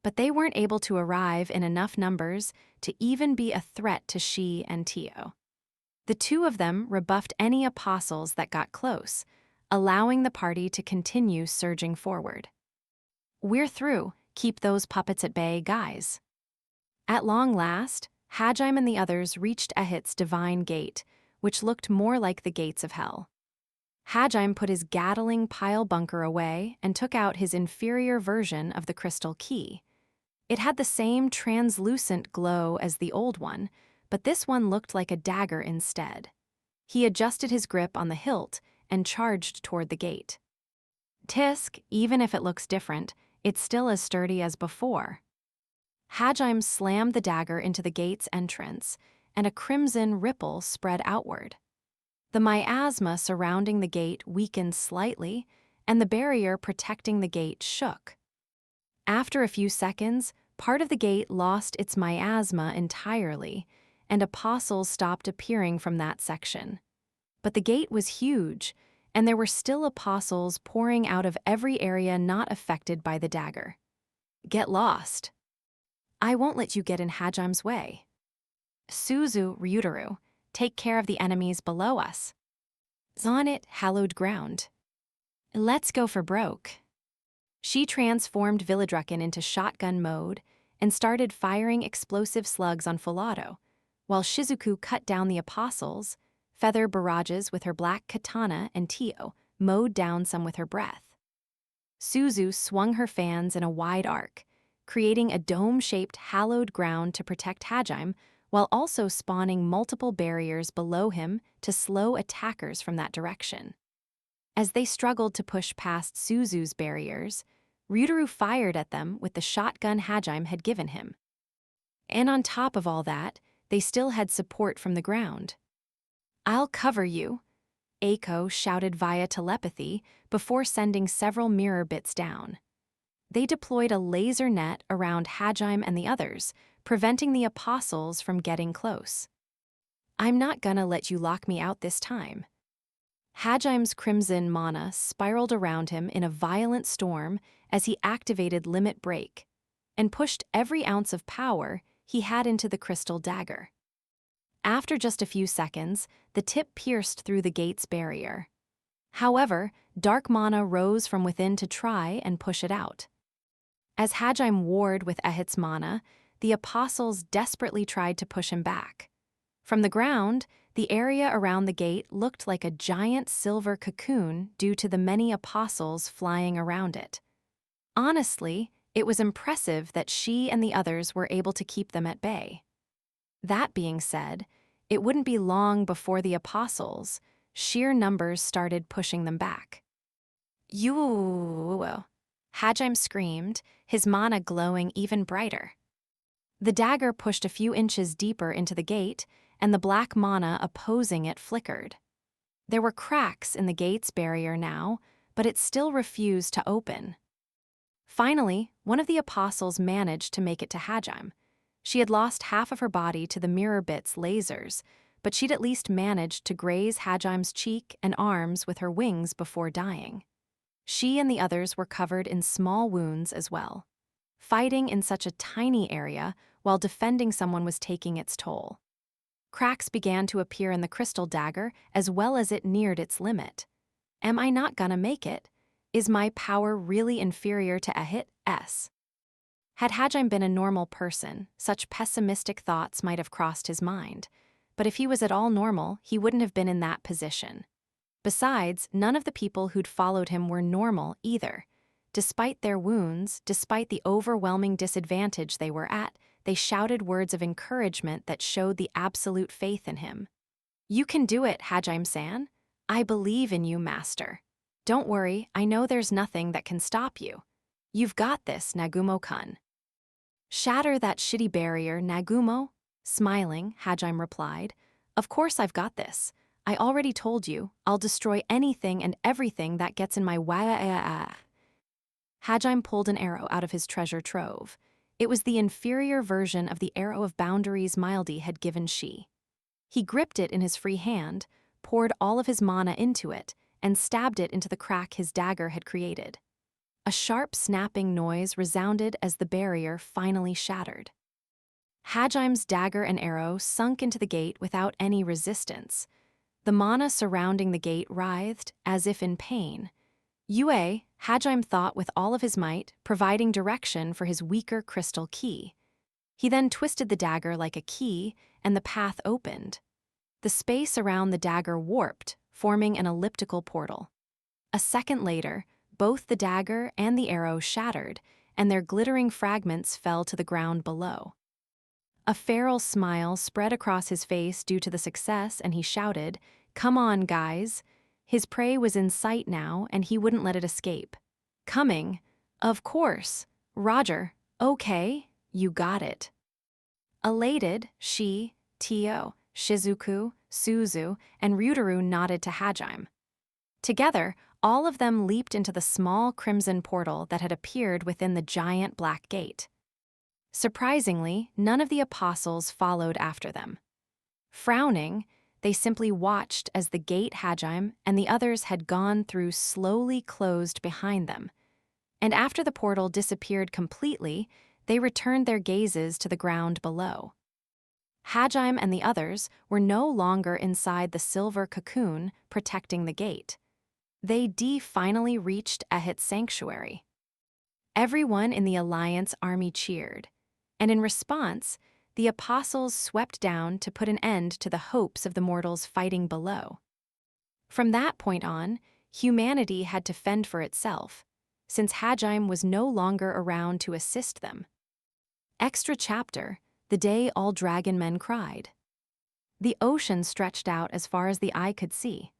But they weren't able to arrive in enough numbers to even be a threat to Shi and Tio. The two of them rebuffed any apostles that got close, allowing the party to continue surging forward. "We're through. Keep those puppets at bay, guys." At long last, Hajime and the others reached Ehit's divine gate, which looked more like the gates of hell. Hajime put his Gatling pile bunker away and took out his inferior version of the crystal key. It had the same translucent glow as the old one, but this one looked like a dagger instead. He adjusted his grip on the hilt and charged toward the gate. Tisk, even if it looks different, it's still as sturdy as before. Hajime slammed the dagger into the gate's entrance, and a crimson ripple spread outward. The miasma surrounding the gate weakened slightly, and the barrier protecting the gate shook. After a few seconds, part of the gate lost its miasma entirely, and apostles stopped appearing from that section. But the gate was huge, and there were still apostles pouring out of every area not affected by the dagger. "Get lost. I won't let you get in Hajime's way. Suzu, Ryutaru, take care of the enemies below us. Zonit, hallowed ground. Let's go for broke." She transformed Villadrukken into shotgun mode and started firing explosive slugs on full auto, while Shizuku cut down the apostles, feather barrages with her black katana, and Tio mowed down some with her breath. Suzu swung her fans in a wide arc, creating a dome-shaped hallowed ground to protect Hajime, while also spawning multiple barriers below him to slow attackers from that direction. As they struggled to push past Suzu's barriers, Ryutaru fired at them with the shotgun Hajime had given him. And on top of all that, they still had support from the ground. "I'll cover you," Eiko shouted via telepathy before sending several mirror bits down. They deployed a laser net around Hajime and the others, preventing the apostles from getting close. "I'm not gonna let you lock me out this time." Hajime's crimson mana spiraled around him in a violent storm as he activated Limit Break and pushed every ounce of power he had into the crystal dagger. After just a few seconds, the tip pierced through the gate's barrier. However, dark mana rose from within to try and push it out. As Hajime warred with Ehit's mana, the apostles desperately tried to push him back. From the ground, the area around the gate looked like a giant silver cocoon due to the many apostles flying around it. Honestly, it was impressive that she and the others were able to keep them at bay. That being said, it wouldn't be long before the apostles, sheer numbers, started pushing them back. "You!" Hajime screamed, his mana glowing even brighter. The dagger pushed a few inches deeper into the gate, and the black mana opposing it flickered. There were cracks in the gate's barrier now, but it still refused to open. Finally, one of the apostles managed to make it to Hajime. She had lost half of her body to the mirror bit's lasers, but she'd at least managed to graze Hajime's cheek and arms with her wings before dying. She and the others were covered in small wounds as well. Fighting in such a tiny area while defending someone was taking its toll. Cracks began to appear in the crystal dagger as well as it neared its limit. Am I not gonna make it? Is my power really inferior to Ehit's? Had Hajime been a normal person, such pessimistic thoughts might have crossed his mind. But if he was at all normal, he wouldn't have been in that position. Besides, none of the people who'd followed him were normal either. Despite their wounds, despite the overwhelming disadvantage they were at, they shouted words of encouragement that showed the absolute faith in him. "You can do it, Hajime-san. I believe in you, Master. Don't worry, I know there's nothing that can stop you. You've got this, Nagumo-kun." Shatter that shitty barrier, Nagumo? Smiling, Hajime replied. Of course I've got this. I already told you, I'll destroy anything and everything that gets in my way. Hajime pulled an arrow out of his treasure trove. It was the inferior version of the arrow of boundaries Mildy had given she. He gripped it in his free hand, poured all of his mana into it, and stabbed it into the crack his dagger had created. A sharp snapping noise resounded as the barrier finally shattered. Hajime's dagger and arrow sunk into the gate without any resistance. The mana surrounding the gate writhed, as if in pain. Yue, Hajime thought with all of his might, providing direction for his weaker crystal key. He then twisted the dagger like a key, and the path opened. The space around the dagger warped, forming an elliptical portal. A second later, both the dagger and the arrow shattered, and their glittering fragments fell to the ground below. A feral smile spread across his face due to the success, and he shouted, "Come on, guys." His prey was in sight now, and he wouldn't let it escape. Coming? Of course. Roger. Okay, you got it. Elated, she, Tio, Shizuku, Suzu, and Ryutaru nodded to Hajime. Together, all of them leaped into the small crimson portal that had appeared within the giant black gate. Surprisingly, none of the apostles followed after them. Frowning, they simply watched as the gate Hajime and the others had gone through slowly closed behind them. And after the portal disappeared completely, they returned their gazes to the ground below. Hajime and the others were no longer inside the silver cocoon protecting the gate. They finally reached Ehit's sanctuary. Everyone in the Alliance army cheered, and in response, the apostles swept down to put an end to the hopes of the mortals fighting below. From that point on, humanity had to fend for itself, since Hajime was no longer around to assist them. Extra chapter, the day all Dragonmen cried. The ocean stretched out as far as the eye could see.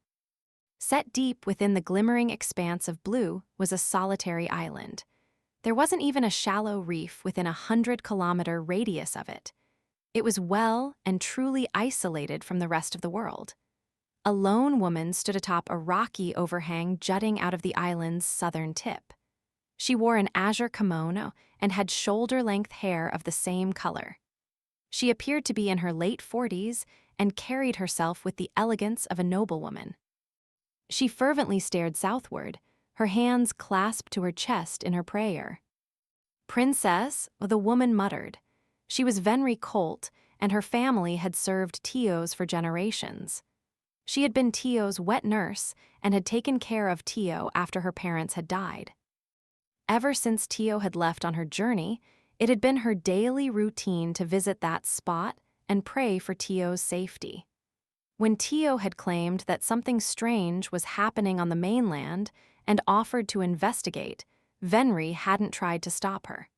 Set deep within the glimmering expanse of blue was a solitary island. There wasn't even a shallow reef within 100-kilometer radius of it. It was well and truly isolated from the rest of the world. A lone woman stood atop a rocky overhang jutting out of the island's southern tip. She wore an azure kimono and had shoulder-length hair of the same color. She appeared to be in her late 40s and carried herself with the elegance of a noblewoman. She fervently stared southward, her hands clasped to her chest in her prayer. "Princess," the woman muttered. She was Venri Colt, and her family had served Tio's for generations. She had been Tio's wet nurse and had taken care of Tio after her parents had died. Ever since Tio had left on her journey, it had been her daily routine to visit that spot and pray for Tio's safety. When Tio had claimed that something strange was happening on the mainland and offered to investigate, Venri hadn't tried to stop her.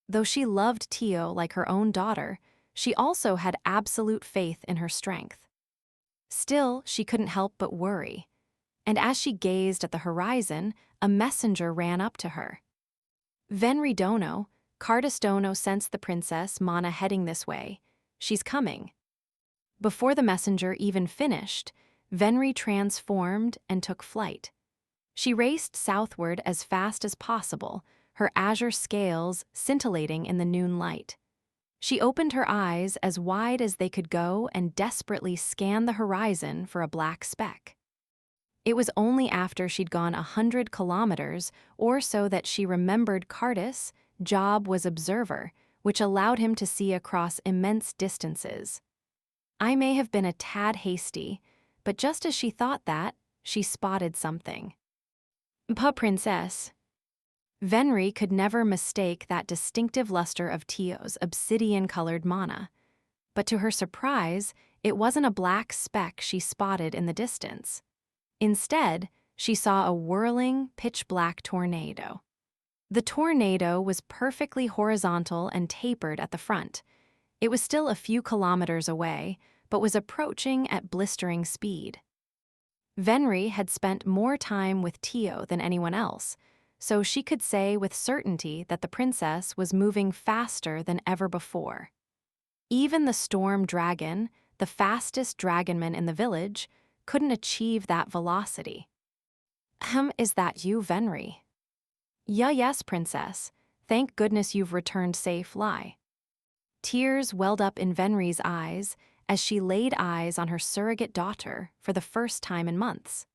Though she loved Tio like her own daughter, she also had absolute faith in her strength. Still, she couldn't help but worry. And as she gazed at the horizon, a messenger ran up to her. "Venri Dono, Cardis Dono sensed the princess Mana heading this way. She's coming." Before the messenger even finished, Venri transformed and took flight. She raced southward as fast as possible, her azure scales scintillating in the noon light. She opened her eyes as wide as they could go and desperately scanned the horizon for a black speck. It was only after she'd gone 100 kilometers or so that she remembered Cardis' job was observer, which allowed him to see across immense distances. I may have been a tad hasty, but just as she thought that, she spotted something. "Pa princess." Venri could never mistake that distinctive luster of Tio's obsidian-colored mana. But to her surprise, it wasn't a black speck she spotted in the distance. Instead, she saw a whirling, pitch-black tornado. The tornado was perfectly horizontal and tapered at the front. It was still a few kilometers away, but was approaching at blistering speed. Venri had spent more time with Tio than anyone else, so she could say with certainty that the princess was moving faster than ever before. Even the storm dragon, the fastest dragonman in the village, couldn't achieve that velocity. Is that you, Venri?" Yes, princess. Thank goodness you've returned safe, lie." Tears welled up in Venri's eyes as she laid eyes on her surrogate daughter for the first time in months.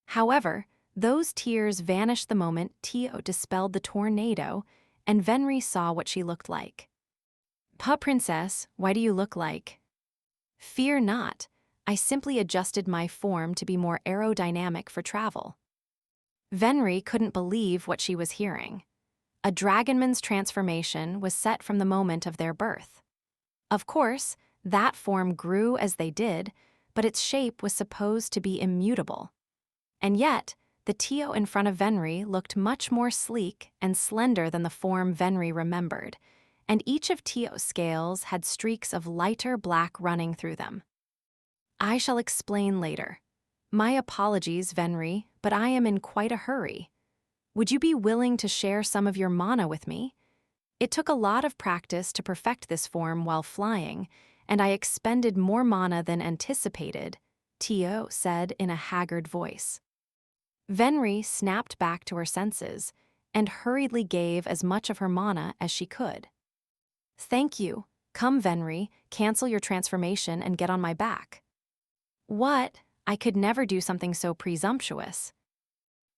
However, those tears vanished the moment Tio dispelled the tornado and Venri saw what she looked like. Princess, why do you look like?" "Fear not, I simply adjusted my form to be more aerodynamic for travel." Venri couldn't believe what she was hearing. A dragonman's transformation was set from the moment of their birth. Of course, that form grew as they did, but its shape was supposed to be immutable. And yet, the Tio in front of Venri looked much more sleek and slender than the form Venri remembered, and each of Tio's scales had streaks of lighter black running through them. "I shall explain later. My apologies, Venri, but I am in quite a hurry. Would you be willing to share some of your mana with me? It took a lot of practice to perfect this form while flying, and I expended more mana than anticipated," Tio said in a haggard voice. Venri snapped back to her senses and hurriedly gave as much of her mana as she could. "Thank you. Come, Venri, cancel your transformation and get on my back." "What? I could never do something so presumptuous."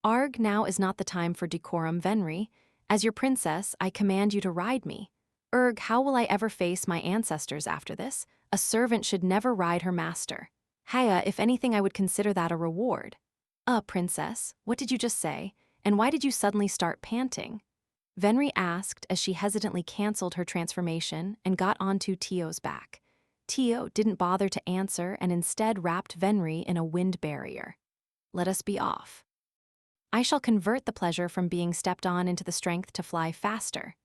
"Arg, now is not the time for decorum, Venri. As your princess, I command you to ride me. Erg, how will I ever face my ancestors after this? A servant should never ride her master. Haya, if anything, I would consider that a reward." Princess, what did you just say? And why did you suddenly start panting?" Venri asked as she hesitantly canceled her transformation and got onto Tio's back. Tio didn't bother to answer and instead wrapped Venri in a wind barrier. "Let us be off." "I shall convert the pleasure from being stepped on into the strength to fly faster."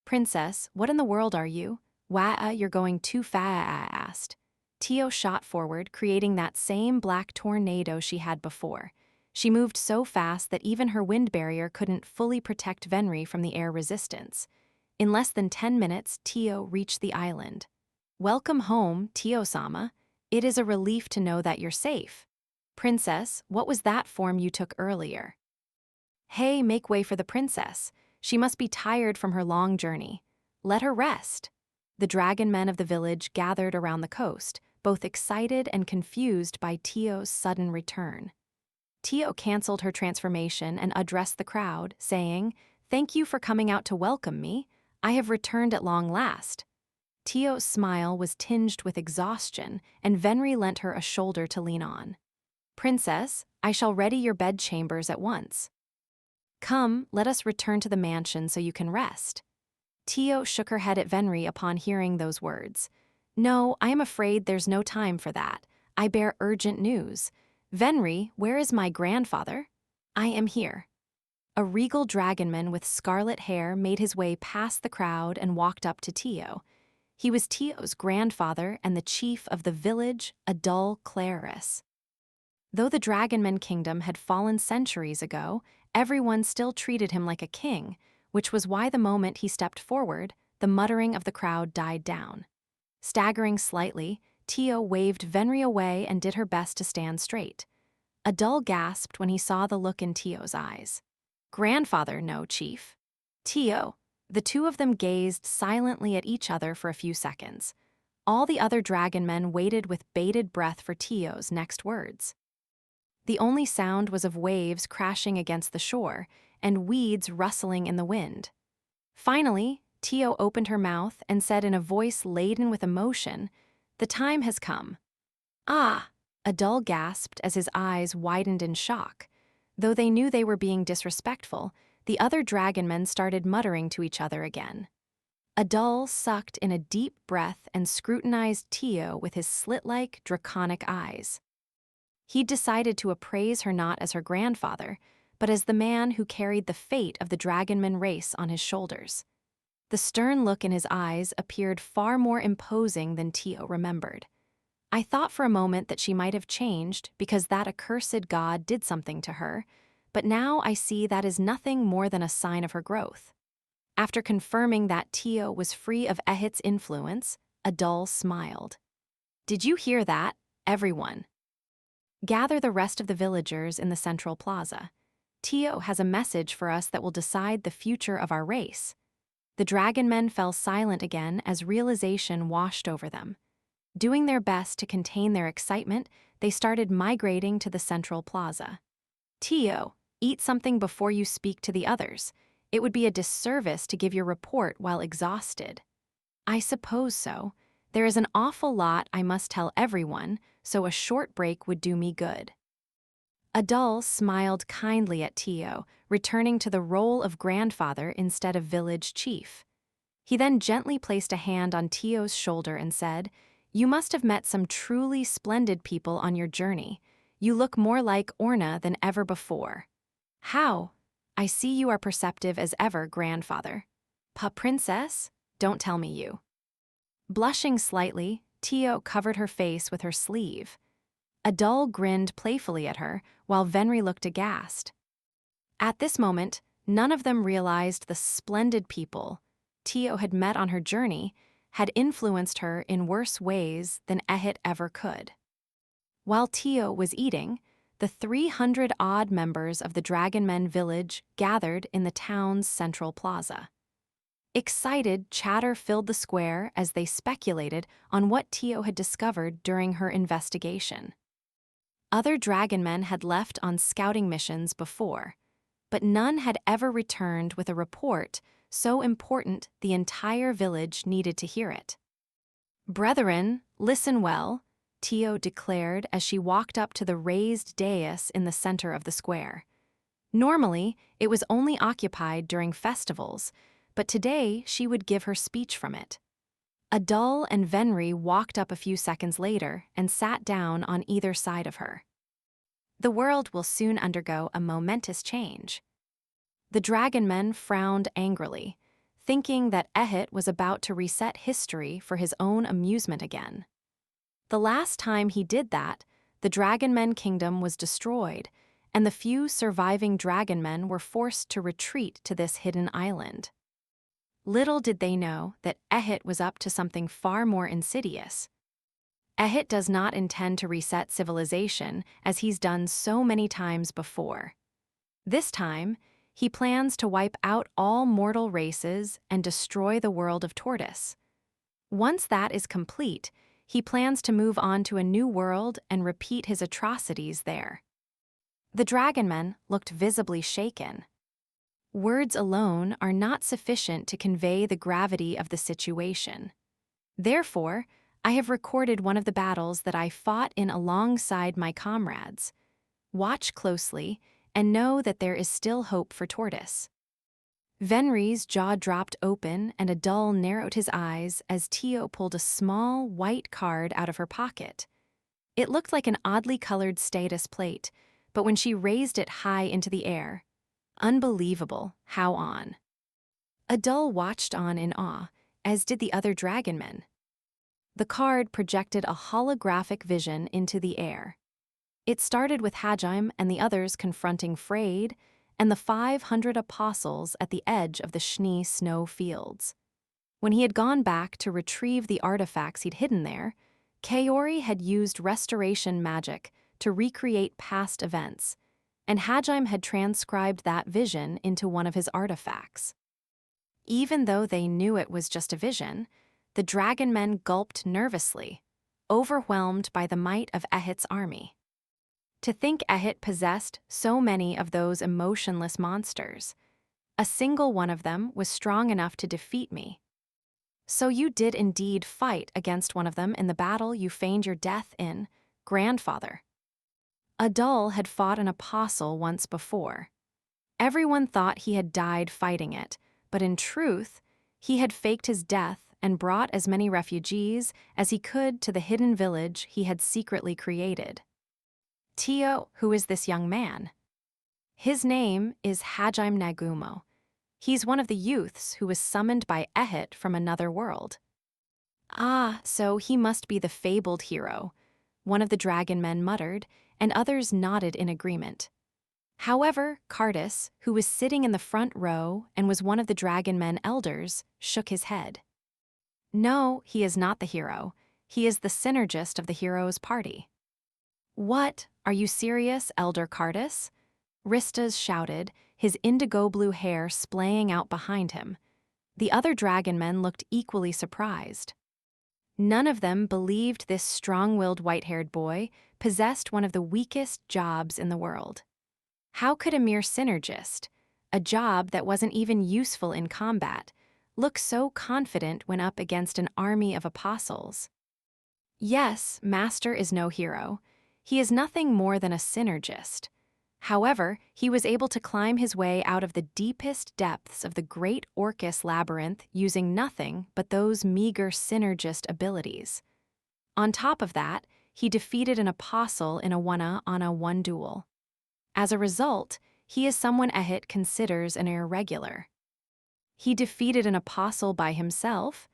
Princess, what in the world are you?" You're going too fast." Tio shot forward, creating that same black tornado she had before. She moved so fast that even her wind barrier couldn't fully protect Venri from the air resistance. In less than 10 minutes, Tio reached the island. "Welcome home, Tio-sama. It is a relief to know that you're safe." "Princess, what was that form you took earlier?" "Hey, make way for the princess. She must be tired from her long journey. Let her rest." The dragonmen of the village gathered around the coast, both excited and confused by Tio's sudden return. Tio canceled her transformation and addressed the crowd, saying, "Thank you for coming out to welcome me. I have returned at long last." Tio's smile was tinged with exhaustion, and Venri lent her a shoulder to lean on. "Princess, I shall ready your bedchambers at once. Come, let us return to the mansion so you can rest." Tio shook her head at Venri upon hearing those words. "No, I am afraid there's no time for that. I bear urgent news. Venri, where is my grandfather?" "I am here." A regal dragonman with scarlet hair made his way past the crowd and walked up to Tio. He was Tio's grandfather and the chief of the village, Adul Claris. Though the Dragonmen kingdom had fallen centuries ago, everyone still treated him like a king, which was why the moment he stepped forward, the muttering of the crowd died down. Staggering slightly, Tio waved Venri away and did her best to stand straight. Adul gasped when he saw the look in Tio's eyes. "Grandfather, no, chief." "Tio." The two of them gazed silently at each other for a few seconds. All the other dragonmen waited with bated breath for Tio's next words. The only sound was of waves crashing against the shore and weeds rustling in the wind. Finally, Tio opened her mouth and said in a voice laden with emotion, "The time has come." "Ah!" Adul gasped as his eyes widened in shock. Though they knew they were being disrespectful, the other dragonmen started muttering to each other again. Adul sucked in a deep breath and scrutinized Tio with his slit-like, draconic eyes. He'd decided to appraise her not as her grandfather, but as the man who carried the fate of the dragonman race on his shoulders. The stern look in his eyes appeared far more imposing than Tio remembered. "I thought for a moment that she might have changed because that accursed god did something to her, but now I see that is nothing more than a sign of her growth. After confirming that Tio was free of Ehit's influence, Adul smiled. Did you hear that, everyone? Gather the rest of the villagers in the central plaza. Tio has a message for us that will decide the future of our race. The Dragonmen fell silent again as realization washed over them. Doing their best to contain their excitement, they started migrating to the central plaza. Tio, eat something before you speak to the others. It would be a disservice to give your report while exhausted. I suppose so. There is an awful lot I must tell everyone, so a short break would do me good. Adul smiled kindly at Tio, returning to the role of grandfather instead of village chief. He then gently placed a hand on Tio's shoulder and said, "You must have met some truly splendid people on your journey. You look more like Orna than ever before." "How? I see you are perceptive as ever, grandfather." "Pa princess? Don't tell me you." Blushing slightly, Tio covered her face with her sleeve. Adul grinned playfully at her, while Venri looked aghast. At this moment, none of them realized the splendid people Tio had met on her journey had influenced her in worse ways than Ehit ever could. While Tio was eating, the 300-odd members of the Dragonmen village gathered in the town's central plaza. Excited chatter filled the square as they speculated on what Tio had discovered during her investigation. Other Dragonmen had left on scouting missions before, but none had ever returned with a report so important the entire village needed to hear it. "Brethren, listen well," Tio declared as she walked up to the raised dais in the center of the square. Normally, it was only occupied during festivals, but today she would give her speech from it. Adul and Venri walked up a few seconds later and sat down on either side of her. "The world will soon undergo a momentous change." The Dragonmen frowned angrily, thinking that Ehit was about to reset history for his own amusement again. The last time he did that, the Dragonmen kingdom was destroyed, and the few surviving Dragonmen were forced to retreat to this hidden island. Little did they know that Ehit was up to something far more insidious. Ehit does not intend to reset civilization as he's done so many times before. This time, he plans to wipe out all mortal races and destroy the world of Tortoise. Once that is complete, he plans to move on to a new world and repeat his atrocities there. The Dragonmen looked visibly shaken. Words alone are not sufficient to convey the gravity of the situation. Therefore, I have recorded one of the battles that I fought in alongside my comrades. Watch closely and know that there is still hope for Tortoise. Venri's jaw dropped open and Adul narrowed his eyes as Tio pulled a small, white card out of her pocket. It looked like an oddly colored status plate, but when she raised it high into the air, unbelievable, how on. Adul watched on in awe, as did the other Dragonmen. The card projected a holographic vision into the air. It started with Hajime and the others confronting Freyed and the 500 apostles at the edge of the Schnee snow fields. When he had gone back to retrieve the artifacts he'd hidden there, Kaori had used restoration magic to recreate past events, and Hajime had transcribed that vision into one of his artifacts. Even though they knew it was just a vision, the Dragonmen gulped nervously, overwhelmed by the might of Ehit's army. To think Ehit possessed so many of those emotionless monsters. A single one of them was strong enough to defeat me. So you did indeed fight against one of them in the battle you feigned your death in, grandfather. Adul had fought an apostle once before. Everyone thought he had died fighting it, but in truth, he had faked his death and brought as many refugees as he could to the hidden village he had secretly created. Tio, who is this young man? His name is Hajime Nagumo. He's one of the youths who was summoned by Ehit from another world. Ah, so he must be the fabled hero, one of the Dragonmen muttered, and others nodded in agreement. However, Cardus, who was sitting in the front row and was one of the Dragonmen elders, shook his head. No, he is not the hero. He is the synergist of the hero's party. What? Are you serious, Elder Cardus? Ristas shouted, his indigo-blue hair splaying out behind him. The other Dragonmen looked equally surprised. None of them believed this strong-willed white-haired boy possessed one of the weakest jobs in the world. How could a mere synergist, a job that wasn't even useful in combat, look so confident when up against an army of apostles? Yes, Master is no hero. He is nothing more than a synergist. However, he was able to climb his way out of the deepest depths of the great Orcus labyrinth using nothing but those meager synergist abilities. On top of that, he defeated an apostle in a one-on-one duel. As a result, he is someone Ehit considers an irregular. He defeated an apostle by himself?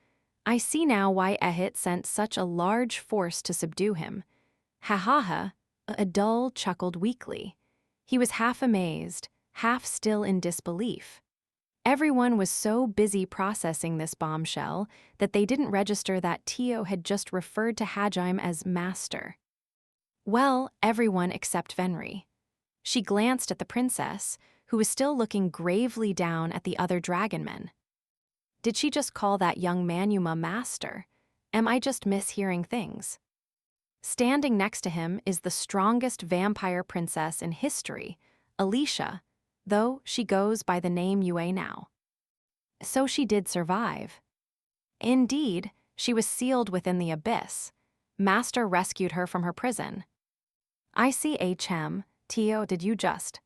I see now why Ehit sent such a large force to subdue him. Ha ha ha, Adul chuckled weakly. He was half amazed, half still in disbelief. Everyone was so busy processing this bombshell that they didn't register that Tio had just referred to Hajime as Master. Well, everyone except Venri. She glanced at the princess, who was still looking gravely down at the other Dragonmen. Did she just call that young Manuma Master? Am I just mishearing things? Standing next to him is the strongest vampire princess in history, Alicia, though she goes by the name Yue now. So she did survive. Indeed, she was sealed within the abyss. Master rescued her from her prison. I see HM, Tio, did you just?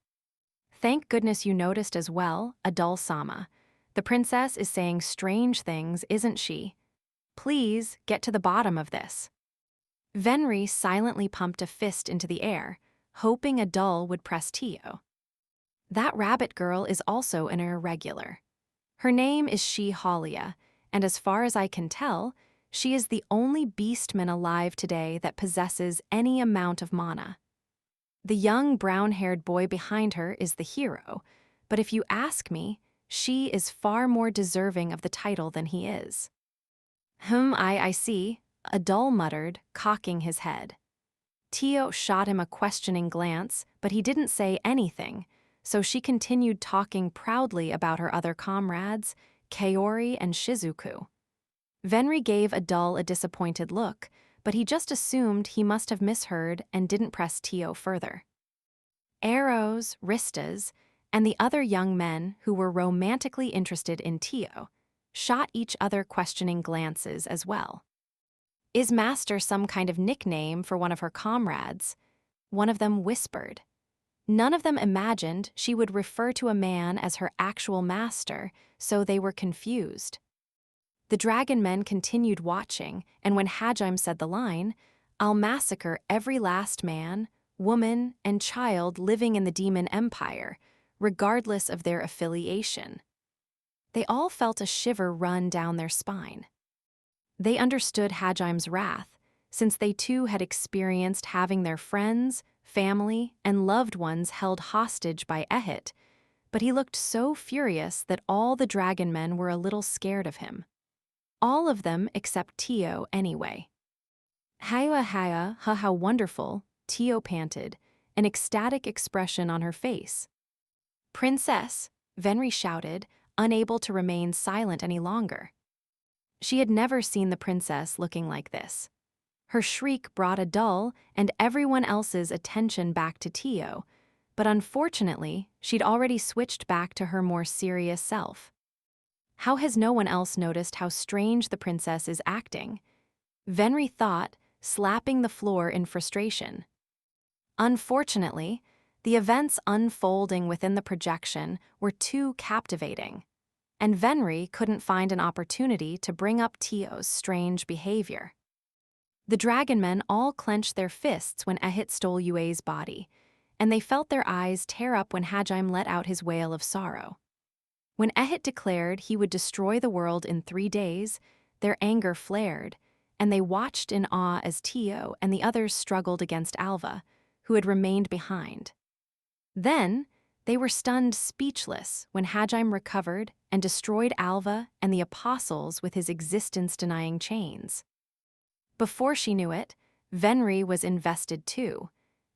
Thank goodness you noticed as well, Adul-sama. The princess is saying strange things, isn't she? Please, get to the bottom of this. Venri silently pumped a fist into the air, hoping Adul would press Tio. That rabbit girl is also an irregular. Her name is She-Halia, and as far as I can tell, she is the only beastman alive today that possesses any amount of mana. The young brown-haired boy behind her is the hero, but if you ask me, she is far more deserving of the title than he is. I see, Adul muttered, cocking his head. Tio shot him a questioning glance, but he didn't say anything, so she continued talking proudly about her other comrades, Kaori and Shizuku. Venri gave Adul a disappointed look, but he just assumed he must have misheard and didn't press Tio further. Arrows, Ristas, and the other young men who were romantically interested in Tio shot each other questioning glances as well. Is Master some kind of nickname for one of her comrades? One of them whispered. None of them imagined she would refer to a man as her actual master, so they were confused. The Dragonmen continued watching, and when Hajime said the line, "I'll massacre every last man, woman, and child living in the Demon Empire, regardless of their affiliation," they all felt a shiver run down their spine. They understood Hajime's wrath, since they too had experienced having their friends, family, and loved ones held hostage by Ehit, but he looked so furious that all the Dragonmen were a little scared of him. All of them except Tio anyway. Haya, how wonderful, Tio panted, an ecstatic expression on her face. Princess, Venri shouted, unable to remain silent any longer. She had never seen the princess looking like this. Her shriek brought Adul and everyone else's attention back to Tio, but unfortunately, she'd already switched back to her more serious self. How has no one else noticed how strange the princess is acting? Venri thought, slapping the floor in frustration. Unfortunately, the events unfolding within the projection were too captivating, and Venri couldn't find an opportunity to bring up Tio's strange behavior. The Dragonmen all clenched their fists when Ehit stole Yue's body, and they felt their eyes tear up when Hajime let out his wail of sorrow. When Ehit declared he would destroy the world in 3 days, their anger flared, and they watched in awe as Tio and the others struggled against Alva, who had remained behind. Then, They were stunned speechless when Hajime recovered and destroyed Alva and the apostles with his existence-denying chains. Before she knew it, Venri was invested too,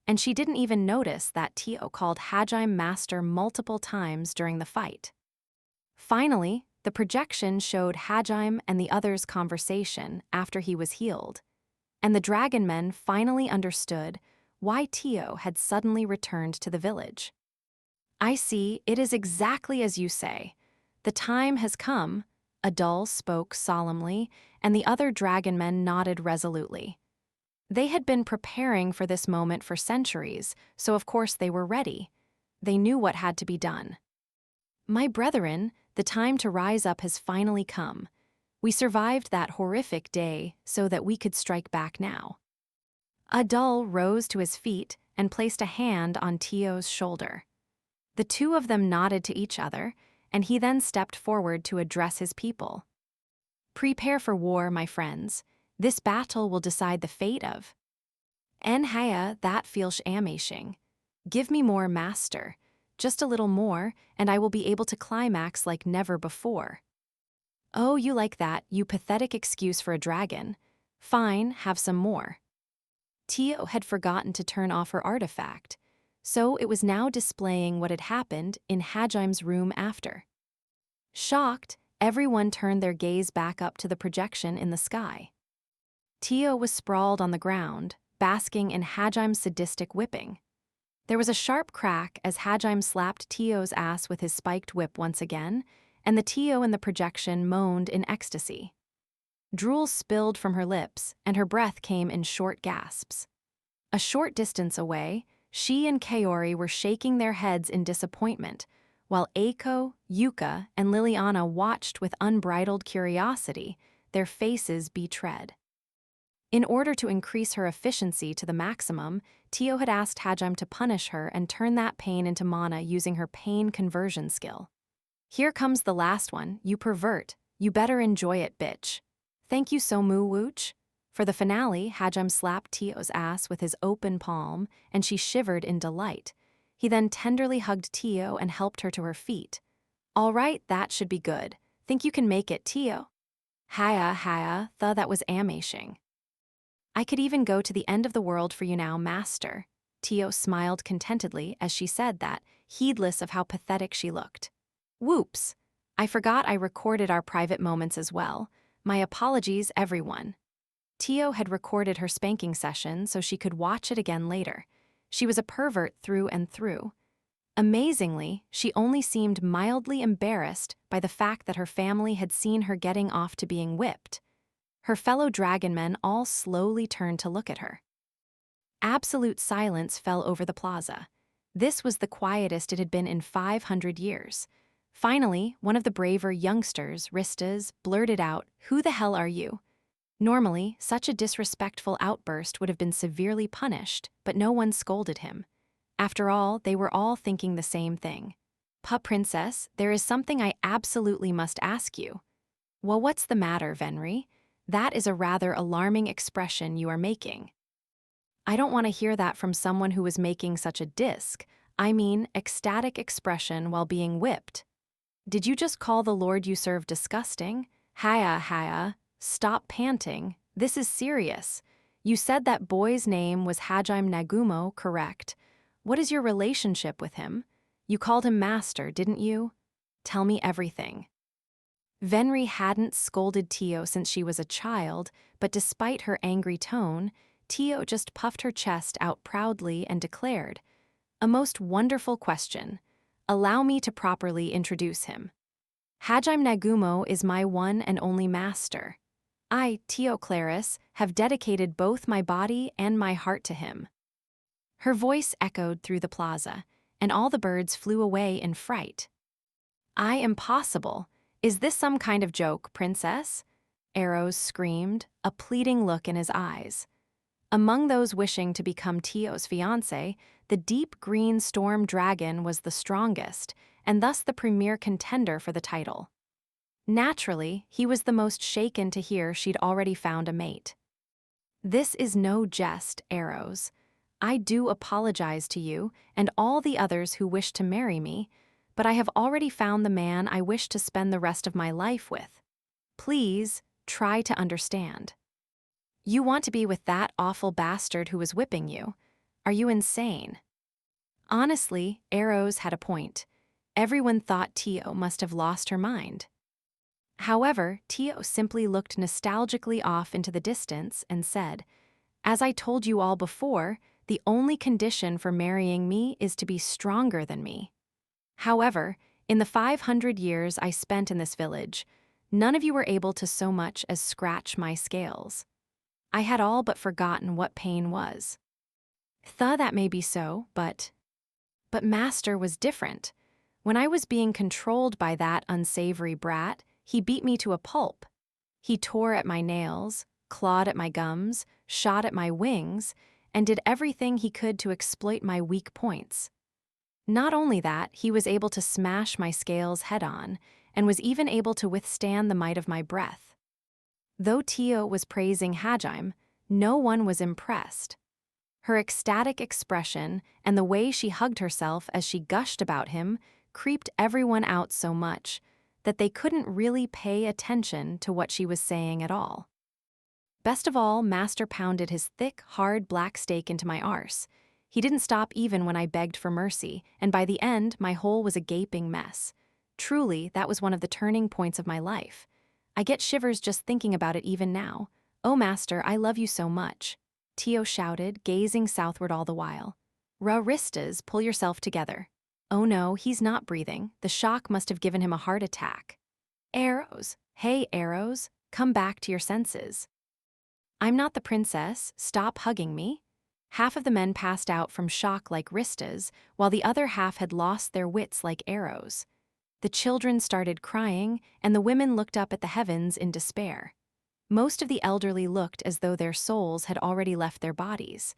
and she didn't even notice that Tio called Hajime master multiple times during the fight. Finally, the projection showed Hajime and the others' conversation after he was healed, and the Dragonmen finally understood why Tio had suddenly returned to the village. "I see, it is exactly as you say. The time has come," Adul spoke solemnly, and the other Dragonmen nodded resolutely. They had been preparing for this moment for centuries, so of course they were ready. They knew what had to be done. "My brethren, the time to rise up has finally come. We survived that horrific day so that we could strike back now." Adul rose to his feet and placed a hand on Tio's shoulder. The two of them nodded to each other, and he then stepped forward to address his people. "Prepare for war, my friends. This battle will decide the fate of. En haya that feels amazing. Give me more, master. Just a little more, and I will be able to climax like never before." "Oh, you like that, you pathetic excuse for a dragon. Fine, have some more." Tio had forgotten to turn off her artifact, so it was now displaying what had happened in Hajime's room after. Shocked, everyone turned their gaze back up to the projection in the sky. Tio was sprawled on the ground, basking in Hajime's sadistic whipping. There was a sharp crack as Hajime slapped Tio's ass with his spiked whip once again, and the Tio in the projection moaned in ecstasy. Drool spilled from her lips, and her breath came in short gasps. A short distance away, she and Kaori were shaking their heads in disappointment, while Eiko, Yuka, and Liliana watched with unbridled curiosity, their faces betread. In order to increase her efficiency to the maximum, Tio had asked Hajime to punish her and turn that pain into mana using her pain conversion skill. "Here comes the last one, you pervert. You better enjoy it, bitch." "Thank you so moo wooch." For the finale, Hajime slapped Tio's ass with his open palm, and she shivered in delight. He then tenderly hugged Tio and helped her to her feet. "All right, that should be good. Think you can make it, Tio?" Haya, thought that was amazing." "I could even go to the end of the world for you now, master." Tio smiled contentedly as she said that, heedless of how pathetic she looked. "Whoops! I forgot I recorded our private moments as well. My apologies, everyone." Tio had recorded her spanking session so she could watch it again later. She was a pervert through and through. Amazingly, she only seemed mildly embarrassed by the fact that her family had seen her getting off to being whipped. Her fellow Dragonmen all slowly turned to look at her. Absolute silence fell over the plaza. This was the quietest it had been in 500 years. Finally, one of the braver youngsters, Ristas, blurted out, "Who the hell are you?" Normally, such a disrespectful outburst would have been severely punished, but no one scolded him. After all, they were all thinking the same thing. Princess, there is something I absolutely must ask you." "Well, what's the matter, Venri? That is a rather alarming expression you are making." "I don't want to hear that from someone who was making such a ecstatic expression while being whipped. Did you just call the Lord you serve disgusting? Haya, stop panting. This is serious. You said that boy's name was Hajime Nagumo, correct? What is your relationship with him? You called him master, didn't you? Tell me everything." Venri hadn't scolded Tio since she was a child, but despite her angry tone, Tio just puffed her chest out proudly and declared, "A most wonderful question. Allow me to properly introduce him. Hajime Nagumo is my one and only master. I, Tio Claris, have dedicated both my body and my heart to him." Her voice echoed through the plaza, and all the birds flew away in fright. "I am possible. Is this some kind of joke, princess?" Arrows screamed, a pleading look in his eyes. Among those wishing to become Tio's fiancé, the deep green storm dragon was the strongest, and thus the premier contender for the title. Naturally, he was the most shaken to hear she'd already found a mate. "This is no jest, Arrows. I do apologize to you and all the others who wish to marry me, but I have already found the man I wish to spend the rest of my life with. Please, try to understand. You want to be with that awful bastard who was whipping you. Are you insane? Honestly, Arrows had a point. Everyone thought Tio must have lost her mind. However, Tio simply looked nostalgically off into the distance and said, "As I told you all before, the only condition for marrying me is to be stronger than me. However, in the 500 years I spent in this village, none of you were able to so much as scratch my scales. I had all but forgotten what pain was. That may be so, but Master was different. When I was being controlled by that unsavory brat, he beat me to a pulp. He tore at my nails, clawed at my gums, shot at my wings, and did everything he could to exploit my weak points. Not only that, he was able to smash my scales head-on, and was even able to withstand the might of my breath." Though Tio was praising Hajime, no one was impressed. Her ecstatic expression and the way she hugged herself as she gushed about him creeped everyone out so much that they couldn't really pay attention to what she was saying at all. Best of all, Master pounded his thick, hard black steak into my arse. He didn't stop even when I begged for mercy, and by the end, my hole was a gaping mess. Truly, that was one of the turning points of my life. I get shivers just thinking about it even now. "Oh, Master, I love you so much," Tio shouted, gazing southward all the while. "Raristas, pull yourself together. Oh no, he's not breathing. The shock must have given him a heart attack. Arrows, hey Arrows, come back to your senses. I'm not the princess, stop hugging me." Half of the men passed out from shock like Ristas, while the other half had lost their wits like Arrows. The children started crying, and the women looked up at the heavens in despair. Most of the elderly looked as though their souls had already left their bodies.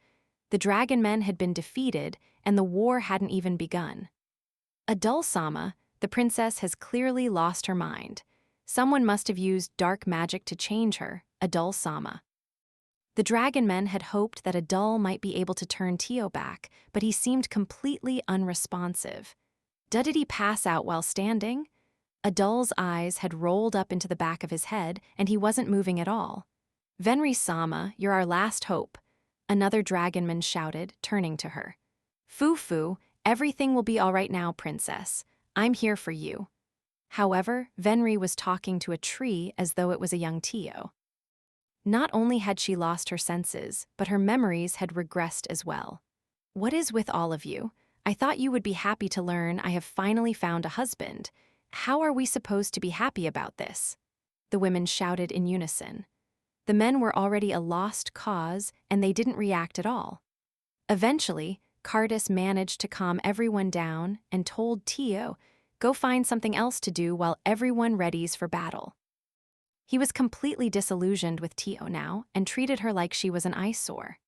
The Dragonmen had been defeated, and the war hadn't even begun. Adul-sama, the princess has clearly lost her mind. Someone must have used dark magic to change her, Adul-sama. The Dragonmen had hoped that Adul might be able to turn Tio back, but he seemed completely unresponsive. Did he pass out while standing? Adul's eyes had rolled up into the back of his head, and he wasn't moving at all. "Venri-sama, you're our last hope," another Dragonman shouted, turning to her. "Fu-fu, everything will be all right now, princess. I'm here for you." However, Venri was talking to a tree as though it was a young Tio. Not only had she lost her senses, but her memories had regressed as well. "What is with all of you? I thought you would be happy to learn I have finally found a husband. How are we supposed to be happy about this?" The women shouted in unison. The men were already a lost cause, and they didn't react at all. Eventually, Cardus managed to calm everyone down and told Tio, "Go find something else to do while everyone readies for battle." He was completely disillusioned with Tio now and treated her like she was an eyesore.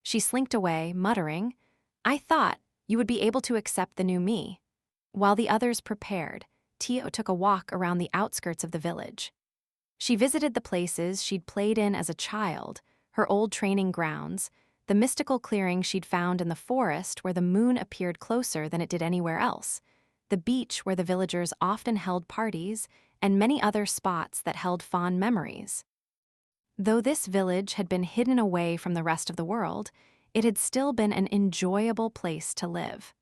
She slinked away, muttering, "I thought you would be able to accept the new me." While the others prepared, Tio took a walk around the outskirts of the village. She visited the places she'd played in as a child, her old training grounds, the mystical clearing she'd found in the forest where the moon appeared closer than it did anywhere else, the beach where the villagers often held parties, and many other spots that held fond memories. Though this village had been hidden away from the rest of the world, it had still been an enjoyable place to live.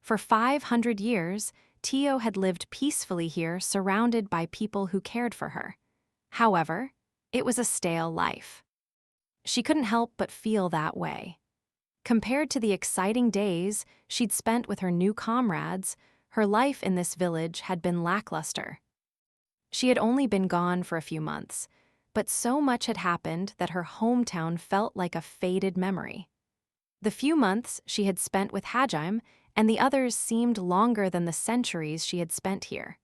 For 500 years, Tio had lived peacefully here, surrounded by people who cared for her. However, it was a stale life. She couldn't help but feel that way. Compared to the exciting days she'd spent with her new comrades, her life in this village had been lackluster. She had only been gone for a few months, but so much had happened that her hometown felt like a faded memory. The few months she had spent with Hajime and the others seemed longer than the centuries she had spent here.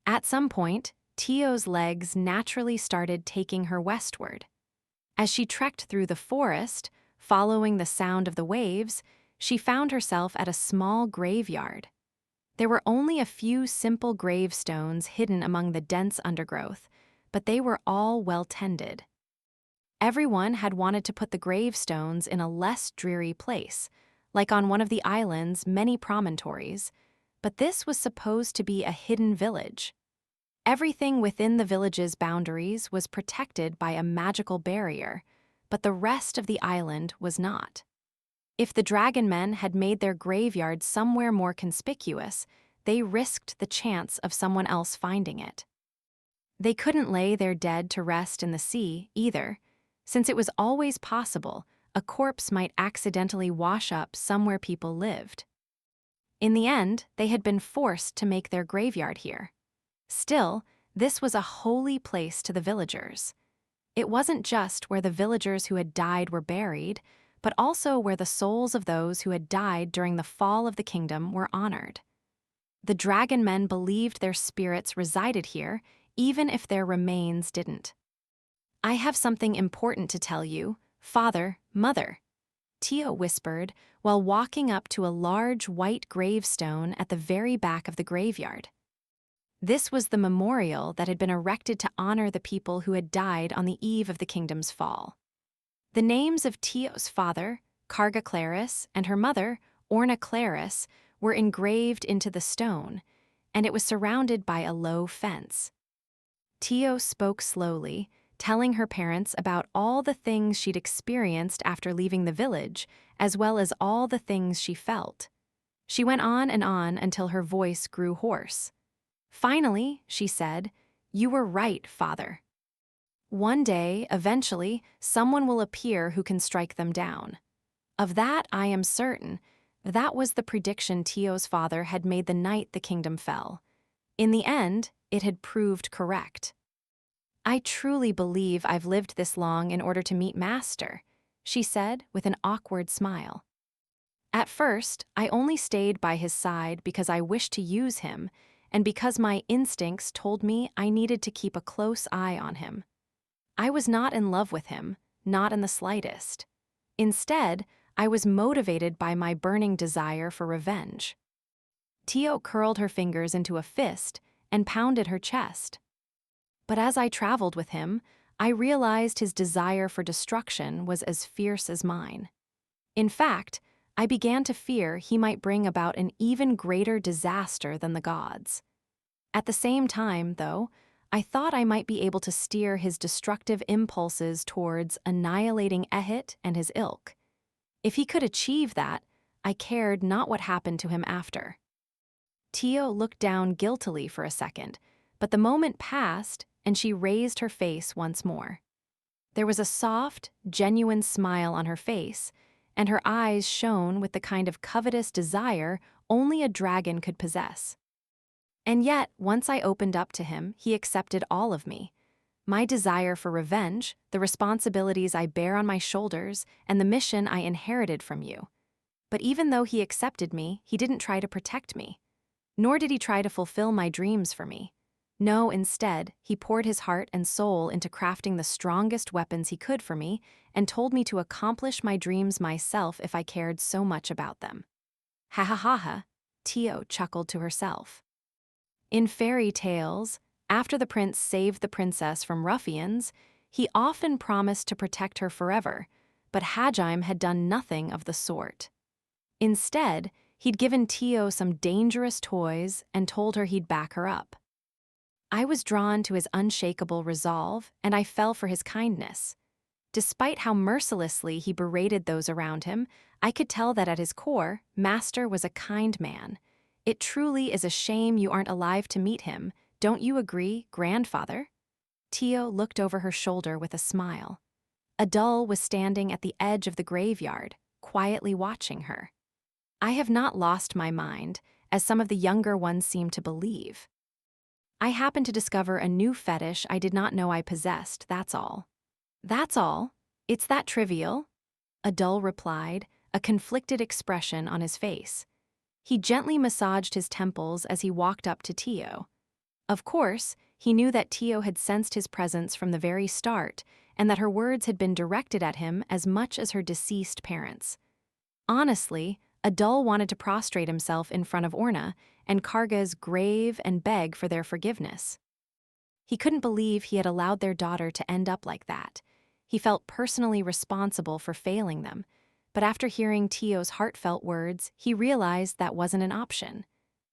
At some point, Tio's legs naturally started taking her westward. As she trekked through the forest, following the sound of the waves, she found herself at a small graveyard. There were only a few simple gravestones hidden among the dense undergrowth, but they were all well tended. Everyone had wanted to put the gravestones in a less dreary place, like on one of the island's many promontories, but this was supposed to be a hidden village. Everything within the village's boundaries was protected by a magical barrier, but the rest of the island was not. If the Dragonmen had made their graveyard somewhere more conspicuous, they risked the chance of someone else finding it. They couldn't lay their dead to rest in the sea, either, since it was always possible a corpse might accidentally wash up somewhere people lived. In the end, they had been forced to make their graveyard here. Still, this was a holy place to the villagers. It wasn't just where the villagers who had died were buried, but also where the souls of those who had died during the fall of the kingdom were honored. The Dragonmen believed their spirits resided here, even if their remains didn't. "I have something important to tell you, Father, Mother," Tio whispered while walking up to a large white gravestone at the very back of the graveyard. This was the memorial that had been erected to honor the people who had died on the eve of the kingdom's fall. The names of Tio's father, Karga Claris, and her mother, Orna Claris, were engraved into the stone, and it was surrounded by a low fence. Tio spoke slowly, telling her parents about all the things she'd experienced after leaving the village, as well as all the things she felt. She went on and on until her voice grew hoarse. Finally, she said, "You were right, Father. One day, eventually, someone will appear who can strike them down. Of that I am certain. That was the prediction Tio's father had made the night the kingdom fell. In the end, it had proved correct. I truly believe I've lived this long in order to meet Master," she said with an awkward smile. "At first, I only stayed by his side because I wished to use him, and because my instincts told me I needed to keep a close eye on him. I was not in love with him, not in the slightest. Instead, I was motivated by my burning desire for revenge." Tio curled her fingers into a fist and pounded her chest. "But as I traveled with him, I realized his desire for destruction was as fierce as mine. In fact, I began to fear he might bring about an even greater disaster than the gods. At the same time, though, I thought I might be able to steer his destructive impulses towards annihilating Ehit and his ilk. If he could achieve that, I cared not what happened to him after." Tio looked down guiltily for a second, but the moment passed and she raised her face once more. There was a soft, genuine smile on her face, and her eyes shone with the kind of covetous desire only a dragon could possess. "And yet, once I opened up to him, he accepted all of me. My desire for revenge, the responsibilities I bear on my shoulders, and the mission I inherited from you. But even though he accepted me, he didn't try to protect me. Nor did he try to fulfill my dreams for me. No, instead, he poured his heart and soul into crafting the strongest weapons he could for me and told me to accomplish my dreams myself if I cared so much about them." "Ha ha ha ha," Tio chuckled to herself. In fairy tales, after the prince saved the princess from ruffians, he often promised to protect her forever, but Hajime had done nothing of the sort. Instead, he'd given Tio some dangerous toys and told her he'd back her up. I was drawn to his unshakable resolve, and I fell for his kindness. Despite how mercilessly he berated those around him, I could tell that at his core, Master was a kind man. It truly is a shame you aren't alive to meet him. Don't you agree, grandfather?" Tio looked over her shoulder with a smile. Adul was standing at the edge of the graveyard, quietly watching her. "I have not lost my mind, as some of the younger ones seem to believe. I happened to discover a new fetish I did not know I possessed, that's all." "That's all? It's that trivial?" Adul replied, a conflicted expression on his face. He gently massaged his temples as he walked up to Tio. Of course, he knew that Tio had sensed his presence from the very start and that her words had been directed at him as much as her deceased parents. Honestly, Adul wanted to prostrate himself in front of Orna and Karga's grave and beg for their forgiveness. He couldn't believe he had allowed their daughter to end up like that. He felt personally responsible for failing them, but after hearing Tio's heartfelt words, he realized that wasn't an option.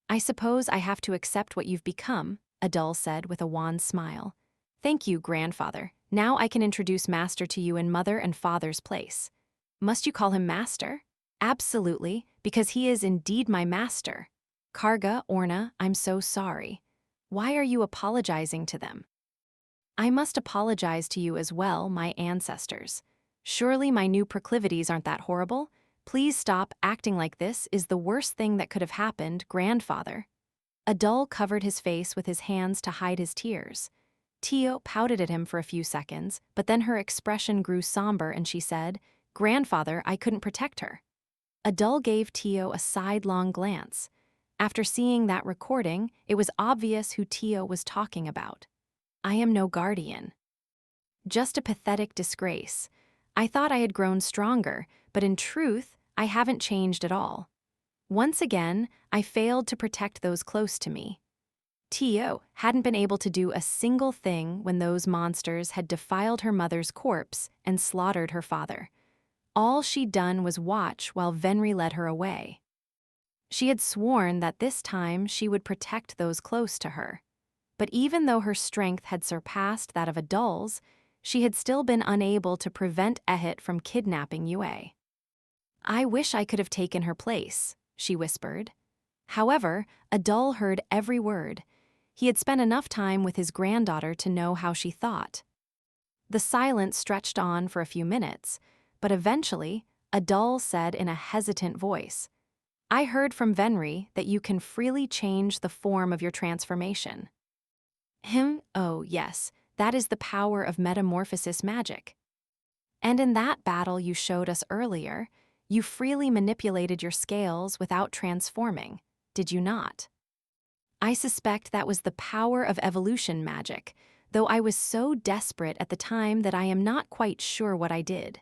"I suppose I have to accept what you've become," Adul said with a wan smile. "Thank you, grandfather. Now I can introduce Master to you in mother and father's place." "Must you call him Master?" "Absolutely, because he is indeed my master." "Karga, Orna, I'm so sorry." "Why are you apologizing to them?" "I must apologize to you as well, my ancestors. Surely my new proclivities aren't that horrible? Please stop acting like this is the worst thing that could have happened, grandfather." Adul covered his face with his hands to hide his tears. Tio pouted at him for a few seconds, but then her expression grew somber and she said, "Grandfather, I couldn't protect her." Adul gave Tio a sidelong glance. After seeing that recording, it was obvious who Tio was talking about. "I am no guardian. Just a pathetic disgrace. I thought I had grown stronger, but in truth, I haven't changed at all. Once again, I failed to protect those close to me." Tio hadn't been able to do a single thing when those monsters had defiled her mother's corpse and slaughtered her father. All she'd done was watch while Venri led her away. She had sworn that this time she would protect those close to her. But even though her strength had surpassed that of Adul's, she had still been unable to prevent Ehit from kidnapping Yue. "I wish I could have taken her place," she whispered. However, Adul heard every word. He had spent enough time with his granddaughter to know how she thought. The silence stretched on for a few minutes, but eventually, Adul said in a hesitant voice, "I heard from Venri that you can freely change the form of your transformation." Oh yes, that is the power of metamorphosis magic. "And in that battle you showed us earlier, you freely manipulated your scales without transforming, did you not?" "I suspect that was the power of evolution magic, though I was so desperate at the time that I am not quite sure what I did.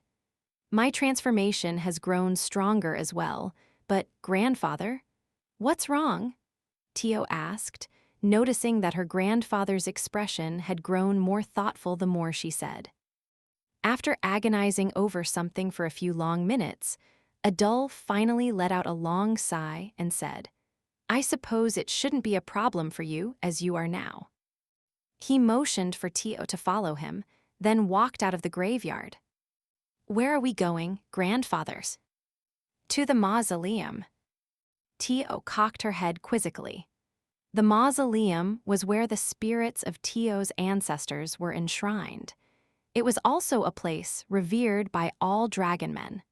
My transformation has grown stronger as well, but grandfather, what's wrong?" Tio asked, noticing that her grandfather's expression had grown more thoughtful the more she said. After agonizing over something for a few long minutes, Adul finally let out a long sigh and said, "I suppose it shouldn't be a problem for you as you are now." He motioned for Tio to follow him, then walked out of the graveyard. "Where are we going, grandfathers?" "To the mausoleum." Tio cocked her head quizzically. The mausoleum was where the spirits of Tio's ancestors were enshrined. It was also a place revered by all Dragonmen.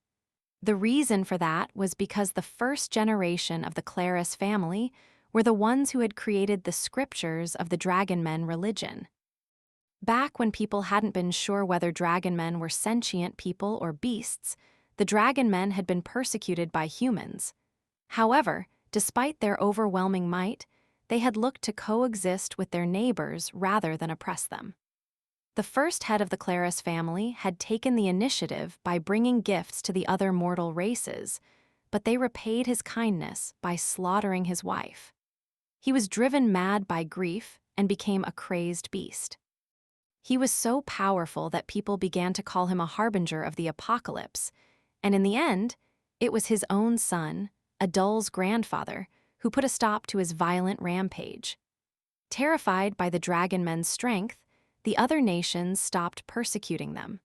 The reason for that was because the first generation of the Claris family were the ones who had created the scriptures of the Dragonmen religion. Back when people hadn't been sure whether Dragonmen were sentient people or beasts, the Dragonmen had been persecuted by humans. However, despite their overwhelming might, they had looked to coexist with their neighbors rather than oppress them. The first head of the Claris family had taken the initiative by bringing gifts to the other mortal races, but they repaid his kindness by slaughtering his wife. He was driven mad by grief and became a crazed beast. He was so powerful that people began to call him a harbinger of the apocalypse, and in the end, it was his own son, Adul's grandfather, who put a stop to his violent rampage. Terrified by the Dragonmen's strength, the other nations stopped persecuting them.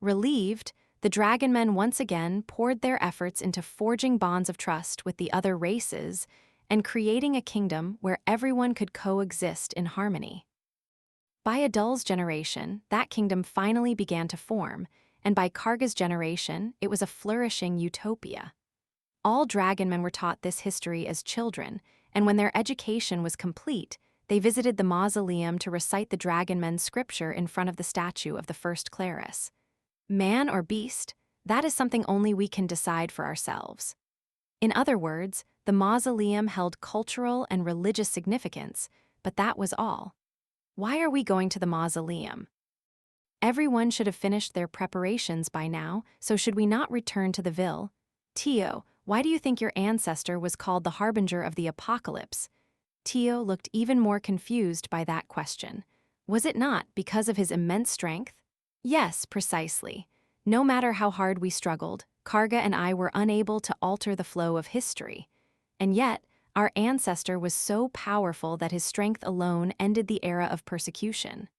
Relieved, the Dragonmen once again poured their efforts into forging bonds of trust with the other races and creating a kingdom where everyone could coexist in harmony. By Adul's generation, that kingdom finally began to form, and by Karga's generation, it was a flourishing utopia. All Dragonmen were taught this history as children, and when their education was complete, they visited the mausoleum to recite the Dragonmen's scripture in front of the statue of the first Claris. Man or beast, that is something only we can decide for ourselves. In other words, the mausoleum held cultural and religious significance, but that was all. Why are we going to the mausoleum? Everyone should have finished their preparations by now, so should we not return to the Ville? Tio, why do you think your ancestor was called the harbinger of the apocalypse? Tio looked even more confused by that question. Was it not because of his immense strength? Yes, precisely. No matter how hard we struggled, Karga and I were unable to alter the flow of history. And yet, our ancestor was so powerful that his strength alone ended the era of persecution.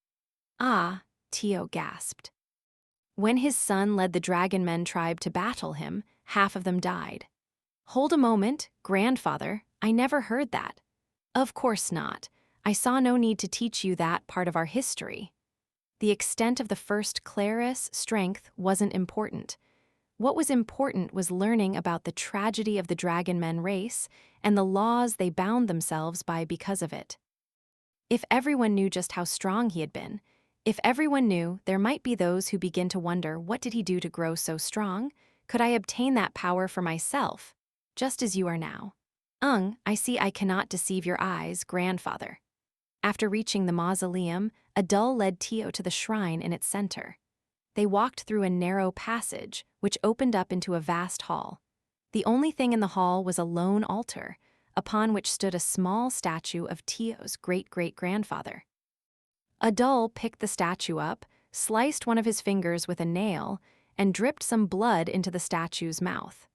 Ah, Tio gasped. When his son led the Dragonmen tribe to battle him, half of them died. Hold a moment, grandfather, I never heard that. Of course not. I saw no need to teach you that part of our history. The extent of the first Claris' strength wasn't important. What was important was learning about the tragedy of the Dragonmen race and the laws they bound themselves by because of it. If everyone knew just how strong he had been, if everyone knew, there might be those who begin to wonder, what did he do to grow so strong? Could I obtain that power for myself, just as you are now? I see I cannot deceive your eyes, grandfather. After reaching the mausoleum, Adul led Tio to the shrine in its center. They walked through a narrow passage, which opened up into a vast hall. The only thing in the hall was a lone altar, upon which stood a small statue of Tio's great-great-grandfather. Adul picked the statue up, sliced one of his fingers with a nail, and dripped some blood into the statue's mouth.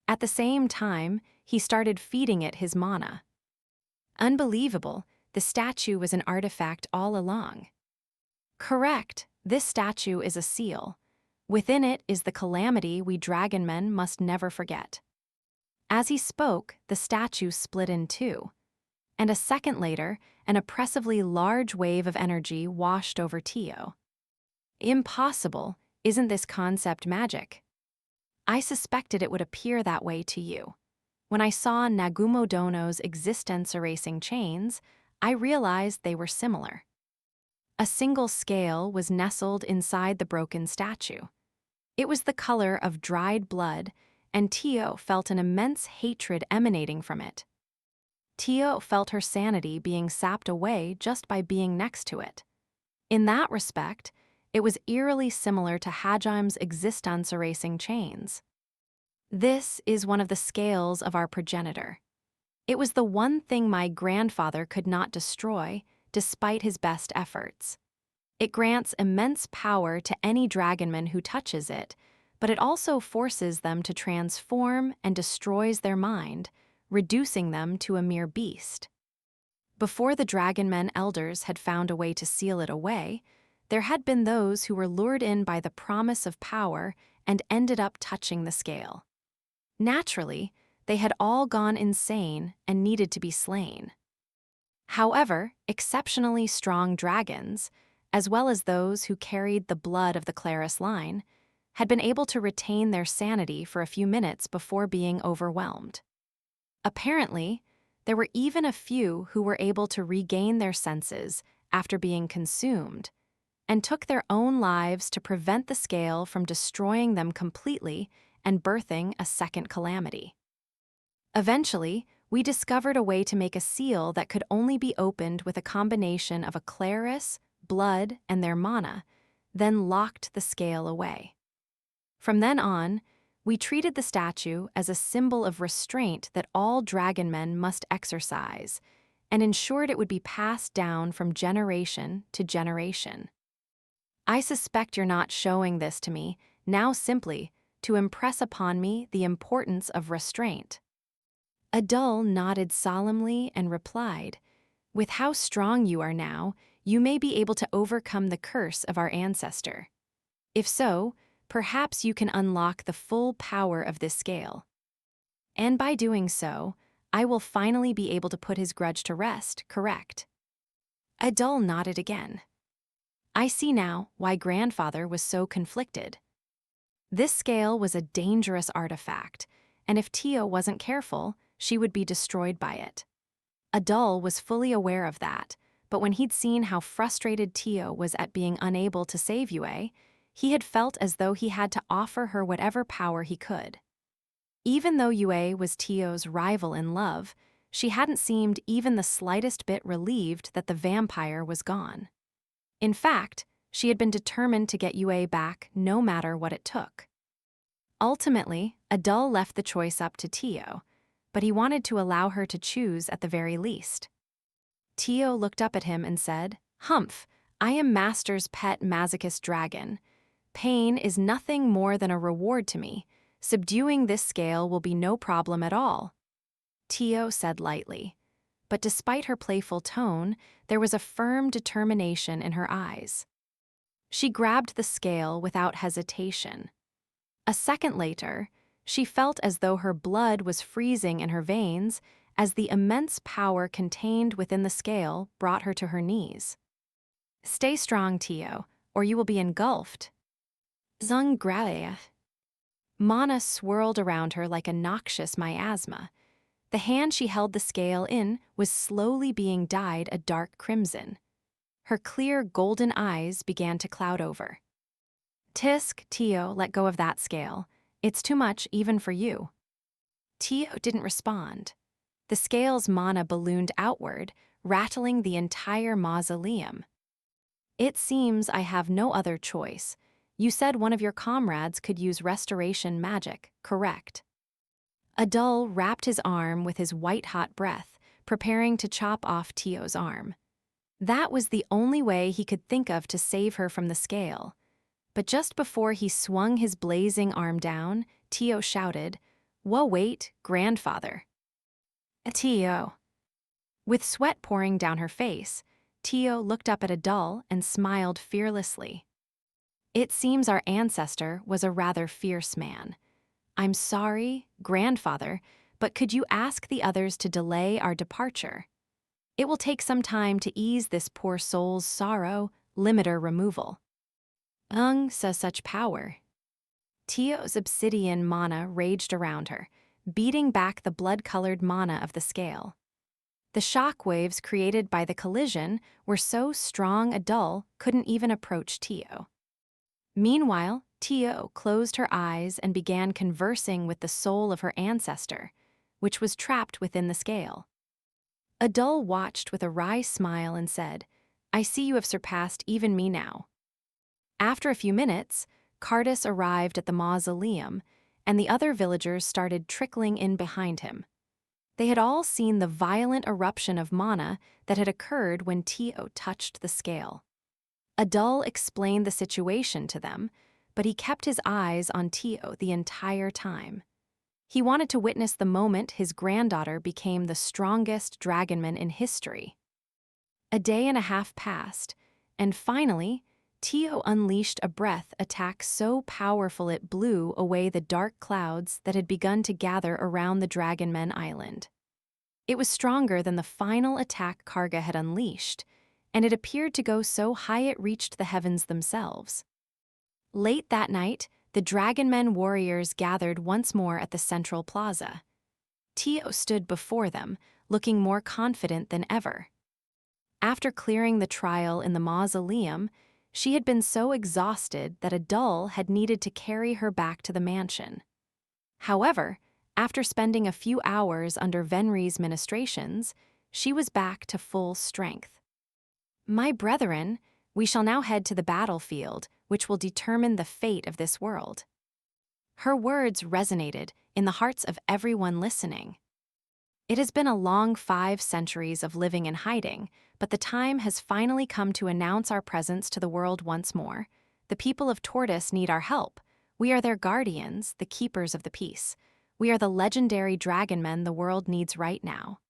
At the same time, he started feeding it his mana. Unbelievable, the statue was an artifact all along. Correct, this statue is a seal. Within it is the calamity we Dragonmen must never forget. As he spoke, the statue split in two. And a second later, an oppressively large wave of energy washed over Tio. Impossible, isn't this concept magic? I suspected it would appear that way to you. When I saw Nagumo Dono's existence-erasing chains, I realized they were similar. A single scale was nestled inside the broken statue. It was the color of dried blood, and Tio felt an immense hatred emanating from it. Tio felt her sanity being sapped away just by being next to it. In that respect, it was eerily similar to Hajim's existence-erasing chains. This is one of the scales of our progenitor. It was the one thing my grandfather could not destroy, despite his best efforts. It grants immense power to any Dragonman who touches it, but it also forces them to transform and destroys their mind, reducing them to a mere beast. Before the Dragonmen elders had found a way to seal it away, there had been those who were lured in by the promise of power and ended up touching the scale. Naturally, they had all gone insane and needed to be slain. However, exceptionally strong dragons, as well as those who carried the blood of the Claris line, had been able to retain their sanity for a few minutes before being overwhelmed. Apparently, there were even a few who were able to regain their senses after being consumed, and took their own lives to prevent the scale from destroying them completely and birthing a second calamity. Eventually, we discovered a way to make a seal that could only be opened with a combination of a Claris, blood, and their mana, then locked the scale away. From then on, we treated the statue as a symbol of restraint that all Dragonmen must exercise, and ensured it would be passed down from generation to generation. I suspect you're not showing this to me now simply to impress upon me the importance of restraint. Adul nodded solemnly and replied, "With how strong you are now, you may be able to overcome the curse of our ancestor. If so, perhaps you can unlock the full power of this scale. And by doing so, I will finally be able to put his grudge to rest, correct?" Adul nodded again. I see now why grandfather was so conflicted. This scale was a dangerous artifact, and if Tio wasn't careful, she would be destroyed by it. Adul was fully aware of that, but when he'd seen how frustrated Tio was at being unable to save Yue, he had felt as though he had to offer her whatever power he could. Even though Yue was Tio's rival in love, she hadn't seemed even the slightest bit relieved that the vampire was gone. In fact, she had been determined to get Yue back no matter what it took. Ultimately, Adul left the choice up to Tio, but he wanted to allow her to choose at the very least. Tio looked up at him and said, "Humph, I am Master's pet masochist dragon. Pain is nothing more than a reward to me. Subduing this scale will be no problem at all," Tio said lightly. But despite her playful tone, there was a firm determination in her eyes. She grabbed the scale without hesitation. A second later, she felt as though her blood was freezing in her veins as the immense power contained within the scale brought her to her knees. "Stay strong, Tio, or you will be engulfed." Zungraya. Mana swirled around her like a noxious miasma. The hand she held the scale in was slowly being dyed a dark crimson. Her clear golden eyes began to cloud over. "Tisk, Tio, let go of that scale. It's too much even for you." Tio didn't respond. The scale's mana ballooned outward, rattling the entire mausoleum. "It seems I have no other choice. You said one of your comrades could use restoration magic, correct?" Adul wrapped his arm with his white-hot breath, preparing to chop off Tio's arm. That was the only way he could think of to save her from the scale. But just before he swung his blazing arm down, Tio shouted, "Whoa, wait, grandfather." Tio. With sweat pouring down her face, Tio looked up at Adul and smiled fearlessly. "It seems our ancestor was a rather fierce man. I'm sorry, grandfather, but could you ask the others to delay our departure? It will take some time to ease this poor soul's sorrow, limiter removal." Says such power. Tio's obsidian mana raged around her, beating back the blood-colored mana of the scale. The shock waves created by the collision were so strong Adul couldn't even approach Tio. Meanwhile, Tio closed her eyes and began conversing with the soul of her ancestor, which was trapped within the scale. Adul watched with a wry smile and said, "I see you have surpassed even me now." After a few minutes, Cardus arrived at the mausoleum, and the other villagers started trickling in behind him. They had all seen the violent eruption of mana that had occurred when Tio touched the scale. Adul explained the situation to them, but he kept his eyes on Tio the entire time. He wanted to witness the moment his granddaughter became the strongest dragonman in history. A day and a half passed, and finally, Tio unleashed a breath attack so powerful it blew away the dark clouds that had begun to gather around the Dragonmen Island. It was stronger than the final attack Karga had unleashed, and it appeared to go so high it reached the heavens themselves. Late that night, the Dragonmen warriors gathered once more at the central plaza. Tio stood before them, looking more confident than ever. After clearing the trial in the mausoleum, she had been so exhausted that Adul had needed to carry her back to the mansion. However, after spending a few hours under Venri's ministrations, she was back to full strength. "My brethren, we shall now head to the battlefield, which will determine the fate of this world." Her words resonated in the hearts of everyone listening. It has been a long 5 centuries of living in hiding, but the time has finally come to announce our presence to the world once more. The people of Tortoise need our help. We are their guardians, the keepers of the peace. We are the legendary dragonmen the world needs right now.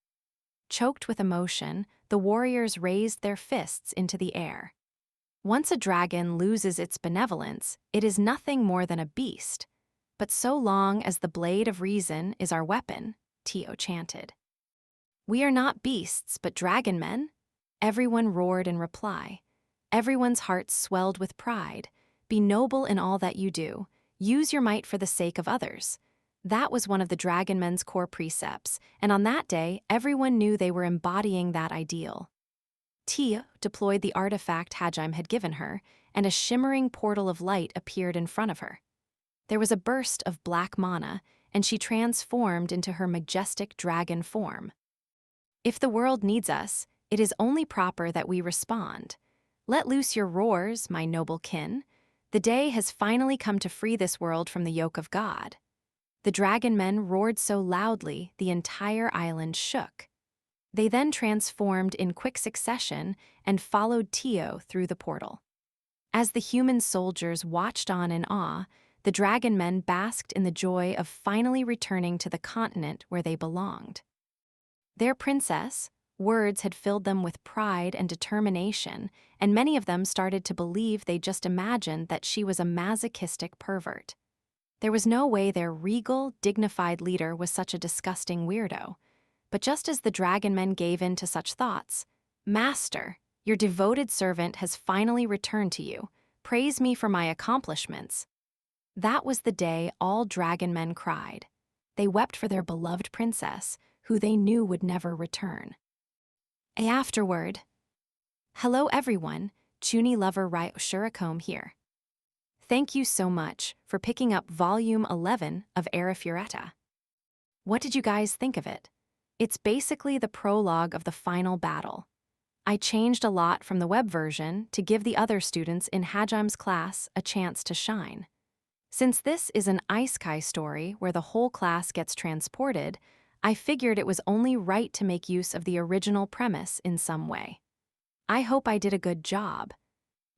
Choked with emotion, the warriors raised their fists into the air. Once a dragon loses its benevolence, it is nothing more than a beast. But so long as the blade of reason is our weapon, Tio chanted. "We are not beasts, but dragonmen," everyone roared in reply. Everyone's hearts swelled with pride. "Be noble in all that you do. Use your might for the sake of others." That was one of the Dragonmen's core precepts, and on that day, everyone knew they were embodying that ideal. Tio deployed the artifact Hajime had given her, and a shimmering portal of light appeared in front of her. There was a burst of black mana, and she transformed into her majestic dragon form. "If the world needs us, it is only proper that we respond. Let loose your roars, my noble kin. The day has finally come to free this world from the yoke of God." The Dragonmen roared so loudly the entire island shook. They then transformed in quick succession and followed Tio through the portal. As the human soldiers watched on in awe, the Dragonmen basked in the joy of finally returning to the continent where they belonged. Their princess, words had filled them with pride and determination, and many of them started to believe they just imagined that she was a masochistic pervert. There was no way their regal, dignified leader was such a disgusting weirdo. But just as the Dragonmen gave in to such thoughts, "Master, your devoted servant has finally returned to you. Praise me for my accomplishments." That was the day all Dragonmen cried. They wept for their beloved princess, who they knew would never return. Afterward, hello everyone, Chuny lover Shuricombe here. Thank you so much for picking up Volume 11 of Arifureta. What did you guys think of it? It's basically the prologue of the final battle. I changed a lot from the web version to give the other students in Hajim's class a chance to shine. Since this is an Isekai story where the whole class gets transported, I figured it was only right to make use of the original premise in some way. I hope I did a good job.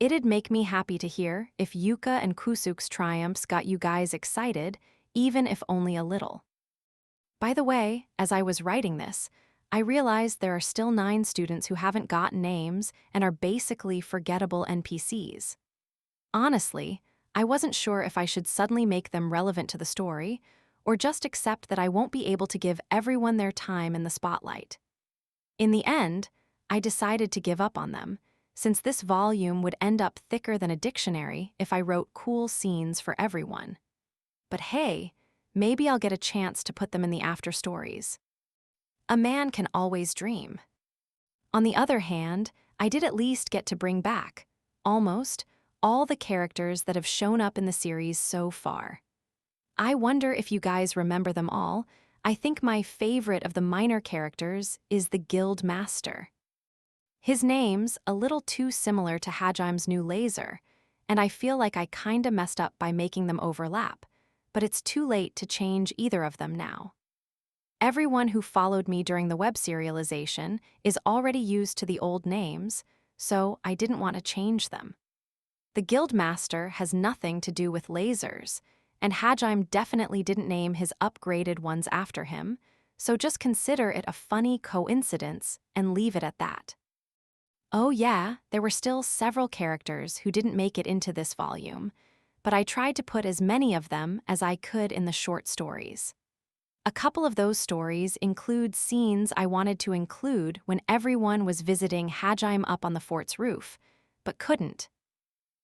It'd make me happy to hear if Yuka and Kusuk's triumphs got you guys excited, even if only a little. By the way, as I was writing this, I realized there are still 9 students who haven't got names and are basically forgettable NPCs. Honestly, I wasn't sure if I should suddenly make them relevant to the story, or just accept that I won't be able to give everyone their time in the spotlight. In the end, I decided to give up on them, since this volume would end up thicker than a dictionary if I wrote cool scenes for everyone. But hey, maybe I'll get a chance to put them in the after stories. A man can always dream. On the other hand, I did at least get to bring back, almost, all the characters that have shown up in the series so far. I wonder if you guys remember them all. I think my favorite of the minor characters is the Guild Master. His name's a little too similar to Hajim's new laser, and I feel like I kinda messed up by making them overlap, but it's too late to change either of them now. Everyone who followed me during the web serialization is already used to the old names, so I didn't want to change them. The Guild Master has nothing to do with lasers, and Hajime definitely didn't name his upgraded ones after him, so just consider it a funny coincidence and leave it at that. Oh yeah, there were still several characters who didn't make it into this volume, but I tried to put as many of them as I could in the short stories. A couple of those stories include scenes I wanted to include when everyone was visiting Hajime up on the fort's roof, but couldn't.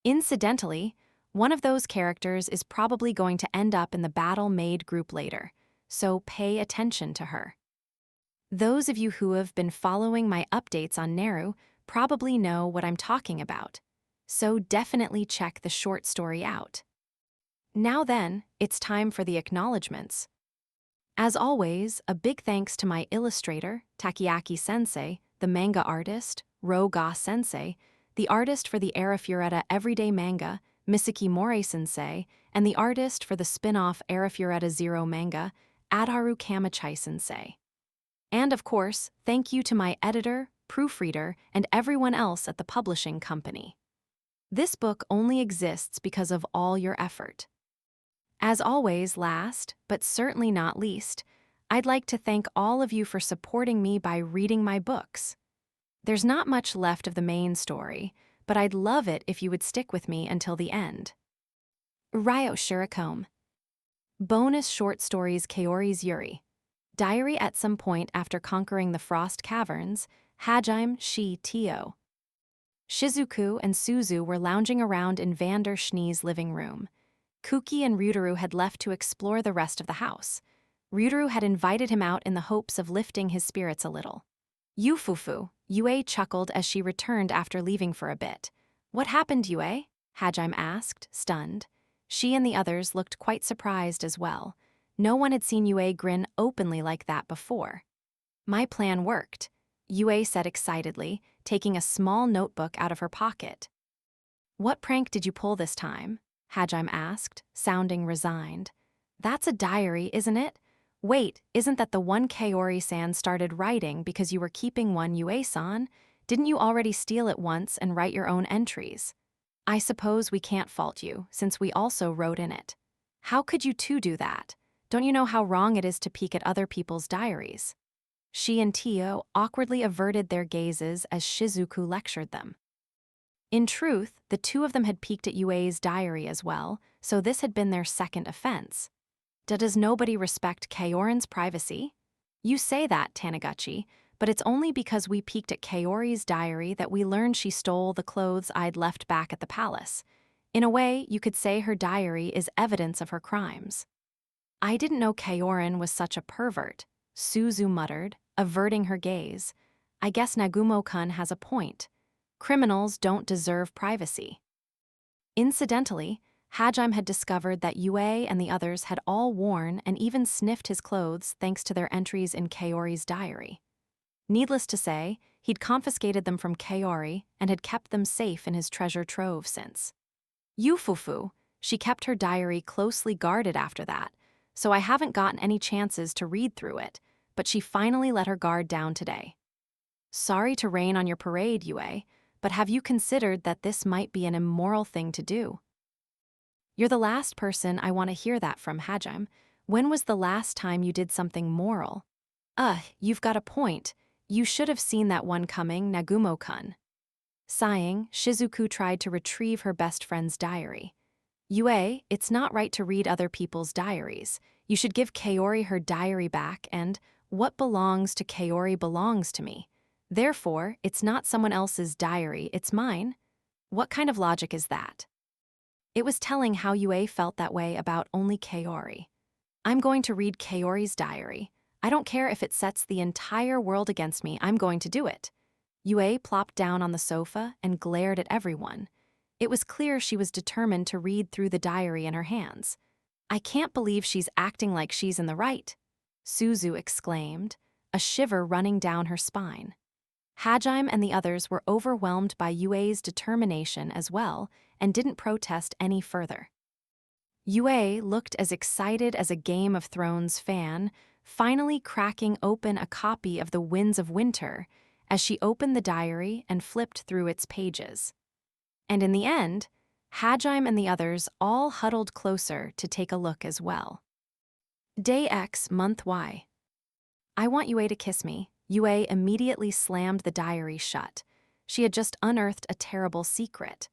Incidentally, one of those characters is probably going to end up in the Battle Maid group later, so pay attention to her. Those of you who have been following my updates on Neru probably know what I'm talking about, so definitely check the short story out. Now then, it's time for the acknowledgements. As always, a big thanks to my illustrator, Takiaki-sensei, the manga artist, Ro-ga-sensei, the artist for the Arifureta Everyday Manga, Misaki Mori-sensei, and the artist for the spin-off Arifureta Zero manga, Adharu Kamachai-sensei. And of course, thank you to my editor, proofreader, and everyone else at the publishing company. This book only exists because of all your effort. As always, last, but certainly not least, I'd like to thank all of you for supporting me by reading my books. There's not much left of the main story, but I'd love it if you would stick with me until the end. Ryo Shuricombe. Bonus short stories Kaori's Yuri. Diary at some point after conquering the Frost Caverns, Hajime Shi Tio. Shizuku and Suzu were lounging around in Vander Schnee's living room. Kuki and Ryutaru had left to explore the rest of the house. Ryutaru had invited him out in the hopes of lifting his spirits a little. Yufufu, Yue chuckled as she returned after leaving for a bit. What happened, Yue? Hajime asked, stunned. She and the others looked quite surprised as well. No one had seen Yue grin openly like that before. My plan worked, Yue said excitedly, taking a small notebook out of her pocket. What prank did you pull this time? Hajime asked, sounding resigned. That's a diary, isn't it? Wait, isn't that the one Kaori-san started writing because you were keeping one Yue-san? Didn't you already steal it once and write your own entries? I suppose we can't fault you, since we also wrote in it. How could you two do that? Don't you know how wrong it is to peek at other people's diaries? She and Tio awkwardly averted their gazes as Shizuku lectured them. In truth, the two of them had peeked at Yue's diary as well, so this had been their second offense. Does nobody respect Kaorin's privacy? You say that, Taniguchi, but it's only because we peeked at Kaori's diary that we learned she stole the clothes I'd left back at the palace. In a way, you could say her diary is evidence of her crimes. I didn't know Kaorin was such a pervert, Suzu muttered, averting her gaze. I guess Nagumo-kun has a point. Criminals don't deserve privacy. Incidentally, Hajime had discovered that Yue and the others had all worn and even sniffed his clothes thanks to their entries in Kaori's diary. Needless to say, he'd confiscated them from Kaori and had kept them safe in his treasure trove since. Yufufu, she kept her diary closely guarded after that, so I haven't gotten any chances to read through it, but she finally let her guard down today. Sorry to rain on your parade, Yue, but have you considered that this might be an immoral thing to do? You're the last person I want to hear that from, Hajime. When was the last time you did something moral? You've got a point. You should have seen that one coming, Nagumo-kun. Sighing, Shizuku tried to retrieve her best friend's diary. Yue, it's not right to read other people's diaries. You should give Kaori her diary back and, what belongs to Kaori belongs to me. Therefore, it's not someone else's diary, it's mine. What kind of logic is that? It was telling how Yue felt that way about only Kaori. I'm going to read Kaori's diary. I don't care if it sets the entire world against me, I'm going to do it. Yue plopped down on the sofa and glared at everyone. It was clear she was determined to read through the diary in her hands. I can't believe she's acting like she's in the right, Suzu exclaimed, a shiver running down her spine. Hajime and the others were overwhelmed by Yue's determination as well and didn't protest any further. Yue looked as excited as a Game of Thrones fan, finally cracking open a copy of The Winds of Winter as she opened the diary and flipped through its pages. And in the end, Hajime and the others all huddled closer to take a look as well. Day X, Month Y. I want Yue to kiss me. Yue immediately slammed the diary shut. She had just unearthed a terrible secret.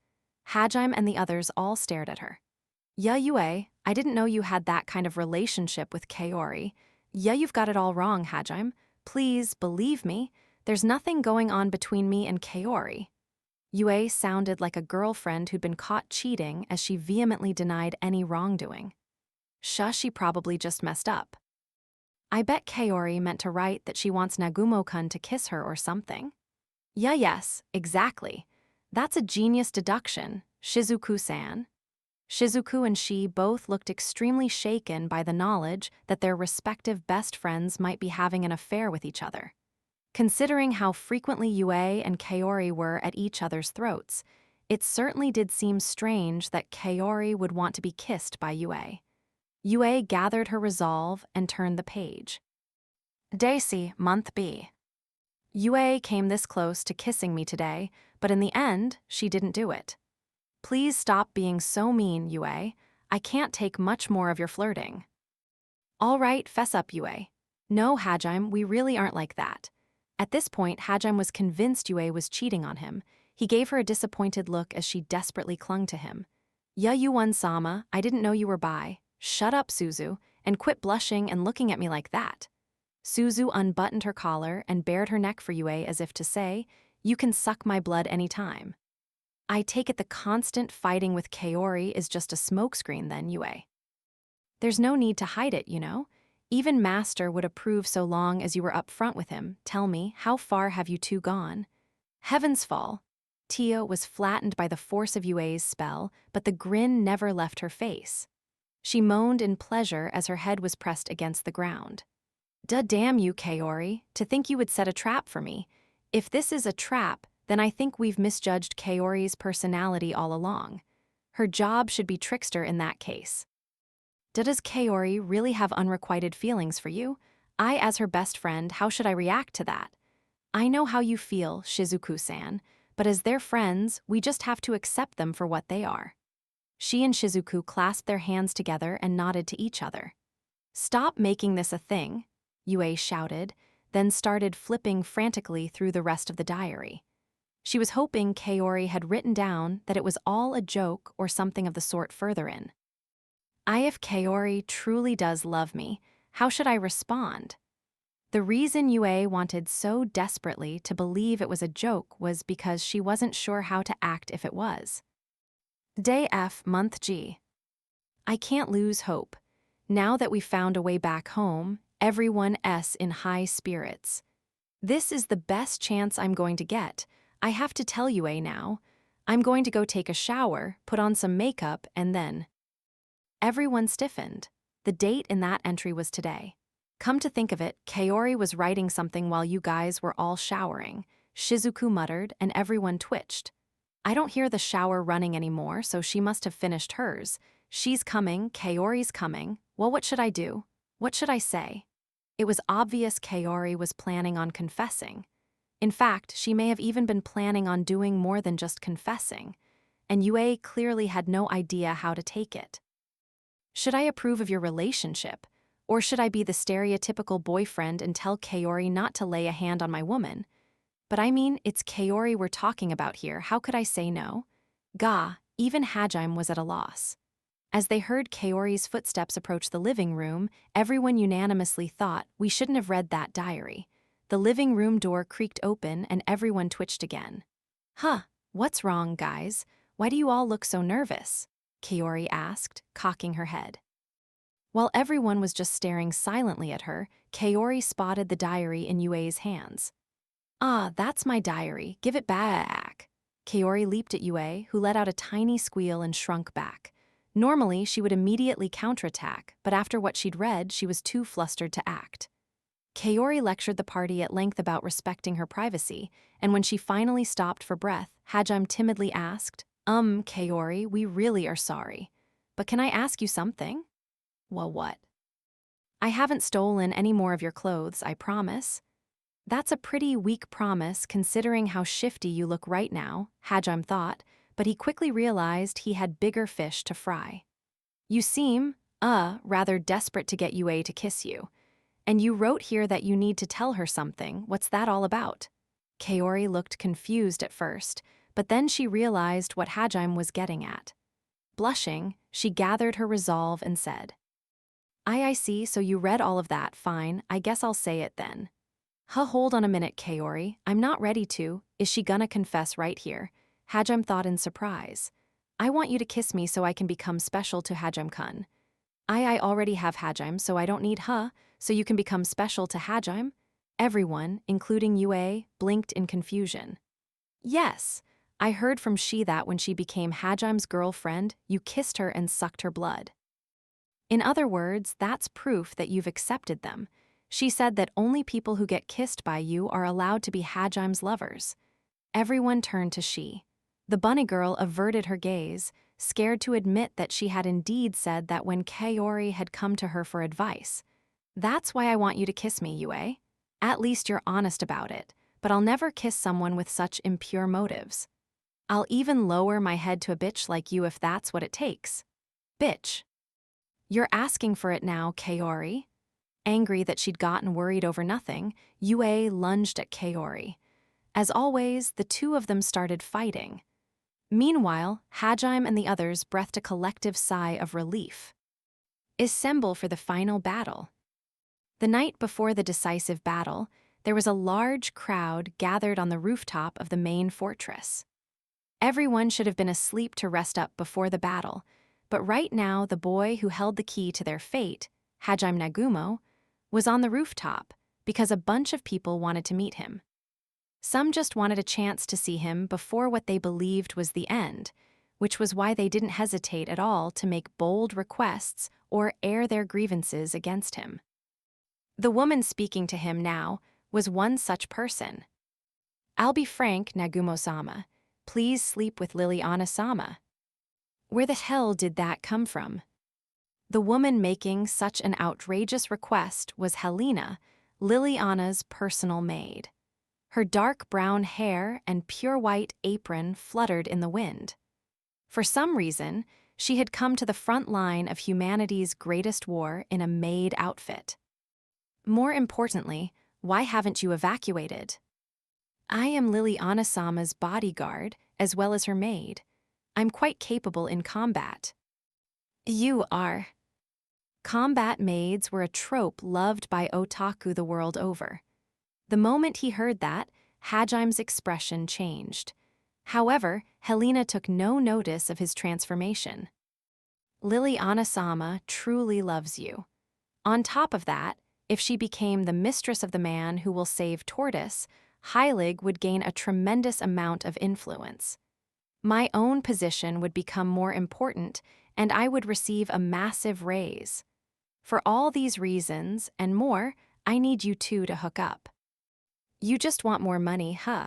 Hajime and the others all stared at her. Yeah, Yue, I didn't know you had that kind of relationship with Kaori. Yeah, you've got it all wrong, Hajime. Please, believe me, there's nothing going on between me and Kaori. Yue sounded like a girlfriend who'd been caught cheating as she vehemently denied any wrongdoing. She probably just messed up. I bet Kaori meant to write that she wants Nagumo-kun to kiss her or something. Yeah, yes, exactly. That's a genius deduction, Shizuku-san. Shizuku and she both looked extremely shaken by the knowledge that their respective best friends might be having an affair with each other. Considering how frequently Yue and Kaori were at each other's throats, it certainly did seem strange that Kaori would want to be kissed by Yue. Yue gathered her resolve and turned the page. Day C, Month B. Yue came this close to kissing me today, but in the end, she didn't do it. Please stop being so mean, Yue. I can't take much more of your flirting. All right, fess up, Yue. No, Hajime, we really aren't like that. At this point, Hajime was convinced Yue was cheating on him. He gave her a disappointed look as she desperately clung to him. Ya Yuan-sama, I didn't know you were bi. Shut up, Suzu, and quit blushing and looking at me like that. Suzu unbuttoned her collar and bared her neck for Yue as if to say, you can suck my blood any time. I take it the constant fighting with Kaori is just a smokescreen then, Yue. There's no need to hide it, you know. Even Master would approve so long as you were up front with him. Tell me, how far have you two gone? Heavens fall. Tio was flattened by the force of Yue's spell, but the grin never left her face. She moaned in pleasure as her head was pressed against the ground. Damn you, Kaori, to think you would set a trap for me. If this is a trap, then I think we've misjudged Kaori's personality all along. Her job should be trickster in that case. Does Kaori really have unrequited feelings for you? I, as her best friend, how should I react to that? I know how you feel, Shizuku-san, but as their friends, we just have to accept them for what they are. She and Shizuku clasped their hands together and nodded to each other. Stop making this a thing, Yue shouted, then started flipping frantically through the rest of the diary. She was hoping Kaori had written down that it was all a joke or something of the sort further in. If Kaori truly does love me, how should I respond? The reason Yue wanted so desperately to believe it was a joke was because she wasn't sure how to act if it was. Day F, Month G. I can't lose hope. Now that we've found a way back home, everyone's in high spirits. This is the best chance I'm going to get. I have to tell Yue now. I'm going to go take a shower, put on some makeup, and then... Everyone stiffened. The date in that entry was today. Come to think of it, Kaori was writing something while you guys were all showering. Shizuku muttered, and everyone twitched. I don't hear the shower running anymore, so she must have finished hers. She's coming, Kaori's coming. Well, what should I do? What should I say? It was obvious Kaori was planning on confessing. In fact, she may have even been planning on doing more than just confessing. And Yue clearly had no idea how to take it. Should I approve of your relationship? Or should I be the stereotypical boyfriend and tell Kaori not to lay a hand on my woman? But I mean, it's Kaori we're talking about here. How could I say no? Gah, even Hajime was at a loss. As they heard Kaori's footsteps approach the living room, everyone unanimously thought we shouldn't have read that diary. The living room door creaked open and everyone twitched again. What's wrong, guys? Why do you all look so nervous? Kaori asked, cocking her head. While everyone was just staring silently at her, Kaori spotted the diary in Yue's hands. That's my diary. Give it back. Kaori leaped at Yue, who let out a tiny squeal and shrunk back. Normally, she would immediately counterattack, but after what she'd read, she was too flustered to act. Kaori lectured the party at length about respecting her privacy, and when she finally stopped for breath, Hajime timidly asked, Kaori, we really are sorry. But can I ask you something? Well, what? I haven't stolen any more of your clothes, I promise. That's a pretty weak promise considering how shifty you look right now, Hajime thought, but he quickly realized he had bigger fish to fry. You seem, rather desperate to get Yue to kiss you. And you wrote here that you need to tell her something. What's that all about? Kaori looked confused at first, but then she realized what Hajime was getting at. Blushing, she gathered her resolve and said, I see, so you read all of that, fine, I guess I'll say it then. Hold on a minute, Kaori, I'm not ready to. Is she gonna confess right here? Hajime thought in surprise. I want you to kiss me so I can become special to Hajime-kun. I already have Hajime, so I don't need so you can become special to Hajime? Everyone, including Yue, blinked in confusion. Yes, I heard from she that when she became Hajime's girlfriend, you kissed her and sucked her blood. In other words, that's proof that you've accepted them. She said that only people who get kissed by you are allowed to be Hajime's lovers. Everyone turned to she. The bunny girl averted her gaze, scared to admit that she had indeed said that when Kaori had come to her for advice. That's why I want you to kiss me, Yue. At least you're honest about it, but I'll never kiss someone with such impure motives. I'll even lower my head to a bitch like you if that's what it takes. Bitch. You're asking for it now, Kaori. Angry that she'd gotten worried over nothing, Yue lunged at Kaori. As always, the two of them started fighting. Meanwhile, Hajime and the others breathed a collective sigh of relief. Assemble for the final battle. The night before the decisive battle, there was a large crowd gathered on the rooftop of the main fortress. Everyone should have been asleep to rest up before the battle, but right now the boy who held the key to their fate, Hajime Nagumo, was on the rooftop because a bunch of people wanted to meet him. Some just wanted a chance to see him before what they believed was the end, which was why they didn't hesitate at all to make bold requests or air their grievances against him. The woman speaking to him now was one such person. I'll be frank, Nagumo-sama. Please sleep with Liliana-sama. Where the hell did that come from? The woman making such an outrageous request was Helena, Liliana's personal maid. Her dark brown hair and pure white apron fluttered in the wind. For some reason, she had come to the front line of humanity's greatest war in a maid outfit. More importantly, why haven't you evacuated? I am Liliana-sama's bodyguard, as well as her maid. I'm quite capable in combat. You are. Combat maids were a trope loved by otaku the world over. The moment he heard that, Hajim's expression changed. However, Helena took no notice of his transformation. Liliana-sama truly loves you. On top of that, if she became the mistress of the man who will save Tortoise, Heilig would gain a tremendous amount of influence. My own position would become more important, and I would receive a massive raise. For all these reasons, and more, I need you two to hook up. You just want more money, huh?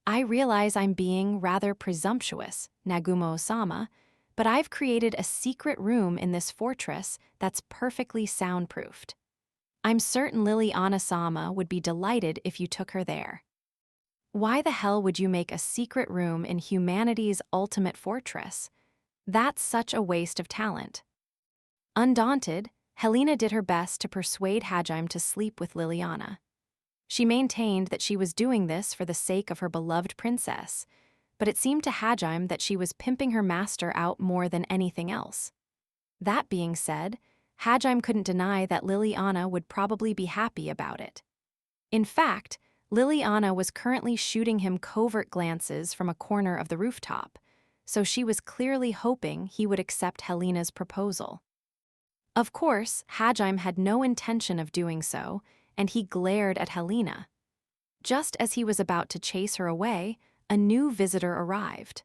I realize I'm being rather presumptuous, Nagumo-sama, but I've created a secret room in this fortress that's perfectly soundproofed. I'm certain Liliana-sama would be delighted if you took her there. Why the hell would you make a secret room in humanity's ultimate fortress? That's such a waste of talent. Undaunted, Helena did her best to persuade Hajime to sleep with Liliana. She maintained that she was doing this for the sake of her beloved princess, but it seemed to Hajime that she was pimping her master out more than anything else. That being said, Hajime couldn't deny that Liliana would probably be happy about it. In fact, Liliana was currently shooting him covert glances from a corner of the rooftop, so she was clearly hoping he would accept Helena's proposal. Of course, Hajime had no intention of doing so, and he glared at Helena. Just as he was about to chase her away, a new visitor arrived.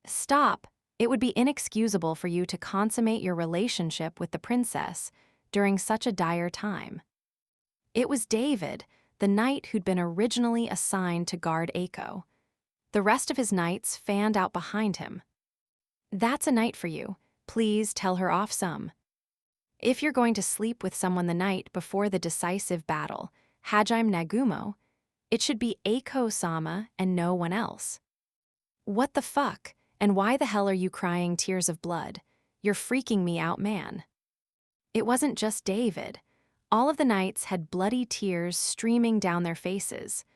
Stop! It would be inexcusable for you to consummate your relationship with the princess during such a dire time. It was David, the knight who'd been originally assigned to guard Eiko. The rest of his knights fanned out behind him. That's a night for you. Please tell her off some. If you're going to sleep with someone the night before the decisive battle, Hajime Nagumo, it should be Eiko-sama and no one else. What the fuck? And why the hell are you crying tears of blood? You're freaking me out, man. It wasn't just David. All of the knights had bloody tears streaming down their faces.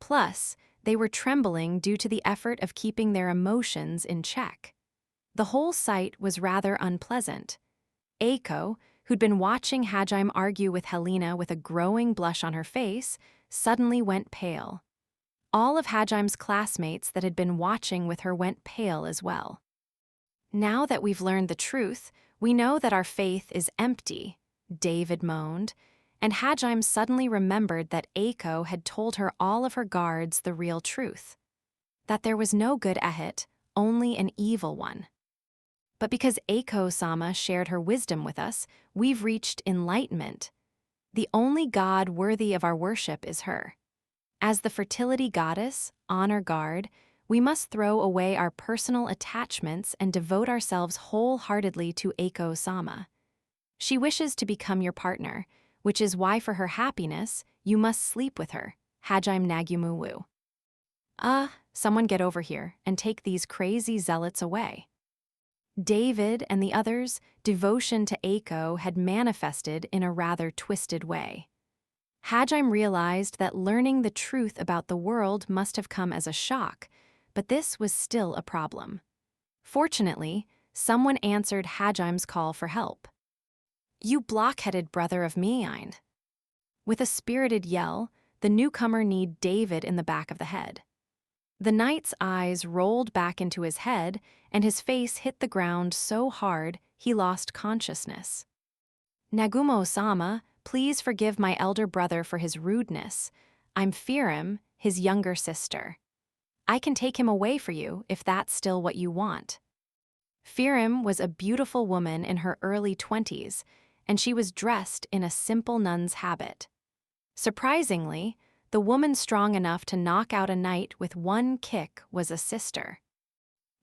Plus, they were trembling due to the effort of keeping their emotions in check. The whole sight was rather unpleasant. Eiko, who'd been watching Hajime argue with Helena with a growing blush on her face, suddenly went pale. All of Hajime's classmates that had been watching with her went pale as well. Now that we've learned the truth, we know that our faith is empty, David moaned, and Hajime suddenly remembered that Eiko had told her all of her guards the real truth. That there was no good Ehit, only an evil one. But because Eiko-sama shared her wisdom with us, we've reached enlightenment. The only god worthy of our worship is her. As the fertility goddess, honor guard, we must throw away our personal attachments and devote ourselves wholeheartedly to Eiko-sama. She wishes to become your partner, which is why for her happiness, you must sleep with her, Hajime Nagumo. Someone get over here and take these crazy zealots away. David and the others' devotion to Eiko had manifested in a rather twisted way. Hajime realized that learning the truth about the world must have come as a shock, but this was still a problem. Fortunately, someone answered Hajime's call for help. You blockheaded brother of mine. With a spirited yell, the newcomer kneed David in the back of the head. The knight's eyes rolled back into his head, and his face hit the ground so hard he lost consciousness. Nagumo-sama, please forgive my elder brother for his rudeness. I'm Firim, his younger sister. I can take him away for you if that's still what you want. Firim was a beautiful woman in her early 20s, and she was dressed in a simple nun's habit. Surprisingly, the woman strong enough to knock out a knight with one kick was a sister.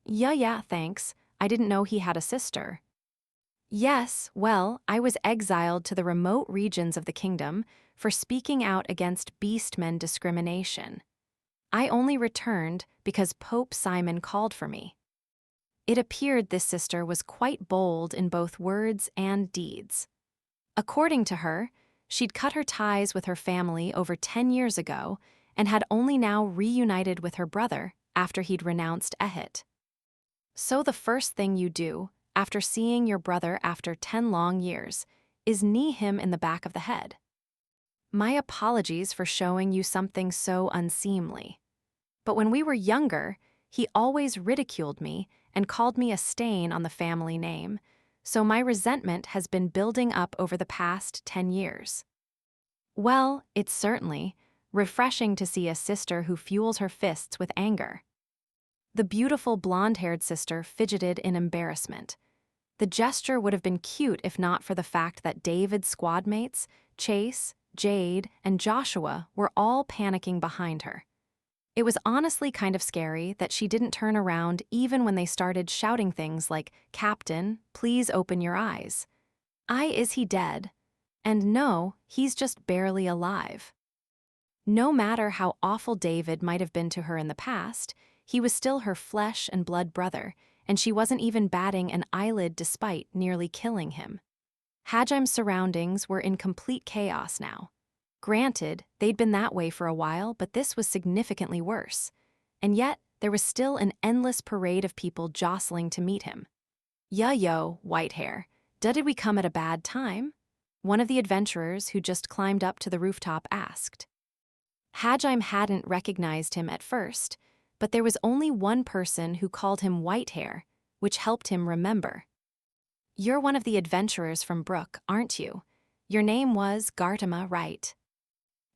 Yeah, thanks. I didn't know he had a sister. Yes, well, I was exiled to the remote regions of the kingdom for speaking out against beastmen discrimination. I only returned because Pope Simon called for me. It appeared this sister was quite bold in both words and deeds. According to her, she'd cut her ties with her family over 10 years ago and had only now reunited with her brother after he'd renounced Ehit. So the first thing you do, after seeing your brother after 10 long years, is knee him in the back of the head. My apologies for showing you something so unseemly. But when we were younger, he always ridiculed me and called me a stain on the family name, so my resentment has been building up over the past 10 years. Well, it's certainly refreshing to see a sister who fuels her fists with anger. The beautiful blonde-haired sister fidgeted in embarrassment. The gesture would have been cute if not for the fact that David's squadmates, Chase, Jade, and Joshua were all panicking behind her. It was honestly kind of scary that she didn't turn around even when they started shouting things like, "Captain, please open your eyes. Is he dead? And no, he's just barely alive." No matter how awful David might have been to her in the past, he was still her flesh and blood brother, and she wasn't even batting an eyelid despite nearly killing him. Hajim's surroundings were in complete chaos now. Granted, they'd been that way for a while, but this was significantly worse. And yet, there was still an endless parade of people jostling to meet him. Yo, white hair, did we come at a bad time? One of the adventurers who just climbed up to the rooftop asked. Hajim hadn't recognized him at first, but there was only one person who called him white hair, which helped him remember. "You're one of the adventurers from Brook, aren't you? Your name was Gartama, right?"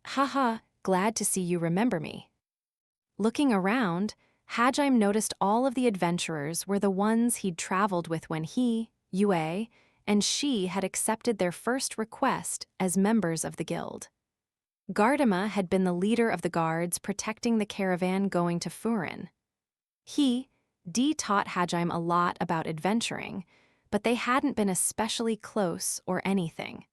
"Haha, glad to see you remember me." Looking around, Hajim noticed all of the adventurers were the ones he'd traveled with when he, Yue, and she had accepted their first request as members of the guild. Gartama had been the leader of the guards protecting the caravan going to Furin. Dee taught Hajim a lot about adventuring, but they hadn't been especially close or anything.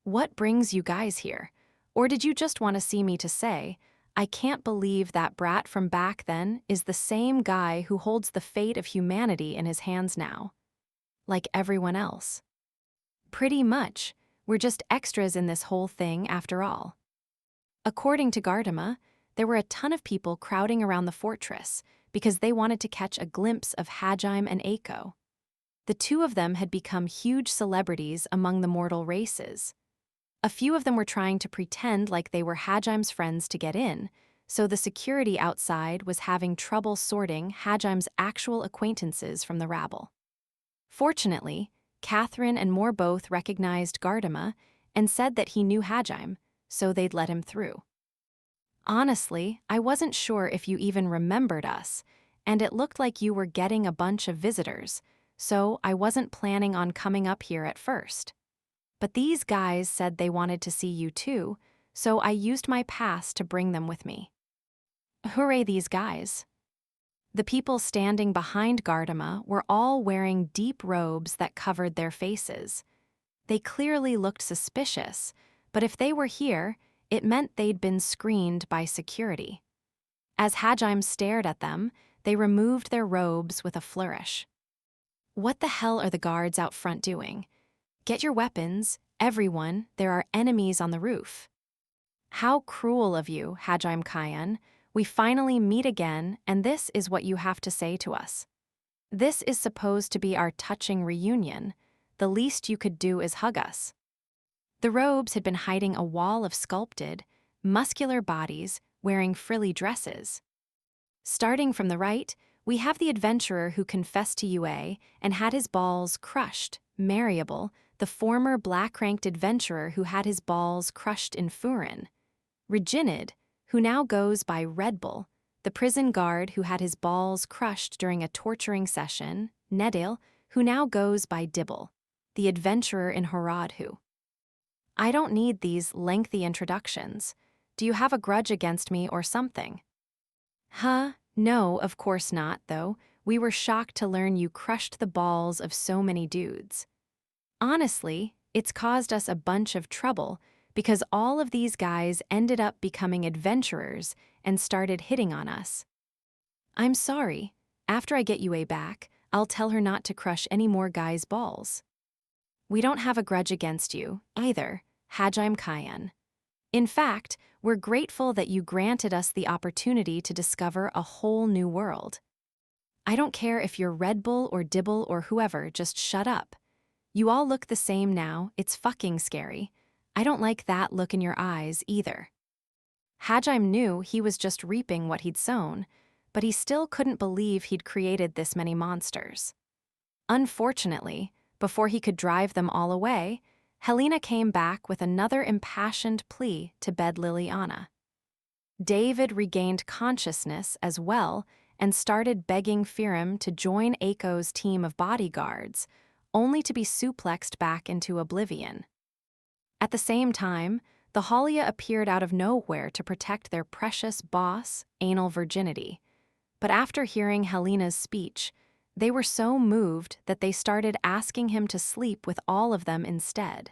"What brings you guys here? Or did you just want to see me to say, I can't believe that brat from back then is the same guy who holds the fate of humanity in his hands now? Like everyone else." "Pretty much. We're just extras in this whole thing after all." According to Gartama, there were a ton of people crowding around the fortress because they wanted to catch a glimpse of Hajim and Eiko. The two of them had become huge celebrities among the mortal races. A few of them were trying to pretend like they were Hajim's friends to get in, so the security outside was having trouble sorting Hajim's actual acquaintances from the rabble. Fortunately, Catherine and Moore both recognized Gartama and said that he knew Hajim, so they'd let him through. "Honestly, I wasn't sure if you even remembered us, and it looked like you were getting a bunch of visitors, so I wasn't planning on coming up here at first. But these guys said they wanted to see you too, so I used my pass to bring them with me." "Hooray, these guys." The people standing behind Gartama were all wearing deep robes that covered their faces. They clearly looked suspicious, but if they were here, it meant they'd been screened by security. As Hajim stared at them, they removed their robes with a flourish. "What the hell are the guards out front doing? Get your weapons, everyone, there are enemies on the roof." "How cruel of you, Hajim Kayan. We finally meet again, and this is what you have to say to us. This is supposed to be our touching reunion. The least you could do is hug us." The robes had been hiding a wall of sculpted, muscular bodies wearing frilly dresses. Starting from the right, we have the adventurer who confessed to Yue and had his balls crushed, Mariable, the former black-ranked adventurer who had his balls crushed in Furin. Reginid, who now goes by Red Bull, the prison guard who had his balls crushed during a torturing session, Nedil, who now goes by Dibble, the adventurer in Horadhu. I don't need these lengthy introductions. Do you have a grudge against me or something? No, of course not, though. We were shocked to learn you crushed the balls of so many dudes. Honestly, it's caused us a bunch of trouble because all of these guys ended up becoming adventurers and started hitting on us. I'm sorry. After I get Yue back, I'll tell her not to crush any more guys' balls. We don't have a grudge against you, either, Hajime Kayan. In fact, we're grateful that you granted us the opportunity to discover a whole new world. I don't care if you're Red Bull or Dibble or whoever, just shut up. You all look the same now, it's fucking scary. I don't like that look in your eyes, either. Hajime knew he was just reaping what he'd sown, but he still couldn't believe he'd created this many monsters. Unfortunately, before he could drive them all away, Helena came back with another impassioned plea to bed Liliana. David regained consciousness as well and started begging Firam to join Aiko's team of bodyguards, only to be suplexed back into oblivion. At the same time, the Halia appeared out of nowhere to protect their precious boss, anal virginity. But after hearing Helena's speech, they were so moved that they started asking him to sleep with all of them instead.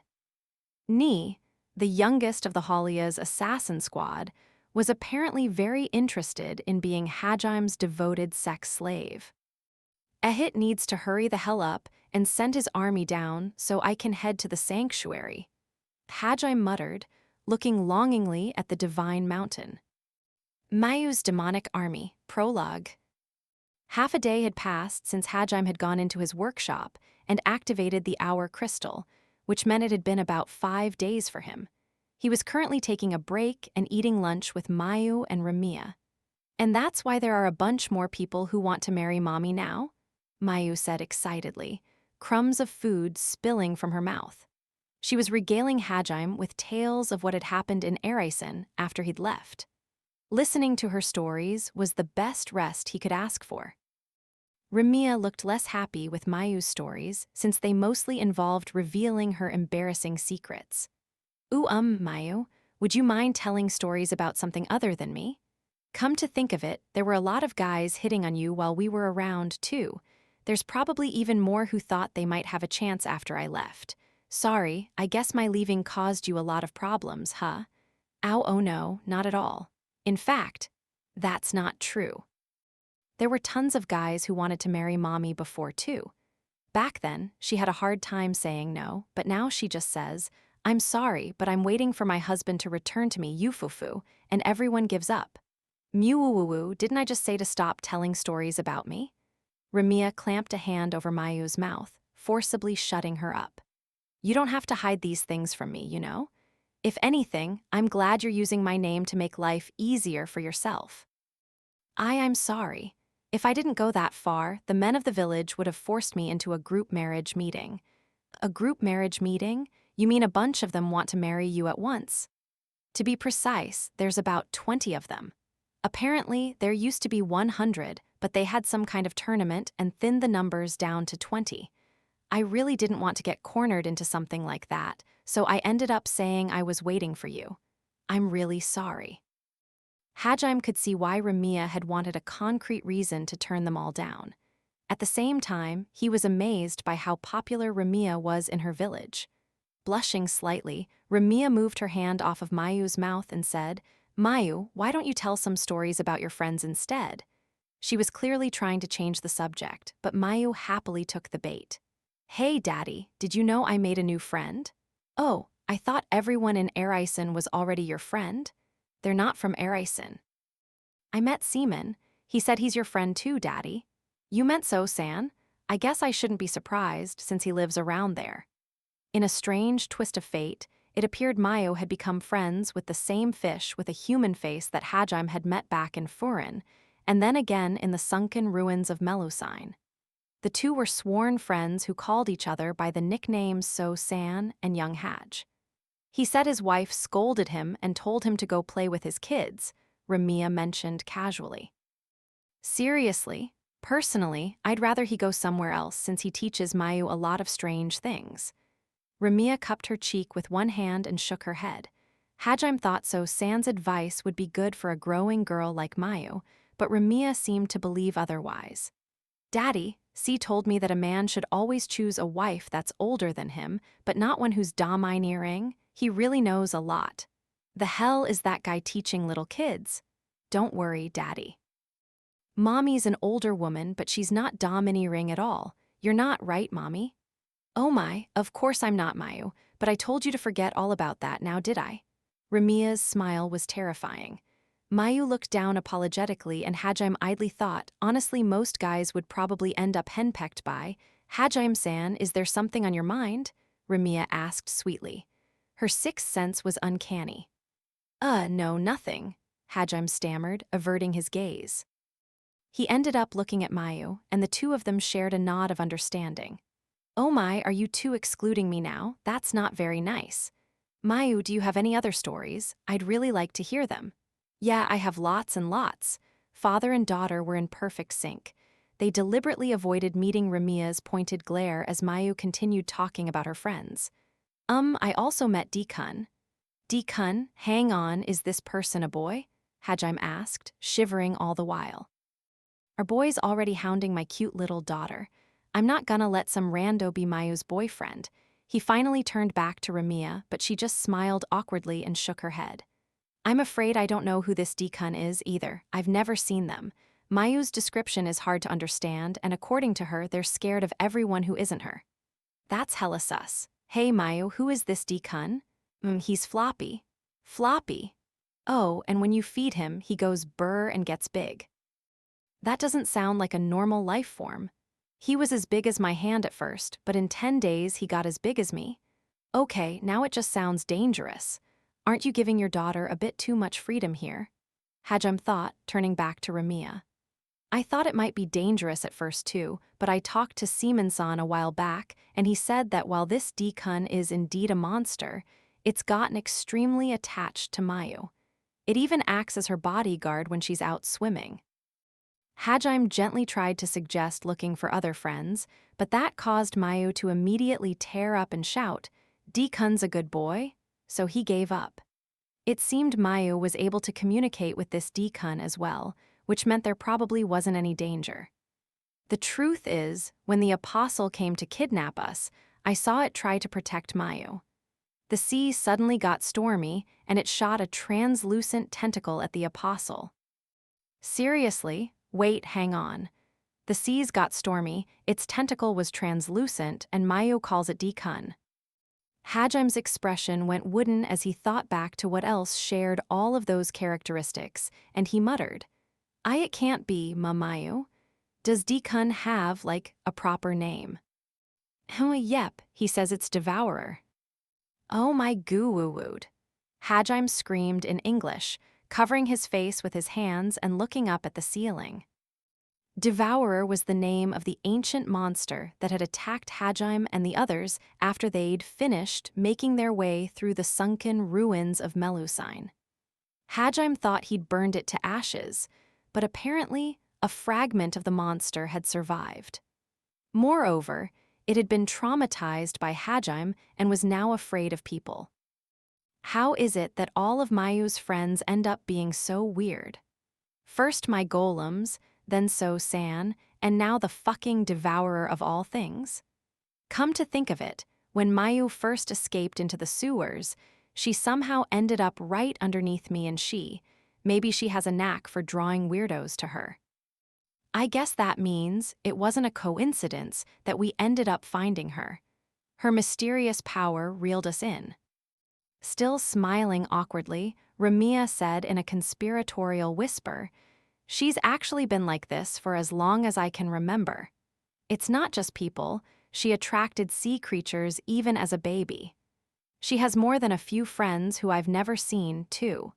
Ni, the youngest of the Halia's assassin squad, was apparently very interested in being Hajime's devoted sex slave. Ehit needs to hurry the hell up and send his army down so I can head to the sanctuary, Hajime muttered, looking longingly at the divine mountain. Mayu's demonic army, prologue. Half a day had passed since Hajime had gone into his workshop and activated the hour crystal, which meant it had been about 5 days for him. He was currently taking a break and eating lunch with Mayu and Ramiya. And that's why there are a bunch more people who want to marry Mommy now? Mayu said excitedly, crumbs of food spilling from her mouth. She was regaling Hajime with tales of what had happened in Eraisen after he'd left. Listening to her stories was the best rest he could ask for. Ramiya looked less happy with Mayu's stories since they mostly involved revealing her embarrassing secrets. Mayu, would you mind telling stories about something other than me? Come to think of it, there were a lot of guys hitting on you while we were around, too. There's probably even more who thought they might have a chance after I left. Sorry, I guess my leaving caused you a lot of problems, huh? Oh no, not at all. In fact, that's not true. There were tons of guys who wanted to marry Mommy before, too. Back then, she had a hard time saying no, but now she just says, I'm sorry, but I'm waiting for my husband to return to me, Yufufu, and everyone gives up. Mew-woo-woo, didn't I just say to stop telling stories about me? Ramiya clamped a hand over Mayu's mouth, forcibly shutting her up. You don't have to hide these things from me, you know? If anything, I'm glad you're using my name to make life easier for yourself. I'm sorry. If I didn't go that far, the men of the village would have forced me into a group marriage meeting. A group marriage meeting? You mean a bunch of them want to marry you at once? To be precise, there's about 20 of them. Apparently, there used to be 100, but they had some kind of tournament and thinned the numbers down to 20. I really didn't want to get cornered into something like that, so I ended up saying I was waiting for you. I'm really sorry. Hajime could see why Ramiya had wanted a concrete reason to turn them all down. At the same time, he was amazed by how popular Ramiya was in her village. Blushing slightly, Ramiya moved her hand off of Mayu's mouth and said, Mayu, why don't you tell some stories about your friends instead? She was clearly trying to change the subject, but Mayu happily took the bait. Hey, Daddy, did you know I made a new friend? Oh, I thought everyone in Eraisen was already your friend. They're not from Eraisen. I met Seaman. He said he's your friend too, Daddy. You meant so, San. I guess I shouldn't be surprised since he lives around there. In a strange twist of fate, it appeared Mayu had become friends with the same fish with a human face that Hajime had met back in Furin, and then again in the sunken ruins of Melusine. The two were sworn friends who called each other by the nicknames So-san and Young Haj. He said his wife scolded him and told him to go play with his kids, Ramiya mentioned casually. Seriously, personally, I'd rather he go somewhere else since he teaches Mayu a lot of strange things. Ramiya cupped her cheek with one hand and shook her head. Hajime thought So-san's advice would be good for a growing girl like Mayu, but Ramiya seemed to believe otherwise. Daddy, C told me that a man should always choose a wife that's older than him, but not one who's domineering. He really knows a lot. The hell is that guy teaching little kids? Don't worry, Daddy. Mommy's an older woman, but she's not domineering at all. You're not right, Mommy? Oh my, of course I'm not, Mayu, but I told you to forget all about that now, did I? Ramia's smile was terrifying. Mayu looked down apologetically, and Hajime idly thought, honestly, most guys would probably end up henpecked by. Hajime-san, is there something on your mind? Ramia asked sweetly. Her sixth sense was uncanny. No, nothing, Hajime stammered, averting his gaze. He ended up looking at Mayu, and the two of them shared a nod of understanding. Oh my, are you two excluding me now? That's not very nice. Mayu, do you have any other stories? I'd really like to hear them. Yeah, I have lots and lots. Father and daughter were in perfect sync. They deliberately avoided meeting Ramia's pointed glare as Mayu continued talking about her friends. I also met D-kun. D-kun, hang on, is this person a boy? Hajime asked, shivering all the while. Our boy's already hounding my cute little daughter. I'm not gonna let some rando be Mayu's boyfriend. He finally turned back to Ramia, but she just smiled awkwardly and shook her head. I'm afraid I don't know who this D-kun is either. I've never seen them. Mayu's description is hard to understand, and according to her, they're scared of everyone who isn't her. That's hella sus. Hey Mayu, who is this D-kun? He's floppy. Floppy? Oh, and when you feed him, he goes brr and gets big. That doesn't sound like a normal life form. He was as big as my hand at first, but in 10 days he got as big as me. Okay, now it just sounds dangerous. Aren't you giving your daughter a bit too much freedom here? Hajime thought, turning back to Ramia. I thought it might be dangerous at first too, but I talked to Seaman-san a while back, and he said that while this D-kun is indeed a monster, it's gotten extremely attached to Mayu. It even acts as her bodyguard when she's out swimming. Hajime gently tried to suggest looking for other friends, but that caused Mayu to immediately tear up and shout, D-kun's a good boy, so he gave up. It seemed Mayu was able to communicate with this D-kun as well, which meant there probably wasn't any danger. The truth is, when the apostle came to kidnap us, I saw it try to protect Mayu. The sea suddenly got stormy, and it shot a translucent tentacle at the apostle. Seriously? Wait, hang on. The seas got stormy, its tentacle was translucent, and Mayu calls it D-kun. Hajime's expression went wooden as he thought back to what else shared all of those characteristics, and he muttered, it can't be, Mayu. Does D-kun have, like, a proper name? Yep, he says it's Devourer. Oh my goo-woo-wooed. Hajime screamed in English, covering his face with his hands and looking up at the ceiling. Devourer was the name of the ancient monster that had attacked Hajime and the others after they'd finished making their way through the sunken ruins of Melusine. Hajime thought he'd burned it to ashes, but apparently a fragment of the monster had survived. Moreover, it had been traumatized by Hajime and was now afraid of people. How is it that all of Mayu's friends end up being so weird? First my golems, then So-san, and now the fucking devourer of all things? Come to think of it, when Mayu first escaped into the sewers, she somehow ended up right underneath me, and maybe she has a knack for drawing weirdos to her. I guess that means it wasn't a coincidence that we ended up finding her. Her mysterious power reeled us in. Still smiling awkwardly, Ramia said in a conspiratorial whisper, she's actually been like this for as long as I can remember. It's not just people, she attracted sea creatures even as a baby. She has more than a few friends who I've never seen, too.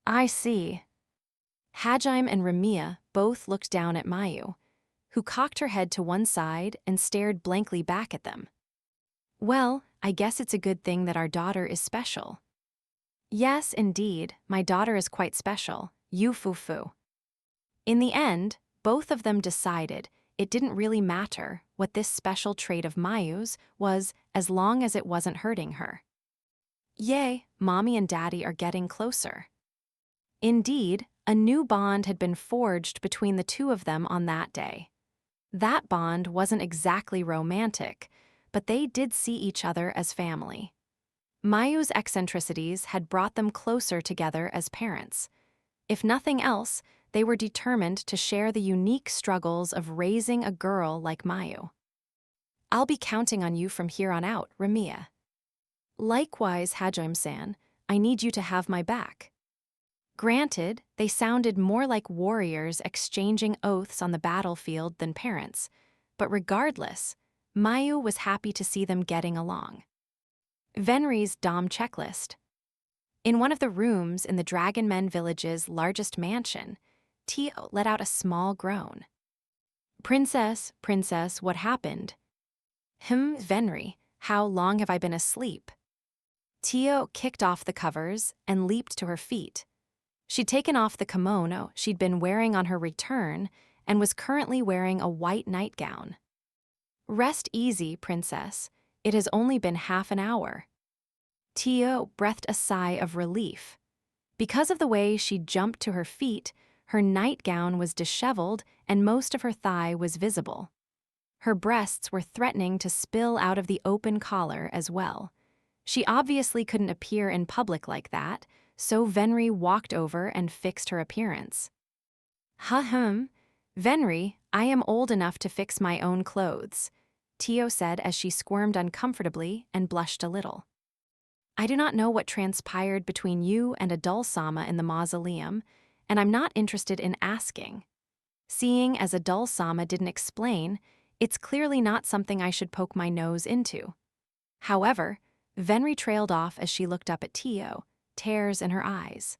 I see. Hajime and Ramia both looked down at Mayu, who cocked her head to one side and stared blankly back at them. Well, I guess it's a good thing that our daughter is special. Yes, indeed, my daughter is quite special, you-fu-fu. In the end, both of them decided it didn't really matter what this special trait of Mayu's was as long as it wasn't hurting her. Yay, Mommy and Daddy are getting closer. Indeed, a new bond had been forged between the two of them on that day. That bond wasn't exactly romantic, but they did see each other as family. Mayu's eccentricities had brought them closer together as parents. If nothing else, they were determined to share the unique struggles of raising a girl like Mayu. I'll be counting on you from here on out, Ramiya. Likewise, Hajime-san, I need you to have my back. Granted, they sounded more like warriors exchanging oaths on the battlefield than parents, but regardless, Mayu was happy to see them getting along. Venri's Dom checklist. In one of the rooms in the Dragonmen village's largest mansion, Tio let out a small groan. Princess, what happened? Venri, how long have I been asleep? Tio kicked off the covers and leaped to her feet. She'd taken off the kimono she'd been wearing on her return and was currently wearing a white nightgown. Rest easy, princess. It has only been half an hour. Tio breathed a sigh of relief. Because of the way she jumped to her feet, her nightgown was disheveled and most of her thigh was visible. Her breasts were threatening to spill out of the open collar as well. She obviously couldn't appear in public like that, so Venri walked over and fixed her appearance. Venri, I am old enough to fix my own clothes, Tio said as she squirmed uncomfortably and blushed a little. I do not know what transpired between you and Adul-sama in the mausoleum, and I'm not interested in asking. Seeing as Adul-sama didn't explain, it's clearly not something I should poke my nose into. However, Venri trailed off as she looked up at Tio, tears in her eyes.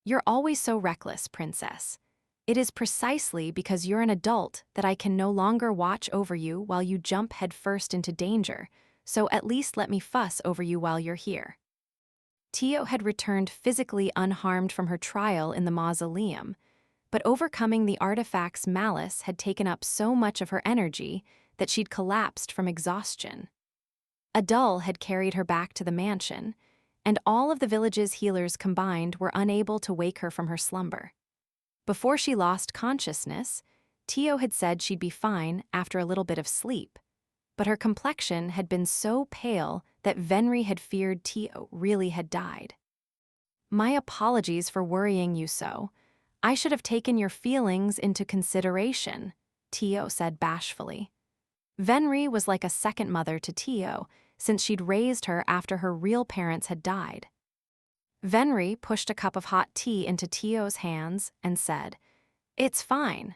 You're always so reckless, princess. It is precisely because you're an adult that I can no longer watch over you while you jump headfirst into danger, so at least let me fuss over you while you're here. Tio had returned physically unharmed from her trial in the mausoleum, but overcoming the artifact's malice had taken up so much of her energy that she'd collapsed from exhaustion. Adul had carried her back to the mansion, and all of the village's healers combined were unable to wake her from her slumber. Before she lost consciousness, Tio had said she'd be fine after a little bit of sleep, but her complexion had been so pale that Venri had feared Tio really had died. My apologies for worrying you so. I should have taken your feelings into consideration, Tio said bashfully. Venri was like a second mother to Tio, since she'd raised her after her real parents had died. Venri pushed a cup of hot tea into Tio's hands and said, It's fine.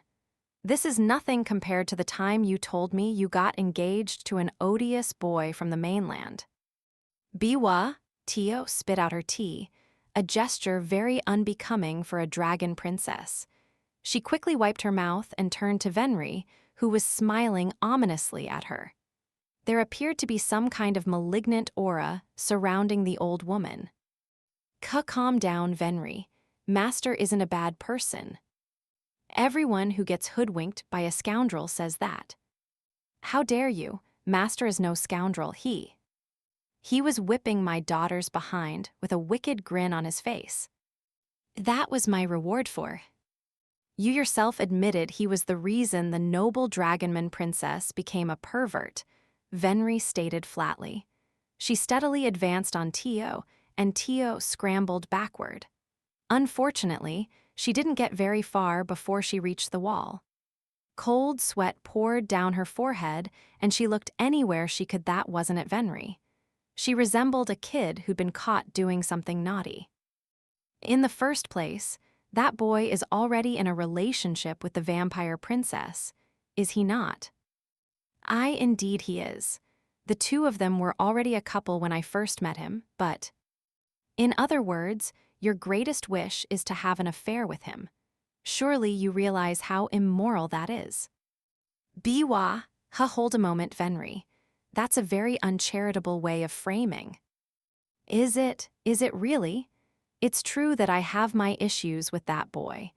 This is nothing compared to the time you told me you got engaged to an odious boy from the mainland. Biwa, Tio spit out her tea, a gesture very unbecoming for a dragon princess. She quickly wiped her mouth and turned to Venri, who was smiling ominously at her. There appeared to be some kind of malignant aura surrounding the old woman. Calm down, Venri. Master isn't a bad person. Everyone who gets hoodwinked by a scoundrel says that. How dare you? Master is no scoundrel, he was whipping my daughter's behind with a wicked grin on his face. That was my reward for. You yourself admitted he was the reason the noble Dragonman princess became a pervert, Venri stated flatly. She steadily advanced on Tio, and Tio scrambled backward. Unfortunately, she didn't get very far before she reached the wall. Cold sweat poured down her forehead, and she looked anywhere she could that wasn't at Venri. She resembled a kid who'd been caught doing something naughty. In the first place, that boy is already in a relationship with the vampire princess, is he not? Indeed he is. The two of them were already a couple when I first met him, but... In other words, your greatest wish is to have an affair with him. Surely you realize how immoral that is. Biwa, hold a moment, Venri. That's a very uncharitable way of framing. Is it really? It's true that I have my issues with that boy.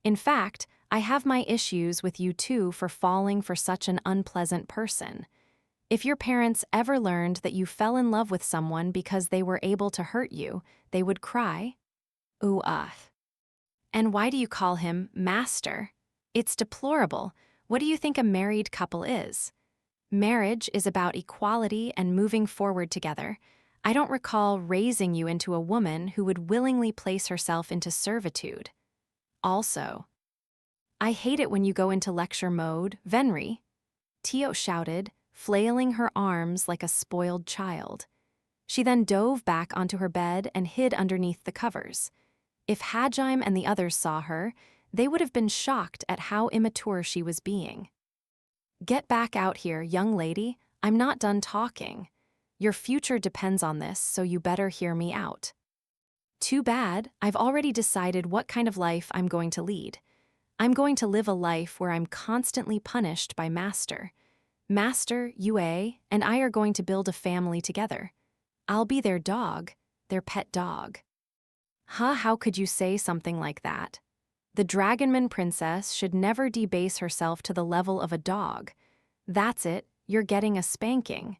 In fact, I have my issues with you too for falling for such an unpleasant person. If your parents ever learned that you fell in love with someone because they were able to hurt you, they would cry. And why do you call him Master? It's deplorable. What do you think a married couple is? Marriage is about equality and moving forward together. I don't recall raising you into a woman who would willingly place herself into servitude. Also, I hate it when you go into lecture mode, Venri, Tio shouted, flailing her arms like a spoiled child. She then dove back onto her bed and hid underneath the covers. If Hajime and the others saw her, they would have been shocked at how immature she was being. Get back out here, young lady. I'm not done talking. Your future depends on this, so you better hear me out. Too bad, I've already decided what kind of life I'm going to lead. I'm going to live a life where I'm constantly punished by Master. Master, Yue, and I are going to build a family together. I'll be their dog, their pet dog. Huh, how could you say something like that? The Dragonman princess should never debase herself to the level of a dog. That's it, you're getting a spanking.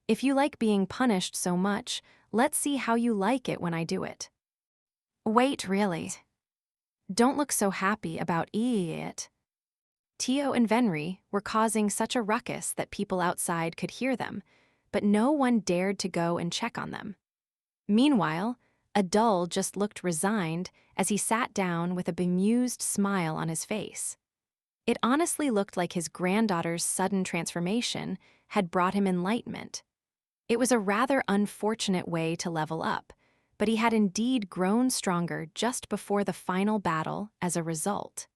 If you like being punished so much, let's see how you like it when I do it. Wait, really? Don't look so happy about it. Tio and Venri were causing such a ruckus that people outside could hear them, but no one dared to go and check on them. Meanwhile, Adul just looked resigned as he sat down with a bemused smile on his face. It honestly looked like his granddaughter's sudden transformation had brought him enlightenment. It was a rather unfortunate way to level up, but he had indeed grown stronger just before the final battle as a result.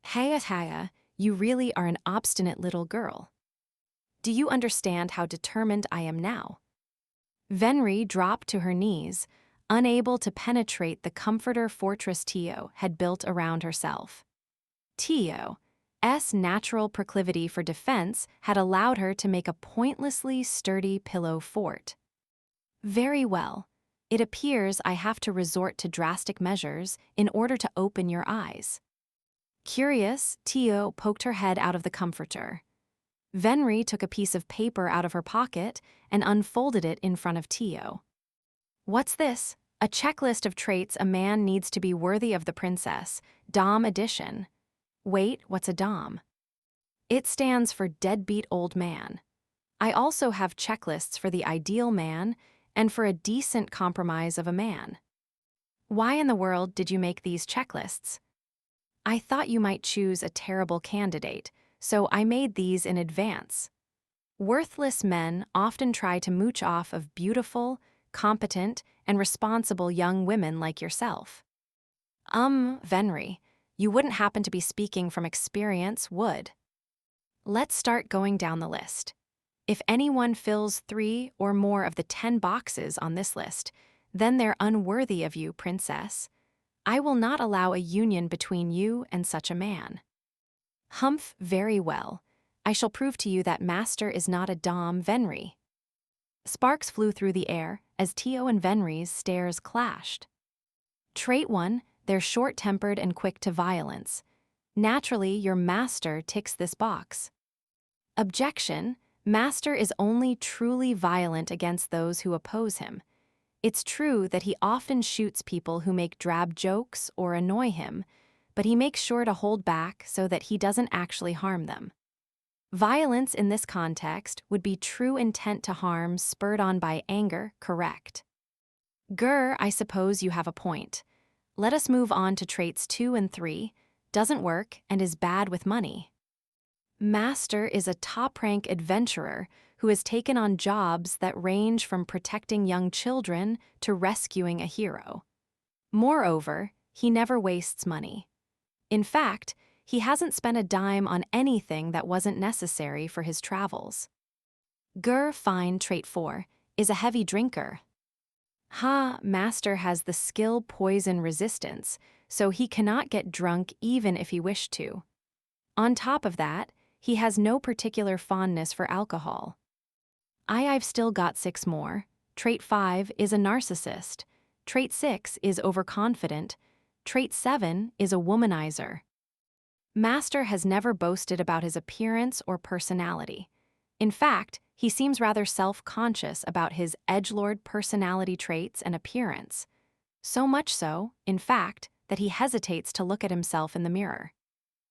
Haya, you really are an obstinate little girl. Do you understand how determined I am now? Venri dropped to her knees, unable to penetrate the comforter fortress Tio had built around herself. Tio's natural proclivity for defense had allowed her to make a pointlessly sturdy pillow fort. Very well. It appears I have to resort to drastic measures in order to open your eyes. Curious, Tio poked her head out of the comforter. Venri took a piece of paper out of her pocket and unfolded it in front of Tio. What's this? A checklist of traits a man needs to be worthy of the princess, Dom edition. Wait, what's a Dom? It stands for deadbeat old man. I also have checklists for the ideal man and for a decent compromise of a man. Why in the world did you make these checklists? I thought you might choose a terrible candidate, so I made these in advance. Worthless men often try to mooch off of beautiful, competent, and responsible young women like yourself. Venri, you wouldn't happen to be speaking from experience, would? Let's start going down the list. If anyone fills 3 or more of the 10 boxes on this list, then they're unworthy of you, princess. I will not allow a union between you and such a man. Humph, very well. I shall prove to you that Master is not a Dom, Venri. Sparks flew through the air as Tio and Venri's stares clashed. Trait 1, they're short-tempered and quick to violence. Naturally, your Master ticks this box. Objection, Master is only truly violent against those who oppose him. It's true that he often shoots people who make drab jokes or annoy him, but he makes sure to hold back so that he doesn't actually harm them. Violence in this context would be true intent to harm spurred on by anger, correct? I suppose you have a point. Let us move on to traits 2 and 3, doesn't work and is bad with money. Master is a top-rank adventurer who has taken on jobs that range from protecting young children to rescuing a hero. Moreover, he never wastes money. In fact, he hasn't spent a dime on anything that wasn't necessary for his travels. Fine trait 4, is a heavy drinker. Master has the skill poison resistance, so he cannot get drunk even if he wished to. On top of that, he has no particular fondness for alcohol. I've still got 6 more. Trait 5 is a narcissist. Trait 6 is overconfident. Trait 7 is a womanizer. Master has never boasted about his appearance or personality. In fact, he seems rather self-conscious about his edgelord personality traits and appearance. So much so, in fact, that he hesitates to look at himself in the mirror.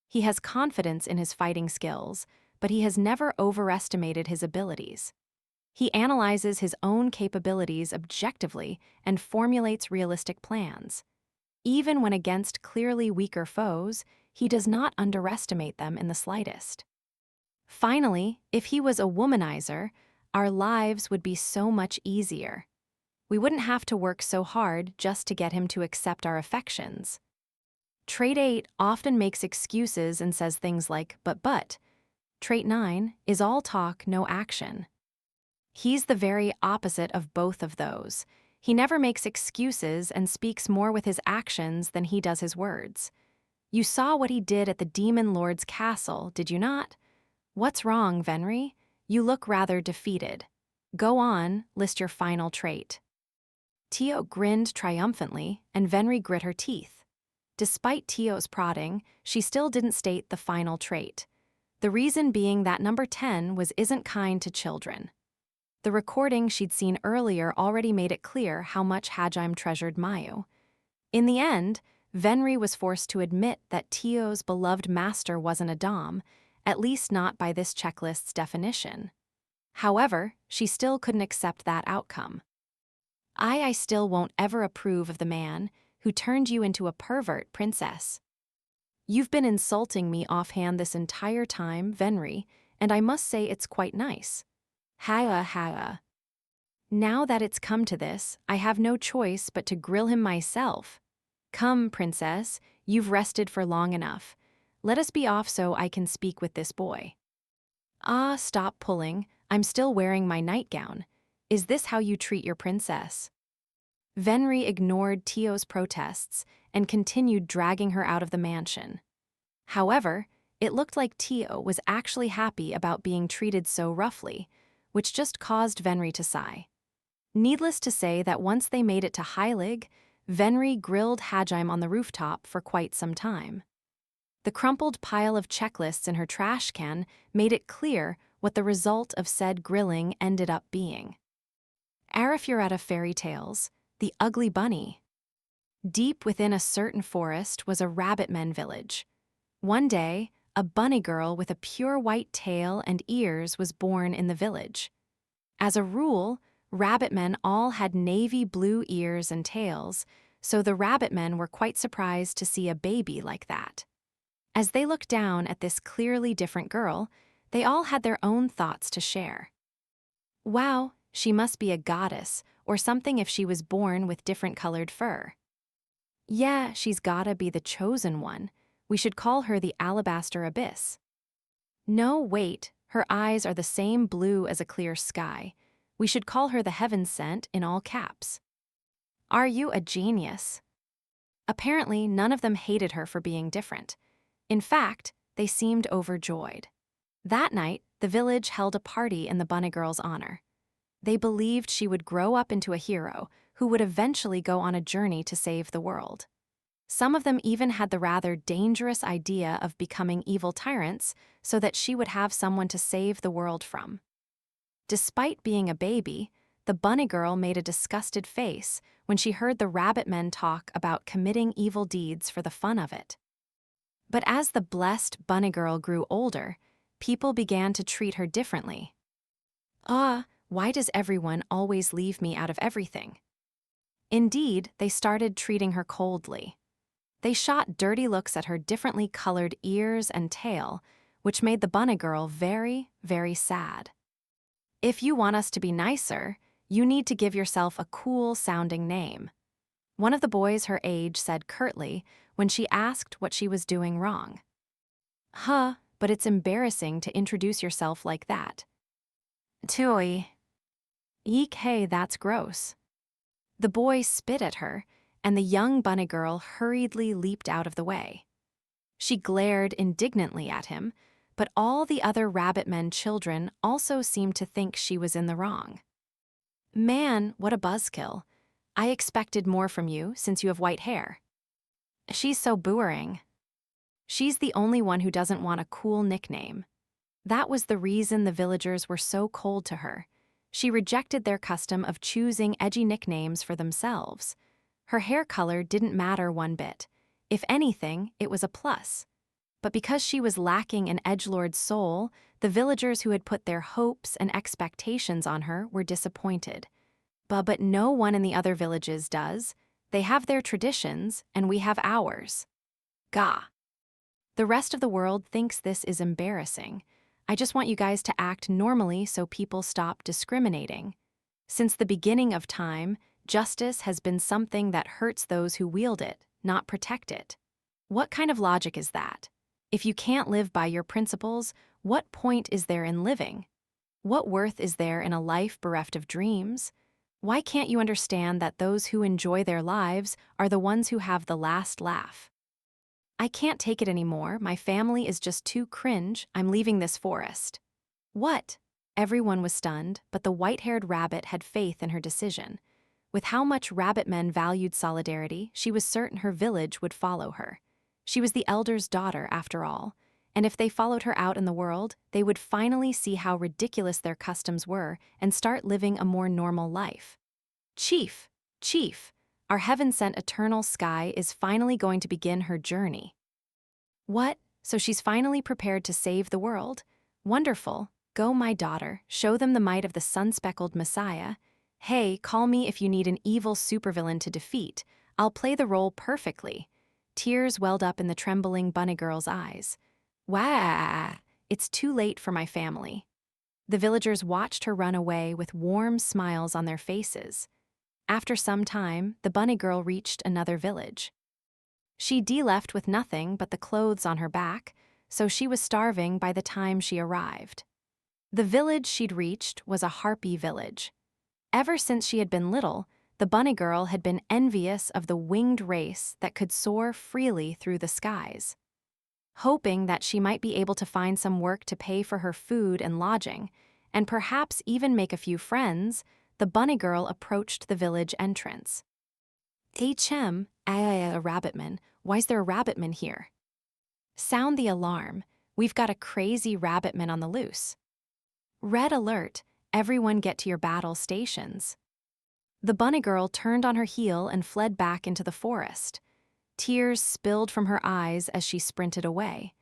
He has confidence in his fighting skills, but he has never overestimated his abilities. He analyzes his own capabilities objectively and formulates realistic plans. Even when against clearly weaker foes, he does not underestimate them in the slightest. Finally, if he was a womanizer, our lives would be so much easier. We wouldn't have to work so hard just to get him to accept our affections. Trait 8 often makes excuses and says things like, but. Trait 9 is all talk, no action. He's the very opposite of both of those. He never makes excuses and speaks more with his actions than he does his words. You saw what he did at the Demon Lord's castle, did you not? What's wrong, Venri? You look rather defeated. Go on, list your final trait. Tio grinned triumphantly, and Venri grit her teeth. Despite Tio's prodding, she still didn't state the final trait. The reason being that number 10 was isn't kind to children. The recording she'd seen earlier already made it clear how much Hajime treasured Mayu. In the end, Venri was forced to admit that Tio's beloved master wasn't a dom, at least not by this checklist's definition. However, she still couldn't accept that outcome. I still won't ever approve of the man who turned you into a pervert, princess. You've been insulting me offhand this entire time, Venri, and I must say it's quite nice. Ha. Now that it's come to this, I have no choice but to grill him myself. Come, princess, you've rested for long enough. Let us be off so I can speak with this boy. Ah, stop pulling. I'm still wearing my nightgown. Is this how you treat your princess? Venri ignored Tio's protests and continued dragging her out of the mansion. However, it looked like Tio was actually happy about being treated so roughly, which just caused Venri to sigh. Needless to say that once they made it to Heilig, Venri grilled Hajime on the rooftop for quite some time. The crumpled pile of checklists in her trash can made it clear what the result of said grilling ended up being. Arifureta fairy tales, the ugly bunny. Deep within a certain forest was a Rabbitmen village. One day, a bunny girl with a pure white tail and ears was born in the village. As a rule, Rabbitmen all had navy blue ears and tails, so the Rabbitmen were quite surprised to see a baby like that. As they looked down at this clearly different girl, they all had their own thoughts to share. Wow, she must be a goddess, or something if she was born with different colored fur. Yeah, she's gotta be the chosen one. We should call her the Alabaster Abyss. No, wait, her eyes are the same blue as a clear sky. We should call her the Heaven Sent in all caps. Are you a genius? Apparently, none of them hated her for being different. In fact, they seemed overjoyed. That night, the village held a party in the bunny girl's honor. They believed she would grow up into a hero who would eventually go on a journey to save the world. Some of them even had the rather dangerous idea of becoming evil tyrants so that she would have someone to save the world from. Despite being a baby, the bunny girl made a disgusted face when she heard the Rabbitmen talk about committing evil deeds for the fun of it. But as the blessed bunny girl grew older, people began to treat her differently. Why does everyone always leave me out of everything? Indeed, they started treating her coldly. They shot dirty looks at her differently colored ears and tail, which made the bunny girl very, very sad. If you want us to be nicer, you need to give yourself a cool-sounding name. One of the boys her age said curtly when she asked what she was doing wrong. But it's embarrassing to introduce yourself like that. Tui. Eek, hey, that's gross. The boy spit at her, and the young bunny girl hurriedly leaped out of the way. She glared indignantly at him, but all the other Rabbitmen children also seemed to think she was in the wrong. Man, what a buzzkill. I expected more from you since you have white hair. She's so boring. She's the only one who doesn't want a cool nickname. That was the reason the villagers were so cold to her. She rejected their custom of choosing edgy nicknames for themselves. Her hair color didn't matter one bit. If anything, it was a plus. But because she was lacking an edgelord's soul, the villagers who had put their hopes and expectations on her were disappointed. But no one in the other villages does. They have their traditions, and we have ours. Gah. The rest of the world thinks this is embarrassing. I just want you guys to act normally so people stop discriminating. Since the beginning of time, justice has been something that hurts those who wield it, not protect it. What kind of logic is that? If you can't live by your principles, what point is there in living? What worth is there in a life bereft of dreams? Why can't you understand that those who enjoy their lives are the ones who have the last laugh? I can't take it anymore. My family is just too cringe. I'm leaving this forest. What? Everyone was stunned, but the white-haired rabbit had faith in her decision. With how much rabbit men valued solidarity, she was certain her village would follow her. She was the elder's daughter, after all, and if they followed her out in the world, they would finally see how ridiculous their customs were and start living a more normal life. Chief, our heaven-sent eternal sky is finally going to begin her journey. What? So she's finally prepared to save the world? Wonderful. Go, my daughter, show them the might of the sun-speckled Messiah. Hey, call me if you need an evil supervillain to defeat. I'll play the role perfectly. Tears welled up in the trembling bunny girl's eyes. Wah! It's too late for my family. The villagers watched her run away with warm smiles on their faces. After some time, the bunny girl reached another village. She'd left with nothing but the clothes on her back, so she was starving by the time she arrived. The village she'd reached was a harpy village. Ever since she had been little, the bunny girl had been envious of the winged race that could soar freely through the skies. Hoping that she might be able to find some work to pay for her food and lodging, and perhaps even make a few friends, the bunny girl approached the village entrance. "H.M., a rabbitman. Why's there a rabbitman here?" "Sound the alarm. We've got a crazy rabbitman on the loose." "Red alert. Everyone get to your battle stations." The bunny girl turned on her heel and fled back into the forest. Tears spilled from her eyes as she sprinted away.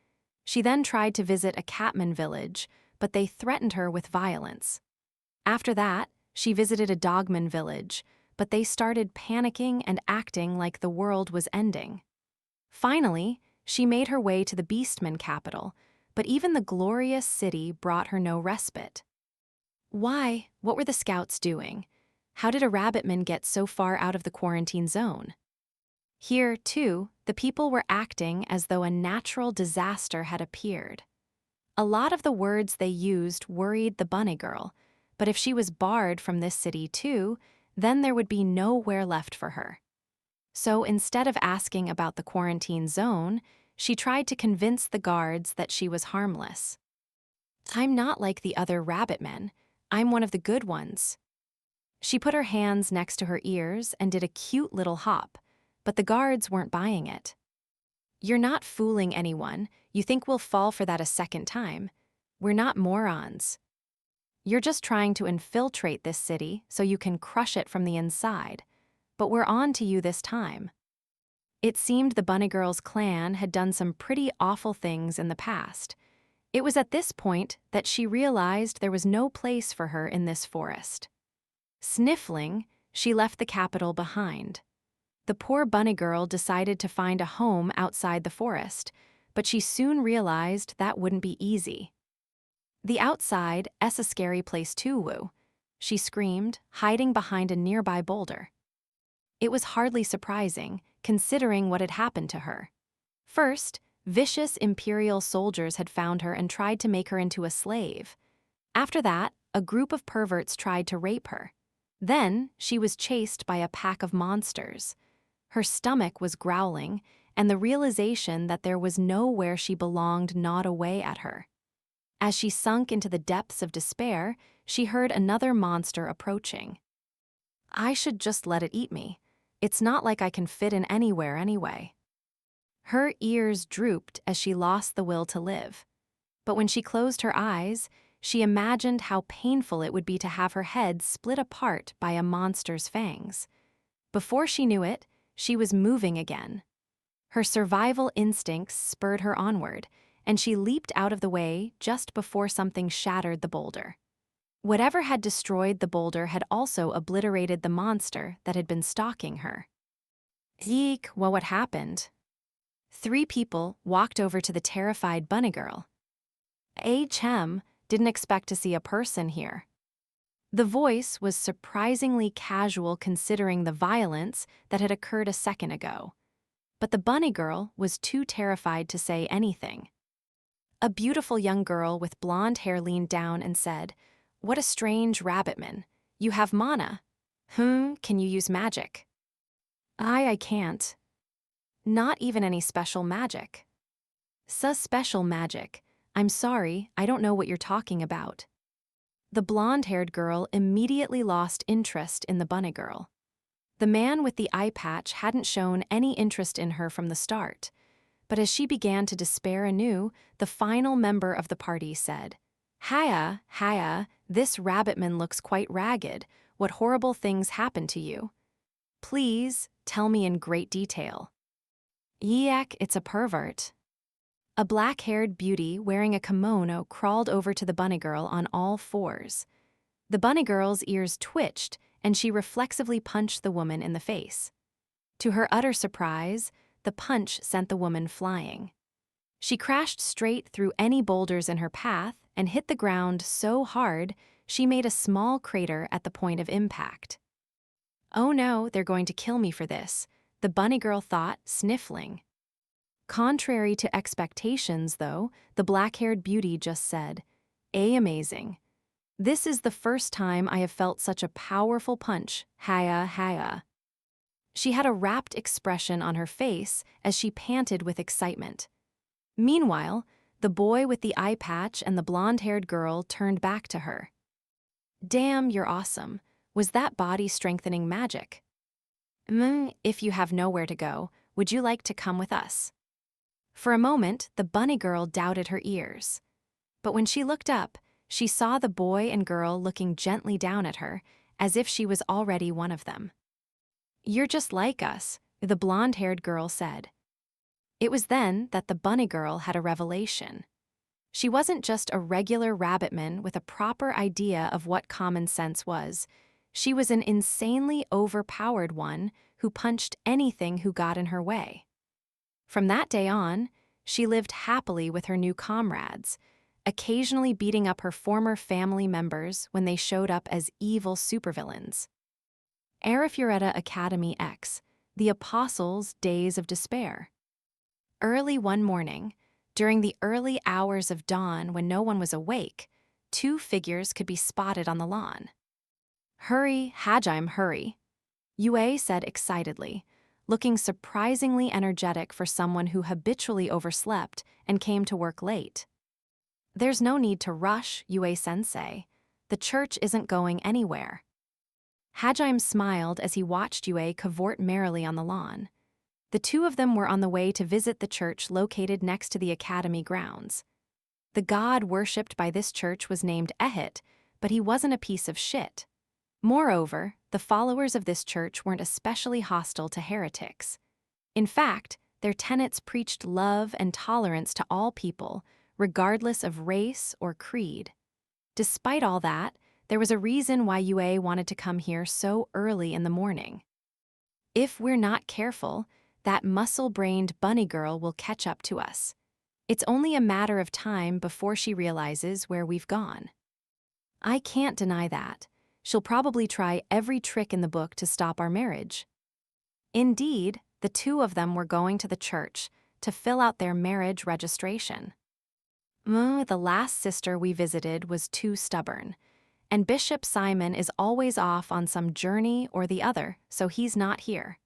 She then tried to visit a catman village, but they threatened her with violence. After that, she visited a dogman village, but they started panicking and acting like the world was ending. Finally, she made her way to the Beastman capital, but even the glorious city brought her no respite. Why? What were the scouts doing? How did a rabbitman get so far out of the quarantine zone? Here, too, the people were acting as though a natural disaster had appeared. A lot of the words they used worried the bunny girl, but if she was barred from this city too, then there would be nowhere left for her. So instead of asking about the quarantine zone, she tried to convince the guards that she was harmless. "I'm not like the other rabbitmen. I'm one of the good ones." She put her hands next to her ears and did a cute little hop, but the guards weren't buying it. "You're not fooling anyone. You think we'll fall for that a second time. We're not morons. You're just trying to infiltrate this city so you can crush it from the inside, but we're on to you this time." It seemed the bunny girl's clan had done some pretty awful things in the past. It was at this point that she realized there was no place for her in this forest. Sniffling, she left the capital behind. The poor bunny girl decided to find a home outside the forest, but she soon realized that wouldn't be easy. "The outside is a scary place too, Woo," she screamed, hiding behind a nearby boulder. It was hardly surprising, considering what had happened to her. First, vicious imperial soldiers had found her and tried to make her into a slave. After that, a group of perverts tried to rape her. Then, she was chased by a pack of monsters. Her stomach was growling, and the realization that there was nowhere she belonged gnawed away at her. As she sunk into the depths of despair, she heard another monster approaching. "I should just let it eat me. It's not like I can fit in anywhere anyway." Her ears drooped as she lost the will to live. But when she closed her eyes, she imagined how painful it would be to have her head split apart by a monster's fangs. Before she knew it, she was moving again. Her survival instincts spurred her onward, and she leaped out of the way just before something shattered the boulder. Whatever had destroyed the boulder had also obliterated the monster that had been stalking her. Eek, what happened? 3 people walked over to the terrified bunny girl. Chem didn't expect to see a person here. The voice was surprisingly casual considering the violence that had occurred a second ago. But the bunny girl was too terrified to say anything. A beautiful young girl with blonde hair leaned down and said, "What a strange rabbitman. You have mana. Can you use magic?" I can't. Not even any special magic. Special magic. I'm sorry, I don't know what you're talking about. The blonde-haired girl immediately lost interest in the bunny girl. The man with the eye patch hadn't shown any interest in her from the start. But as she began to despair anew, the final member of the party said, Hiya, this rabbitman looks quite ragged. What horrible things happened to you? Please, tell me in great detail. Yuck, it's a pervert. A black-haired beauty wearing a kimono crawled over to the bunny girl on all fours. The bunny girl's ears twitched, and she reflexively punched the woman in the face. To her utter surprise, the punch sent the woman flying. She crashed straight through any boulders in her path and hit the ground so hard she made a small crater at the point of impact. Oh no, they're going to kill me for this, the bunny girl thought, sniffling. Contrary to expectations, though, the black-haired beauty just said, amazing. This is the first time I have felt such a powerful punch, hiya. She had a rapt expression on her face as she panted with excitement. Meanwhile, the boy with the eye patch and the blonde-haired girl turned back to her. Damn, you're awesome. Was that body-strengthening magic? If you have nowhere to go, would you like to come with us? For a moment, the bunny girl doubted her ears. But when she looked up, she saw the boy and girl looking gently down at her, as if she was already one of them. You're just like us, the blonde-haired girl said. It was then that the bunny girl had a revelation. She wasn't just a regular rabbitman with a proper idea of what common sense was. She was an insanely overpowered one who punched anything who got in her way. From that day on, she lived happily with her new comrades, occasionally beating up her former family members when they showed up as evil supervillains. Arifureta Academy X, the Apostles' Days of Despair. Early one morning, during the early hours of dawn when no one was awake, 2 figures could be spotted on the lawn. Hurry, Hajime, hurry, Yue said excitedly, looking surprisingly energetic for someone who habitually overslept and came to work late. There's no need to rush, Yue-sensei. The church isn't going anywhere. Hajime smiled as he watched Yue cavort merrily on the lawn. The 2 of them were on the way to visit the church located next to the academy grounds. The god worshipped by this church was named Ehit, but he wasn't a piece of shit. Moreover, the followers of this church weren't especially hostile to heretics. In fact, their tenets preached love and tolerance to all people, regardless of race or creed. Despite all that, there was a reason why Yue wanted to come here so early in the morning. If we're not careful, that muscle-brained bunny girl will catch up to us. It's only a matter of time before she realizes where we've gone. I can't deny that. She'll probably try every trick in the book to stop our marriage. Indeed, the 2 of them were going to the church to fill out their marriage registration. The last sister we visited was too stubborn, and Bishop Simon is always off on some journey or the other, so he's not here.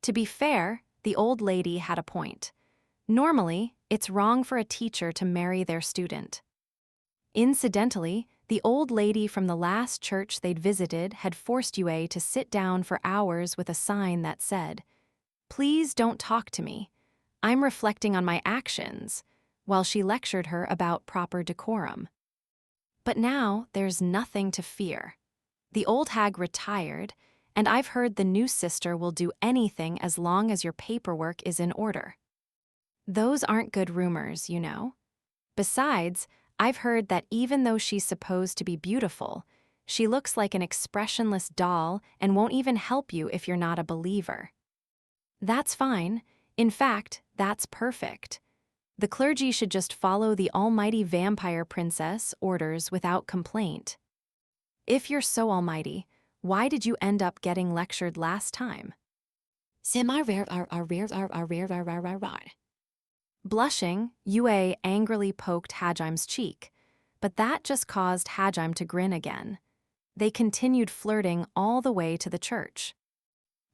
To be fair, the old lady had a point. Normally, it's wrong for a teacher to marry their student. Incidentally, the old lady from the last church they'd visited had forced Yue to sit down for hours with a sign that said, "Please don't talk to me. I'm reflecting on my actions," while she lectured her about proper decorum. But now there's nothing to fear. The old hag retired, and I've heard the new sister will do anything as long as your paperwork is in order. Those aren't good rumors, you know. Besides, I've heard that even though she's supposed to be beautiful, she looks like an expressionless doll and won't even help you if you're not a believer. That's fine. In fact, that's perfect. The clergy should just follow the almighty vampire princess orders without complaint. If you're so almighty, why did you end up getting lectured last time? Blushing, Yue angrily poked Hajim's cheek, but that just caused Hajime to grin again. They continued flirting all the way to the church.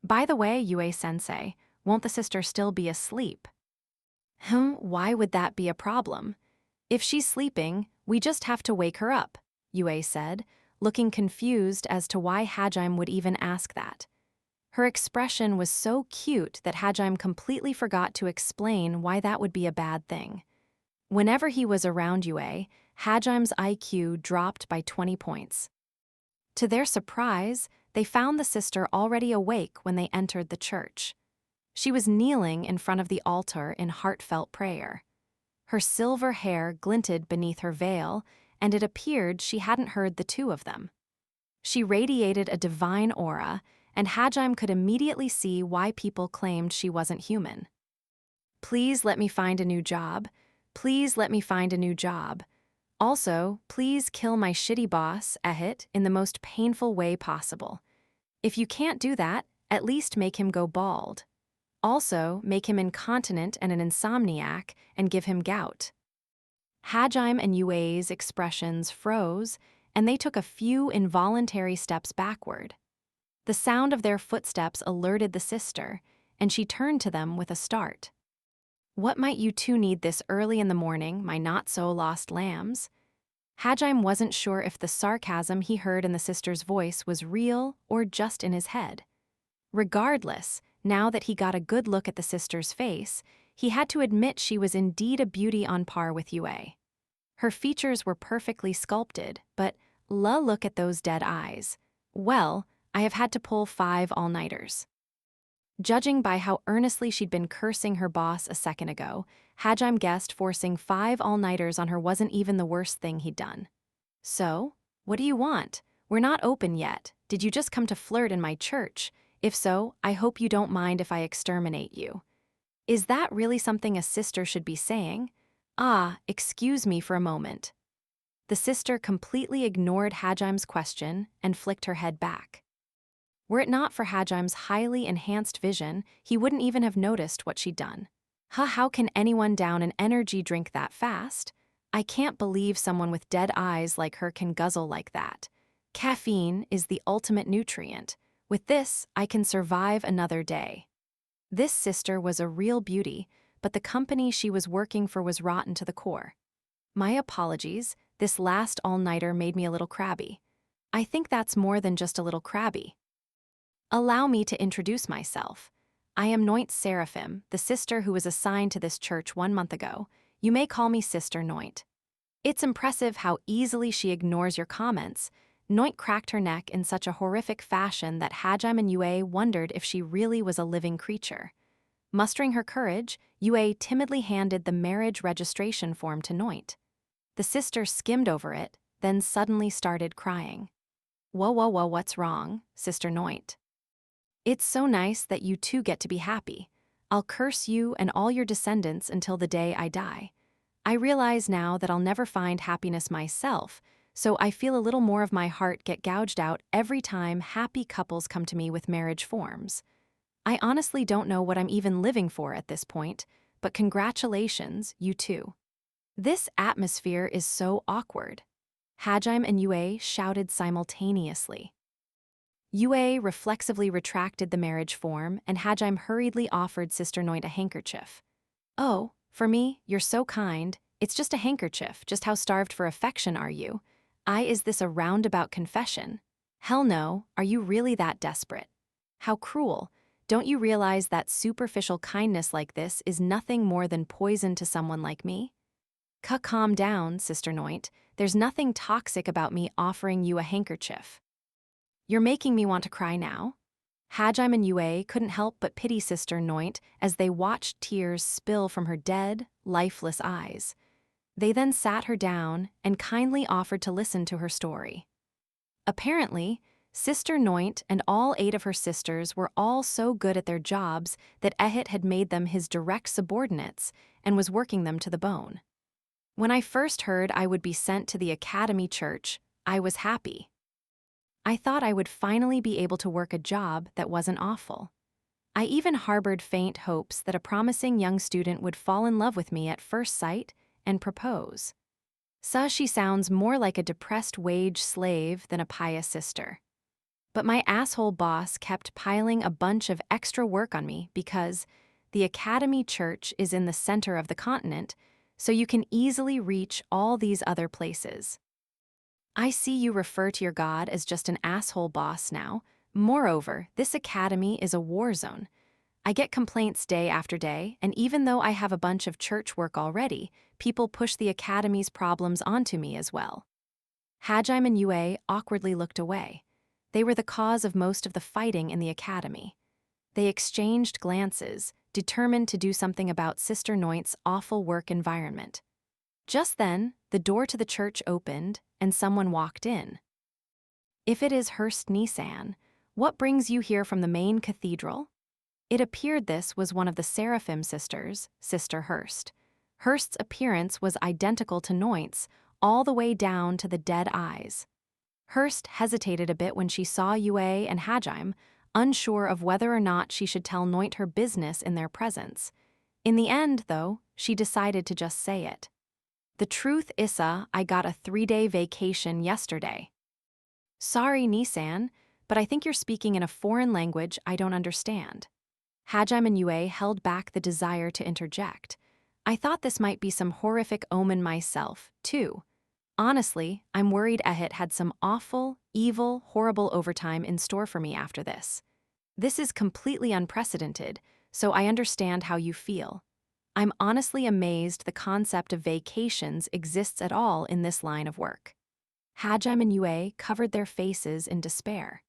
By the way, Yue-sensei, won't the sister still be asleep? Why would that be a problem? If she's sleeping, we just have to wake her up, Yue said, looking confused as to why Hajime would even ask that. Her expression was so cute that Hajime completely forgot to explain why that would be a bad thing. Whenever he was around Yue, Hajime's IQ dropped by 20 points. To their surprise, they found the sister already awake when they entered the church. She was kneeling in front of the altar in heartfelt prayer. Her silver hair glinted beneath her veil, and it appeared she hadn't heard the two of them. She radiated a divine aura, and Hajime could immediately see why people claimed she wasn't human. Please let me find a new job. Please let me find a new job. Also, please kill my shitty boss, Ehit, in the most painful way possible. If you can't do that, at least make him go bald. Also, make him incontinent and an insomniac and give him gout. Hajime and Yue's expressions froze, and they took a few involuntary steps backward. The sound of their footsteps alerted the sister, and she turned to them with a start. What might you two need this early in the morning, my not-so-lost lambs? Hajime wasn't sure if the sarcasm he heard in the sister's voice was real or just in his head. Regardless, now that he got a good look at the sister's face, he had to admit she was indeed a beauty on par with Yue. Her features were perfectly sculpted, but look at those dead eyes. Well, I have had to pull 5 all-nighters. Judging by how earnestly she'd been cursing her boss a second ago, Hajime guessed forcing 5 all-nighters on her wasn't even the worst thing he'd done. So, what do you want? We're not open yet. Did you just come to flirt in my church? If so, I hope you don't mind if I exterminate you. Is that really something a sister should be saying? Excuse me for a moment. The sister completely ignored Hajime's question and flicked her head back. Were it not for Hajime's highly enhanced vision, he wouldn't even have noticed what she'd done. How can anyone down an energy drink that fast? I can't believe someone with dead eyes like her can guzzle like that. Caffeine is the ultimate nutrient. With this, I can survive another day. This sister was a real beauty, but the company she was working for was rotten to the core. My apologies, this last all-nighter made me a little crabby. I think that's more than just a little crabby. Allow me to introduce myself. I am Noint Seraphim, the sister who was assigned to this church 1 month ago. You may call me Sister Noint. It's impressive how easily she ignores your comments. Noint cracked her neck in such a horrific fashion that Hajime and Yue wondered if she really was a living creature. Mustering her courage, Yue timidly handed the marriage registration form to Noint. The sister skimmed over it, then suddenly started crying. Whoa, what's wrong, Sister Noint? It's so nice that you two get to be happy. I'll curse you and all your descendants until the day I die. I realize now that I'll never find happiness myself, so I feel a little more of my heart get gouged out every time happy couples come to me with marriage forms. I honestly don't know what I'm even living for at this point, but congratulations, you two. This atmosphere is so awkward. Hajime and Yue shouted simultaneously. Yue reflexively retracted the marriage form, and Hajime hurriedly offered Sister Noint a handkerchief. Oh, for me, you're so kind. It's just a handkerchief. Just how starved for affection are you? Is this a roundabout confession? Hell no, are you really that desperate? How cruel. Don't you realize that superficial kindness like this is nothing more than poison to someone like me? Calm down, Sister Noint. There's nothing toxic about me offering you a handkerchief. You're making me want to cry now. Hajime and Yue couldn't help but pity Sister Noint as they watched tears spill from her dead, lifeless eyes. They then sat her down and kindly offered to listen to her story. Apparently, Sister Noint and all 8 of her sisters were all so good at their jobs that Ehit had made them his direct subordinates and was working them to the bone. When I first heard I would be sent to the Academy Church, I was happy. I thought I would finally be able to work a job that wasn't awful. I even harbored faint hopes that a promising young student would fall in love with me at first sight and propose. She sounds more like a depressed wage slave than a pious sister. But my asshole boss kept piling a bunch of extra work on me because the Academy Church is in the center of the continent, so you can easily reach all these other places. I see you refer to your god as just an asshole boss now. Moreover, this academy is a war zone. I get complaints day after day, and even though I have a bunch of church work already, people push the academy's problems onto me as well. Hajime and Yue awkwardly looked away. They were the cause of most of the fighting in the academy. They exchanged glances, determined to do something about Sister Noint's awful work environment. Just then, the door to the church opened, and someone walked in. If it is Hurst Nisan, what brings you here from the main cathedral? It appeared this was one of the Seraphim sisters, Sister Hurst. Hurst's appearance was identical to Noint's, all the way down to the dead eyes. Hurst hesitated a bit when she saw Yue and Hajime, unsure of whether or not she should tell Noint her business in their presence. In the end, though, she decided to just say it. The truth is, I got a 3-day vacation yesterday. Sorry, Nisan, but I think you're speaking in a foreign language I don't understand. Hajime and Yue held back the desire to interject. I thought this might be some horrific omen myself, too. Honestly, I'm worried Ehit had some awful, evil, horrible overtime in store for me after this. This is completely unprecedented, so I understand how you feel. I'm honestly amazed the concept of vacations exists at all in this line of work. Hajime and Yue covered their faces in despair.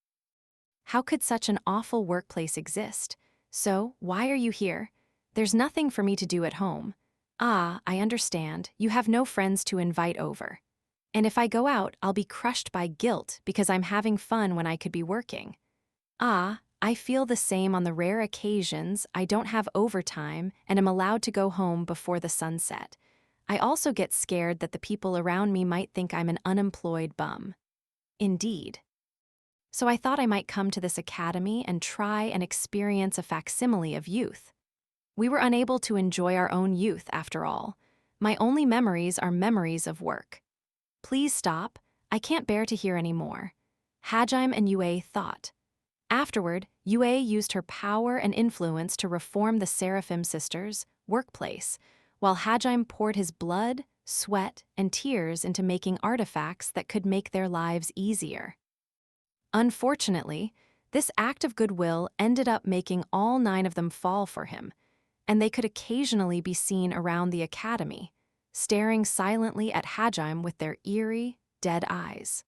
How could such an awful workplace exist? So, why are you here? There's nothing for me to do at home. I understand. You have no friends to invite over. And if I go out, I'll be crushed by guilt because I'm having fun when I could be working. I feel the same on the rare occasions I don't have overtime and am allowed to go home before the sunset. I also get scared that the people around me might think I'm an unemployed bum. Indeed. So I thought I might come to this academy and try and experience a facsimile of youth. We were unable to enjoy our own youth, after all. My only memories are memories of work. Please stop. I can't bear to hear any more. Hajime and Yue thought. Afterward, Yue used her power and influence to reform the Seraphim sisters' workplace, while Hajime poured his blood, sweat, and tears into making artifacts that could make their lives easier. Unfortunately, this act of goodwill ended up making all 9 of them fall for him, and they could occasionally be seen around the academy, staring silently at Hajime with their eerie, dead eyes.